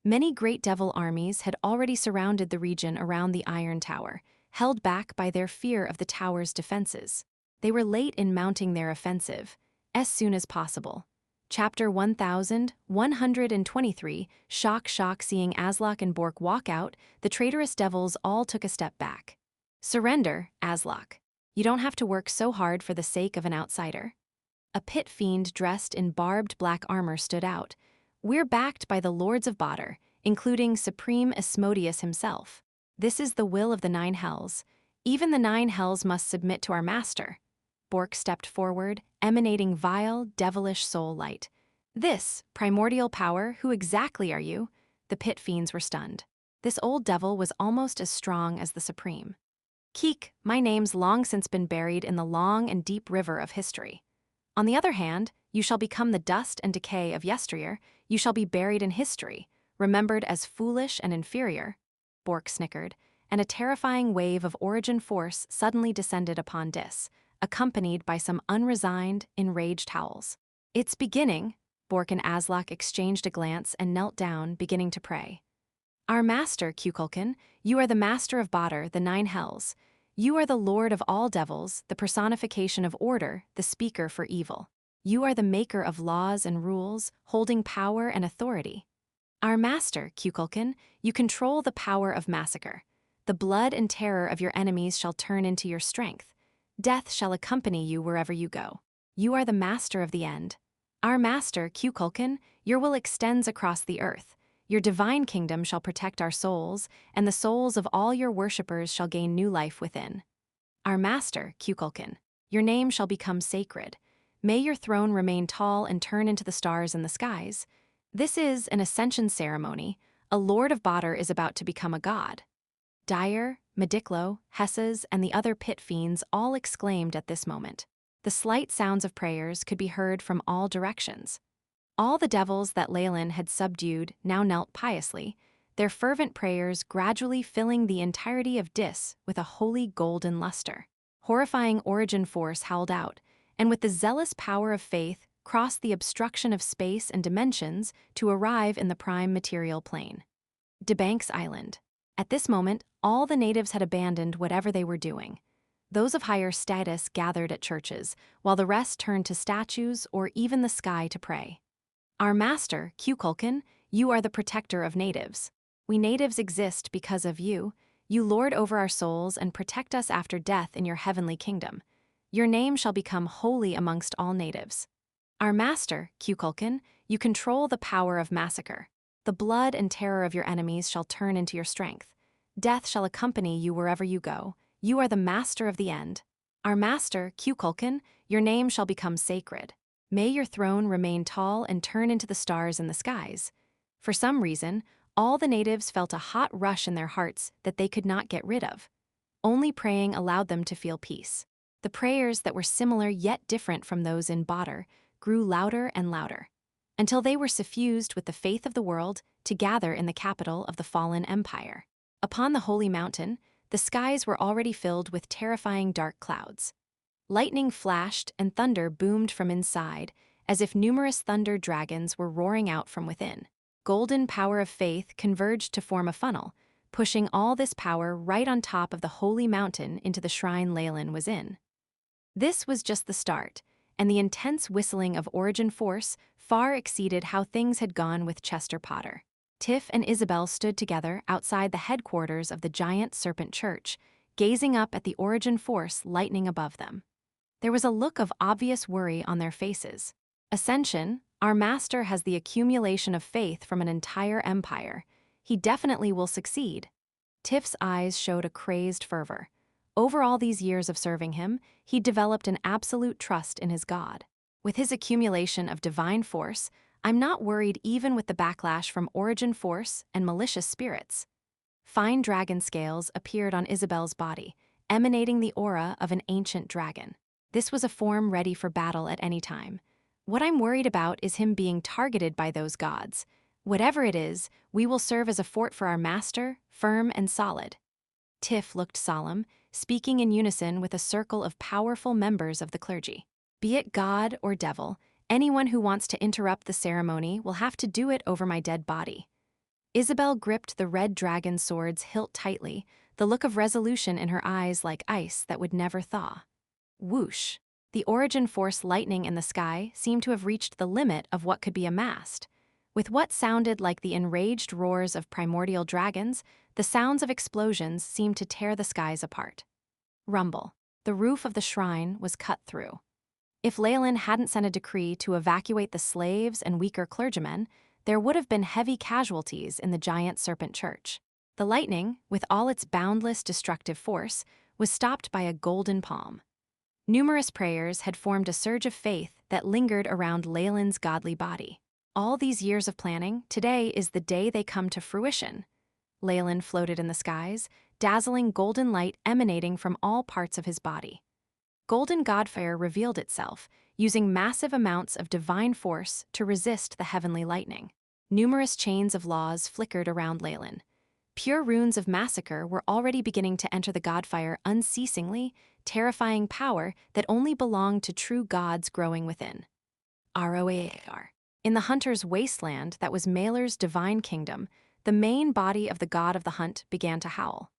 Many great devil armies had already surrounded the region around the Iron Tower, held back by their fear of the tower's defenses. They were late in mounting their offensive, as soon as possible. Chapter 1123, Shock seeing Aslock and Bork walk out, the traitorous devils all took a step back. Surrender, Aslock. You don't have to work so hard for the sake of an outsider. A pit fiend dressed in barbed black armor stood out. We're backed by the Lords of Badr, including Supreme Asmodeus himself. This is the will of the Nine Hells. Even the Nine Hells must submit to our master. Bork stepped forward, emanating vile, devilish soul light. This, primordial power, who exactly are you? The pit fiends were stunned. This old devil was almost as strong as the Supreme. Keek, my name's long since been buried in the long and deep river of history. On the other hand, you shall become the dust and decay of yesteryear, you shall be buried in history, remembered as foolish and inferior. Bork snickered, and a terrifying wave of origin force suddenly descended upon Dis, accompanied by some unresigned, enraged howls. It's beginning. Bork and Aslock exchanged a glance and knelt down, beginning to pray. Our master, Kukulkan, you are the master of Badr, the Nine Hells. You are the lord of all devils, the personification of order, the speaker for evil. You are the maker of laws and rules, holding power and authority. Our master, Kukulkan, you control the power of massacre. The blood and terror of your enemies shall turn into your strength. Death shall accompany you wherever you go. You are the master of the end. Our master, Kukulkan, your will extends across the earth. Your divine kingdom shall protect our souls, and the souls of all your worshippers shall gain new life within. Our master, Kukulkan, your name shall become sacred. May your throne remain tall and turn into the stars in the skies. This is an ascension ceremony. A lord of Badr is about to become a god. Dyer, Mediclo, Hesses, and the other pit fiends all exclaimed at this moment. The slight sounds of prayers could be heard from all directions. All the devils that Leylin had subdued now knelt piously, their fervent prayers gradually filling the entirety of Dis with a holy golden luster. Horrifying origin force howled out, and with the zealous power of faith, cross the obstruction of space and dimensions to arrive in the prime material plane. Debanks Island. At this moment, all the natives had abandoned whatever they were doing. Those of higher status gathered at churches, while the rest turned to statues or even the sky to pray. Our master, Kukulkan, you are the protector of natives. We natives exist because of you. You lord over our souls and protect us after death in your heavenly kingdom. Your name shall become holy amongst all natives. Our master, Kukulkan, you control the power of massacre. The blood and terror of your enemies shall turn into your strength. Death shall accompany you wherever you go. You are the master of the end. Our master, Kukulkan, your name shall become sacred. May your throne remain tall and turn into the stars in the skies. For some reason, all the natives felt a hot rush in their hearts that they could not get rid of. Only praying allowed them to feel peace. The prayers that were similar yet different from those in Badr grew louder and louder, until they were suffused with the faith of the world to gather in the capital of the fallen empire. Upon the holy mountain, the skies were already filled with terrifying dark clouds. Lightning flashed and thunder boomed from inside, as if numerous thunder dragons were roaring out from within. Golden power of faith converged to form a funnel, pushing all this power right on top of the holy mountain into the shrine Leylin was in. This was just the start, and the intense whistling of origin force far exceeded how things had gone with Chester Potter. Tiff and Isabel stood together outside the headquarters of the giant serpent church, gazing up at the origin force lightning above them. There was a look of obvious worry on their faces. Ascension, our master has the accumulation of faith from an entire empire. He definitely will succeed. Tiff's eyes showed a crazed fervor. Over all these years of serving him, he'd developed an absolute trust in his god. With his accumulation of divine force, I'm not worried even with the backlash from origin force and malicious spirits. Fine dragon scales appeared on Isabel's body, emanating the aura of an ancient dragon. This was a form ready for battle at any time. What I'm worried about is him being targeted by those gods. Whatever it is, we will serve as a fort for our master, firm and solid. Tiff looked solemn, speaking in unison with a circle of powerful members of the clergy. Be it god or devil, anyone who wants to interrupt the ceremony will have to do it over my dead body. Isabel gripped the red dragon sword's hilt tightly, the look of resolution in her eyes like ice that would never thaw. Whoosh! The origin force lightning in the sky seemed to have reached the limit of what could be amassed. With what sounded like the enraged roars of primordial dragons, the sounds of explosions seemed to tear the skies apart. Rumble. The roof of the shrine was cut through. If Leylin hadn't sent a decree to evacuate the slaves and weaker clergymen, there would have been heavy casualties in the giant serpent church. The lightning, with all its boundless destructive force, was stopped by a golden palm. Numerous prayers had formed a surge of faith that lingered around Leylin's godly body. All these years of planning, today is the day they come to fruition. Leylin floated in the skies, dazzling golden light emanating from all parts of his body. Golden godfire revealed itself, using massive amounts of divine force to resist the heavenly lightning. Numerous chains of laws flickered around Leylin. Pure runes of massacre were already beginning to enter the godfire unceasingly, terrifying power that only belonged to true gods growing within. ROAR. In the hunter's wasteland that was Maler's divine kingdom, the main body of the god of the hunt began to howl.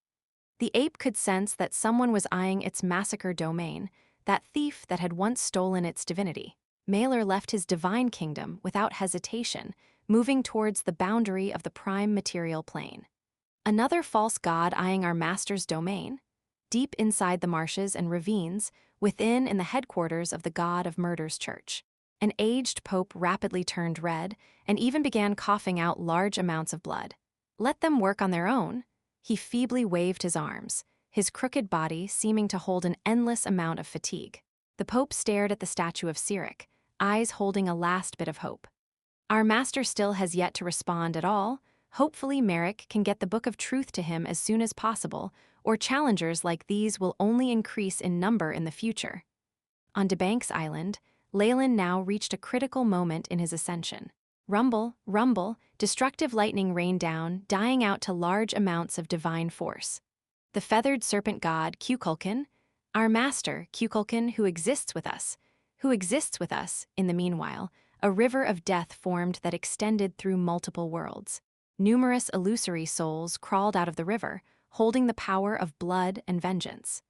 The ape could sense that someone was eyeing its massacre domain, that thief that had once stolen its divinity. Maler left his divine kingdom without hesitation, moving towards the boundary of the prime material plane. Another false god eyeing our master's domain? Deep inside the marshes and ravines, within in the headquarters of the god of murder's church. An aged pope rapidly turned red and even began coughing out large amounts of blood. Let them work on their own. He feebly waved his arms, his crooked body seeming to hold an endless amount of fatigue. The pope stared at the statue of Cyric, eyes holding a last bit of hope. Our master still has yet to respond at all. Hopefully Merrick can get the Book of Truth to him as soon as possible, or challengers like these will only increase in number in the future. On Debanks Island, Leylin now reached a critical moment in his ascension. Rumble, rumble, destructive lightning rained down, dying out to large amounts of divine force. The feathered serpent god, Kukulkan, our master, Kukulkan, who exists with us, who exists with us. In the meanwhile, a river of death formed that extended through multiple worlds. Numerous illusory souls crawled out of the river, holding the power of blood and vengeance.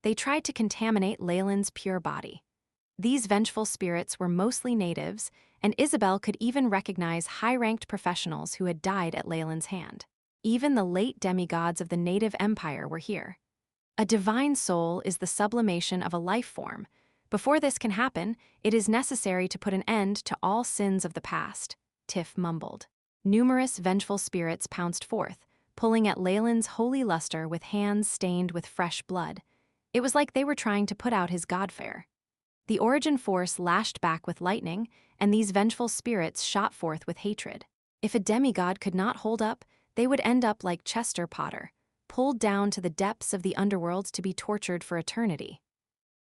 They tried to contaminate Leylin's pure body. These vengeful spirits were mostly natives, and Isabel could even recognize high-ranked professionals who had died at Leylin's hand. Even the late demigods of the native empire were here. A divine soul is the sublimation of a life form. Before this can happen, it is necessary to put an end to all sins of the past, Tiff mumbled. Numerous vengeful spirits pounced forth, pulling at Leylin's holy luster with hands stained with fresh blood. It was like they were trying to put out his godfare. The origin force lashed back with lightning, and these vengeful spirits shot forth with hatred. If a demigod could not hold up, they would end up like Chester Potter, pulled down to the depths of the underworld to be tortured for eternity.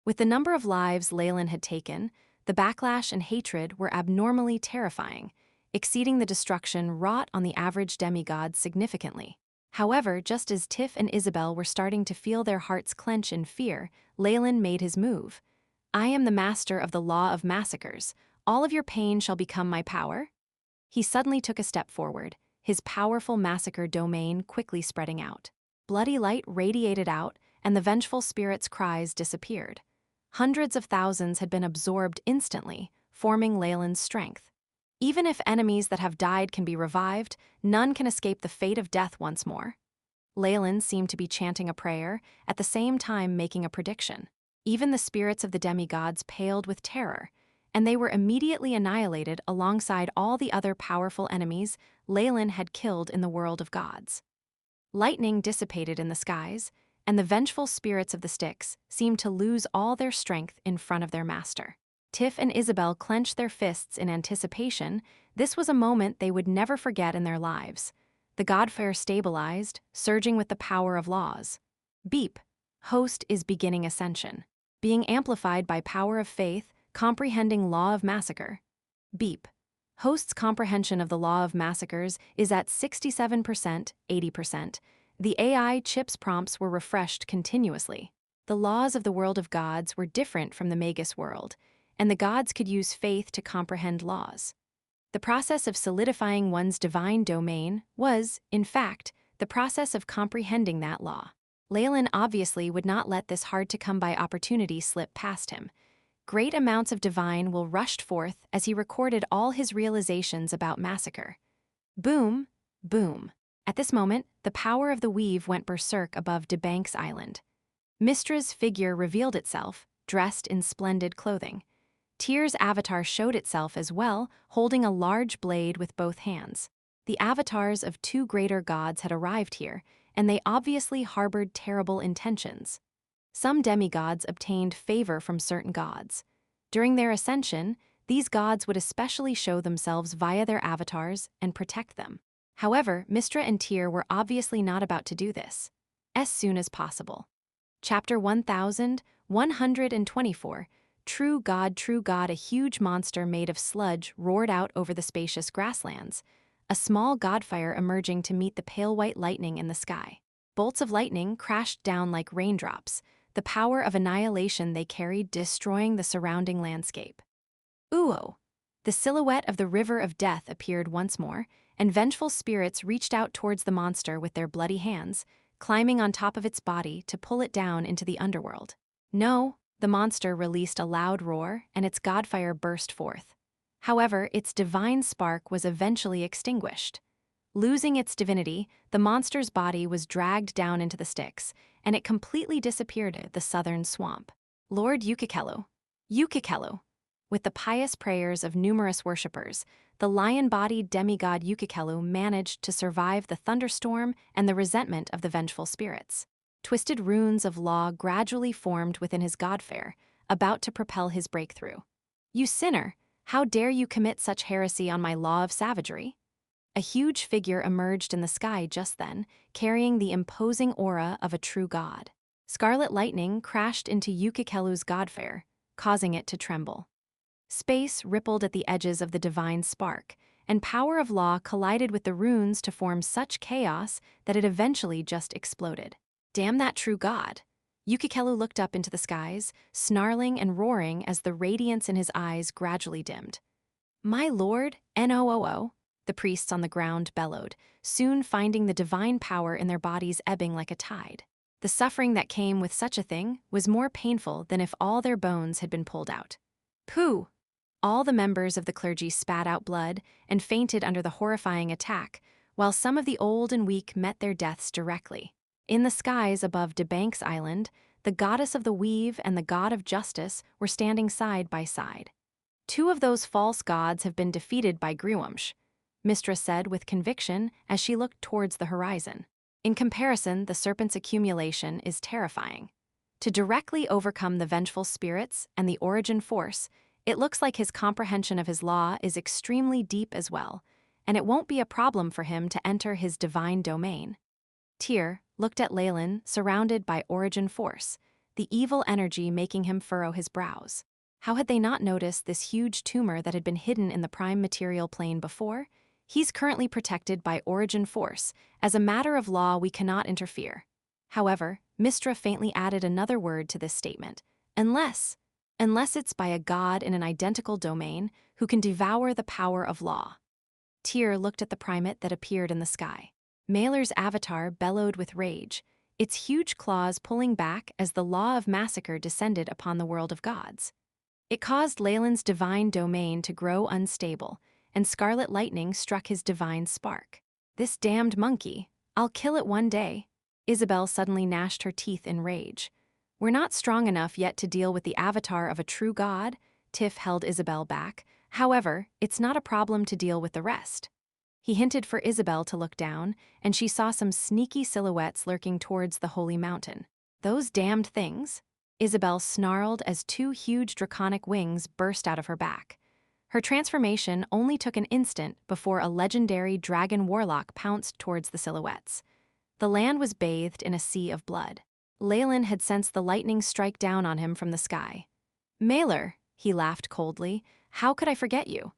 With the number of lives Leylin had taken, the backlash and hatred were abnormally terrifying, exceeding the destruction wrought on the average demigod significantly. However, just as Tiff and Isabel were starting to feel their hearts clench in fear, Leylin made his move. "I am the master of the law of massacres. All of your pain shall become my power." He suddenly took a step forward, his powerful massacre domain quickly spreading out. Bloody light radiated out, and the vengeful spirit's cries disappeared. Hundreds of thousands had been absorbed instantly, forming Leylin's strength. Even if enemies that have died can be revived, none can escape the fate of death once more. Leylin seemed to be chanting a prayer, at the same time making a prediction. Even the spirits of the demigods paled with terror, and they were immediately annihilated alongside all the other powerful enemies Leylin had killed in the world of gods. Lightning dissipated in the skies, and the vengeful spirits of the Styx seemed to lose all their strength in front of their master. Tiff and Isabel clenched their fists in anticipation. This was a moment they would never forget in their lives. The godfare stabilized, surging with the power of laws. Beep. Host is beginning ascension. Being amplified by power of faith, comprehending law of massacre. Beep. Host's comprehension of the law of massacres is at 67%, 80%. The AI chip's prompts were refreshed continuously. The laws of the world of gods were different from the Magus World, and the gods could use faith to comprehend laws. The process of solidifying one's divine domain was, in fact, the process of comprehending that law. Leylin obviously would not let this hard-to-come-by opportunity slip past him. Great amounts of divine will rushed forth as he recorded all his realizations about massacre. Boom, boom. At this moment, the power of the weave went berserk above DeBank's island. Mistra's figure revealed itself, dressed in splendid clothing. Tyr's avatar showed itself as well, holding a large blade with both hands. The avatars of two greater gods had arrived here, and they obviously harbored terrible intentions. Some demigods obtained favor from certain gods. During their ascension, these gods would especially show themselves via their avatars and protect them. However, Mistra and Tyr were obviously not about to do this. As soon as possible. Chapter 1124. True God, a huge monster made of sludge roared out over the spacious grasslands, a small godfire emerging to meet the pale white lightning in the sky. Bolts of lightning crashed down like raindrops, the power of annihilation they carried destroying the surrounding landscape. Uo! The silhouette of the river of death appeared once more, and vengeful spirits reached out towards the monster with their bloody hands, climbing on top of its body to pull it down into the underworld. No! The monster released a loud roar, and its godfire burst forth. However, its divine spark was eventually extinguished. Losing its divinity, the monster's body was dragged down into the Styx, and it completely disappeared in the southern swamp. Lord Ukikelu. With the pious prayers of numerous worshippers, the lion-bodied demigod Ukikelu managed to survive the thunderstorm and the resentment of the vengeful spirits. Twisted runes of law gradually formed within his godfare, about to propel his breakthrough. "You sinner! How dare you commit such heresy on my law of savagery?" A huge figure emerged in the sky just then, carrying the imposing aura of a true god. Scarlet lightning crashed into Ukikelu's godfare, causing it to tremble. Space rippled at the edges of the divine spark, and power of law collided with the runes to form such chaos that it eventually just exploded. Damn that true god! Yukikelu looked up into the skies, snarling and roaring as the radiance in his eyes gradually dimmed. "My lord, Noo," the priests on the ground bellowed, soon finding the divine power in their bodies ebbing like a tide. The suffering that came with such a thing was more painful than if all their bones had been pulled out. "Pooh!" All the members of the clergy spat out blood and fainted under the horrifying attack, while some of the old and weak met their deaths directly. In the skies above Debank's island, the goddess of the weave and the god of justice were standing side by side. "Two of those false gods have been defeated by Griwumsh," Mistress said with conviction as she looked towards the horizon. "In comparison, the serpent's accumulation is terrifying. To directly overcome the vengeful spirits and the origin force, it looks like his comprehension of his law is extremely deep as well, and it won't be a problem for him to enter his divine domain." Tyr looked at Leylin, surrounded by origin force, the evil energy making him furrow his brows. How had they not noticed this huge tumor that had been hidden in the prime material plane before? "He's currently protected by origin force. As a matter of law, we cannot interfere." However, Mistra faintly added another word to this statement. Unless it's by a god in an identical domain who can devour the power of law." Tyr looked at the primate that appeared in the sky. Mailer's avatar bellowed with rage, its huge claws pulling back as the law of massacre descended upon the world of gods. It caused Leylin's divine domain to grow unstable, and scarlet lightning struck his divine spark. "This damned monkey, I'll kill it one day." Isabel suddenly gnashed her teeth in rage. "We're not strong enough yet to deal with the avatar of a true god," Tiff held Isabel back. "However, it's not a problem to deal with the rest." He hinted for Isabel to look down, and she saw some sneaky silhouettes lurking towards the holy mountain. "Those damned things?" Isabel snarled as two huge draconic wings burst out of her back. Her transformation only took an instant before a legendary dragon warlock pounced towards the silhouettes. The land was bathed in a sea of blood. Leylin had sensed the lightning strike down on him from the sky. "Mailer," he laughed coldly, "how could I forget you?"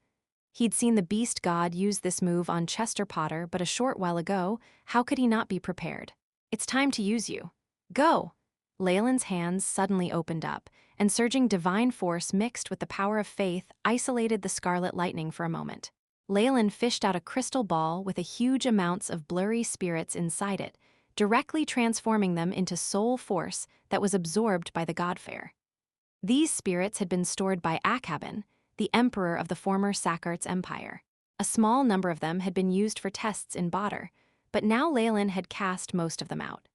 He'd seen the beast god use this move on Chester Potter but a short while ago. How could he not be prepared? "It's time to use you. Go!" Leylin's hands suddenly opened up, and surging divine force mixed with the power of faith isolated the scarlet lightning for a moment. Leylin fished out a crystal ball with a huge amounts of blurry spirits inside it, directly transforming them into soul force that was absorbed by the godfair. These spirits had been stored by Akhabin, the emperor of the former Sakart's empire. A small number of them had been used for tests in Badr, but now Leylin had cast most of them out.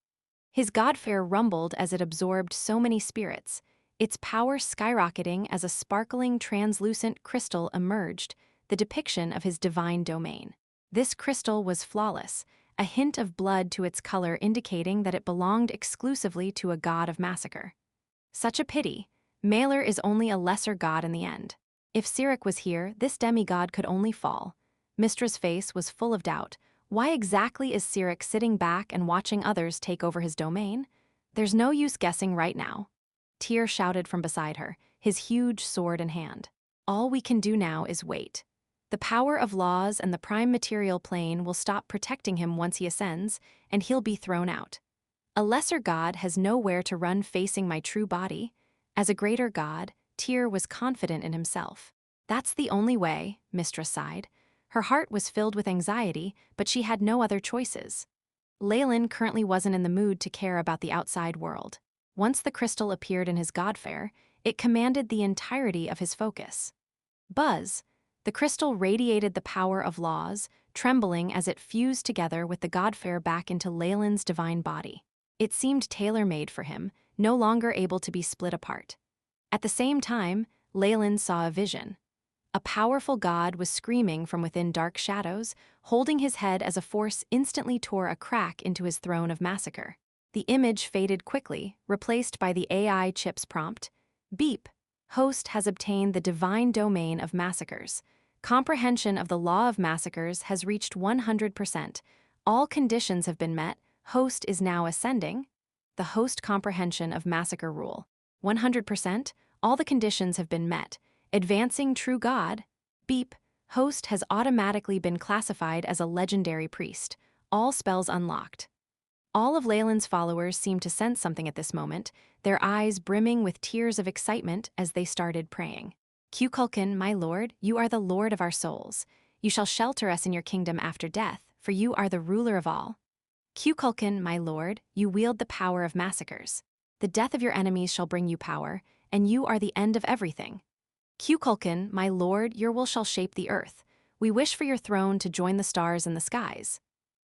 His godfair rumbled as it absorbed so many spirits, its power skyrocketing as a sparkling translucent crystal emerged, the depiction of his divine domain. This crystal was flawless, a hint of blood to its color indicating that it belonged exclusively to a god of massacre. Such a pity. Mailer is only a lesser god in the end. If Cyric was here, this demigod could only fall. Mistra's face was full of doubt. Why exactly is Cyric sitting back and watching others take over his domain? "There's no use guessing right now." Tyr shouted from beside her, his huge sword in hand. "All we can do now is wait. The power of laws and the prime material plane will stop protecting him once he ascends, and he'll be thrown out. A lesser god has nowhere to run facing my true body." As a greater god, Tyr was confident in himself. "That's the only way," Mistress sighed. Her heart was filled with anxiety, but she had no other choices. Leylin currently wasn't in the mood to care about the outside world. Once the crystal appeared in his godfair, it commanded the entirety of his focus. Buzz! The crystal radiated the power of laws, trembling as it fused together with the godfair back into Leylin's divine body. It seemed tailor-made for him, no longer able to be split apart. At the same time, Leylin saw a vision. A powerful god was screaming from within dark shadows, holding his head as a force instantly tore a crack into his throne of massacre. The image faded quickly, replaced by the AI chip's prompt. "Beep. Host has obtained the divine domain of massacres. Comprehension of the law of massacres has reached 100%. All conditions have been met. Host is now ascending." The host comprehension of massacre rule. 100%. All the conditions have been met. Advancing true god. Beep. Host has automatically been classified as a legendary priest. All spells unlocked. All of Leylin's followers seemed to sense something at this moment, their eyes brimming with tears of excitement as they started praying. Kukulkan, my lord, you are the lord of our souls. You shall shelter us in your kingdom after death, for you are the ruler of all. Kukulkan, my lord, you wield the power of massacres. The death of your enemies shall bring you power, and you are the end of everything. Kukulkan, my lord, your will shall shape the earth. We wish for your throne to join the stars in the skies.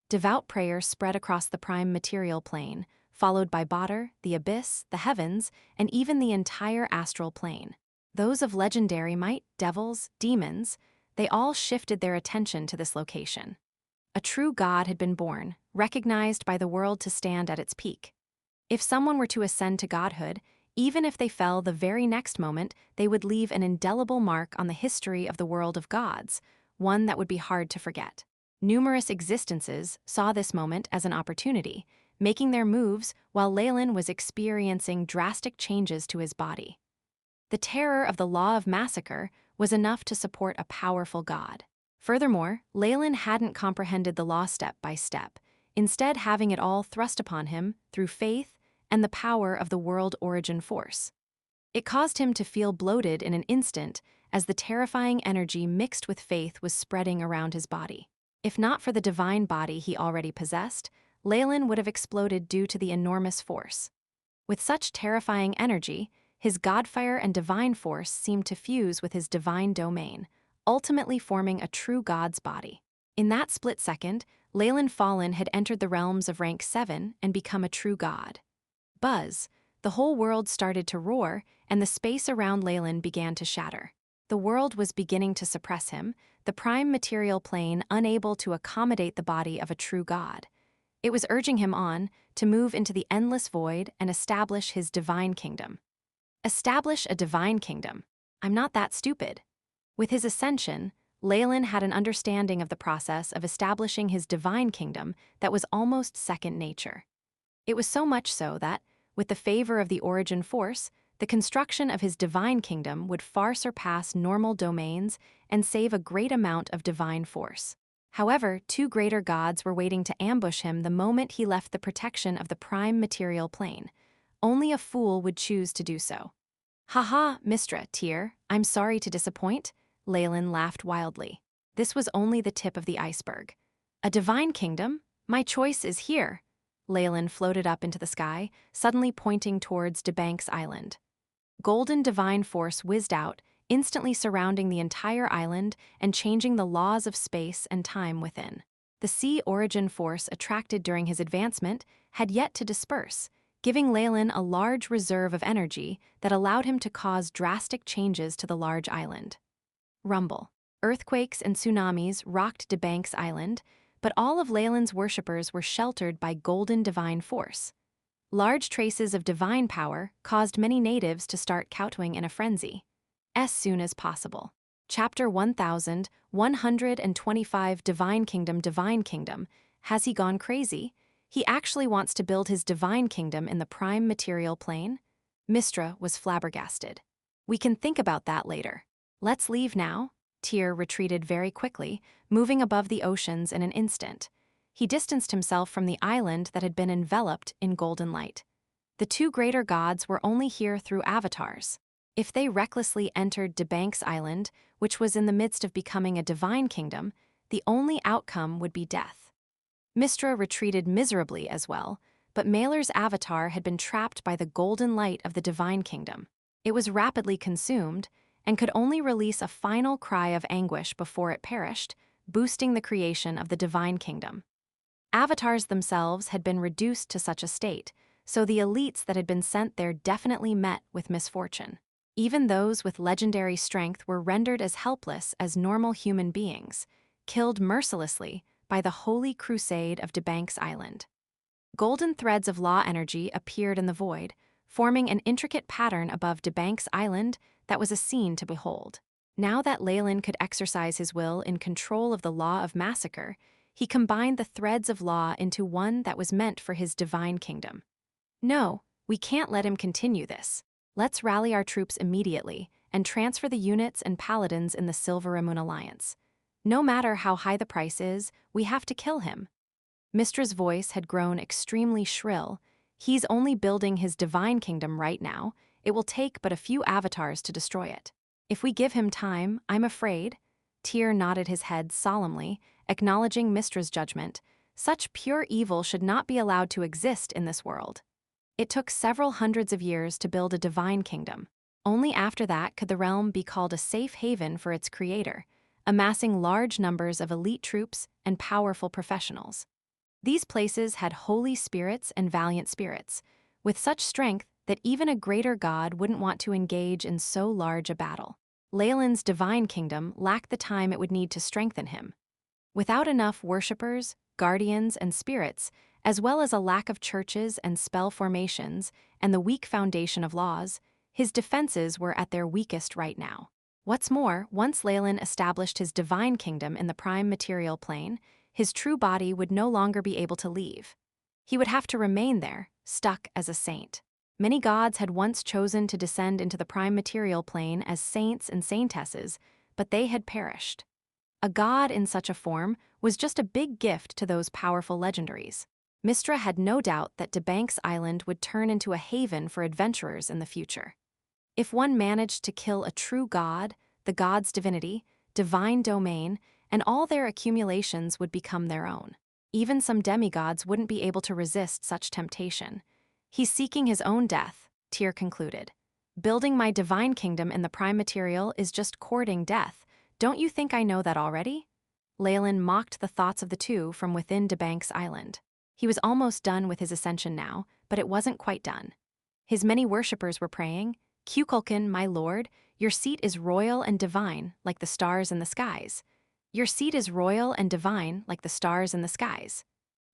Devout prayer spread across the prime material plane, followed by Badr, the abyss, the heavens, and even the entire astral plane. Those of legendary might, devils, demons, they all shifted their attention to this location. A true god had been born, recognized by the world to stand at its peak. If someone were to ascend to godhood, even if they fell the very next moment, they would leave an indelible mark on the history of the world of gods, one that would be hard to forget. Numerous existences saw this moment as an opportunity, making their moves while Leylin was experiencing drastic changes to his body. The terror of the law of massacre was enough to support a powerful god. Furthermore, Leylin hadn't comprehended the law step by step, instead having it all thrust upon him through faith and the power of the world origin force. It caused him to feel bloated in an instant as the terrifying energy mixed with faith was spreading around his body. If not for the divine body he already possessed, Leylin would have exploded due to the enormous force. With such terrifying energy, his godfire and divine force seemed to fuse with his divine domain, ultimately forming a true god's body. In that split second, Leylin Farlier had entered the realms of rank 7 and become a true god. Buzz, the whole world started to roar, and the space around Leylin began to shatter. The world was beginning to suppress him, the prime material plane unable to accommodate the body of a true god. It was urging him on to move into the endless void and establish his divine kingdom. Establish a divine kingdom. I'm not that stupid. With his ascension, Leylin had an understanding of the process of establishing his divine kingdom that was almost second nature. It was so much so that, with the favor of the origin force, the construction of his divine kingdom would far surpass normal domains and save a great amount of divine force. However, two greater gods were waiting to ambush him the moment he left the protection of the prime material plane. Only a fool would choose to do so. Haha, Mistra, Tyr, I'm sorry to disappoint, Leylin laughed wildly. This was only the tip of the iceberg. A divine kingdom? My choice is here. Leylin floated up into the sky, suddenly pointing towards Debanks Island. Golden divine force whizzed out, instantly surrounding the entire island and changing the laws of space and time within. The sea origin force attracted during his advancement had yet to disperse, giving Leylin a large reserve of energy that allowed him to cause drastic changes to the large island. Rumble. Earthquakes and tsunamis rocked Debanks Island, but all of Leylin's worshippers were sheltered by golden divine force. Large traces of divine power caused many natives to start kowtowing in a frenzy. As soon as possible. Chapter 1125 Divine Kingdom. Has he gone crazy? He actually wants to build his divine kingdom in the prime material plane? Mistra was flabbergasted. We can think about that later. Let's leave now. Tyr retreated very quickly, moving above the oceans in an instant. He distanced himself from the island that had been enveloped in golden light. The two greater gods were only here through avatars. If they recklessly entered Debanks Island, which was in the midst of becoming a divine kingdom, the only outcome would be death. Mistra retreated miserably as well, but Maler's avatar had been trapped by the golden light of the divine kingdom. It was rapidly consumed, and could only release a final cry of anguish before it perished, boosting the creation of the divine kingdom. Avatars themselves had been reduced to such a state, so the elites that had been sent there definitely met with misfortune. Even those with legendary strength were rendered as helpless as normal human beings, killed mercilessly by the holy crusade of Debanks Island. Golden threads of law energy appeared in the void, forming an intricate pattern above Debanks Island that was a scene to behold. Now that Leylin could exercise his will in control of the law of massacre, he combined the threads of law into one that was meant for his divine kingdom. No, we can't let him continue this. Let's rally our troops immediately and transfer the units and paladins in the Silver Moon Alliance. No matter how high the price is, we have to kill him. Mystra's voice had grown extremely shrill. He's only building his divine kingdom right now. It will take but a few avatars to destroy it. If we give him time, I'm afraid. Tyr nodded his head solemnly, acknowledging Mystra's judgment. Such pure evil should not be allowed to exist in this world. It took several hundreds of years to build a divine kingdom. Only after that could the realm be called a safe haven for its creator, amassing large numbers of elite troops and powerful professionals. These places had holy spirits and valiant spirits, with such strength that even a greater god wouldn't want to engage in so large a battle. Leylin's divine kingdom lacked the time it would need to strengthen him. Without enough worshippers, guardians, and spirits, as well as a lack of churches and spell formations and the weak foundation of laws, his defenses were at their weakest right now. What's more, once Leylin established his divine kingdom in the prime material plane, his true body would no longer be able to leave. He would have to remain there, stuck as a saint. Many gods had once chosen to descend into the prime material plane as saints and saintesses, but they had perished. A god in such a form was just a big gift to those powerful legendaries. Mystra had no doubt that Debank's Island would turn into a haven for adventurers in the future. If one managed to kill a true god, the god's divinity, divine domain, and all their accumulations would become their own. Even some demigods wouldn't be able to resist such temptation. He's seeking his own death, Tyr concluded. Building my divine kingdom in the prime material is just courting death. Don't you think I know that already? Leylin mocked the thoughts of the two from within Debank's Island. He was almost done with his ascension now, but it wasn't quite done. His many worshippers were praying, "Kukulkan, my lord, your seat is royal and divine, like the stars in the skies. Your seat is royal and divine, like the stars in the skies."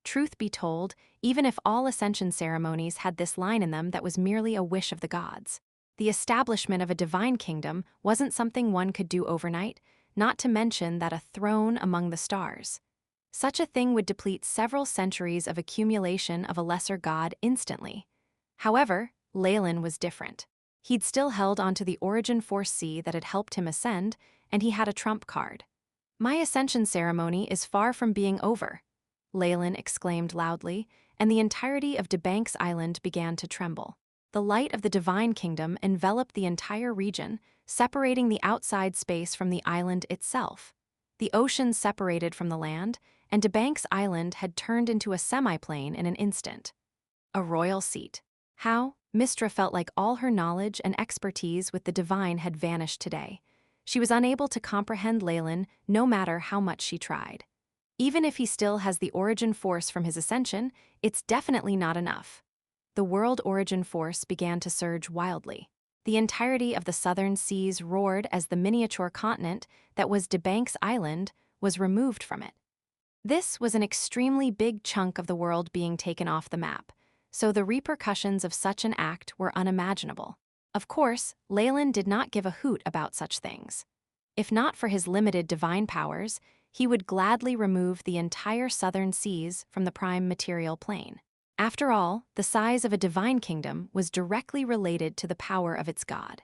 Truth be told, even if all ascension ceremonies had this line in them, that was merely a wish of the gods. The establishment of a divine kingdom wasn't something one could do overnight, not to mention that a throne among the stars. Such a thing would deplete several centuries of accumulation of a lesser god instantly. However, Leylin was different. He'd still held onto the origin force C that had helped him ascend, and he had a trump card. "My ascension ceremony is far from being over," Leylin exclaimed loudly, and the entirety of Debank's Island began to tremble. The light of the divine kingdom enveloped the entire region, separating the outside space from the island itself. The ocean separated from the land, and Debank's Island had turned into a semi-plane in an instant. A royal seat. How? Mystra felt like all her knowledge and expertise with the divine had vanished today. She was unable to comprehend Leylin, no matter how much she tried. Even if he still has the origin force from his ascension, it's definitely not enough. The world origin force began to surge wildly. The entirety of the southern seas roared as the miniature continent that was Debank's Island was removed from it. This was an extremely big chunk of the world being taken off the map, so the repercussions of such an act were unimaginable. Of course, Leylin did not give a hoot about such things. If not for his limited divine powers, he would gladly remove the entire southern seas from the prime material plane. After all, the size of a divine kingdom was directly related to the power of its god.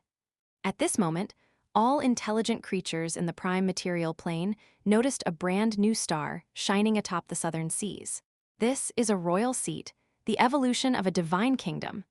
At this moment, all intelligent creatures in the prime material plane noticed a brand new star shining atop the southern seas. This is a royal seat, the evolution of a divine kingdom.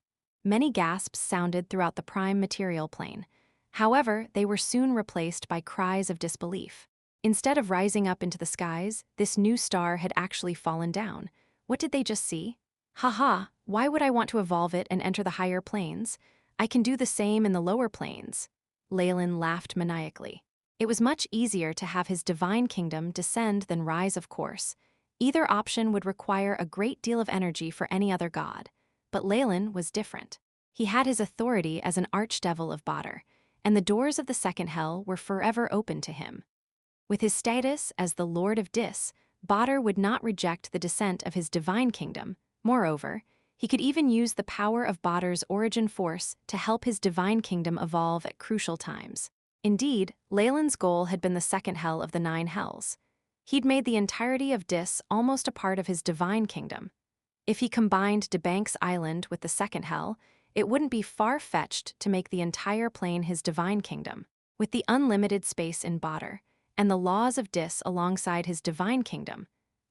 Many gasps sounded throughout the prime material plane. However, they were soon replaced by cries of disbelief. Instead of rising up into the skies, this new star had actually fallen down. What did they just see? Haha, why would I want to evolve it and enter the higher planes? I can do the same in the lower planes. Leylin laughed maniacally. It was much easier to have his divine kingdom descend than rise, of course. Either option would require a great deal of energy for any other god. But Leylin was different. He had his authority as an archdevil of Badr, and the doors of the second hell were forever open to him. With his status as the Lord of Dis, Badr would not reject the descent of his divine kingdom. Moreover, he could even use the power of Badr's origin force to help his divine kingdom evolve at crucial times. Indeed, Leylin's goal had been the second hell of the 9 hells. He'd made the entirety of Dis almost a part of his divine kingdom. If he combined Debank's Island with the second hell, it wouldn't be far-fetched to make the entire plane his divine kingdom. With the unlimited space in Badr, and the laws of Dis alongside his divine kingdom,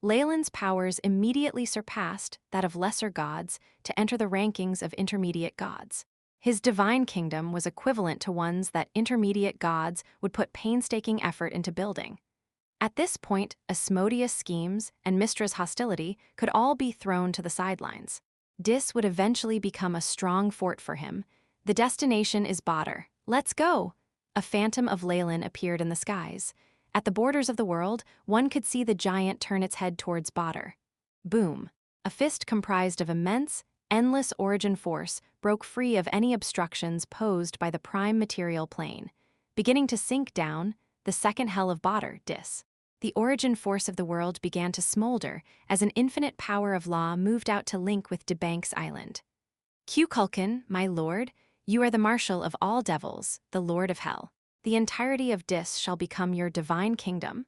Leylin's powers immediately surpassed that of lesser gods to enter the rankings of intermediate gods. His divine kingdom was equivalent to ones that intermediate gods would put painstaking effort into building. At this point, Asmodeus' schemes and Mystra's hostility could all be thrown to the sidelines. Dis would eventually become a strong fort for him. The destination is Badr. Let's go! A phantom of Leylin appeared in the skies. At the borders of the world, one could see the giant turn its head towards Badr. Boom! A fist comprised of immense, endless origin force broke free of any obstructions posed by the prime material plane. Beginning to sink down, the second hell of Badr, Dis. The origin force of the world began to smolder as an infinite power of law moved out to link with Debank's island. Cuculcan, my lord, you are the marshal of all devils, the lord of hell. The entirety of Dis shall become your divine kingdom.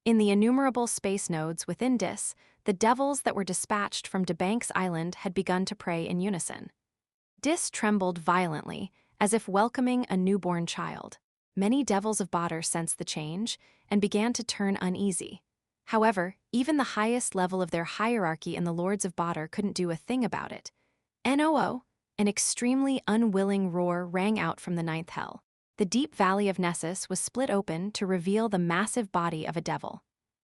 In the innumerable space nodes within Dis, the devils that were dispatched from Debank's island had begun to pray in unison. Dis trembled violently, as if welcoming a newborn child. Many devils of Badr sensed the change and began to turn uneasy. However, even the highest level of their hierarchy in the Lords of Badr couldn't do a thing about it. Noo! An extremely unwilling roar rang out from the ninth hell. The deep valley of Nessus was split open to reveal the massive body of a devil.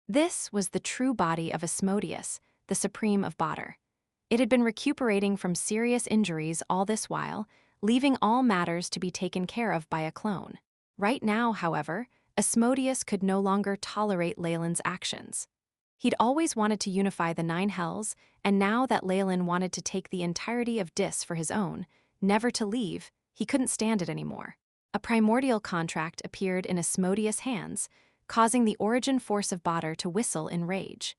This was the true body of Asmodeus, the supreme of Badr. It had been recuperating from serious injuries all this while, leaving all matters to be taken care of by a clone. Right now, however, Asmodeus could no longer tolerate Leylin's actions. He'd always wanted to unify the nine hells, and now that Leylin wanted to take the entirety of Dis for his own, never to leave, he couldn't stand it anymore. A primordial contract appeared in Asmodeus' hands, causing the origin force of Badr to whistle in rage.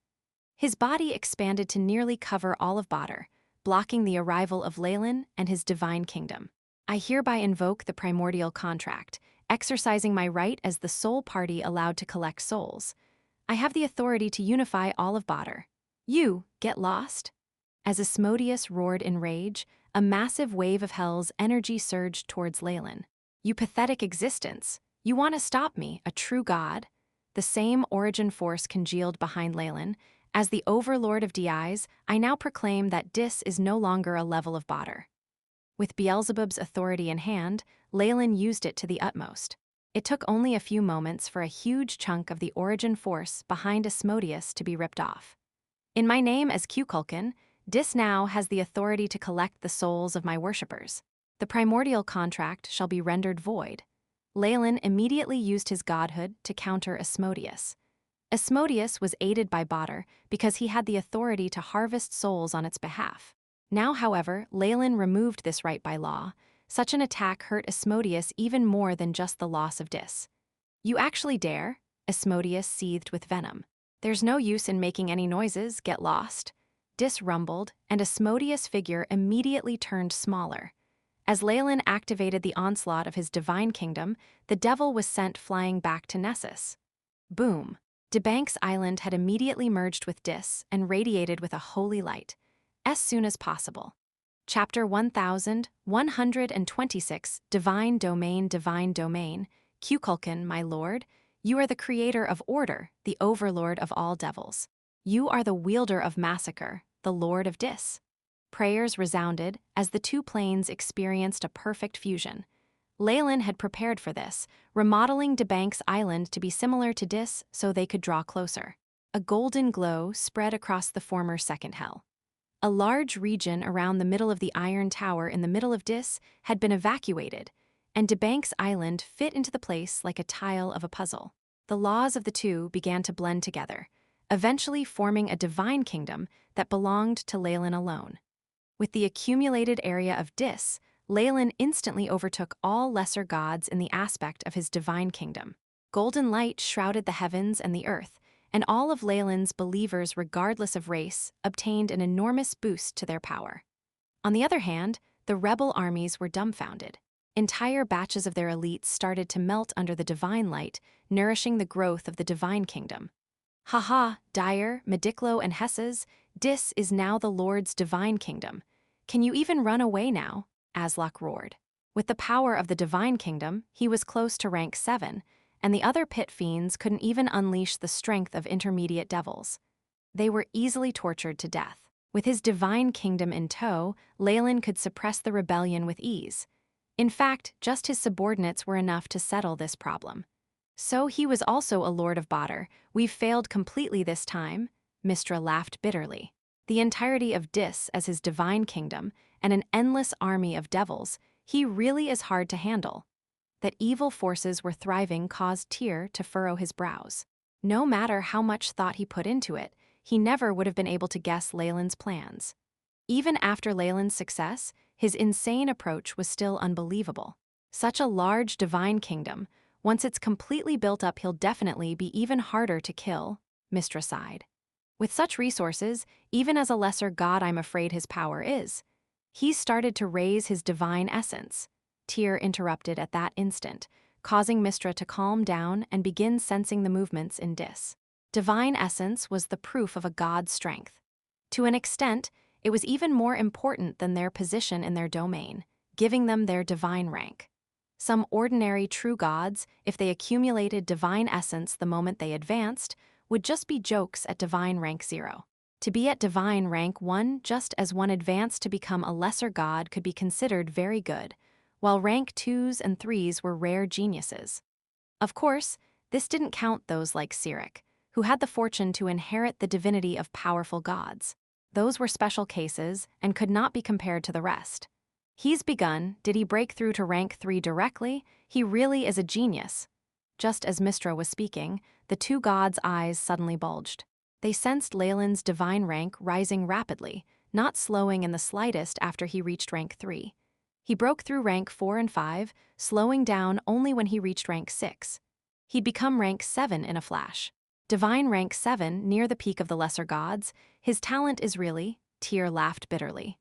His body expanded to nearly cover all of Badr, blocking the arrival of Leylin and his divine kingdom. I hereby invoke the primordial contract, exercising my right as the sole party allowed to collect souls. I have the authority to unify all of Badr. You, get lost? As Asmodeus roared in rage, a massive wave of hell's energy surged towards Leylin. You pathetic existence! You want to stop me, a true god? The same origin force congealed behind Leylin. As the overlord of Di's, I now proclaim that Dis is no longer a level of Badr. With Beelzebub's authority in hand, Leylin used it to the utmost. It took only a few moments for a huge chunk of the origin force behind Asmodeus to be ripped off. In my name as Cuculcan, Dis now has the authority to collect the souls of my worshippers. The primordial contract shall be rendered void. Leylin immediately used his godhood to counter Asmodeus. Asmodeus was aided by Badr because he had the authority to harvest souls on its behalf. Now, however, Leylin removed this right by law. Such an attack hurt Asmodeus even more than just the loss of Dis. You actually dare? Asmodeus seethed with venom. There's no use in making any noises, get lost. Dis rumbled, and Asmodeus' figure immediately turned smaller. As Leylin activated the onslaught of his divine kingdom, the devil was sent flying back to Nessus. Boom! Debank's island had immediately merged with Dis and radiated with a holy light. As soon as possible. Chapter 1126, Divine Domain, Cuculcan, my lord, you are the creator of order, the overlord of all devils. You are the wielder of massacre, the lord of Dis. Prayers resounded as the two planes experienced a perfect fusion. Leylin had prepared for this, remodeling Debank's island to be similar to Dis so they could draw closer. A golden glow spread across the former second hell. A large region around the middle of the Iron Tower in the middle of Dis had been evacuated, and Debank's island fit into the place like a tile of a puzzle. The laws of the two began to blend together, eventually forming a divine kingdom that belonged to Leylin alone. With the accumulated area of Dis, Leylin instantly overtook all lesser gods in the aspect of his divine kingdom. Golden light shrouded the heavens and the earth, and all of Leylin's believers, regardless of race, obtained an enormous boost to their power. On the other hand, the rebel armies were dumbfounded. Entire batches of their elites started to melt under the divine light, nourishing the growth of the divine kingdom. Haha, Dyer, Mediclo, and Hesses, Dis is now the Lord's divine kingdom. Can you even run away now? Aslock roared. With the power of the divine kingdom, he was close to rank 7, and the other pit fiends couldn't even unleash the strength of intermediate devils. They were easily tortured to death. With his divine kingdom in tow, Leylin could suppress the rebellion with ease. In fact, just his subordinates were enough to settle this problem. So he was also a lord of Badr. We've failed completely this time, Mistra laughed bitterly. The entirety of Dis as his divine kingdom and an endless army of devils, he really is hard to handle. That evil forces were thriving caused Tyr to furrow his brows. No matter how much thought he put into it, he never would have been able to guess Leylin's plans. Even after Leylin's success, his insane approach was still unbelievable. Such a large divine kingdom, once it's completely built up, he'll definitely be even harder to kill, Mistra sighed. With such resources, even as a lesser god, I'm afraid his power is. He's started to raise his divine essence. Tyr interrupted at that instant, causing Mistra to calm down and begin sensing the movements in Dis. Divine essence was the proof of a god's strength. To an extent, it was even more important than their position in their domain, giving them their divine rank. Some ordinary true gods, if they accumulated divine essence the moment they advanced, would just be jokes at divine rank 0. To be at divine rank 1 just as one advanced to become a lesser god could be considered very good, while rank 2s and 3s were rare geniuses. Of course, this didn't count those like Cyric, who had the fortune to inherit the divinity of powerful gods. Those were special cases and could not be compared to the rest. He's begun. Did he break through to rank 3 directly? He really is a genius. Just as Mistra was speaking, the two gods' eyes suddenly bulged. They sensed Leylin's divine rank rising rapidly, not slowing in the slightest after he reached rank 3. He broke through rank 4 and 5, slowing down only when he reached rank 6. He'd become rank 7 in a flash. Divine rank 7, near the peak of the lesser gods, his talent is really, Tyr laughed bitterly.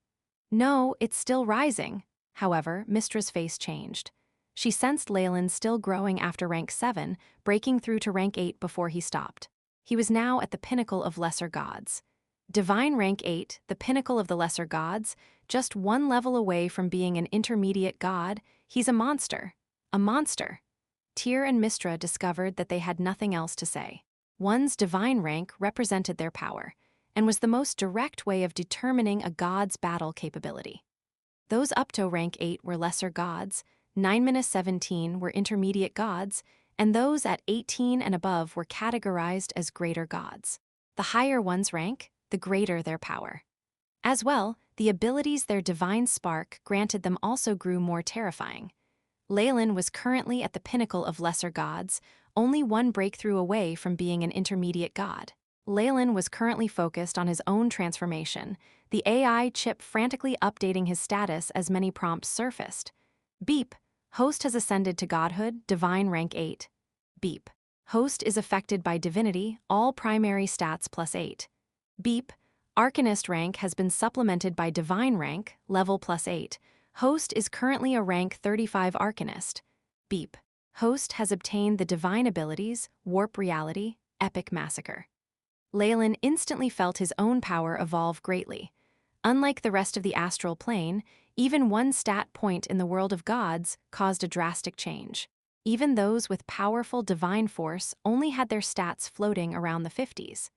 No, it's still rising. However, Mistra's face changed. She sensed Leylin still growing after rank 7, breaking through to rank 8 before he stopped. He was now at the pinnacle of lesser gods. Divine rank 8, the pinnacle of the lesser gods, just one level away from being an intermediate god, he's a monster. A monster. Tyr and Mistra discovered that they had nothing else to say. One's divine rank represented their power, and was the most direct way of determining a god's battle capability. Those up to rank 8 were lesser gods, 9-17 were intermediate gods, and those at 18 and above were categorized as greater gods. The higher one's rank, the greater their power. As well, the abilities their divine spark granted them also grew more terrifying. Leylin was currently at the pinnacle of lesser gods, only one breakthrough away from being an intermediate god. Leylin was currently focused on his own transformation, the AI chip frantically updating his status as many prompts surfaced. Beep. Host has ascended to godhood, divine rank 8. Beep. Host is affected by divinity, all primary stats +8. Beep. Arcanist rank has been supplemented by divine rank, level +8. Host is currently a rank 35 Arcanist. Beep. Host has obtained the divine abilities, Warp Reality, Epic Massacre. Leylin instantly felt his own power evolve greatly. Unlike the rest of the astral plane, even one stat point in the world of gods caused a drastic change. Even those with powerful divine force only had their stats floating around the 50s.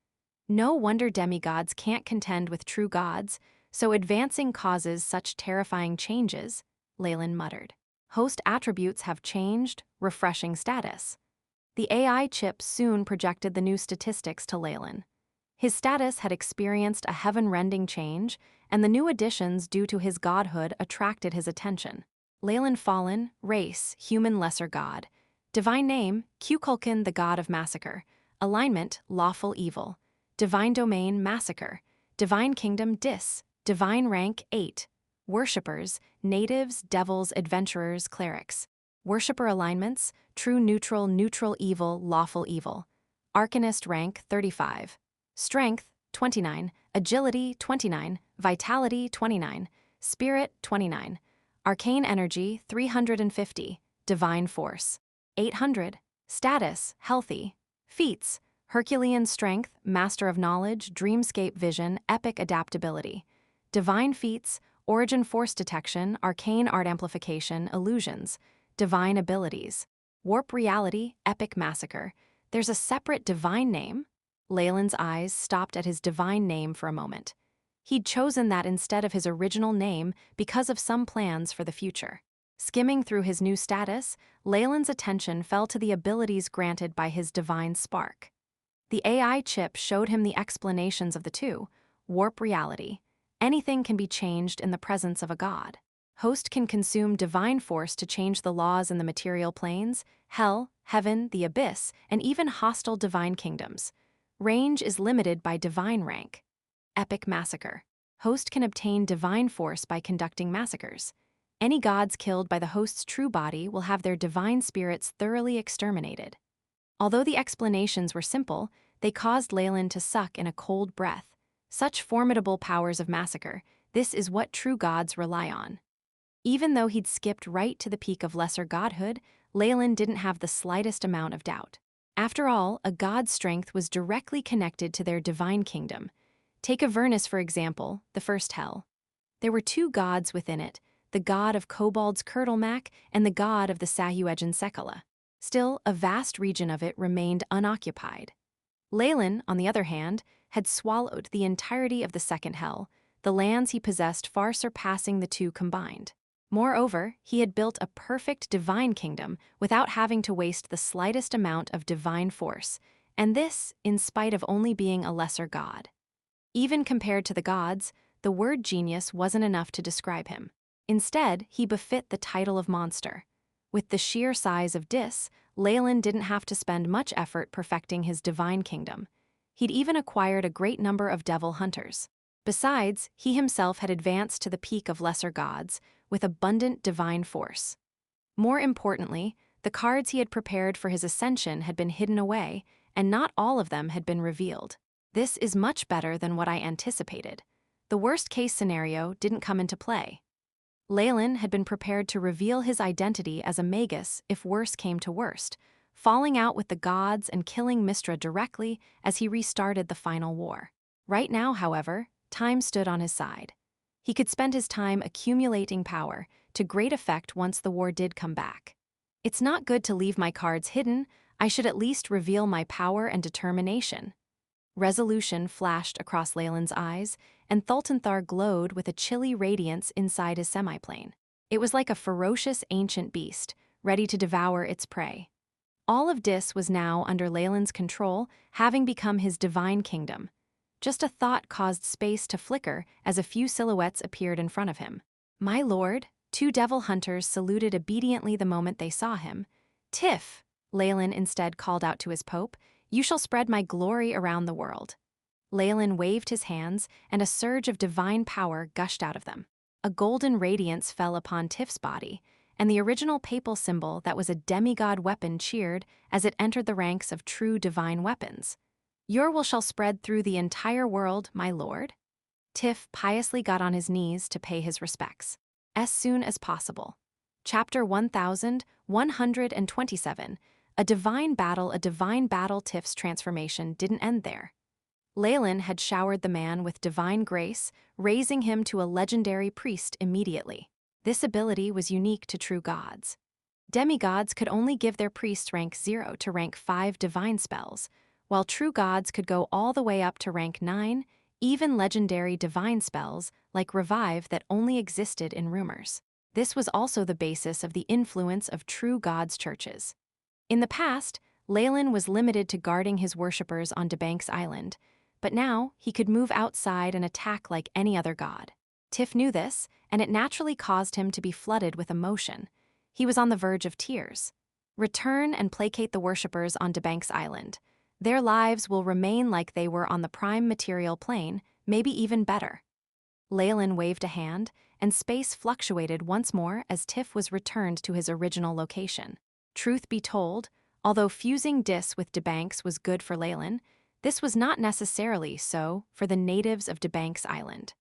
No wonder demigods can't contend with true gods, so advancing causes such terrifying changes, Leylin muttered. Host attributes have changed, refreshing status. The AI chip soon projected the new statistics to Leylin. His status had experienced a heaven-rending change, and the new additions due to his godhood attracted his attention. Leylin Fallen, race, human lesser god. Divine name, Kukulkan, the god of massacre. Alignment, lawful evil. Divine domain, massacre. Divine kingdom, Dis. Divine rank, 8. Worshippers, natives, devils, adventurers, clerics. Worshipper alignments, true neutral, neutral evil, lawful evil. Arcanist rank, 35. Strength, 29. Agility, 29. Vitality, 29. Spirit, 29. Arcane energy, 350. Divine force, 800. Status, healthy. Feats, Herculean strength, master of knowledge, dreamscape vision, epic adaptability. Divine feats, origin force detection, arcane art amplification, illusions. Divine abilities. Warp reality, epic massacre. There's a separate divine name? Leylin's eyes stopped at his divine name for a moment. He'd chosen that instead of his original name because of some plans for the future. Skimming through his new status, Leylin's attention fell to the abilities granted by his divine spark. The AI chip showed him the explanations of the two: warp reality. Anything can be changed in the presence of a god. Host can consume divine force to change the laws in the material planes, hell, heaven, the abyss, and even hostile divine kingdoms. Range is limited by divine rank. Epic massacre. Host can obtain divine force by conducting massacres. Any gods killed by the host's true body will have their divine spirits thoroughly exterminated. Although the explanations were simple, they caused Leylin to suck in a cold breath. Such formidable powers of massacre, this is what true gods rely on. Even though he'd skipped right to the peak of lesser godhood, Leylin didn't have the slightest amount of doubt. After all, a god's strength was directly connected to their divine kingdom. Take Avernus, for example, the first hell. There were two gods within it, the god of Kobold's Kurtulmak and the god of the Sahuagin Sekala. Still, a vast region of it remained unoccupied. Leylin, on the other hand, had swallowed the entirety of the second hell, the lands he possessed far surpassing the two combined. Moreover, he had built a perfect divine kingdom without having to waste the slightest amount of divine force, and this in spite of only being a lesser god. Even compared to the gods, the word genius wasn't enough to describe him. Instead, he befit the title of monster. With the sheer size of Dis, Leylin didn't have to spend much effort perfecting his divine kingdom. He'd even acquired a great number of devil hunters. Besides, he himself had advanced to the peak of lesser gods, with abundant divine force. More importantly, the cards he had prepared for his ascension had been hidden away, and not all of them had been revealed. This is much better than what I anticipated. The worst-case scenario didn't come into play. Leylin had been prepared to reveal his identity as a Magus if worse came to worst, falling out with the gods and killing Mistra directly as he restarted the final war. Right now, however, time stood on his side. He could spend his time accumulating power, to great effect once the war did come back. It's not good to leave my cards hidden, I should at least reveal my power and determination. Resolution flashed across Leylin's eyes, and Thultanthar glowed with a chilly radiance inside his semiplane. It was like a ferocious ancient beast, ready to devour its prey. All of Dis was now under Leylin's control, having become his divine kingdom. Just a thought caused space to flicker as a few silhouettes appeared in front of him. "My lord," two devil hunters saluted obediently the moment they saw him. "Tiff," Leylin instead called out to his pope, "you shall spread my glory around the world." Leylin waved his hands, and a surge of divine power gushed out of them. A golden radiance fell upon Tiff's body, and the original papal symbol that was a demigod weapon cheered as it entered the ranks of true divine weapons. "Your will shall spread through the entire world, my lord." Tiff piously got on his knees to pay his respects. As soon as possible. Chapter 1127. A divine battle. Tiff's transformation didn't end there. Leylin had showered the man with divine grace, raising him to a legendary priest immediately. This ability was unique to true gods. Demigods could only give their priests rank 0 to rank 5 divine spells, while true gods could go all the way up to rank 9, even legendary divine spells like Revive that only existed in rumors. This was also the basis of the influence of true gods' churches. In the past, Leylin was limited to guarding his worshippers on Debanks Island, but now he could move outside and attack like any other god. Tiff knew this, and it naturally caused him to be flooded with emotion. He was on the verge of tears. Return and placate the worshippers on Debanks Island. Their lives will remain like they were on the prime material plane, maybe even better. Leylin waved a hand, and space fluctuated once more as Tiff was returned to his original location. Truth be told, although fusing Dis with Debanks was good for Leylin, this was not necessarily so for the natives of Debanks Island.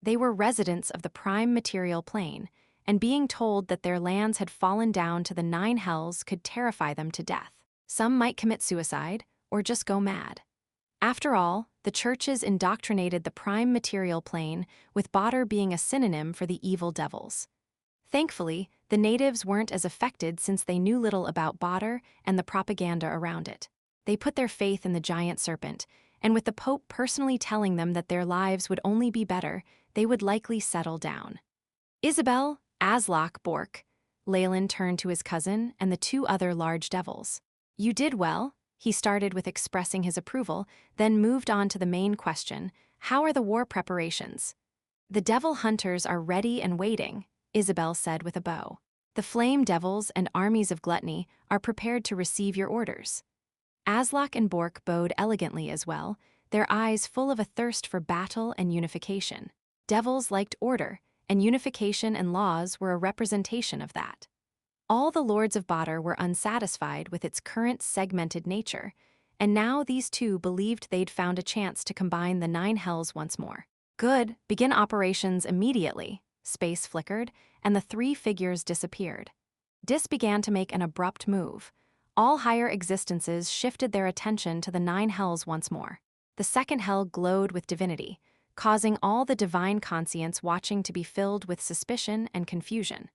They were residents of the prime material plane, and being told that their lands had fallen down to the 9 hells could terrify them to death. Some might commit suicide, or just go mad. After all, the churches indoctrinated the prime material plane, with Badr being a synonym for the evil devils. Thankfully, the natives weren't as affected since they knew little about Badr and the propaganda around it. They put their faith in the giant serpent, and with the Pope personally telling them that their lives would only be better, they would likely settle down. Isabel, Aslock, Bork. Leylin turned to his cousin and the two other large devils. You did well. He started with expressing his approval, then moved on to the main question: how are the war preparations? The devil hunters are ready and waiting, Isabel said with a bow. The flame devils and armies of gluttony are prepared to receive your orders. Aslock and Bork bowed elegantly as well, their eyes full of a thirst for battle and unification. Devils liked order, and unification and laws were a representation of that. All the lords of Badr were unsatisfied with its current segmented nature, and now these two believed they'd found a chance to combine the 9 hells once more. Good, begin operations immediately. Space flickered, and the 3 figures disappeared. Dis began to make an abrupt move. All higher existences shifted their attention to the 9 hells once more. The second hell glowed with divinity, causing all the divine conscience watching to be filled with suspicion and confusion.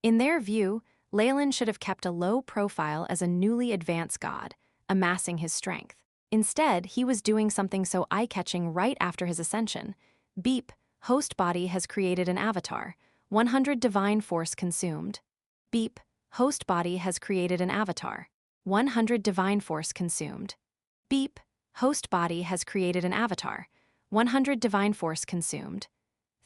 In their view, Leylin should have kept a low profile as a newly advanced god, amassing his strength. Instead, he was doing something so eye-catching right after his ascension. Beep, host body has created an avatar. 100 divine force consumed. Beep, host body has created an avatar. 100 divine force consumed. Beep, host body has created an avatar. 100 divine force consumed.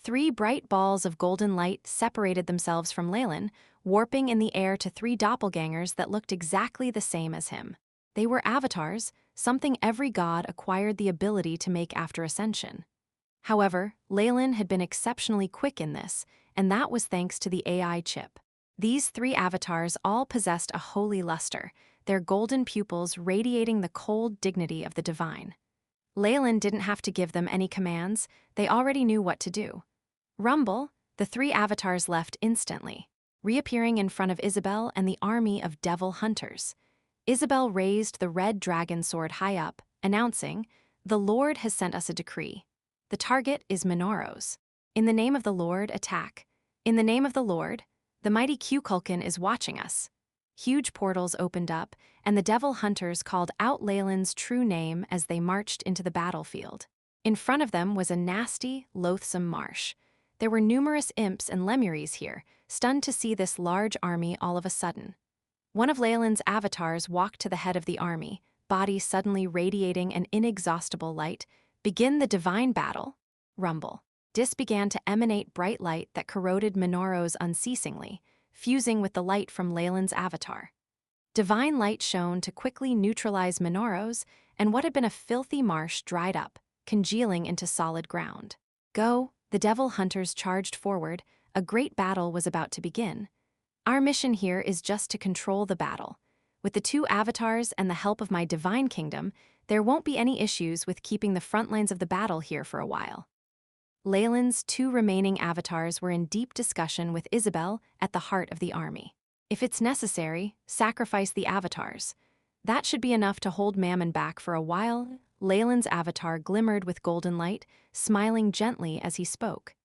3 bright balls of golden light separated themselves from Leylin, warping in the air to 3 doppelgangers that looked exactly the same as him. They were avatars, something every god acquired the ability to make after ascension. However, Leylin had been exceptionally quick in this, and that was thanks to the AI chip. These 3 avatars all possessed a holy luster, their golden pupils radiating the cold dignity of the divine. Leylin didn't have to give them any commands, they already knew what to do. Rumble, the 3 avatars left instantly, reappearing in front of Isabel and the army of devil hunters. Isabel raised the red dragon sword high up, announcing, "The Lord has sent us a decree. The target is Minoros. In the name of the Lord, attack. In the name of the Lord, the mighty Kukulkan is watching us." Huge portals opened up, and the devil hunters called out Leylin's true name as they marched into the battlefield. In front of them was a nasty, loathsome marsh. There were numerous imps and lemuries here, stunned to see this large army all of a sudden. One of Leylin's avatars walked to the head of the army, body suddenly radiating an inexhaustible light. Begin the divine battle. Rumble. Dis began to emanate bright light that corroded Minoros unceasingly, fusing with the light from Leylin's avatar. Divine light shone to quickly neutralize Minoros, and what had been a filthy marsh dried up, congealing into solid ground. Go, the devil hunters charged forward. A great battle was about to begin. Our mission here is just to control the battle. With the 2 avatars and the help of my divine kingdom, there won't be any issues with keeping the front lines of the battle here for a while. Leylin's 2 remaining avatars were in deep discussion with Isabel at the heart of the army. If it's necessary, sacrifice the avatars. That should be enough to hold Mammon back for a while. Leylin's avatar glimmered with golden light, smiling gently as he spoke.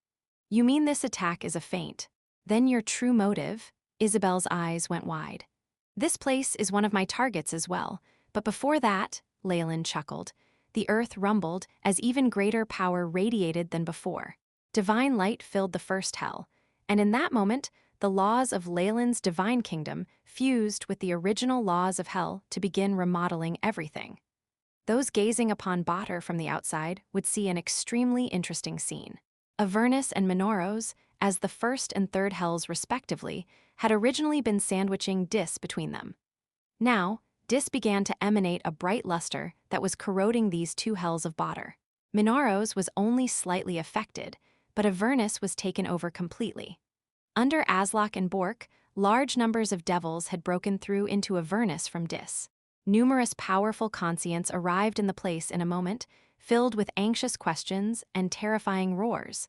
You mean this attack is a feint? Then your true motive? Isabel's eyes went wide. This place is one of my targets as well, but before that, Leylin chuckled. The earth rumbled as even greater power radiated than before. Divine light filled the first hell, and in that moment, the laws of Leylin's divine kingdom fused with the original laws of hell to begin remodeling everything. Those gazing upon Badr from the outside would see an extremely interesting scene. Avernus and Minoros, as the first and third hells respectively, had originally been sandwiching Dis between them. Now, Dis began to emanate a bright luster that was corroding these 2 hells of Badr. Minoros was only slightly affected, but Avernus was taken over completely. Under Aslock and Bork, large numbers of devils had broken through into Avernus from Dis. Numerous powerful conscients arrived in the place in a moment, filled with anxious questions and terrifying roars.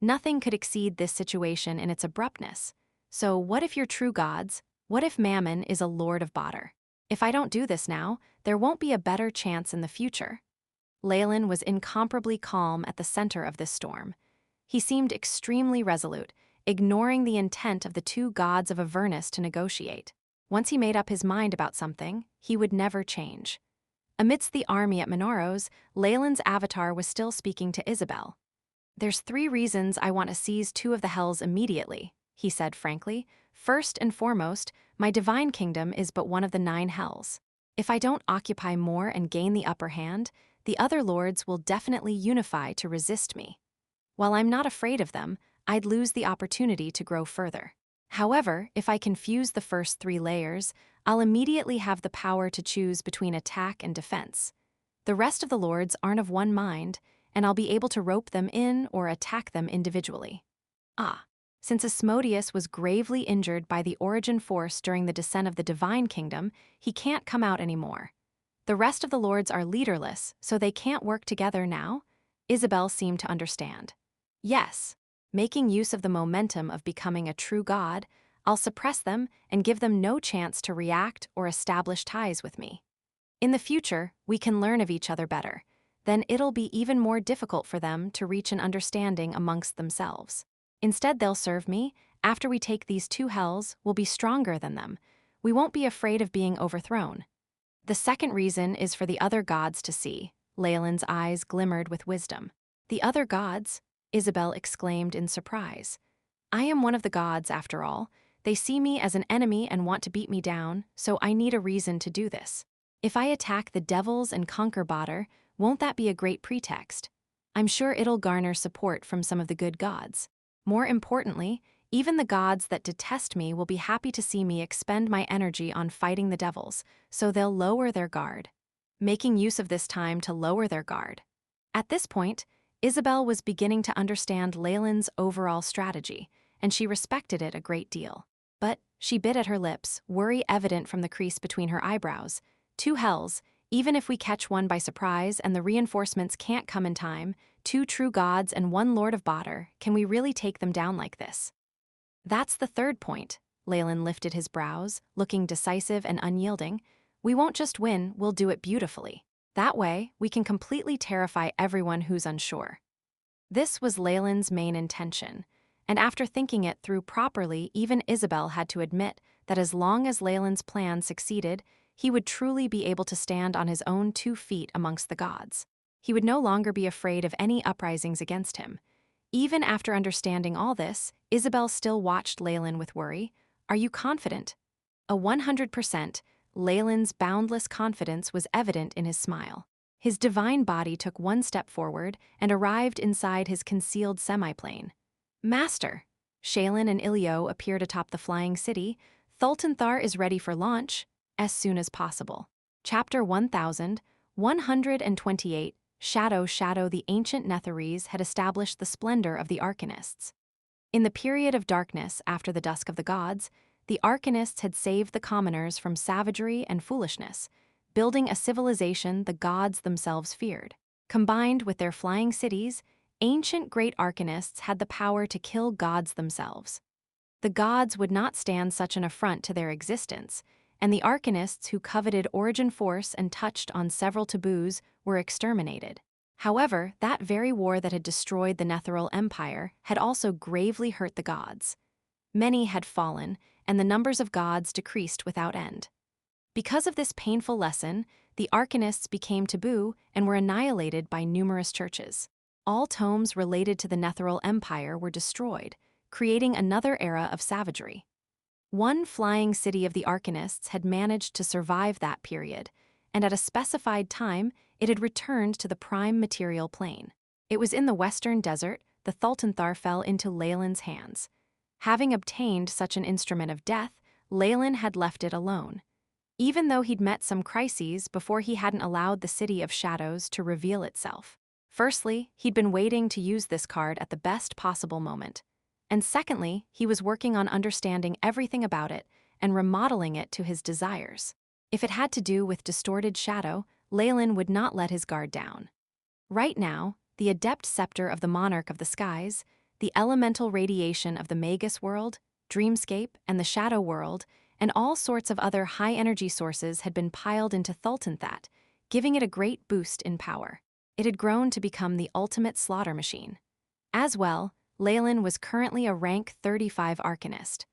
Nothing could exceed this situation in its abruptness. So what if you're true gods? What if Mammon is a lord of Badr? If I don't do this now, there won't be a better chance in the future. Leylin was incomparably calm at the center of this storm. He seemed extremely resolute, ignoring the intent of the 2 gods of Avernus to negotiate. Once he made up his mind about something, he would never change. Amidst the army at Minoros, Leylin's avatar was still speaking to Isabel. "There's 3 reasons I want to seize 2 of the hells immediately," he said frankly. "First and foremost, my divine kingdom is but one of the 9 hells. If I don't occupy more and gain the upper hand, the other lords will definitely unify to resist me. While I'm not afraid of them, I'd lose the opportunity to grow further. However, if I can fuse the first 3 layers, I'll immediately have the power to choose between attack and defense. The rest of the lords aren't of one mind, and I'll be able to rope them in or attack them individually." Since Asmodeus was gravely injured by the Origin Force during the descent of the Divine Kingdom, he can't come out anymore. The rest of the lords are leaderless, so they can't work together now? Isabel seemed to understand. "Yes, making use of the momentum of becoming a true god, I'll suppress them and give them no chance to react or establish ties with me. In the future, we can learn of each other better. Then it'll be even more difficult for them to reach an understanding amongst themselves. Instead, they'll serve me. After we take these 2 hells, we'll be stronger than them. We won't be afraid of being overthrown." "The second reason is for the other gods to see." Leylin's eyes glimmered with wisdom. "The other gods?" Isabel exclaimed in surprise. "I am one of the gods, after all. They see me as an enemy and want to beat me down, so I need a reason to do this. If I attack the devils and conquer Badr, won't that be a great pretext? I'm sure it'll garner support from some of the good gods. More importantly, even the gods that detest me will be happy to see me expend my energy on fighting the devils, so they'll lower their guard." Making use of this time to lower their guard. At this point, Isabel was beginning to understand Leylin's overall strategy, and she respected it a great deal. But she bit at her lips, worry evident from the crease between her eyebrows. 2 hells, even if we catch one by surprise and the reinforcements can't come in time, 2 true gods and 1 lord of Badr, can we really take them down like this? "That's the third point." Leylin lifted his brows, looking decisive and unyielding. "We won't just win, we'll do it beautifully. That way, we can completely terrify everyone who's unsure." This was Leylin's main intention, and after thinking it through properly, even Isabel had to admit that as long as Leylin's plan succeeded, he would truly be able to stand on his own 2 feet amongst the gods. He would no longer be afraid of any uprisings against him. Even after understanding all this, Isabel still watched Leylin with worry. "Are you confident?" 100%. Leylin's boundless confidence was evident in his smile. His divine body took 1 step forward and arrived inside his concealed semiplane. "Master!" Shaylin and Ilio appeared atop the flying city. "Thultanthar is ready for launch as soon as possible." Chapter 1128. Shadow. The ancient Netherese had established the splendor of the Arcanists. In the period of darkness after the dusk of the gods, the Arcanists had saved the commoners from savagery and foolishness, building a civilization the gods themselves feared. Combined with their flying cities, ancient great Arcanists had the power to kill gods themselves. The gods would not stand such an affront to their existence, and the Arcanists who coveted Origin Force and touched on several taboos were exterminated. However, that very war that had destroyed the Netheril Empire had also gravely hurt the gods. Many had fallen, and the numbers of gods decreased without end. Because of this painful lesson, the Arcanists became taboo and were annihilated by numerous churches. All tomes related to the Netheril Empire were destroyed, creating another era of savagery. 1 flying city of the Arcanists had managed to survive that period, and at a specified time, it had returned to the prime material plane. It was in the western desert. The Thultanthar fell into Leylin's hands. Having obtained such an instrument of death, Leylin had left it alone. Even though he'd met some crises before, he hadn't allowed the City of Shadows to reveal itself. Firstly, he'd been waiting to use this card at the best possible moment. And secondly, he was working on understanding everything about it and remodeling it to his desires. If it had to do with distorted shadow, Leylin would not let his guard down. Right now, the adept scepter of the monarch of the skies, the elemental radiation of the Magus World, Dreamscape, and the Shadow World, and all sorts of other high-energy sources had been piled into Thultanthat, giving it a great boost in power. It had grown to become the ultimate slaughter machine. As well, Leylin was currently a rank 35 Arcanist.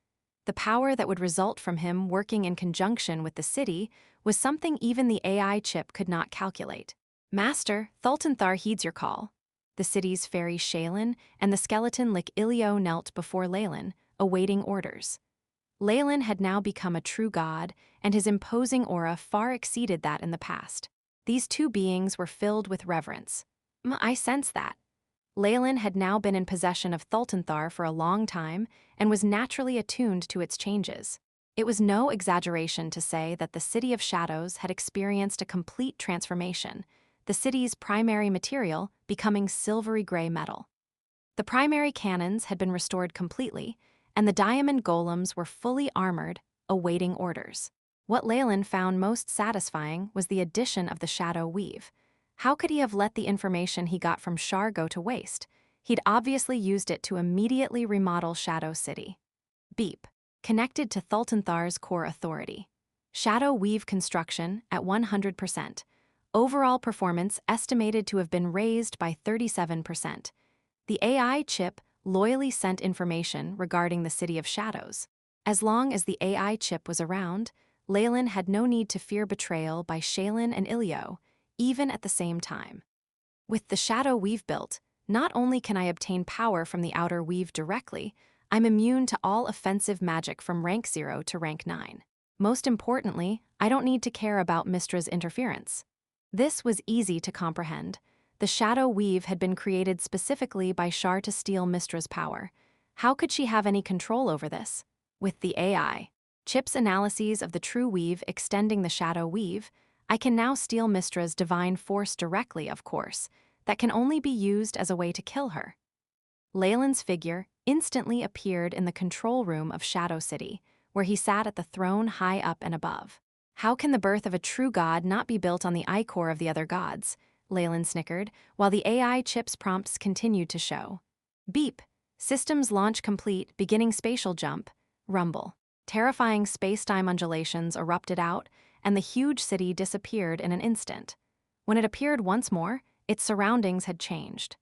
The power that would result from him working in conjunction with the city was something even the AI chip could not calculate. Master, Thultanthar heeds your call. The city's fairy Shaylin and the skeleton Lik Ilio knelt before Leylin, awaiting orders. Leylin had now become a true god, and his imposing aura far exceeded that in the past. These two beings were filled with reverence. I sense that. Leylin had now been in possession of Thultanthar for a long time and was naturally attuned to its changes. It was no exaggeration to say that the City of Shadows had experienced a complete transformation, the city's primary material becoming silvery gray metal. The primary cannons had been restored completely, and the diamond golems were fully armored, awaiting orders. What Leylin found most satisfying was the addition of the shadow weave. How could he have let the information he got from Shar go to waste? He'd obviously used it to immediately remodel Shadow City. Beep. Connected to Thultanthar's core authority. Shadow weave construction at 100%. Overall performance estimated to have been raised by 37%. The AI chip loyally sent information regarding the City of Shadows. As long as the AI chip was around, Leylin had no need to fear betrayal by Shaylin and Ilio, even at the same time. With the shadow weave built, not only can I obtain power from the outer weave directly, I'm immune to all offensive magic from rank 0 to rank 9. Most importantly, I don't need to care about Mystra's interference. This was easy to comprehend. The shadow weave had been created specifically by Shar to steal Mystra's power. How could she have any control over this? With the AI chip's analyses of the true weave extending the shadow weave, I can now steal Mystra's divine force directly, of course. That can only be used as a way to kill her. Leylin's figure instantly appeared in the control room of Shadow City, where he sat at the throne high up and above. How can the birth of a true god not be built on the ichor of the other gods? Leylin snickered, while the AI chip's prompts continued to show. Beep. Systems launch complete, beginning spatial jump. Rumble. Terrifying space-time undulations erupted out, and the huge city disappeared in an instant. When it appeared once more, its surroundings had changed.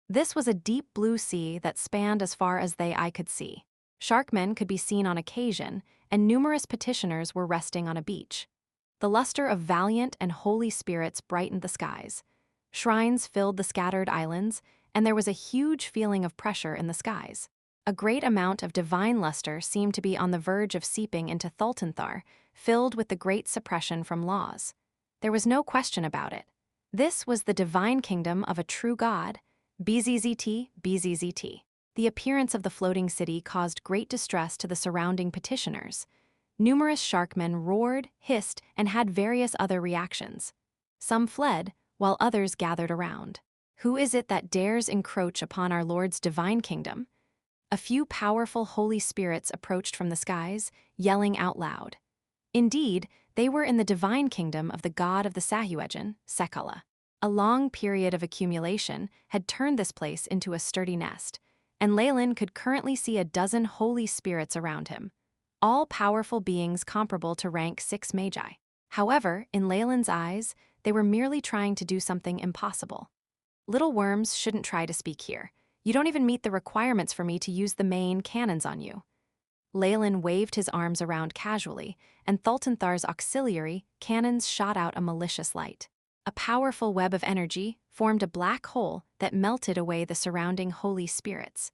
This was a deep blue sea that spanned as far as the eye could see. Sharkmen could be seen on occasion, and numerous petitioners were resting on a beach. The luster of valiant and holy spirits brightened the skies. Shrines filled the scattered islands, and there was a huge feeling of pressure in the skies. A great amount of divine luster seemed to be on the verge of seeping into Thultanthar, filled with the great suppression from laws. There was no question about it. This was the divine kingdom of a true god. BZZT, BZZT. The appearance of the floating city caused great distress to the surrounding petitioners. Numerous sharkmen roared, hissed, and had various other reactions. Some fled, while others gathered around. Who is it that dares encroach upon our Lord's divine kingdom? A few powerful holy spirits approached from the skies, yelling out loud. Indeed, they were in the divine kingdom of the god of the Sahuagin, Sekala. A long period of accumulation had turned this place into a sturdy nest, and Leylin could currently see a dozen holy spirits around him, all powerful beings comparable to rank 6 Magi. However, in Leylin's eyes, they were merely trying to do something impossible. Little worms shouldn't try to speak here. You don't even meet the requirements for me to use the main cannons on you. Leylin waved his arms around casually, and Thultanthar's auxiliary cannons shot out a malicious light. A powerful web of energy formed a black hole that melted away the surrounding holy spirits.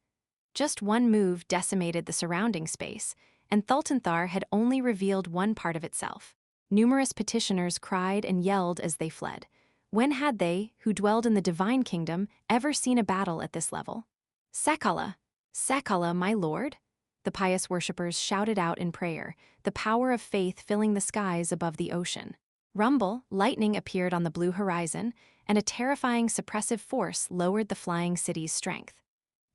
Just one move decimated the surrounding space, and Thultanthar had only revealed one part of itself. Numerous petitioners cried and yelled as they fled. When had they, who dwelled in the divine kingdom, ever seen a battle at this level? Sekala! Sekala, my lord! The pious worshippers shouted out in prayer, the power of faith filling the skies above the ocean. Rumble, lightning appeared on the blue horizon, and a terrifying suppressive force lowered the flying city's strength.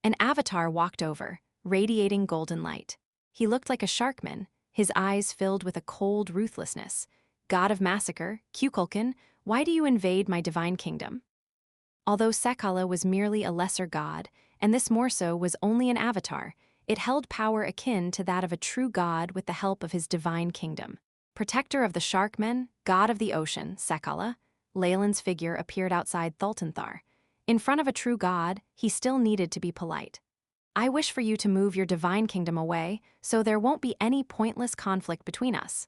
An avatar walked over, radiating golden light. He looked like a sharkman, his eyes filled with a cold ruthlessness. God of massacre, Kukulkan, why do you invade my divine kingdom? Although Sekala was merely a lesser god, and this more so was only an avatar, it held power akin to that of a true god with the help of his divine kingdom. Protector of the sharkmen, god of the ocean, Sekala, Leylin's figure appeared outside Thultanthar. In front of a true god, he still needed to be polite. I wish for you to move your divine kingdom away, so there won't be any pointless conflict between us.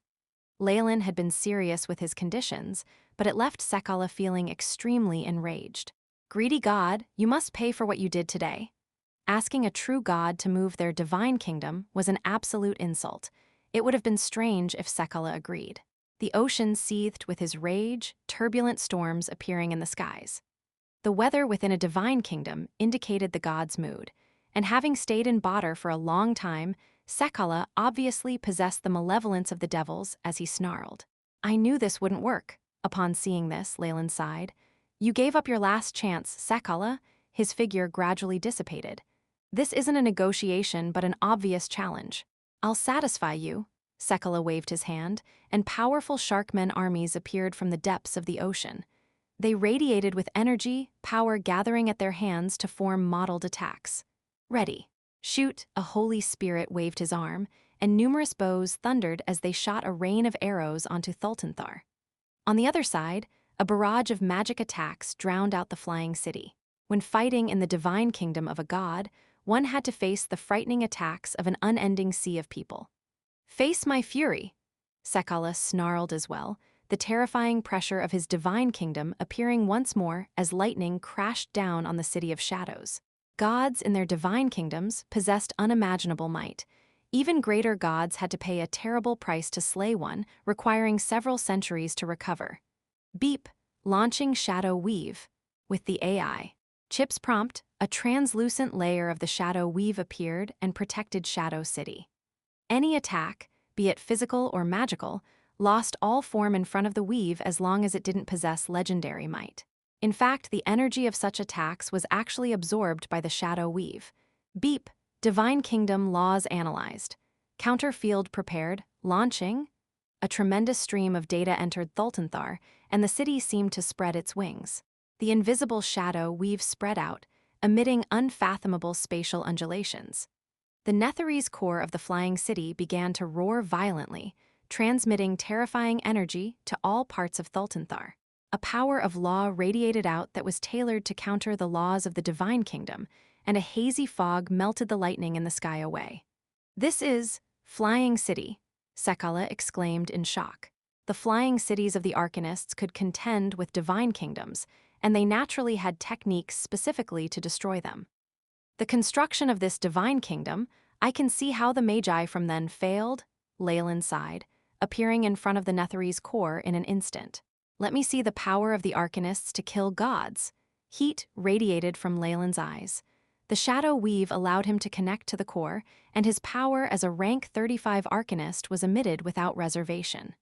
Leylin had been serious with his conditions, but it left Sekala feeling extremely enraged. Greedy god, you must pay for what you did today. Asking a true god to move their divine kingdom was an absolute insult. It would have been strange if Sekala agreed. The ocean seethed with his rage, turbulent storms appearing in the skies. The weather within a divine kingdom indicated the god's mood, and having stayed in Badr for a long time, Sekala obviously possessed the malevolence of the devils as he snarled. I knew this wouldn't work. Upon seeing this, Leylin sighed. You gave up your last chance, Sekala. His figure gradually dissipated. This isn't a negotiation but an obvious challenge. I'll satisfy you. Sekala waved his hand, and powerful sharkmen armies appeared from the depths of the ocean. They radiated with energy, power gathering at their hands to form modeled attacks. Ready. Shoot, a holy spirit waved his arm, and numerous bows thundered as they shot a rain of arrows onto Thultanthar. On the other side, a barrage of magic attacks drowned out the flying city. When fighting in the divine kingdom of a god, one had to face the frightening attacks of an unending sea of people. Face my fury, Sekala snarled as well, the terrifying pressure of his divine kingdom appearing once more as lightning crashed down on the city of shadows. Gods in their divine kingdoms possessed unimaginable might. Even greater gods had to pay a terrible price to slay one, requiring several centuries to recover. Beep, launching Shadow Weave. With the AI. Chip's prompt, a translucent layer of the Shadow Weave appeared and protected Shadow City. Any attack, be it physical or magical, lost all form in front of the weave as long as it didn't possess legendary might. In fact, the energy of such attacks was actually absorbed by the Shadow Weave. Beep, Divine Kingdom laws analyzed. Counter field prepared, launching. A tremendous stream of data entered Thultanthar, and the city seemed to spread its wings. The invisible Shadow Weave spread out, emitting unfathomable spatial undulations. The Netherese core of the flying city began to roar violently, transmitting terrifying energy to all parts of Thultanthar. A power of law radiated out that was tailored to counter the laws of the Divine Kingdom, and a hazy fog melted the lightning in the sky away. This is Flying City, Sekala exclaimed in shock. The flying cities of the Arcanists could contend with Divine Kingdoms, and they naturally had techniques specifically to destroy them. The construction of this divine kingdom, I can see how the Magi from then failed, Leylin sighed, appearing in front of the Netherese core in an instant. Let me see the power of the Arcanists to kill gods. Heat radiated from Leylin's eyes. The Shadow Weave allowed him to connect to the core, and his power as a rank 35 Arcanist was emitted without reservation.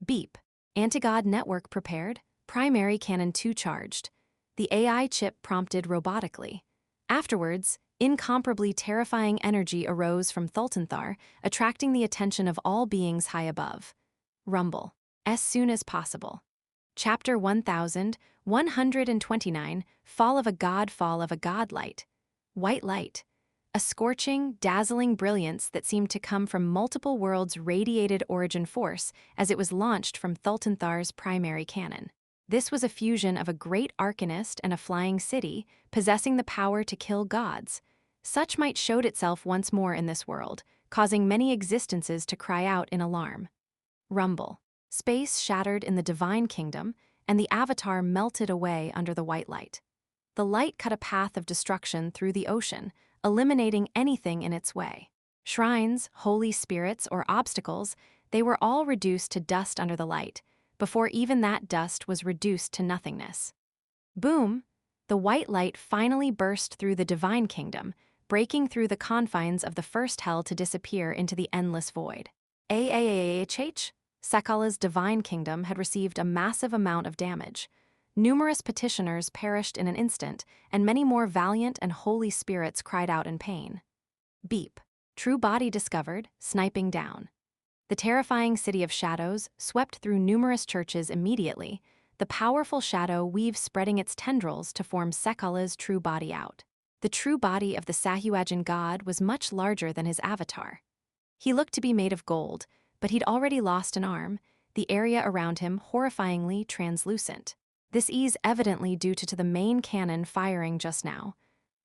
Beep. Antigod network prepared, primary cannon 2 charged. The AI chip prompted robotically. Afterwards, incomparably terrifying energy arose from Thultanthar, attracting the attention of all beings high above. Rumble. As soon as possible. Chapter 1129, Fall of a God Light. White light. A scorching, dazzling brilliance that seemed to come from multiple worlds radiated origin force as it was launched from Thultanthar's primary cannon. This was a fusion of a great Arcanist and a flying city, possessing the power to kill gods. Such might showed itself once more in this world, causing many existences to cry out in alarm. Rumble. Space shattered in the Divine Kingdom, and the Avatar melted away under the white light. The light cut a path of destruction through the ocean, eliminating anything in its way. Shrines, holy spirits, or obstacles, they were all reduced to dust under the light, before even that dust was reduced to nothingness. Boom! The white light finally burst through the Divine Kingdom, breaking through the confines of the first hell to disappear into the endless void. Sekala's Divine Kingdom had received a massive amount of damage. Numerous petitioners perished in an instant, and many more valiant and holy spirits cried out in pain. Beep. True body discovered, sniping down. The terrifying city of shadows swept through numerous churches immediately, the powerful Shadow Weave spreading its tendrils to form Sekala's true body out. The true body of the Sahuagin god was much larger than his avatar. He looked to be made of gold, but he'd already lost an arm, the area around him horrifyingly translucent. This ease evidently due to the main cannon firing just now.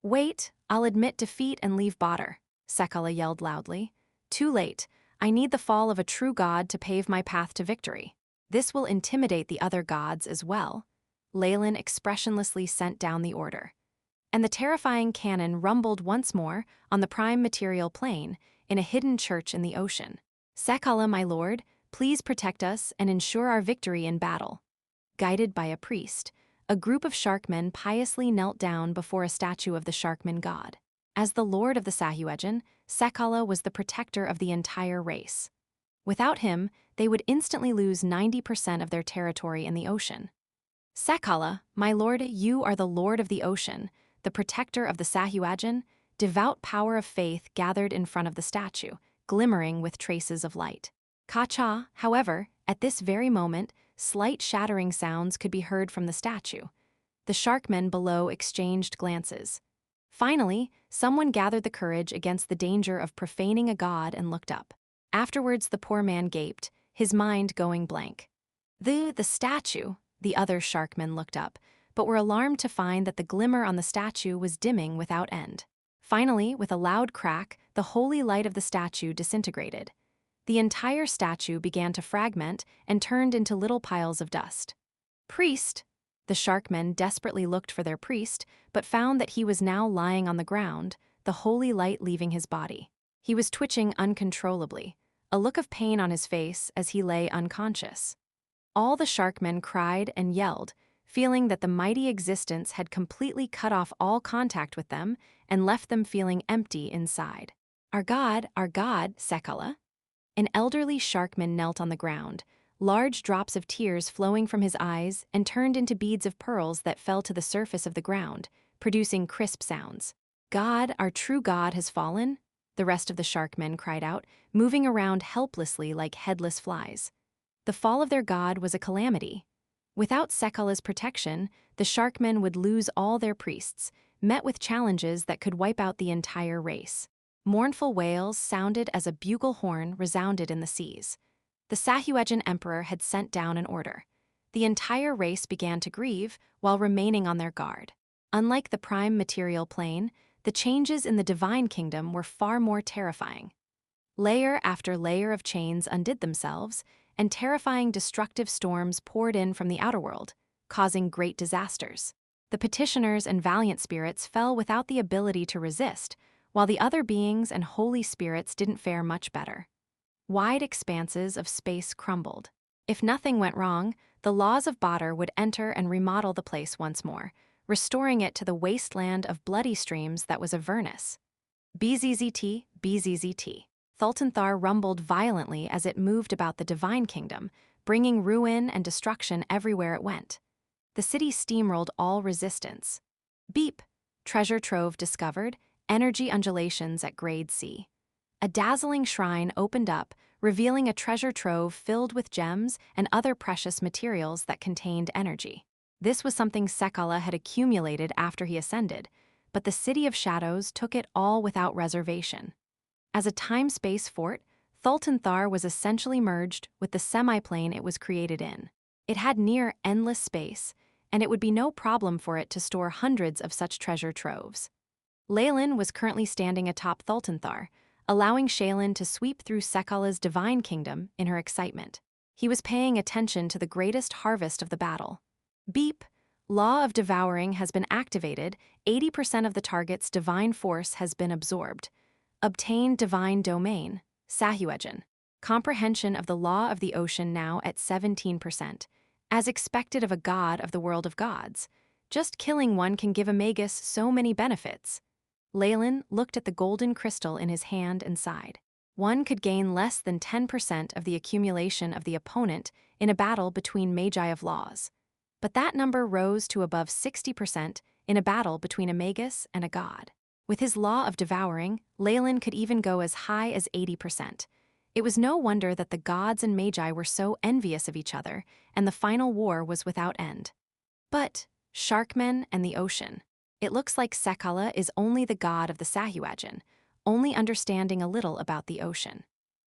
Wait, I'll admit defeat and leave Badr, Sekala yelled loudly. Too late. I need the fall of a true god to pave my path to victory. This will intimidate the other gods as well. Leylin expressionlessly sent down the order. And the terrifying cannon rumbled once more on the prime material plane in a hidden church in the ocean. Sekala, my lord, please protect us and ensure our victory in battle. Guided by a priest, a group of sharkmen piously knelt down before a statue of the sharkman god. As the lord of the Sahuagin, Sekala was the protector of the entire race. Without him, they would instantly lose 90% of their territory in the ocean. Sekala, my lord, you are the lord of the ocean, the protector of the Sahuagin. Devout power of faith gathered in front of the statue, glimmering with traces of light. Kacha, however, at this very moment, slight shattering sounds could be heard from the statue. The sharkmen below exchanged glances. Finally, someone gathered the courage against the danger of profaning a god and looked up. Afterwards, the poor man gaped, his mind going blank. The statue, the other sharkmen looked up, but were alarmed to find that the glimmer on the statue was dimming without end. Finally, with a loud crack, the holy light of the statue disintegrated. The entire statue began to fragment and turned into little piles of dust. Priest! The sharkmen desperately looked for their priest, but found that he was now lying on the ground, the holy light leaving his body. He was twitching uncontrollably, a look of pain on his face as he lay unconscious. All the sharkmen cried and yelled, feeling that the mighty existence had completely cut off all contact with them and left them feeling empty inside. Our god, Sekala. An elderly sharkman knelt on the ground, large drops of tears flowing from his eyes and turned into beads of pearls that fell to the surface of the ground, producing crisp sounds. God, our true god has fallen? The rest of the sharkmen cried out, moving around helplessly like headless flies. The fall of their god was a calamity. Without Sekala's protection, the sharkmen would lose all their priests, met with challenges that could wipe out the entire race. Mournful wails sounded as a bugle horn resounded in the seas. The Sahuagin emperor had sent down an order. The entire race began to grieve while remaining on their guard. Unlike the prime material plane, the changes in the divine kingdom were far more terrifying. Layer after layer of chains undid themselves, and terrifying destructive storms poured in from the outer world, causing great disasters. The petitioners and valiant spirits fell without the ability to resist, while the other beings and holy spirits didn't fare much better. Wide expanses of space crumbled. If nothing went wrong, the laws of Badr would enter and remodel the place once more, restoring it to the wasteland of bloody streams that was Avernus. BZZT, BZZT. Thultanthar rumbled violently as it moved about the divine kingdom, bringing ruin and destruction everywhere it went. The city steamrolled all resistance. Beep! Treasure trove discovered, energy undulations at grade C. A dazzling shrine opened up, revealing a treasure trove filled with gems and other precious materials that contained energy. This was something Sekala had accumulated after he ascended, but the City of Shadows took it all without reservation. As a time-space fort, Thultanthar was essentially merged with the semi-plane it was created in. It had near endless space, and it would be no problem for it to store hundreds of such treasure troves. Leylin was currently standing atop Thultanthar, allowing Shaylin to sweep through Sekala's divine kingdom in her excitement. He was paying attention to the greatest harvest of the battle. Beep! Law of Devouring has been activated, 80% of the target's divine force has been absorbed. Obtain Divine Domain, Sahuagin. Comprehension of the Law of the Ocean now at 17%. As expected of a god of the world of gods. Just killing one can give a Magus so many benefits. Leylin looked at the golden crystal in his hand and sighed. One could gain less than 10% of the accumulation of the opponent in a battle between Magi of Laws. But that number rose to above 60% in a battle between a Magus and a god. With his Law of Devouring, Leylin could even go as high as 80%. It was no wonder that the gods and Magi were so envious of each other, and the final war was without end. But Sharkmen and the ocean. It looks like Sekala is only the god of the Sahuagin, only understanding a little about the ocean.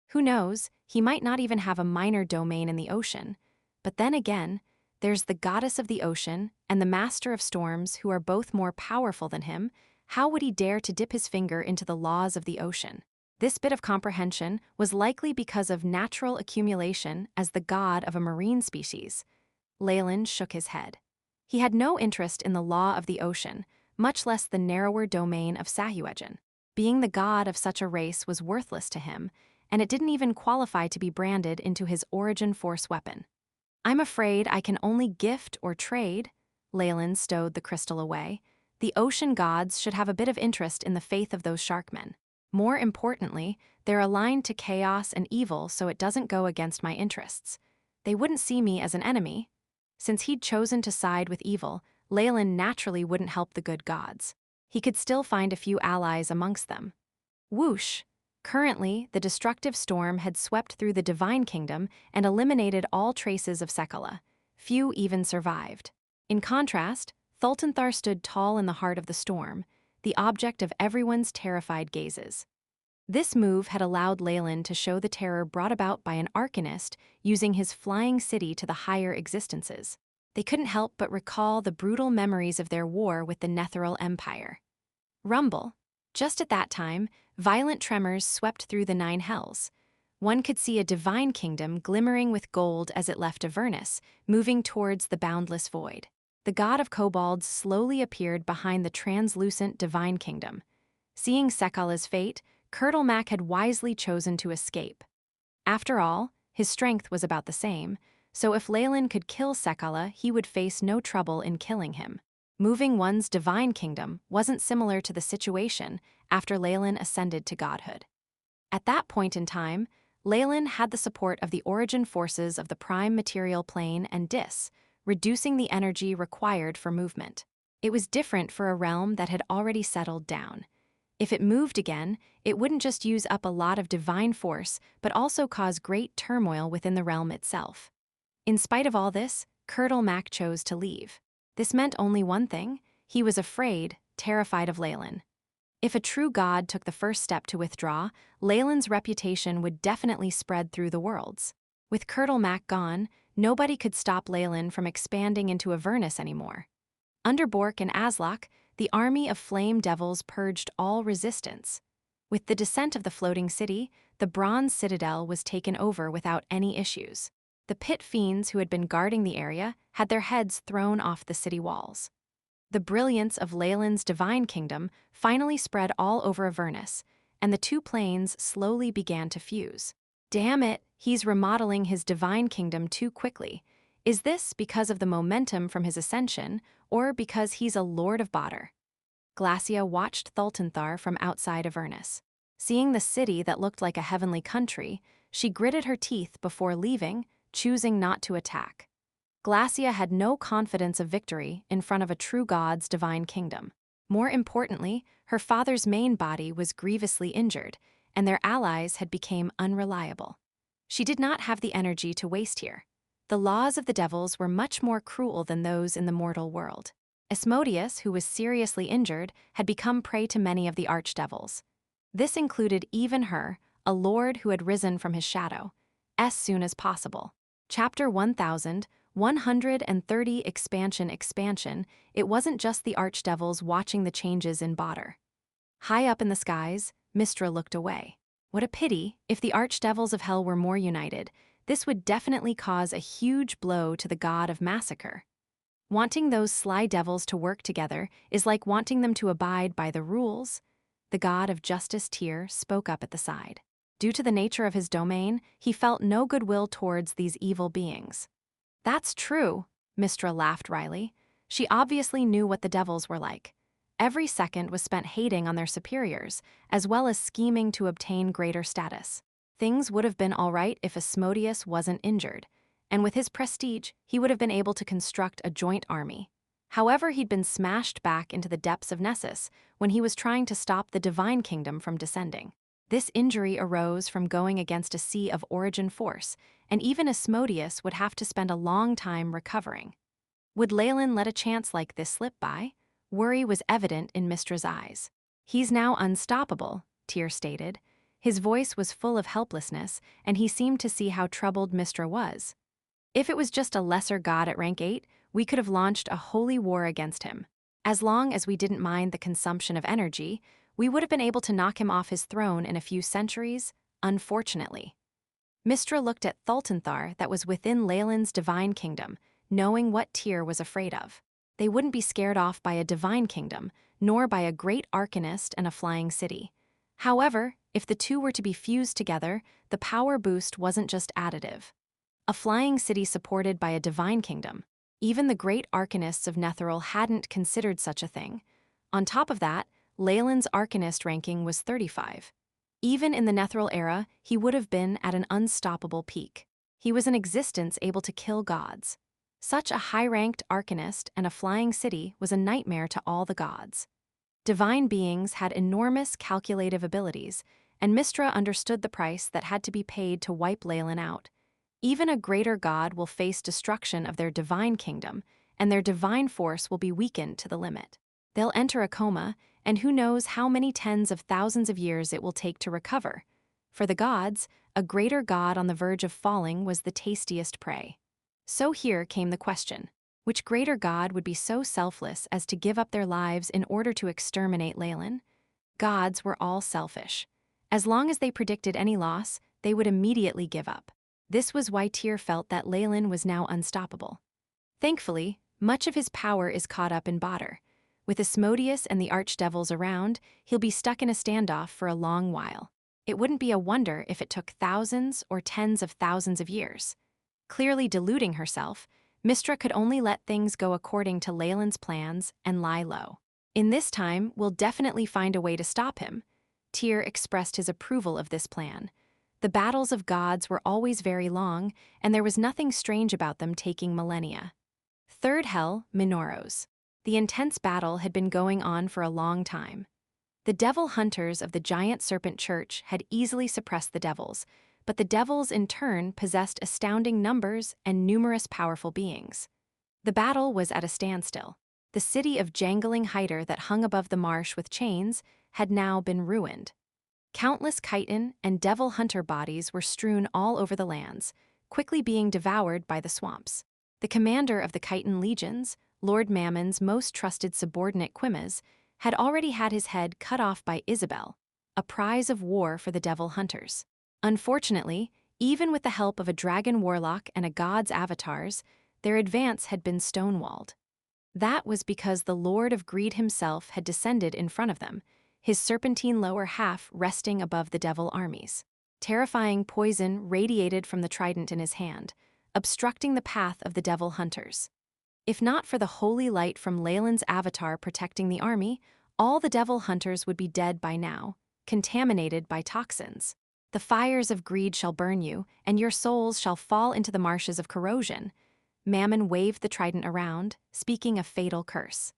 Who knows, he might not even have a minor domain in the ocean. But then again, there's the goddess of the ocean and the master of storms who are both more powerful than him. how would he dare to dip his finger into the laws of the ocean? This bit of comprehension was likely because of natural accumulation as the god of a marine species. Leylin shook his head. He had no interest in the law of the ocean, much less the narrower domain of Sahuagin. Being the god of such a race was worthless to him, and it didn't even qualify to be branded into his origin force weapon. I'm afraid I can only gift or trade. Leylin stowed the crystal away. The ocean gods should have a bit of interest in the faith of those sharkmen. More importantly, they're aligned to chaos and evil, so it doesn't go against my interests. They wouldn't see me as an enemy. Since he'd chosen to side with evil, Leylin naturally wouldn't help the good gods. He could still find a few allies amongst them. Whoosh! Currently, the destructive storm had swept through the Divine Kingdom and eliminated all traces of Sekala. Few even survived. In contrast, Thultanthar stood tall in the heart of the storm, the object of everyone's terrified gazes. This move had allowed Leylin to show the terror brought about by an arcanist using his flying city to the higher existences. They couldn't help but recall the brutal memories of their war with the Netheral Empire. Rumble. Just at that time, violent tremors swept through the Nine Hells. One could see a divine kingdom glimmering with gold as it left Avernus, moving towards the boundless void. The god of kobolds slowly appeared behind the translucent divine kingdom. Seeing Sekala's fate, Kurtulmak had wisely chosen to escape. After all, his strength was about the same, so if Leylin could kill Sekala, he would face no trouble in killing him. Moving one's divine kingdom wasn't similar to the situation after Leylin ascended to godhood. At that point in time, Leylin had the support of the origin forces of the prime material plane and Dis, reducing the energy required for movement. It was different for a realm that had already settled down. If it moved again, it wouldn't just use up a lot of divine force, but also cause great turmoil within the realm itself. In spite of all this, Kurtulmak chose to leave. This meant only one thing: he was afraid, terrified of Leylin. If a true god took the first step to withdraw, Leylin's reputation would definitely spread through the worlds. With Kurtulmak gone, nobody could stop Leylin from expanding into Avernus anymore. Under Bork and Aslak, the army of flame devils purged all resistance. With the descent of the floating city, the bronze citadel was taken over without any issues. The pit fiends who had been guarding the area had their heads thrown off the city walls. The brilliance of Leylin's divine kingdom finally spread all over Avernus, and the two planes slowly began to fuse. Damn it, he's remodeling his divine kingdom too quickly. Is this because of the momentum from his ascension, or because he's a lord of Badr? Glacia watched Thultanthar from outside Avernus. Seeing the city that looked like a heavenly country, she gritted her teeth before leaving, choosing not to attack. Glacia had no confidence of victory in front of a true god's divine kingdom. More importantly, her father's main body was grievously injured, and their allies had become unreliable. She did not have the energy to waste here. The laws of the devils were much more cruel than those in the mortal world. Asmodeus, who was seriously injured, had become prey to many of the archdevils. This included even her, a lord who had risen from his shadow, as soon as possible. Chapter 1130 Expansion. It wasn't just the archdevils watching the changes in Badr. High up in the skies, Mystra looked away. What a pity! If the archdevils of hell were more united, this would definitely cause a huge blow to the god of massacre. Wanting those sly devils to work together is like wanting them to abide by the rules. The god of justice Tyr spoke up at the side. Due to the nature of his domain, he felt no goodwill towards these evil beings. That's true, Mystra laughed wryly. She obviously knew what the devils were like. Every second was spent hating on their superiors, as well as scheming to obtain greater status. Things would have been all right if Asmodeus wasn't injured, and with his prestige, he would have been able to construct a joint army. However, he'd been smashed back into the depths of Nessus when he was trying to stop the Divine Kingdom from descending. This injury arose from going against a sea of origin force, and even Asmodeus would have to spend a long time recovering. Would Leylin let a chance like this slip by? Worry was evident in Mystra's eyes. He's now unstoppable, Tyr stated. His voice was full of helplessness, and he seemed to see how troubled Mystra was. If it was just a lesser god at rank 8, we could have launched a holy war against him. As long as we didn't mind the consumption of energy, we would have been able to knock him off his throne in a few centuries, unfortunately. Mystra looked at Thultanthar that was within Leylin's divine kingdom, knowing what Tyr was afraid of. They wouldn't be scared off by a divine kingdom, nor by a great arcanist and a flying city. However, if the two were to be fused together, the power boost wasn't just additive. A flying city supported by a divine kingdom. Even the great arcanists of Netheril hadn't considered such a thing. On top of that, Leylin's arcanist ranking was 35. Even in the Netheril era, he would have been at an unstoppable peak. He was in existence able to kill gods. Such a high-ranked arcanist and a flying city was a nightmare to all the gods. Divine beings had enormous calculative abilities, and Mystra understood the price that had to be paid to wipe Leylin out. Even a greater god will face destruction of their divine kingdom, and their divine force will be weakened to the limit. They'll enter a coma, and who knows how many tens of thousands of years it will take to recover. For the gods, a greater god on the verge of falling was the tastiest prey. So here came the question. Which greater god would be so selfless as to give up their lives in order to exterminate Leylin? Gods were all selfish. As long as they predicted any loss, they would immediately give up. This was why Tyr felt that Leylin was now unstoppable. Thankfully, much of his power is caught up in Badr. With Asmodeus and the archdevils around, he'll be stuck in a standoff for a long while. It wouldn't be a wonder if it took thousands or tens of thousands of years. Clearly deluding herself, Mystra could only let things go according to Leylin's plans and lie low. In this time, we'll definitely find a way to stop him. Tyr expressed his approval of this plan. The battles of gods were always very long, and there was nothing strange about them taking millennia. Third Hell, Minoros. The intense battle had been going on for a long time. The devil hunters of the giant serpent church had easily suppressed the devils, but the devils in turn possessed astounding numbers and numerous powerful beings. The battle was at a standstill. The city of jangling Hyder that hung above the marsh with chains had now been ruined. Countless chitin and devil hunter bodies were strewn all over the lands, quickly being devoured by the swamps. The commander of the chitin legions, Lord Mammon's most trusted subordinate Quimez, had already had his head cut off by Isabel, a prize of war for the devil hunters. Unfortunately, even with the help of a dragon warlock and a god's avatars, their advance had been stonewalled. That was because the Lord of Greed himself had descended in front of them, his serpentine lower half resting above the devil armies. Terrifying poison radiated from the trident in his hand, obstructing the path of the devil hunters. If not for the holy light from Leylin's avatar protecting the army, all the devil hunters would be dead by now, contaminated by toxins. The fires of greed shall burn you, and your souls shall fall into the marshes of corrosion. Mammon waved the trident around, speaking a fatal curse.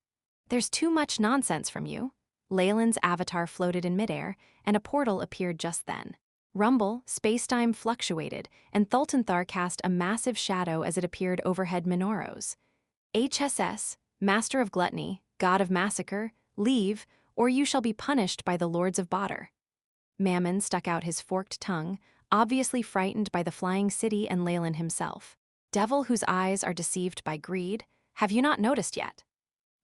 There's too much nonsense from you. Leylin's avatar floated in midair, and a portal appeared just then. Rumble, spacetime fluctuated, and Thultanthar cast a massive shadow as it appeared overhead Minoros. HSS, Master of Gluttony, God of Massacre, leave, or you shall be punished by the Lords of Badr. Mammon stuck out his forked tongue, obviously frightened by the flying city and Leylin himself. Devil whose eyes are deceived by greed, have you not noticed yet?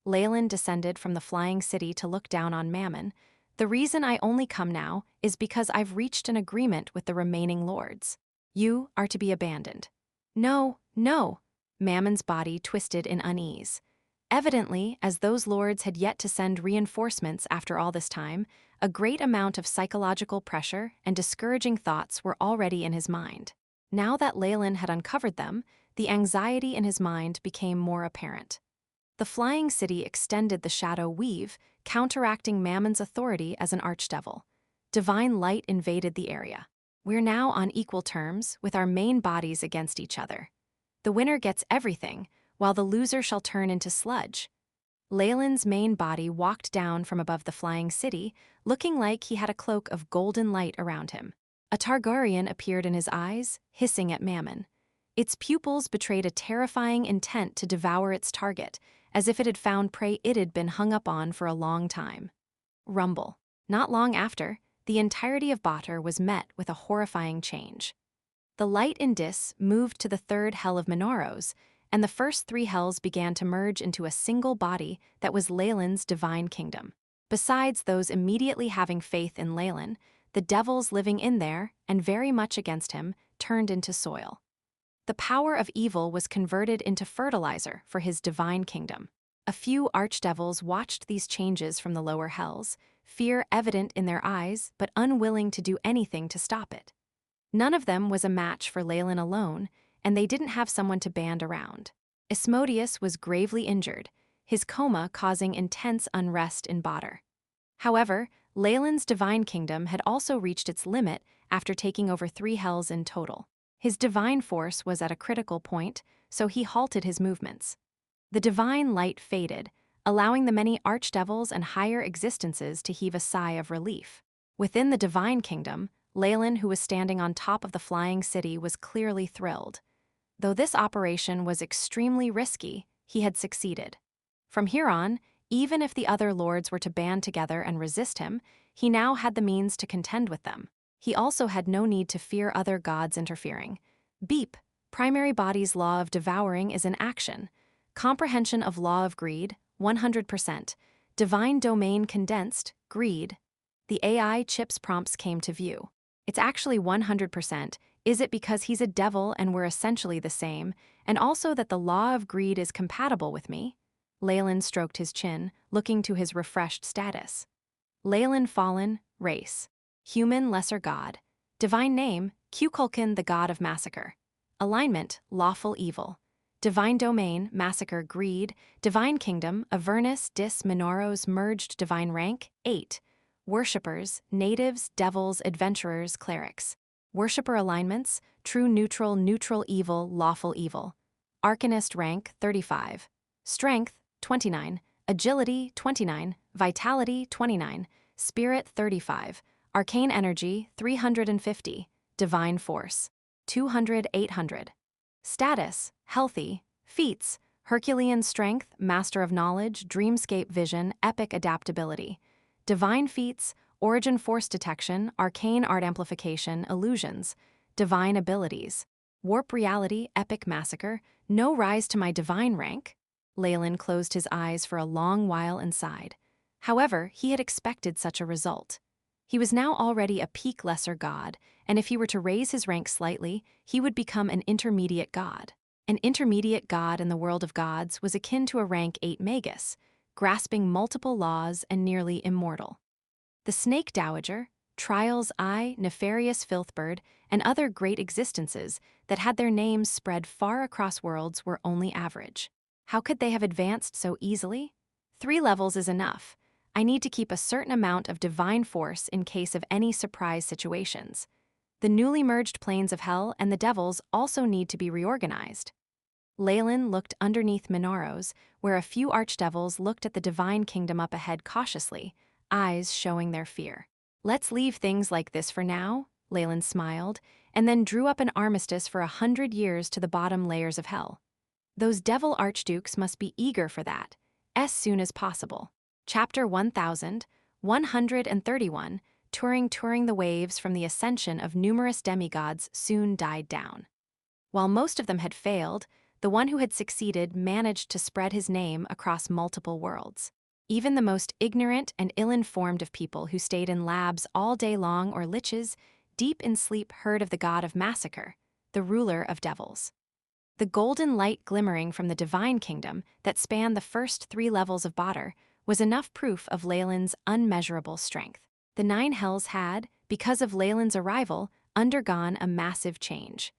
Leylin descended from the flying city to look down on Mammon. The reason I only come now is because I've reached an agreement with the remaining lords. You are to be abandoned. No, no. Mammon's body twisted in unease. Evidently, as those lords had yet to send reinforcements after all this time, a great amount of psychological pressure and discouraging thoughts were already in his mind. Now that Leylin had uncovered them, the anxiety in his mind became more apparent. The flying city extended the shadow weave, counteracting Mammon's authority as an archdevil. Divine light invaded the area. We're now on equal terms, with our main bodies against each other. The winner gets everything, while the loser shall turn into sludge. Leylin's main body walked down from above the flying city, looking like he had a cloak of golden light around him. A Targaryen appeared in his eyes, hissing at Mammon. Its pupils betrayed a terrifying intent to devour its target, as if it had found prey it had been hung up on for a long time. Rumble. Not long after, the entirety of Badr was met with a horrifying change. The light in Dis moved to the third Hell of Minoros, and the first three hells began to merge into a single body that was Leylin's divine kingdom. Besides those immediately having faith in Leylin, the devils living in there, and very much against him, turned into soil. The power of evil was converted into fertilizer for his divine kingdom. A few archdevils watched these changes from the lower hells, fear evident in their eyes but unwilling to do anything to stop it. None of them was a match for Leylin alone, and they didn't have someone to band around. Asmodeus was gravely injured, his coma causing intense unrest in Badr. However, Leylin's divine kingdom had also reached its limit after taking over 3 hells in total. His divine force was at a critical point, so he halted his movements. The divine light faded, allowing the many archdevils and higher existences to heave a sigh of relief. Within the divine kingdom, Leylin, who was standing on top of the flying city, was clearly thrilled. Though this operation was extremely risky, he had succeeded. From here on, even if the other lords were to band together and resist him, he now had the means to contend with them. He also had no need to fear other gods interfering. Beep, primary body's law of devouring is in action. Comprehension of law of greed, 100%. Divine domain condensed, greed. The AI chip's prompts came to view. It's actually 100%. Is it because he's a devil and we're essentially the same, and also that the law of greed is compatible with me? Leylin stroked his chin, looking to his refreshed status. Leylin Fallen, race. Human lesser god. Divine name, Kukulkan, the god of massacre. Alignment, lawful evil. Divine domain, massacre, greed. Divine kingdom, Avernus, Dis, Minoros, merged divine rank, 8. Worshippers, natives, devils, adventurers, clerics. Worshipper alignments, true neutral, neutral evil, lawful evil. Arcanist rank, 35. Strength, 29. Agility, 29. Vitality, 29. Spirit, 35. Arcane energy, 350. Divine force, 200, 800. Status, healthy. Feats, Herculean strength, master of knowledge, dreamscape vision, epic adaptability. Divine feats, origin force detection, arcane art amplification, illusions. Divine abilities. Warp reality, epic massacre, no rise to my divine rank. Leylin closed his eyes for a long while and sighed. However, he had expected such a result. He was now already a peak lesser god, and if he were to raise his rank slightly, he would become an intermediate god. An intermediate god in the world of gods was akin to a rank 8 Magus, grasping multiple laws and nearly immortal. The Snake Dowager, Trial's Eye, Nefarious Filthbird, and other great existences that had their names spread far across worlds were only average. How could they have advanced so easily? 3 levels is enough. I need to keep a certain amount of divine force in case of any surprise situations. The newly merged planes of hell and the devils also need to be reorganized. Leylin looked underneath Minoros, where a few archdevils looked at the divine kingdom up ahead cautiously, eyes showing their fear. Let's leave things like this for now, Leylin smiled, and then drew up an armistice for 100 years to the bottom layers of hell. Those devil archdukes must be eager for that, as soon as possible. Chapter 1131, touring the waves from the ascension of numerous demigods soon died down. While most of them had failed, the one who had succeeded managed to spread his name across multiple worlds. Even the most ignorant and ill-informed of people who stayed in labs all day long or liches, deep in sleep, heard of the god of massacre, the ruler of devils. The golden light glimmering from the divine kingdom that spanned the first 3 levels of Badr was enough proof of Leylin's unmeasurable strength. The 9 hells had, because of Leylin's arrival, undergone a massive change.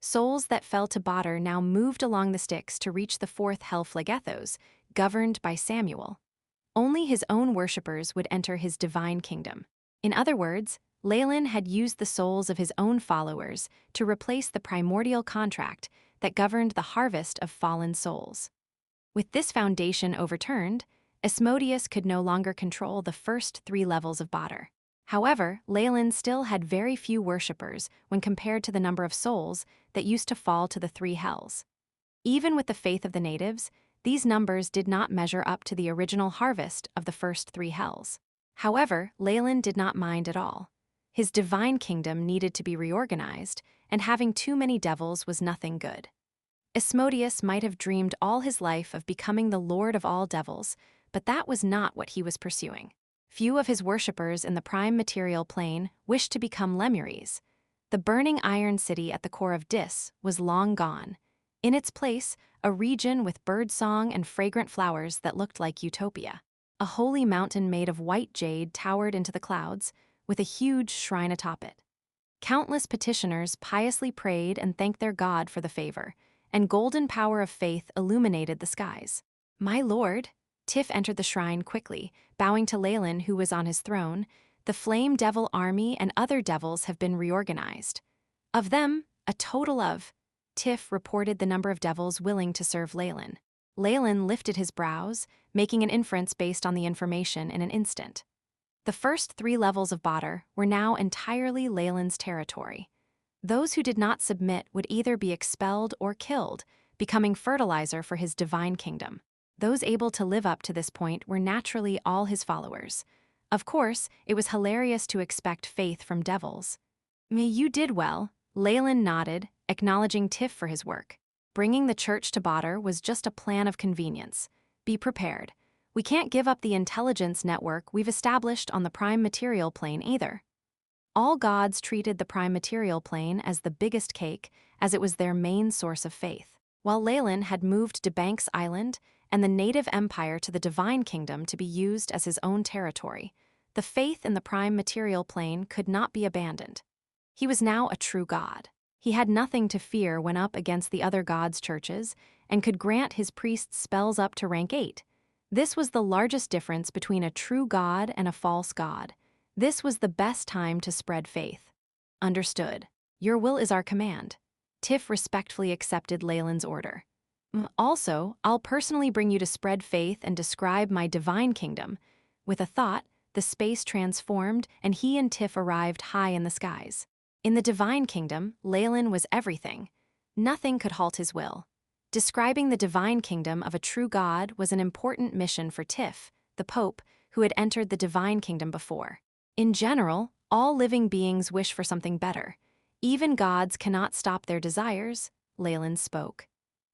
Souls that fell to Badr now moved along the Styx to reach the 4th hell Phlegethos, governed by Samuel. Only his own worshippers would enter his divine kingdom. In other words, Leylin had used the souls of his own followers to replace the primordial contract that governed the harvest of fallen souls. With this foundation overturned, Asmodeus could no longer control the first 3 levels of Badr. However, Leylin still had very few worshippers when compared to the number of souls that used to fall to the 3 hells. Even with the faith of the natives, these numbers did not measure up to the original harvest of the first 3 hells. However, Leylin did not mind at all. His divine kingdom needed to be reorganized, and having too many devils was nothing good. Asmodeus might have dreamed all his life of becoming the lord of all devils, but that was not what he was pursuing. Few of his worshippers in the prime material plane wished to become Lemures. The burning iron city at the core of Dis was long gone. In its place, a region with birdsong and fragrant flowers that looked like utopia. A holy mountain made of white jade towered into the clouds, with a huge shrine atop it. Countless petitioners piously prayed and thanked their god for the favor, and golden power of faith illuminated the skies. "My lord," Tiff entered the shrine quickly, bowing to Leylin, who was on his throne. "The Flame Devil army and other devils have been reorganized. Of them, a total of..." Tiff reported the number of devils willing to serve Leylin. Leylin lifted his brows, making an inference based on the information in an instant. The first 3 levels of Badr were now entirely Leylin's territory. Those who did not submit would either be expelled or killed, becoming fertilizer for his divine kingdom. Those able to live up to this point were naturally all his followers. Of course, it was hilarious to expect faith from devils. "You did well," Leylin nodded, acknowledging Tiff for his work. "Bringing the church to Badr was just a plan of convenience. Be prepared. We can't give up the intelligence network we've established on the prime material plane either." All gods treated the prime material plane as the biggest cake, as it was their main source of faith. While Leylin had moved to Banks Island and the native empire to the divine kingdom to be used as his own territory, the faith in the prime material plane could not be abandoned. He was now a true god. He had nothing to fear when up against the other gods' churches, and could grant his priests spells up to rank 8. This was the largest difference between a true god and a false god. This was the best time to spread faith. "Understood. Your will is our command." Tiff respectfully accepted Leylin's order. "Also, I'll personally bring you to spread faith and describe my divine kingdom." With a thought, the space transformed, and he and Tiff arrived high in the skies. In the divine kingdom, Leylin was everything. Nothing could halt his will. Describing the divine kingdom of a true god was an important mission for Tiff, the Pope, who had entered the divine kingdom before. In general, all living beings wish for something better. Even gods cannot stop their desires, Leylin spoke.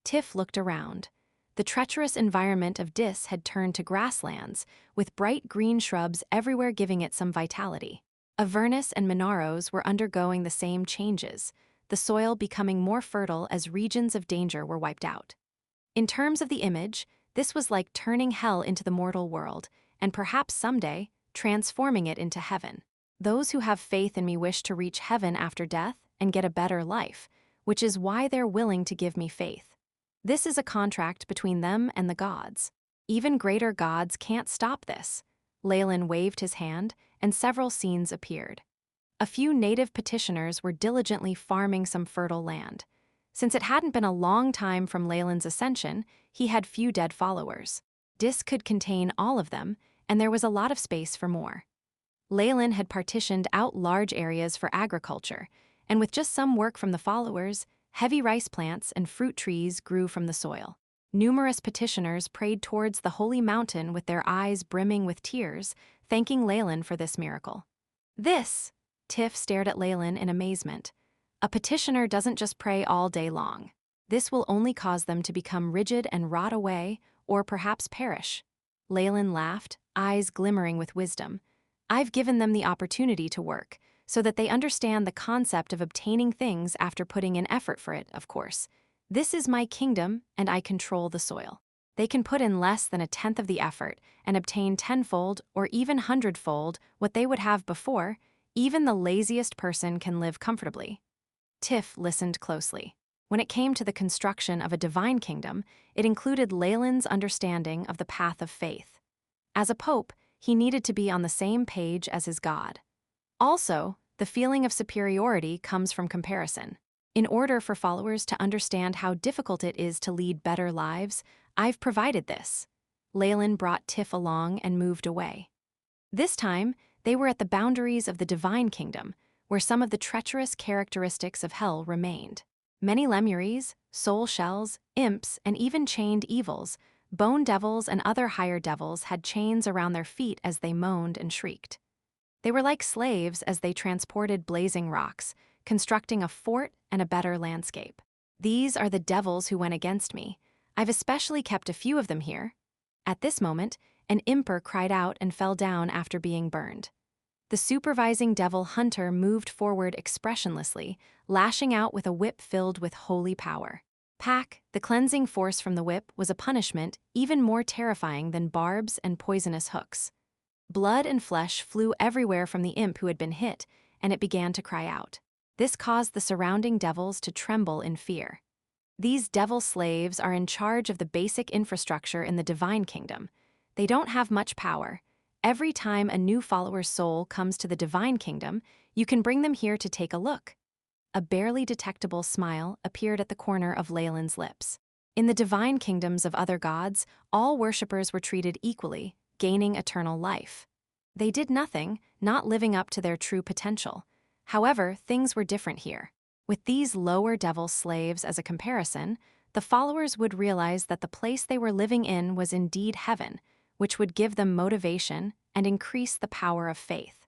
Tiff looked around. The treacherous environment of Dis had turned to grasslands, with bright green shrubs everywhere giving it some vitality. Avernus and Minaros were undergoing the same changes, the soil becoming more fertile as regions of danger were wiped out. In terms of the image, this was like turning hell into the mortal world, and perhaps someday, transforming it into heaven. "Those who have faith in me wish to reach heaven after death and get a better life, which is why they're willing to give me faith. This is a contract between them and the gods. Even greater gods can't stop this." Leylin waved his hand, and several scenes appeared. A few native petitioners were diligently farming some fertile land. Since it hadn't been a long time from Leylin's ascension, he had few dead followers. Dis could contain all of them, and there was a lot of space for more. Leylin had partitioned out large areas for agriculture, and with just some work from the followers, heavy rice plants and fruit trees grew from the soil. Numerous petitioners prayed towards the holy mountain with their eyes brimming with tears, thanking Leylin for this miracle. "This," Tiff stared at Leylin in amazement. "A petitioner doesn't just pray all day long. This will only cause them to become rigid and rot away, or perhaps perish." Leylin laughed, eyes glimmering with wisdom. "I've given them the opportunity to work, so that they understand the concept of obtaining things after putting in effort for it, of course. This is my kingdom, and I control the soil. They can put in less than 1/10 of the effort and obtain 10-fold or even 100-fold what they would have before. Even the laziest person can live comfortably." Tiff listened closely. When it came to the construction of a divine kingdom, it included Leylin's understanding of the path of faith. As a pope, he needed to be on the same page as his god. Also, the feeling of superiority comes from comparison. In order for followers to understand how difficult it is to lead better lives, I've provided this. Leylin brought Tiff along and moved away. This time, they were at the boundaries of the divine kingdom, where some of the treacherous characteristics of hell remained. Many Lemures, soul shells, imps, and even chained evils, bone devils and other higher devils had chains around their feet as they moaned and shrieked. They were like slaves as they transported blazing rocks, constructing a fort and a better landscape. These are the devils who went against me. I've especially kept a few of them here." At this moment, an imper cried out and fell down after being burned. The supervising devil hunter moved forward expressionlessly, lashing out with a whip filled with holy power. Pack, the cleansing force from the whip, was a punishment even more terrifying than barbs and poisonous hooks. Blood and flesh flew everywhere from the imp who had been hit, and it began to cry out. This caused the surrounding devils to tremble in fear. These devil slaves are in charge of the basic infrastructure in the divine kingdom. They don't have much power. Every time a new follower's soul comes to the divine kingdom, you can bring them here to take a look. A barely detectable smile appeared at the corner of Leylin's lips. In the divine kingdoms of other gods, all worshippers were treated equally, gaining eternal life. They did nothing, not living up to their true potential. However, things were different here. With these lower devil slaves as a comparison, the followers would realize that the place they were living in was indeed heaven, which would give them motivation and increase the power of faith.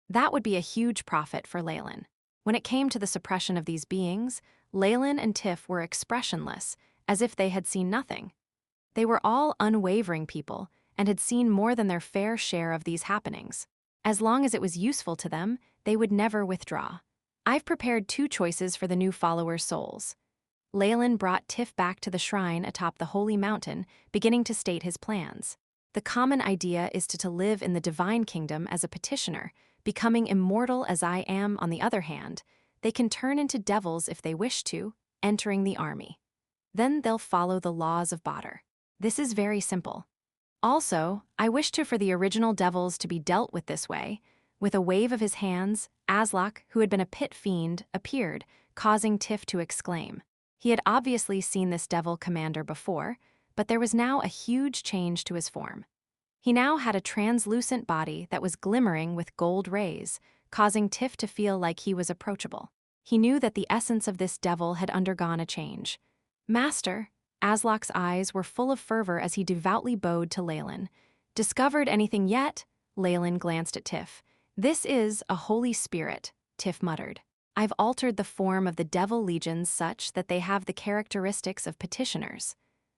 That would be a huge profit for Leylin. When it came to the suppression of these beings, Leylin and Tiff were expressionless, as if they had seen nothing. They were all unwavering people and had seen more than their fair share of these happenings. As long as it was useful to them, they would never withdraw. I've prepared 2 choices for the new followers' souls. Leylin brought Tiff back to the shrine atop the holy mountain, beginning to state his plans. The common idea is to live in the divine kingdom as a petitioner, becoming immortal as I am. On the other hand, they can turn into devils if they wish to, entering the army. Then they'll follow the laws of Badr. This is very simple. Also, I wish for the original devils to be dealt with this way. With a wave of his hands, Aslock, who had been a pit fiend, appeared, causing Tiff to exclaim. He had obviously seen this devil commander before, but there was now a huge change to his form. He now had a translucent body that was glimmering with gold rays, causing Tiff to feel like he was approachable. He knew that the essence of this devil had undergone a change. "Master," Aslock's eyes were full of fervor as he devoutly bowed to Leylin. "Discovered anything yet?" Leylin glanced at Tiff. "This is a holy spirit," Tiff muttered. "I've altered the form of the devil legions such that they have the characteristics of petitioners.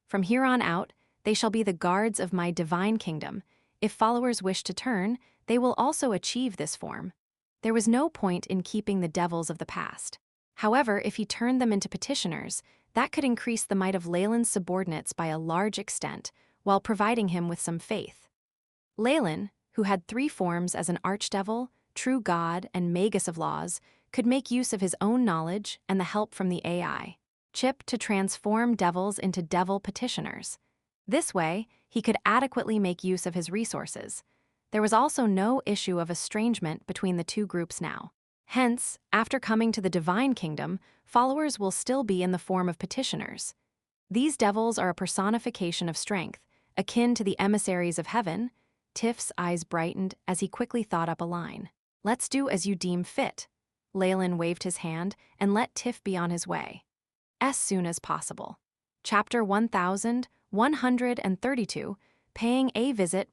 From here on out, they shall be the guards of my divine kingdom. If followers wish to turn, they will also achieve this form." There was no point in keeping the devils of the past. However, if he turned them into petitioners, that could increase the might of Leylin's subordinates by a large extent, while providing him with some faith. Leylin, who had 3 forms as an archdevil, true god, and magus of laws, could make use of his own knowledge and the help from the AI chip to transform devils into devil petitioners. This way, he could adequately make use of his resources. There was also no issue of estrangement between the 2 groups now. Hence, after coming to the divine kingdom, followers will still be in the form of petitioners. These devils are a personification of strength, akin to the emissaries of heaven. Tiff's eyes brightened as he quickly thought up a line. "Let's do as you deem fit." Leylin waved his hand and let Tiff be on his way. As soon as possible. Chapter 1132, Paying a visit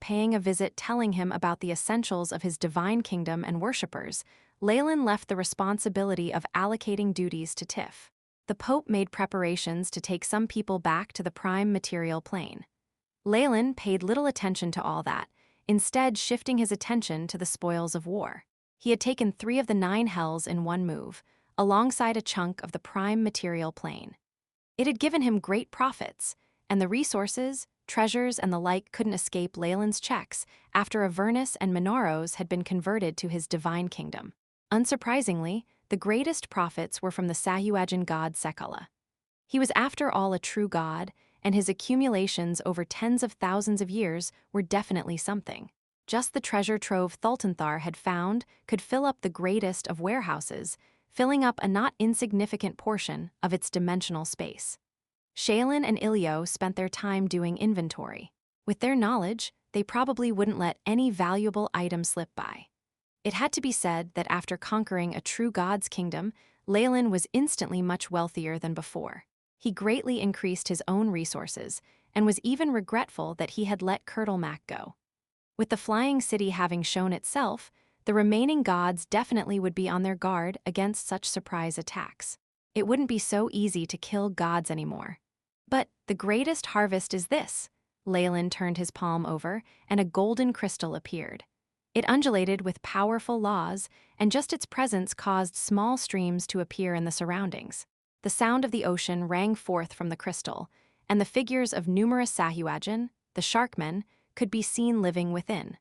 telling him about the essentials of his divine kingdom and worshippers, Leylin left the responsibility of allocating duties to Tiff. The Pope made preparations to take some people back to the prime material plane. Leylin paid little attention to all that, instead shifting his attention to the spoils of war. He had taken 3 of the 9 hells in one move, alongside a chunk of the prime material plane. It had given him great profits, and the resources, treasures, and the like couldn't escape Leylin's checks after Avernus and Minaros had been converted to his divine kingdom. Unsurprisingly, the greatest profits were from the Sahuagin god Sekala. He was after all a true god, and his accumulations over tens of thousands of years were definitely something. Just the treasure trove Thultanthar had found could fill up the greatest of warehouses, filling up a not insignificant portion of its dimensional space. Shaylin and Ilio spent their time doing inventory. With their knowledge, they probably wouldn't let any valuable item slip by. It had to be said that after conquering a true god's kingdom, Leylin was instantly much wealthier than before. He greatly increased his own resources, and was even regretful that he had let Kurtulmak go. With the flying city having shown itself, the remaining gods definitely would be on their guard against such surprise attacks. It wouldn't be so easy to kill gods anymore. But the greatest harvest is this. Leylin turned his palm over, and a golden crystal appeared. It undulated with powerful laws, and just its presence caused small streams to appear in the surroundings. The sound of the ocean rang forth from the crystal, and the figures of numerous Sahuagin, the sharkmen, could be seen living within.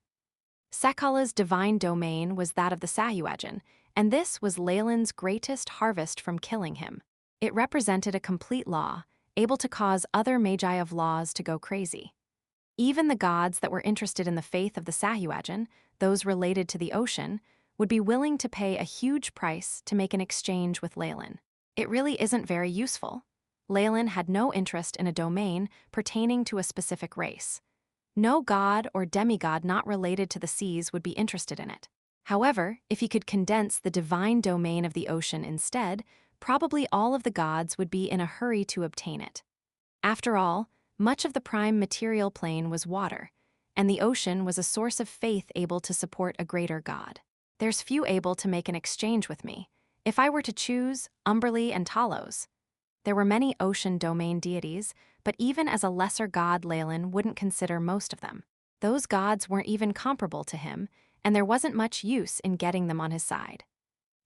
Sakala's divine domain was that of the Sahuagin, and this was Leylin's greatest harvest from killing him. It represented a complete law, able to cause other magi of laws to go crazy. Even the gods that were interested in the faith of the Sahuagin, those related to the ocean, would be willing to pay a huge price to make an exchange with Leylin. It really isn't very useful. Leylin had no interest in a domain pertaining to a specific race. No god or demigod not related to the seas would be interested in it. However, if he could condense the divine domain of the ocean instead, probably all of the gods would be in a hurry to obtain it. After all, much of the prime material plane was water, and the ocean was a source of faith able to support a greater god. There's few able to make an exchange with me. If I were to choose Umberlee and Talos. There were many ocean domain deities, but even as a lesser god, Leylin wouldn't consider most of them. Those gods weren't even comparable to him, and there wasn't much use in getting them on his side.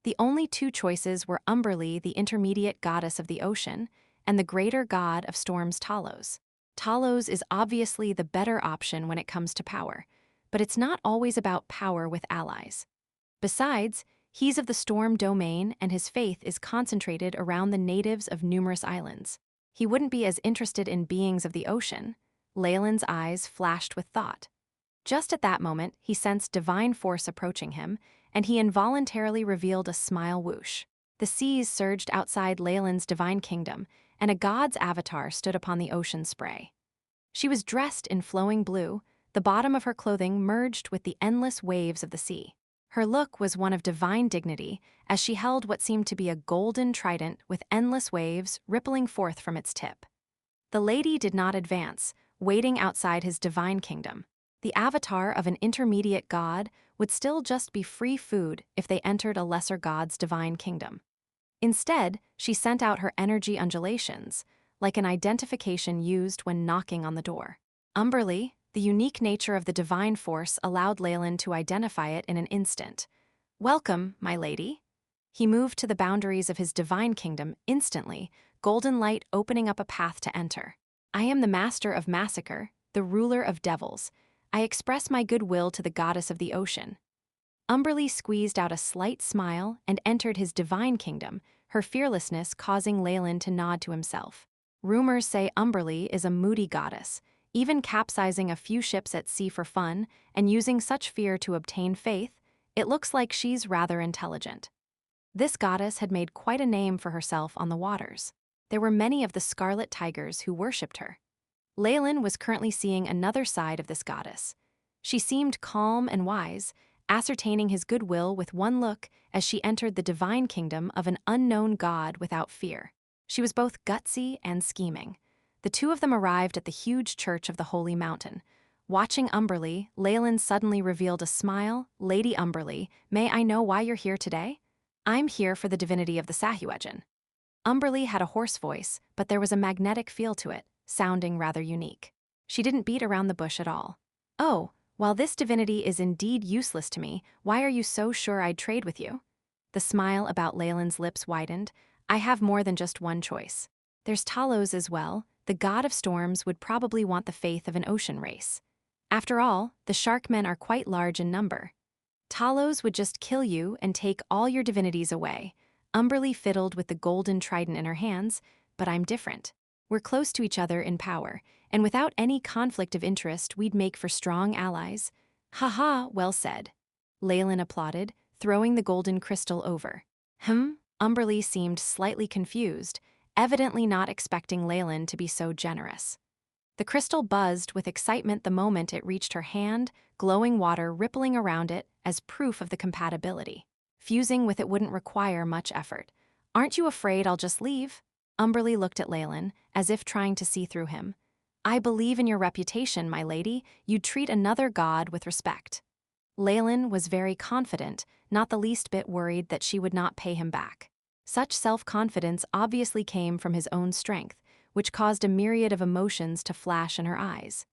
The only two choices were Umberlee, the intermediate goddess of the ocean, and the greater god of storms, Talos. Talos is obviously the better option when it comes to power, but it's not always about power with allies. Besides, he's of the storm domain and his faith is concentrated around the natives of numerous islands. He wouldn't be as interested in beings of the ocean. Leylin's eyes flashed with thought. Just at that moment, he sensed divine force approaching him, and he involuntarily revealed a smile whoosh. The seas surged outside Leylin's divine kingdom, and a god's avatar stood upon the ocean spray. She was dressed in flowing blue, the bottom of her clothing merged with the endless waves of the sea. Her look was one of divine dignity, as she held what seemed to be a golden trident with endless waves rippling forth from its tip. The lady did not advance, waiting outside his divine kingdom. The avatar of an intermediate god would still just be free food if they entered a lesser god's divine kingdom. Instead, she sent out her energy undulations, like an identification used when knocking on the door. Umberlee, the unique nature of the divine force allowed Leylin to identify it in an instant. "Welcome, my lady." He moved to the boundaries of his divine kingdom instantly, golden light opening up a path to enter. "I am the master of massacre, the ruler of devils. I express my goodwill to the goddess of the ocean." Umberlee squeezed out a slight smile and entered his divine kingdom, her fearlessness causing Leylin to nod to himself. Rumors say Umberlee is a moody goddess, even capsizing a few ships at sea for fun and using such fear to obtain faith. It looks like she's rather intelligent. This goddess had made quite a name for herself on the waters. There were many of the scarlet tigers who worshipped her. Leylin was currently seeing another side of this goddess. She seemed calm and wise, ascertaining his goodwill with one look as she entered the divine kingdom of an unknown god without fear. She was both gutsy and scheming. The two of them arrived at the huge church of the Holy Mountain. Watching Umberlee, Leylin suddenly revealed a smile. "Lady Umberlee, may I know why you're here today?" "I'm here for the divinity of the Sahuagin." Umberlee had a hoarse voice, but there was a magnetic feel to it, sounding rather unique. She didn't beat around the bush at all. "Oh, while this divinity is indeed useless to me, why are you so sure I'd trade with you?" The smile about Leylin's lips widened. "I have more than just one choice. There's Talos as well. The god of storms would probably want the faith of an ocean race. After all, the sharkmen are quite large in number. Talos would just kill you and take all your divinities away." Umberlee fiddled with the golden trident in her hands. "But I'm different. We're close to each other in power, and without any conflict of interest, we'd make for strong allies." "Ha, well said." Leylin applauded, throwing the golden crystal over. Umberlee seemed slightly confused, evidently not expecting Leylin to be so generous. The crystal buzzed with excitement the moment it reached her hand, glowing water rippling around it as proof of the compatibility. Fusing with it wouldn't require much effort. "Aren't you afraid I'll just leave?" Umberlee looked at Leylin, as if trying to see through him. "I believe in your reputation, my lady. You'd treat another god with respect." Leylin was very confident, not the least bit worried that she would not pay him back. Such self-confidence obviously came from his own strength, which caused a myriad of emotions to flash in her eyes.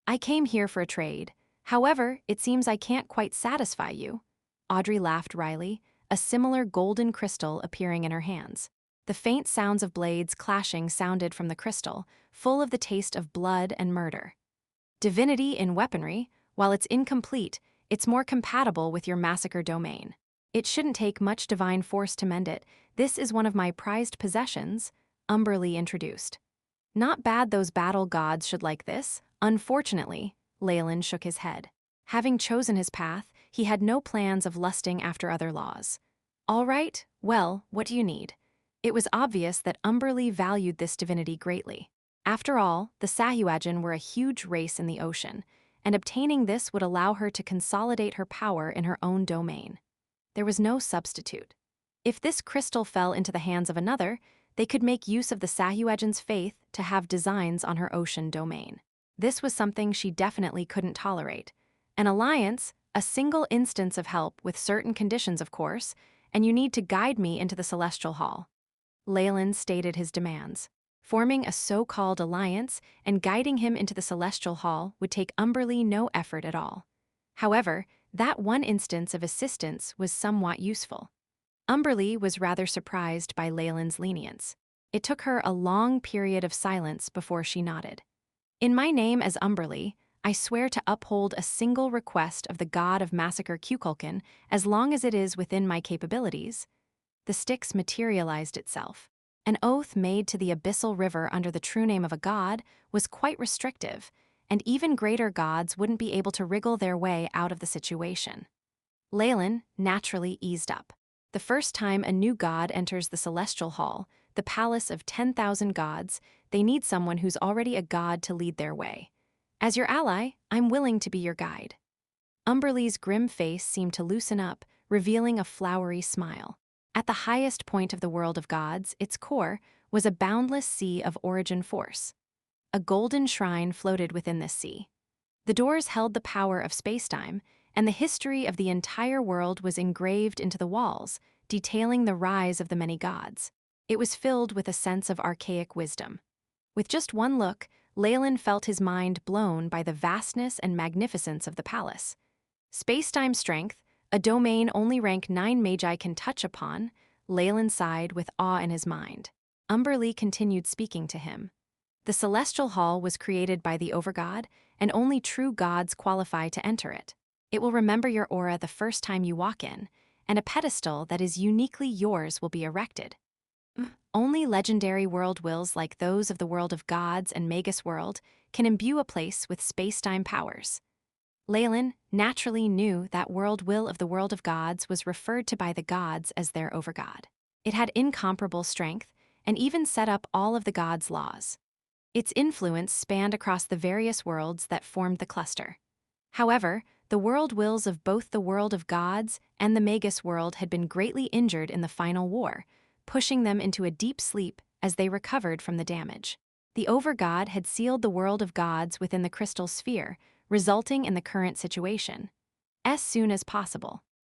I came here for a trade. However, it seems I can't quite satisfy you. Audrey laughed wryly, a similar golden crystal appearing in her hands. The faint sounds of blades clashing sounded from the crystal, full of the taste of blood and murder. Divinity in weaponry, while it's incomplete, it's more compatible with your massacre domain. It shouldn't take much divine force to mend it. This is one of my prized possessions, Umberlee introduced. Not bad those battle gods should like this. Unfortunately, Leylin shook his head. Having chosen his path, he had no plans of lusting after other laws. All right, well, what do you need? It was obvious that Umberlee valued this divinity greatly. After all, the Sahuagin were a huge race in the ocean, and obtaining this would allow her to consolidate her power in her own domain. There was no substitute. If this crystal fell into the hands of another, they could make use of the Sahuagin's faith to have designs on her ocean domain. This was something she definitely couldn't tolerate. An alliance, a single instance of help with certain conditions, of course, and you need to guide me into the Celestial Hall. Leylin stated his demands. Forming a so-called alliance and guiding him into the Celestial Hall would take Umberlee no effort at all. However, that one instance of assistance was somewhat useful. Umberlee was rather surprised by Leylin's lenience. It took her a long period of silence before she nodded. In my name as Umberlee, I swear to uphold a single request of the god of massacre Kukulkan as long as it is within my capabilities. The Styx materialized itself. An oath made to the abyssal river under the true name of a god was quite restrictive, and even greater gods wouldn't be able to wriggle their way out of the situation. Leylin naturally eased up. The first time a new god enters the Celestial Hall, the palace of 10,000 gods, they need someone who's already a god to lead their way. As your ally, I'm willing to be your guide. Umberlee's grim face seemed to loosen up, revealing a flowery smile. At the highest point of the world of gods, its core, was a boundless sea of origin force. A golden shrine floated within this sea. The doors held the power of spacetime, and the history of the entire world was engraved into the walls, detailing the rise of the many gods. It was filled with a sense of archaic wisdom. With just one look, Leylin felt his mind blown by the vastness and magnificence of the palace. Spacetime strength, a domain only rank 9 Magi can touch upon, Leylin sighed with awe in his mind. Umberlee continued speaking to him. The Celestial Hall was created by the Overgod, and only true gods qualify to enter it. It will remember your aura the first time you walk in, and a pedestal that is uniquely yours will be erected. Only legendary world wills like those of the world of gods and Magus World can imbue a place with spacetime powers. Leylin naturally knew that world will of the world of gods was referred to by the gods as their overgod. It had incomparable strength and even set up all of the gods' laws. Its influence spanned across the various worlds that formed the cluster. However, the world wills of both the world of gods and the Magus World had been greatly injured in the final war, pushing them into a deep sleep as they recovered from the damage. The Overgod had sealed the world of gods within the crystal sphere, resulting in the current situation. As soon as possible,